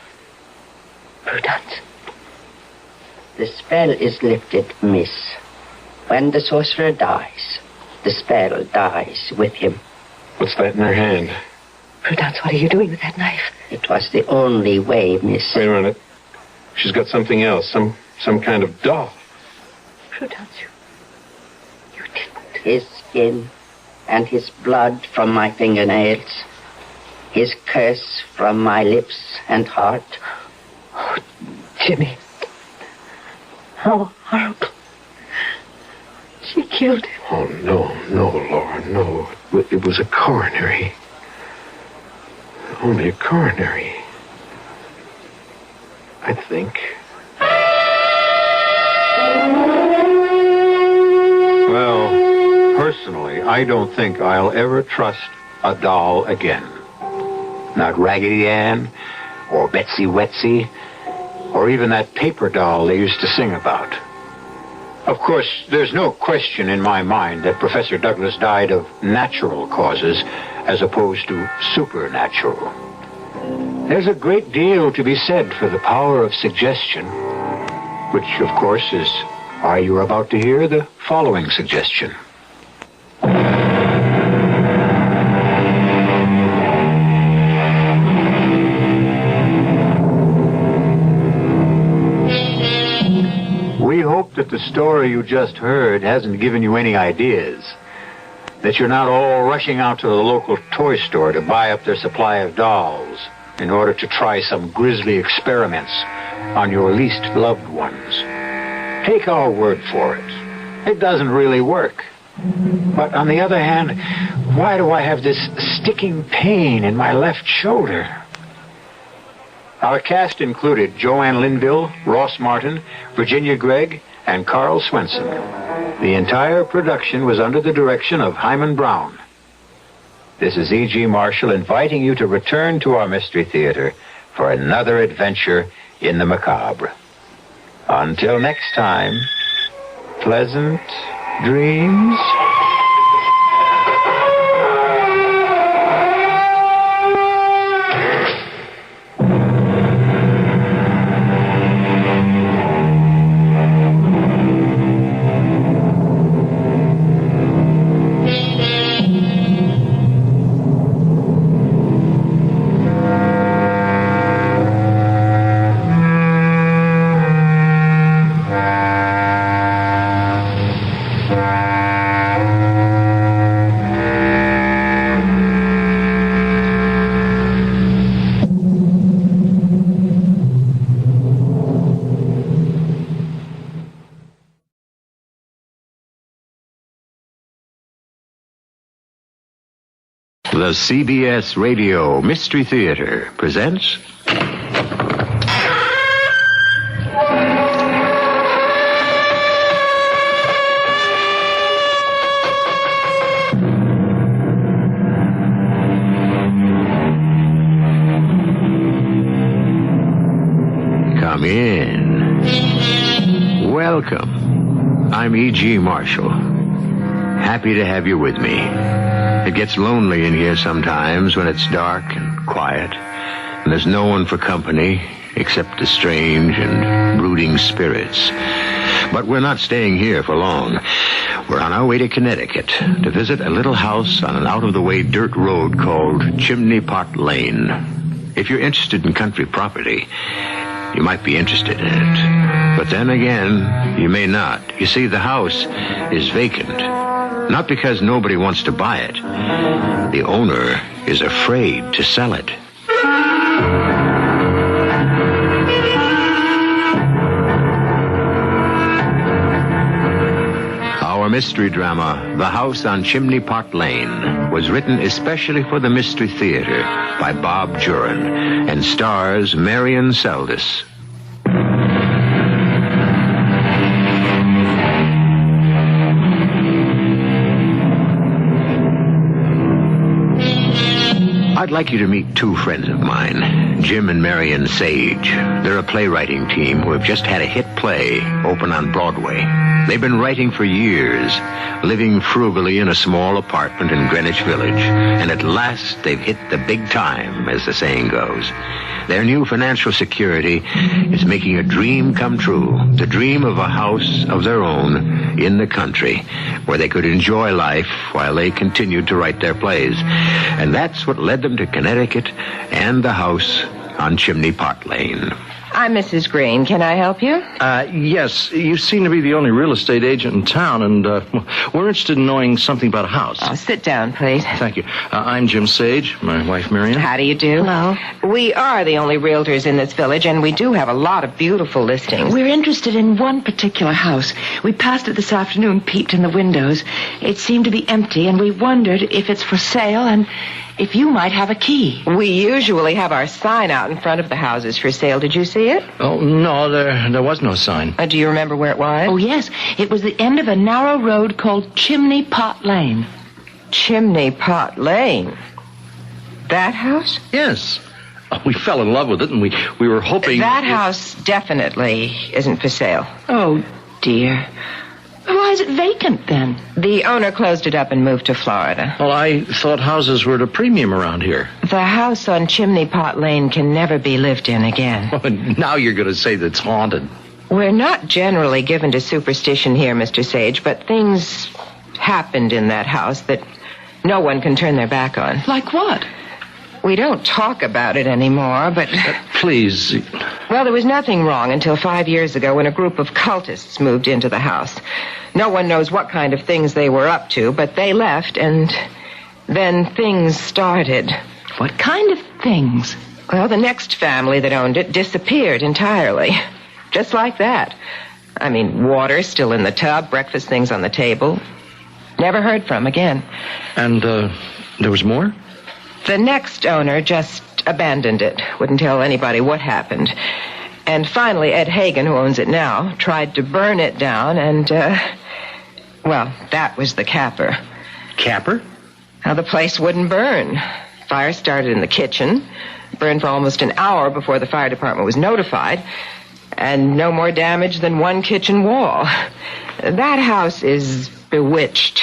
Q: Prudence.
J: The spell is lifted, miss. When the sorcerer dies, the spell dies with him.
K: What's that in her hand?
Q: Prudence, what are you doing with that knife?
J: It was the only way, miss.
K: Wait a minute. She's got something else. Some kind of doll.
Q: Prudence, you didn't.
J: His skin and his blood from my fingernails. His curse from my lips and heart.
Q: Oh, Jimmy. How horrible. She killed him.
K: Oh, no, Laura, no. It was a coronary. Only a coronary. I think.
F: Well, personally, I don't think I'll ever trust a doll again. Not Raggedy Ann, or Betsy Wetsy, or even that paper doll they used to sing about. Of course, there's no question in my mind that Professor Douglas died of natural causes as opposed to supernatural. There's a great deal to be said for the power of suggestion, which, of course, is why you're about to hear the following suggestion. We hope that the story you just heard hasn't given you any ideas, that you're not all rushing out to the local toy store to buy up their supply of dolls in order to try some grisly experiments on your least loved ones. Take our word for it. It doesn't really work. But on the other hand, why do I have this sticking pain in my left shoulder? Our cast included Joanne Linville, Ross Martin, Virginia Gregg, and Carl Swenson. The entire production was under the direction of Hyman Brown. This is E.G. Marshall inviting you to return to our Mystery Theater for another adventure in the macabre. Until next time, pleasant dreams.
V: The CBS Radio Mystery Theater presents... Come in. Welcome. I'm E.G. Marshall. Happy to have you with me. It gets lonely in here sometimes when it's dark and quiet, and there's no one for company except the strange and brooding spirits. But we're not staying here for long. We're on our way to Connecticut to visit a little house on an out-of-the-way dirt road called Chimney Pot Lane. If you're interested in country property, you might be interested in it. But then again, you may not. You see, the house is vacant. Not because nobody wants to buy it. The owner is afraid to sell it. mystery drama, The House on Chimney Pot Lane, was written especially for the Mystery Theater by Bob Jurin and stars Marion Seldes. I'd like you to meet two friends of mine, Jim and Marion Sage. They're a playwriting team who have just had a hit play open on Broadway. They've been writing for years, living frugally in a small apartment in Greenwich Village, and at last they've hit the big time, as the saying goes. Their new financial security is making a dream come true, the dream of a house of their own in the country, where they could enjoy life while they continued to write their plays. And that's what led them to Connecticut and the house on Chimney Pot Lane.
A: I'm Mrs. Green. Can I help you?
I: Yes. You seem to be the only real estate agent in town, and we're interested in knowing something about a house.
A: Sit down, please.
I: Thank you. I'm Jim Sage, my wife Marion.
A: How do you do?
O: Hello.
A: We are the only realtors in this village, and we do have a lot of beautiful listings.
R: We're interested in one particular house. We passed it this afternoon, peeped in the windows. It seemed to be empty, and we wondered if it's for sale and if you might have a key.
A: We usually have our sign out in front of the houses for sale. Did you see it?
I: Oh, no, there was no sign.
A: Do you remember where it was?
R: Oh, yes. It was the end of a narrow road called Chimney Pot Lane.
A: Chimney Pot Lane? That house?
I: Yes. We fell in love with it, and we were hoping...
A: That house definitely isn't for sale.
R: Oh, dear. Why is it vacant, then?
A: The owner closed it up and moved to Florida.
I: Well, I thought houses were at a premium around here.
A: The house on Chimney Pot Lane can never be lived in again.
I: Well, now you're going to say that it's haunted.
A: We're not generally given to superstition here, Mr. Sage, but things happened in that house that no one can turn their back on.
R: Like what?
A: We don't talk about it anymore, but...
I: Please.
A: Well, there was nothing wrong until 5 years ago when a group of cultists moved into the house. No one knows what kind of things they were up to, but they left, and then things started.
R: What kind of things?
A: Well, the next family that owned it disappeared entirely. Just like that. I mean, water still in the tub, breakfast things on the table. Never heard from again.
I: And, there was more?
A: The next owner just abandoned it. Wouldn't tell anybody what happened. And finally, Ed Hagen, who owns it now, tried to burn it down, and, well, that was the capper.
I: Capper?
A: Now, the place wouldn't burn. Fire started in the kitchen, burned for almost an hour before the fire department was notified, and no more damage than one kitchen wall. That house is bewitched.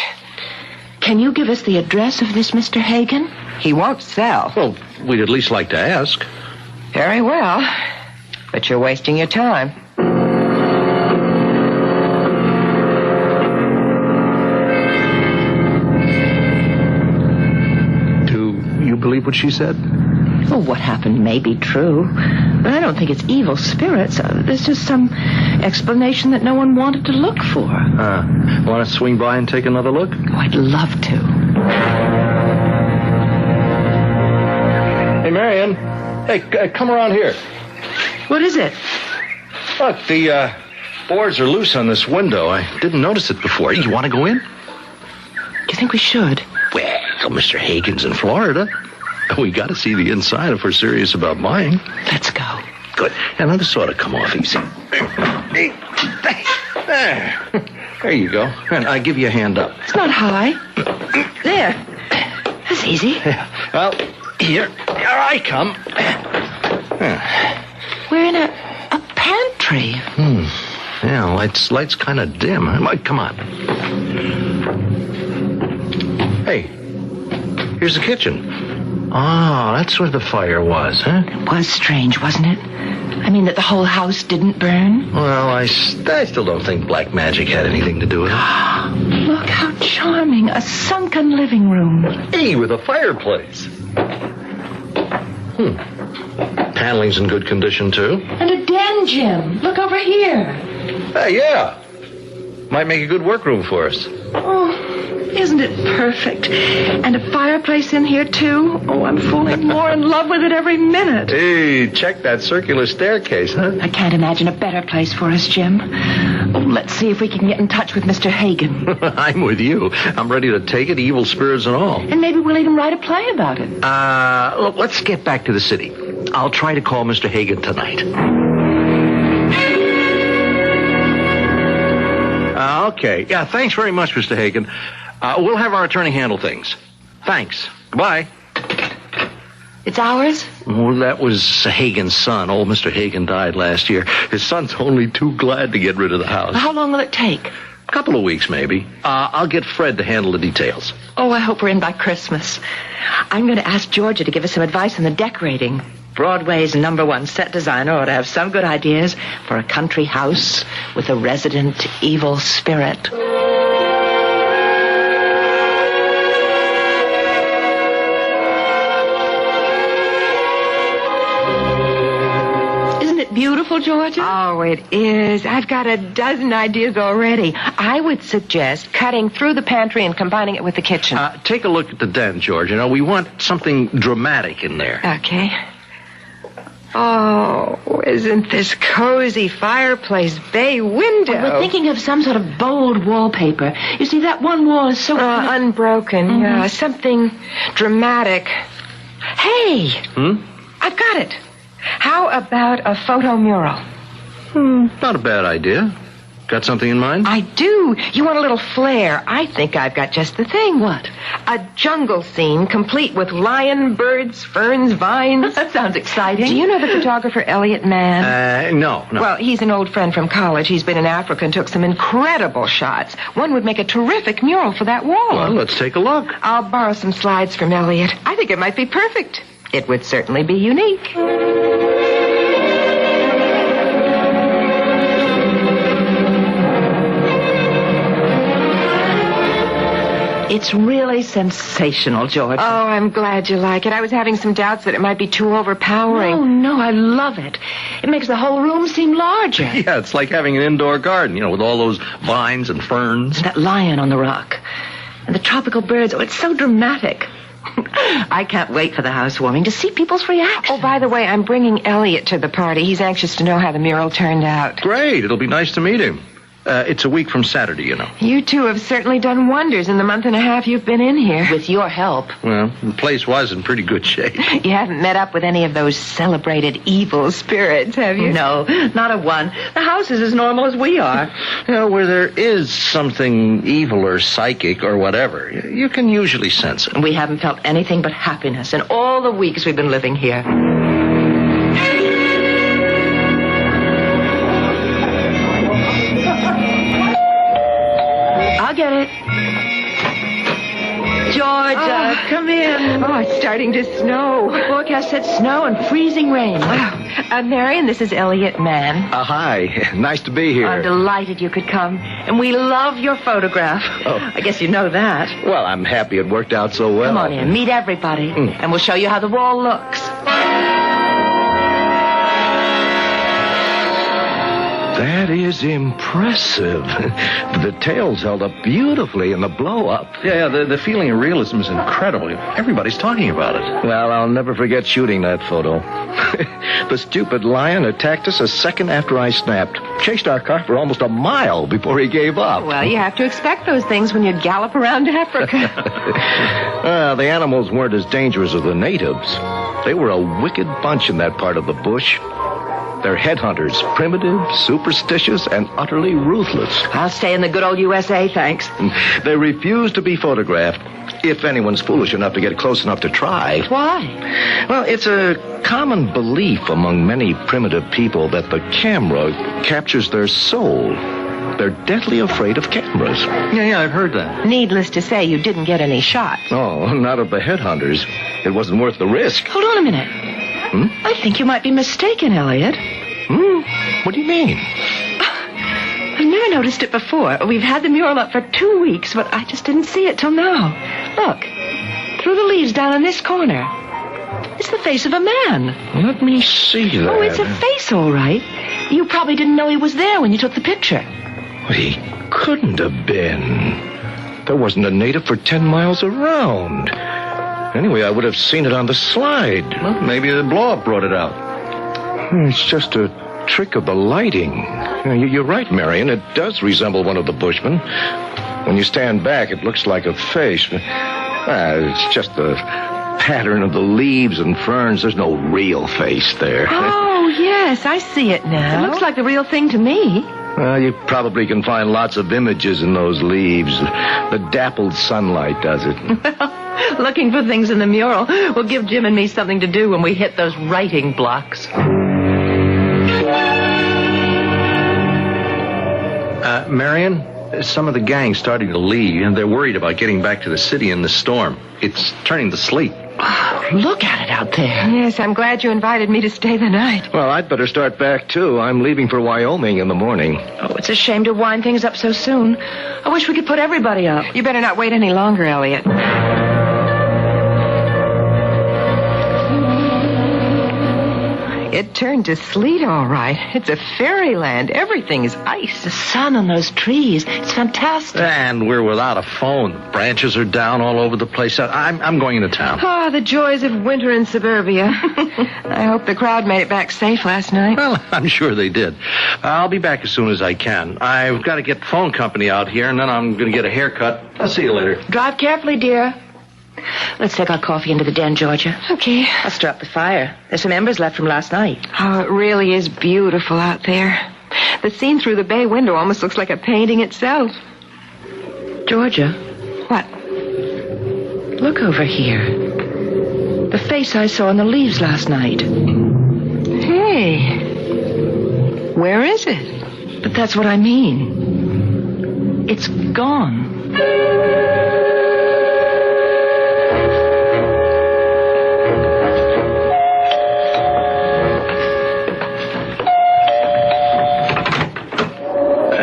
R: Can you give us the address of this Mr. Hagen?
A: He won't sell.
I: Well, we'd at least like to ask.
A: Very well. But you're wasting your time.
I: Do you believe what she said?
R: Well, what happened may be true, but I don't think it's evil spirits. There's just some explanation that no one wanted to look for.
I: Want to swing by and take another look?
R: Oh, I'd love to.
I: Hey, Marion. Hey, come around here.
R: What is it?
I: Look, the boards are loose on this window. I didn't notice it before. You want to go in?
R: Do you think we should?
I: Well, Mr. Hagen's in Florida. We got to see the inside if we're serious about buying.
R: Let's go.
I: Good. And this ought to come off easy. There you go. And I give you a hand up.
R: It's not high. There. That's easy.
I: Yeah. Well, here I come.
R: We're in a pantry.
I: Yeah, light's kind of dim. Come on. Hey, here's the kitchen. Oh, that's where the fire was, huh?
R: It was strange, wasn't it? I mean, that the whole house didn't burn?
I: Well, I still don't think black magic had anything to do with it.
R: Look how charming. A sunken living room.
I: Hey, with a fireplace. Paneling's in good condition, too.
R: And a den, Jim. Look over here.
I: Hey, yeah. Might make a good workroom for us.
R: Oh, Isn't it perfect? And a fireplace in here, too? Oh, I'm falling more in love with it every minute.
I: Hey, check that circular staircase, huh?
R: I can't imagine a better place for us, Jim. Oh, let's see if we can get in touch with Mr. Hagen.
I: I'm with you. I'm ready to take it, evil spirits and all.
R: And maybe we'll even write a play about it.
I: Look, let's get back to the city. I'll try to call Mr. Hagen tonight. Okay. Yeah, thanks very much, Mr. Hagen. We'll have our attorney handle things. Thanks. Goodbye.
R: It's ours?
I: Well, that was Hagen's son. Old Mr. Hagen died last year. His son's only too glad to get rid of the house.
R: How long will it take?
I: A couple of weeks, maybe. I'll get Fred to handle the details.
R: Oh, I hope we're in by Christmas. I'm going to ask Georgia to give us some advice on the decorating. Broadway's #1 set designer ought to have some good ideas for a country house with a resident evil spirit. Beautiful, Georgia?
A: Oh, it is. I've got a dozen ideas already. I would suggest cutting through the pantry and combining it with the kitchen.
I: Take a look at the den, George. You know, we want something dramatic in there.
A: Okay. Oh, isn't this cozy fireplace bay window?
R: Well, we're thinking of some sort of bold wallpaper. You see, that one wall is so...
A: unbroken, yeah. Something dramatic. Hey! I've got it. How about a photo mural?
I: Not a bad idea. Got something in mind?
A: I do. You want a little flair. I think I've got just the thing.
R: What?
A: A jungle scene complete with lion, birds, ferns, vines.
R: That sounds exciting.
A: Do you know the photographer Elliot Mann?
I: No.
A: Well, he's an old friend from college. He's been in Africa and took some incredible shots. One would make a terrific mural for that wall.
I: Well, let's take a look.
A: I'll borrow some slides from Elliot. I think it might be perfect. It would certainly be unique.
R: It's really sensational, George.
A: Oh, I'm glad you like it. I was having some doubts that it might be too overpowering.
R: Oh, no, I love it. It makes the whole room seem larger.
I: Yeah, it's like having an indoor garden, you know, with all those vines and ferns.
R: And that lion on the rock. And the tropical birds. Oh, it's so dramatic. I can't wait for the housewarming to see people's reactions.
A: Oh, by the way, I'm bringing Elliot to the party. He's anxious to know how the mural turned out.
I: Great. It'll be nice to meet him. It's a week from Saturday, you know.
A: You two have certainly done wonders in the month and a half you've been in here.
R: With your help.
I: Well, the place was in pretty good shape.
A: You haven't met up with any of those celebrated evil spirits, have you?
R: No, not a one. The house is as normal as we are.
I: You know, where there is something evil or psychic or whatever, you can usually sense it.
R: We haven't felt anything but happiness in all the weeks we've been living here. I'll get it. Georgia, come in.
A: Oh, it's starting to snow.
R: The forecast said snow and freezing rain.
A: Wow. Marion, this is Elliot Mann.
I: Hi. Nice to be here.
R: I'm delighted you could come. And we love your photograph.
I: Oh.
R: I guess you know that.
I: Well, I'm happy it worked out so well.
R: Come on in. Meet everybody. And we'll show you how the wall looks.
I: That is impressive. The details held up beautifully in the blow-up. Yeah, the feeling of realism is incredible. Everybody's talking about it. Well, I'll never forget shooting that photo. The stupid lion attacked us a second after I snapped. Chased our car for almost a mile before he gave up.
A: Well, you have to expect those things when you gallop around Africa.
I: The animals weren't as dangerous as the natives. They were a wicked bunch in that part of the bush. They're headhunters, primitive, superstitious, and utterly ruthless.
R: I'll stay in the good old USA, thanks.
I: They refuse to be photographed, if anyone's foolish enough to get close enough to try.
R: Why?
I: Well, it's a common belief among many primitive people that the camera captures their soul. They're deadly afraid of cameras. Yeah, I've heard that.
A: Needless to say, you didn't get any shots.
I: Oh, not of the headhunters. It wasn't worth the risk.
R: Hold on a minute. I think you might be mistaken, Elliot.
I: What do you mean?
R: I've never noticed it before. We've had the mural up for 2 weeks, but I just didn't see it till now. Look, through the leaves down in this corner. It's the face of a man.
I: Let me see that.
R: Oh, it's a face, all right. You probably didn't know he was there when you took the picture.
I: He couldn't have been. There wasn't a native for 10 miles around. Anyway, I would have seen it on the slide.
M: Well, maybe the blow-up brought it out.
I: It's just a trick of the lighting. You're right, Marion. It does resemble one of the Bushmen. When you stand back, it looks like a face. It's just the pattern of the leaves and ferns. There's no real face there.
R: Oh, yes, I see it now. It looks like the real thing to me.
I: Well, you probably can find lots of images in those leaves. The dappled sunlight does it.
R: Looking for things in the mural will give Jim and me something to do when we hit those writing blocks.
I: Marion, some of the gang's starting to leave, and they're worried about getting back to the city in the storm. It's turning to sleet.
R: Look at it out there.
A: Yes, I'm glad you invited me to stay the night.
I: Well, I'd better start back, too. I'm leaving for Wyoming in the morning.
R: Oh, it's a shame to wind things up so soon. I wish we could put everybody up.
A: You better not wait any longer, Elliot. It turned to sleet, all right. It's a fairyland. Everything is ice.
R: The sun on those trees. It's fantastic.
I: And we're without a phone. The branches are down all over the place. I'm going into town.
A: Ah, the joys of winter in suburbia. I hope the crowd made it back safe last night.
I: Well, I'm sure they did. I'll be back as soon as I can. I've got to get the phone company out here, and then I'm going to get a haircut. I'll see you later.
R: Drive carefully, dear. Let's take our coffee into the den, Georgia.
A: Okay.
R: I'll stir up the fire. There's some embers left from last night.
A: Oh, it really is beautiful out there. The scene through the bay window almost looks like a painting itself.
R: Georgia.
A: What?
R: Look over here. The face I saw in the leaves last night.
A: Hey. Where is it?
R: But that's what I mean. It's gone.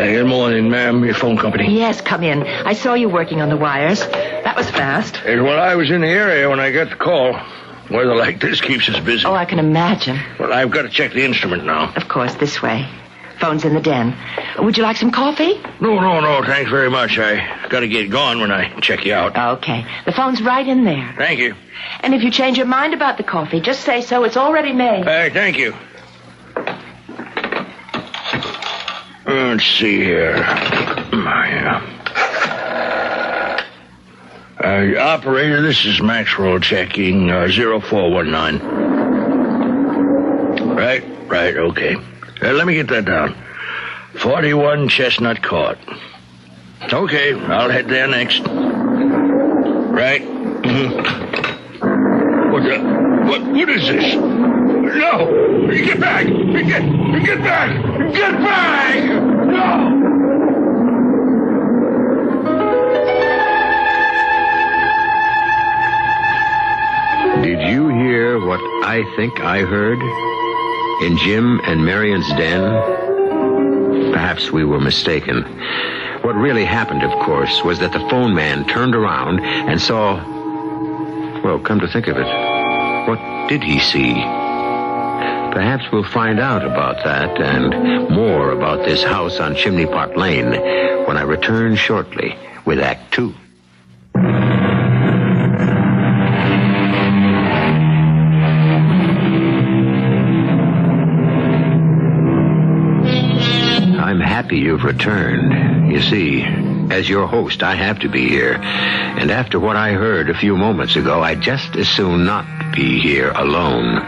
I: Good morning, ma'am. Your phone company.
R: Yes, come in. I saw you working on the wires. That was fast.
I: Well, I was in the area when I got the call. Weather like this keeps us busy.
R: Oh, I can imagine.
I: Well, I've got to check the instrument now.
R: Of course, this way. Phone's in the den. Would you like some coffee?
I: No. Thanks very much. I got to get going when I check you out.
R: Okay. The phone's right in there.
I: Thank you.
R: And if you change your mind about the coffee, just say so. It's already made.
I: Thank you. Let's see here. Operator, this is Maxwell checking 0419. Right, okay. Let me get that down. 41 Chestnut Court. Okay, I'll head there next. Right? Mm-hmm. What is this? No! Get back! Get back! Get back! No!
V: Did you hear what I think I heard? In Jim and Marion's den? Perhaps we were mistaken. What really happened, of course, was that the phone man turned around and saw... Well, come to think of it, what did he see? Perhaps we'll find out about that and more about this house on Chimney Pot Lane when I return shortly with Act 2. I'm happy you've returned. You see, as your host, I have to be here. And after what I heard a few moments ago, I'd just as soon not be here alone.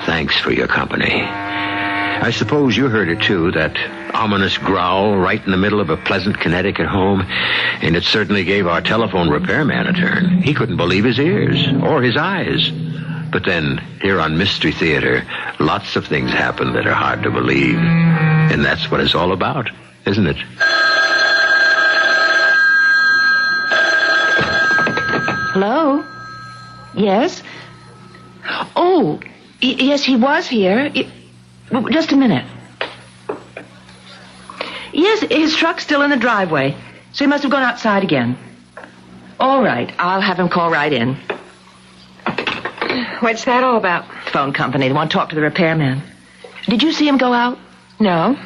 V: Thanks for your company. I suppose you heard it, too, that ominous growl right in the middle of a pleasant Connecticut home. And it certainly gave our telephone repairman a turn. He couldn't believe his ears or his eyes. But then, here on Mystery Theater, lots of things happen that are hard to believe. And that's what it's all about, isn't it?
R: Hello? Yes? Oh, yes, he was here. Just a minute. Yes, his truck's still in the driveway, so he must have gone outside again. All right, I'll have him call right in.
A: What's that all about?
R: Phone company. They want to talk to the repairman. Did you see him go out?
A: No.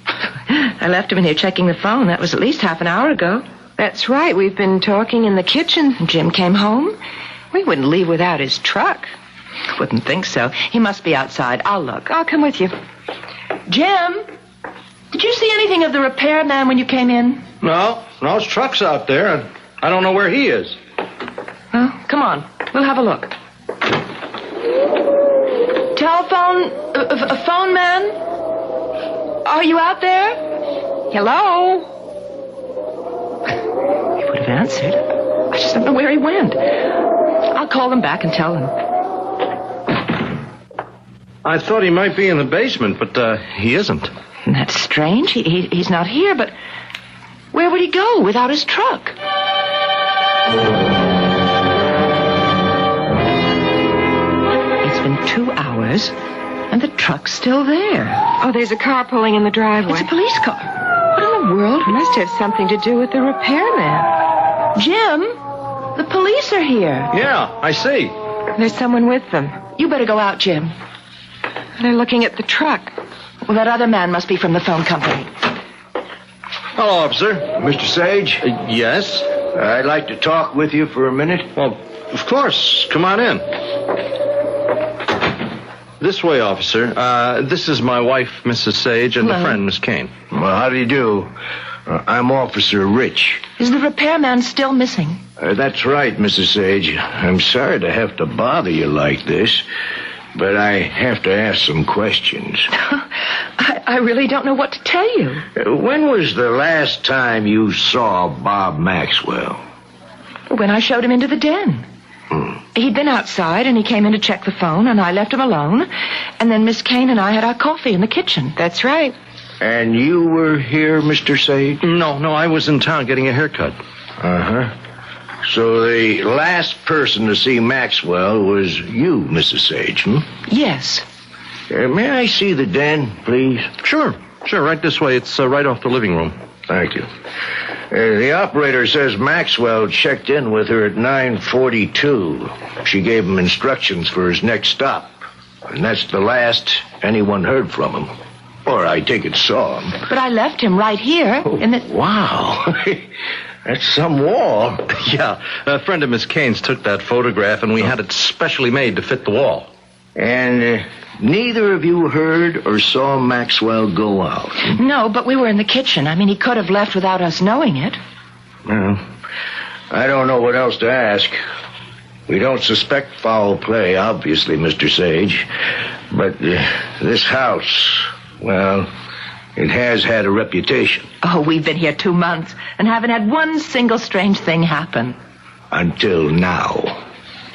R: I left him in here checking the phone. That was at least half an hour ago.
B: That's right. We've been talking in the kitchen.
O: Jim came home. We wouldn't leave without his truck. Wouldn't think so. He must be outside. I'll look.
B: I'll come with you.
O: Jim, did you see anything of the repairman when you came in?
I: No, his truck's out there, and I don't know where he is.
O: Well, come on. We'll have a look. Telephone, phone man? Are you out there?
B: Hello?
O: He would have answered. I just don't know where he went. I'll call him back and tell him.
I: I thought he might be in the basement, but he isn't.
O: That's strange. He's not here, but where would he go without his truck? It's been 2 hours, and the truck's still there.
B: Oh, there's a car pulling in the driveway.
O: It's a police car. What in the world?
B: It must have something to do with the repairman.
O: Jim, the police are here.
I: Yeah, I see.
B: There's someone with them.
O: You better go out, Jim.
B: They're looking at the truck.
O: Well, that other man must be from the phone company.
I: Hello, officer.
H: Mr. Sage?
I: Yes?
H: I'd like to talk with you for a minute.
I: Well, of course. Come on in. This way, officer. This is my wife, Mrs. Sage, and a friend, Miss Kane.
H: Well, how do you do? I'm Officer Rich.
O: Is the repairman still missing?
H: That's right, Mrs. Sage. I'm sorry to have to bother you like this, but I have to ask some questions.
O: I really don't know what to tell you.
H: When was the last time you saw Bob Maxwell?
O: When I showed him into the den. He'd been outside, and he came in to check the phone, and I left him alone. And then Miss Kane and I had our coffee in the kitchen.
B: That's right.
H: And you were here, Mr. Sage?
I: No, I was in town getting a haircut.
H: Uh-huh. So the last person to see Maxwell was you, Mrs. Sage, hmm?
O: Yes.
H: May I see the den, please?
I: Sure, right this way. It's right off the living room.
H: Thank you. The operator says Maxwell checked in with her at 9:42. She gave him instructions for his next stop. And that's the last anyone heard from him. Or I take it saw him.
O: But I left him right here in the...
H: Wow. That's some wall.
I: Yeah, a friend of Miss Kane's took that photograph, and we had it specially made to fit the wall.
H: And neither of you heard or saw Maxwell go out?
O: No, but we were in the kitchen. I mean, he could have left without us knowing it.
H: Well, I don't know what else to ask. We don't suspect foul play, obviously, Mr. Sage. But this house, well, it has had a reputation.
O: Oh, we've been here 2 months and haven't had one single strange thing happen.
H: Until now.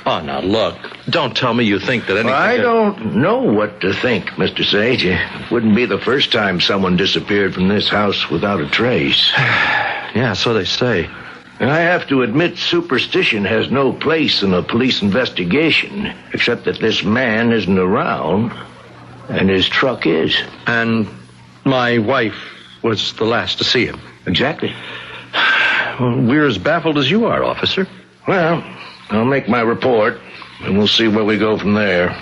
I: Oh, now, look. Don't tell me you think that anything...
H: I don't know what to think, Mr. Sage. It wouldn't be the first time someone disappeared from this house without a trace.
I: Yeah, so they say.
H: And I have to admit, superstition has no place in a police investigation, except that this man isn't around, and his truck is.
I: And my wife was the last to see him.
H: Exactly.
I: Well, we're as baffled as you are, officer.
H: Well, I'll make my report, and we'll see where we go from there.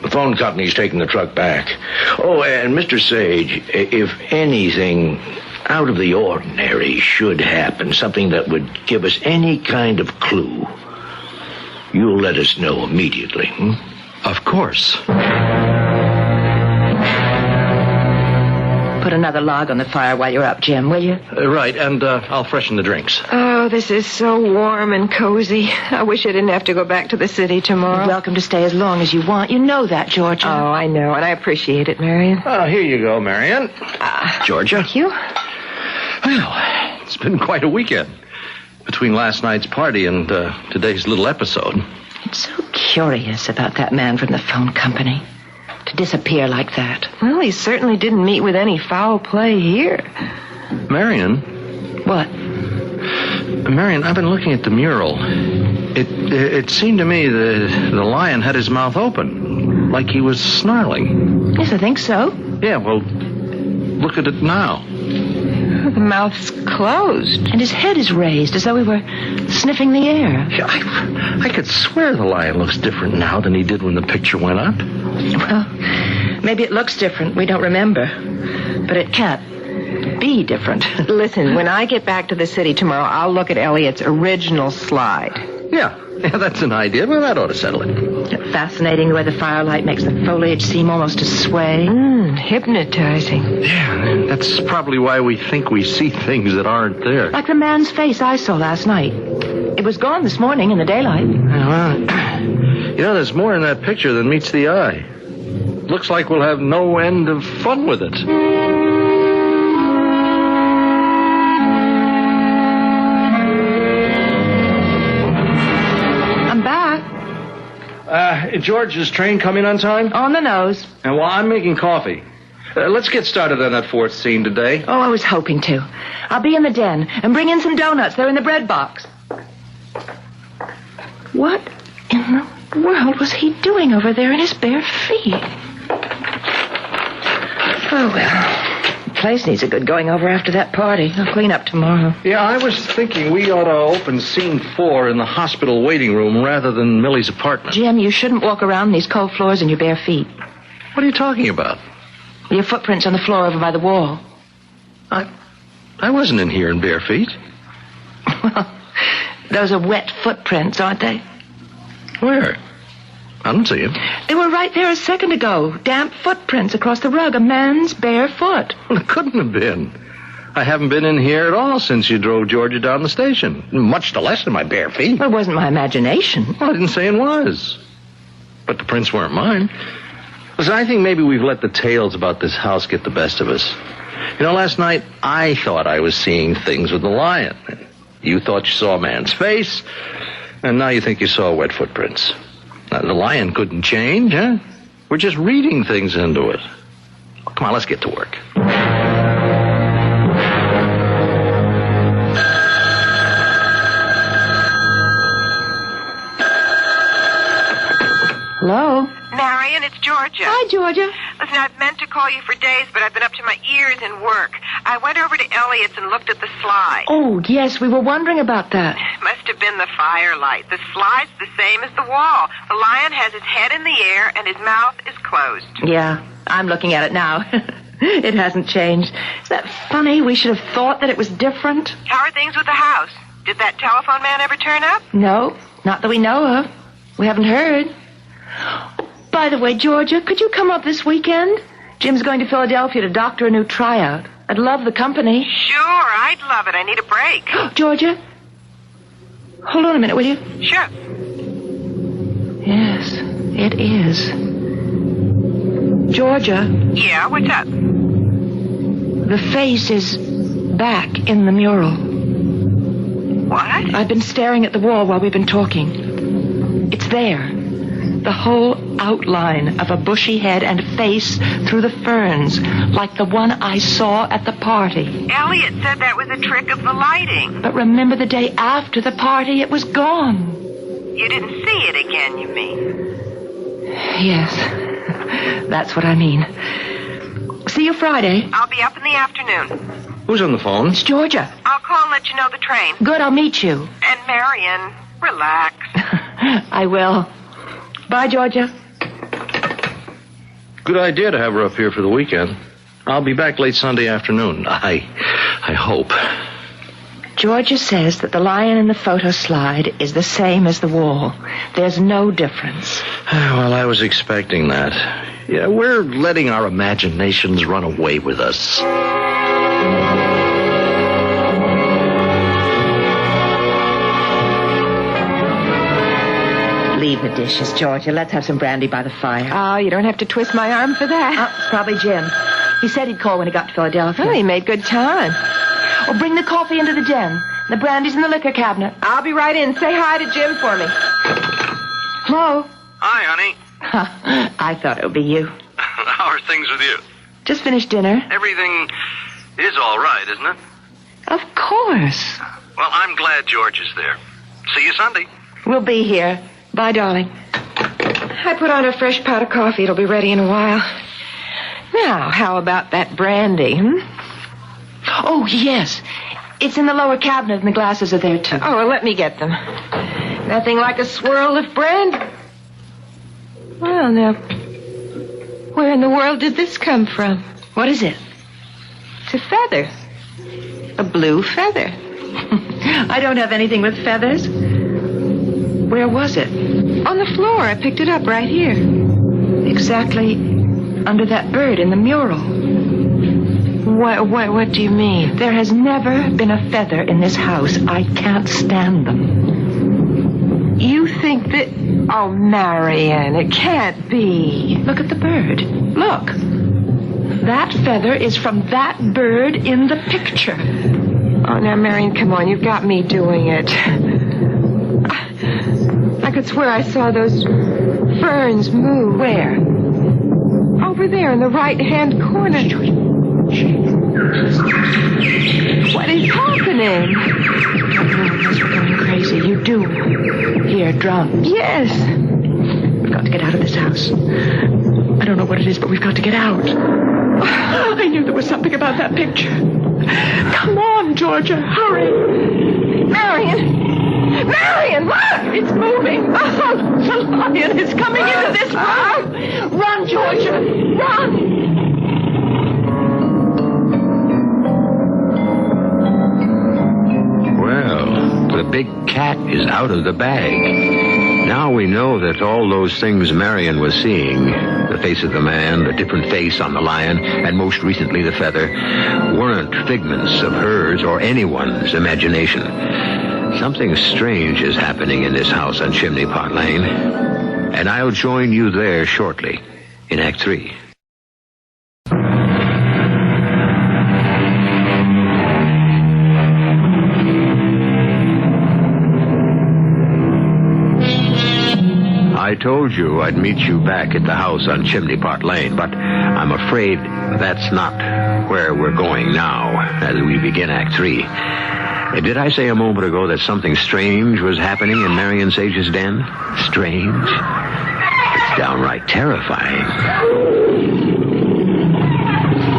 H: The phone company's taking the truck back. Oh, and Mr. Sage, if anything out of the ordinary should happen, something that would give us any kind of clue, you'll let us know immediately, hmm?
I: Of course.
O: Put another log on the fire while you're up, Jim, will you?
I: Right, and I'll freshen the drinks.
B: Oh, this is so warm and cozy. I wish I didn't have to go back to the city tomorrow.
O: You're welcome to stay as long as you want. You know that, Georgia.
B: Oh, I know, and I appreciate it, Marion.
I: Oh, here you go, Marion. Georgia.
B: Thank you.
I: Well, it's been quite a weekend. Between last night's party and today's little episode.
O: It's so curious about that man from the phone company. To disappear like that.
B: Well, he certainly didn't meet with any foul play here.
I: Marion?
O: What?
I: Marion, I've been looking at the mural. It seemed to me the lion had his mouth open, like he was snarling.
O: Yes, I think so.
I: Yeah, well, look at it now.
B: The mouth's closed.
O: And his head is raised as though he were sniffing the air.
I: Yeah, I could swear the lion looks different now than he did when the picture went up.
O: Well, maybe it looks different. We don't remember. But it can't.
R: be different.
A: Listen, when I get back to the city tomorrow, I'll look at Elliot's original slide.
I: Yeah, that's an idea. Well, that ought to settle it.
R: Fascinating the way the firelight makes the foliage seem almost to sway.
A: Hypnotizing.
I: Yeah, that's probably why we think we see things that aren't there.
R: Like the man's face I saw last night. It was gone this morning in the daylight.
I: Well, there's more in that picture than meets the eye. Looks like we'll have no end of fun with it.
R: I'm back.
I: George's train coming on time?
R: On the nose.
I: And while I'm making coffee. Let's get started on that fourth scene today.
R: Oh, I was hoping to. I'll be in the den and bring in some donuts. They're in the bread box. What in the world was he doing over there in his bare feet? Oh, well. The place needs a good going over after that party. I'll clean up tomorrow.
I: Yeah, I was thinking we ought to open scene 4 in the hospital waiting room rather than Millie's apartment.
R: Jim, you shouldn't walk around these cold floors in your bare feet.
I: What are you talking about?
R: Your footprints on the floor over by the wall.
I: I wasn't in here in bare feet.
R: Well, those are wet footprints, aren't they?
I: Where? I don't see them.
R: They were right there a second ago. Damp footprints across the rug. A man's bare foot.
I: Well, it couldn't have been. I haven't been in here at all since you drove Georgia down the station. Much to less in my bare feet.
R: Well, it wasn't my imagination.
I: Well, I didn't say it was. But the prints weren't mine. Listen, I think maybe we've let the tales about this house get the best of us. Last night I thought I was seeing things with the lion. You thought you saw a man's face, and now you think you saw wet footprints. Now, the lion couldn't change, huh? We're just reading things into it. Come on, let's get to work.
R: Hello?
A: Marion, it's Georgia.
R: Hi, Georgia.
A: Listen, I've meant to call you for days, but I've been up to my ears in work. I went over to Elliot's and looked at the slide.
R: Oh, yes, we were wondering about that.
A: Must have been the firelight. The slide's the same as the wall. The lion has his head in the air and his mouth is closed.
R: Yeah, I'm looking at it now. It hasn't changed. Is that funny? We should have thought that it was different.
A: How are things with the house? Did that telephone man ever turn up?
R: No, not that we know of. We haven't heard. By the way, Georgia, could you come up this weekend? Jim's going to Philadelphia to doctor a new tryout. I'd love the company.
A: Sure, I'd love it. I need a break.
R: Georgia? Hold on a minute, will you?
A: Sure.
R: Yes, it is. Georgia?
A: Yeah, what's up?
R: The face is back in the mural.
A: What?
R: I've been staring at the wall while we've been talking. It's there. The whole outline of a bushy head and face through the ferns, like the one I saw at the party.
A: Elliot said that was a trick of the lighting.
R: But remember the day after the party, it was gone.
A: You didn't see it again, you mean?
R: Yes, that's what I mean. See you Friday.
A: I'll be up in the afternoon.
I: Who's on the phone?
R: It's Georgia.
A: I'll call and let you know the train.
R: Good, I'll meet you.
A: And Marion, relax.
R: I will. Bye, Georgia.
I: Good idea to have her up here for the weekend. I'll be back late Sunday afternoon. I hope.
R: Georgia says that the lion in the photo slide is the same as the wall. There's no difference.
I: Well, I was expecting that. Yeah, we're letting our imaginations run away with us.
R: Leave the dishes, Georgia. Let's have some brandy by the fire.
A: Oh, you don't have to twist my arm for that.
R: Oh, it's probably Jim. He said he'd call when he got to Philadelphia.
A: Oh, he made good time.
R: Or bring the coffee into the den. The brandy's in the liquor cabinet.
A: I'll be right in. Say hi to Jim for me.
R: Hello?
E: Hi, honey.
R: I thought it would be you.
E: How are things with you?
R: Just finished dinner.
E: Everything is all right, isn't it?
R: Of course.
E: Well, I'm glad George is there. See you Sunday.
R: We'll be here. Bye, darling.
A: I put on a fresh pot of coffee. It'll be ready in a while. Now, how about that brandy,
R: Oh, yes. It's in the lower cabinet and the glasses are there, too.
A: Oh, well, let me get them. Nothing like a swirl of brandy. Well, now, where in the world did this come from?
R: What is it? It's a feather. A blue feather. I don't have anything with feathers. Where was it? On the floor. I picked it up right here. Exactly under that bird in the mural. What do you mean? There has never been a feather in this house. I can't stand them. You think that... Oh, Marian, it can't be. Look at the bird. Look. That feather is from that bird in the picture. Oh, now, Marian, come on. You've got me doing it. I could swear I saw those ferns move. Where? Over there in the right-hand corner. What is happening? Unless we're going crazy. You do hear drums. Yes. We've got to get out of this house. I don't know what it is, but we've got to get out. I knew there was something about that picture. Come on, Georgia. Hurry. Marian! Marian, look! It's moving. Oh, the lion is coming into this room. Run, Georgia. Run!
V: The big cat is out of the bag. Now we know that all those things Marian was seeing, the face of the man, the different face on the lion, and most recently the feather, weren't figments of hers or anyone's imagination. Something strange is happening in this house on Chimney Pot Lane, and I'll join you there shortly in Act 3. I told you I'd meet you back at the house on Chimney Pot Lane, but I'm afraid that's not where we're going now as we begin Act 3. Did I say a moment ago that something strange was happening in Marian Sage's den? Strange? It's downright terrifying.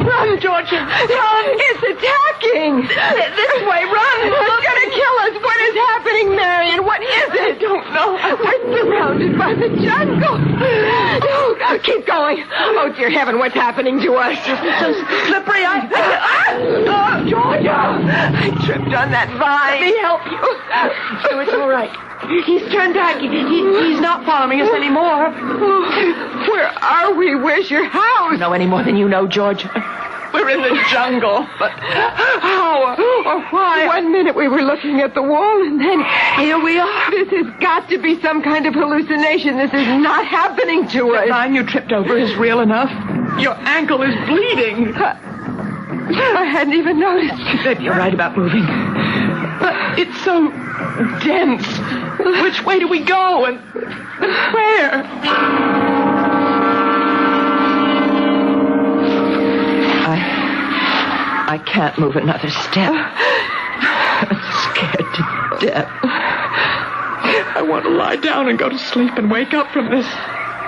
A: Run, Georgia! Run! It's attacking! This way, run! It's gonna kill us! What is happening, Marian? What is it? I don't know. We're surrounded by the jungle. No, keep going. Oh, dear heaven, what's happening to us? It's so slippery. Georgia! I tripped on that vine. Let me help you.
R: Oh, it's all right. He's turned back. He's not following us anymore.
A: Where are we? Where's your house?
R: No any more than you know, George.
A: We're in the jungle. But how or why? 1 minute we were looking at the wall, and then here we are. This has got to be some kind of hallucination. This is not happening to us.
R: The line you tripped over is real enough. Your ankle is bleeding.
A: I hadn't even noticed.
R: Then you're right about moving. But it's so dense. Which way do we go? And where? I can't move another step. I'm scared to death. I want to lie down and go to sleep and wake up from this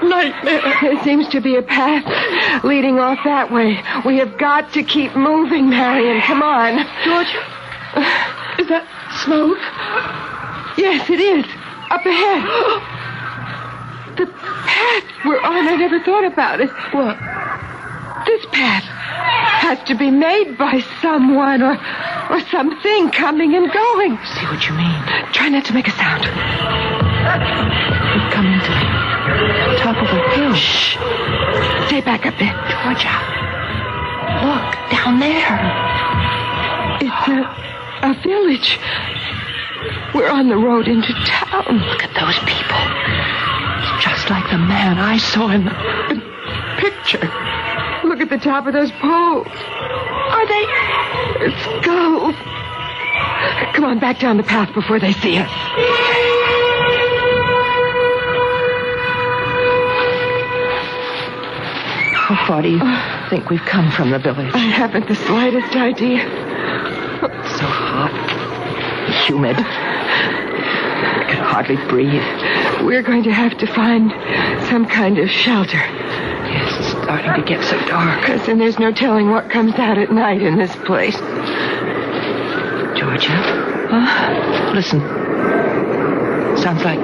R: nightmare.
A: There seems to be a path leading off that way. We have got to keep moving, Marian. Come on.
R: George, is that smoke?
A: Yes, it is. Up ahead. The path we're on, I never thought about it.
R: What?
A: This path has to be made by someone or something coming and going.
R: See what you mean.
A: Try not to make a sound.
R: We're coming to the top of a hill.
A: Shh. Stay back a bit.
R: Georgia, look, down there.
A: It's a village. We're on the road into town.
R: Look at those people. It's just like the man I saw in the picture.
A: Look at the top of those poles. Are they skulls? Come on, back down the path before they see us.
R: How far do you think we've come from the village?
A: I haven't the slightest idea.
R: So hot. Humid. I can hardly breathe.
A: We're going to have to find some kind of shelter.
R: Yes, it's starting to get so dark.
A: Yes, and there's no telling what comes out at night in this place.
R: Georgia? Huh? Listen. Sounds like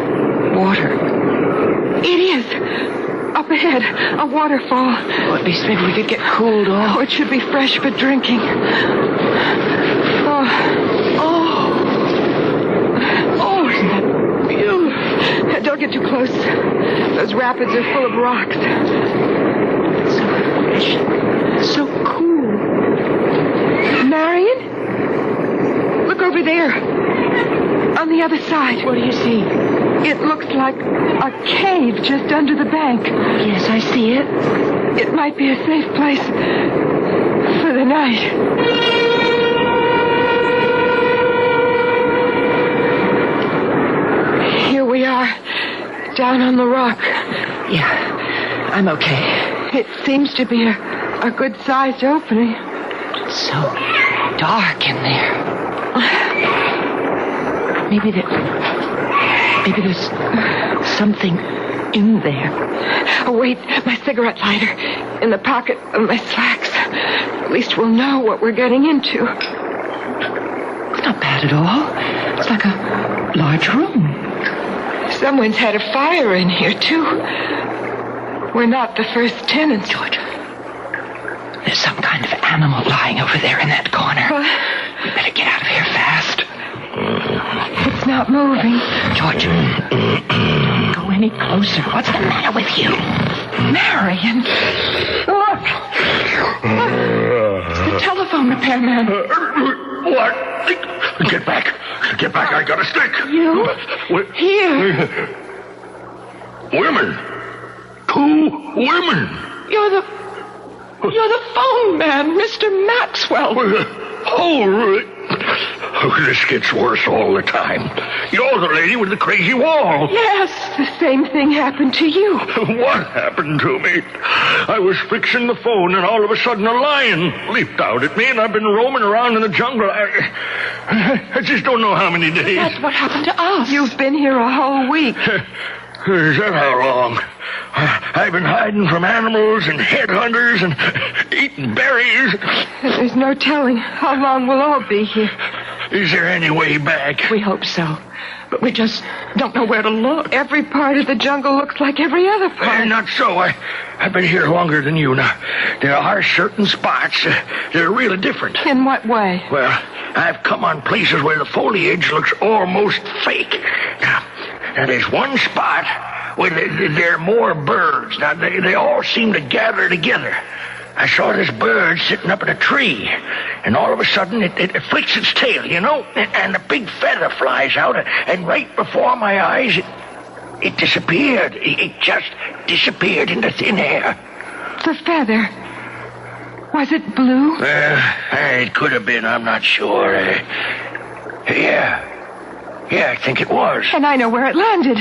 R: water.
A: It is. Up
U: ahead. A waterfall.
R: Well, at least maybe we could get cooled off.
U: Oh, it should be fresh for drinking. Oh, isn't that beautiful? Don't get too close. Those rapids are full of rocks.
R: So fresh. So cool.
U: Marion? Look over there. On the other side.
R: What do you see?
U: It looks like a cave just under the bank.
R: Yes, I see it.
U: It might be a safe place for the night. Here we are, down on the rock.
R: Yeah, I'm okay.
U: It seems to be a good-sized opening.
R: So dark in there. Maybe there's something in there.
U: Oh, wait, my cigarette lighter in the pocket of my slacks. At least we'll know what we're getting into.
R: It's not bad at all. It's like a large room.
U: Someone's had a fire in here, too. We're not the first tenants.
R: Georgia, there's some kind of animal lying over there in that corner.
U: What?
R: We better get out of here fast.
U: It's not moving.
R: Georgia, go any closer. What's the matter with you?
U: Marion. Look. It's the telephone repairman.
H: What? Get back. Get back. I got a stick.
U: You? Here.
H: Women. 2 women.
U: You're the phone man, Mr. Maxwell.
H: Oh, this gets worse all the time. You're the lady with the crazy wall.
U: Yes, the same thing happened to you.
H: What happened to me? I was fixing the phone, and all of a sudden a lion leaped out at me, and I've been roaming around in the jungle. I just don't know how many days.
U: That's what happened to us. You've been here a whole week.
H: Is that how long? I've been hiding from animals and headhunters and eating berries.
U: There's no telling how long we'll all be here.
H: Is there any way back?
U: We hope so. But we just don't know where to look. Every part of the jungle looks like every other part.
H: Not so. I've been here longer than you. Now, there are certain spots that are really different.
U: In what way?
H: Well, I've come on places where the foliage looks almost fake. Now there's one spot where there are more birds. Now, they all seem to gather together. I saw this bird sitting up in a tree, and all of a sudden it flicks its tail, you know, and a big feather flies out, and right before my eyes, it disappeared. It just disappeared into thin air.
U: The feather. Was it blue?
H: It could have been, I'm not sure. Yeah, I think it was.
U: And I know where it landed.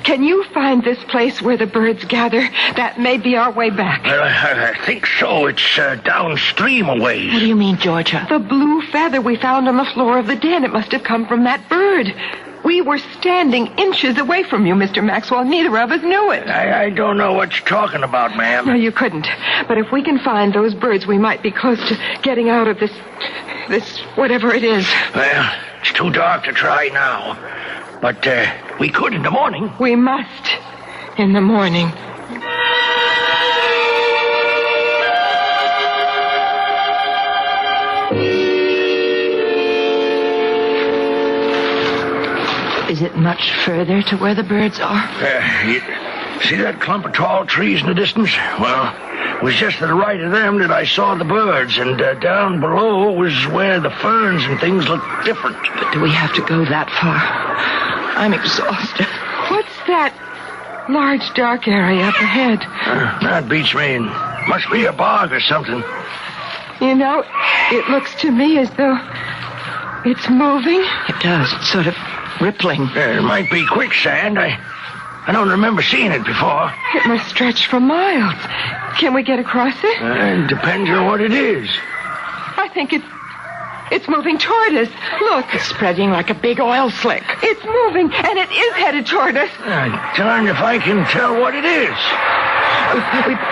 U: Can you find this place where the birds gather? That may be our way back.
H: I think so. It's downstream a ways.
R: What do you mean, Georgia?
U: The blue feather we found on the floor of the den. It must have come from that bird. We were standing inches away from you, Mr. Maxwell. Neither of us knew it.
H: I don't know what you're talking about, ma'am.
U: No, you couldn't. But if we can find those birds, we might be close to getting out of this whatever it is.
H: Well, it's too dark to try now. But we could in the morning.
U: We must in the morning.
R: Is it much further to where the birds are?
H: See that clump of tall trees in the distance? Well, it was just to the right of them that I saw the birds, and down below was where the ferns and things looked different.
R: But do we have to go that far? I'm exhausted.
U: What's that large dark area up ahead?
H: That beats me. Must be a bog or something.
U: You know, it looks to me as though it's moving.
R: It does. It's sort of rippling.
H: It might be quicksand. I don't remember seeing it before.
U: It must stretch for miles. Can we get across it?
H: It depends on what it is.
U: I think it's moving toward us. Look.
R: It's spreading like a big oil slick.
U: It's moving, and it is headed toward us.
H: Darned if I can tell what it is.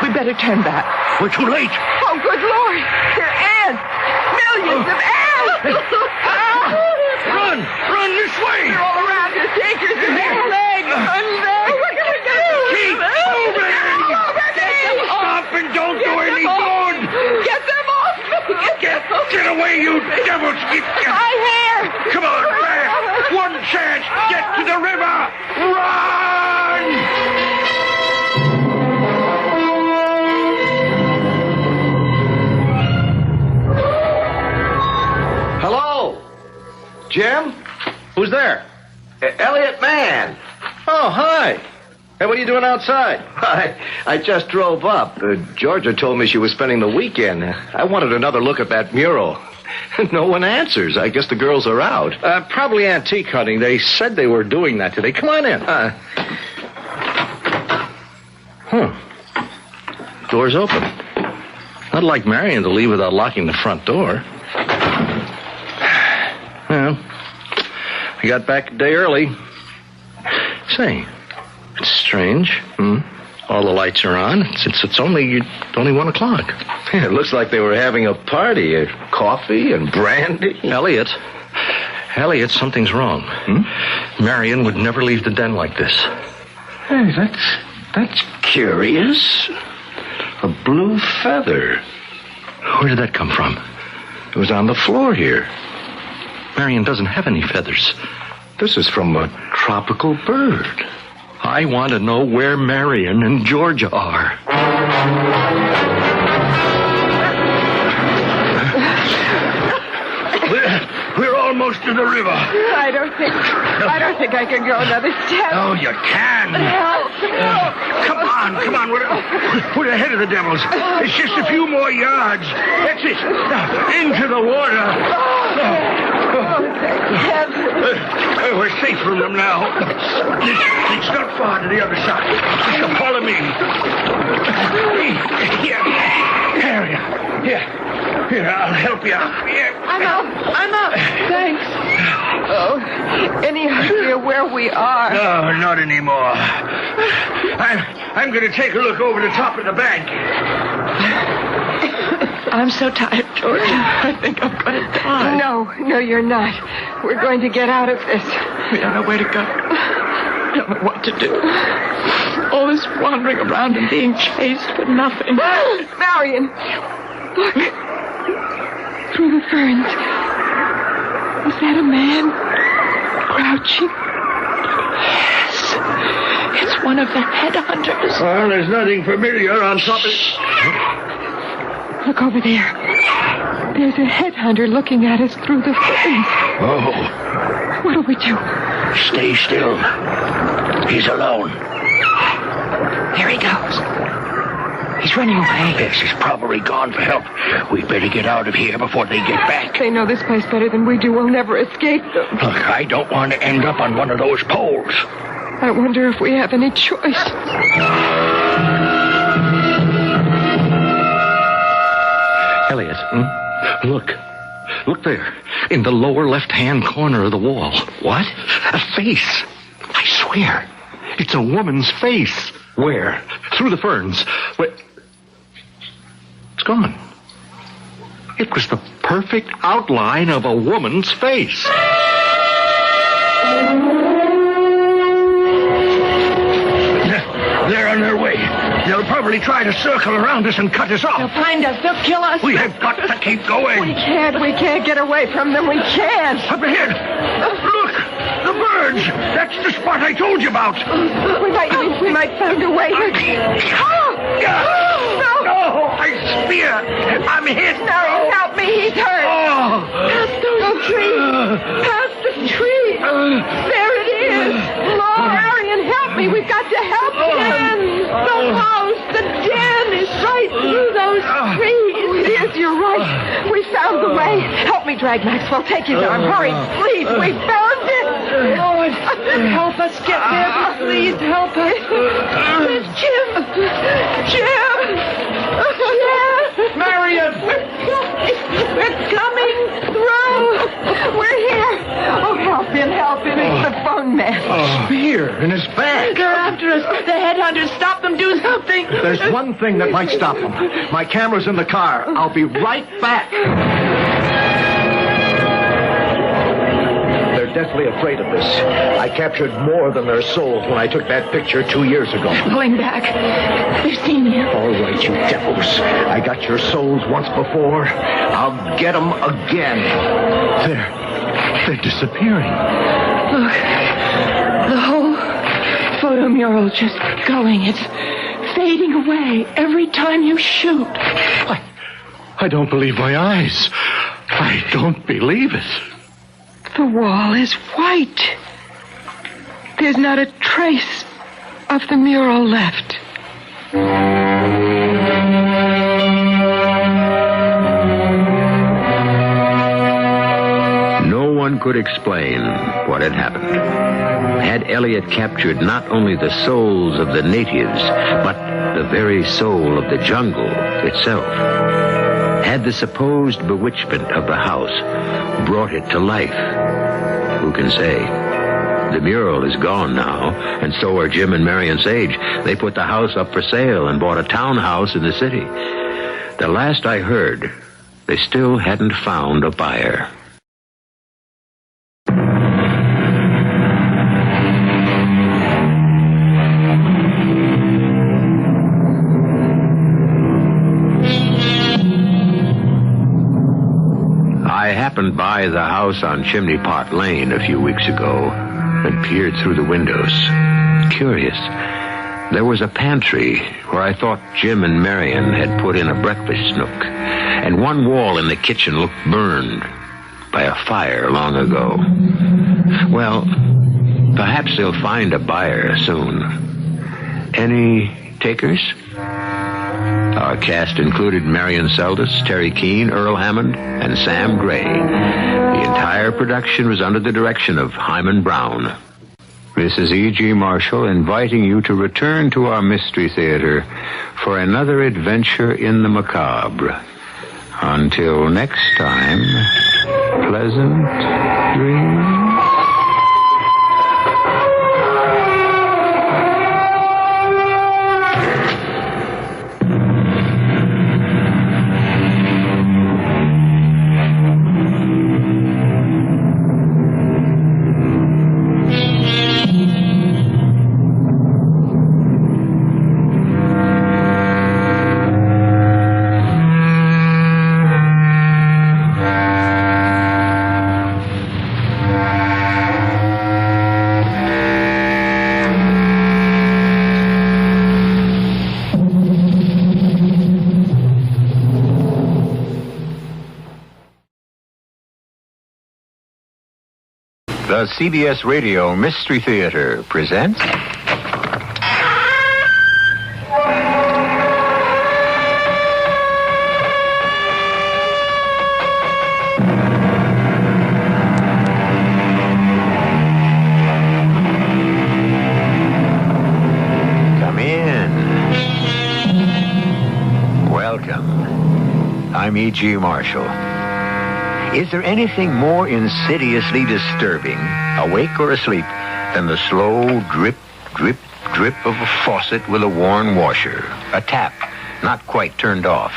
U: We better turn back.
H: We're too late.
U: Oh, good Lord. They're ants. Millions of ants.
H: Run this way.
U: They're all around us. Acres of their legs. What can we do?
H: Keep moving. away, you devils!
U: My hair!
H: Come on, back! One chance! Get to the river! Run!
I: Hello? Jim? Who's there?
H: Elliot Mann!
I: Oh, hi. Hey, what are you doing outside?
H: I just drove up. Georgia told me she was spending the weekend. I wanted another look at that mural. No one answers. I guess the girls are out.
I: Probably antique hunting. They said they were doing that today. Come on in. Door's open. Not like Marion to leave without locking the front door. Well, I got back a day early. Say, it's strange. All the lights are on. It's only 1 o'clock.
H: Yeah, it looks like they were having a party. Coffee and brandy.
I: Elliot, something's wrong. Marion would never leave the den like this.
H: Hey, that's curious. A blue feather.
I: Where did that come from?
H: It was on the floor here.
I: Marion doesn't have any feathers.
H: This is from a tropical bird.
I: I want to know where Marion and Georgia are.
H: We're almost to the river.
U: I don't think I can go another step.
H: Oh, you can.
U: Help!
H: Come on. We're ahead of the devils. It's just a few more yards. That's it. Into the water. We're safe from them now. It's not far to the other side. Just follow me. Here, I'll help you out. Here.
U: I'm up. Thanks. Oh, any idea where we are?
H: No, not anymore. I'm going to take a look over the top of the bank.
U: I'm so tired, Georgia. I think I'm going to die. No, you're not. We're going to get out of this. We don't know where to go. I don't know what to do. All this wandering around and being chased for nothing. Marion, look. Through the ferns. Is that a man? Crouching? Yes. It's one of the headhunters.
H: Well, there's nothing familiar on top of...
U: Look over there. There's a headhunter looking at us through the ferns.
H: Oh.
U: What'll we do?
H: Stay still. He's alone.
U: There he goes. He's running away.
H: Yes, he's probably gone for help. We better get out of here before they get back.
U: They know this place better than we do. We'll never escape them.
H: Look, I don't want to end up on one of those poles.
U: I wonder if we have any choice.
I: Elliot, Look there. In the lower left-hand corner of the wall. What? A face. I swear. It's a woman's face. Where? Through the ferns. Where? It's gone. It was the perfect outline of a woman's face.
H: They're on their way. They'll probably try to circle around us and cut us off.
U: They'll find us. They'll kill us.
H: We have got to keep going.
U: We can't get away from them. We can't.
H: Up ahead. Look, the birds. That's the spot I told you about.
U: We might find a way. No,
H: I spear. I'm hit.
U: No, help me. He's hurt.
H: Oh.
U: Past those trees. Past the trees. There it is. Lord, Marion, help me. We've got to help him. The house, the den is right through those trees. Yes, you're right. We found the way. Help me drag Maxwell. Take his arm. Hurry, please. We found it. Lord, help us get there. Please help us. It's Jim.
H: Marion!
U: We're coming through. We're here. Oh, help him. It's the phone man.
H: Oh, here, in his bag.
U: They're after us. The headhunters. Stop them. Do something.
I: There's one thing that might stop them. My camera's in the car. I'll be right back. They're deathly afraid of this. I captured more than their souls when I took that picture 2 years ago.
P: Pulling back. They've seen you.
I: All right, you devils. I got your souls once before. I'll get them again. They're disappearing.
P: Look. The whole photo mural just going. It's fading away every time you shoot.
I: I don't believe my eyes. I don't believe it.
P: The wall is white. There's not a trace of the mural left.
V: No one could explain what had happened. Had Elliot captured not only the souls of the natives, but the very soul of the jungle itself? Had the supposed bewitchment of the house brought it to life? Who can say? The mural is gone now, and so are Jim and Marion Sage. They put the house up for sale and bought a townhouse in the city. The last I heard, they still hadn't found a buyer. I happened by the house on Chimney Pot Lane a few weeks ago and peered through the windows. Curious. There was a pantry where I thought Jim and Marion had put in a breakfast nook, and one wall in the kitchen looked burned by a fire long ago. Well, perhaps they'll find a buyer soon. Any takers? Our cast included Marion Seldes, Terry Keane, Earl Hammond, and Sam Gray. The entire production was under the direction of Hyman Brown. This is E.G. Marshall inviting you to return to our Mystery Theater for another adventure in the macabre. Until next time, pleasant dreams. The CBS Radio Mystery Theater presents... Come in. Welcome. I'm E.G. Marshall. Is there anything more insidiously disturbing, awake or asleep, than the slow drip, drip, drip of a faucet with a worn washer, a tap not quite turned off,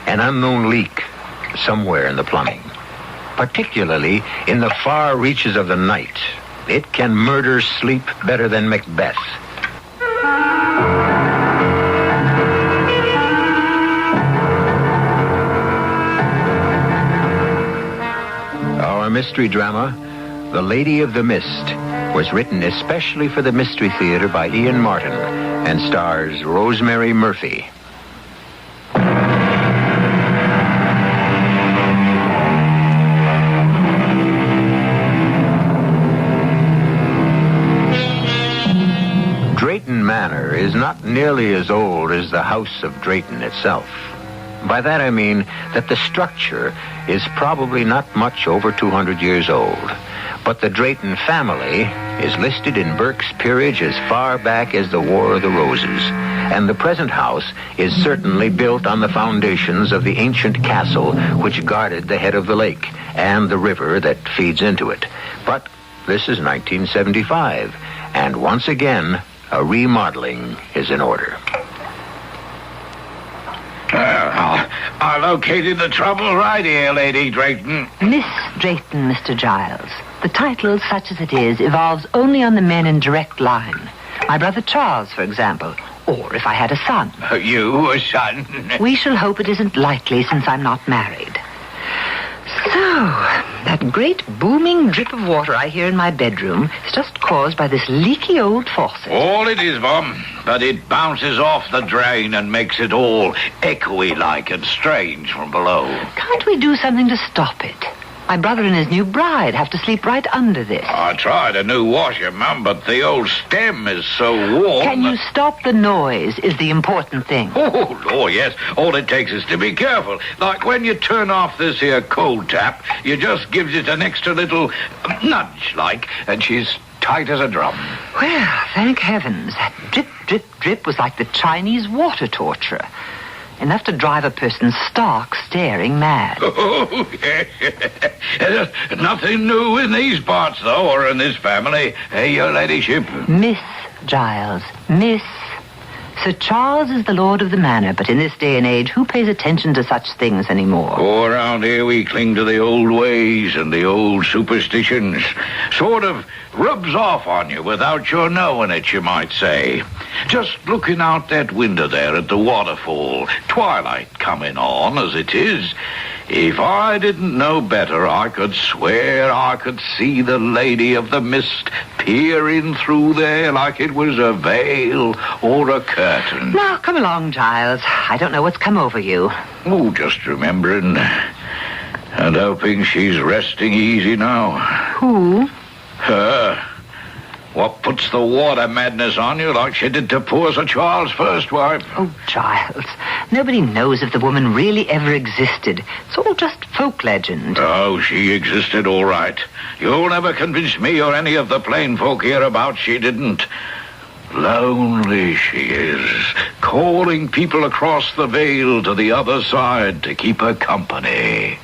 V: an unknown leak somewhere in the plumbing? Particularly in the far reaches of the night, it can murder sleep better than Macbeth. Our mystery drama, The Lady of the Mist, was written especially for the Mystery Theater by Ian Martin and stars Rosemary Murphy. Drayton Manor is not nearly as old as the House of Drayton itself. By that I mean that the structure is probably not much over 200 years old. But the Drayton family is listed in Burke's Peerage as far back as the War of the Roses. And the present house is certainly built on the foundations of the ancient castle which guarded the head of the lake and the river that feeds into it. But this is 1975, and once again, a remodeling is in order.
D: I located the trouble right here, Lady Drayton.
S: Miss Drayton, Mr. Giles. The title, such as it is, evolves only on the men in direct line. My brother Charles, for example. Or if I had a son.
D: You, a son?
S: We shall hope it isn't likely since I'm not married. So, that great booming drip of water I hear in my bedroom is just caused by this leaky old faucet.
D: All it is, Mum, but it bounces off the drain and makes it all echoey-like and strange from below.
S: Can't we do something to stop it? My brother and his new bride have to sleep right under this.
D: I tried a new washer, Mum, but the old stem is so warm.
S: Can you stop the noise is the important thing.
D: Oh, yes. All it takes is to be careful. Like when you turn off this here cold tap, you just gives it an extra little nudge, like, and she's tight as a drum.
S: Well, thank heavens. That drip, drip, drip was like the Chinese water torture. Enough to drive a person stark staring mad.
D: Oh, yes. Nothing new in these parts, though, or in this family. Hey, your ladyship.
S: Miss Giles. Miss. Sir Charles is the lord of the manor, but in this day and age, who pays attention to such things anymore?
D: Oh, around here we cling to the old ways and the old superstitions. Sort of rubs off on you without your knowing it, you might say. Just looking out that window there at the waterfall, twilight coming on as it is. If I didn't know better, I could swear I could see the Lady of the Mist peering through there like it was a veil or a curtain.
S: Now, come along, Giles. I don't know what's come over you.
D: Oh, just remembering and hoping she's resting easy now.
S: Who?
D: Her. What puts the water madness on you like she did to poor Sir Charles' first wife?
S: Oh, Giles. Nobody knows if the woman really ever existed. It's all just folk legend.
D: Oh, she existed all right. You'll never convince me or any of the plain folk hereabouts she didn't. Lonely she is, calling people across the veil to the other side to keep her company.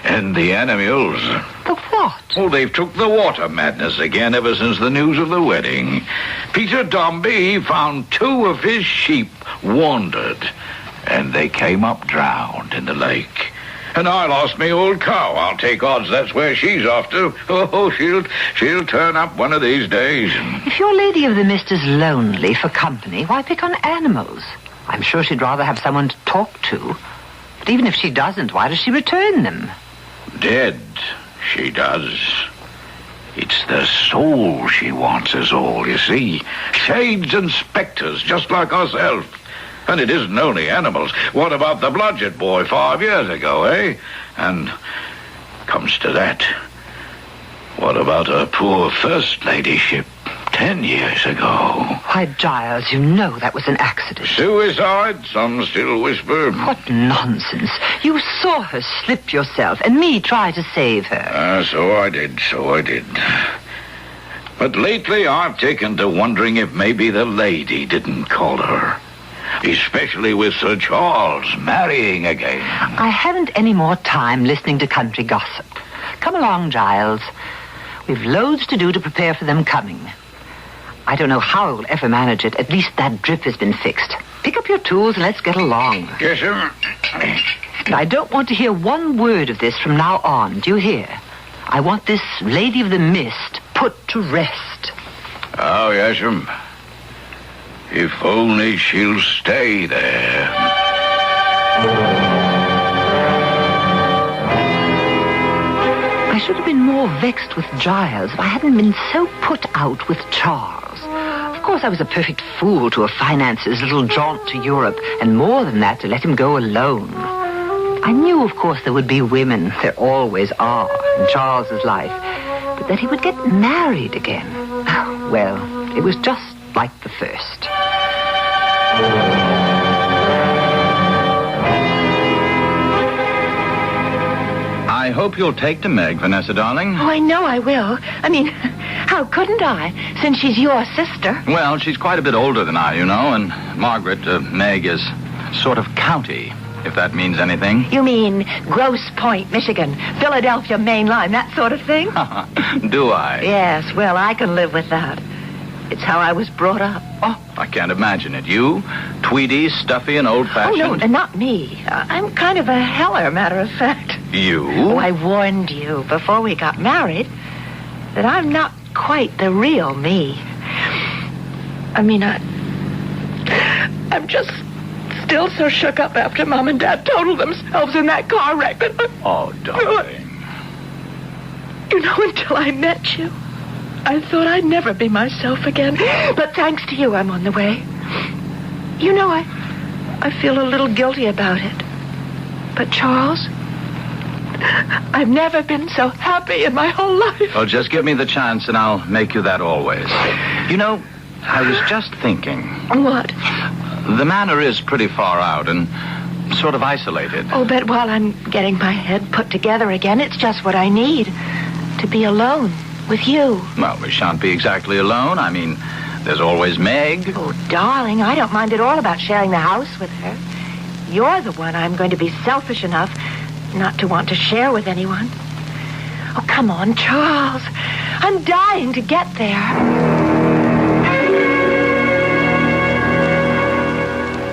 D: And the animals.
S: The what?
D: Oh, they've took the water madness again ever since the news of the wedding. Peter Dombey, he found 2 of his sheep wandered, and they came up drowned in the lake. And I lost me old cow. I'll take odds that's where she's off to. Oh, she'll turn up one of these days.
S: If your Lady of the Mist is lonely for company, why pick on animals? I'm sure she'd rather have someone to talk to. But even if she doesn't, why does she return them?
D: Dead, she does. It's the soul she wants us all, you see. Shades and spectres, just like ourselves. And it isn't only animals. What about the Blodgett boy 5 years ago, eh? And comes to that, what about her poor first ladyship 10 years ago?
S: Why, Giles, you know that was an accident.
D: Suicide, some still whisper.
S: What nonsense. You saw her slip yourself, and me try to save her.
D: So I did. But lately I've taken to wondering if maybe the lady didn't call her. Especially with Sir Charles marrying again.
S: I haven't any more time listening to country gossip. Come along, Giles. We've loads to do to prepare for them coming. I don't know how we'll ever manage it. At least that drip has been fixed. Pick up your tools and let's get along.
D: Yes, sir.
S: And I don't want to hear one word of this from now on. Do you hear? I want this Lady of the Mist put to rest.
D: Oh, yes, sir. If only she'll stay there.
S: I should have been more vexed with Giles if I hadn't been so put out with Charles. Of course, I was a perfect fool to have financed his little jaunt to Europe, and more than that, to let him go alone. I knew, of course, there would be women. There always are in Charles's life. But that he would get married again. Well, it was just like the first.
T: I hope you'll take to Meg, Vanessa, darling.
R: Oh, I know I will. I mean, how couldn't I, since she's your sister?
T: Well, she's quite a bit older than I, you know, and Margaret, Meg, is sort of county, if that means anything.
R: You mean Grosse Pointe, Michigan, Philadelphia Main Line, that sort of thing?
T: Do I?
R: Yes, well, I can live with that.
O: It's how I was brought up.
T: Oh, I can't imagine it. You, Tweedy, stuffy, and old-fashioned.
O: Oh, no, not me. I'm kind of a heller, matter of fact.
T: You?
O: Oh, I warned you before we got married that I'm not quite the real me. I mean, I'm just still so shook up after Mom and Dad totaled themselves in that car wreck.
T: Oh, darling.
O: You know, until I met you, I thought I'd never be myself again. But thanks to you, I'm on the way. You know, I feel a little guilty about it. But Charles, I've never been so happy in my whole life.
T: Oh, just give me the chance and I'll make you that always. You know, I was just thinking.
O: What?
T: The manor is pretty far out and sort of isolated.
O: Oh, but while I'm getting my head put together again, it's just what I need. To be alone with you.
T: Well, we shan't be exactly alone. I mean, there's always Meg.
O: Oh, darling, I don't mind at all about sharing the house with her. You're the one I'm going to be selfish enough not to want to share with anyone. Oh, come on, Charles. I'm dying to get there.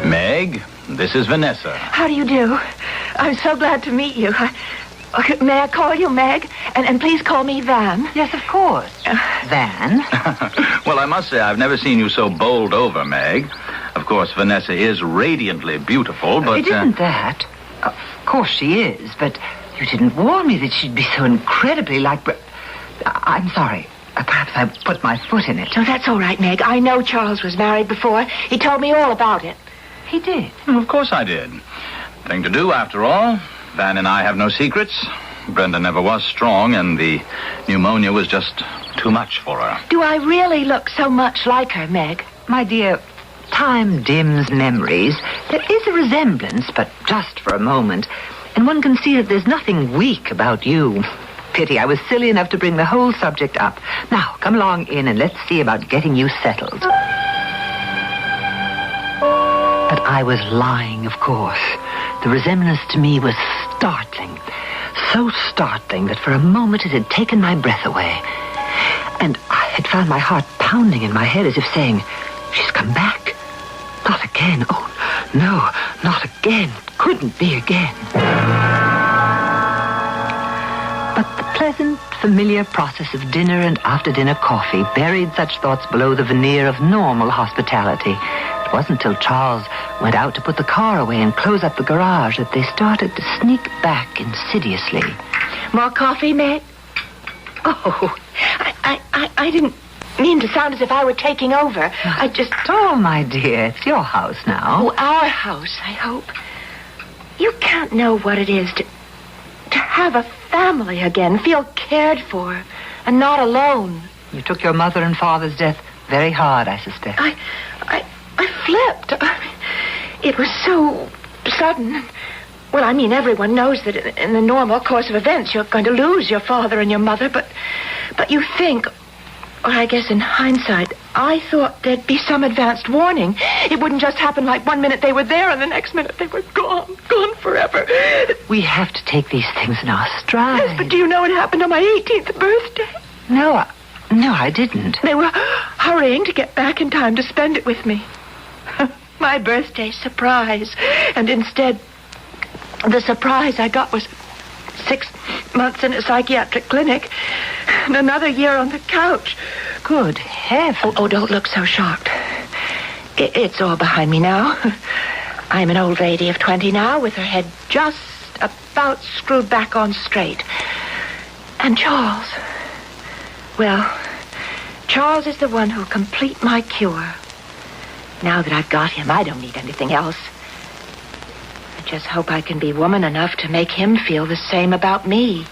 T: Meg, this is Vanessa.
O: How do you do? I'm so glad to meet you. Okay, may I call you Meg? And please call me Van.
S: Yes, of course. Van?
T: Well, I must say, I've never seen you so bowled over, Meg. Of course, Vanessa is radiantly beautiful, but...
S: It isn't that. Of course she is, but you didn't warn me that she'd be so incredibly like... I'm sorry. Perhaps I put my foot in it.
O: No, that's all right, Meg. I know Charles was married before. He told me all about it.
S: He did?
T: Well, of course I did. Thing to do, after all. Van and I have no secrets. Brenda never was strong, and the pneumonia was just too much for her.
O: Do I really look so much like her, Meg?
S: My dear, time dims memories. There is a resemblance, but just for a moment. And one can see that there's nothing weak about you. Pity I was silly enough to bring the whole subject up. Now, come along in and let's see about getting you settled. But I was lying, of course. The resemblance to me was startling. So startling that for a moment it had taken my breath away. And I had found my heart pounding in my head as if saying, she's come back. Not again. Oh, no, not again. Couldn't be again. But the pleasant, familiar process of dinner and after-dinner coffee buried such thoughts below the veneer of normal hospitality. It wasn't till Charles went out to put the car away and close up the garage that they started to sneak back insidiously.
O: More coffee, Meg? Oh, I didn't mean to sound as if I were taking over. I just...
S: Oh, my dear, it's your house now.
O: Oh, our house, I hope. You can't know what it is to have a family again, feel cared for, and not alone.
S: You took your mother and father's death very hard, I suspect.
O: I flipped. It was so sudden. Well, I mean, everyone knows that in the normal course of events, you're going to lose your father and your mother, but you think, or I guess in hindsight, I thought there'd be some advanced warning. It wouldn't just happen like one minute they were there and the next minute they were gone forever.
S: We have to take these things in our stride.
O: Yes, but do you know it happened on my 18th birthday?
S: No, I didn't.
O: They were hurrying to get back in time to spend it with me. My birthday surprise. And instead, the surprise I got was 6 months in a psychiatric clinic and another year on the couch.
S: Good heavens.
O: Oh, don't look so shocked. It's all behind me now. I'm an old lady of 20 now with her head just about screwed back on straight. And Charles, well, Charles is the one who'll complete my cure. Now that I've got him, I don't need anything else. I just hope I can be woman enough to make him feel the same about me.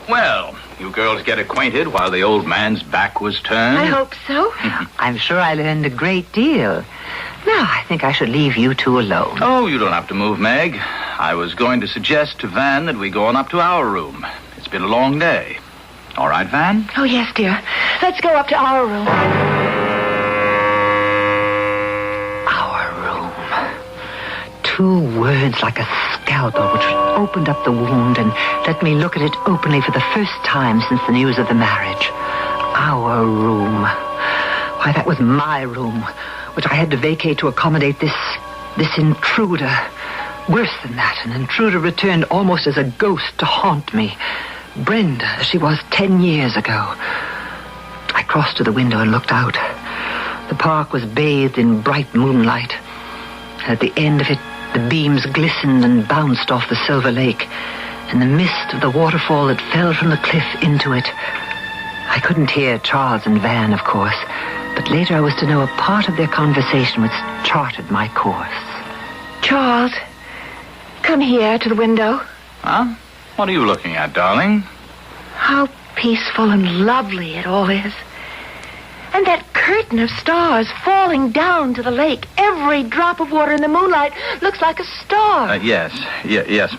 T: Well, you girls get acquainted while the old man's back was turned.
O: I hope so.
S: I'm sure I learned a great deal. Now, I think I should leave you two alone.
T: Oh, you don't have to move, Meg. I was going to suggest to Van that we go on up to our room. It's been a long day. All right, Van?
O: Oh, yes, dear. Let's go up to our room.
S: Our room. 2 words like a scalpel which opened up the wound and let me look at it openly for the first time since the news of the marriage. Our room. Why, that was my room, which I had to vacate to accommodate this intruder. Worse than that, an intruder returned almost as a ghost to haunt me. Brenda, as she was 10 years ago. I crossed to the window and looked out. The park was bathed in bright moonlight. At the end of it, the beams glistened and bounced off the silver lake, and the mist of the waterfall that fell from the cliff into it. I couldn't hear Charles and Van, of course, but later I was to know a part of their conversation which charted my course.
U: Charles, come here to the window.
T: Huh? What are you looking at, darling?
U: How peaceful and lovely it all is. And that curtain of stars falling down to the lake. Every drop of water in the moonlight looks like a star.
T: Yes,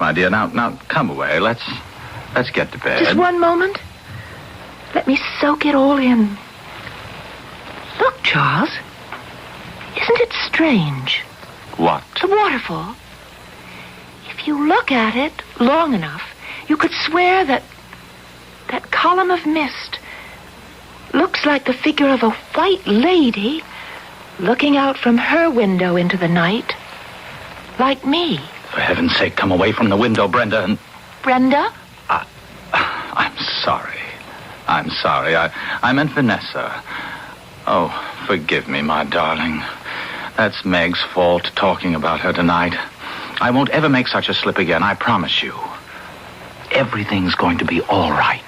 T: my dear. Now, come away. Let's get to bed.
U: Just one moment. Let me soak it all in. Look, Charles. Isn't it strange?
T: What?
U: The waterfall. If you look at it long enough, you could swear that column of mist looks like the figure of a white lady looking out from her window into the night, like me.
T: For heaven's sake, come away from the window, Brenda.
U: Brenda?
T: I'm sorry. I meant Vanessa. Oh, forgive me, my darling. That's Meg's fault, talking about her tonight. I won't ever make such a slip again, I promise you. Everything's going to be all right.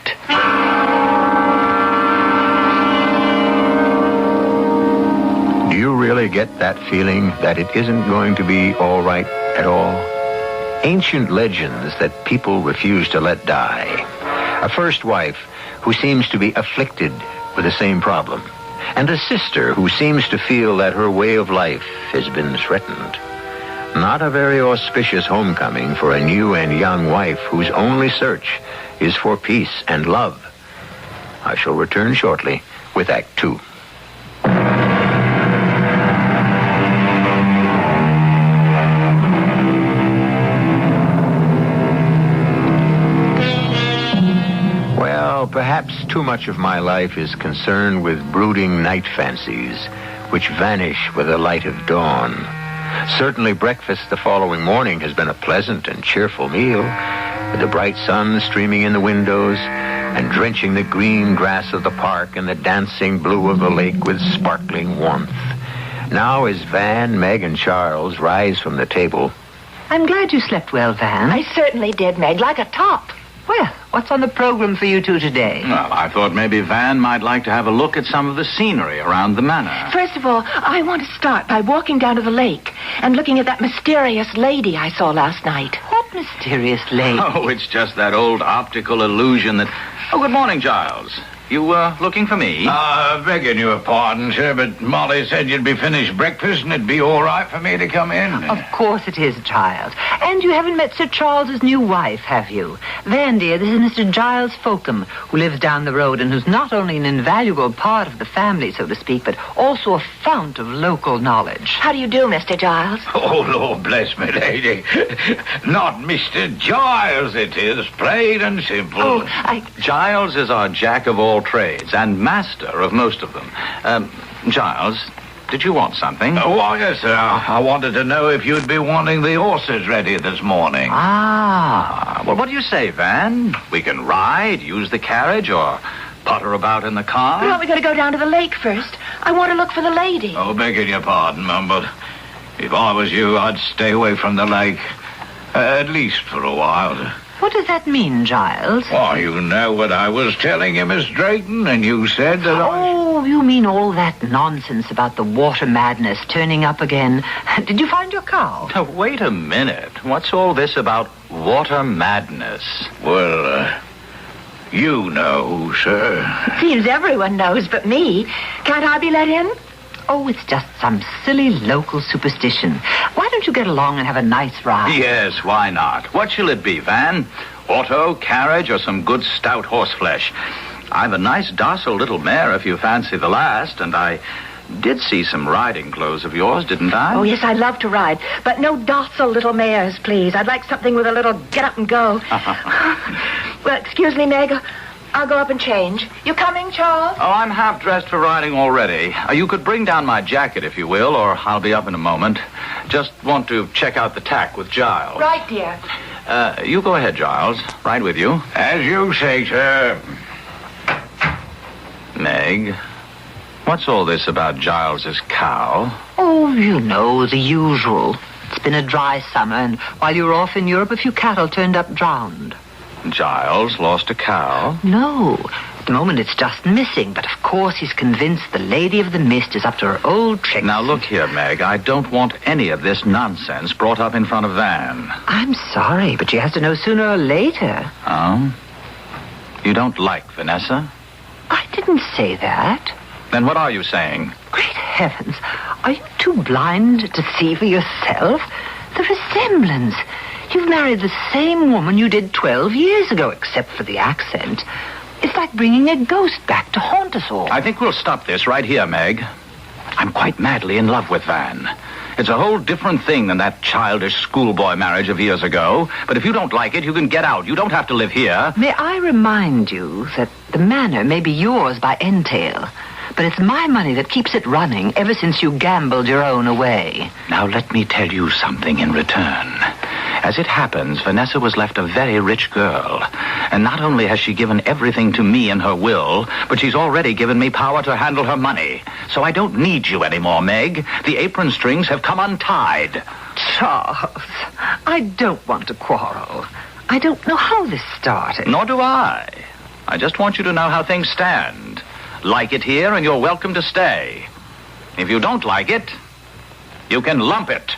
F: Do you really get that feeling that it isn't going to be all right at all? Ancient legends that people refuse to let die. A first wife who seems to be afflicted with the same problem. And a sister who seems to feel that her way of life has been threatened. Not a very auspicious homecoming for a new and young wife whose only search is for peace and love. I shall return shortly with Act 2. Well, perhaps too much of my life is concerned with brooding night fancies, which vanish with the light of dawn. Certainly breakfast the following morning has been a pleasant and cheerful meal, with the bright sun streaming in the windows and drenching the green grass of the park and the dancing blue of the lake with sparkling warmth. Now as Van, Meg, and Charles rise from the table...
S: I'm glad you slept well, Van.
U: I certainly did, Meg, like a top.
S: Well, what's on the program for you two today?
T: Well, I thought maybe Van might like to have a look at some of the scenery around the manor.
U: First of all, I want to start by walking down to the lake and looking at that mysterious lady I saw last night.
S: What mysterious lady?
T: Oh, it's just that old optical illusion that... Oh, good morning, Giles. You looking for me?
D: Begging your pardon, sir, but Molly said you'd be finished breakfast and it'd be all right for me to come in.
S: Of course it is, child. And you haven't met Sir Charles's new wife, have you? Van, dear, this is Mr. Giles Folkham, who lives down the road and who's not only an invaluable part of the family, so to speak, but also a fount of local knowledge.
U: How do you do, Mr. Giles?
D: Oh, Lord bless me, lady. Not Mr. Giles, it is, plain and simple.
U: Oh,
T: Giles is our jack of all trades and master of most of them. Giles, did you want something?
D: Why, yes, sir. I wanted to know if you'd be wanting the horses ready this morning.
T: Well, what do you say, Van? We can ride, use the carriage, or putter about in the car?
U: Well, we got to go down to the lake first. I want to look for the lady.
D: Oh, begging your pardon, Mum, but if I was you, I'd stay away from the lake, at least for a while.
S: What does that mean, Giles?
D: Why, you know what I was telling you, Miss Drayton, and you said that
S: Oh, you mean all that nonsense about the water madness turning up again. Did you find your cow?
T: Now, wait a minute. What's all this about water madness?
D: Well, you know, sir.
U: Seems everyone knows but me. Can't I be let in?
S: Oh, it's just some silly local superstition. Why don't you get along and have a nice ride?
T: Yes, why not? What shall it be, Van? Auto, carriage, or some good stout horseflesh? I've a nice docile little mare if you fancy the last, and I did see some riding clothes of yours, didn't I?
U: Oh, yes, I love to ride, but no docile little mares, please. I'd like something with a little get up and go. Well, excuse me, Meg. I'll go up and change. You coming, Charles?
T: Oh, I'm half dressed for riding already. You could bring down my jacket if you will, or I'll be up in a moment. Just want to check out the tack with Giles.
U: Right, dear.
T: You go ahead, Giles. Right with you.
D: As you say, sir.
T: Meg, what's all this about Giles's cow?
S: Oh, you know, the usual. It's been a dry summer, and while you were off in Europe, a few cattle turned up drowned.
T: Giles lost a cow?
S: No. At the moment, it's just missing, but of course he's convinced the Lady of the Mist is up to her old tricks.
T: Now, look here, Meg. I don't want any of this nonsense brought up in front of Van.
S: I'm sorry, but she has to know sooner or later.
T: Oh? You don't like Vanessa?
S: I didn't say that.
T: Then what are you saying?
S: Great heavens. Are you too blind to see for yourself? The resemblance. You've married the same woman you did 12 years ago, except for the accent. It's like bringing a ghost back to haunt us all.
T: I think we'll stop this right here, Meg. I'm quite madly in love with Van. It's a whole different thing than that childish schoolboy marriage of years ago. But if you don't like it, you can get out. You don't have to live here.
S: May I remind you that the manor may be yours by entail, but it's my money that keeps it running ever since you gambled your own away.
T: Now let me tell you something in return. As it happens, Vanessa was left a very rich girl. And not only has she given everything to me in her will, but she's already given me power to handle her money. So I don't need you anymore, Meg. The apron strings have come untied.
S: Charles, I don't want to quarrel. I don't know how this started.
T: Nor do I. I just want you to know how things stand. Like it here, and you're welcome to stay. If you don't like it, you can lump it.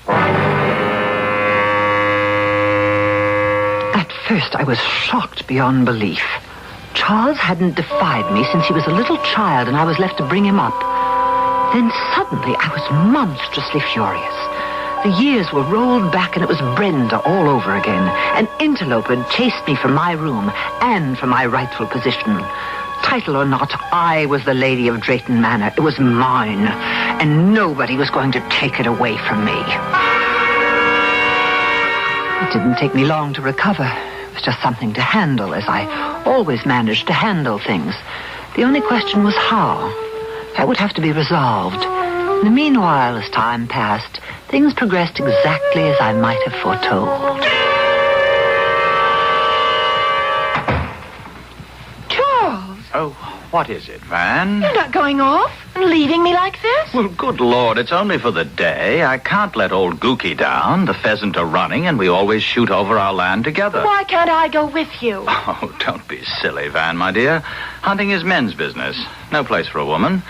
S: At first, I was shocked beyond belief. Charles hadn't defied me since he was a little child, and I was left to bring him up. Then suddenly, I was monstrously furious. The years were rolled back, and it was Brenda all over again. An interloper had chased me from my room and from my rightful position. Title or not, I was the lady of Drayton Manor. It was mine, and nobody was going to take it away from me. It didn't take me long to recover. It was just something to handle, as I always managed to handle things. The only question was how. That would have to be resolved. In the meanwhile, as time passed, things progressed exactly as I might have foretold.
T: Oh, what is it, Van?
U: You're not going off and leaving me like this?
T: Well, good Lord, it's only for the day. I can't let old Gookie down. The pheasant are running, and we always shoot over our land together.
U: Why can't I go with you?
T: Oh, don't be silly, Van, my dear. Hunting is men's business. No place for a woman.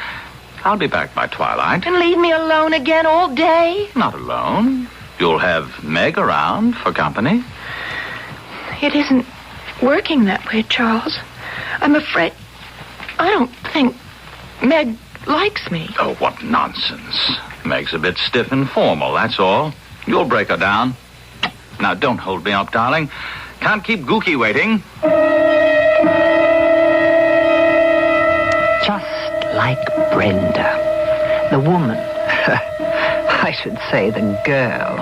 T: I'll be back by twilight.
U: And leave me alone again all day?
T: Not alone. You'll have Meg around for company.
U: It isn't working that way, Charles. I'm afraid... I don't think Meg likes me.
T: Oh, what nonsense. Meg's a bit stiff and formal, that's all. You'll break her down. Now, don't hold me up, darling. Can't keep Gookie waiting.
S: Just like Brenda. The woman, I should say the girl,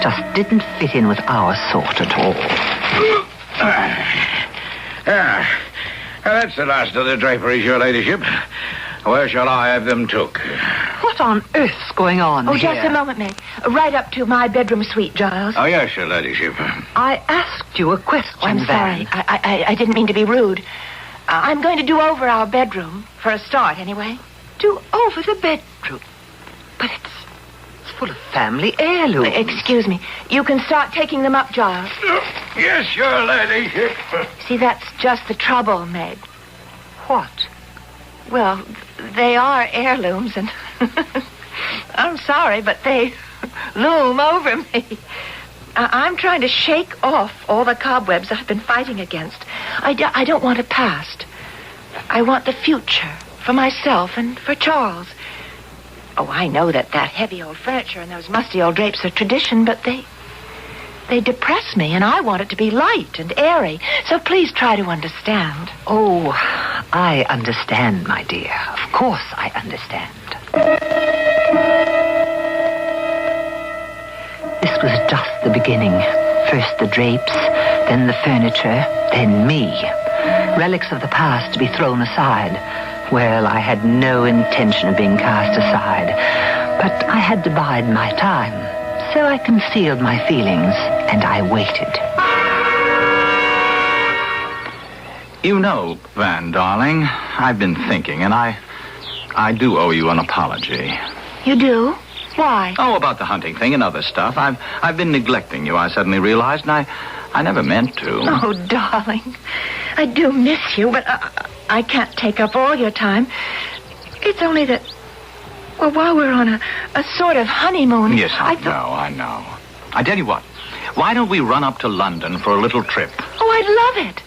S: just didn't fit in with our sort at all.
D: That's the last of the draperies, your ladyship. Where shall I have them took?
S: What on earth's going on here?
U: Just a moment, Meg. Right up to my bedroom suite, Giles.
D: Oh, yes, your ladyship.
S: I asked you a question,
U: I'm sorry.
S: Van.
U: I didn't mean to be rude. I'm going to do over our bedroom, for a start, anyway.
S: Do over the bedroom? But it's full of family heirlooms.
U: Excuse me. You can start taking them up, Giles.
D: Yes, your ladyship.
U: See, that's just the trouble, Meg.
S: What?
U: Well, they are heirlooms, and I'm sorry, but they loom over me. I'm trying to shake off all the cobwebs I've been fighting against. I don't want a past. I want the future for myself and for Charles. Oh, I know that heavy old furniture and those musty old drapes are tradition, but they depress me, and I want it to be light and airy. So please try to understand.
S: Oh, I understand, my dear. Of course I understand. This was just the beginning. First the drapes, then the furniture, then me. relics of the past to be thrown aside. Well, I had no intention of being cast aside, but I had to bide my time. So I concealed my feelings, and I waited.
T: You know, Van, darling, I've been thinking, and I do owe you an apology.
O: You do? Why?
T: Oh, about the hunting thing and other stuff. I've been neglecting you, I suddenly realized, and I never meant to.
O: Oh, darling, I do miss you, but I can't take up all your time. It's only that, well, while we're on a sort of honeymoon...
T: Yes, I know. I tell you what, why don't we run up to London for a little trip?
O: Oh, I'd love it.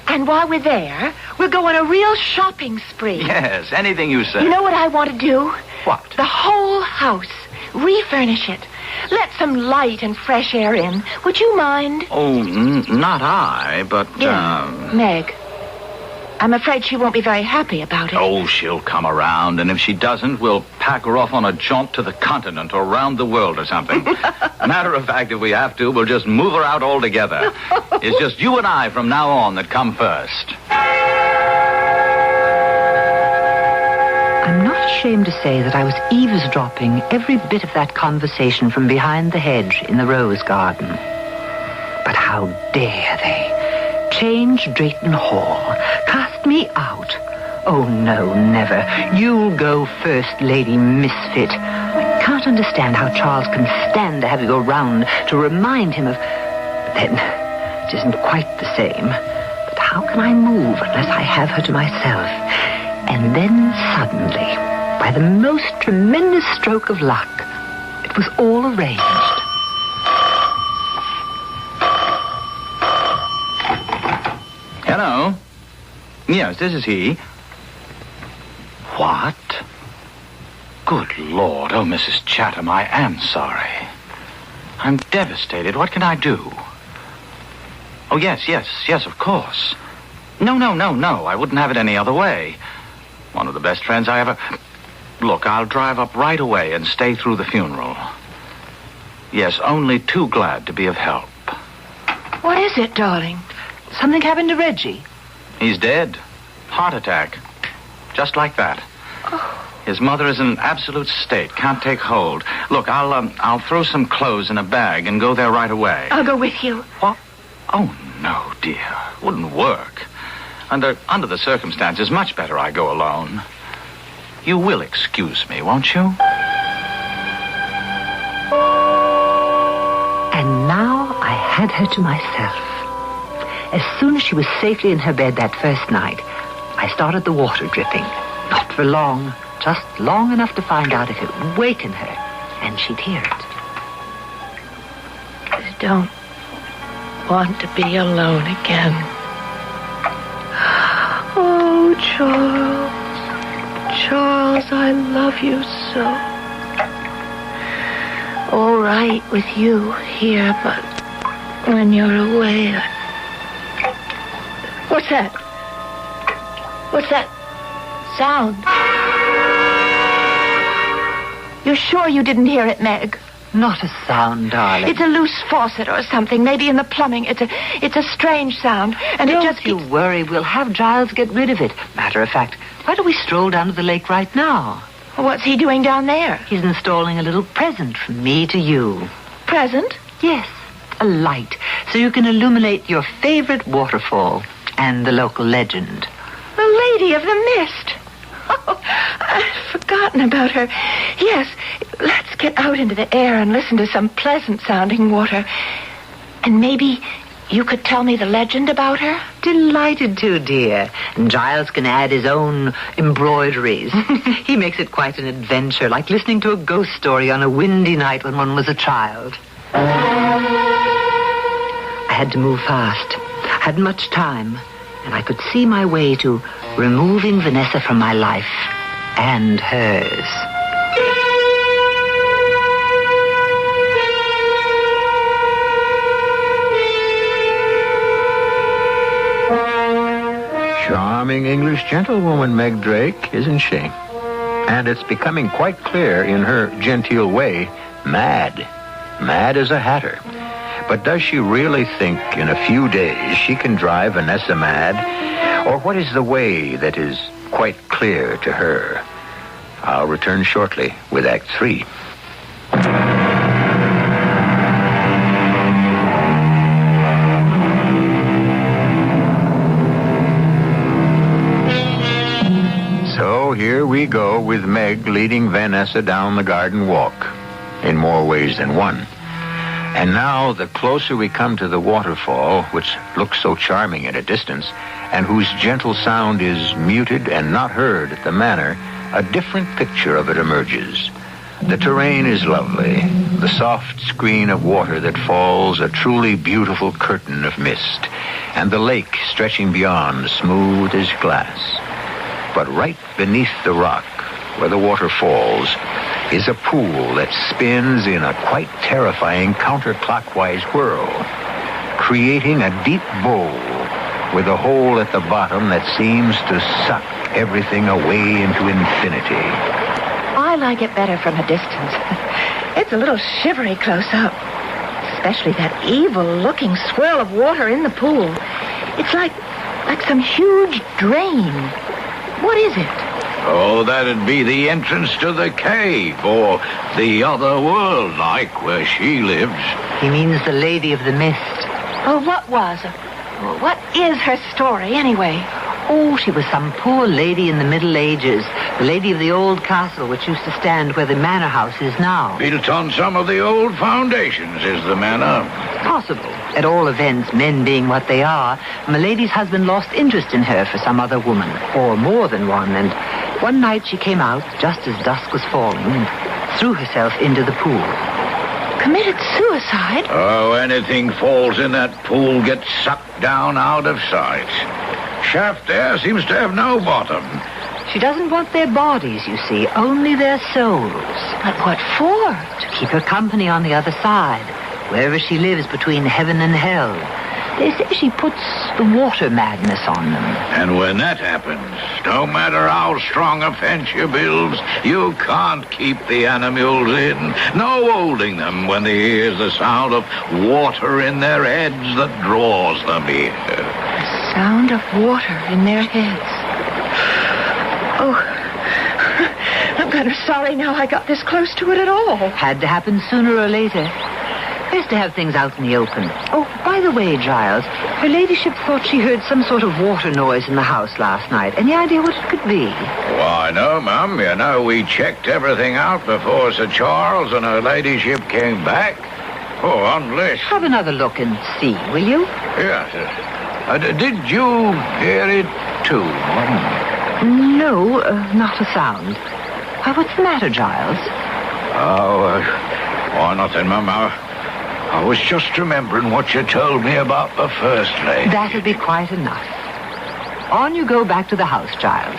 O: And while we're there, we'll go on a real shopping spree.
T: Yes, anything you say.
O: You know what I want to do?
T: What?
O: The whole house. Refurnish it. Let some light and fresh air in. Would you mind?
T: Oh, not I, but...
O: Meg. I'm afraid she won't be very happy about it.
T: Oh, she'll come around, and if she doesn't, we'll pack her off on a jaunt to the continent or around the world or something. Matter of fact, if we have to, we'll just move her out altogether. It's just you and I from now on that come first.
S: I'm not ashamed to say that I was eavesdropping every bit of that conversation from behind the hedge in the rose garden. But how dare they? Change Drayton Hall. Cast me out. Oh, no, never. You'll go first, Lady Misfit. I can't understand how Charles can stand to have you go round to remind him of... But then, it isn't quite the same. But how can I move unless I have her to myself? And then suddenly, by the most tremendous stroke of luck, it was all arranged.
T: Hello? Yes, this is he. What? Good Lord. Oh, Mrs. Chatham, I am sorry. I'm devastated. What can I do? Oh, yes, of course. No. I wouldn't have it any other way. One of the best friends I ever... Look, I'll drive up right away and stay through the funeral. Yes, only too glad to be of help.
O: What is it, darling?
S: Something happened to Reggie?
T: He's dead. Heart attack. Just like that.
O: Oh.
T: His mother is in an absolute state. Can't take hold. Look, I'll throw some clothes in a bag and go there right away.
O: I'll go with you.
T: What? Oh, no, dear. Wouldn't work. Under the circumstances, much better I go alone. You will excuse me, won't you?
S: And now I had her to myself. As soon as she was safely in her bed that first night, I started the water dripping. Not for long, just long enough to find out if it would waken her, and she'd hear it.
O: I don't want to be alone again. Oh, Charles. Charles, I love you so. All right with you here, but when you're away... What's that? What's that sound? You're sure you didn't hear it, Meg?
S: Not a sound, darling.
O: It's a loose faucet or something, maybe in the plumbing. It's a strange sound, and
S: Don't
O: it just
S: you worry. We'll have Giles get rid of it. Matter of fact, why don't we stroll down to the lake right now?
O: What's he doing down there?
S: He's installing a little present from me to you.
O: Present?
S: Yes, a light, so you can illuminate your favorite waterfall and the local legend.
O: The Lady of the Mist. Oh, I'd forgotten about her. Yes, let's get out into the air and listen to some pleasant-sounding water. And maybe you could tell me the legend about her?
S: Delighted to, dear. And Giles can add his own embroideries. He makes it quite an adventure, like listening to a ghost story on a windy night when one was a child. I had to move fast. Hadn't much time. And I could see my way to removing Vanessa from my life and hers.
F: Charming English gentlewoman, Meg Drake, isn't she? And it's becoming quite clear in her genteel way, mad. Mad as a hatter. But does she really think in a few days she can drive Vanessa mad? Or what is the way that is quite clear to her? I'll return shortly with Act 3. So here we go with Meg leading Vanessa down the garden walk, in more ways than one. And now, the closer we come to the waterfall, which looks so charming at a distance, and whose gentle sound is muted and not heard at the manor, a different picture of it emerges. The terrain is lovely, the soft screen of water that falls a truly beautiful curtain of mist, and the lake stretching beyond, smooth as glass. But right beneath the rock, where the water falls, is a pool that spins in a quite terrifying counterclockwise whirl, creating a deep bowl with a hole at the bottom that seems to suck everything away into infinity.
O: I like it better from a distance. It's a little shivery close up, especially that evil-looking swirl of water in the pool. It's like some huge drain. What is it?
D: Oh, that'd be the entrance to the cave, or the other world, like where she lives.
S: He means the Lady of the Mist.
O: Oh, what is her story, anyway?
S: Oh, she was some poor lady in the Middle Ages. The lady of the old castle, which used to stand where the manor house is now.
D: Built on some of the old foundations is the manor.
S: Possible. At all events, men being what they are, Milady's husband lost interest in her for some other woman, or more than one, and one night she came out, just as dusk was falling, and threw herself into the pool.
O: Committed suicide?
D: Oh, anything falls in that pool gets sucked down out of sight. Shaft there seems to have no bottom.
S: She doesn't want their bodies, you see, only their souls.
O: But what for?
S: To keep her company on the other side, wherever she lives between heaven and hell. They say she puts the water madness on them.
D: And when that happens, no matter how strong a fence you build, you can't keep the animals in. No holding them when they hear the sound of water in their heads that draws them here.
O: The sound of water in their heads. Oh, I'm kind of sorry now I got this close to it at all.
S: Had to happen sooner or later. Best to have things out in the open. Oh, by the way, Giles, her ladyship thought she heard some sort of water noise in the house last night. Any idea what it could be?
D: Why, no, Mum. You know, we checked everything out before Sir Charles and her ladyship came back. Oh, unless...
S: Have another look and see, will you?
D: Yes. Did you hear it, too, Mum?
S: No, not a sound. What's the matter, Giles?
D: Oh, nothing, Mum. I was just remembering what you told me about the First Lady.
S: That'll be quite enough. On you go back to the house, Giles.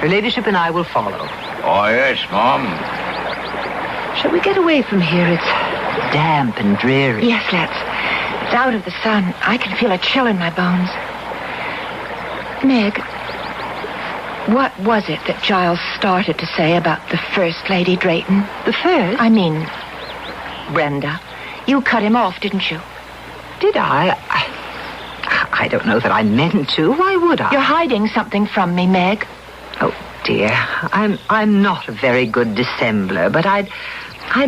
S: Her ladyship and I will follow.
D: Oh, yes, Mum.
S: Shall we get away from here? It's damp and dreary.
O: Yes, let's. It's out of the sun. I can feel a chill in my bones. Meg, what was it that Giles started to say about the First Lady Drayton?
S: The first?
O: I mean, Brenda. You cut him off, didn't you?
S: Did I? I don't know that I meant to. Why would I?
O: You're hiding something from me, Meg.
S: Oh, dear. I'm not a very good dissembler, but I'd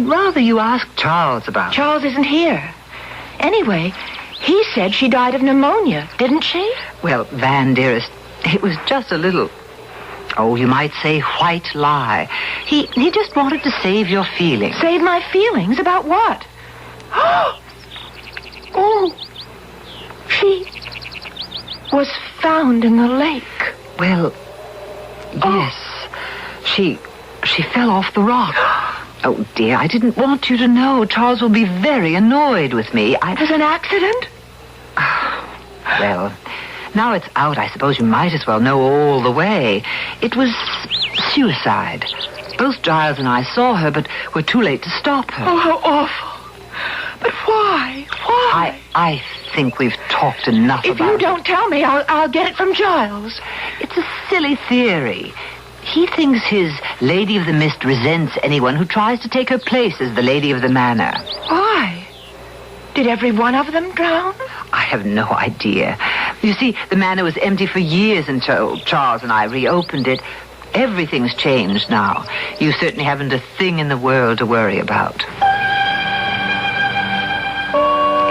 S: rather you ask Charles about it.
O: Charles isn't here. Anyway, he said she died of pneumonia, didn't she?
S: Well, Van, dearest, it was just a little... Oh, you might say white lie. He just wanted to save your feelings.
O: Save my feelings? About what? Oh, she was found in the lake.
S: Well, yes. She fell off the rock. Oh, dear, I didn't want you to know. Charles will be very annoyed with me.
O: It was an accident?
S: Well, now it's out, I suppose you might as well know all the way. It was suicide. Both Giles and I saw her, but were too late to stop her.
O: Oh, how awful. But why? Why?
S: I think we've talked enough about it.
O: If you don't tell me, I'll get it from Giles.
S: It's a silly theory. He thinks his Lady of the Mist resents anyone who tries to take her place as the Lady of the Manor.
O: Why?
U: Did every one of them drown?
S: I have no idea. You see, the manor was empty for years until Charles and I reopened it. Everything's changed now. You certainly haven't a thing in the world to worry about.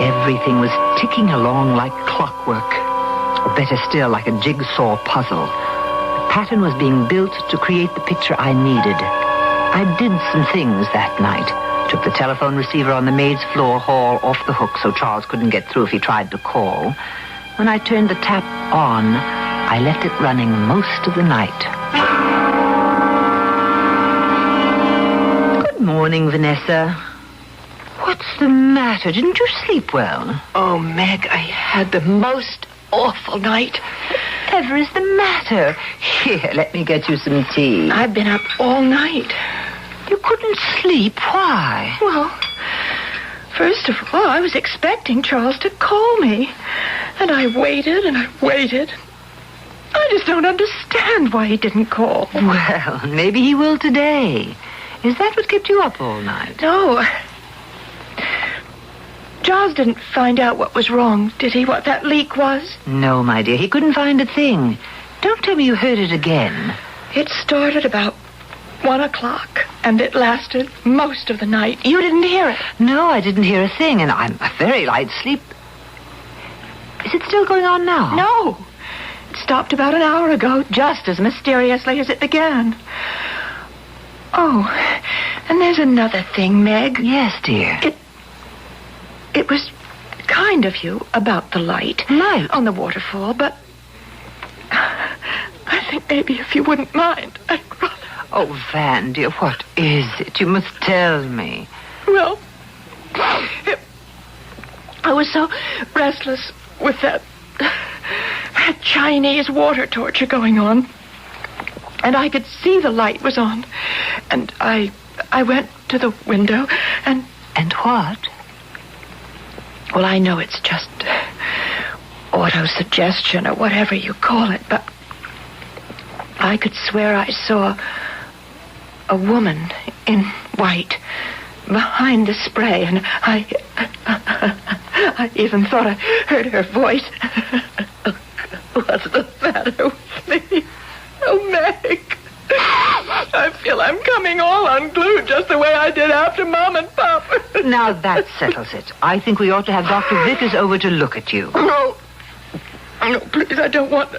S: Everything was ticking along like clockwork. Or better still, like a jigsaw puzzle. The pattern was being built to create the picture I needed. I did some things that night. Took the telephone receiver on the maid's floor hall off the hook so Charles couldn't get through if he tried to call. When I turned the tap on, I left it running most of the night. Good morning, Vanessa. What's the matter? Didn't you sleep well?
U: Oh, Meg, I had the most awful night.
S: Whatever is the matter? Here, let me get you some tea.
U: I've been up all night.
S: You couldn't sleep. Why?
U: Well, first of all, I was expecting Charles to call me. And I waited and I waited. I just don't understand why he didn't call.
S: Well, maybe he will today. Is that what kept you up all night?
U: No. Charles didn't find out what was wrong, did he? What that leak was?
S: No, my dear. He couldn't find a thing. Don't tell me you heard it again.
U: It started about 1 o'clock, and it lasted most of the night. You didn't hear it?
S: No, I didn't hear a thing, and I'm a very light sleep. Is it still going on now?
U: No. It stopped about an hour ago, just as mysteriously as it began. Oh, and there's another thing, Meg.
S: Yes, dear.
U: It was kind of you about the light.
S: Light?
U: On the waterfall, but I think maybe if you wouldn't mind, I'd rather...
S: Oh, Van, dear, what is it? You must tell me.
U: Well, I was so restless with that Chinese water torture going on. And I could see the light was on. And I went to the window and...
S: And what?
U: Well, I know it's just autosuggestion or whatever you call it, but I could swear I saw a woman in white behind the spray, and I even thought I heard her voice. What's the matter with me? Oh, Meg, I feel I'm coming all unglued just the way I did after Mom and Pop.
S: Now that settles it. I think we ought to have Dr. Vickers over to look at you.
U: No, please, I don't want...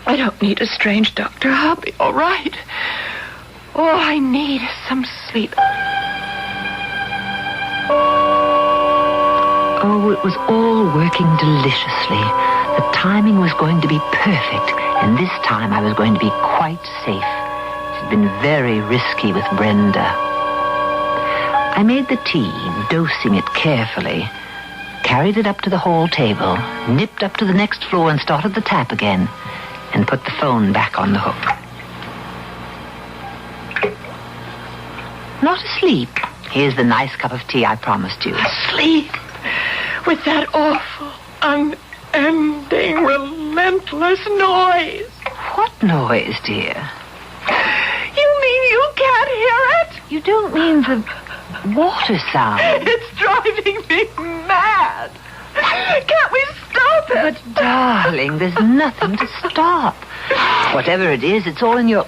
U: I don't need a strange doctor. I'll be all right. All I need is some sleep.
S: Oh, it was all working deliciously. The timing was going to be perfect, and this time I was going to be quite safe. It had been very risky with Brenda. I made the tea, dosing it carefully, carried it up to the hall table, nipped up to the next floor and started the tap again, and put the phone back on the hook. Not asleep. Here's the nice cup of tea I promised you.
U: Asleep? With that awful, unending, relentless noise.
S: What noise, dear?
U: You mean you can't hear it?
S: You don't mean the water sound?
U: It's driving me mad. Can't we stop it?
S: But, darling, there's nothing to stop. Whatever it is, it's all in your...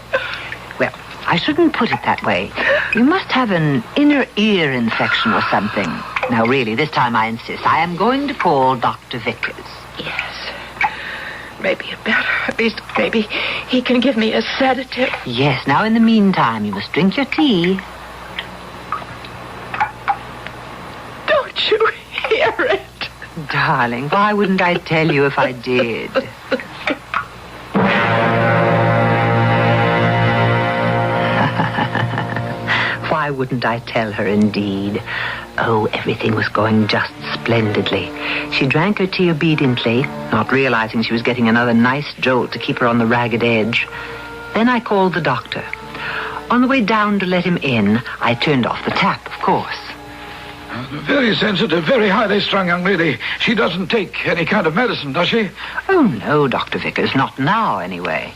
S: Well, I shouldn't put it that way. You must have an inner ear infection or something. Now, really, this time I insist. I am going to call Dr. Vickers.
U: Yes. Maybe it better. At least maybe he can give me a sedative.
S: Yes. Now, in the meantime, you must drink your tea.
U: Don't you hear it?
S: Darling, why wouldn't I tell you if I did? Why wouldn't I tell her, indeed? Oh, everything was going just splendidly. She drank her tea obediently, not realizing she was getting another nice jolt to keep her on the ragged edge. Then I called the doctor. On the way down to let him in, I turned off the tap, of course.
D: Very sensitive, very highly strung young lady. She doesn't take any kind of medicine, does she?
S: Oh, no, Dr. Vickers. Not now, anyway.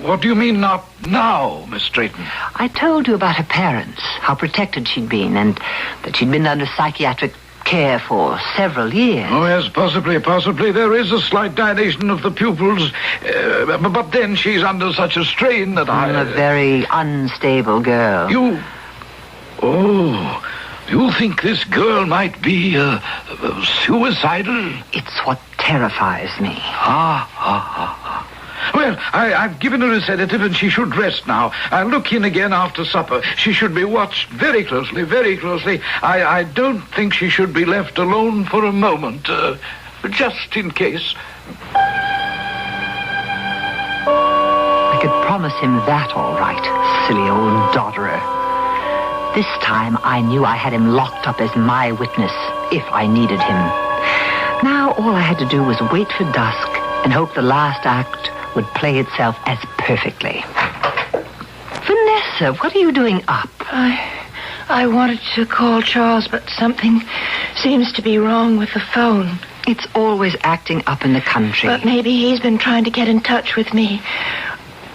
D: What do you mean, not now, Miss Drayton?
S: I told you about her parents, how protected she'd been, and that she'd been under psychiatric care for several years.
D: Oh, yes, possibly. There is a slight dilation of the pupils. But then she's under such a strain that
S: I'm a very unstable girl.
D: You think this girl might be suicidal?
S: It's what terrifies me.
D: Well, I've given her a sedative and she should rest now. I'll look in again after supper. She should be watched very closely, very closely. I don't think she should be left alone for a moment, just in case.
S: I could promise him that, all right, silly old dodderer. This time I knew I had him locked up as my witness, if I needed him. Now all I had to do was wait for dusk and hope the last act would play itself as perfectly. Vanessa, what are you doing up?
B: I wanted to call Charles, but something seems to be wrong with the phone.
S: It's always acting up in the country.
B: But maybe he's been trying to get in touch with me.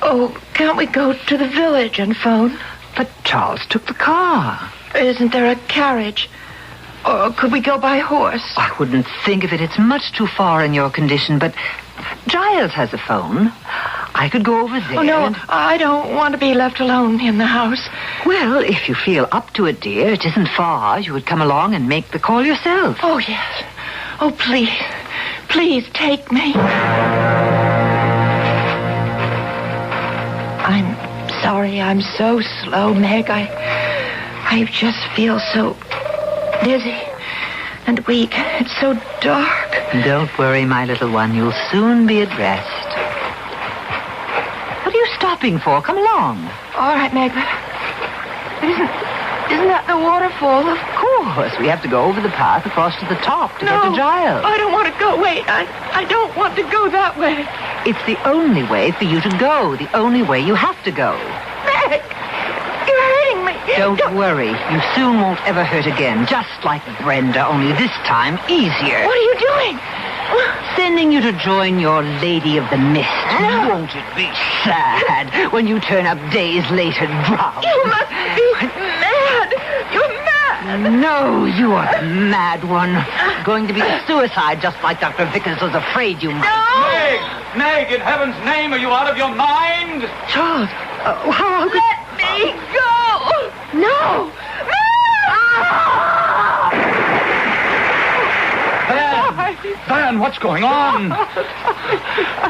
B: Oh, can't we go to the village and phone?
S: But Charles took the car.
B: Isn't there a carriage? Or could we go by horse?
S: I wouldn't think of it. It's much too far in your condition, but Giles has a phone. I could go over there.
B: Oh, no, I don't want to be left alone in the house.
S: Well, if you feel up to it, dear, it isn't far. You would come along and make the call yourself.
B: Oh, yes. Oh, please. Please take me. I'm sorry I'm so slow, Meg. I just feel so dizzy and weak. It's so dark.
S: Don't worry, my little one. You'll soon be at rest. What are you stopping for? Come along.
B: All right, Meg, but isn't that the waterfall?
S: Of course. We have to go over the path across to the top to get to Giles.
B: I don't want to go. Wait, I don't want to go that way.
S: It's the only way for you to go. The only way you have to go.
B: Meg, you're hurting me.
S: Don't worry. You soon won't ever hurt again. Just like Brenda, only this time easier.
B: What are you doing?
S: Sending you to join your Lady of the Mist. Won't it be sad when you turn up days later drowned?
B: You must be mad. You're mad.
S: No, you are the mad one. Going to be a suicide just like Dr. Vickers was afraid you might.
B: No!
T: Meg, in heaven's name, are you out of your mind?
S: Charles, how could...
B: Let me go! No!
T: Van, what's going on?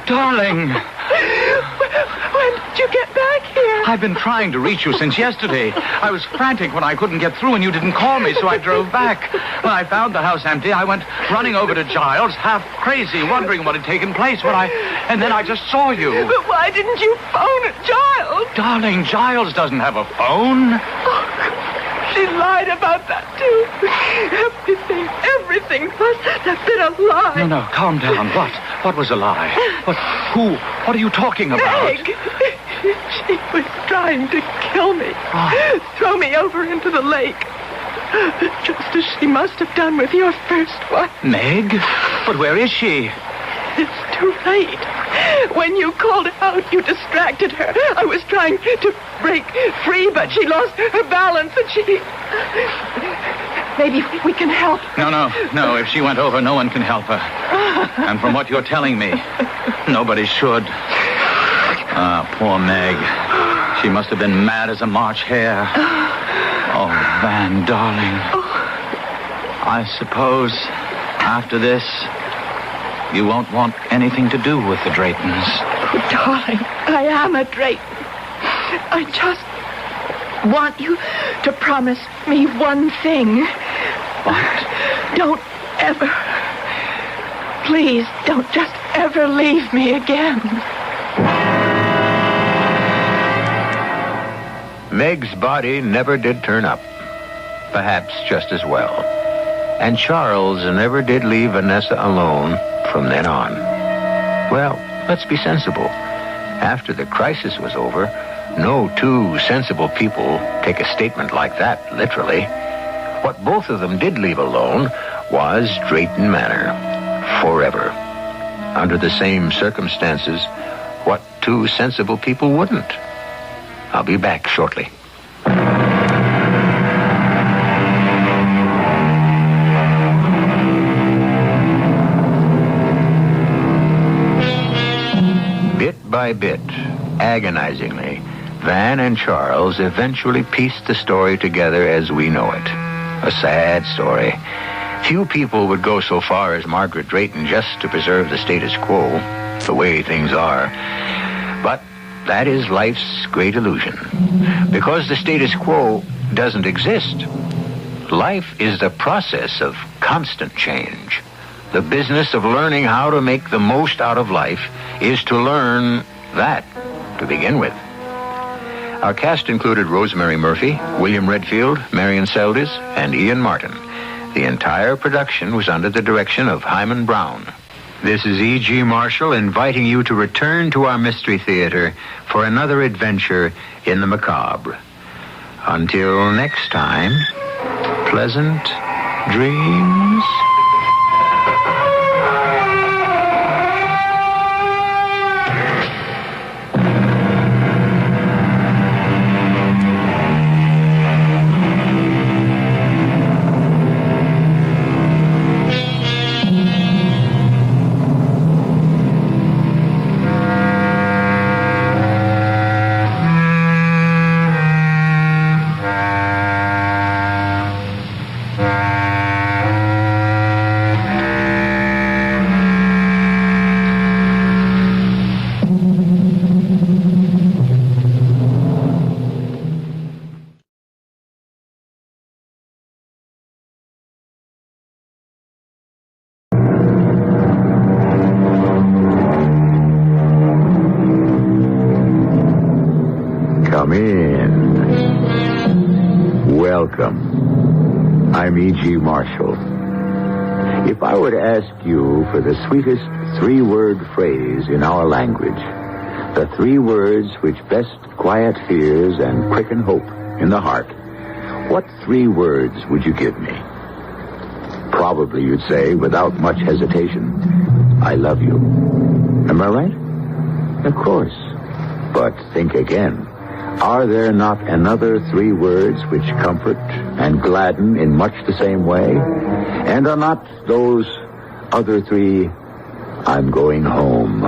T: Darling.
B: When did you get back here?
T: I've been trying to reach you since yesterday. I was frantic when I couldn't get through and you didn't call me, so I drove back. When I found the house empty, I went running over to Giles, half crazy, wondering what had taken place. And then I just saw you.
B: But why didn't you phone at Giles?
T: Darling, Giles doesn't have a phone.
B: She lied about that, too. Everything must have been a lie.
T: No, calm down. What was a lie? What are you talking about?
B: Meg, she was trying to kill me. Throw me over into the lake. Just as she must have done with your first wife.
T: Meg? But where is she?
B: It's too late. When you called out, you distracted her. I was trying to break free, but she lost her balance and she... Maybe we can help.
T: No. If she went over, no one can help her. And from what you're telling me, nobody should. Poor Meg. She must have been mad as a March hare. Oh, Van, darling. I suppose after this, you won't want anything to do with the Draytons.
B: Oh, darling, I am a Drayton. I just want you to promise me one thing.
T: What?
B: Don't ever, please, don't just ever leave me again.
F: Meg's body never did turn up. Perhaps just as well. And Charles never did leave Vanessa alone from then on. Well, let's be sensible. After the crisis was over, no two sensible people take a statement like that literally. What both of them did leave alone was Drayton Manor. Forever. Under the same circumstances, what two sensible people wouldn't? I'll be back shortly. by bit, agonizingly, Van and Charles eventually pieced the story together as we know it. A sad story. Few people would go so far as Margaret Drayton just to preserve the status quo, the way things are. But that is life's great illusion. Because the status quo doesn't exist. Life is the process of constant change. The business of learning how to make the most out of life is to learn that to begin with. Our cast included Rosemary Murphy, William Redfield, Marion Seldes, and Ian Martin. The entire production was under the direction of Hyman Brown.
V: This is E.G. Marshall inviting you to return to our Mystery Theater for another adventure in the macabre. Until next time, pleasant dreams. Come in. Welcome. I'm E.G. Marshall. If I were to ask you for the sweetest three-word phrase in our language, the three words which best quiet fears and quicken hope in the heart, what three words would you give me? Probably you'd say, without much hesitation, I love you. Am I right? Of course. But think again. Are there not another three words which comfort and gladden in much the same way? And are not those other three, I'm going home?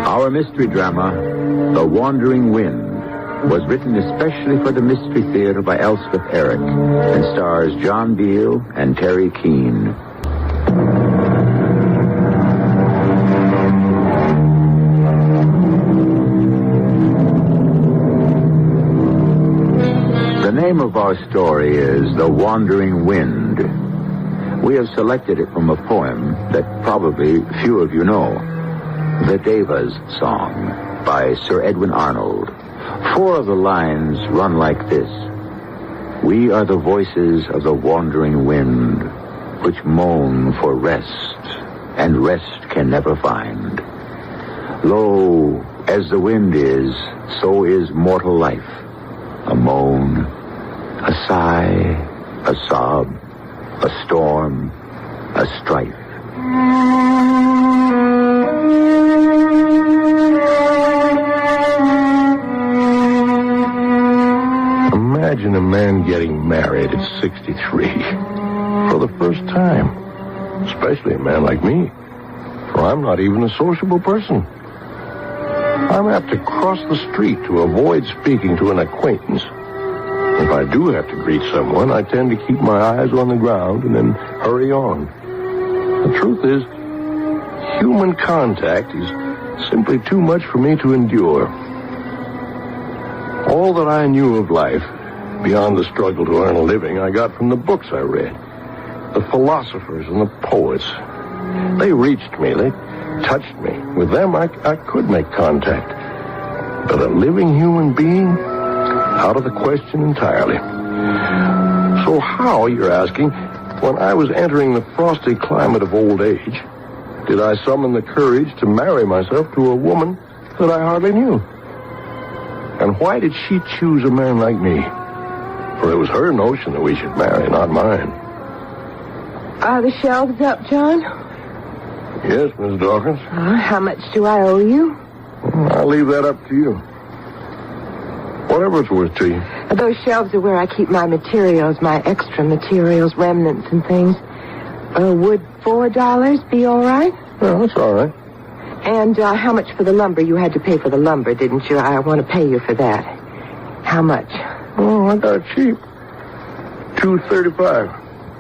V: Our mystery drama, The Wandering Wind, was written especially for the Mystery Theater by Elspeth Eric and stars John Beale and Terry Keane. The name of our story is The Wandering Wind. We have selected it from a poem that probably few of you know, The Devas Song by Sir Edwin Arnold. Four of the lines run like this. We are the voices of the wandering wind, which moan for rest, and rest can never find. Lo, as the wind is, so is mortal life. A moan, a sigh, a sob, a storm, a strife.
G: Imagine a man getting married at 63 for the first time, especially a man like me, for I'm not even a sociable person. I'm apt to cross the street to avoid speaking to an acquaintance. If I do have to greet someone, I tend to keep my eyes on the ground and then hurry on. The truth is, human contact is simply too much for me to endure. All that I knew of life, beyond the struggle to earn a living, I got from the books I read. The philosophers and the poets. They reached me. They touched me. With them, I could make contact. But a living human being? Out of the question entirely. So how, you're asking, when I was entering the frosty climate of old age, did I summon the courage to marry myself to a woman that I hardly knew? And why did she choose a man like me? For it was her notion that we should marry, not mine.
Q: Are the shelves up, John?
G: Yes, Miss Dawkins.
Q: How much do I owe you?
G: I'll leave that up to you. Whatever it's worth to you.
A: Those shelves are where I keep my materials, my extra materials, remnants and things. Would $4 be all right?
G: Yeah, that's all right.
A: And how much for the lumber? You had to pay for the lumber, didn't you? I want to pay you for that. How much?
G: Oh, I got it cheap. $2.35.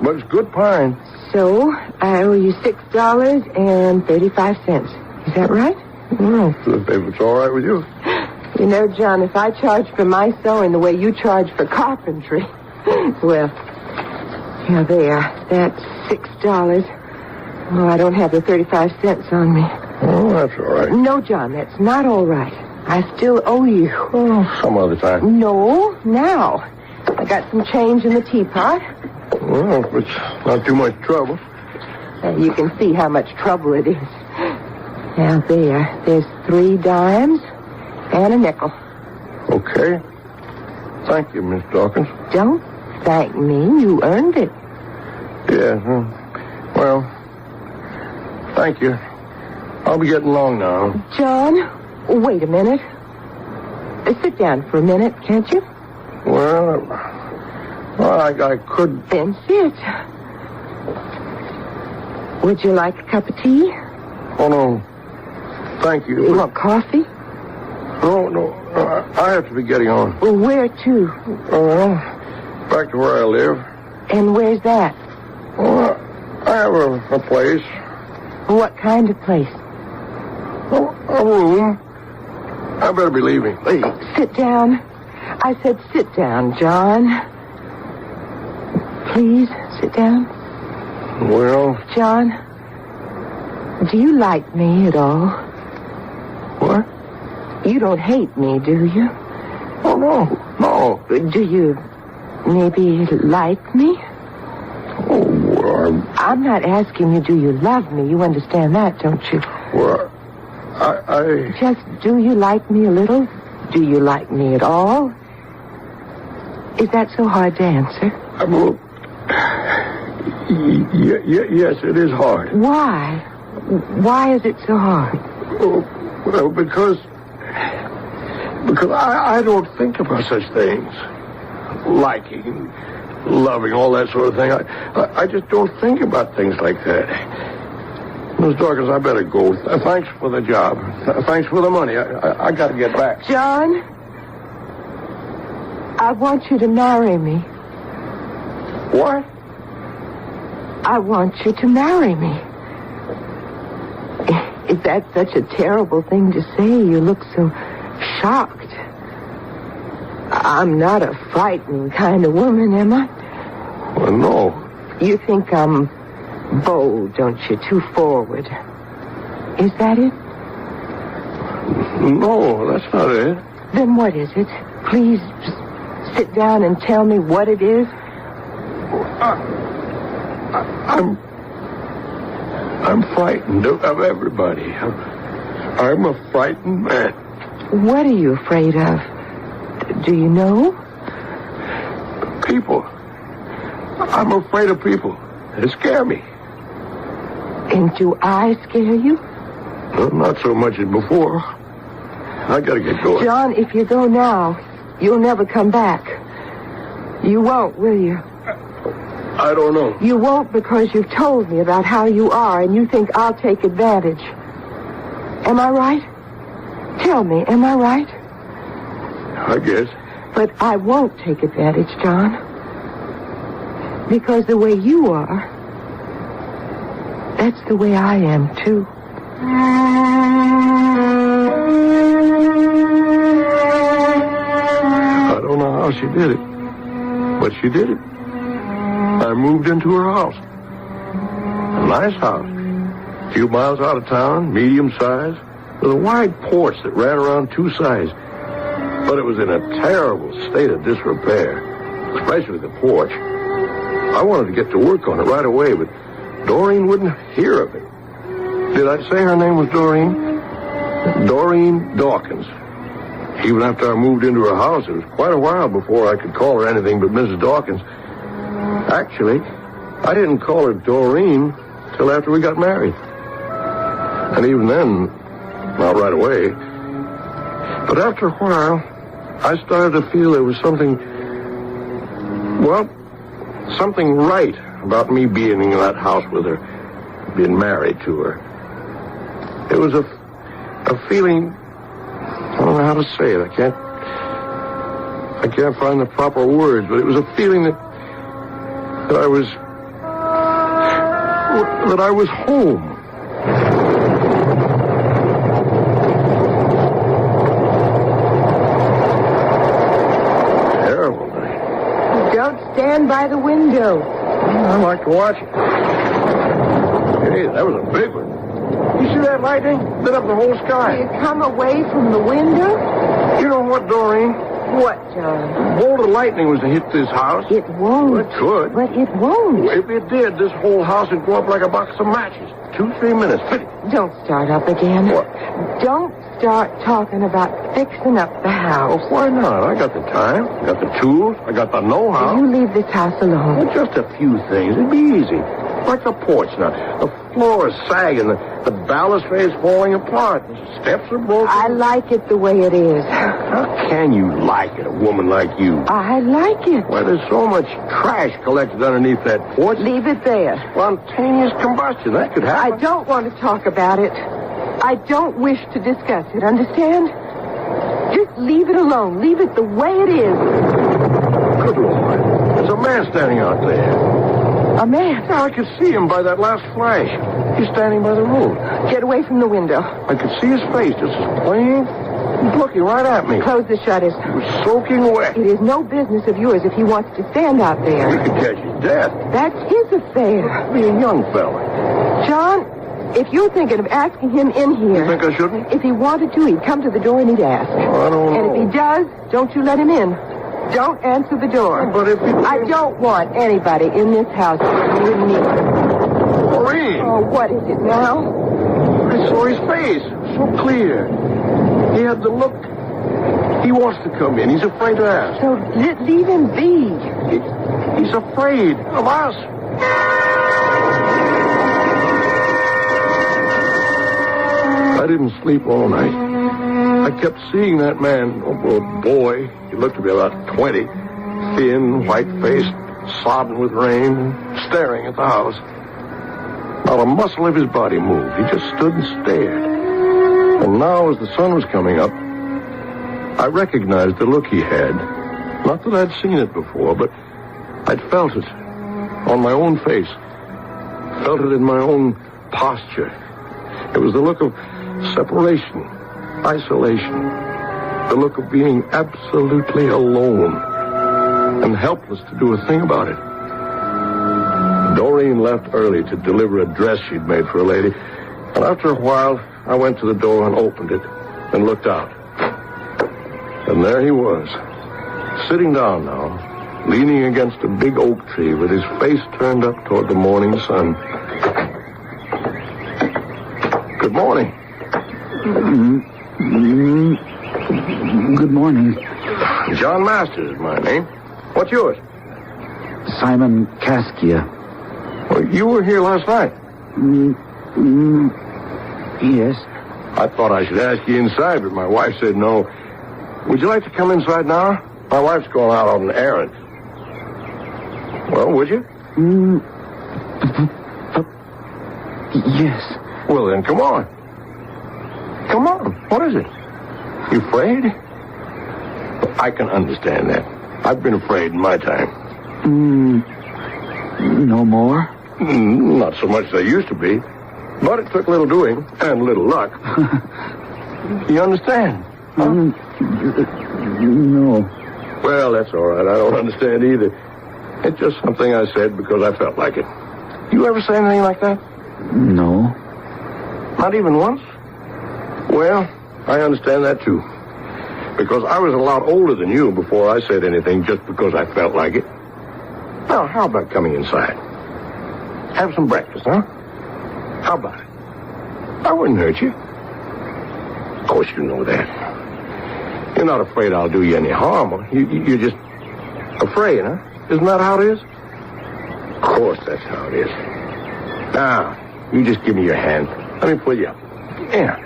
G: But it's good pine.
A: So, I owe you $6.35. Is that right?
G: Well, if it's all right with you.
A: You know, John, if I charge for my sewing the way you charge for carpentry, well, yeah, there. That's $6. Oh, I don't have the 35 cents on me.
G: Oh, that's all right.
A: No, John, that's not all right. I still owe you.
G: Oh, some other time.
A: No, now. I got some change in the teapot.
G: Well, if it's not too much trouble.
A: You can see how much trouble it is. Now, there's 3 dimes and a nickel.
G: Okay. Thank you, Miss Dawkins.
A: Don't thank me. You earned it.
G: Yeah, well, thank you. I'll be getting along now.
A: John, wait a minute. Sit down for a minute, can't you?
G: Well, I could...
A: Then sit. Would you like a cup of tea?
G: Oh, no. Thank you.
A: You want coffee?
G: No. I have to be getting on.
A: Well, where to?
G: Well, back to where I live.
A: And where's that?
G: Well, I have a place.
A: What kind of place?
G: Oh, a room. I better be leaving.
A: Sit down. I said sit down, John. Please, sit down.
G: Well...
A: John, do you like me at all?
G: What?
A: You don't hate me, do you?
G: Oh, no.
A: Do you maybe like me?
G: Oh, well,
A: I'm not asking you, do you love me? You understand that, don't you?
G: Well, I...
A: Just, do you like me a little? Do you like me at all? Is that so hard to answer?
G: Well, yes, it is hard.
A: Why? Why is it so hard?
G: Oh, well, because I don't think about such things. Liking, loving, all that sort of thing. I just don't think about things like that. Miss Dawkins, I better go. Thanks for the job. Thanks for the money. I got to get back.
A: John, I want you to marry me.
G: What?
A: I want you to marry me. Is that such a terrible thing to say? You look so shocked. I'm not a frightening kind of woman, am I?
G: Well, no.
A: You think I'm bold, don't you? Too forward. Is that it?
G: No, that's not it.
A: Then what is it? Please sit down and tell me what it is.
G: I'm frightened of everybody. I'm a frightened man.
A: What are you afraid of? Do you know?
G: People. I'm afraid of people. They scare me.
A: And do I scare you?
G: Well, not so much as before. I gotta get going.
A: John, if you go now, you'll never come back. You won't, will you?
G: I don't know.
A: You won't because you've told me about how you are and you think I'll take advantage. Am I right? Tell me, am I right?
G: I guess.
A: But I won't take advantage, John. Because the way you are, that's the way I am, too.
G: I don't know how she did it, but she did it. I moved into her house. A nice house. A few miles out of town, medium size, with a wide porch that ran around 2 sides. But it was in a terrible state of disrepair, especially the porch. I wanted to get to work on it right away, but Doreen wouldn't hear of it. Did I say her name was Doreen? Doreen Dawkins. Even after I moved into her house, it was quite a while before I could call her anything but Mrs. Dawkins. Actually, I didn't call her Doreen till after we got married. And even then, not right away. But after a while, I started to feel there was something Well, something right about me being in that house with her, being married to her. It was a feeling, I don't know how to say it. I can't find the proper words, but it was a feeling that I was home. Terrible night.
A: Don't stand by the window.
G: I like to watch it. Hey, that was a big one. You see that lightning? Lit up the whole sky.
A: You come away from the window?
G: You know what, Doreen?
A: What, John?
G: A bolt of lightning was to hit this house.
A: It won't.
G: Well, it could.
A: But it won't.
G: If it did, this whole house would go up like a box of matches. 2-3 minutes. Finish.
A: Don't start up again.
G: What?
A: Don't start talking about fixing up the house.
G: Well, why not? I got the time. I got the tools. I got the know-how.
A: You leave this house alone.
G: Well, just a few things. It'd be easy. Like the porch now. The floor is sagging. The balustrade is falling apart. The steps are broken.
A: I like it the way it is.
G: How can you like it, a woman like you?
A: I like it.
G: Why, there's so much trash collected underneath that porch.
A: Leave it there.
G: Spontaneous combustion. That could happen.
A: I don't want to talk about it. I don't wish to discuss it, understand? Just leave it alone. Leave it the way it is.
G: Good Lord. There's a man standing out there.
A: A man?
G: Yeah, I could see him by that last flash. He's standing by the road.
A: Get away from the window.
G: I could see his face just as plain. He's looking right at me.
A: Close the shutters.
G: He was soaking wet.
A: It is no business of yours if he wants to stand out there.
G: He could catch his death.
A: That's his affair.
G: Be a young fella.
A: John, if you're thinking of asking him in here...
G: You think I shouldn't?
A: If he wanted to, he'd come to the door and he'd ask.
G: Oh, I don't know.
A: And if he does, don't you let him in. Don't answer the door.
G: But if he...
A: I don't want anybody in this house with me.
G: Maureen!
A: Oh, what is it now?
G: I saw his face. So clear. He had the look. He wants to come in. He's afraid to ask.
A: So leave him be.
G: He's afraid of us. I didn't sleep all night. I kept seeing that man, a boy. He looked to be about 20. Thin, white-faced, sodden with rain, staring at the house. Not a muscle of his body moved. He just stood and stared. And now, as the sun was coming up, I recognized the look he had. Not that I'd seen it before, but I'd felt it on my own face. Felt it in my own posture. It was the look of separation, isolation, the look of being absolutely alone and helpless to do a thing about it. Doreen left early to deliver a dress she'd made for a lady, and after a while, I went to the door and opened it and looked out. And there he was, sitting down now, leaning against a big oak tree with his face turned up toward the morning sun. Good morning.
L: Good morning.
G: John Masters is my name. What's yours?
L: Simon Caskia.
G: Well, you were here last night.
L: Yes.
G: I thought I should ask you inside, but my wife said no. Would you like to come inside now? My wife's going out on an errand. Well, would you?
L: Yes.
G: Well, then, come on. Come on. What is it? You afraid? I can understand that. I've been afraid in my time.
L: No more?
G: Not so much as I used to be. But it took little doing and little luck. You understand? Huh?
L: No.
G: Well, that's all right. I don't understand either. It's just something I said because I felt like it. You ever say anything like that?
L: No.
G: Not even once? Well, I understand that too. Because I was a lot older than you before I said anything just because I felt like it. Now, how about coming inside? Have some breakfast, huh? How about it? I wouldn't hurt you. Of course you know that. You're not afraid I'll do you any harm. You're just afraid, huh? Isn't that how it is? Of course that's how it is. Now, you just give me your hand. Let me pull you up. Yeah,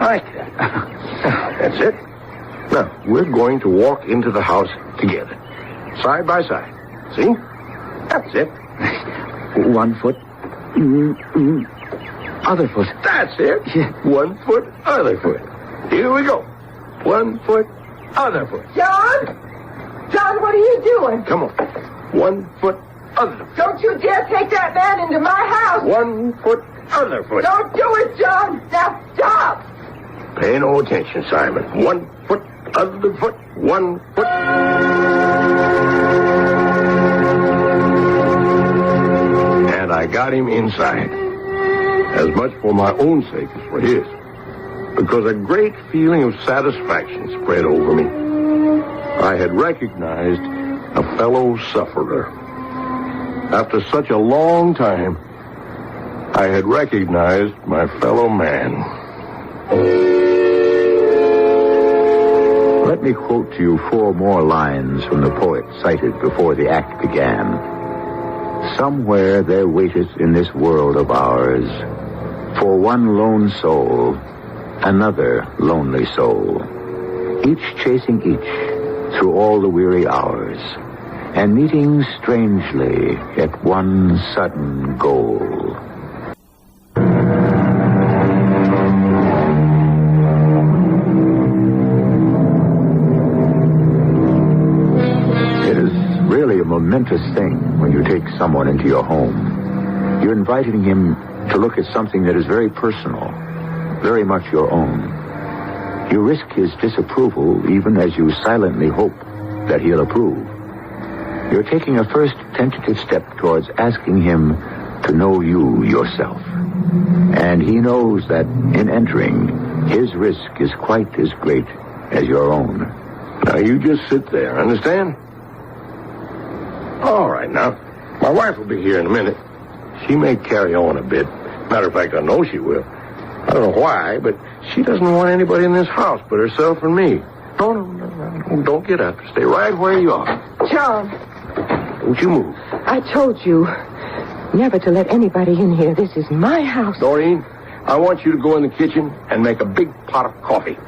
G: like that. That's it. Now, we're going to walk into the house together. Side by side. See? That's it.
L: 1 foot. Other foot.
G: That's it.
L: Yeah.
G: 1 foot, other foot. Here we go. 1 foot, other foot.
P: John? John, what are you doing?
G: Come on. 1 foot, other foot.
P: Don't you dare take that man into my house.
G: 1 foot, other foot.
P: Don't do it, John. Now stop.
G: Pay no attention, Simon. 1 foot, other foot, 1 foot. And I got him inside. As much for my own sake as for his. Because a great feeling of satisfaction spread over me. I had recognized a fellow sufferer. After such a long time, I had recognized my fellow man.
V: Let me quote to you 4 more lines from the poet cited before the act began. Somewhere there waiteth in this world of ours, for one lone soul, another lonely soul, each chasing each through all the weary hours, and meeting strangely at one sudden goal. It is really a momentous thing when you take someone into your home. You're inviting him to look at something that is very personal, very much your own. You risk his disapproval even as you silently hope that he'll approve. You're taking a first tentative step towards asking him to know you yourself. And he knows that in entering, his risk is quite as great as your own.
G: Now, you just sit there, understand? All right, now. My wife will be here in a minute. She may carry on a bit. Matter of fact, I know she will. I don't know why, but she doesn't want anybody in this house but herself and me. No, don't get up. Stay right where you are.
P: John,
G: Don't you move.
P: I told you never to let anybody in here. This is my house.
G: Doreen, I want you to go in the kitchen and make a big pot of coffee.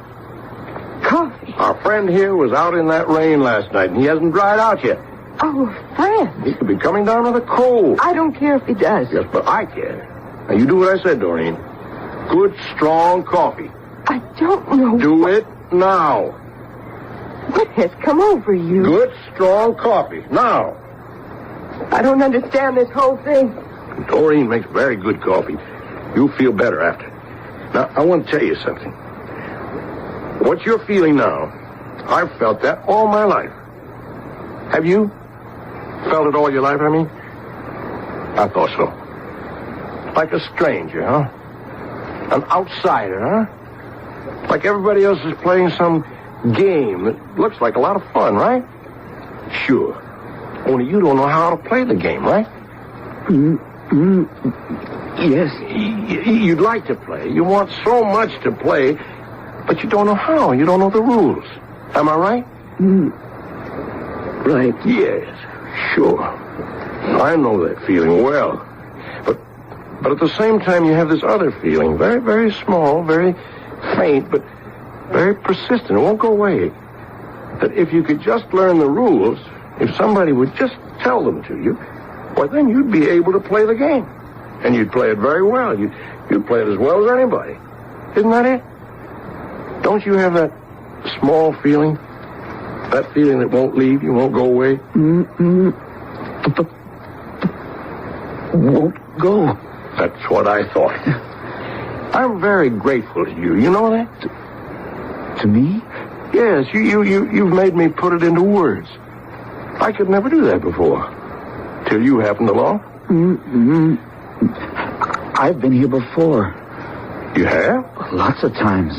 P: Coffee?
G: Our friend here was out in that rain last night, and he hasn't dried out yet.
P: Oh, friend.
G: He could be coming down with a cold.
P: I don't care if he does.
G: Yes, but I care. Now, you do what I said, Doreen. Good, strong coffee.
P: I don't know.
G: Do it now.
P: What has come over you?
G: Good, strong coffee. Now.
P: I don't understand this whole thing.
G: Doreen makes very good coffee. You'll feel better after. Now, I want to tell you something. What you're feeling now, I've felt that all my life. Have you? Felt it all your life, I mean? I thought so. Like a stranger, huh? An outsider, huh? Like everybody else is playing some game that looks like a lot of fun, right? Sure. Only you don't know how to play the game, right?
L: Yes.
G: You'd like to play. You want so much to play, but you don't know how. You don't know the rules. Am I right?
L: Right.
G: Yes, sure. I know that feeling well. But at the same time, you have this other feeling, very, very small, very faint, but very persistent. It won't go away. That if you could just learn the rules, if somebody would just tell them to you, well, then you'd be able to play the game. And you'd play it very well. You'd play it as well as anybody. Isn't that it? Don't you have that small feeling? That feeling that won't leave you, won't go away?
L: Won't go.
G: That's what I thought. I'm very grateful to you. You know that?
L: To me?
G: Yes, you've made me put it into words. I could never do that before. Till you happened along.
L: I've been here before.
G: You have?
L: Lots of times.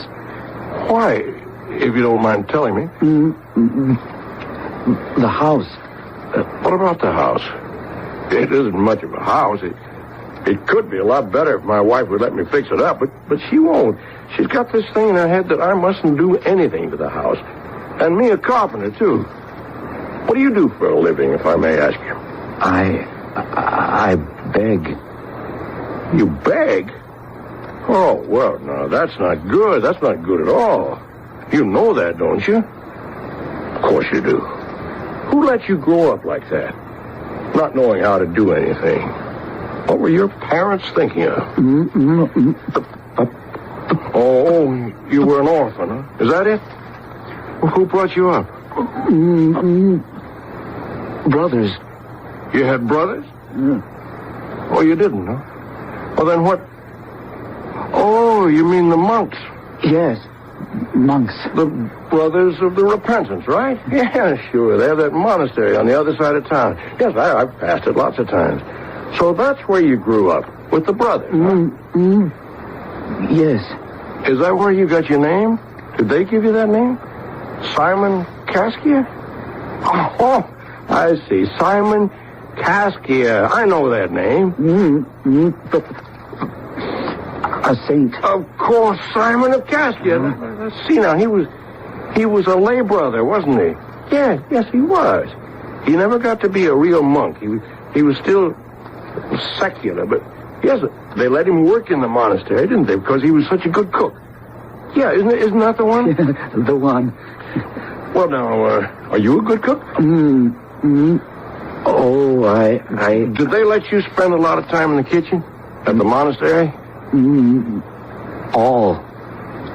G: Why, if you don't mind telling me?
L: The house.
G: What about the house? It isn't much of a house. It could be a lot better if my wife would let me fix it up, but she won't. She's got this thing in her head that I mustn't do anything to the house. And me a carpenter, too. What do you do for a living, if I may ask you?
L: I beg.
G: You beg? Oh, well, no, that's not good. That's not good at all. You know that, don't you? Of course you do. Who let you grow up like that? not knowing how to do anything. What were your parents thinking of? Oh, you were an orphan, huh? Is that it? Well, who brought you up?
L: Brothers.
G: You had brothers? Oh, you didn't, huh? Well, then what? Oh, you mean the monks?
L: Yes, monks.
G: The Brothers of the Repentance, right? Yeah, sure. They have that monastery on the other side of town. Yes, I've passed it lots of times. So that's where you grew up, with the brothers, huh?
L: Yes.
G: Is that where you got your name? Did they give you that name? Simon Caskia? Oh, I see. Simon Caskia. I know that name.
L: A saint.
G: Of course, Simon of Caskia. See now, he was a lay brother, wasn't he? Yes, he was. He never got to be a real monk. He was still secular, but yes, they let him work in the monastery, didn't they? Because he was such a good cook. Yeah, isn't that the one?
L: The one.
G: Well, now, are you a good cook?
L: Oh, I...
G: Did they let you spend a lot of time in the kitchen? At the monastery?
L: All.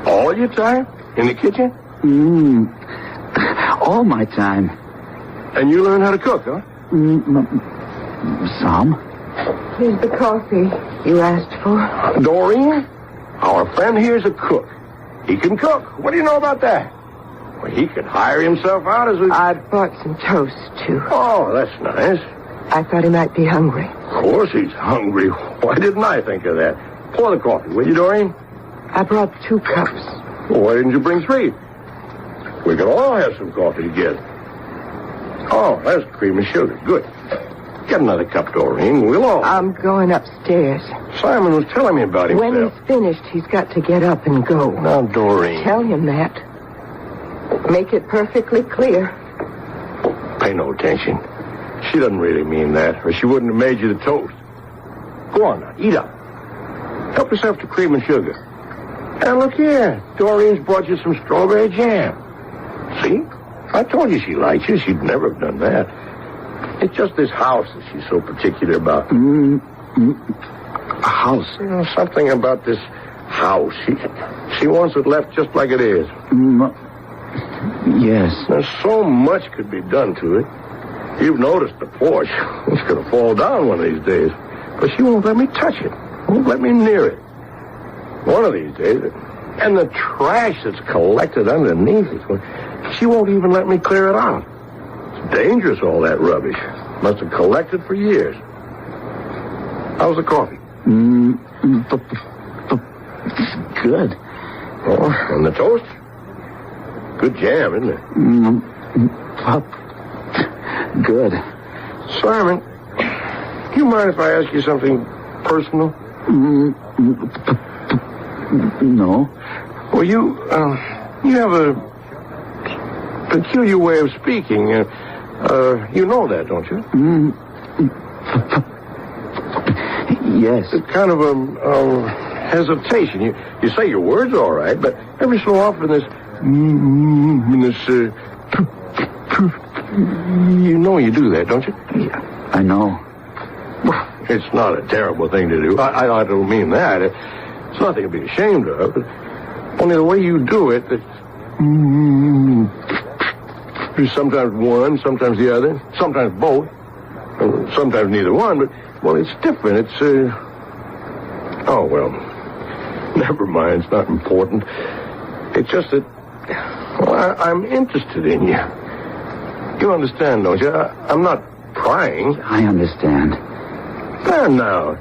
G: All your time? In the kitchen?
L: All my time.
G: And you learned how to cook, huh?
L: Some.
A: Here's the coffee you asked for.
G: Doreen, our friend here's a cook. He can cook. What do you know about that? Well, he could hire himself out as a...
A: I bought some toast, too.
G: Oh, that's nice.
A: I thought he might be hungry.
G: Of course he's hungry. Why didn't I think of that? Pour the coffee, will you, Doreen?
A: I brought 2 cups.
G: Well, why didn't you bring 3? We could all have some coffee together. Oh, that's cream and sugar. Good. Get another cup, Doreen. We'll all...
A: I'm going upstairs.
G: Simon was telling me about himself.
A: When he's finished, he's got to get up and go.
G: Now, Doreen.
A: Tell him that. Make it perfectly clear.
G: Pay no attention. She doesn't really mean that, or she wouldn't have made you the toast. Go on now, eat up. Help yourself to cream and sugar. And look here, Doreen's brought you some strawberry jam. See? I told you she likes you. She'd never have done that. It's just this house that she's so particular about.
L: A house?
G: You know, something about this house. She wants it left just like it is.
L: Yes.
G: There's so much could be done to it. You've noticed the porch. It's going to fall down one of these days. But she won't let me touch it. Won't let me near it. One of these days. And the trash that's collected underneath it. She won't even let me clear it out. It's dangerous, all that rubbish. Must have collected for years. How's the coffee?
L: Good.
G: Oh, and the toast? Good jam, isn't it?
L: Good.
G: Simon, do you mind if I ask you something personal?
L: No.
G: Well, you have a peculiar way of speaking. You know that, don't you?
L: Yes.
G: It's kind of a hesitation. You say your words all right, but every so often you know you do that, don't you?
L: Yeah, I know.
G: It's not a terrible thing to do. I don't mean that. It's nothing to be ashamed of. But only the way you do it, there's sometimes one, sometimes the other, sometimes both, sometimes neither one. But, well, it's different. It's, oh, well, never mind. It's not important. It's just that, well, I'm interested in you. You understand, don't you? I'm not prying.
L: I understand.
G: There now.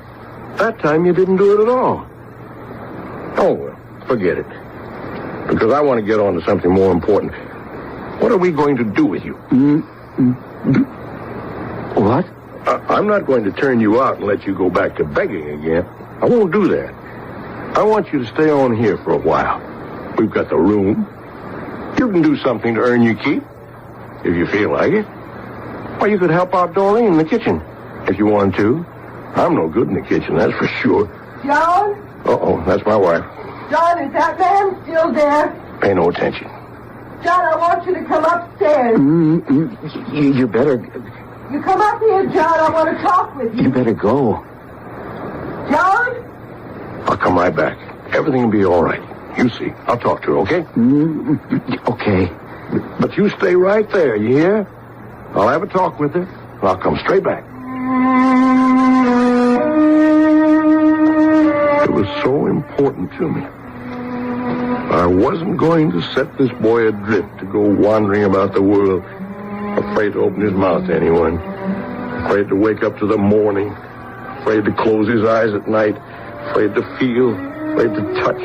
G: That time you didn't do it at all. Oh, well, forget it. Because I want to get on to something more important. What are we going to do with you?
L: What?
G: I'm not going to turn you out and let you go back to begging again. I won't do that. I want you to stay on here for a while. We've got the room. You can do something to earn your keep, if you feel like it. Or you could help out Doreen in the kitchen, if you want to. I'm no good in the kitchen, that's for sure.
A: John?
G: Uh-oh, that's my wife.
A: John, is that man still there?
G: Pay no attention.
A: John, I want you to come upstairs.
L: You better...
P: You come up here, John. I want to talk with you.
L: You better go.
P: John?
G: I'll come right back. Everything will be all right. You see. I'll talk to her, okay?
L: Okay.
G: But you stay right there, you hear? I'll have a talk with her, and I'll come straight back. It was so important to me. I wasn't going to set this boy adrift to go wandering about the world, afraid to open his mouth to anyone, afraid to wake up to the morning, afraid to close his eyes at night, afraid to feel, afraid to touch,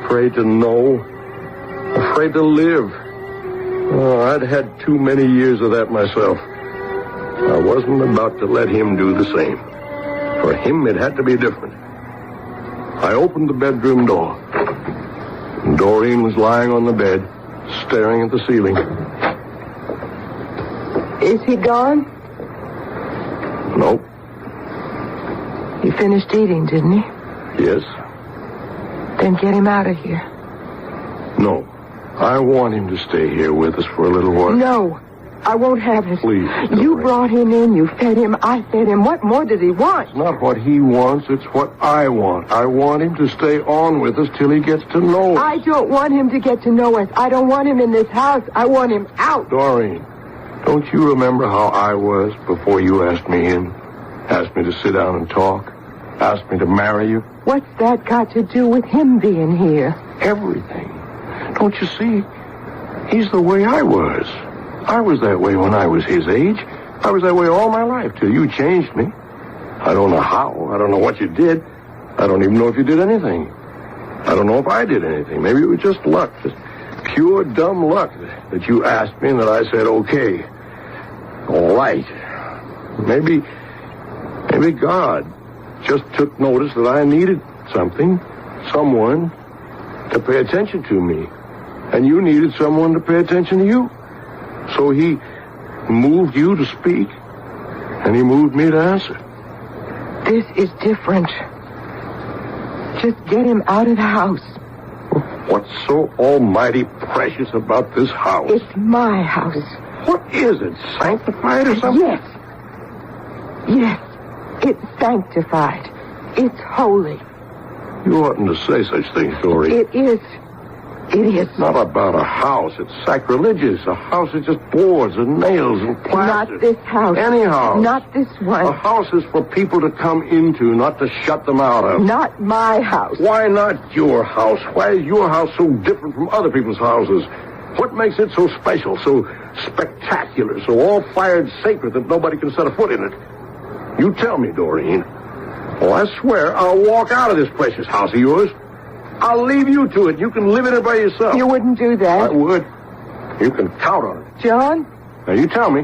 G: afraid to know, afraid to live. Oh, I'd had too many years of that myself. I wasn't about to let him do the same. For him, it had to be different. I opened the bedroom door. And Doreen was lying on the bed, staring at the ceiling.
P: Is he gone?
G: Nope.
P: He finished eating, didn't he?
G: Yes.
P: Then get him out of here.
G: No. I want him to stay here with us for a little while.
P: No. I won't have it.
G: Please.
P: You brought him in. You fed him. I fed him. What more does he want?
G: It's not what he wants. It's what I want. I want him to stay on with us till he gets to know us.
P: I don't want him to get to know us. I don't want him in this house. I want him out.
G: Doreen, don't you remember how I was before you asked me in? Asked me to sit down and talk? Asked me to marry you?
P: What's that got to do with him being here?
G: Everything. Don't you see? He's the way I was. I was that way when I was his age. I was that way all my life till you changed me. I don't know how. I don't know what you did. I don't even know if you did anything. I don't know if I did anything. Maybe it was just luck. Just pure dumb luck that you asked me and that I said, okay. All right. Maybe God just took notice that I needed something, someone to pay attention to me. And you needed someone to pay attention to you. So he moved you to speak, and he moved me to answer.
P: This is different. Just get him out of the house.
G: What's so almighty precious about this house?
P: It's my house.
G: What is it, sanctified or something?
P: Yes. Yes, it's sanctified. It's holy.
G: You oughtn't to say such things, Dory.
P: It is. It is.
G: It's not about a house. It's sacrilegious. A house is just boards and nails and plaster.
P: Not this house.
G: Any house.
P: Not this one.
G: A house is for people to come into, not to shut them out of.
P: Not my house.
G: Why not your house? Why is your house so different from other people's houses? What makes it so special, so spectacular, so all-fired sacred that nobody can set a foot in it? You tell me, Doreen. Oh, I swear I'll walk out of this precious house of yours. I'll leave you to it. You can live in it by yourself.
P: You wouldn't do that.
G: I would. You can count on it.
P: John?
G: Now, you tell me,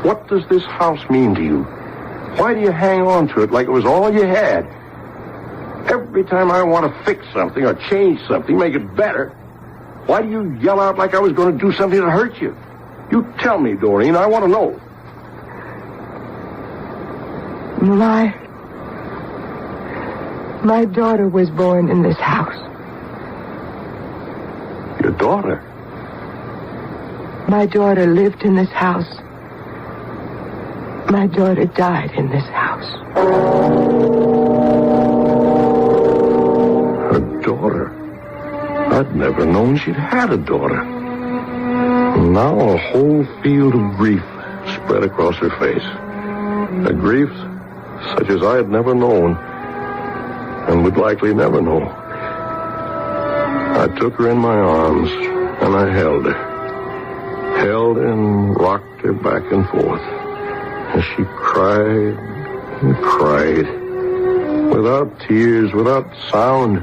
G: what does this house mean to you? Why do you hang on to it like it was all you had? Every time I want to fix something or change something, make it better, why do you yell out like I was going to do something to hurt you? You tell me, Doreen. I want to know.
P: My daughter was born in this house.
G: Your daughter?
P: My daughter lived in this house. My daughter died in this house.
G: Her daughter? I'd never known she'd had a daughter. Now a whole field of grief spread across her face. A grief such as I had never known and would likely never know. I took her in my arms and I held her. Held her and rocked her back and forth as she cried and cried without tears, without sound.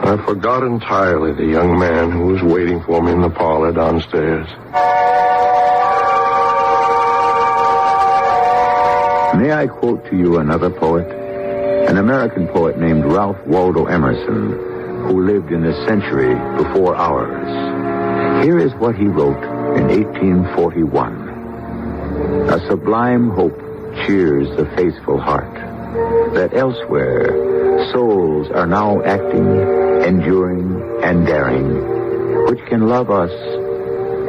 G: I forgot entirely the young man who was waiting for me in the parlor downstairs.
V: May I quote to you another poet? An American poet named Ralph Waldo Emerson, who lived in a century before ours. Here is what he wrote in 1841. A sublime hope cheers the faithful heart, that elsewhere souls are now acting, enduring, and daring, which can love us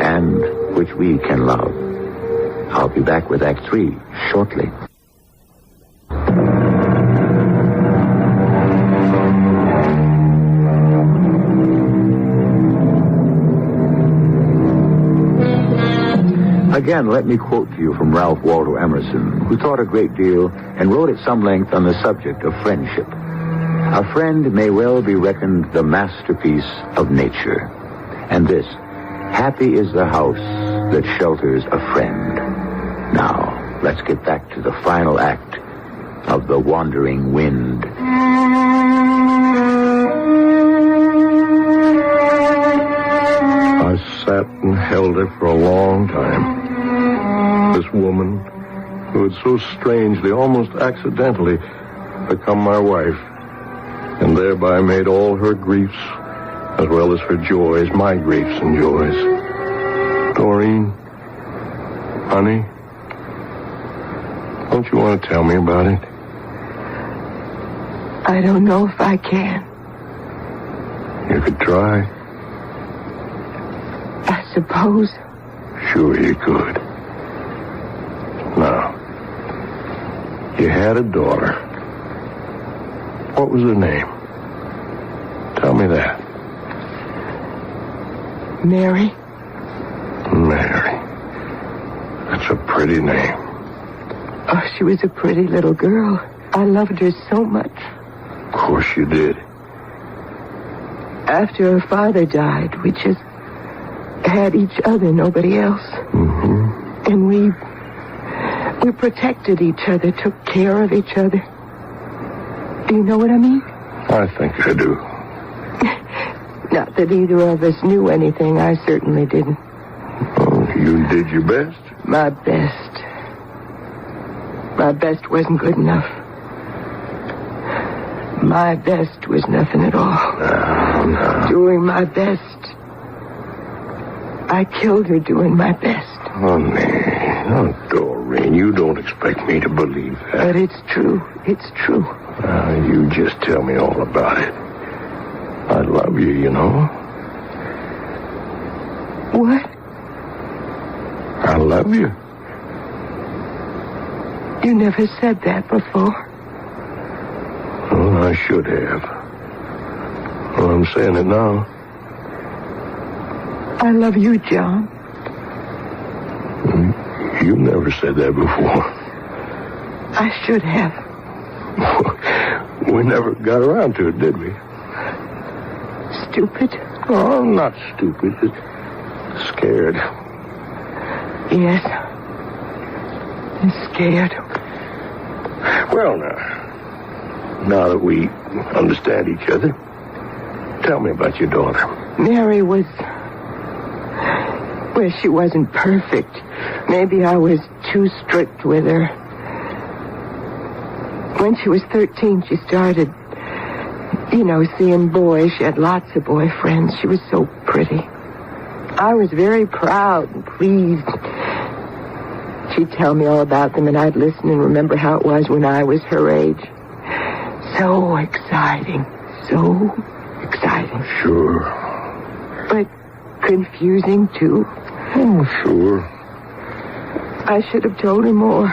V: and which we can love. I'll be back with Act 3 shortly. Again, let me quote to you from Ralph Waldo Emerson, who thought a great deal and wrote at some length on the subject of friendship. A friend may well be reckoned the masterpiece of nature. And this, happy is the house that shelters a friend. Now, let's get back to the final act of The Wandering Wind.
G: I sat and held her for a long time. This woman, who had so strangely, almost accidentally, become my wife, and thereby made all her griefs, as well as her joys, my griefs and joys. Doreen, honey, don't you want to tell me about it?
P: I don't know if I can.
G: You could try.
P: I suppose.
G: Sure you could. Now, you had a daughter. What was her name? Tell me that.
P: Mary.
G: Mary. That's a pretty name.
P: Oh, she was a pretty little girl. I loved her so much.
G: Of course you did.
P: After her father died, we just had each other, nobody else.
G: Mm-hmm.
P: And we protected each other, took care of each other. Do you know what I mean?
G: I think I do.
P: Not that either of us knew anything. I certainly didn't.
G: Oh, you did your best?
P: My best. My best wasn't good enough. My best was nothing at all.
G: No.
P: Doing my best. I killed her doing my best.
G: Honey, oh, Doreen, you don't expect me to believe that.
P: But it's true. It's true.
G: You just tell me all about it. I love you, you know.
P: What?
G: I love you.
P: You never said that before.
G: Well, I should have. Well, I'm saying it now.
P: I love you, John.
G: You never said that before.
P: I should have.
G: We never got around to it, did we?
P: Stupid?
G: Oh, I'm not stupid. Just scared.
P: Yes. I'm scared.
G: Well, now that we understand each other, tell me about your daughter.
P: Mary was... Well, she wasn't perfect. Maybe I was too strict with her. When she was 13, she started, seeing boys. She had lots of boyfriends. She was so pretty. I was very proud and pleased. She'd tell me all about them, and I'd listen and remember how it was when I was her age. So exciting. So exciting.
G: Sure.
P: But confusing, too.
G: Oh, sure.
P: I should have told her more.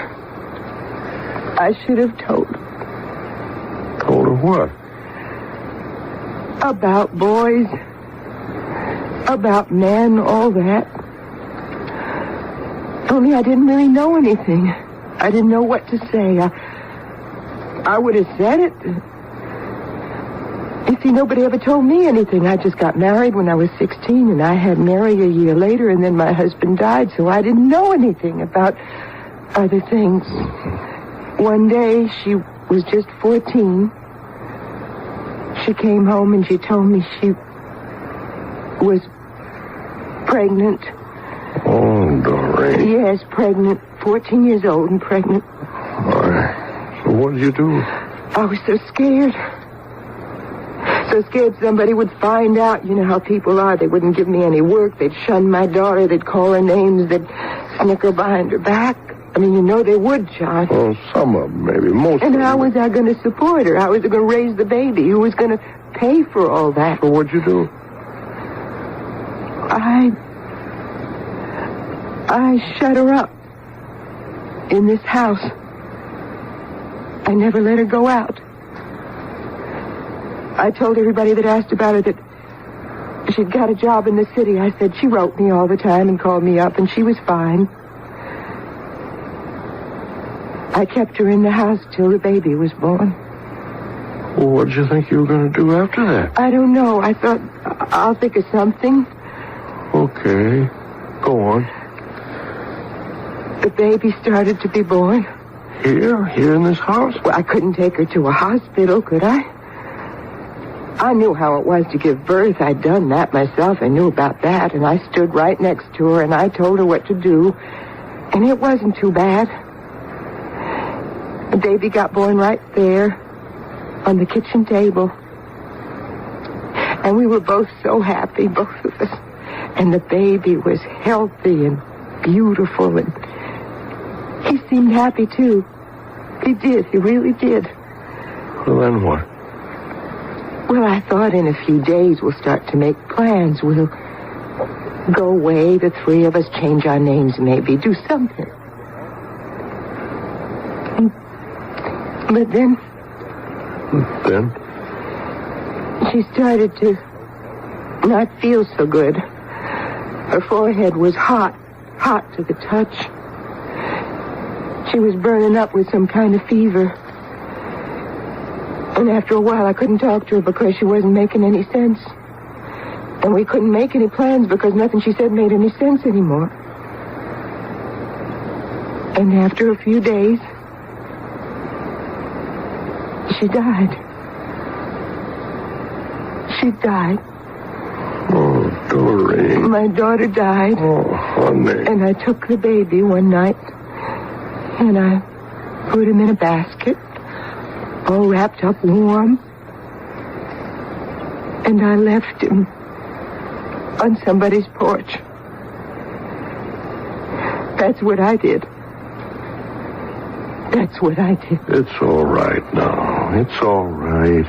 P: I should have told her.
G: Told her what?
P: About boys. About men, all that. Only I didn't really know anything. I didn't know what to say. I would have said it. You see, nobody ever told me anything. I just got married when I was 16, and I had Mary a year later, and then my husband died, so I didn't know anything about other things. One day, she was just 14. She came home, and she told me she was pregnant.
G: Oh, Doreen.
P: Yes, pregnant. 14 years old and pregnant.
G: So what did you do?
P: I was so scared. So scared somebody would find out. You know how people are. They wouldn't give me any work. They'd shun my daughter. They'd call her names. They'd snicker behind her back. I mean, they would, John.
G: Well, some of them, maybe. Most
P: And
G: of them.
P: how was I going to support her? How was I going to raise the baby? Who was going to pay for all that?
G: So what'd you do?
P: I shut her up. in this house. I never let her go out. I told everybody that asked about her that she'd got a job in the city. I said she wrote me all the time and called me up, and she was fine. I kept her in the house till the baby was born.
G: Well, what did you think you were going to do after that?
P: I don't know. I thought, I'll think of something.
G: Okay. Go on.
P: The baby started to be born.
G: Here? Here in this house?
P: Well, I couldn't take her to a hospital, could I? I knew how it was to give birth. I'd done that myself. I knew about that. And I stood right next to her, and I told her what to do. And it wasn't too bad. The baby got born right there on the kitchen table. And we were both so happy, both of us. And the baby was healthy and beautiful, and he seemed happy, too. He did. He really did.
G: Well, then what?
P: Well, I thought in a few days we'll start to make plans. We'll go away, the three of us, change our names maybe, do something. But then...
G: Then?
P: She started to not feel so good. Her forehead was hot to the touch. She was burning up with some kind of fever. And after a while, I couldn't talk to her because she wasn't making any sense. And we couldn't make any plans because nothing she said made any sense anymore. And after a few days, she died. She died.
G: Oh, Doreen.
P: My daughter died.
G: Oh, honey.
P: And I took the baby one night, and I put him in a basket, all wrapped up warm. And I left him on somebody's porch. That's what I did. That's what I did.
G: It's all right now. It's all right.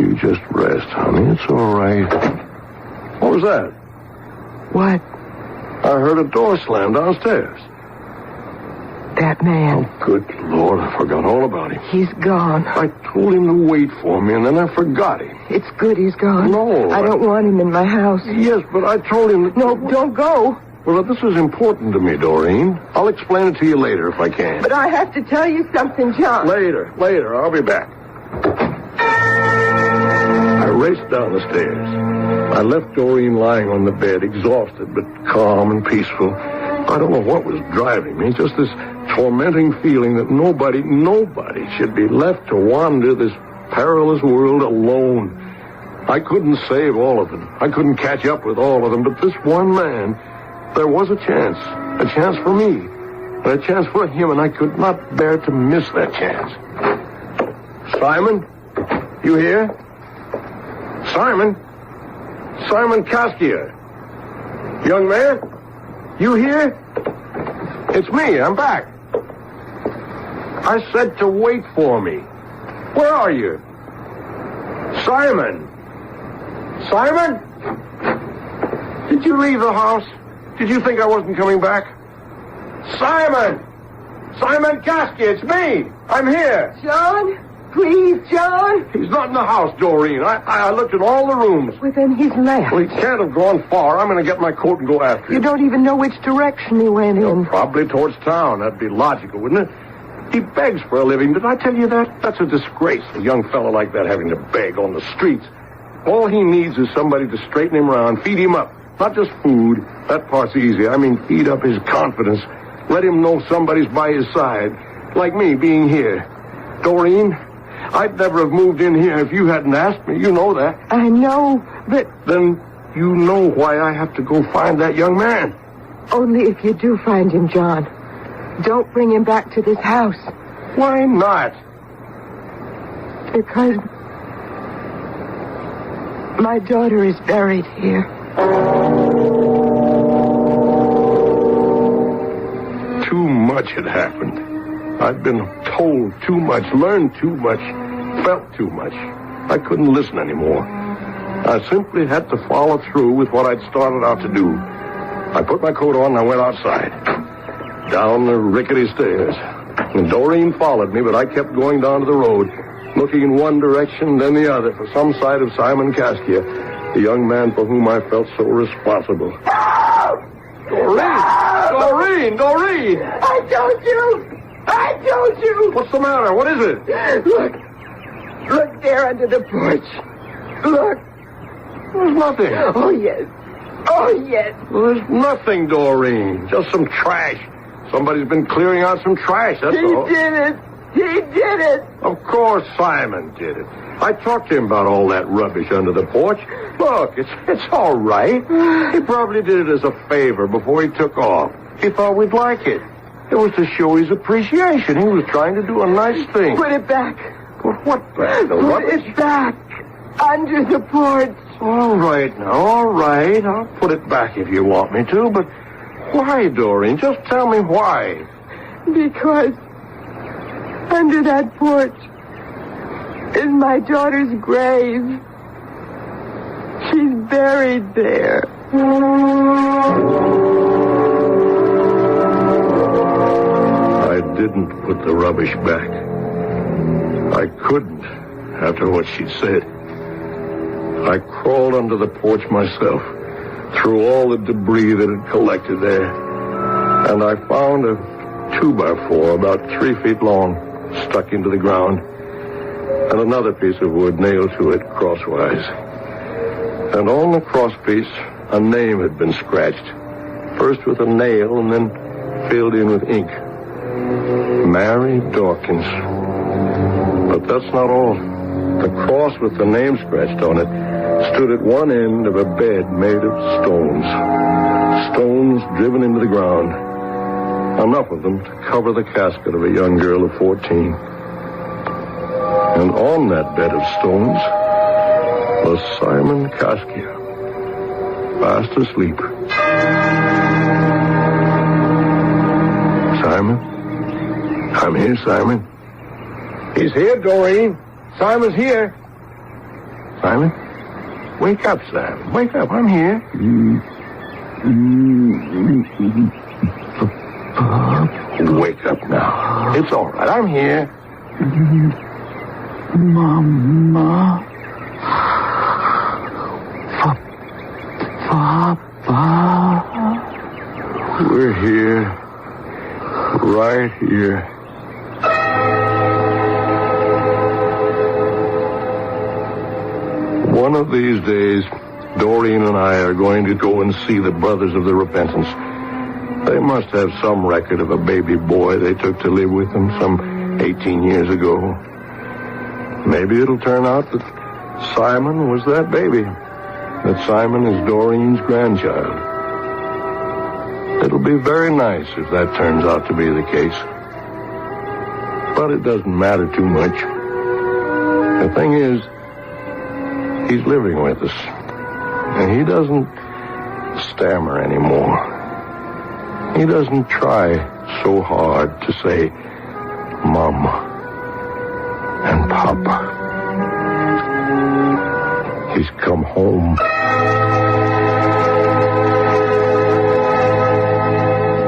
G: You just rest, honey. It's all right. What was that?
P: What?
G: I heard a door slam downstairs.
P: That man.
G: Oh, good Lord, I forgot all about him.
P: He's gone.
G: I told him to wait for me, and then I forgot him.
P: It's good he's gone.
G: No.
P: I don't want him in my house.
G: Yes, but I told him that...
P: No, don't go.
G: Well, this is important to me, Doreen. I'll explain it to you later if I can.
P: But I have to tell you something, John.
G: Later. I'll be back. I raced down the stairs. I left Doreen lying on the bed, exhausted but calm and peaceful. I don't know what was driving me, just this tormenting feeling that nobody should be left to wander this perilous world alone. I couldn't save all of them. I couldn't catch up with all of them, but this one man, there was a chance for me, and a chance for him, and I could not bear to miss that chance. Simon, you here? Simon Kaskia. Young man, you here? It's me, I'm back. I said to wait for me. Where are you? Simon? Did you leave the house? Did you think I wasn't coming back? Simon Kaskia, it's me. I'm here.
P: John? Please, John?
G: He's not in the house, Doreen. I looked in all the rooms.
P: Well, then he's left.
G: Well, he can't have gone far. I'm going to get my coat and go after him.
P: You don't even know which direction he went in.
G: Probably towards town. That'd be logical, wouldn't it? He begs for a living. Did I tell you that? That's a disgrace, a young fellow like that having to beg on the streets. All he needs is somebody to straighten him around, feed him up. Not just food. That part's easy. I mean, feed up his confidence. Let him know somebody's by his side. Like me being here. Doreen, I'd never have moved in here if you hadn't asked me. You know that.
P: I know, but...
G: Then you know why I have to go find that young man.
P: Only if you do find him, John. Don't bring him back to this house.
G: Why not?
P: Because my daughter is buried here.
G: Too much had happened. I'd been told too much, learned too much, felt too much. I couldn't listen anymore. I simply had to follow through with what I'd started out to do. I put my coat on and I went outside. down the rickety stairs. And Doreen followed me, but I kept going down to the road, looking in one direction, then the other, for some sight of Simon Kaskia, the young man for whom I felt so responsible. Doreen! Doreen!
P: I told you!
G: What's the matter? What is it?
P: Look there under the porch. Look.
G: There's nothing.
P: Oh, yes.
G: Well, there's nothing, Doreen. Just some trash. Somebody's been clearing out some trash, that's all.
P: He did it.
G: Of course Simon did it. I talked to him about all that rubbish under the porch. Look, it's all right. He probably did it as a favor before he took off. He thought we'd like it. It was to show his appreciation. He was trying to do a nice thing.
P: Put it back.
G: Put what back? The rubbish?
P: Put it back. Under the porch.
G: All right now, all right. I'll put it back if you want me to, but why, Doreen? Just tell me why.
P: Because under that porch is my daughter's grave. She's buried there.
G: I didn't put the rubbish back. I couldn't, after what she'd said. I crawled under the porch myself, through all the debris that had collected there, and I found a 2x4 about 3 feet long, stuck into the ground, and another piece of wood nailed to it crosswise. And on the crosspiece, a name had been scratched, first with a nail and then filled in with ink. Mary Dawkins. But that's not all. The cross with the name scratched on it stood at one end of a bed made of stones. Stones driven into the ground. Enough of them to cover the casket of a young girl of 14. And on that bed of stones was Simon Kaskia, fast asleep. Simon? I'm here, Simon. He's here, Doreen. Simon's here. Simon? Wake up, Simon. Wake up. I'm here. Wake up now. It's all right. I'm here.
L: Mama. Papa.
G: We're here. Right here. One of these days, Doreen and I are going to go and see the Brothers of the Repentance. They must have some record of a baby boy they took to live with them some 18 years ago. Maybe it'll turn out that Simon was that baby. That Simon is Doreen's grandchild. It'll be very nice if that turns out to be the case. But it doesn't matter too much. The thing is, he's living with us. And he doesn't stammer anymore. He doesn't try so hard to say Mama and Papa. He's come home.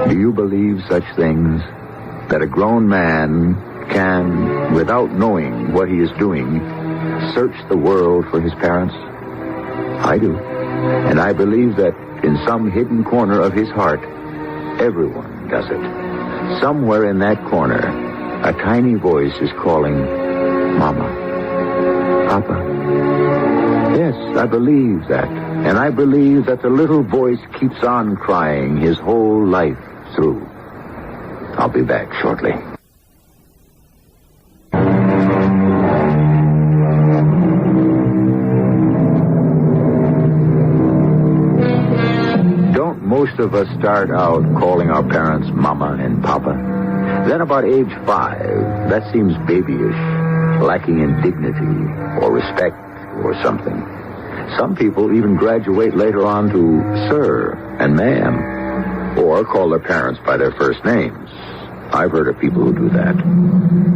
V: Do you believe such things? That a grown man can, without knowing what he is doing, search the world for his parents? I do. And I believe that in some hidden corner of his heart, everyone does it. Somewhere in that corner, a tiny voice is calling, Mama, Papa. Yes, I believe that. And I believe that the little voice keeps on crying his whole life through. I'll be back shortly. Most of us start out calling our parents Mama and Papa. Then about age 5, that seems babyish, lacking in dignity or respect or something. Some people even graduate later on to Sir and Ma'am, or call their parents by their first names. I've heard of people who do that.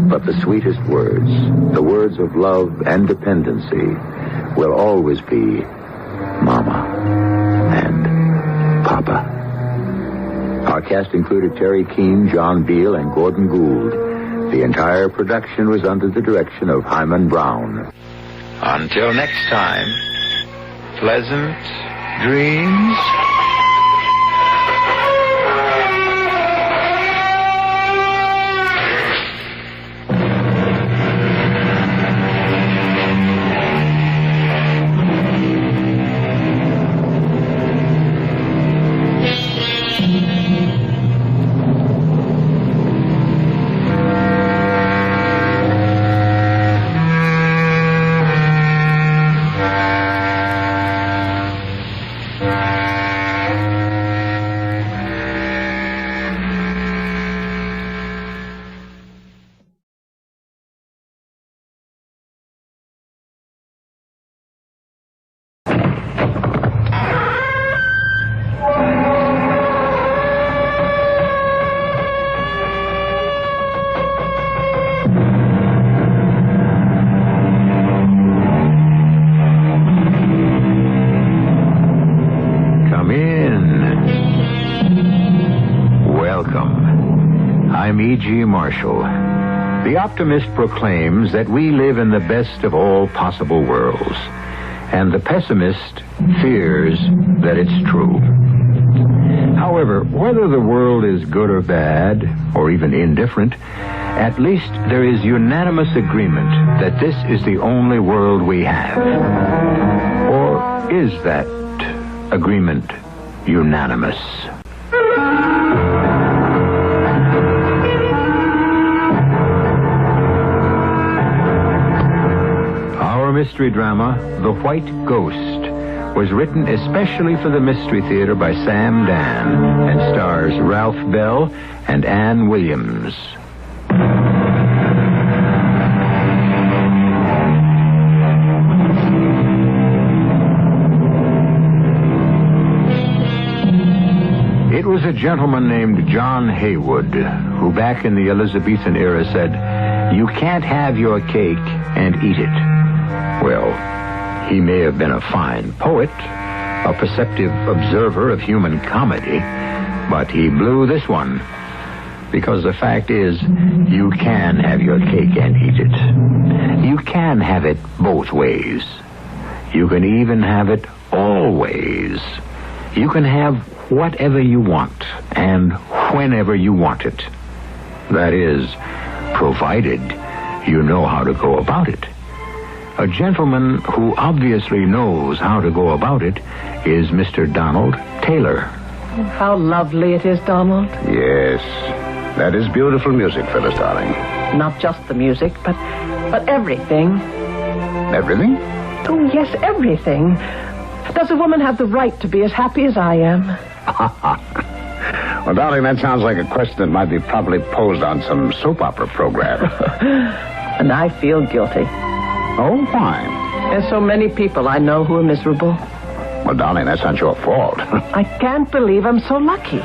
V: But the sweetest words, the words of love and dependency, will always be Mama and Papa. Our cast included Terry Keane, John Beale, and Gordon Gould. The entire production was under the direction of Hyman Brown.
M: Until next time, pleasant dreams.
V: I'm E.G. Marshall. The optimist proclaims that we live in the best of all possible worlds, and the pessimist fears that it's true. However, whether the world is good or bad, or even indifferent, at least there is unanimous agreement that this is the only world we have. Or is that agreement unanimous? Our mystery drama, The White Ghost, was written especially for the Mystery Theater by Sam Dan and stars Ralph Bell and Ann Williams. It was a gentleman named John Haywood who back in the Elizabethan era said, "You can't have your cake and eat it." Well, he may have been a fine poet, a perceptive observer of human comedy, but he blew this one. Because the fact is, you can have your cake and eat it. You can have it both ways. You can even have it always. You can have whatever you want and whenever you want it. That is, provided you know how to go about it. A gentleman who obviously knows how to go about it is Mr. Donald Taylor.
C: How lovely it is, Donald.
N: Yes, that is beautiful music, Phyllis, darling.
C: Not just the music, but everything.
N: Everything?
C: Oh, yes, everything. Does a woman have the right to be as happy as I am?
N: Well, darling, that sounds like a question that might be probably posed on some soap opera program.
C: And I feel guilty.
N: Oh, why?
C: There's so many people I know who are miserable.
N: Well, darling, that's not your fault.
C: I can't believe I'm so lucky.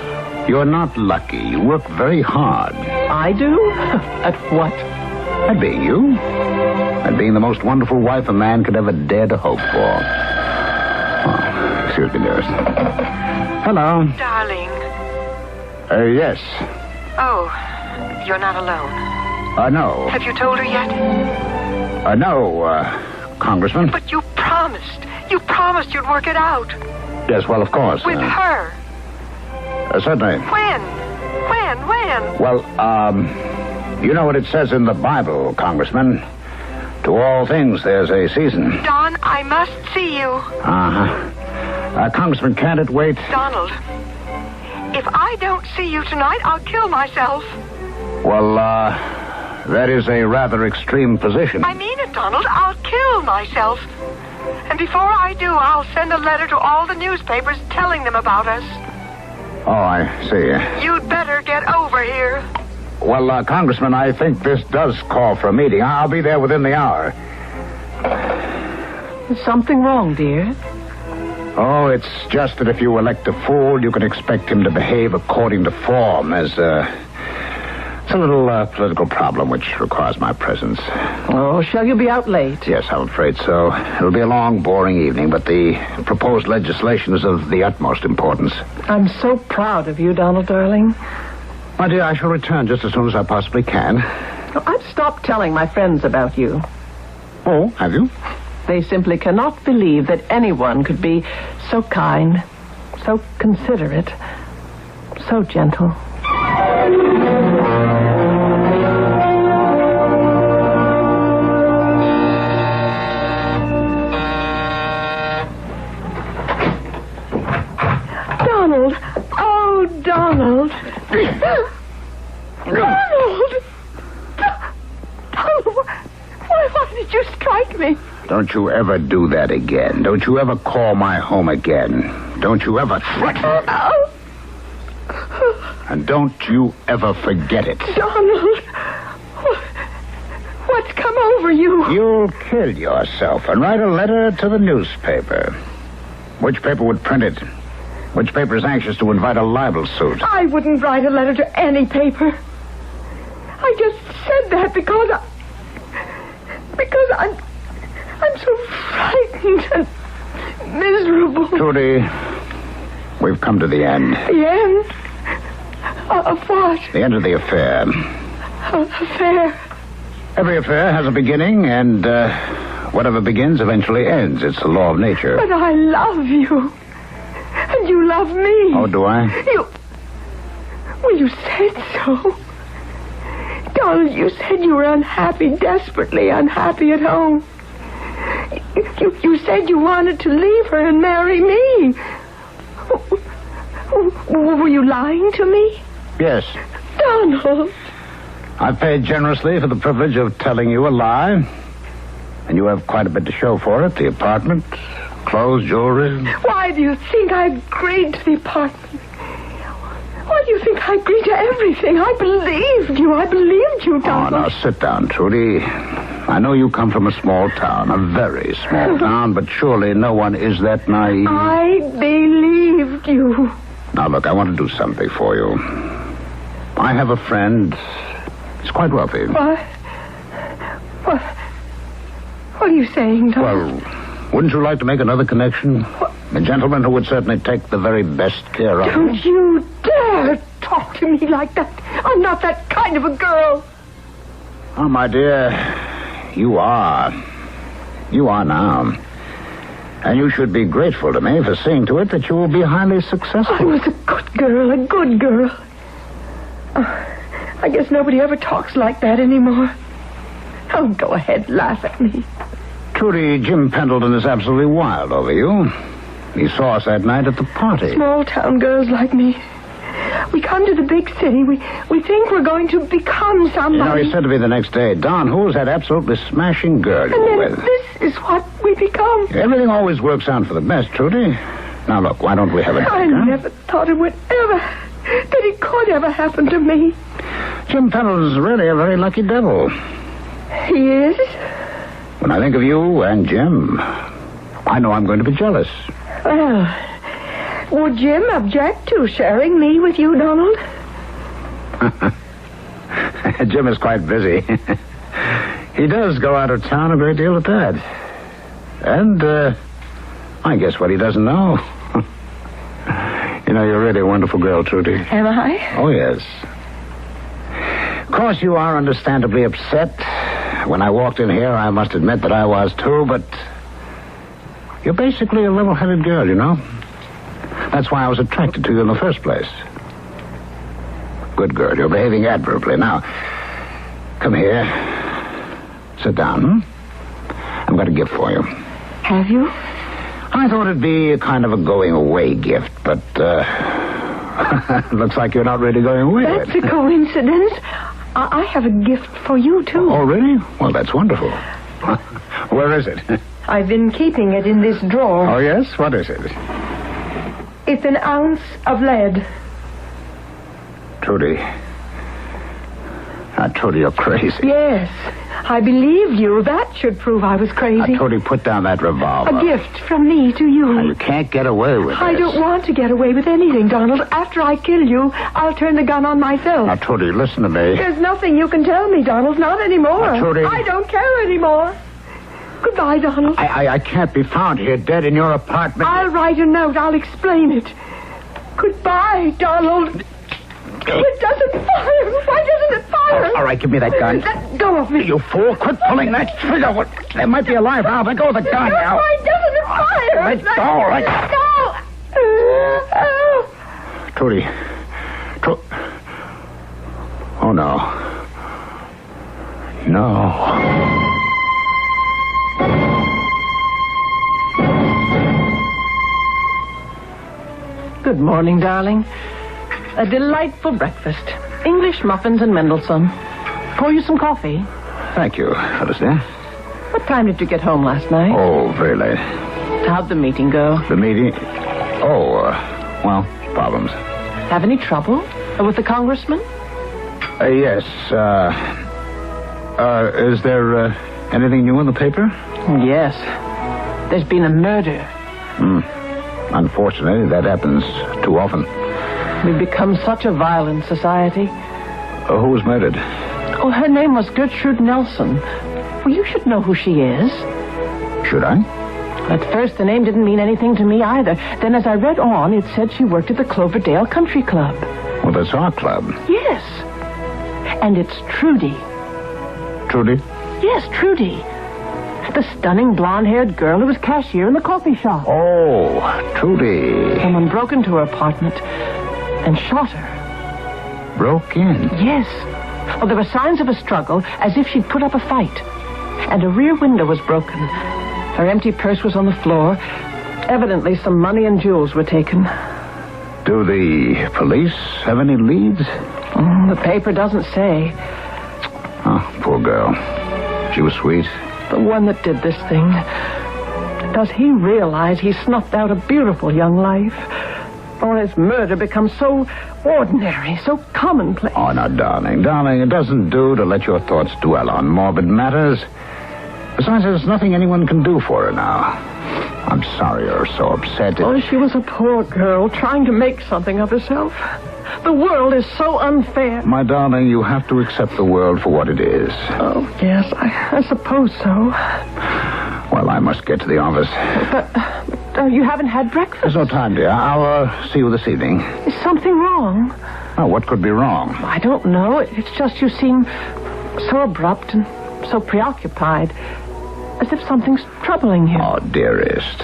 N: You're not lucky. You work very hard.
C: I do? At what?
N: At being you. At being the most wonderful wife a man could ever dare to hope for. Oh, excuse me, dearest. Hello.
W: Darling.
N: Yes.
W: Oh, you're not alone.
N: No.
W: Have you told her yet?
N: No, Congressman.
W: But you promised. You promised you'd work it out.
N: Yes, well, of course.
W: With her.
N: Certainly.
W: When?
N: Well, you know what it says in the Bible, Congressman. To all things there's a season.
W: Don, I must see you.
N: Uh-huh. Congressman, can't it wait?
W: Donald, if I don't see you tonight, I'll kill myself.
N: Well, that is a rather extreme position.
W: I mean it, Donald. I'll kill myself. And before I do, I'll send a letter to all the newspapers telling them about us.
N: Oh, I see.
W: You'd better get over here.
N: Well, Congressman, I think this does call for a meeting. I'll be there within the hour.
C: Is something wrong, dear?
N: Oh, it's just that if you elect a fool, you can expect him to behave according to form, as It's a little political problem which requires my presence.
C: Oh, shall you be out late?
N: Yes, I'm afraid so. It'll be a long, boring evening, but the proposed legislation is of the utmost importance.
C: I'm so proud of you, Donald, darling.
N: My dear, I shall return just as soon as I possibly can.
C: I've stopped telling my friends about you.
N: Oh, have you?
C: They simply cannot believe that anyone could be so kind, so considerate, so gentle. Donald! Oh, Donald! Donald! Why did you strike me?
N: Don't you ever do that again. Don't you ever call my home again. Don't you ever threaten. And don't you ever forget it.
C: Donald! What's come over you?
N: You'll kill yourself and write a letter to the newspaper. Which paper would print it? Which paper is anxious to invite a libel suit?
C: I wouldn't write a letter to any paper. I just said that because I'm so frightened and miserable.
N: Trudy, we've come to the end.
C: The end? Of what?
N: The end of the affair.
C: Affair?
N: Every affair has a beginning, and whatever begins eventually ends. It's the law of nature.
C: But I love you. And you love me.
N: Oh, do I?
C: Well, you said so. Donald, you said you were unhappy, desperately unhappy at home. You said you wanted to leave her and marry me. Were you lying to me?
N: Yes.
C: Donald.
N: I've paid generously for the privilege of telling you a lie. And you have quite a bit to show for it. The apartment, clothes, jewelry.
C: Why do you think I agreed to the apartment? Why do you think I agreed to everything? I believed you, Donald.
N: Oh, now sit down, Trudy. I know you come from a small town, a very small town, but surely no one is that naive.
C: I believed you.
N: Now, look, I want to do something for you. I have a friend. He's quite wealthy.
C: What are you saying, Donald?
N: Well, wouldn't you like to make another connection? A gentleman who would certainly take the very best care of you.
C: Don't you dare talk to me like that. I'm not that kind of a girl.
N: Oh, my dear, you are. You are now. And you should be grateful to me for seeing to it that you will be highly successful.
C: I was a good girl. I guess nobody ever talks like that anymore. Oh, go ahead, laugh at me.
N: Trudy, Jim Pendleton is absolutely wild over you. He saw us that night at the party.
C: Small town girls like me. We come to the big city. We think we're going to become somebody.
N: You know, he said to me the next day, Don, who's that absolutely smashing girl
C: and
N: you're
C: then
N: with?
C: This is what we become.
N: Everything always works out for the best, Trudy. Now, look, why don't we have a drink,
C: I never thought it would that it could ever happen to me.
N: Jim Pendleton's really a very lucky devil.
C: He is?
N: When I think of you and Jim, I know I'm going to be jealous.
C: Well, would Jim object to sharing me with you, Donald?
N: Jim is quite busy. He does go out of town a great deal at that. And, I guess what he doesn't know. You know, you're really a wonderful girl, Trudy.
C: Am I?
N: Oh, yes. Of course, you are understandably upset. When I walked in here, I must admit that I was too, but you're basically a level-headed girl, you know. That's why I was attracted to you in the first place. Good girl. You're behaving admirably. Now, come here. Sit down. I've got a gift for you.
C: Have you?
N: I thought it'd be a kind of a going-away gift, but, looks like you're not really going away.
C: That's a coincidence. I have a gift for you, too.
N: Oh, really? Well, that's wonderful. Where is it?
C: I've been keeping it in this drawer.
N: Oh, yes? What is it?
C: It's an ounce of lead.
N: Trudy. Trudy, you're crazy.
C: Yes. I believed you. That should prove I was crazy.
N: Now, Trudy, put down that revolver.
C: A gift from me to you.
N: Now, you can't get away with
C: I
N: this.
C: don't want to get away with anything, Donald. After I kill you, I'll turn the gun on myself.
N: Now, Trudy, listen to me.
C: There's nothing you can tell me, Donald. Not anymore.
N: Now, Trudy.
C: I don't care anymore. Goodbye, Donald.
N: I can't be found here dead in your apartment.
C: I'll write a note. I'll explain it. Goodbye, Donald. It doesn't fire. Why doesn't it fire?
N: All right, give me that gun.
C: Let go of me.
N: You fool, quit pulling that trigger. What? There might be a live valve. Let go of the gun now.
C: Why doesn't it fire?
N: Let go.
C: Let go.
N: Trudy. Oh, no. No.
E: Good morning, darling. A delightful breakfast. English muffins and Mendelssohn. Pour you some coffee.
N: Thank you, Felicity.
E: What time did you get home last night?
N: Oh, very late.
E: How'd the meeting go?
N: The meeting? Oh, well, problems.
E: Have any trouble with the congressman?
N: Yes. Is there anything new in the paper?
E: Yes. There's been a murder.
N: Unfortunately, that happens too often.
E: We've become such a violent society.
N: Who was murdered?
E: Oh, her name was Gertrude Nelson. Well, you should know who she is.
N: Should I?
E: At first, the name didn't mean anything to me either. Then as I read on, it said she worked at the Cloverdale Country Club.
N: Well, that's our club.
E: Yes. And it's Trudy.
N: Trudy?
E: Yes, Trudy. The stunning blonde-haired girl who was cashier in the coffee shop.
N: Oh, Trudy.
E: Someone broke into her apartment and shot her.
N: Broke in?
E: Yes. Well, there were signs of a struggle, as if she'd put up a fight. And a rear window was broken. Her empty purse was on the floor. Evidently, some money and jewels were taken.
N: Do the police have any leads?
E: The paper doesn't say.
N: Oh, poor girl. She was sweet.
E: The one that did this thing. Does he realize he snuffed out a beautiful young life? Or has murder become so ordinary, so commonplace?
N: Oh, now, darling, it doesn't do to let your thoughts dwell on morbid matters. Besides, there's nothing anyone can do for her now. I'm sorry you're so upset.
E: Oh, she was a poor girl trying to make something of herself. The world is so unfair.
N: My darling, you have to accept the world for what it is.
E: Oh, yes, I suppose so.
N: Well, I must get to the office.
E: But you haven't had breakfast.
N: There's no time, dear. I'll see you this evening.
E: Is something wrong?
N: Oh, what could be wrong?
E: I don't know. It's just you seem so abrupt and so preoccupied. As if something's troubling you.
N: Oh, dearest.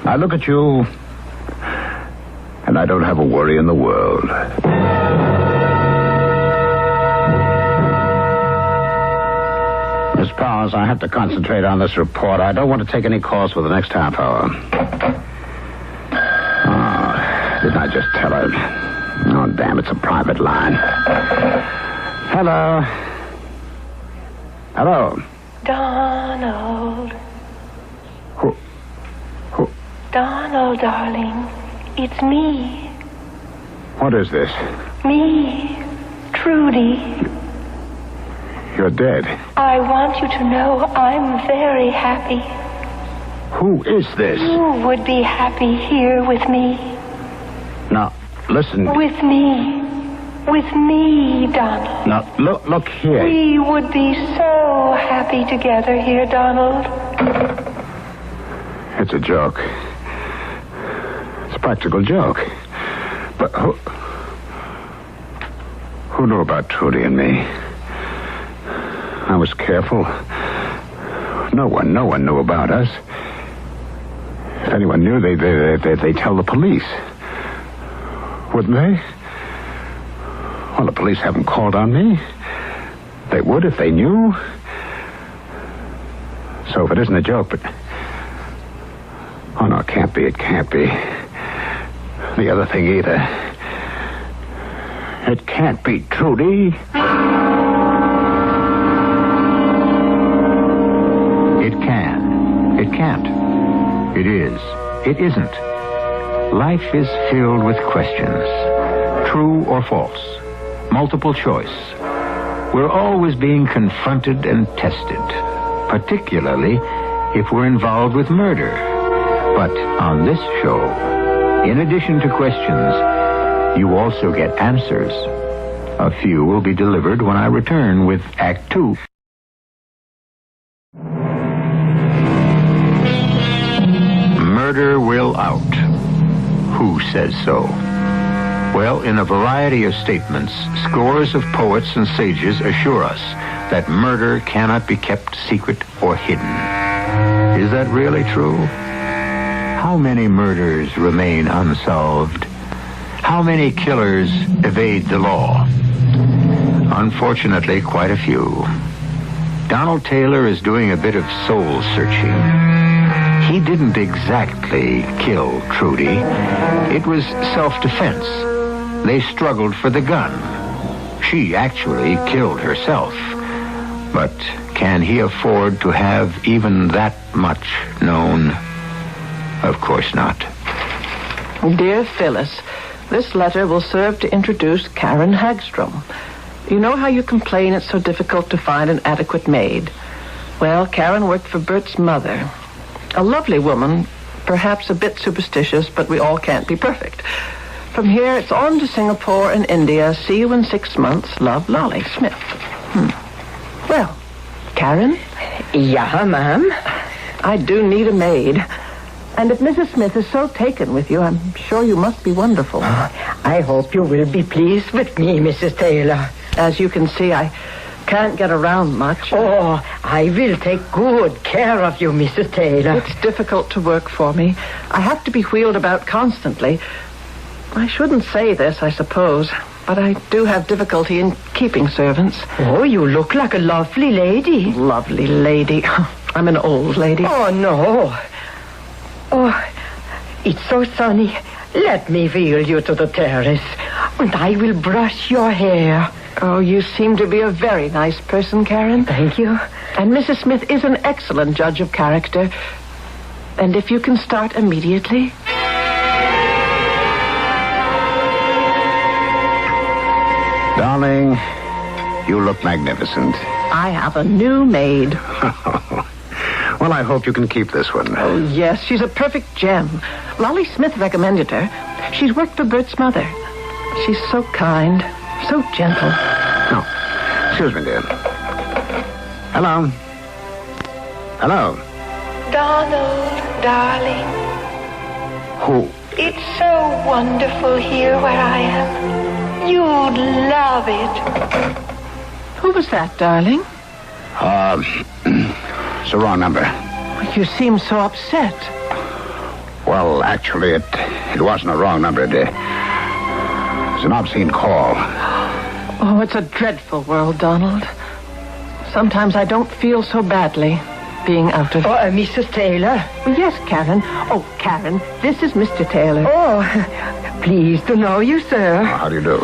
N: I look at you, and I don't have a worry in the world. Miss Powers, I have to concentrate on this report. I don't want to take any calls for the next half hour. Oh, didn't I just tell her? Oh, damn, it's a private line. Hello. Hello.
B: Donald.
N: Who?
B: Donald, darling. It's me.
N: What is this?
B: Me. Trudy.
N: You're dead.
B: I want you to know I'm very happy.
N: Who is this?
B: You would be happy here with me.
N: Now, listen.
B: With me. With me, Donald.
N: Now, look here.
B: We would be so happy together here, Donald.
N: It's a joke. It's a practical joke. But who knew about Trudy and me? I was careful. No one knew about us. If anyone knew, they'd tell the police. Wouldn't they? Well, the police haven't called on me. They would if they knew. So if it isn't a joke, but... Oh, no, it can't be. It can't be. The other thing either. It can't be Trudy.
V: It can. It can't. It is. It isn't. Life is filled with questions. True or false. Multiple choice. we're always being confronted and tested, particularly if we're involved with murder. But on this show, in addition to questions, you also get answers. A few will be delivered when I return with Act 2. Murder will out. Who says so? Well, in a variety of statements, scores of poets and sages assure us that murder cannot be kept secret or hidden. Is that really true? How many murders remain unsolved? How many killers evade the law? Unfortunately, quite a few. Donald Taylor is doing a bit of soul searching. He didn't exactly kill Trudy. It was self-defense. They struggled for the gun. She actually killed herself. But can he afford to have even that much known? Of course not.
E: Dear Phyllis, this letter will serve to introduce Karen Hagstrom. You know how you complain it's so difficult to find an adequate maid? Well, Karen worked for Bert's mother. A lovely woman, perhaps a bit superstitious, but we all can't be perfect. From here, it's on to Singapore and India. See you in 6 months. Love, Lolly Smith. Well, Karen?
U: Yeah, ma'am?
E: I do need a maid. And if Mrs. Smith is so taken with you, I'm sure you must be wonderful.
U: I hope you will be pleased with me, Mrs. Taylor.
E: As you can see, I can't get around much.
U: Oh, I will take good care of you, Mrs. Taylor.
E: It's difficult to work for me. I have to be wheeled about constantly. I shouldn't say this, I suppose, but I do have difficulty in keeping servants.
U: Oh, you look like a lovely lady.
E: Lovely lady. I'm an old lady.
U: Oh, no. Oh, it's so sunny. Let me wheel you to the terrace, and I will brush your hair.
E: Oh, you seem to be a very nice person, Karen.
U: Thank you.
E: And Mrs. Smith is an excellent judge of character. And if you can start immediately...
N: Darling, you look magnificent.
E: I have a new maid.
N: Well, I hope you can keep this one.
E: Oh, yes, she's a perfect gem. Lolly Smith recommended her. She's worked for Bert's mother. She's so kind, so gentle.
N: Oh, excuse me, dear. Hello. Hello.
W: Donald, darling.
N: Who?
W: It's so wonderful here where I am. You'd love it.
E: Who was that, darling?
N: It's the wrong number.
E: You seem so upset.
N: Well, actually, it wasn't a wrong number. It was an obscene call.
E: Oh, it's a dreadful world, Donald. Sometimes I don't feel so badly being out of...
U: Oh, Mrs. Taylor?
E: Yes, Karen. Oh, Karen, this is Mr. Taylor.
U: Oh, pleased to know you, sir.
N: How do you do?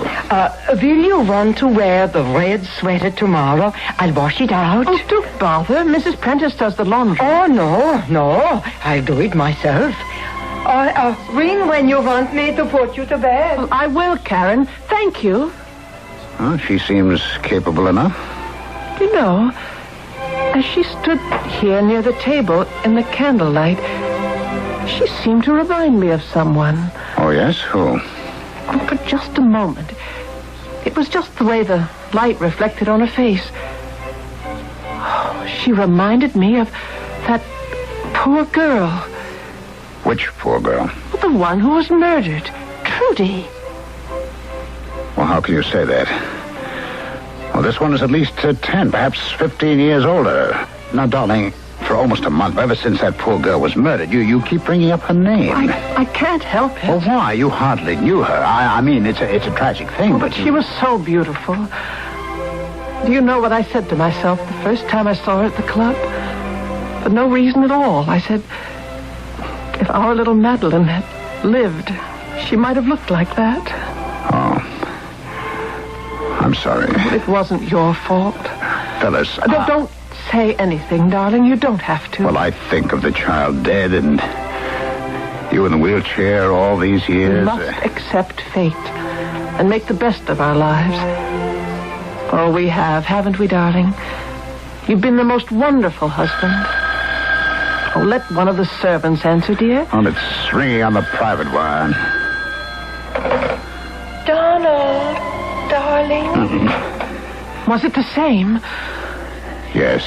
U: Will you want to wear the red sweater tomorrow? I'll wash it out.
E: Oh, don't bother. Mrs. Prentice does the laundry.
U: Oh, no. I'll do it myself. Ring when you want me to put you to bed.
E: Well, I will, Karen. Thank you.
N: Well, she seems capable enough.
E: You know, as she stood here near the table in the candlelight, she seemed to remind me of someone.
N: Oh, yes? Who?
E: For just a moment. It was just the way the light reflected on her face. Oh, she reminded me of that poor girl.
N: Which poor girl?
E: The one who was murdered. Trudy.
N: Well, how can you say that? Well, this one is at least 10, perhaps 15 years older. Now, darling, for almost a month, ever since that poor girl was murdered, you keep bringing up her name.
E: I can't help it.
N: Well, why? You hardly knew her. I mean, it's a tragic thing.
E: Oh, but she was so beautiful. Do you know what I said to myself the first time I saw her at the club? For no reason at all. I said, if our little Madeline had lived, she might have looked like that.
N: Oh. I'm sorry.
E: It wasn't your fault.
N: Phyllis.
E: Don't say anything, darling. You don't have to.
N: Well, I think of the child dead and you in the wheelchair all these years.
E: We must accept fate and make the best of our lives. Oh, we have, haven't we, darling? You've been the most wonderful husband. Oh, let one of the servants answer, dear.
N: Oh, it's ringing on the private wire.
C: Donald, darling.
E: Was it the same?
N: Yes.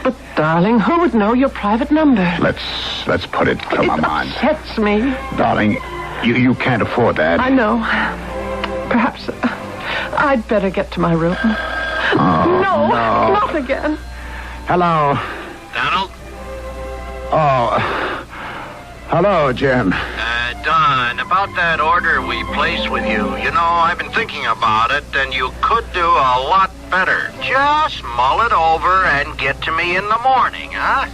E: But, darling, who would know your private number?
N: Let's put it to my mind.
E: It upsets me.
N: Darling, you can't afford that.
E: I know. Perhaps I'd better get to my room.
N: Oh,
E: no, not again.
N: Hello.
H: Donald?
N: Oh. Hello, Jim.
H: Don, about that order we placed with you, you know, I've been thinking about it, and you could do a lot better. Just mull it over and get to me in the morning, huh?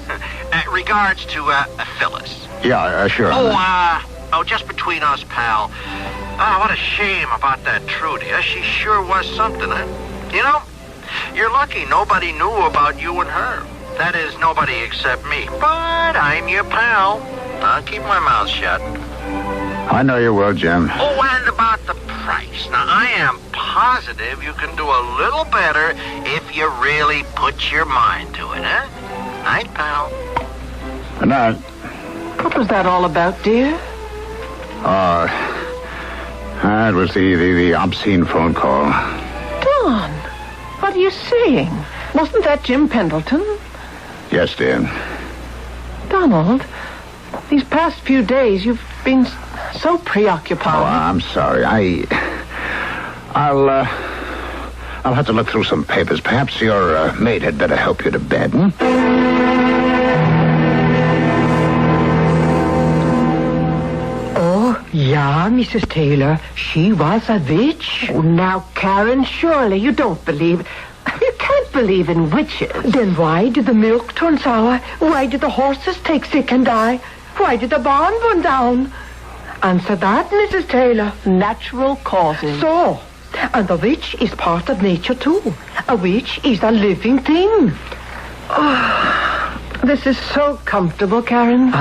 H: Regards to, Phyllis.
N: Yeah, sure.
H: Oh, just between us, pal. What a shame about that Trudy. She sure was something, huh? You know, you're lucky nobody knew about you and her. That is, nobody except me. But I'm your pal. I'll keep my mouth shut.
N: I know you will, Jim.
H: Oh, and about the price. Now, I am positive you can do a little better if you really put your mind to it, huh? Night, pal.
N: Good night.
E: What was that all about, dear?
N: It was the obscene phone call.
E: Don, what are you saying? Wasn't that Jim Pendleton?
N: Yes, dear.
E: Donald, these past few days you've been so preoccupied.
N: Oh, I'm sorry. I'll have to look through some papers. Perhaps your maid had better help you to bed,
C: Yeah, Mrs. Taylor, she was a witch.
E: Oh, now, Karen, surely you don't believe... You can't believe in witches.
C: Then why did the milk turn sour? Why did the horses take sick and die? Why did the barn burn down? Answer that, Mrs. Taylor.
E: Natural causes.
C: So, and the witch is part of nature, too. A witch is a living thing.
E: Oh, this is so comfortable, Karen.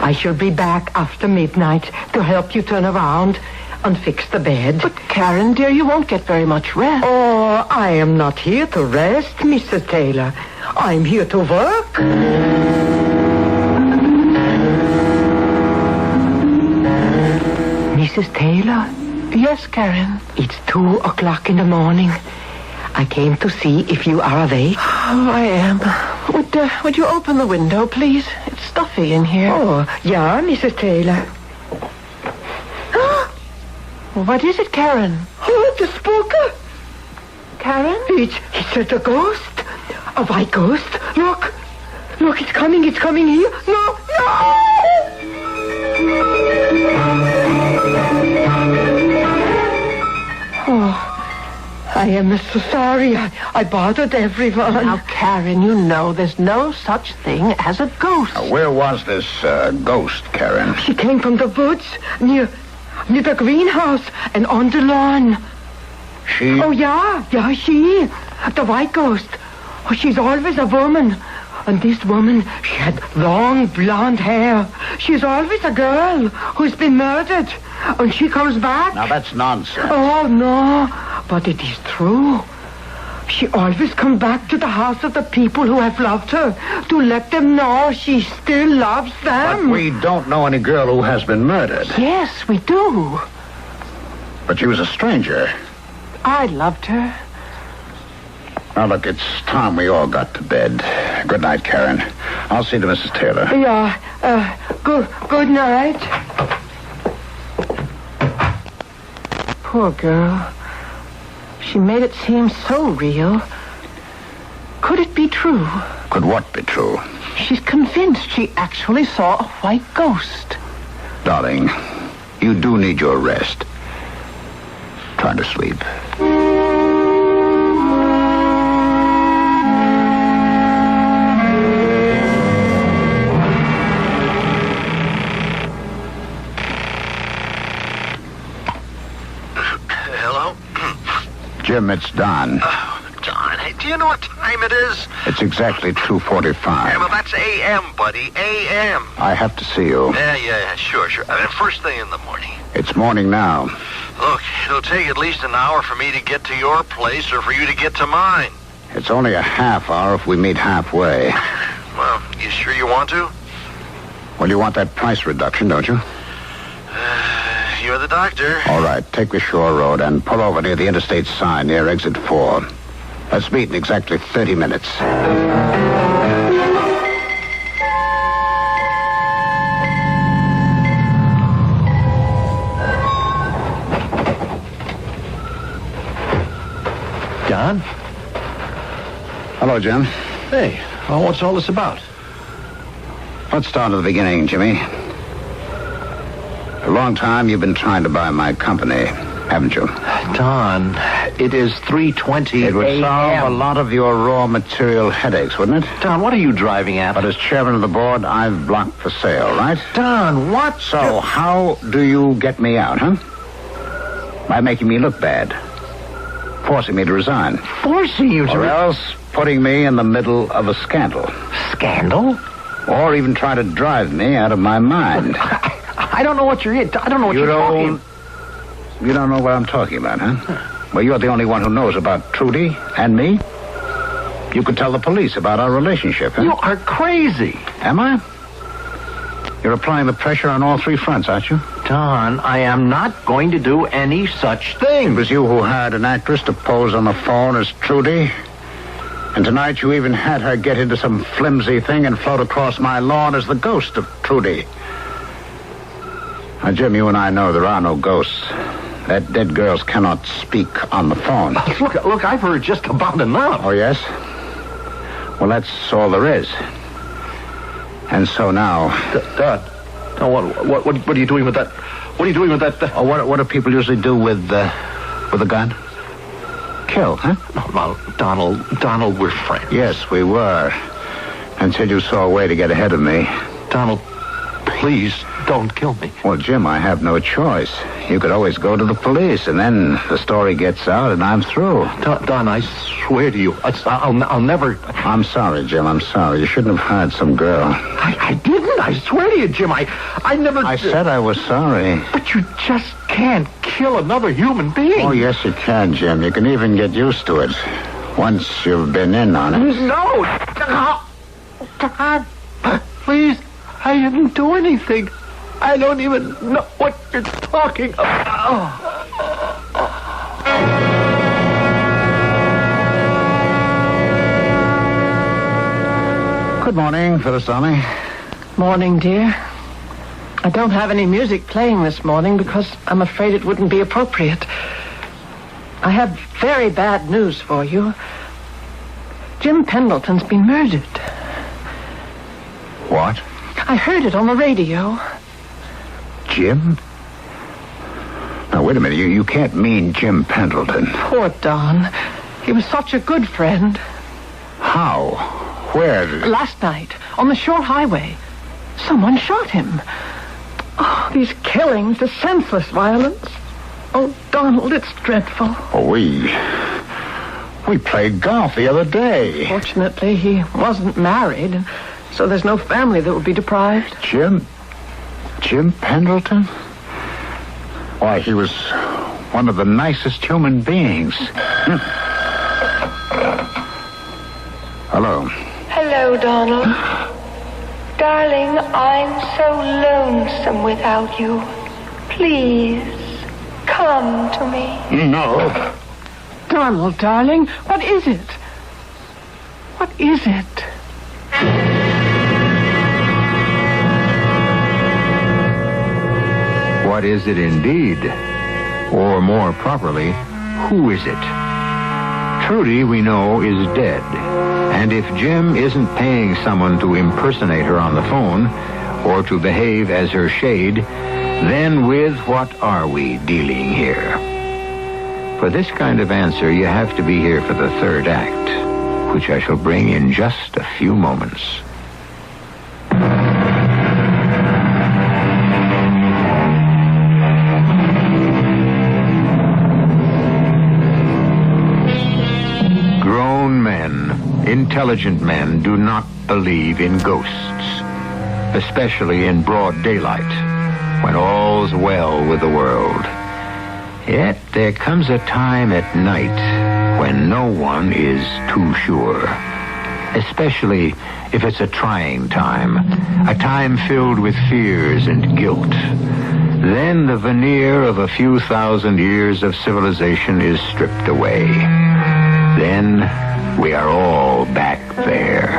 C: I shall be back after midnight to help you turn around and fix the bed.
E: But, Karen, dear, you won't get very much rest.
C: Oh, I am not here to rest, Mrs. Taylor. I'm here to work. Mrs. Taylor?
E: Yes, Karen?
C: It's 2:00 in the morning. I came to see if you are awake.
E: Oh, I am. Would you open the window, please? It's stuffy in here.
C: Oh, yeah, Mrs. Taylor.
E: What is it, Karen?
C: Oh, the spooker.
E: Karen?
C: It's a ghost. A white ghost. Look, it's coming here. No! Oh, I am so sorry. I bothered everyone.
E: Now, Karen, you know there's no such thing as a ghost.
N: Where was this ghost, Karen?
C: She came from the woods near the greenhouse and on the lawn.
N: She?
C: Oh, yeah, she. The white ghost. Oh, she's always a woman. And this woman, she had long blonde hair. She's always a girl who's been murdered. And she comes back.
N: Now, that's nonsense.
C: Oh, no. But it is true. She always comes back to the house of the people who have loved her to let them know she still loves them.
N: But we don't know any girl who has been murdered.
E: Yes, we do.
N: But she was a stranger.
E: I loved her.
N: Now, look, it's time we all got to bed. Good night, Karen. I'll see to Mrs. Taylor.
C: Yeah, good night.
E: Poor girl. She made it seem so real. Could it be true?
N: Could what be true?
E: She's convinced she actually saw a white ghost.
N: Darling, you do need your rest. Try to sleep. Jim, it's Don.
H: Oh, Don, hey, do you know what time it is?
N: It's exactly 2:45.
H: Yeah, well, that's A.M., buddy, A.M.
N: I have to see you.
H: Yeah, sure. First thing in the morning.
N: It's morning now.
H: Look, it'll take at least an hour for me to get to your place or for you to get to mine.
N: It's only a half hour if we meet halfway.
H: Well, you sure you want to?
N: Well, you want that price reduction, don't you?
H: You're the doctor.
N: All right, take the shore road and pull over near the interstate sign near exit 4. Let's meet in exactly 30 minutes.
I: Don?
N: Hello, Jim.
I: Hey, well, what's all this about?
N: Let's start at the beginning, Jimmy. For a long time, you've been trying to buy my company, haven't you?
I: Don, it is 3:20
N: It would
I: a.m.
N: solve a lot of your raw material headaches, wouldn't it?
I: Don, what are you driving at?
N: But as chairman of the board, I've blocked for sale, right?
I: Don, what?
N: So how do you get me out, huh? By making me look bad. Forcing me to resign.
I: Forcing you to...
N: Or else putting me in the middle of a scandal.
I: Scandal?
N: Or even try to drive me out of my mind.
I: I don't know what you're... I don't know what you're talking...
N: You don't know what I'm talking about, huh? Well, you're the only one who knows about Trudy and me. You could tell the police about our relationship, huh?
I: You are crazy.
N: Am I? You're applying the pressure on all three fronts, aren't you?
I: Don, I am not going to do any such thing.
N: It was you who hired an actress to pose on the phone as Trudy. And tonight you even had her get into some flimsy thing and float across my lawn as the ghost of Trudy. Now, Jim, you and I know there are no ghosts. That dead girls cannot speak on the phone.
I: Look, I've heard just about enough.
N: Oh, yes? Well, that's all there is. And so now...
I: Dad, what are you doing with that? What are you doing with that?
N: Oh, what do people usually do with a gun? Kill, huh?
I: No, Donald, we're friends.
N: Yes, we were. Until you saw a way to get ahead of me.
I: Donald, please don't kill me.
N: Well, Jim, I have no choice. You could always go to the police, and then the story gets out, and I'm through.
I: Don, I swear to you, I'll never...
N: I'm sorry, Jim, I'm sorry. You shouldn't have hired some girl.
I: I didn't. I swear to you, Jim, I never...
N: I said I was sorry.
I: But you just can't kill another human being.
N: Oh, yes, you can, Jim. You can even get used to it. Once you've been in on it.
I: No! Don, please, I didn't do anything. I don't even know what you're talking about.
N: Good morning, Phyllis Dolly.
E: Morning, dear. I don't have any music playing this morning because I'm afraid it wouldn't be appropriate. I have very bad news for you. Jim Pendleton's been murdered.
N: What?
E: I heard it on the radio.
N: Jim? Now, wait a minute. You can't mean Jim Pendleton.
E: Poor Don. He was such a good friend.
N: How? Where?
E: Last night, on the shore highway. Someone shot him. Oh, these killings, the senseless violence. Oh, Donald, it's dreadful.
N: Oh, we played golf the other day.
E: Fortunately, he wasn't married, so there's no family that would be deprived.
N: Jim Pendleton? Why, he was one of the nicest human beings. Hello.
W: Hello, Donald. Darling, I'm so lonesome without you. Please, come to me.
N: No.
E: Donald, darling, what is it? What is it?
V: What is it indeed? Or more properly, who is it? Trudy, we know, is dead. And if Jim isn't paying someone to impersonate her on the phone or to behave as her shade, then with what are we dealing here? For this kind of answer, you have to be here for the third act, which I shall bring in just a few moments. Grown men, intelligent men, do not believe in ghosts, especially in broad daylight, when all's well with the world. Yet there comes a time at night when no one is too sure. Especially if it's a trying time. A time filled with fears and guilt. Then the veneer of a few thousand years of civilization is stripped away. Then we are all back there.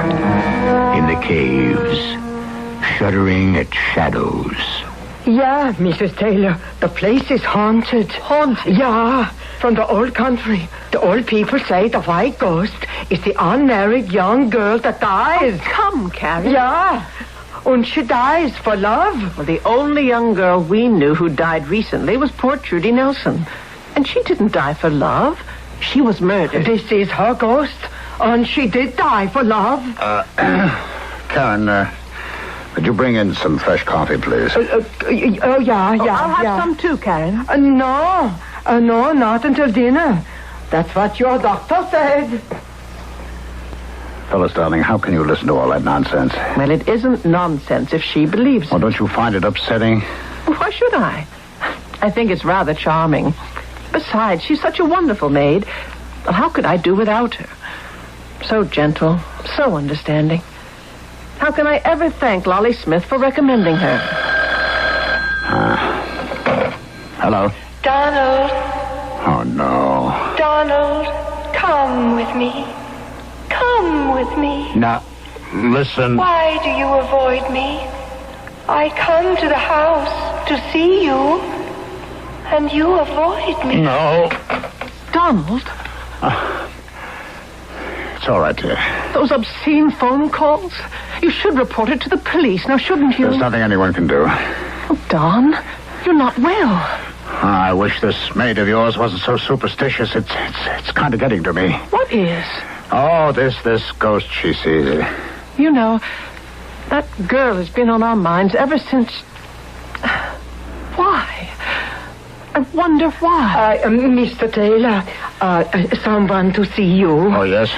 V: In the caves. Shuddering at shadows.
C: Yeah, Mrs. Taylor, the place is haunted.
B: Haunted?
C: Yeah, from the old country. The old people say the white ghost is the unmarried young girl that dies.
E: Oh, come, Carrie.
C: Yeah, and she dies for love.
E: Well, the only young girl we knew who died recently was poor Trudy Nelson. And she didn't die for love. She was murdered.
C: This is her ghost, and she did die for love.
N: Karen, could you bring in some fresh coffee, please?
C: Yeah.
E: I'll have some too, Karen.
C: No, not until dinner. That's what your doctor said.
N: Phyllis, darling, how can you listen to all that nonsense?
E: Well, it isn't nonsense if she believes it.
N: Well, don't you find it upsetting?
E: Why should I? I think it's rather charming. Besides, she's such a wonderful maid. Well, how could I do without her? So gentle, so understanding. How can I ever thank Lolly Smith for recommending her?
N: Hello?
W: Donald.
N: Oh, no.
W: Donald, come with me. Come with me.
N: Now, listen.
W: Why do you avoid me? I come to the house to see you, and you avoid me.
N: No.
E: Donald?
N: It's all right, dear.
E: Those obscene phone calls? You should report it to the police, now shouldn't you?
N: There's nothing anyone can do.
E: Oh, Don, you're not well.
N: I wish this maid of yours wasn't so superstitious. It's kind of getting to me.
E: What is?
N: Oh, this ghost she sees.
E: You know, that girl has been on our minds ever since... Why? I wonder why.
C: Mr. Taylor, someone to see you.
N: Oh, yes?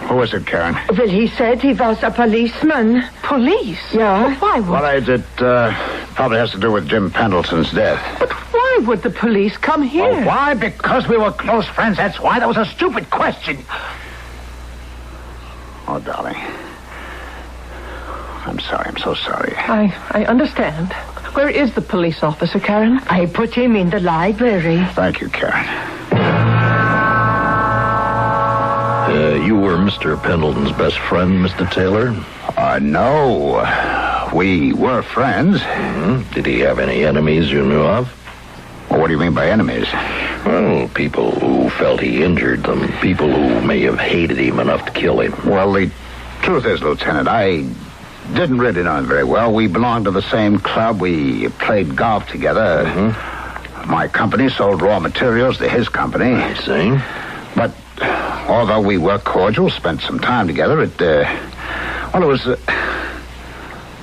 N: Who is it, Karen?
C: Well, he said he was a policeman.
E: Police?
C: Yeah.
E: But why would...
N: Well, it probably has to do with Jim Pendleton's death.
E: But why would the police come here?
N: Well, why? Because we were close friends, that's why. That was a stupid question. Oh, darling. I'm sorry. I'm so sorry.
E: I understand. Where is the police officer, Karen?
C: I put him in the library.
N: Thank you, Karen.
G: You were Mr. Pendleton's best friend, Mr. Taylor?
N: No. We were friends.
G: Mm-hmm. Did he have any enemies you knew of?
N: Well, what do you mean by enemies?
G: Well, people who felt he injured them. People who may have hated him enough to kill him.
N: Well, the truth is, Lieutenant, I didn't really know him very well. We belonged to the same club. We played golf together.
G: Mm-hmm.
N: My company sold raw materials to his company.
G: I see.
N: But although we were cordial, spent some time together, it was...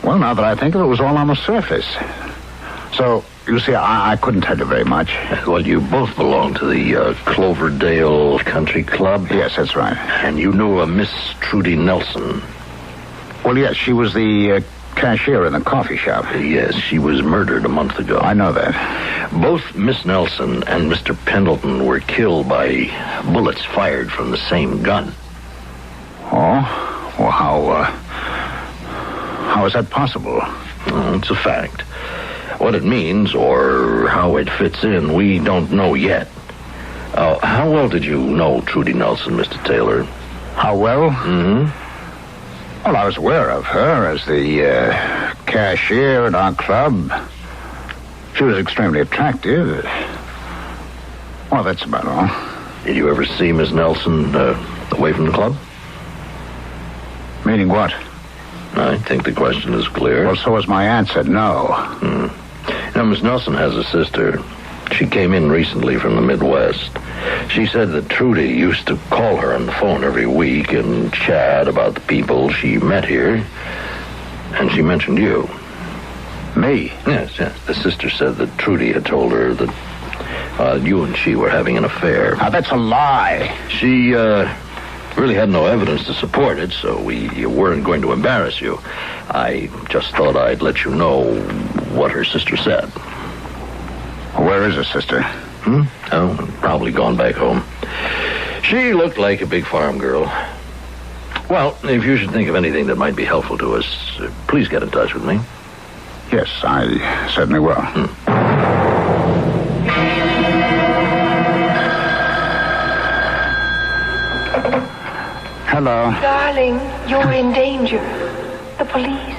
N: well, now that I think of it, it was all on the surface. So, you see, I couldn't tell you very much.
G: Well, you both belong to the Cloverdale Country Club?
N: Yes, that's right.
G: And you knew a Miss Trudy Nelson?
N: Well, yes, she was the cashier in the coffee shop.
G: Yes, she was murdered a month ago.
N: I know that.
G: Both Miss Nelson and Mr. Pendleton were killed by bullets fired from the same gun.
N: Oh? Well, how is that possible?
G: Well, it's a fact. What it means or how it fits in, we don't know yet. How well did you know Trudy Nelson, Mr. Taylor?
N: How well?
G: Mm-hmm.
N: Well, I was aware of her as the cashier at our club. She was extremely attractive. Well, that's about all.
G: Did you ever see Miss Nelson away from the club?
N: Meaning what?
G: I think the question is clear.
N: Well, so was my answer, no.
G: Now, Miss Nelson has a sister. She came in recently from the Midwest. She said that Trudy used to call her on the phone every week and chat about the people she met here. And she mentioned you.
N: Me?
G: Yes. The sister said that Trudy had told her that you and she were having an affair.
N: Now, that's a lie.
G: She really had no evidence to support it, so we weren't going to embarrass you. I just thought I'd let you know what her sister said.
N: Where is her sister?
G: Oh, probably gone back home. She looked like a big farm girl. Well, if you should think of anything that might be helpful to us, please get in touch with me.
N: Yes, I certainly will. Hello.
Q: Darling, you're in danger. The police,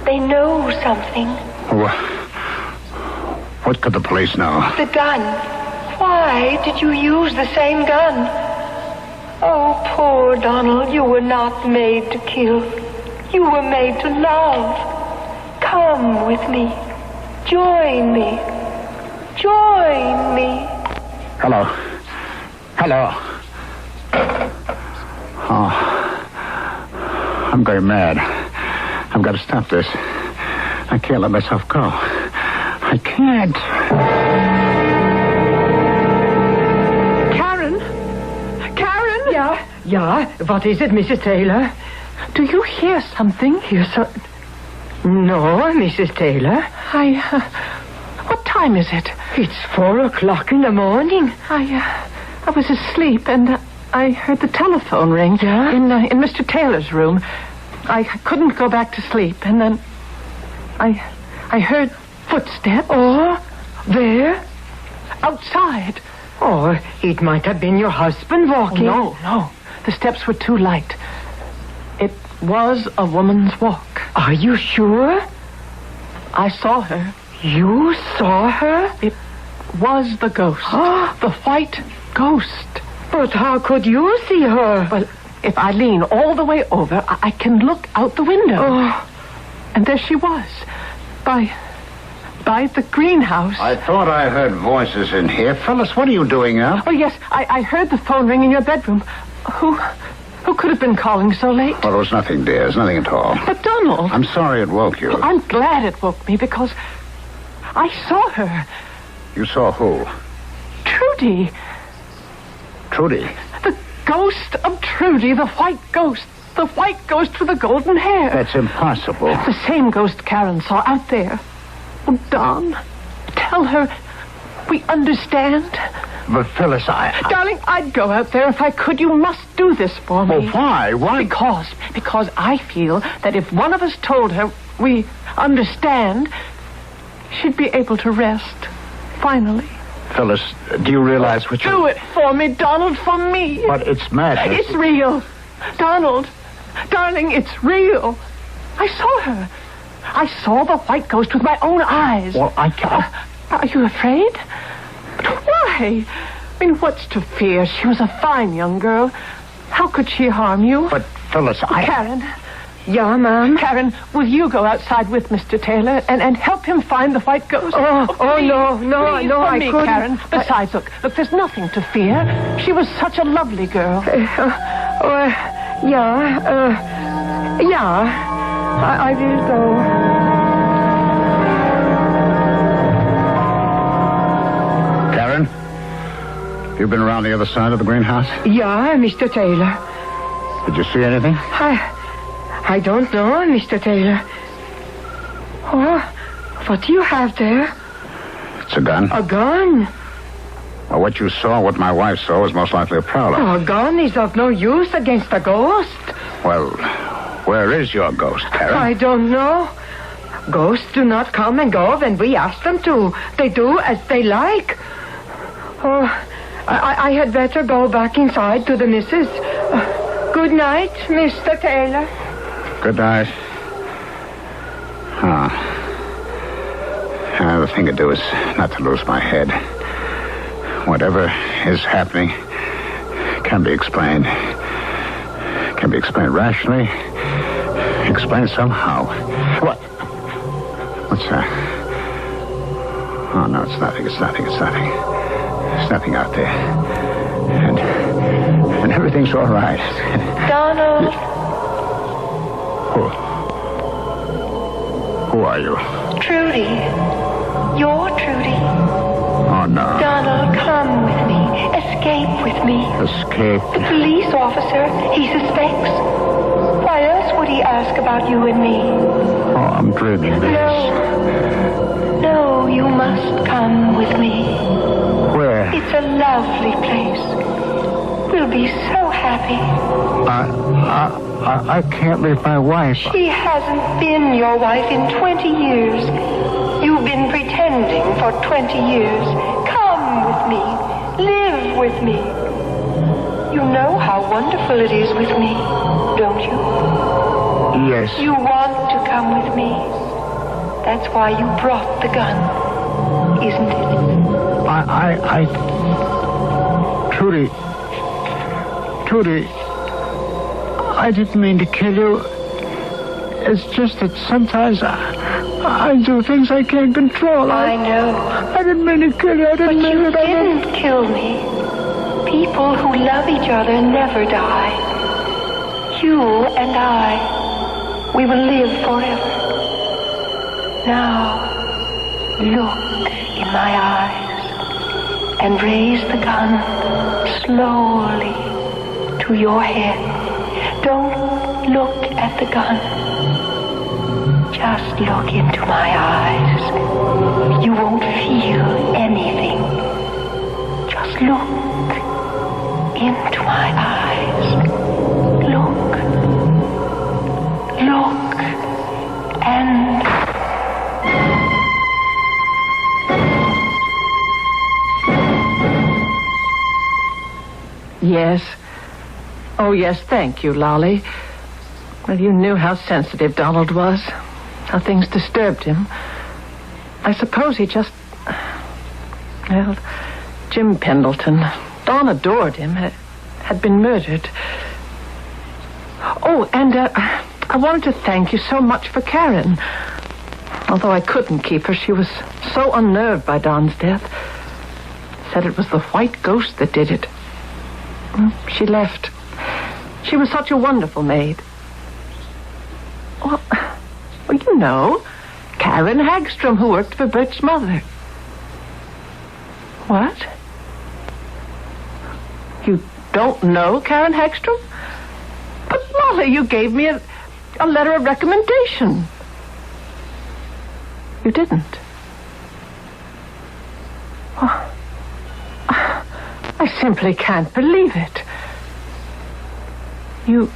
Q: they know something.
N: What could the police know?
Q: The gun. Why did you use the same gun? Oh, poor Donald, you were not made to kill. You were made to love. Come with me. Join me. Join me.
N: Hello. Hello. Oh, I'm going mad. I've got to stop this. I can't let myself go. I can't.
C: Karen? Yeah, what is it, Mrs. Taylor? Do you hear something? No, Mrs. Taylor. What time is it? It's 4:00 in the morning. I was asleep and I heard the telephone ring in Mr. Taylor's room. I couldn't go back to sleep, and then I heard footsteps. Oh, there? Outside. Oh, it might have been your husband walking. Oh, no. The steps were too light. It was a woman's walk. Are you sure? I saw her. You saw her? It was the ghost. The white ghost. But how could you see her? Well, if I lean all the way over, I can look out the window. Oh. And there she was. By the greenhouse.
N: I thought I heard voices in here. Phyllis, what are you doing up?
C: Oh, yes, I heard the phone ring in your bedroom. Who could have been calling so late?
N: Well, it was nothing, dear. It was nothing at all.
C: But, Donald...
N: I'm sorry it woke you.
C: I'm glad it woke me, because I saw her.
N: You saw who?
C: Trudy.
N: Trudy?
C: The ghost of Trudy, the white ghost. The white ghost with the golden hair.
N: That's impossible.
C: The same ghost Karen saw out there. Oh, Don, tell her we understand.
N: But, Phyllis,
C: Darling, I'd go out there if I could. You must do this for me.
N: Well, why? Why?
C: Because I feel that if one of us told her we understand, she'd be able to rest. Finally.
N: Phyllis, do you realize what
C: Do it for me, Donald, for me.
N: But it's madness.
C: It's real. Donald, darling, it's real. I saw her. I saw the white ghost with my own eyes.
N: Well, I can't.
C: Are you afraid? But why? I mean, what's to fear? She was a fine young girl. How could she harm you?
N: But, Phyllis,
C: Karen. Yeah, Ma'am? Karen, will you go outside with Mr. Taylor and help him find the white ghost? No, I couldn't. Karen. Besides, look, there's nothing to fear. She was such a lovely girl. I will go.
N: Karen, you've been around the other side of the greenhouse?
C: Yeah, Mr. Taylor.
N: Did you see anything?
C: I don't know, Mr. Taylor. Oh, what do you have there?
N: It's a gun.
C: A gun?
N: Well, what you saw, what my wife saw, was most likely a prowler.
C: Oh, a gun is of no use against a ghost.
N: Well, where is your ghost, Karen?
C: I don't know. Ghosts do not come and go when we ask them to. They do as they like. Oh, I had better go back inside to the missus. Good night, Mr. Taylor.
N: Good night. The thing to do is not to lose my head. Whatever is happening can be explained. Can be explained rationally. Explained somehow. What? What's that? Oh, no, it's nothing. It's nothing. It's nothing. There's nothing out there. And everything's all right.
Q: Donald.
N: Who are you?
Q: Trudy. You're Trudy.
N: Oh, no.
Q: Donald, come with me. Escape with me.
N: Escape?
Q: The police officer, he suspects. Why else would he ask about you and me?
N: Oh, I'm dreaming this.
Q: No, you must come with me.
N: Where?
Q: It's a lovely place. We'll be so happy.
I: I can't leave my wife.
Q: She hasn't been your wife in 20 years. You've been pretending for 20 years. Come with me. Live with me. You know how wonderful it is with me, don't you?
I: Yes.
Q: You want to come with me. That's why you brought the gun, isn't it?
I: Trudy, I didn't mean to kill you. It's just that sometimes I do things I can't control.
Q: I know.
I: I didn't mean to kill you. I didn't mean it.
Q: But you didn't kill me. People who love each other never die. You and I, we will live forever. Now, look in my eyes and raise the gun slowly to your head. Don't look at the gun. Just look into my eyes. You won't feel anything. Just look into my eyes. Look. Look. And...
E: Yes. Oh, yes, thank you, Lolly. Well, you knew how sensitive Donald was, how things disturbed him. I suppose he just... Well, Jim Pendleton, Don adored him, had been murdered. Oh, and I wanted to thank you so much for Karen. Although I couldn't keep her, she was so unnerved by Don's death. Said it was the white ghost that did it. She left. She was such a wonderful maid. Well, you know, Karen Hagstrom, who worked for Bert's mother. What? You don't know Karen Hagstrom? But, Molly, you gave me a letter of recommendation. You didn't. Oh, I simply can't believe it. You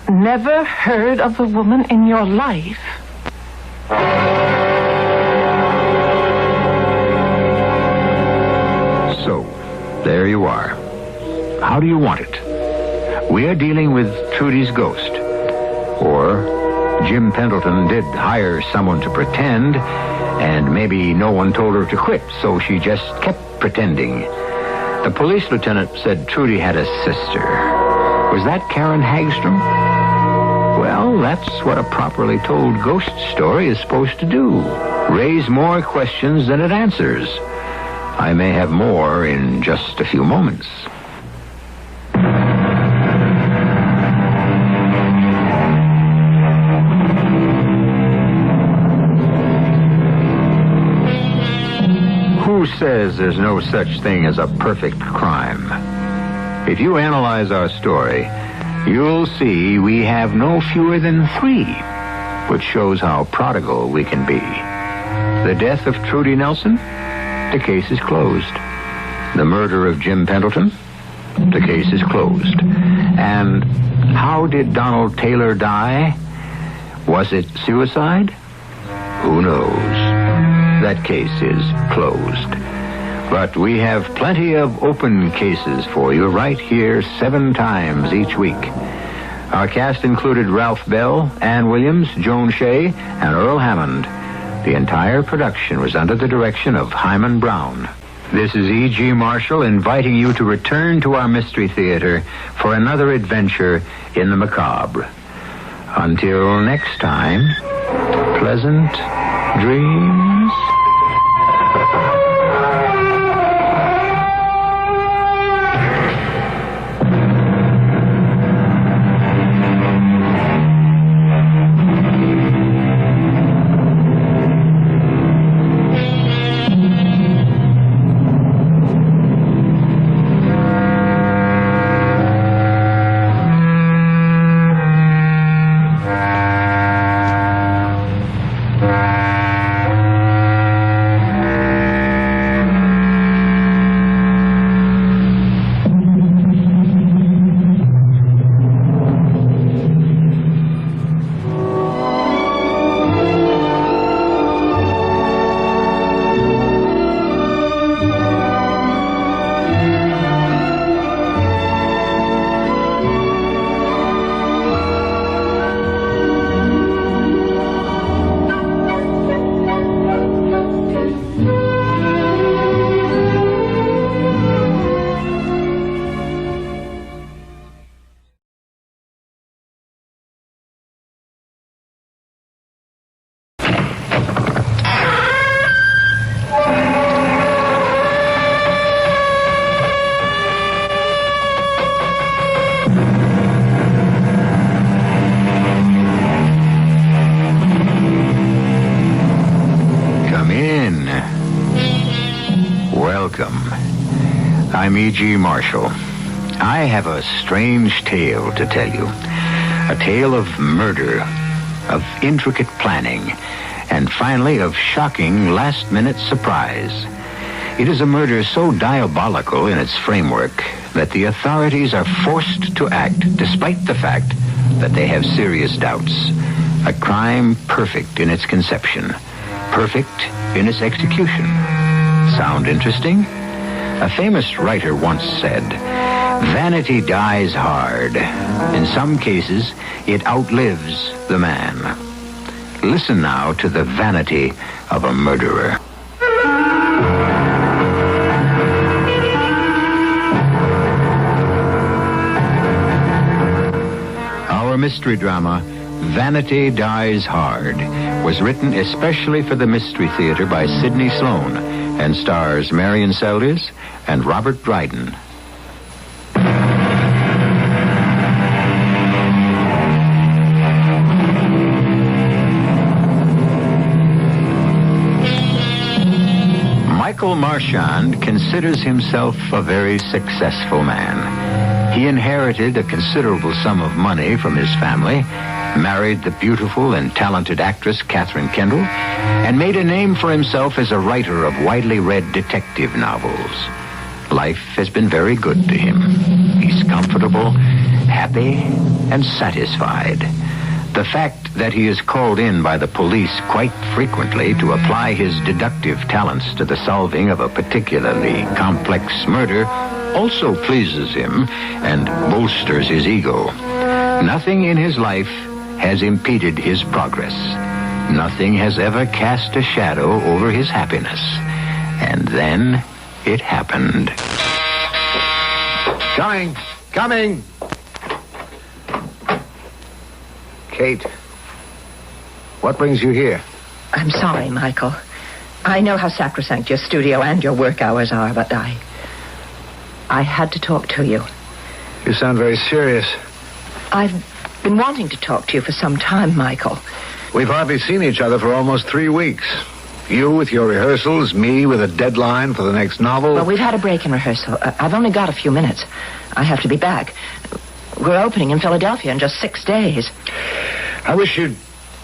E: never heard of the woman in your life?
V: So, there you are. How do you want it? We are dealing with Trudy's ghost. Or Jim Pendleton did hire someone to pretend, and maybe no one told her to quit, so she just kept pretending. The police lieutenant said Trudy had a sister. Was that Karen Hagstrom? Well, that's what a properly told ghost story is supposed to do. Raise more questions than it answers. I may have more in just a few moments. Who says there's no such thing as a perfect crime? If you analyze our story, you'll see we have no fewer than 3, which shows how prodigal we can be. The death of Trudy Nelson? The case is closed. The murder of Jim Pendleton? The case is closed. And how did Donald Taylor die? Was it suicide? Who knows? That case is closed. But we have plenty of open cases for you right here 7 times each week. Our cast included Ralph Bell, Ann Williams, Joan Shea, and Earl Hammond. The entire production was under the direction of Hyman Brown. This is E.G. Marshall inviting you to return to our Mystery Theater for another adventure in the macabre. Until next time, pleasant dreams. E.G. Marshall. I have a strange tale to tell you. A tale of murder, of intricate planning, and finally of shocking last-minute surprise. It is a murder so diabolical in its framework that the authorities are forced to act despite the fact that they have serious doubts. A crime perfect in its conception, perfect in its execution. Sound interesting? A famous writer once said, "Vanity dies hard. In some cases, it outlives the man." Listen now to the vanity of a murderer. Our mystery drama, Vanity Dies Hard, was written especially for the Mystery Theater by Sidney Sloan and stars Marion Seldes and Robert Dryden. Michael Marchand considers himself a very successful man. He inherited a considerable sum of money from his family, married the beautiful and talented actress Katherine Kendall, and made a name for himself as a writer of widely read detective novels. Life has been very good to him. He's comfortable, happy, and satisfied. The fact that he is called in by the police quite frequently to apply his deductive talents to the solving of a particularly complex murder also pleases him and bolsters his ego. Nothing in his life has impeded his progress. Nothing has ever cast a shadow over his happiness. And then it happened. Coming! Kate, what brings you here?
O: I'm sorry, Michael. I know how sacrosanct your studio and your work hours are, but I had to talk to you.
V: You sound very serious.
O: I've been wanting to talk to you for some time, Michael.
V: We've hardly seen each other for almost 3 weeks. You with your rehearsals, me with a deadline for the next novel.
O: Well, we've had a break in rehearsal. I've only got a few minutes. I have to be back. We're opening in Philadelphia in just 6 days.
V: I wish you'd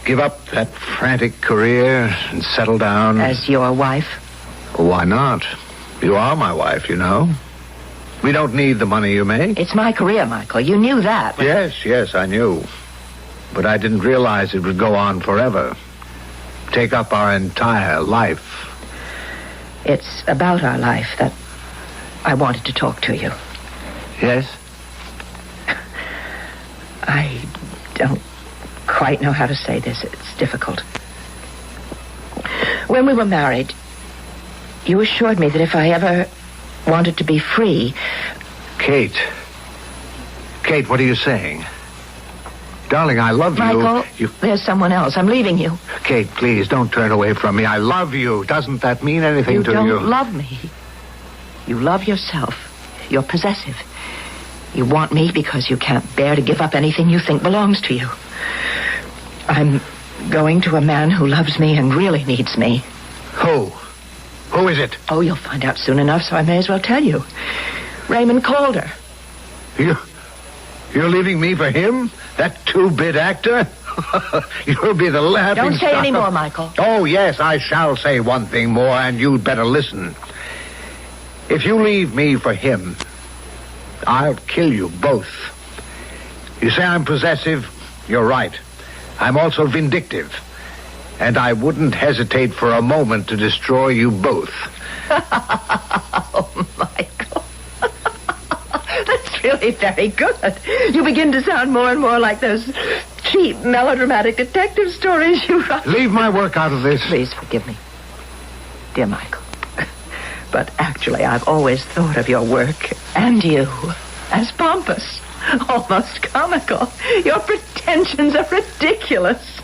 V: give up that frantic career and settle down.
O: As your wife?
V: Why not? You are my wife, you know. We don't need the money you make.
O: It's my career, Michael. You knew that.
V: Yes, I knew. But I didn't realize it would go on forever. Take up our entire life.
O: It's about our life that I wanted to talk to you.
V: Yes?
O: I don't quite know how to say this. It's difficult. When we were married, you assured me that if I ever wanted to be free...
V: Kate, what are you saying? Darling, I love you.
O: Michael, there's someone else. I'm leaving you.
V: Kate, please, don't turn away from me. I love you. Doesn't that mean anything to you?
O: You don't love me. You love yourself. You're possessive. You want me because you can't bear to give up anything you think belongs to you. I'm going to a man who loves me and really needs me.
V: Who? Who is it?
O: Oh, you'll find out soon enough, so I may as well tell you. Raymond Calder.
V: You're leaving me for him? That two-bit actor? You'll be the laughing
O: Don't say
V: stock
O: any
V: of...
O: more, Michael.
V: Oh, yes, I shall say one thing more, and you'd better listen. If you leave me for him, I'll kill you both. You say I'm possessive? You're right. I'm also vindictive. And I wouldn't hesitate for a moment to destroy you both.
O: Oh, Michael. That's really very good. You begin to sound more and more like those cheap, melodramatic detective stories you write.
V: Leave my work out of this.
O: Please forgive me, dear Michael. But actually, I've always thought of your work and you as pompous, almost comical. Your pretensions are ridiculous.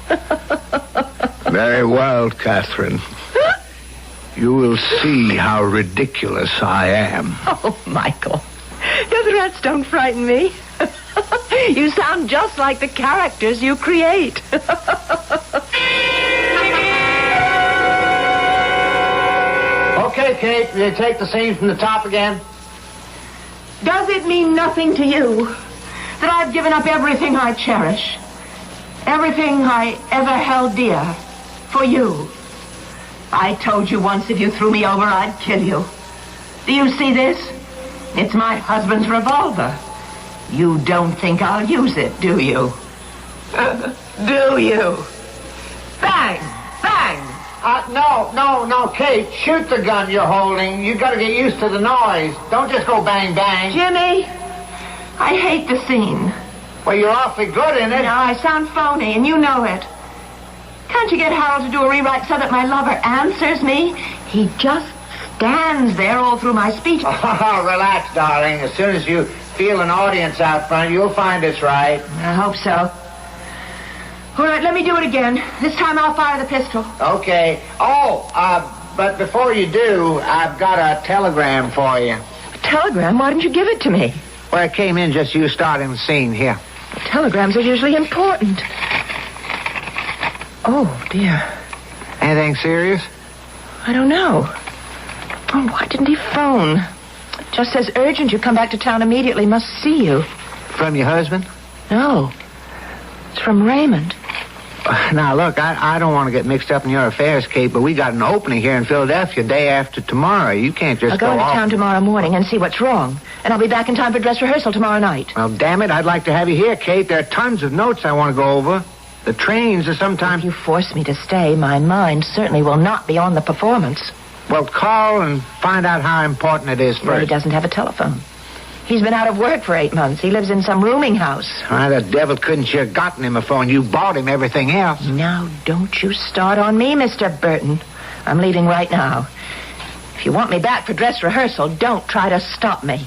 V: Very well, Catherine. You will see how ridiculous I am.
O: Oh, Michael. Your threats don't frighten me. You sound just like the characters you create.
J: Okay, Kate, you take the scene from the top again?
C: Does it mean nothing to you that I've given up everything I cherish? Everything I ever held dear for you? I told you once if you threw me over, I'd kill you. Do you see this? It's my husband's revolver. You don't think I'll use it, do you? Do you? Bang! Bang!
I: No, Kate. Shoot the gun you're holding. You gotta get used to the noise. Don't just go bang, bang.
C: Jimmy, I hate the scene.
I: Well, you're awfully good in it.
C: No, I sound phony, and you know it. Can't you get Harold to do a rewrite so that my lover answers me? He just stands there all through my speech.
I: Oh, relax, darling. As soon as you feel an audience out front, you'll find it's right.
C: I hope so. All right, let me do it again. This time I'll fire the pistol.
I: Okay. But before you do, I've got a telegram for you.
C: A telegram? Why didn't you give it to me?
I: Well, it came in just you starting the scene here.
C: Telegrams are usually important. Oh, dear.
I: Anything serious?
C: I don't know. Oh, why didn't he phone? It just says urgent. You come back to town immediately. Must see you.
I: From your husband?
C: No. It's from Raymond.
I: Now, look, I don't want to get mixed up in your affairs, Kate, but we got an opening here in Philadelphia day after tomorrow. You can't just
C: I'll go into
I: off.
C: town tomorrow morning and see what's wrong. And I'll be back in time for dress rehearsal tomorrow night.
I: Well, damn it, I'd like to have you here, Kate. There are tons of notes I want to go over. The trains are sometimes...
C: If you force me to stay, my mind certainly will not be on the performance.
I: Well, call and find out how important it is first.
C: Well, he doesn't have a telephone. He's been out of work for 8 months. He lives in some rooming house.
I: Why, the devil couldn't you have gotten him a phone? You bought him everything else.
C: Now, don't you start on me, Mr. Burton. I'm leaving right now. If you want me back for dress rehearsal, don't try to stop me.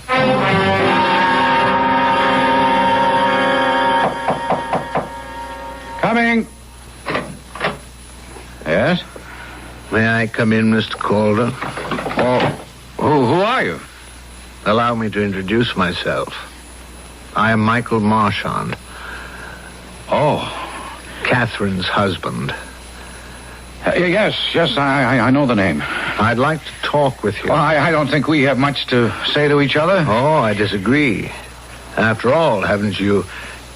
D: Coming. Yes?
V: May I come in, Mr. Calder?
D: Oh, who are you?
V: Allow me to introduce myself. I am Michael Marchand.
D: Oh.
V: Catherine's husband.
D: Yes, I know the name.
V: I'd like to talk with you.
D: Well, I don't think we have much to say to each other.
V: Oh, I disagree. After all, haven't you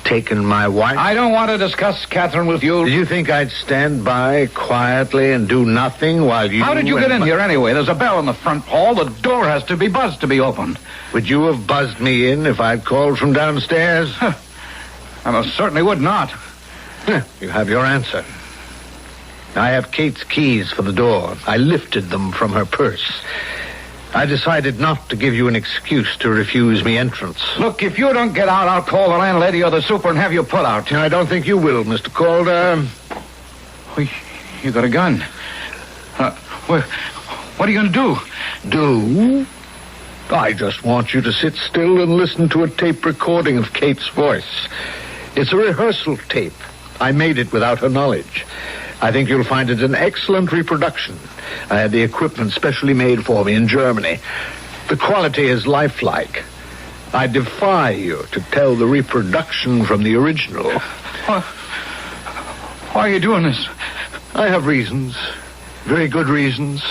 V: taken my wife?
D: I don't want to discuss Catherine with you.
V: Did you think I'd stand by quietly and do nothing while you...
D: How did you get in here anyway? There's a bell in the front hall. The door has to be buzzed to be opened.
V: Would you have buzzed me in if I'd called from downstairs?
D: I most certainly would not.
V: You have your answer. I have Kate's keys for the door. I lifted them from her purse. I decided not to give you an excuse to refuse me entrance.
D: Look, if you don't get out, I'll call the landlady or the super and have you put out.
V: I don't think you will, Mr. Calder.
D: You got a gun. What are you going to do?
V: Do? I just want you to sit still and listen to a tape recording of Kate's voice. It's a rehearsal tape. I made it without her knowledge. I think you'll find it an excellent reproduction. I had the equipment specially made for me in Germany. The quality is lifelike. I defy you to tell the reproduction from the original.
D: Why are you doing this?
V: I have reasons. Very good reasons.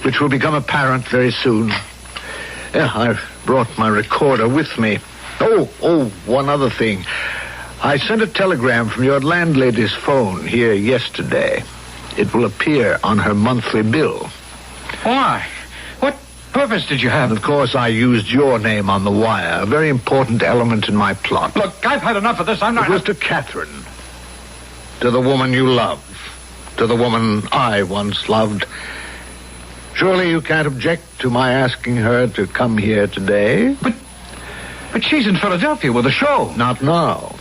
V: Which will become apparent very soon. Yeah, I've brought my recorder with me. Oh, one other thing. I sent a telegram from your landlady's phone here yesterday. It will appear on her monthly bill.
D: Why? What purpose did you have?
V: Of course, I used your name on the wire, a very important element in my plot.
D: Look, I've had enough of this. I'm not...
V: It was to Catherine. To the woman you love. To the woman I once loved. Surely you can't object to my asking her to come here today?
D: But she's in Philadelphia with a show.
V: Not now.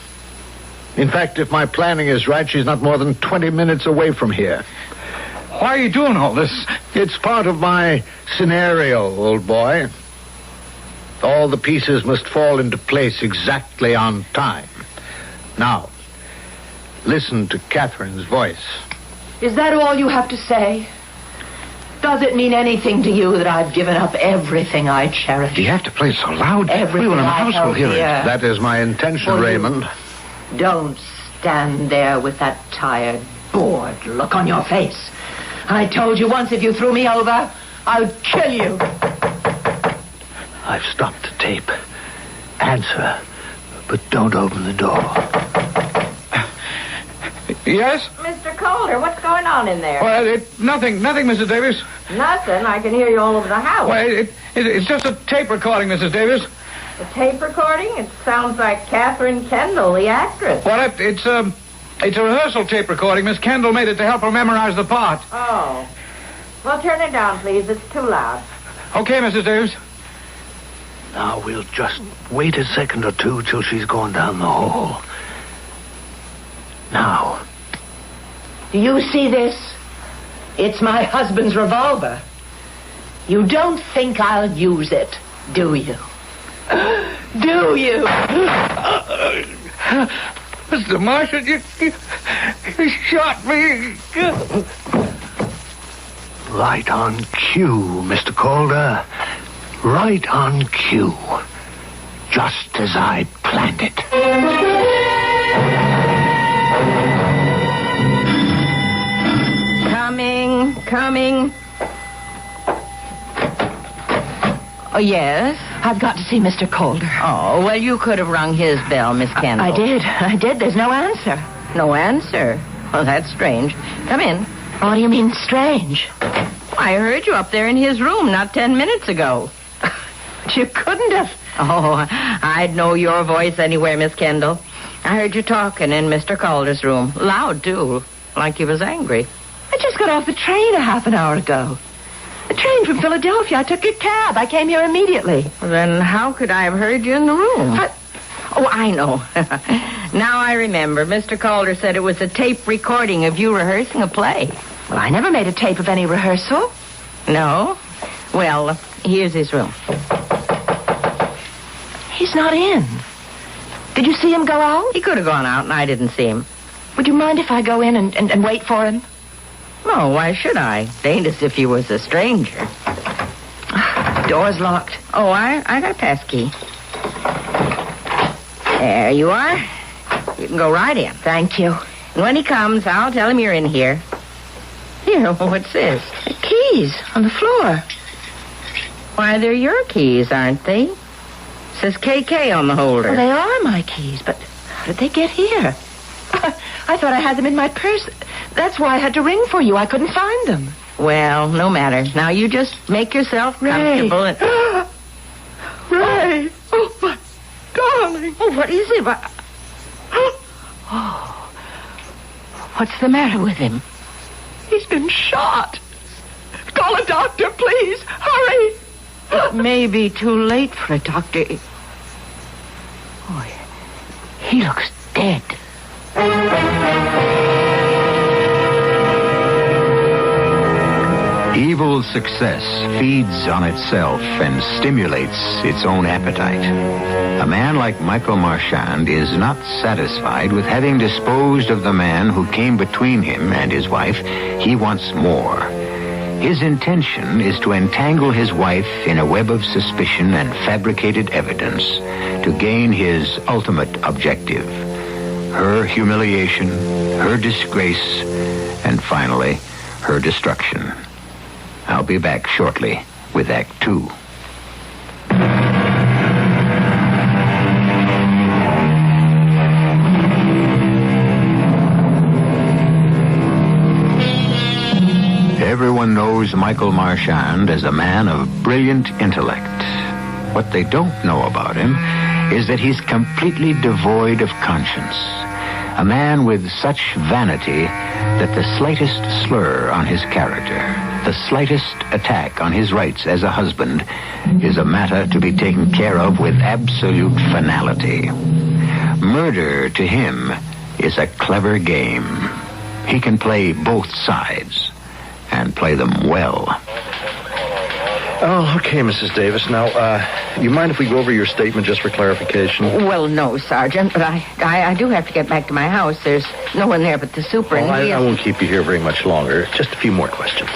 V: In fact, if my planning is right, she's not more than 20 minutes away from here.
D: Why are you doing all this?
V: It's part of my scenario, old boy. All the pieces must fall into place exactly on time. Now, listen to Catherine's voice.
C: Is that all you have to say? Does it mean anything to you that I've given up everything I cherish?
D: Do you have to play so loud?
C: Everything
D: Everyone in the house will hear it.
V: That is my intention, Raymond.
C: Don't stand there with that tired, bored look on your face. I told you once if you threw me over, I'd kill you.
I: I've stopped the tape. Answer, but don't open the door.
J: Yes?
A: Mr. Calder, what's going on in there?
J: Well, nothing, Mrs. Davis.
A: Nothing. I can hear you all over the house.
J: Well, it's just a tape recording, Mrs. Davis.
A: A tape recording? It sounds like Catherine Kendall, the actress.
J: Well, it's a rehearsal tape recording. Miss Kendall made it to help her memorize the part.
A: Oh. Well, turn it down, please. It's too loud.
J: Okay, Mrs. Davis.
I: Now, we'll just wait a second or two till she's gone down the hall. Now.
K: Do you see this? It's my husband's revolver. You don't think I'll use it, do you? Do you?
J: Mr. Marshall, you shot me.
I: Right on cue, Mr. Calder. Right on cue. Just as I planned it.
A: Coming. Oh, yes?
K: I've got to see Mr. Calder.
A: Oh, well, you could have rung his bell, Miss Kendall.
K: I did. There's no answer.
A: No answer? Well, that's strange. Come in.
K: What do you mean, strange?
A: I heard you up there in his room not 10 minutes ago.
K: You couldn't have.
A: Oh, I'd know your voice anywhere, Miss Kendall. I heard you talking in Mr. Calder's room. Loud, too. Like he was angry.
K: I just got off the train a half an hour ago. The train from Philadelphia. I took a cab. I came here immediately.
A: Well, then how could I have heard you in the room? I know. Now I remember. Mr. Calder said it was a tape recording of you rehearsing a play.
K: Well, I never made a tape of any rehearsal.
A: No? Well, here's his room.
K: He's not in. Did you see him go out?
A: He could have gone out and I didn't see him.
K: Would you mind if I go in and wait for him?
A: No, why should I? It ain't as if he was a stranger.
K: Door's locked.
A: Oh, I got a passkey. There you are. You can go right in.
K: Thank you.
A: And when he comes, I'll tell him you're in here. Here, what's this?
K: The keys on the floor.
A: Why, they're your keys, aren't they? It says KK on the holder.
K: Well, they are my keys, but how did they get here? I thought I had them in my purse. That's why I had to ring for you. I couldn't find them.
A: Well, no matter. Now you just make yourself comfortable.
K: Ray. Ray. Oh, my darling.
A: Oh, what is it?
K: Oh. What's the matter with him? He's been shot. Call a doctor, please. Hurry.
A: It may be too late for a doctor.
K: Oh, he looks dead.
V: Evil success feeds on itself and stimulates its own appetite. A man like Michael Marchand is not satisfied with having disposed of the man who came between him and his wife. He wants more. His intention is to entangle his wife in a web of suspicion and fabricated evidence to gain his ultimate objective. Her humiliation, her disgrace, and finally, her destruction. I'll be back shortly with Act 2. Everyone knows Michael Marchand as a man of brilliant intellect. What they don't know about him is that he's completely devoid of conscience. A man with such vanity that the slightest slur on his character, the slightest attack on his rights as a husband, is a matter to be taken care of with absolute finality. Murder to him is a clever game. He can play both sides and play them well.
R: Oh, okay, Mrs. Davis. Now, you mind if we go over your statement just for clarification?
A: Well, no, Sergeant, but I do have to get back to my house. There's no one there but the super.
R: Well, I won't keep you here very much longer. Just a few more questions.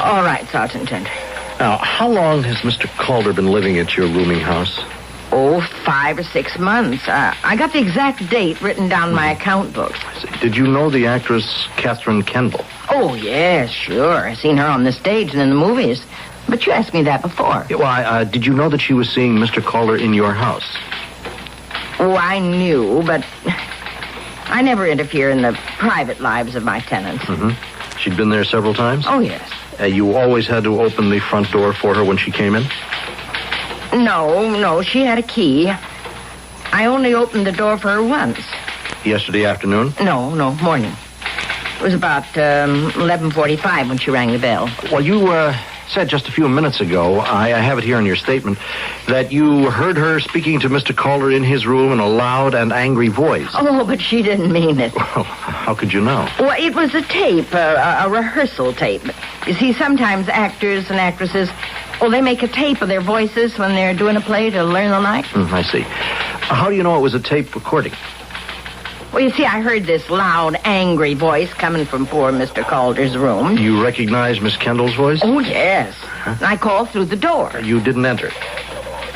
A: All right, Sergeant Tender.
R: Now, how long has Mr. Calder been living at your rooming house?
A: Oh, 5 or 6 months. I got the exact date written down in my account book.
R: Did you know the actress Catherine Kendall?
A: Oh, yes, sure. I seen her on the stage and in the movies.
O: But you asked me that before.
R: Yeah, why, did you know that she was seeing Mr. Calder in your house?
O: Oh, I knew, but I never interfere in the private lives of my tenants.
R: Mm-hmm. She'd been there several times?
O: Oh, yes.
R: You always had to open the front door for her when she came in?
O: No, she had a key. I only opened the door for her once.
R: Yesterday afternoon?
O: No, morning. It was about 11:45 when she rang the bell.
R: Well, you said just a few minutes ago, I have it here in your statement, that you heard her speaking to Mr. Calder in his room in a loud and angry voice.
O: Oh, but she didn't mean it.
R: Well, how could you know?
O: Well, it was a tape, a rehearsal tape. You see, sometimes actors and actresses, they make a tape of their voices when they're doing a play to learn the lines.
R: I see. How do you know it was a tape recording?
O: Well, you see, I heard this loud, angry voice coming from poor Mr. Calder's room.
R: You recognize Miss Kendall's voice?
O: Oh, yes. Huh? I called through the door.
R: You didn't enter?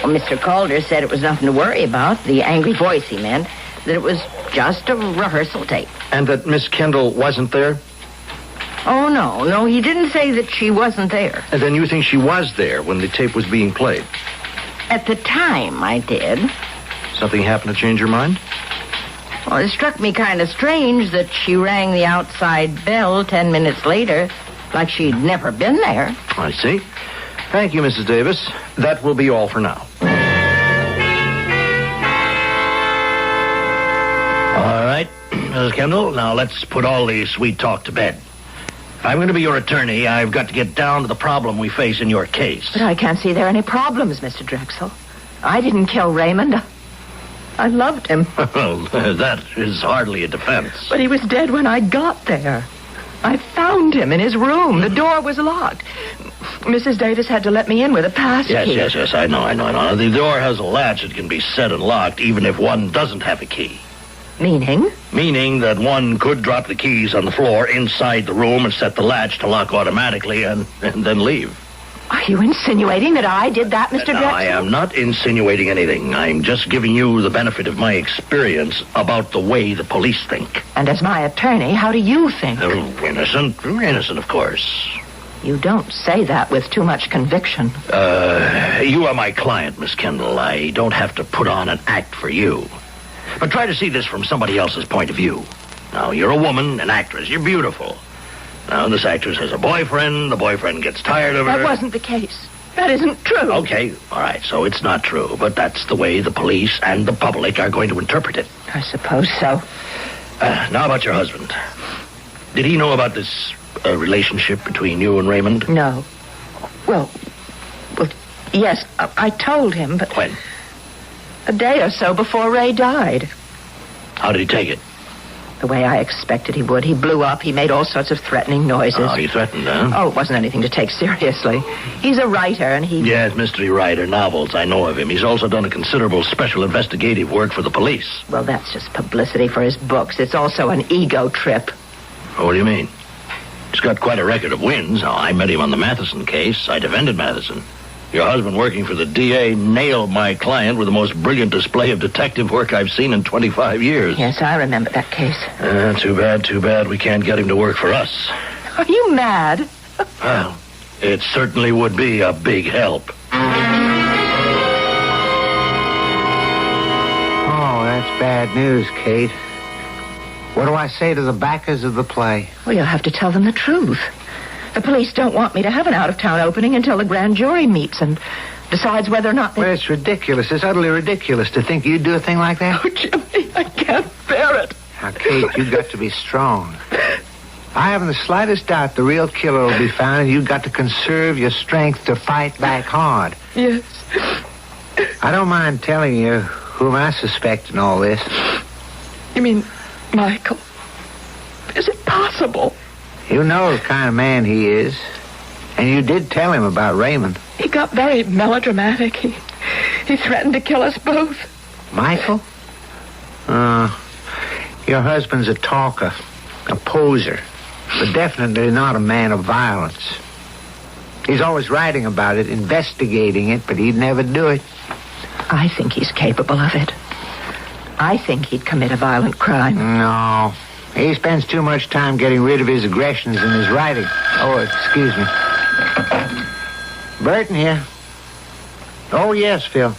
O: Well, Mr. Calder said it was nothing to worry about. The angry voice, he meant. That it was just a rehearsal tape.
R: And that Miss Kendall wasn't there?
O: Oh, no, he didn't say that she wasn't there.
R: And then you think she was there when the tape was being played?
O: At the time, I did.
R: Something happened to change your mind?
O: Well, it struck me kind of strange that she rang the outside bell 10 minutes later, like she'd never been there.
R: I see. Thank you, Mrs. Davis. That will be all for now.
F: All right, Mrs. Kendall, now let's put all the sweet talk to bed. If I'm going to be your attorney, I've got to get down to the problem we face in your case.
K: But I can't see there are any problems, Mr. Drexel. I didn't kill Raymond. I loved him.
F: Well, that is hardly a defense.
K: But he was dead when I got there. I found him in his room. The door was locked. Mrs. Davis had to let me in with a pass key.
F: Yes, I know. The door has a latch. It can be set and locked even if one doesn't have a key.
K: Meaning?
F: Meaning that one could drop the keys on the floor inside the room and set the latch to lock automatically and then leave.
K: Are you insinuating that I did that, Mr. Drexel?
F: No, I am not insinuating anything. I'm just giving you the benefit of my experience about the way the police think.
K: And as my attorney, how do you think?
F: Innocent, of course.
K: You don't say that with too much conviction.
F: You are my client, Miss Kendall. I don't have to put on an act for you. But try to see this from somebody else's point of view. Now, you're a woman, an actress. You're beautiful. Now, this actress has a boyfriend. The boyfriend gets tired of her.
K: That wasn't the case. That isn't true.
F: Okay, all right, so it's not true. But that's the way the police and the public are going to interpret it.
K: I suppose so.
F: Now about your husband. Did he know about this relationship between you and Raymond?
K: No. Well, yes, I told him, but...
F: When?
K: A day or so before Ray died.
F: How did he take it?
K: The way I expected he would. He blew up. He made all sorts of threatening noises.
F: Oh, he threatened, huh?
K: Oh, it wasn't anything to take seriously. He's a writer, and he...
F: Yes, mystery writer, novels. I know of him. He's also done a considerable special investigative work for the police.
K: Well, that's just publicity for his books. It's also an ego trip.
F: Oh, what do you mean? He's got quite a record of wins. Now, I met him on the Matheson case. I defended Matheson. Your husband, working for the DA, nailed my client with the most brilliant display of detective work I've seen in 25 years.
K: Yes, I remember that case.
F: Too bad we can't get him to work for us.
K: Are you mad?
F: Well, it certainly would be a big help.
M: Oh, that's bad news, Kate. What do I say to the backers of the play?
K: Well, you'll have to tell them the truth. The police don't want me to have an out-of-town opening until the grand jury meets and decides whether or not they...
M: Well, it's ridiculous. It's utterly ridiculous to think you'd do a thing like that.
K: Oh, Jimmy, I can't bear it.
M: Now, Kate, you've got to be strong. I haven't the slightest doubt the real killer will be found, and you've got to conserve your strength to fight back hard.
K: Yes.
M: I don't mind telling you whom I suspect in all this.
K: You mean Michael? Is it possible?
M: You know the kind of man he is. And you did tell him about Raymond.
K: He got very melodramatic. He threatened to kill us both.
M: Michael? Your husband's a talker, a poser, but definitely not a man of violence. He's always writing about it, investigating it, but he'd never do it.
K: I think he's capable of it. I think he'd commit a violent crime.
M: No. He spends too much time getting rid of his aggressions in his writing. Oh, excuse me.
P: Burton here. Oh, yes, Phil.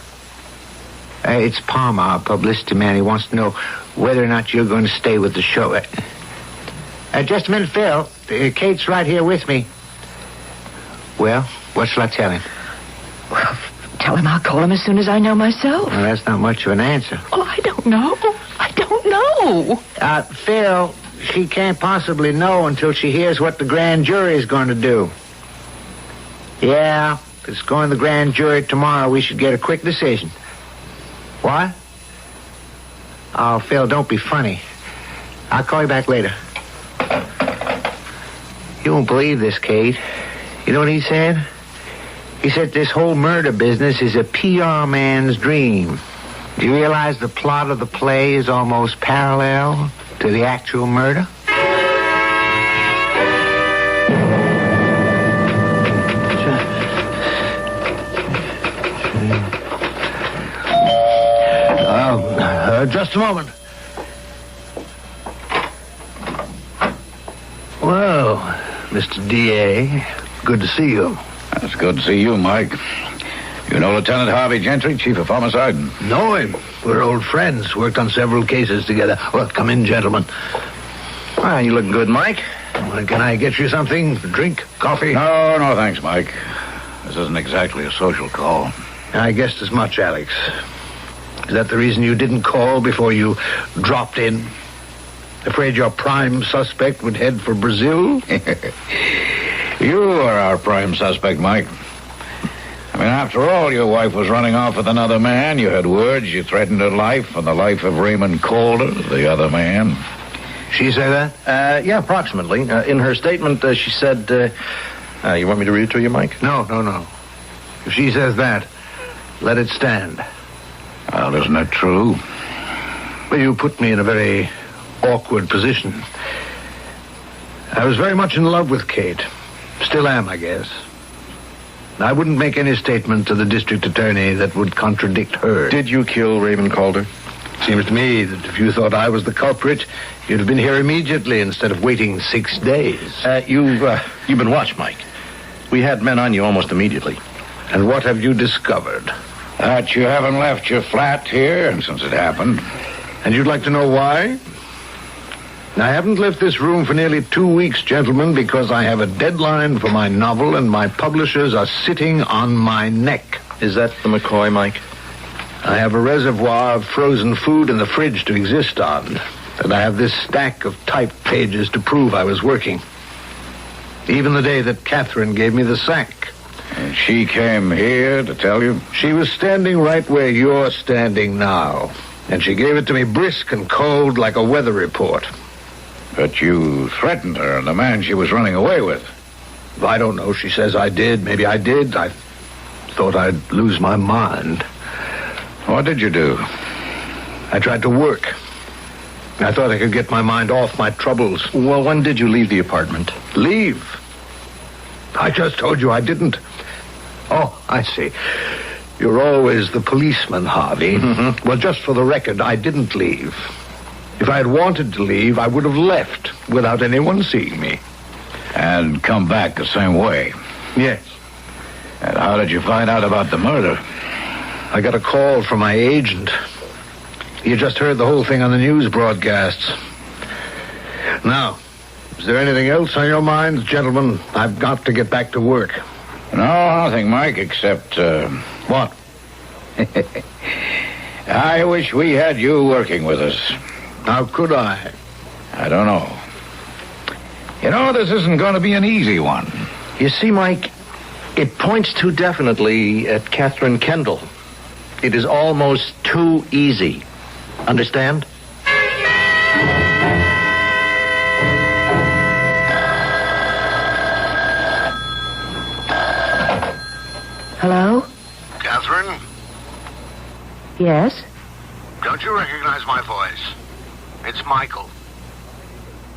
P: It's Palmer, our publicity man. He wants to know whether or not you're going to stay with the show. Just a minute, Phil. Kate's right here with me. Well, what shall I tell him?
O: Well, tell him I'll call him as soon as I know myself.
P: Well, that's not much of an answer.
O: Oh, I don't know. I don't know.
P: Phil, she can't possibly know until she hears what the grand jury is going to do. Yeah, if it's going to the grand jury tomorrow, we should get a quick decision. What? Oh, Phil, don't be funny. I'll call you back later. You won't believe this, Kate. You know what he said? He said this whole murder business is a PR man's dream. Do you realize the plot of the play is almost parallel to the actual murder? Just a moment. Well, Mr. D.A., good to see you.
D: It's good to see you, Mike. You know Lieutenant Harvey Gentry, Chief of Homicide?
F: Know him. We're old friends. Worked on several cases together. Well, come in, gentlemen.
P: Ah, you look good, Mike. Well, can I get you something? A drink? Coffee?
D: No, thanks, Mike. This isn't exactly a social call.
F: I guessed as much, Alex. Is that the reason you didn't call before you dropped in? Afraid your prime suspect would head for Brazil?
D: You are our prime suspect, Mike. I mean, after all, your wife was running off with another man. You had words. You threatened her life and the life of Raymond Calder, the other man.
F: She say that?
R: Yeah, approximately. In her statement, she said... you want me to read it to you, Mike?
F: No. If she says that, let it stand.
D: Well, isn't that true?
F: Well, you put me in a very awkward position. I was very much in love with Kate. Still am, I guess. I wouldn't make any statement to the district attorney that would contradict her.
R: Did you kill Raymond Calder?
F: Seems to me that if you thought I was the culprit, you'd have been here immediately instead of waiting 6 days.
R: You've been watched, Mike. We had men on you almost immediately.
F: And what have you discovered?
D: That you haven't left your flat here since it happened.
F: And you'd like to know why? I haven't left this room for nearly 2 weeks, gentlemen, because I have a deadline for my novel and my publishers are sitting on my neck.
R: Is that the McCoy, Mike?
F: I have a reservoir of frozen food in the fridge to exist on. And I have this stack of typed pages to prove I was working. Even the day that Catherine gave me the sack.
D: And she came here to tell you?
F: She was standing right where you're standing now. And she gave it to me brisk and cold like a weather report.
D: But you threatened her and the man she was running away with.
F: I don't know. She says I did. Maybe I did. I thought I'd lose my mind.
D: What did you do?
F: I tried to work. I thought I could get my mind off my troubles.
R: Well, when did you leave the apartment?
F: Leave? I just told you I didn't. Oh, I see. You're always the policeman, Harvey.
R: Mm-hmm.
F: Well, just for the record, I didn't leave. If I had wanted to leave, I would have left without anyone seeing me.
D: And come back the same way?
F: Yes.
D: And how did you find out about the murder?
F: I got a call from my agent. You just heard the whole thing on the news broadcasts. Now, is there anything else on your minds, gentlemen? I've got to get back to work.
D: No, nothing, Mike, except,
F: What?
D: I wish we had you working with us.
F: How could I?
D: I don't know. You know, this isn't going to be an easy one.
R: You see, Mike, it points too definitely at Catherine Kendall. It is almost too easy. Understand?
O: Hello?
H: Catherine?
O: Yes?
H: Don't you recognize my voice? It's Michael.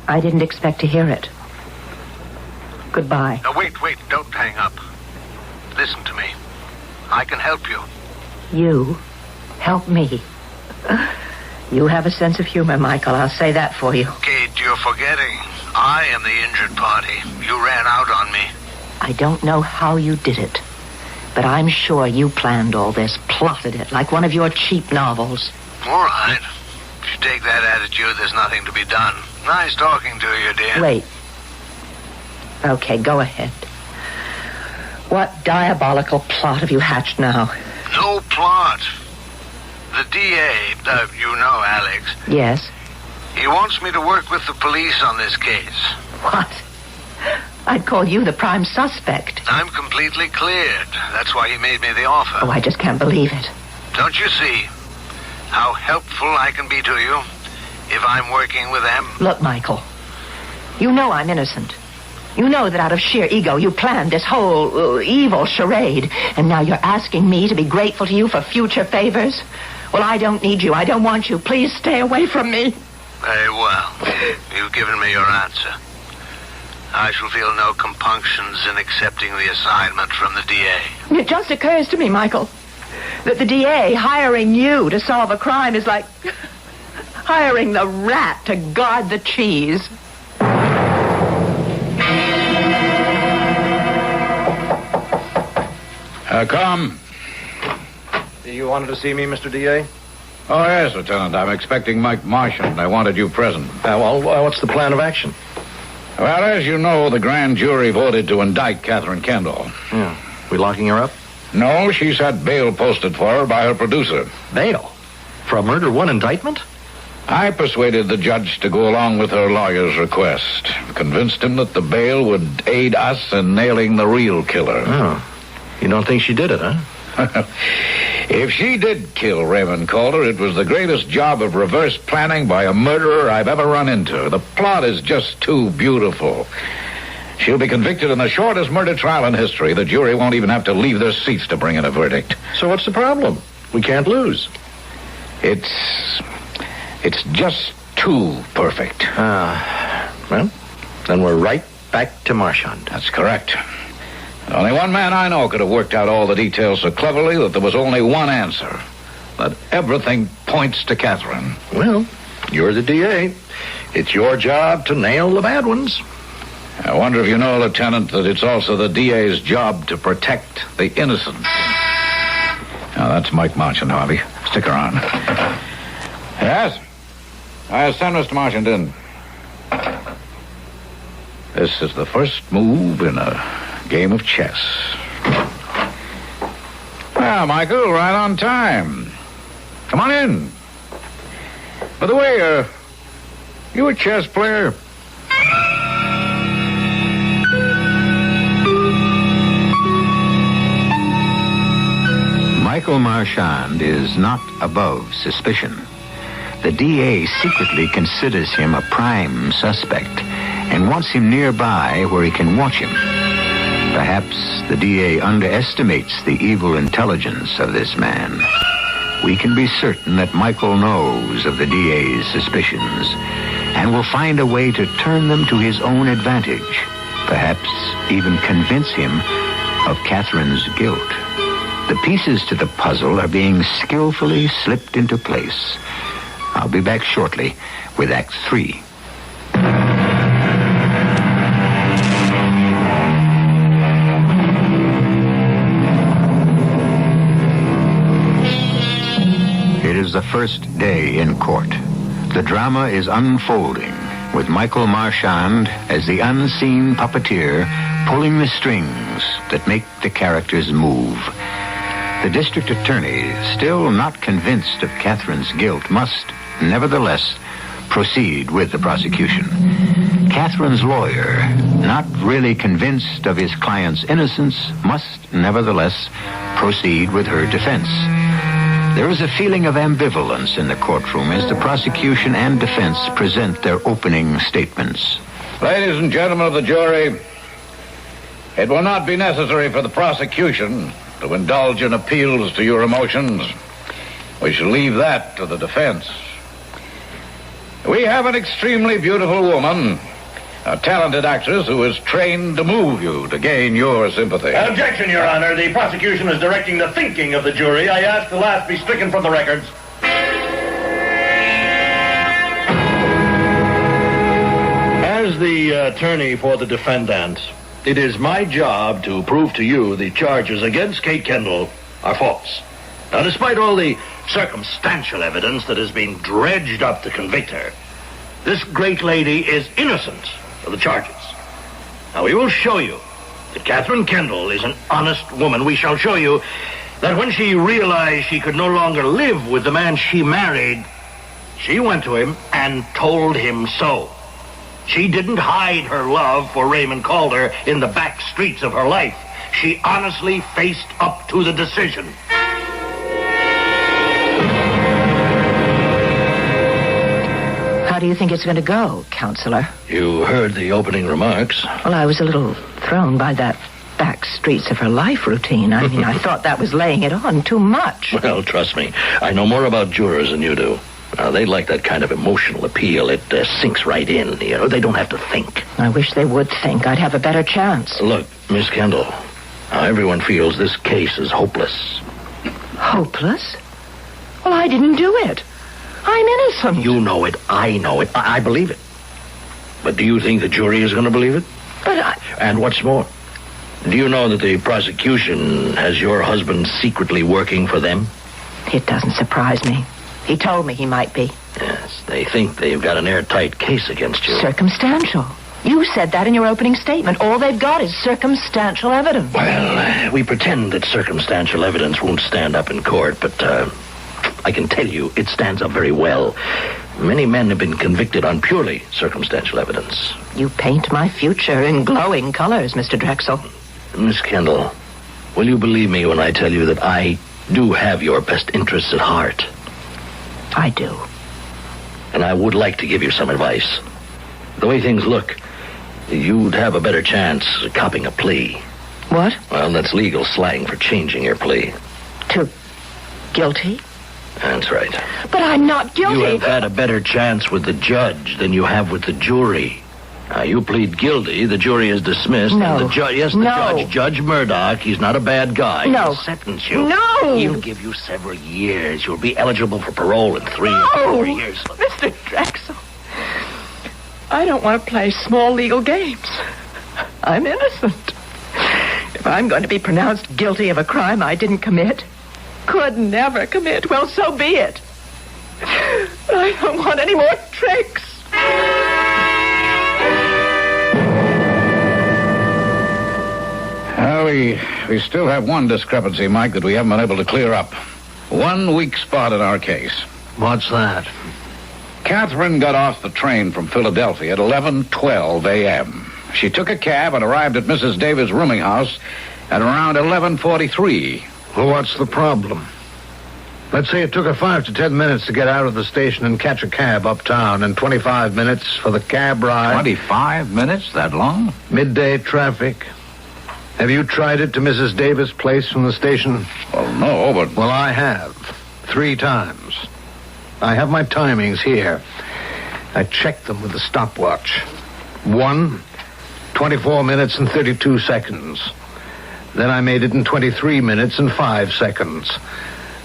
O: I didn't expect to hear it. Goodbye.
H: Now, wait, don't hang up. Listen to me. I can help you.
O: You help me. You have a sense of humor, Michael. I'll say that for you.
H: Kate, you're forgetting. I am the injured party. You ran out on me.
O: I don't know how you did it, But I'm sure you planned all this, plotted it, like one of your cheap novels.
H: All right. If you take that attitude, there's nothing to be done. Nice talking to you, dear.
O: Wait. Okay, go ahead. What diabolical plot have you hatched now?
H: No plot. The DA, you know Alex.
O: Yes.
H: He wants me to work with the police on this case.
O: What? I'd call you the prime suspect.
H: I'm completely cleared. That's why he made me the offer.
O: Oh, I just can't believe it.
H: Don't you see how helpful I can be to you if I'm working with them?
O: Look, Michael, you know I'm innocent. You know that out of sheer ego you planned this whole evil charade, and now you're asking me to be grateful to you for future favors? Well, I don't need you. I don't want you. Please stay away from me.
H: Very well. You've given me your answer. I shall feel no compunctions in accepting the assignment from the DA.
O: It just occurs to me, Michael, that the DA hiring you to solve a crime is like hiring the rat to guard the cheese.
D: Come.
R: You wanted to see me, Mr. DA?
D: Oh, yes, Lieutenant. I'm expecting Mike Marchand. I wanted you present.
R: What's the plan of action?
D: Well, as you know, the grand jury voted to indict Catherine Kendall.
R: Yeah. We locking her up?
D: No, she's had bail posted for her by her producer.
R: Bail? For a murder one indictment?
D: I persuaded the judge to go along with her lawyer's request. Convinced him that the bail would aid us in nailing the real killer.
R: Oh. You don't think she did it, huh?
D: If she did kill Raymond Calder, it was the greatest job of reverse planning by a murderer I've ever run into. The plot is just too beautiful. She'll be convicted in the shortest murder trial in history. The jury won't even have to leave their seats to bring in a verdict.
R: So what's the problem? We can't lose.
D: It's just too perfect.
R: Well, then we're right back to Marchand.
D: That's correct. Only one man I know could have worked out all the details so cleverly that there was only one answer. That everything points to Catherine.
R: Well, you're the DA. It's your job to nail the bad ones.
D: I wonder if you know, Lieutenant, that it's also the DA's job to protect the innocent. Now, that's Mike Marchand, Harvey. Stick around. Yes? Send Mr. Marchand in. This is the first move in a game of chess. Well, Michael, right on time. Come on in. By the way, you a chess player?
V: Michael Marchand is not above suspicion. The DA secretly considers him a prime suspect and wants him nearby where he can watch him. Perhaps the DA underestimates the evil intelligence of this man. We can be certain that Michael knows of the DA's suspicions and will find a way to turn them to his own advantage. Perhaps even convince him of Catherine's guilt. The pieces to the puzzle are being skillfully slipped into place. I'll be back shortly with Act 3. It is the first day in court. The drama is unfolding, with Michael Marchand as the unseen puppeteer pulling the strings that make the characters move. The district attorney, still not convinced of Catherine's guilt, must, nevertheless, proceed with the prosecution. Catherine's lawyer, not really convinced of his client's innocence, must, nevertheless, proceed with her defense. There is a feeling of ambivalence in the courtroom as the prosecution and defense present their opening statements.
D: Ladies and gentlemen of the jury, it will not be necessary for the prosecution to indulge in appeals to your emotions. We shall leave that to the defense. We have an extremely beautiful woman, a talented actress who is trained to move you, to gain your sympathy.
F: Objection, Your Honor. The prosecution is directing the thinking of the jury. I ask the last be stricken from the records. As the attorney for the defendant, it is my job to prove to you the charges against Kate Kendall are false. Now, despite all the circumstantial evidence that has been dredged up to convict her, this great lady is innocent of the charges. Now, we will show you that Catherine Kendall is an honest woman. We shall show you that when she realized she could no longer live with the man she married, she went to him and told him so. She didn't hide her love for Raymond Calder in the back streets of her life. She honestly faced up to the decision.
O: How do you think it's going to go, Counselor?
F: You heard the opening remarks.
O: Well, I was a little thrown by that back streets of her life routine. I mean, I thought that was laying it on too much.
F: Well, trust me, I know more about jurors than you do. They like that kind of emotional appeal. It sinks right in. They don't have to think.
O: I wish they would think. I'd have a better chance.
F: Look, Miss Kendall, everyone feels this case is hopeless.
O: Hopeless? Well, I didn't do it. I'm innocent.
F: You know it. I know it. I believe it. But do you think the jury is going to believe it? And what's more, do you know that the prosecution has your husband secretly working for them?
O: It doesn't surprise me. He told me he might be.
F: Yes, they think they've got an airtight case against you.
O: Circumstantial. You said that in your opening statement. All they've got is circumstantial evidence.
F: Well, we pretend that circumstantial evidence won't stand up in court, but I can tell you it stands up very well. Many men have been convicted on purely circumstantial evidence.
O: You paint my future in glowing colors, Mr. Drexel.
F: Miss Kendall, will you believe me when I tell you that I do have your best interests at heart?
O: I do.
F: And I would like to give you some advice. The way things look, you'd have a better chance of copping a plea.
O: What?
F: Well, that's legal slang for changing your plea.
O: To guilty?
F: That's right.
O: But I'm not guilty.
F: You have had a better chance with the judge than you have with the jury. You plead guilty, the jury is dismissed.
O: No.
F: And the judge, Judge Murdoch, he's not a bad guy.
O: No.
F: He'll sentence you.
O: No.
F: He'll give you several years. You'll be eligible for parole in 3 or 4 years.
O: Mr. Drexel, I don't want to play small legal games. I'm innocent. If I'm going to be pronounced guilty of a crime I didn't commit, could never commit, well, so be it. But I don't want any more tricks.
J: We still have one discrepancy, Mike, that we haven't been able to clear up. One weak spot in our case.
F: What's that?
J: Catherine got off the train from Philadelphia at 11:12 a.m. She took a cab and arrived at Mrs. Davis' rooming house at around 11:43.
F: Well, what's the problem? Let's say it took her 5 to 10 minutes to get out of the station and catch a cab uptown, and 25 minutes for the cab ride.
J: 25 minutes? That long?
F: Midday traffic. Have you tried it to Mrs. Davis' place from the station?
J: Well, no, but...
F: Well, I have. 3 times. I have my timings here. I checked them with the stopwatch. 1, 24 minutes and 32 seconds. Then I made it in 23 minutes and 5 seconds.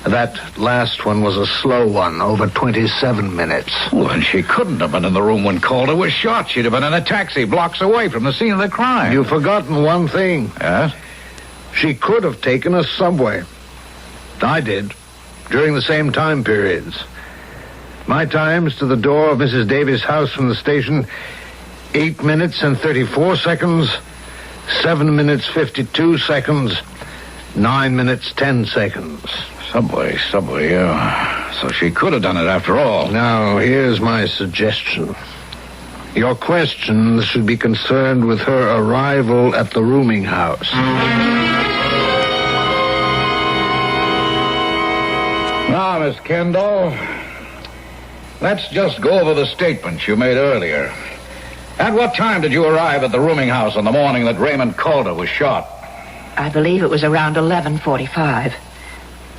F: That last one was a slow one, over 27 minutes.
J: Well, then she couldn't have been in the room when Calder was shot. She'd have been in a taxi blocks away from the scene of the crime.
F: You've forgotten one thing.
J: Yes?
F: She could have taken a subway. I did, during the same time periods. My times to the door of Mrs. Davis' house from the station, 8 minutes and 34 seconds, 7 minutes 52 seconds, 9 minutes 10 seconds.
J: Subway, yeah. So she could have done it after all.
F: Now, here's my suggestion. Your questions should be concerned with her arrival at the rooming house.
J: Now, Miss Kendall, let's just go over the statements you made earlier. At what time did you arrive at the rooming house on the morning that Raymond Calder was shot?
O: I believe it was around 11:45.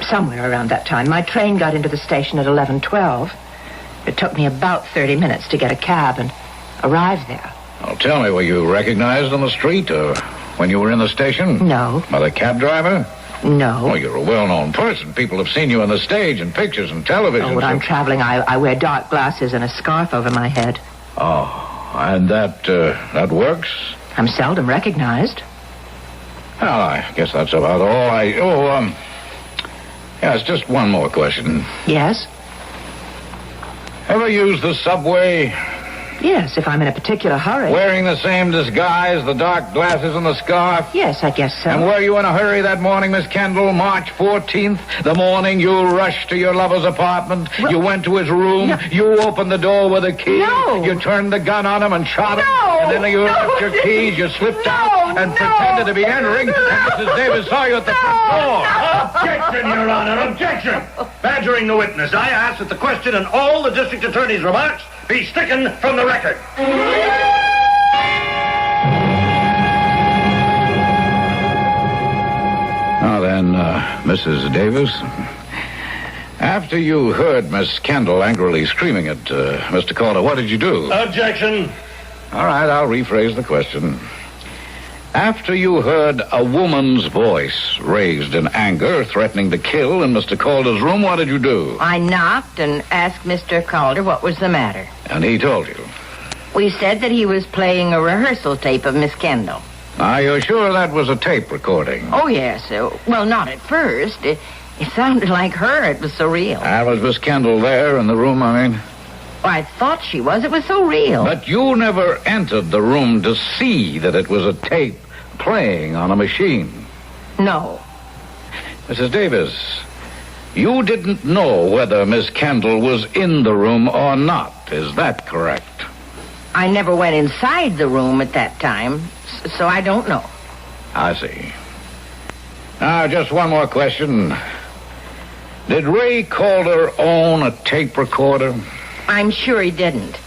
O: Somewhere around that time. My train got into the station at 11:12. It took me about 30 minutes to get a cab and arrive there.
J: Well, tell me, were you recognized on the street or when you were in the station?
O: No.
J: By the cab driver?
O: No.
J: Oh, you're a well-known person. People have seen you on the stage and pictures and television.
O: Oh, when I'm traveling, I wear dark glasses and a scarf over my head.
J: Oh, and that works?
O: I'm seldom recognized.
J: Well, I guess that's about all. Yes, just one more question.
O: Yes?
J: Ever use the subway?
O: Yes, if I'm in a particular hurry.
J: Wearing the same disguise, the dark glasses and the scarf?
O: Yes, I guess so.
J: And were you in a hurry that morning, Miss Kendall, March 14th, the morning you rushed to your lover's apartment?
O: Well,
J: you went to his room,
O: no.
J: You opened the door with a key,
O: No.
J: You turned the gun on him and shot him,
O: No.
J: and then you left your keys, you slipped out and pretended to be entering, and Mrs. Davis saw you at the front door.
F: Objection, Your Honor, objection! Badgering the witness, I ask that the question and all the district attorney's remarks be stricken from the record.
J: Now then, Mrs. Davis, after you heard Miss Kendall angrily screaming at Mr. Calder, what did you do?
F: Objection.
J: All right, I'll rephrase the question. After you heard a woman's voice raised in anger, threatening to kill in Mr. Calder's room, what did you do?
A: I knocked and asked Mr. Calder what was the matter.
J: And he told you.
A: We said that he was playing a rehearsal tape of Miss Kendall.
J: Are you sure that was a tape recording?
A: Oh, yes. Well, not at first. It sounded like her. It was so real.
J: Was Miss Kendall there in the room, I mean?
A: Well, I thought she was. It was so real.
J: But you never entered the room to see that it was a tape playing on a machine.
A: No.
J: Mrs. Davis, you didn't know whether Miss Kendall was in the room or not. Is that correct?
A: I never went inside the room at that time, so I don't know.
J: I see. Now, just one more question. Did Ray Calder own a tape recorder?
A: I'm sure he didn't.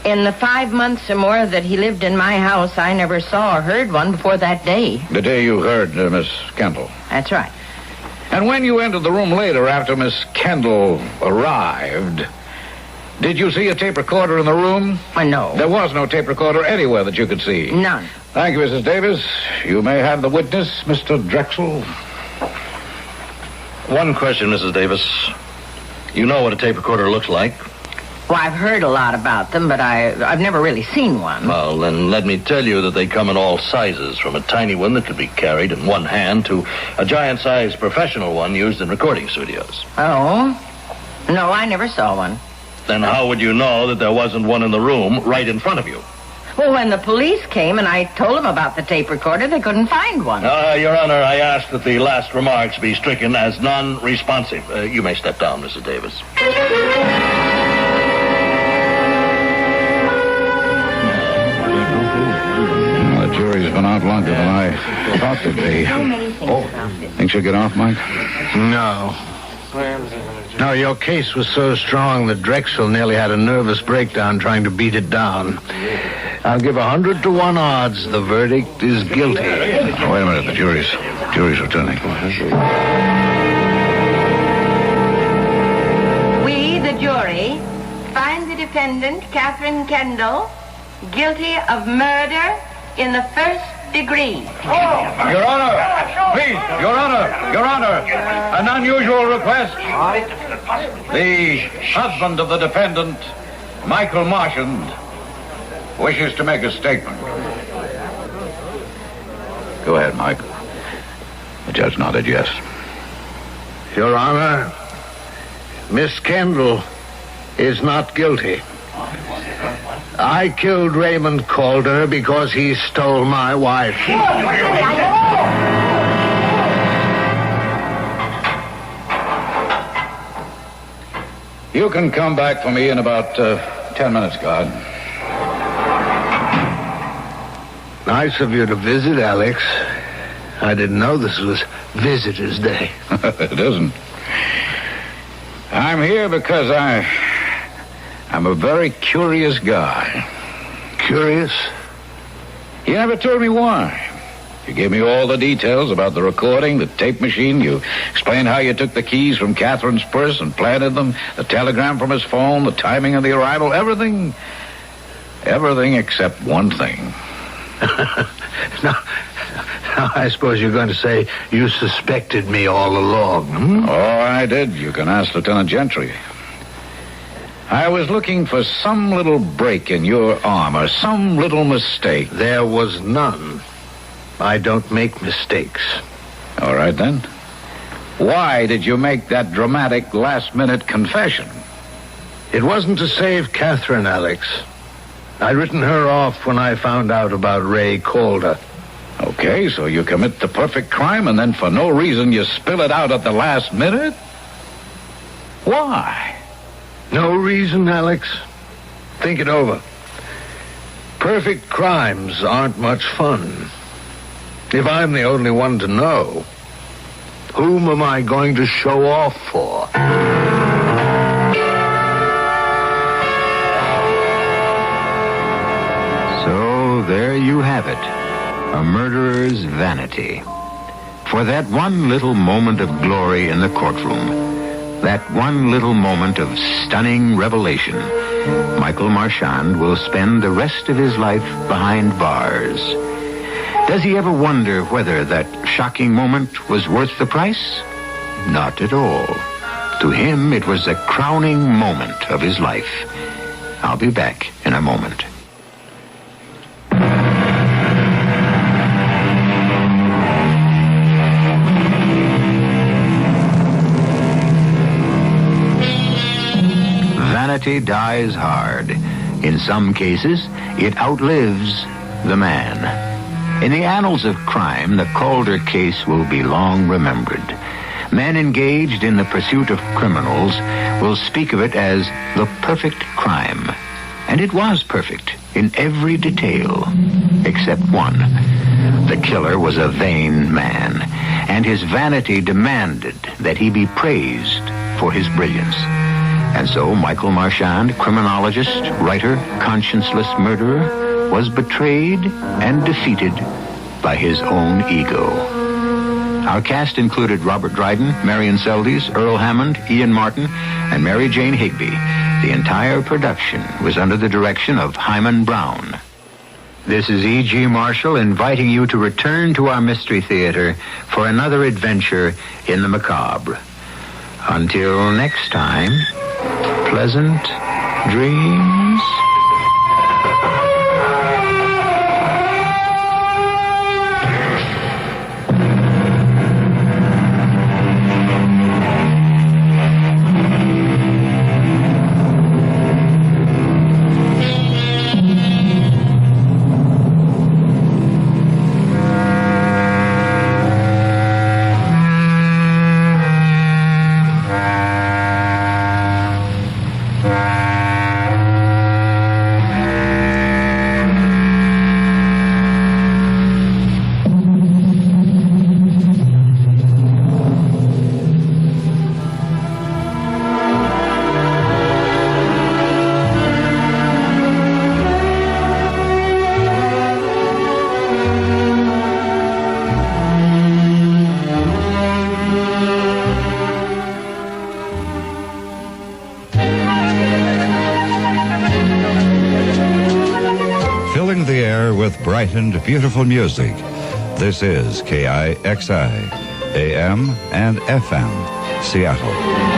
A: In the 5 months or more that he lived in my house, I never saw or heard one before that day.
J: The day you heard Miss Kendall?
A: That's right.
J: And when you entered the room later after Miss Kendall arrived, did you see a tape recorder in the room?
A: No.
J: There was no tape recorder anywhere that you could see?
A: None.
J: Thank you, Mrs. Davis. You may have the witness, Mr. Drexel.
F: One question, Mrs. Davis. You know what a tape recorder looks like?
A: Well, I've heard a lot about them, but I've never really seen one.
F: Well, then let me tell you that they come in all sizes, from a tiny one that could be carried in one hand to a giant-sized professional one used in recording studios.
A: Oh? No, I never saw one.
F: Then how would you know that there wasn't one in the room right in front of you?
A: Well, when the police came and I told them about the tape recorder, they couldn't find one.
F: Your Honor, I ask that the last remarks be stricken as non-responsive. You may step down, Mrs. Davis.
J: The jury's been out longer than I thought they'd be. Think she'll get off, Mike?
P: No. No, your case was so strong that Drexel nearly had a nervous breakdown trying to beat it down. I'll give 100 to 1 odds the verdict is guilty.
J: Oh, wait a minute. The jury's returning.
A: We, the jury, find the defendant, Catherine Kendall, guilty of murder in the first degree.
J: Your Honor, please, Your Honor, an unusual request. The husband of the defendant, Michael Marchand, wishes to make a statement. Go ahead, Mike. The judge nodded yes.
P: Your Honor, Miss Kendall is not guilty. I killed Raymond Calder because he stole my wife.
J: You can come back for me in about 10 minutes, guard.
P: Nice of you to visit, Alex. I didn't know this was Visitor's Day.
J: It isn't. I'm here because I'm a very curious guy.
P: Curious?
J: You never told me why. You gave me all the details about the recording, the tape machine. You explained how you took the keys from Catherine's purse and planted them, the telegram from his phone, the timing of the arrival, everything except one thing.
P: Now, I suppose you're going to say you suspected me all along.
J: Oh, I did. You can ask Lieutenant Gentry. I was looking for some little break in your arm or some little mistake.
F: There was none. I don't make mistakes.
J: All right, then. Why did you make that dramatic last-minute confession?
F: It wasn't to save Catherine, Alex. I'd written her off when I found out about Ray Calder.
J: Okay, so you commit the perfect crime and then for no reason you spill it out at the last minute? Why?
F: No reason, Alex. Think it over. Perfect crimes aren't much fun. If I'm the only one to know, whom am I going to show off for?
V: So there you have it. A murderer's vanity. For that one little moment of glory in the courtroom, that one little moment of stunning revelation, Michael Marchand will spend the rest of his life behind bars. Does he ever wonder whether that shocking moment was worth the price? Not at all. To him, it was the crowning moment of his life. I'll be back in a moment. Vanity dies hard. In some cases, it outlives the man. In the annals of crime, the Calder case will be long remembered. Men engaged in the pursuit of criminals will speak of it as the perfect crime. And it was perfect in every detail, except one. The killer was a vain man, and his vanity demanded that he be praised for his brilliance. And so Michael Marchand, criminologist, writer, conscienceless murderer, was betrayed and defeated by his own ego. Our cast included Robert Dryden, Marion Seldes, Earl Hammond, Ian Martin, and Mary Jane Higby. The entire production was under the direction of Hyman Brown. This is E.G. Marshall inviting you to return to our Mystery Theater for another adventure in the macabre. Until next time, pleasant dreams.
L: Brightened, beautiful music. This is KIXI, AM and FM, Seattle.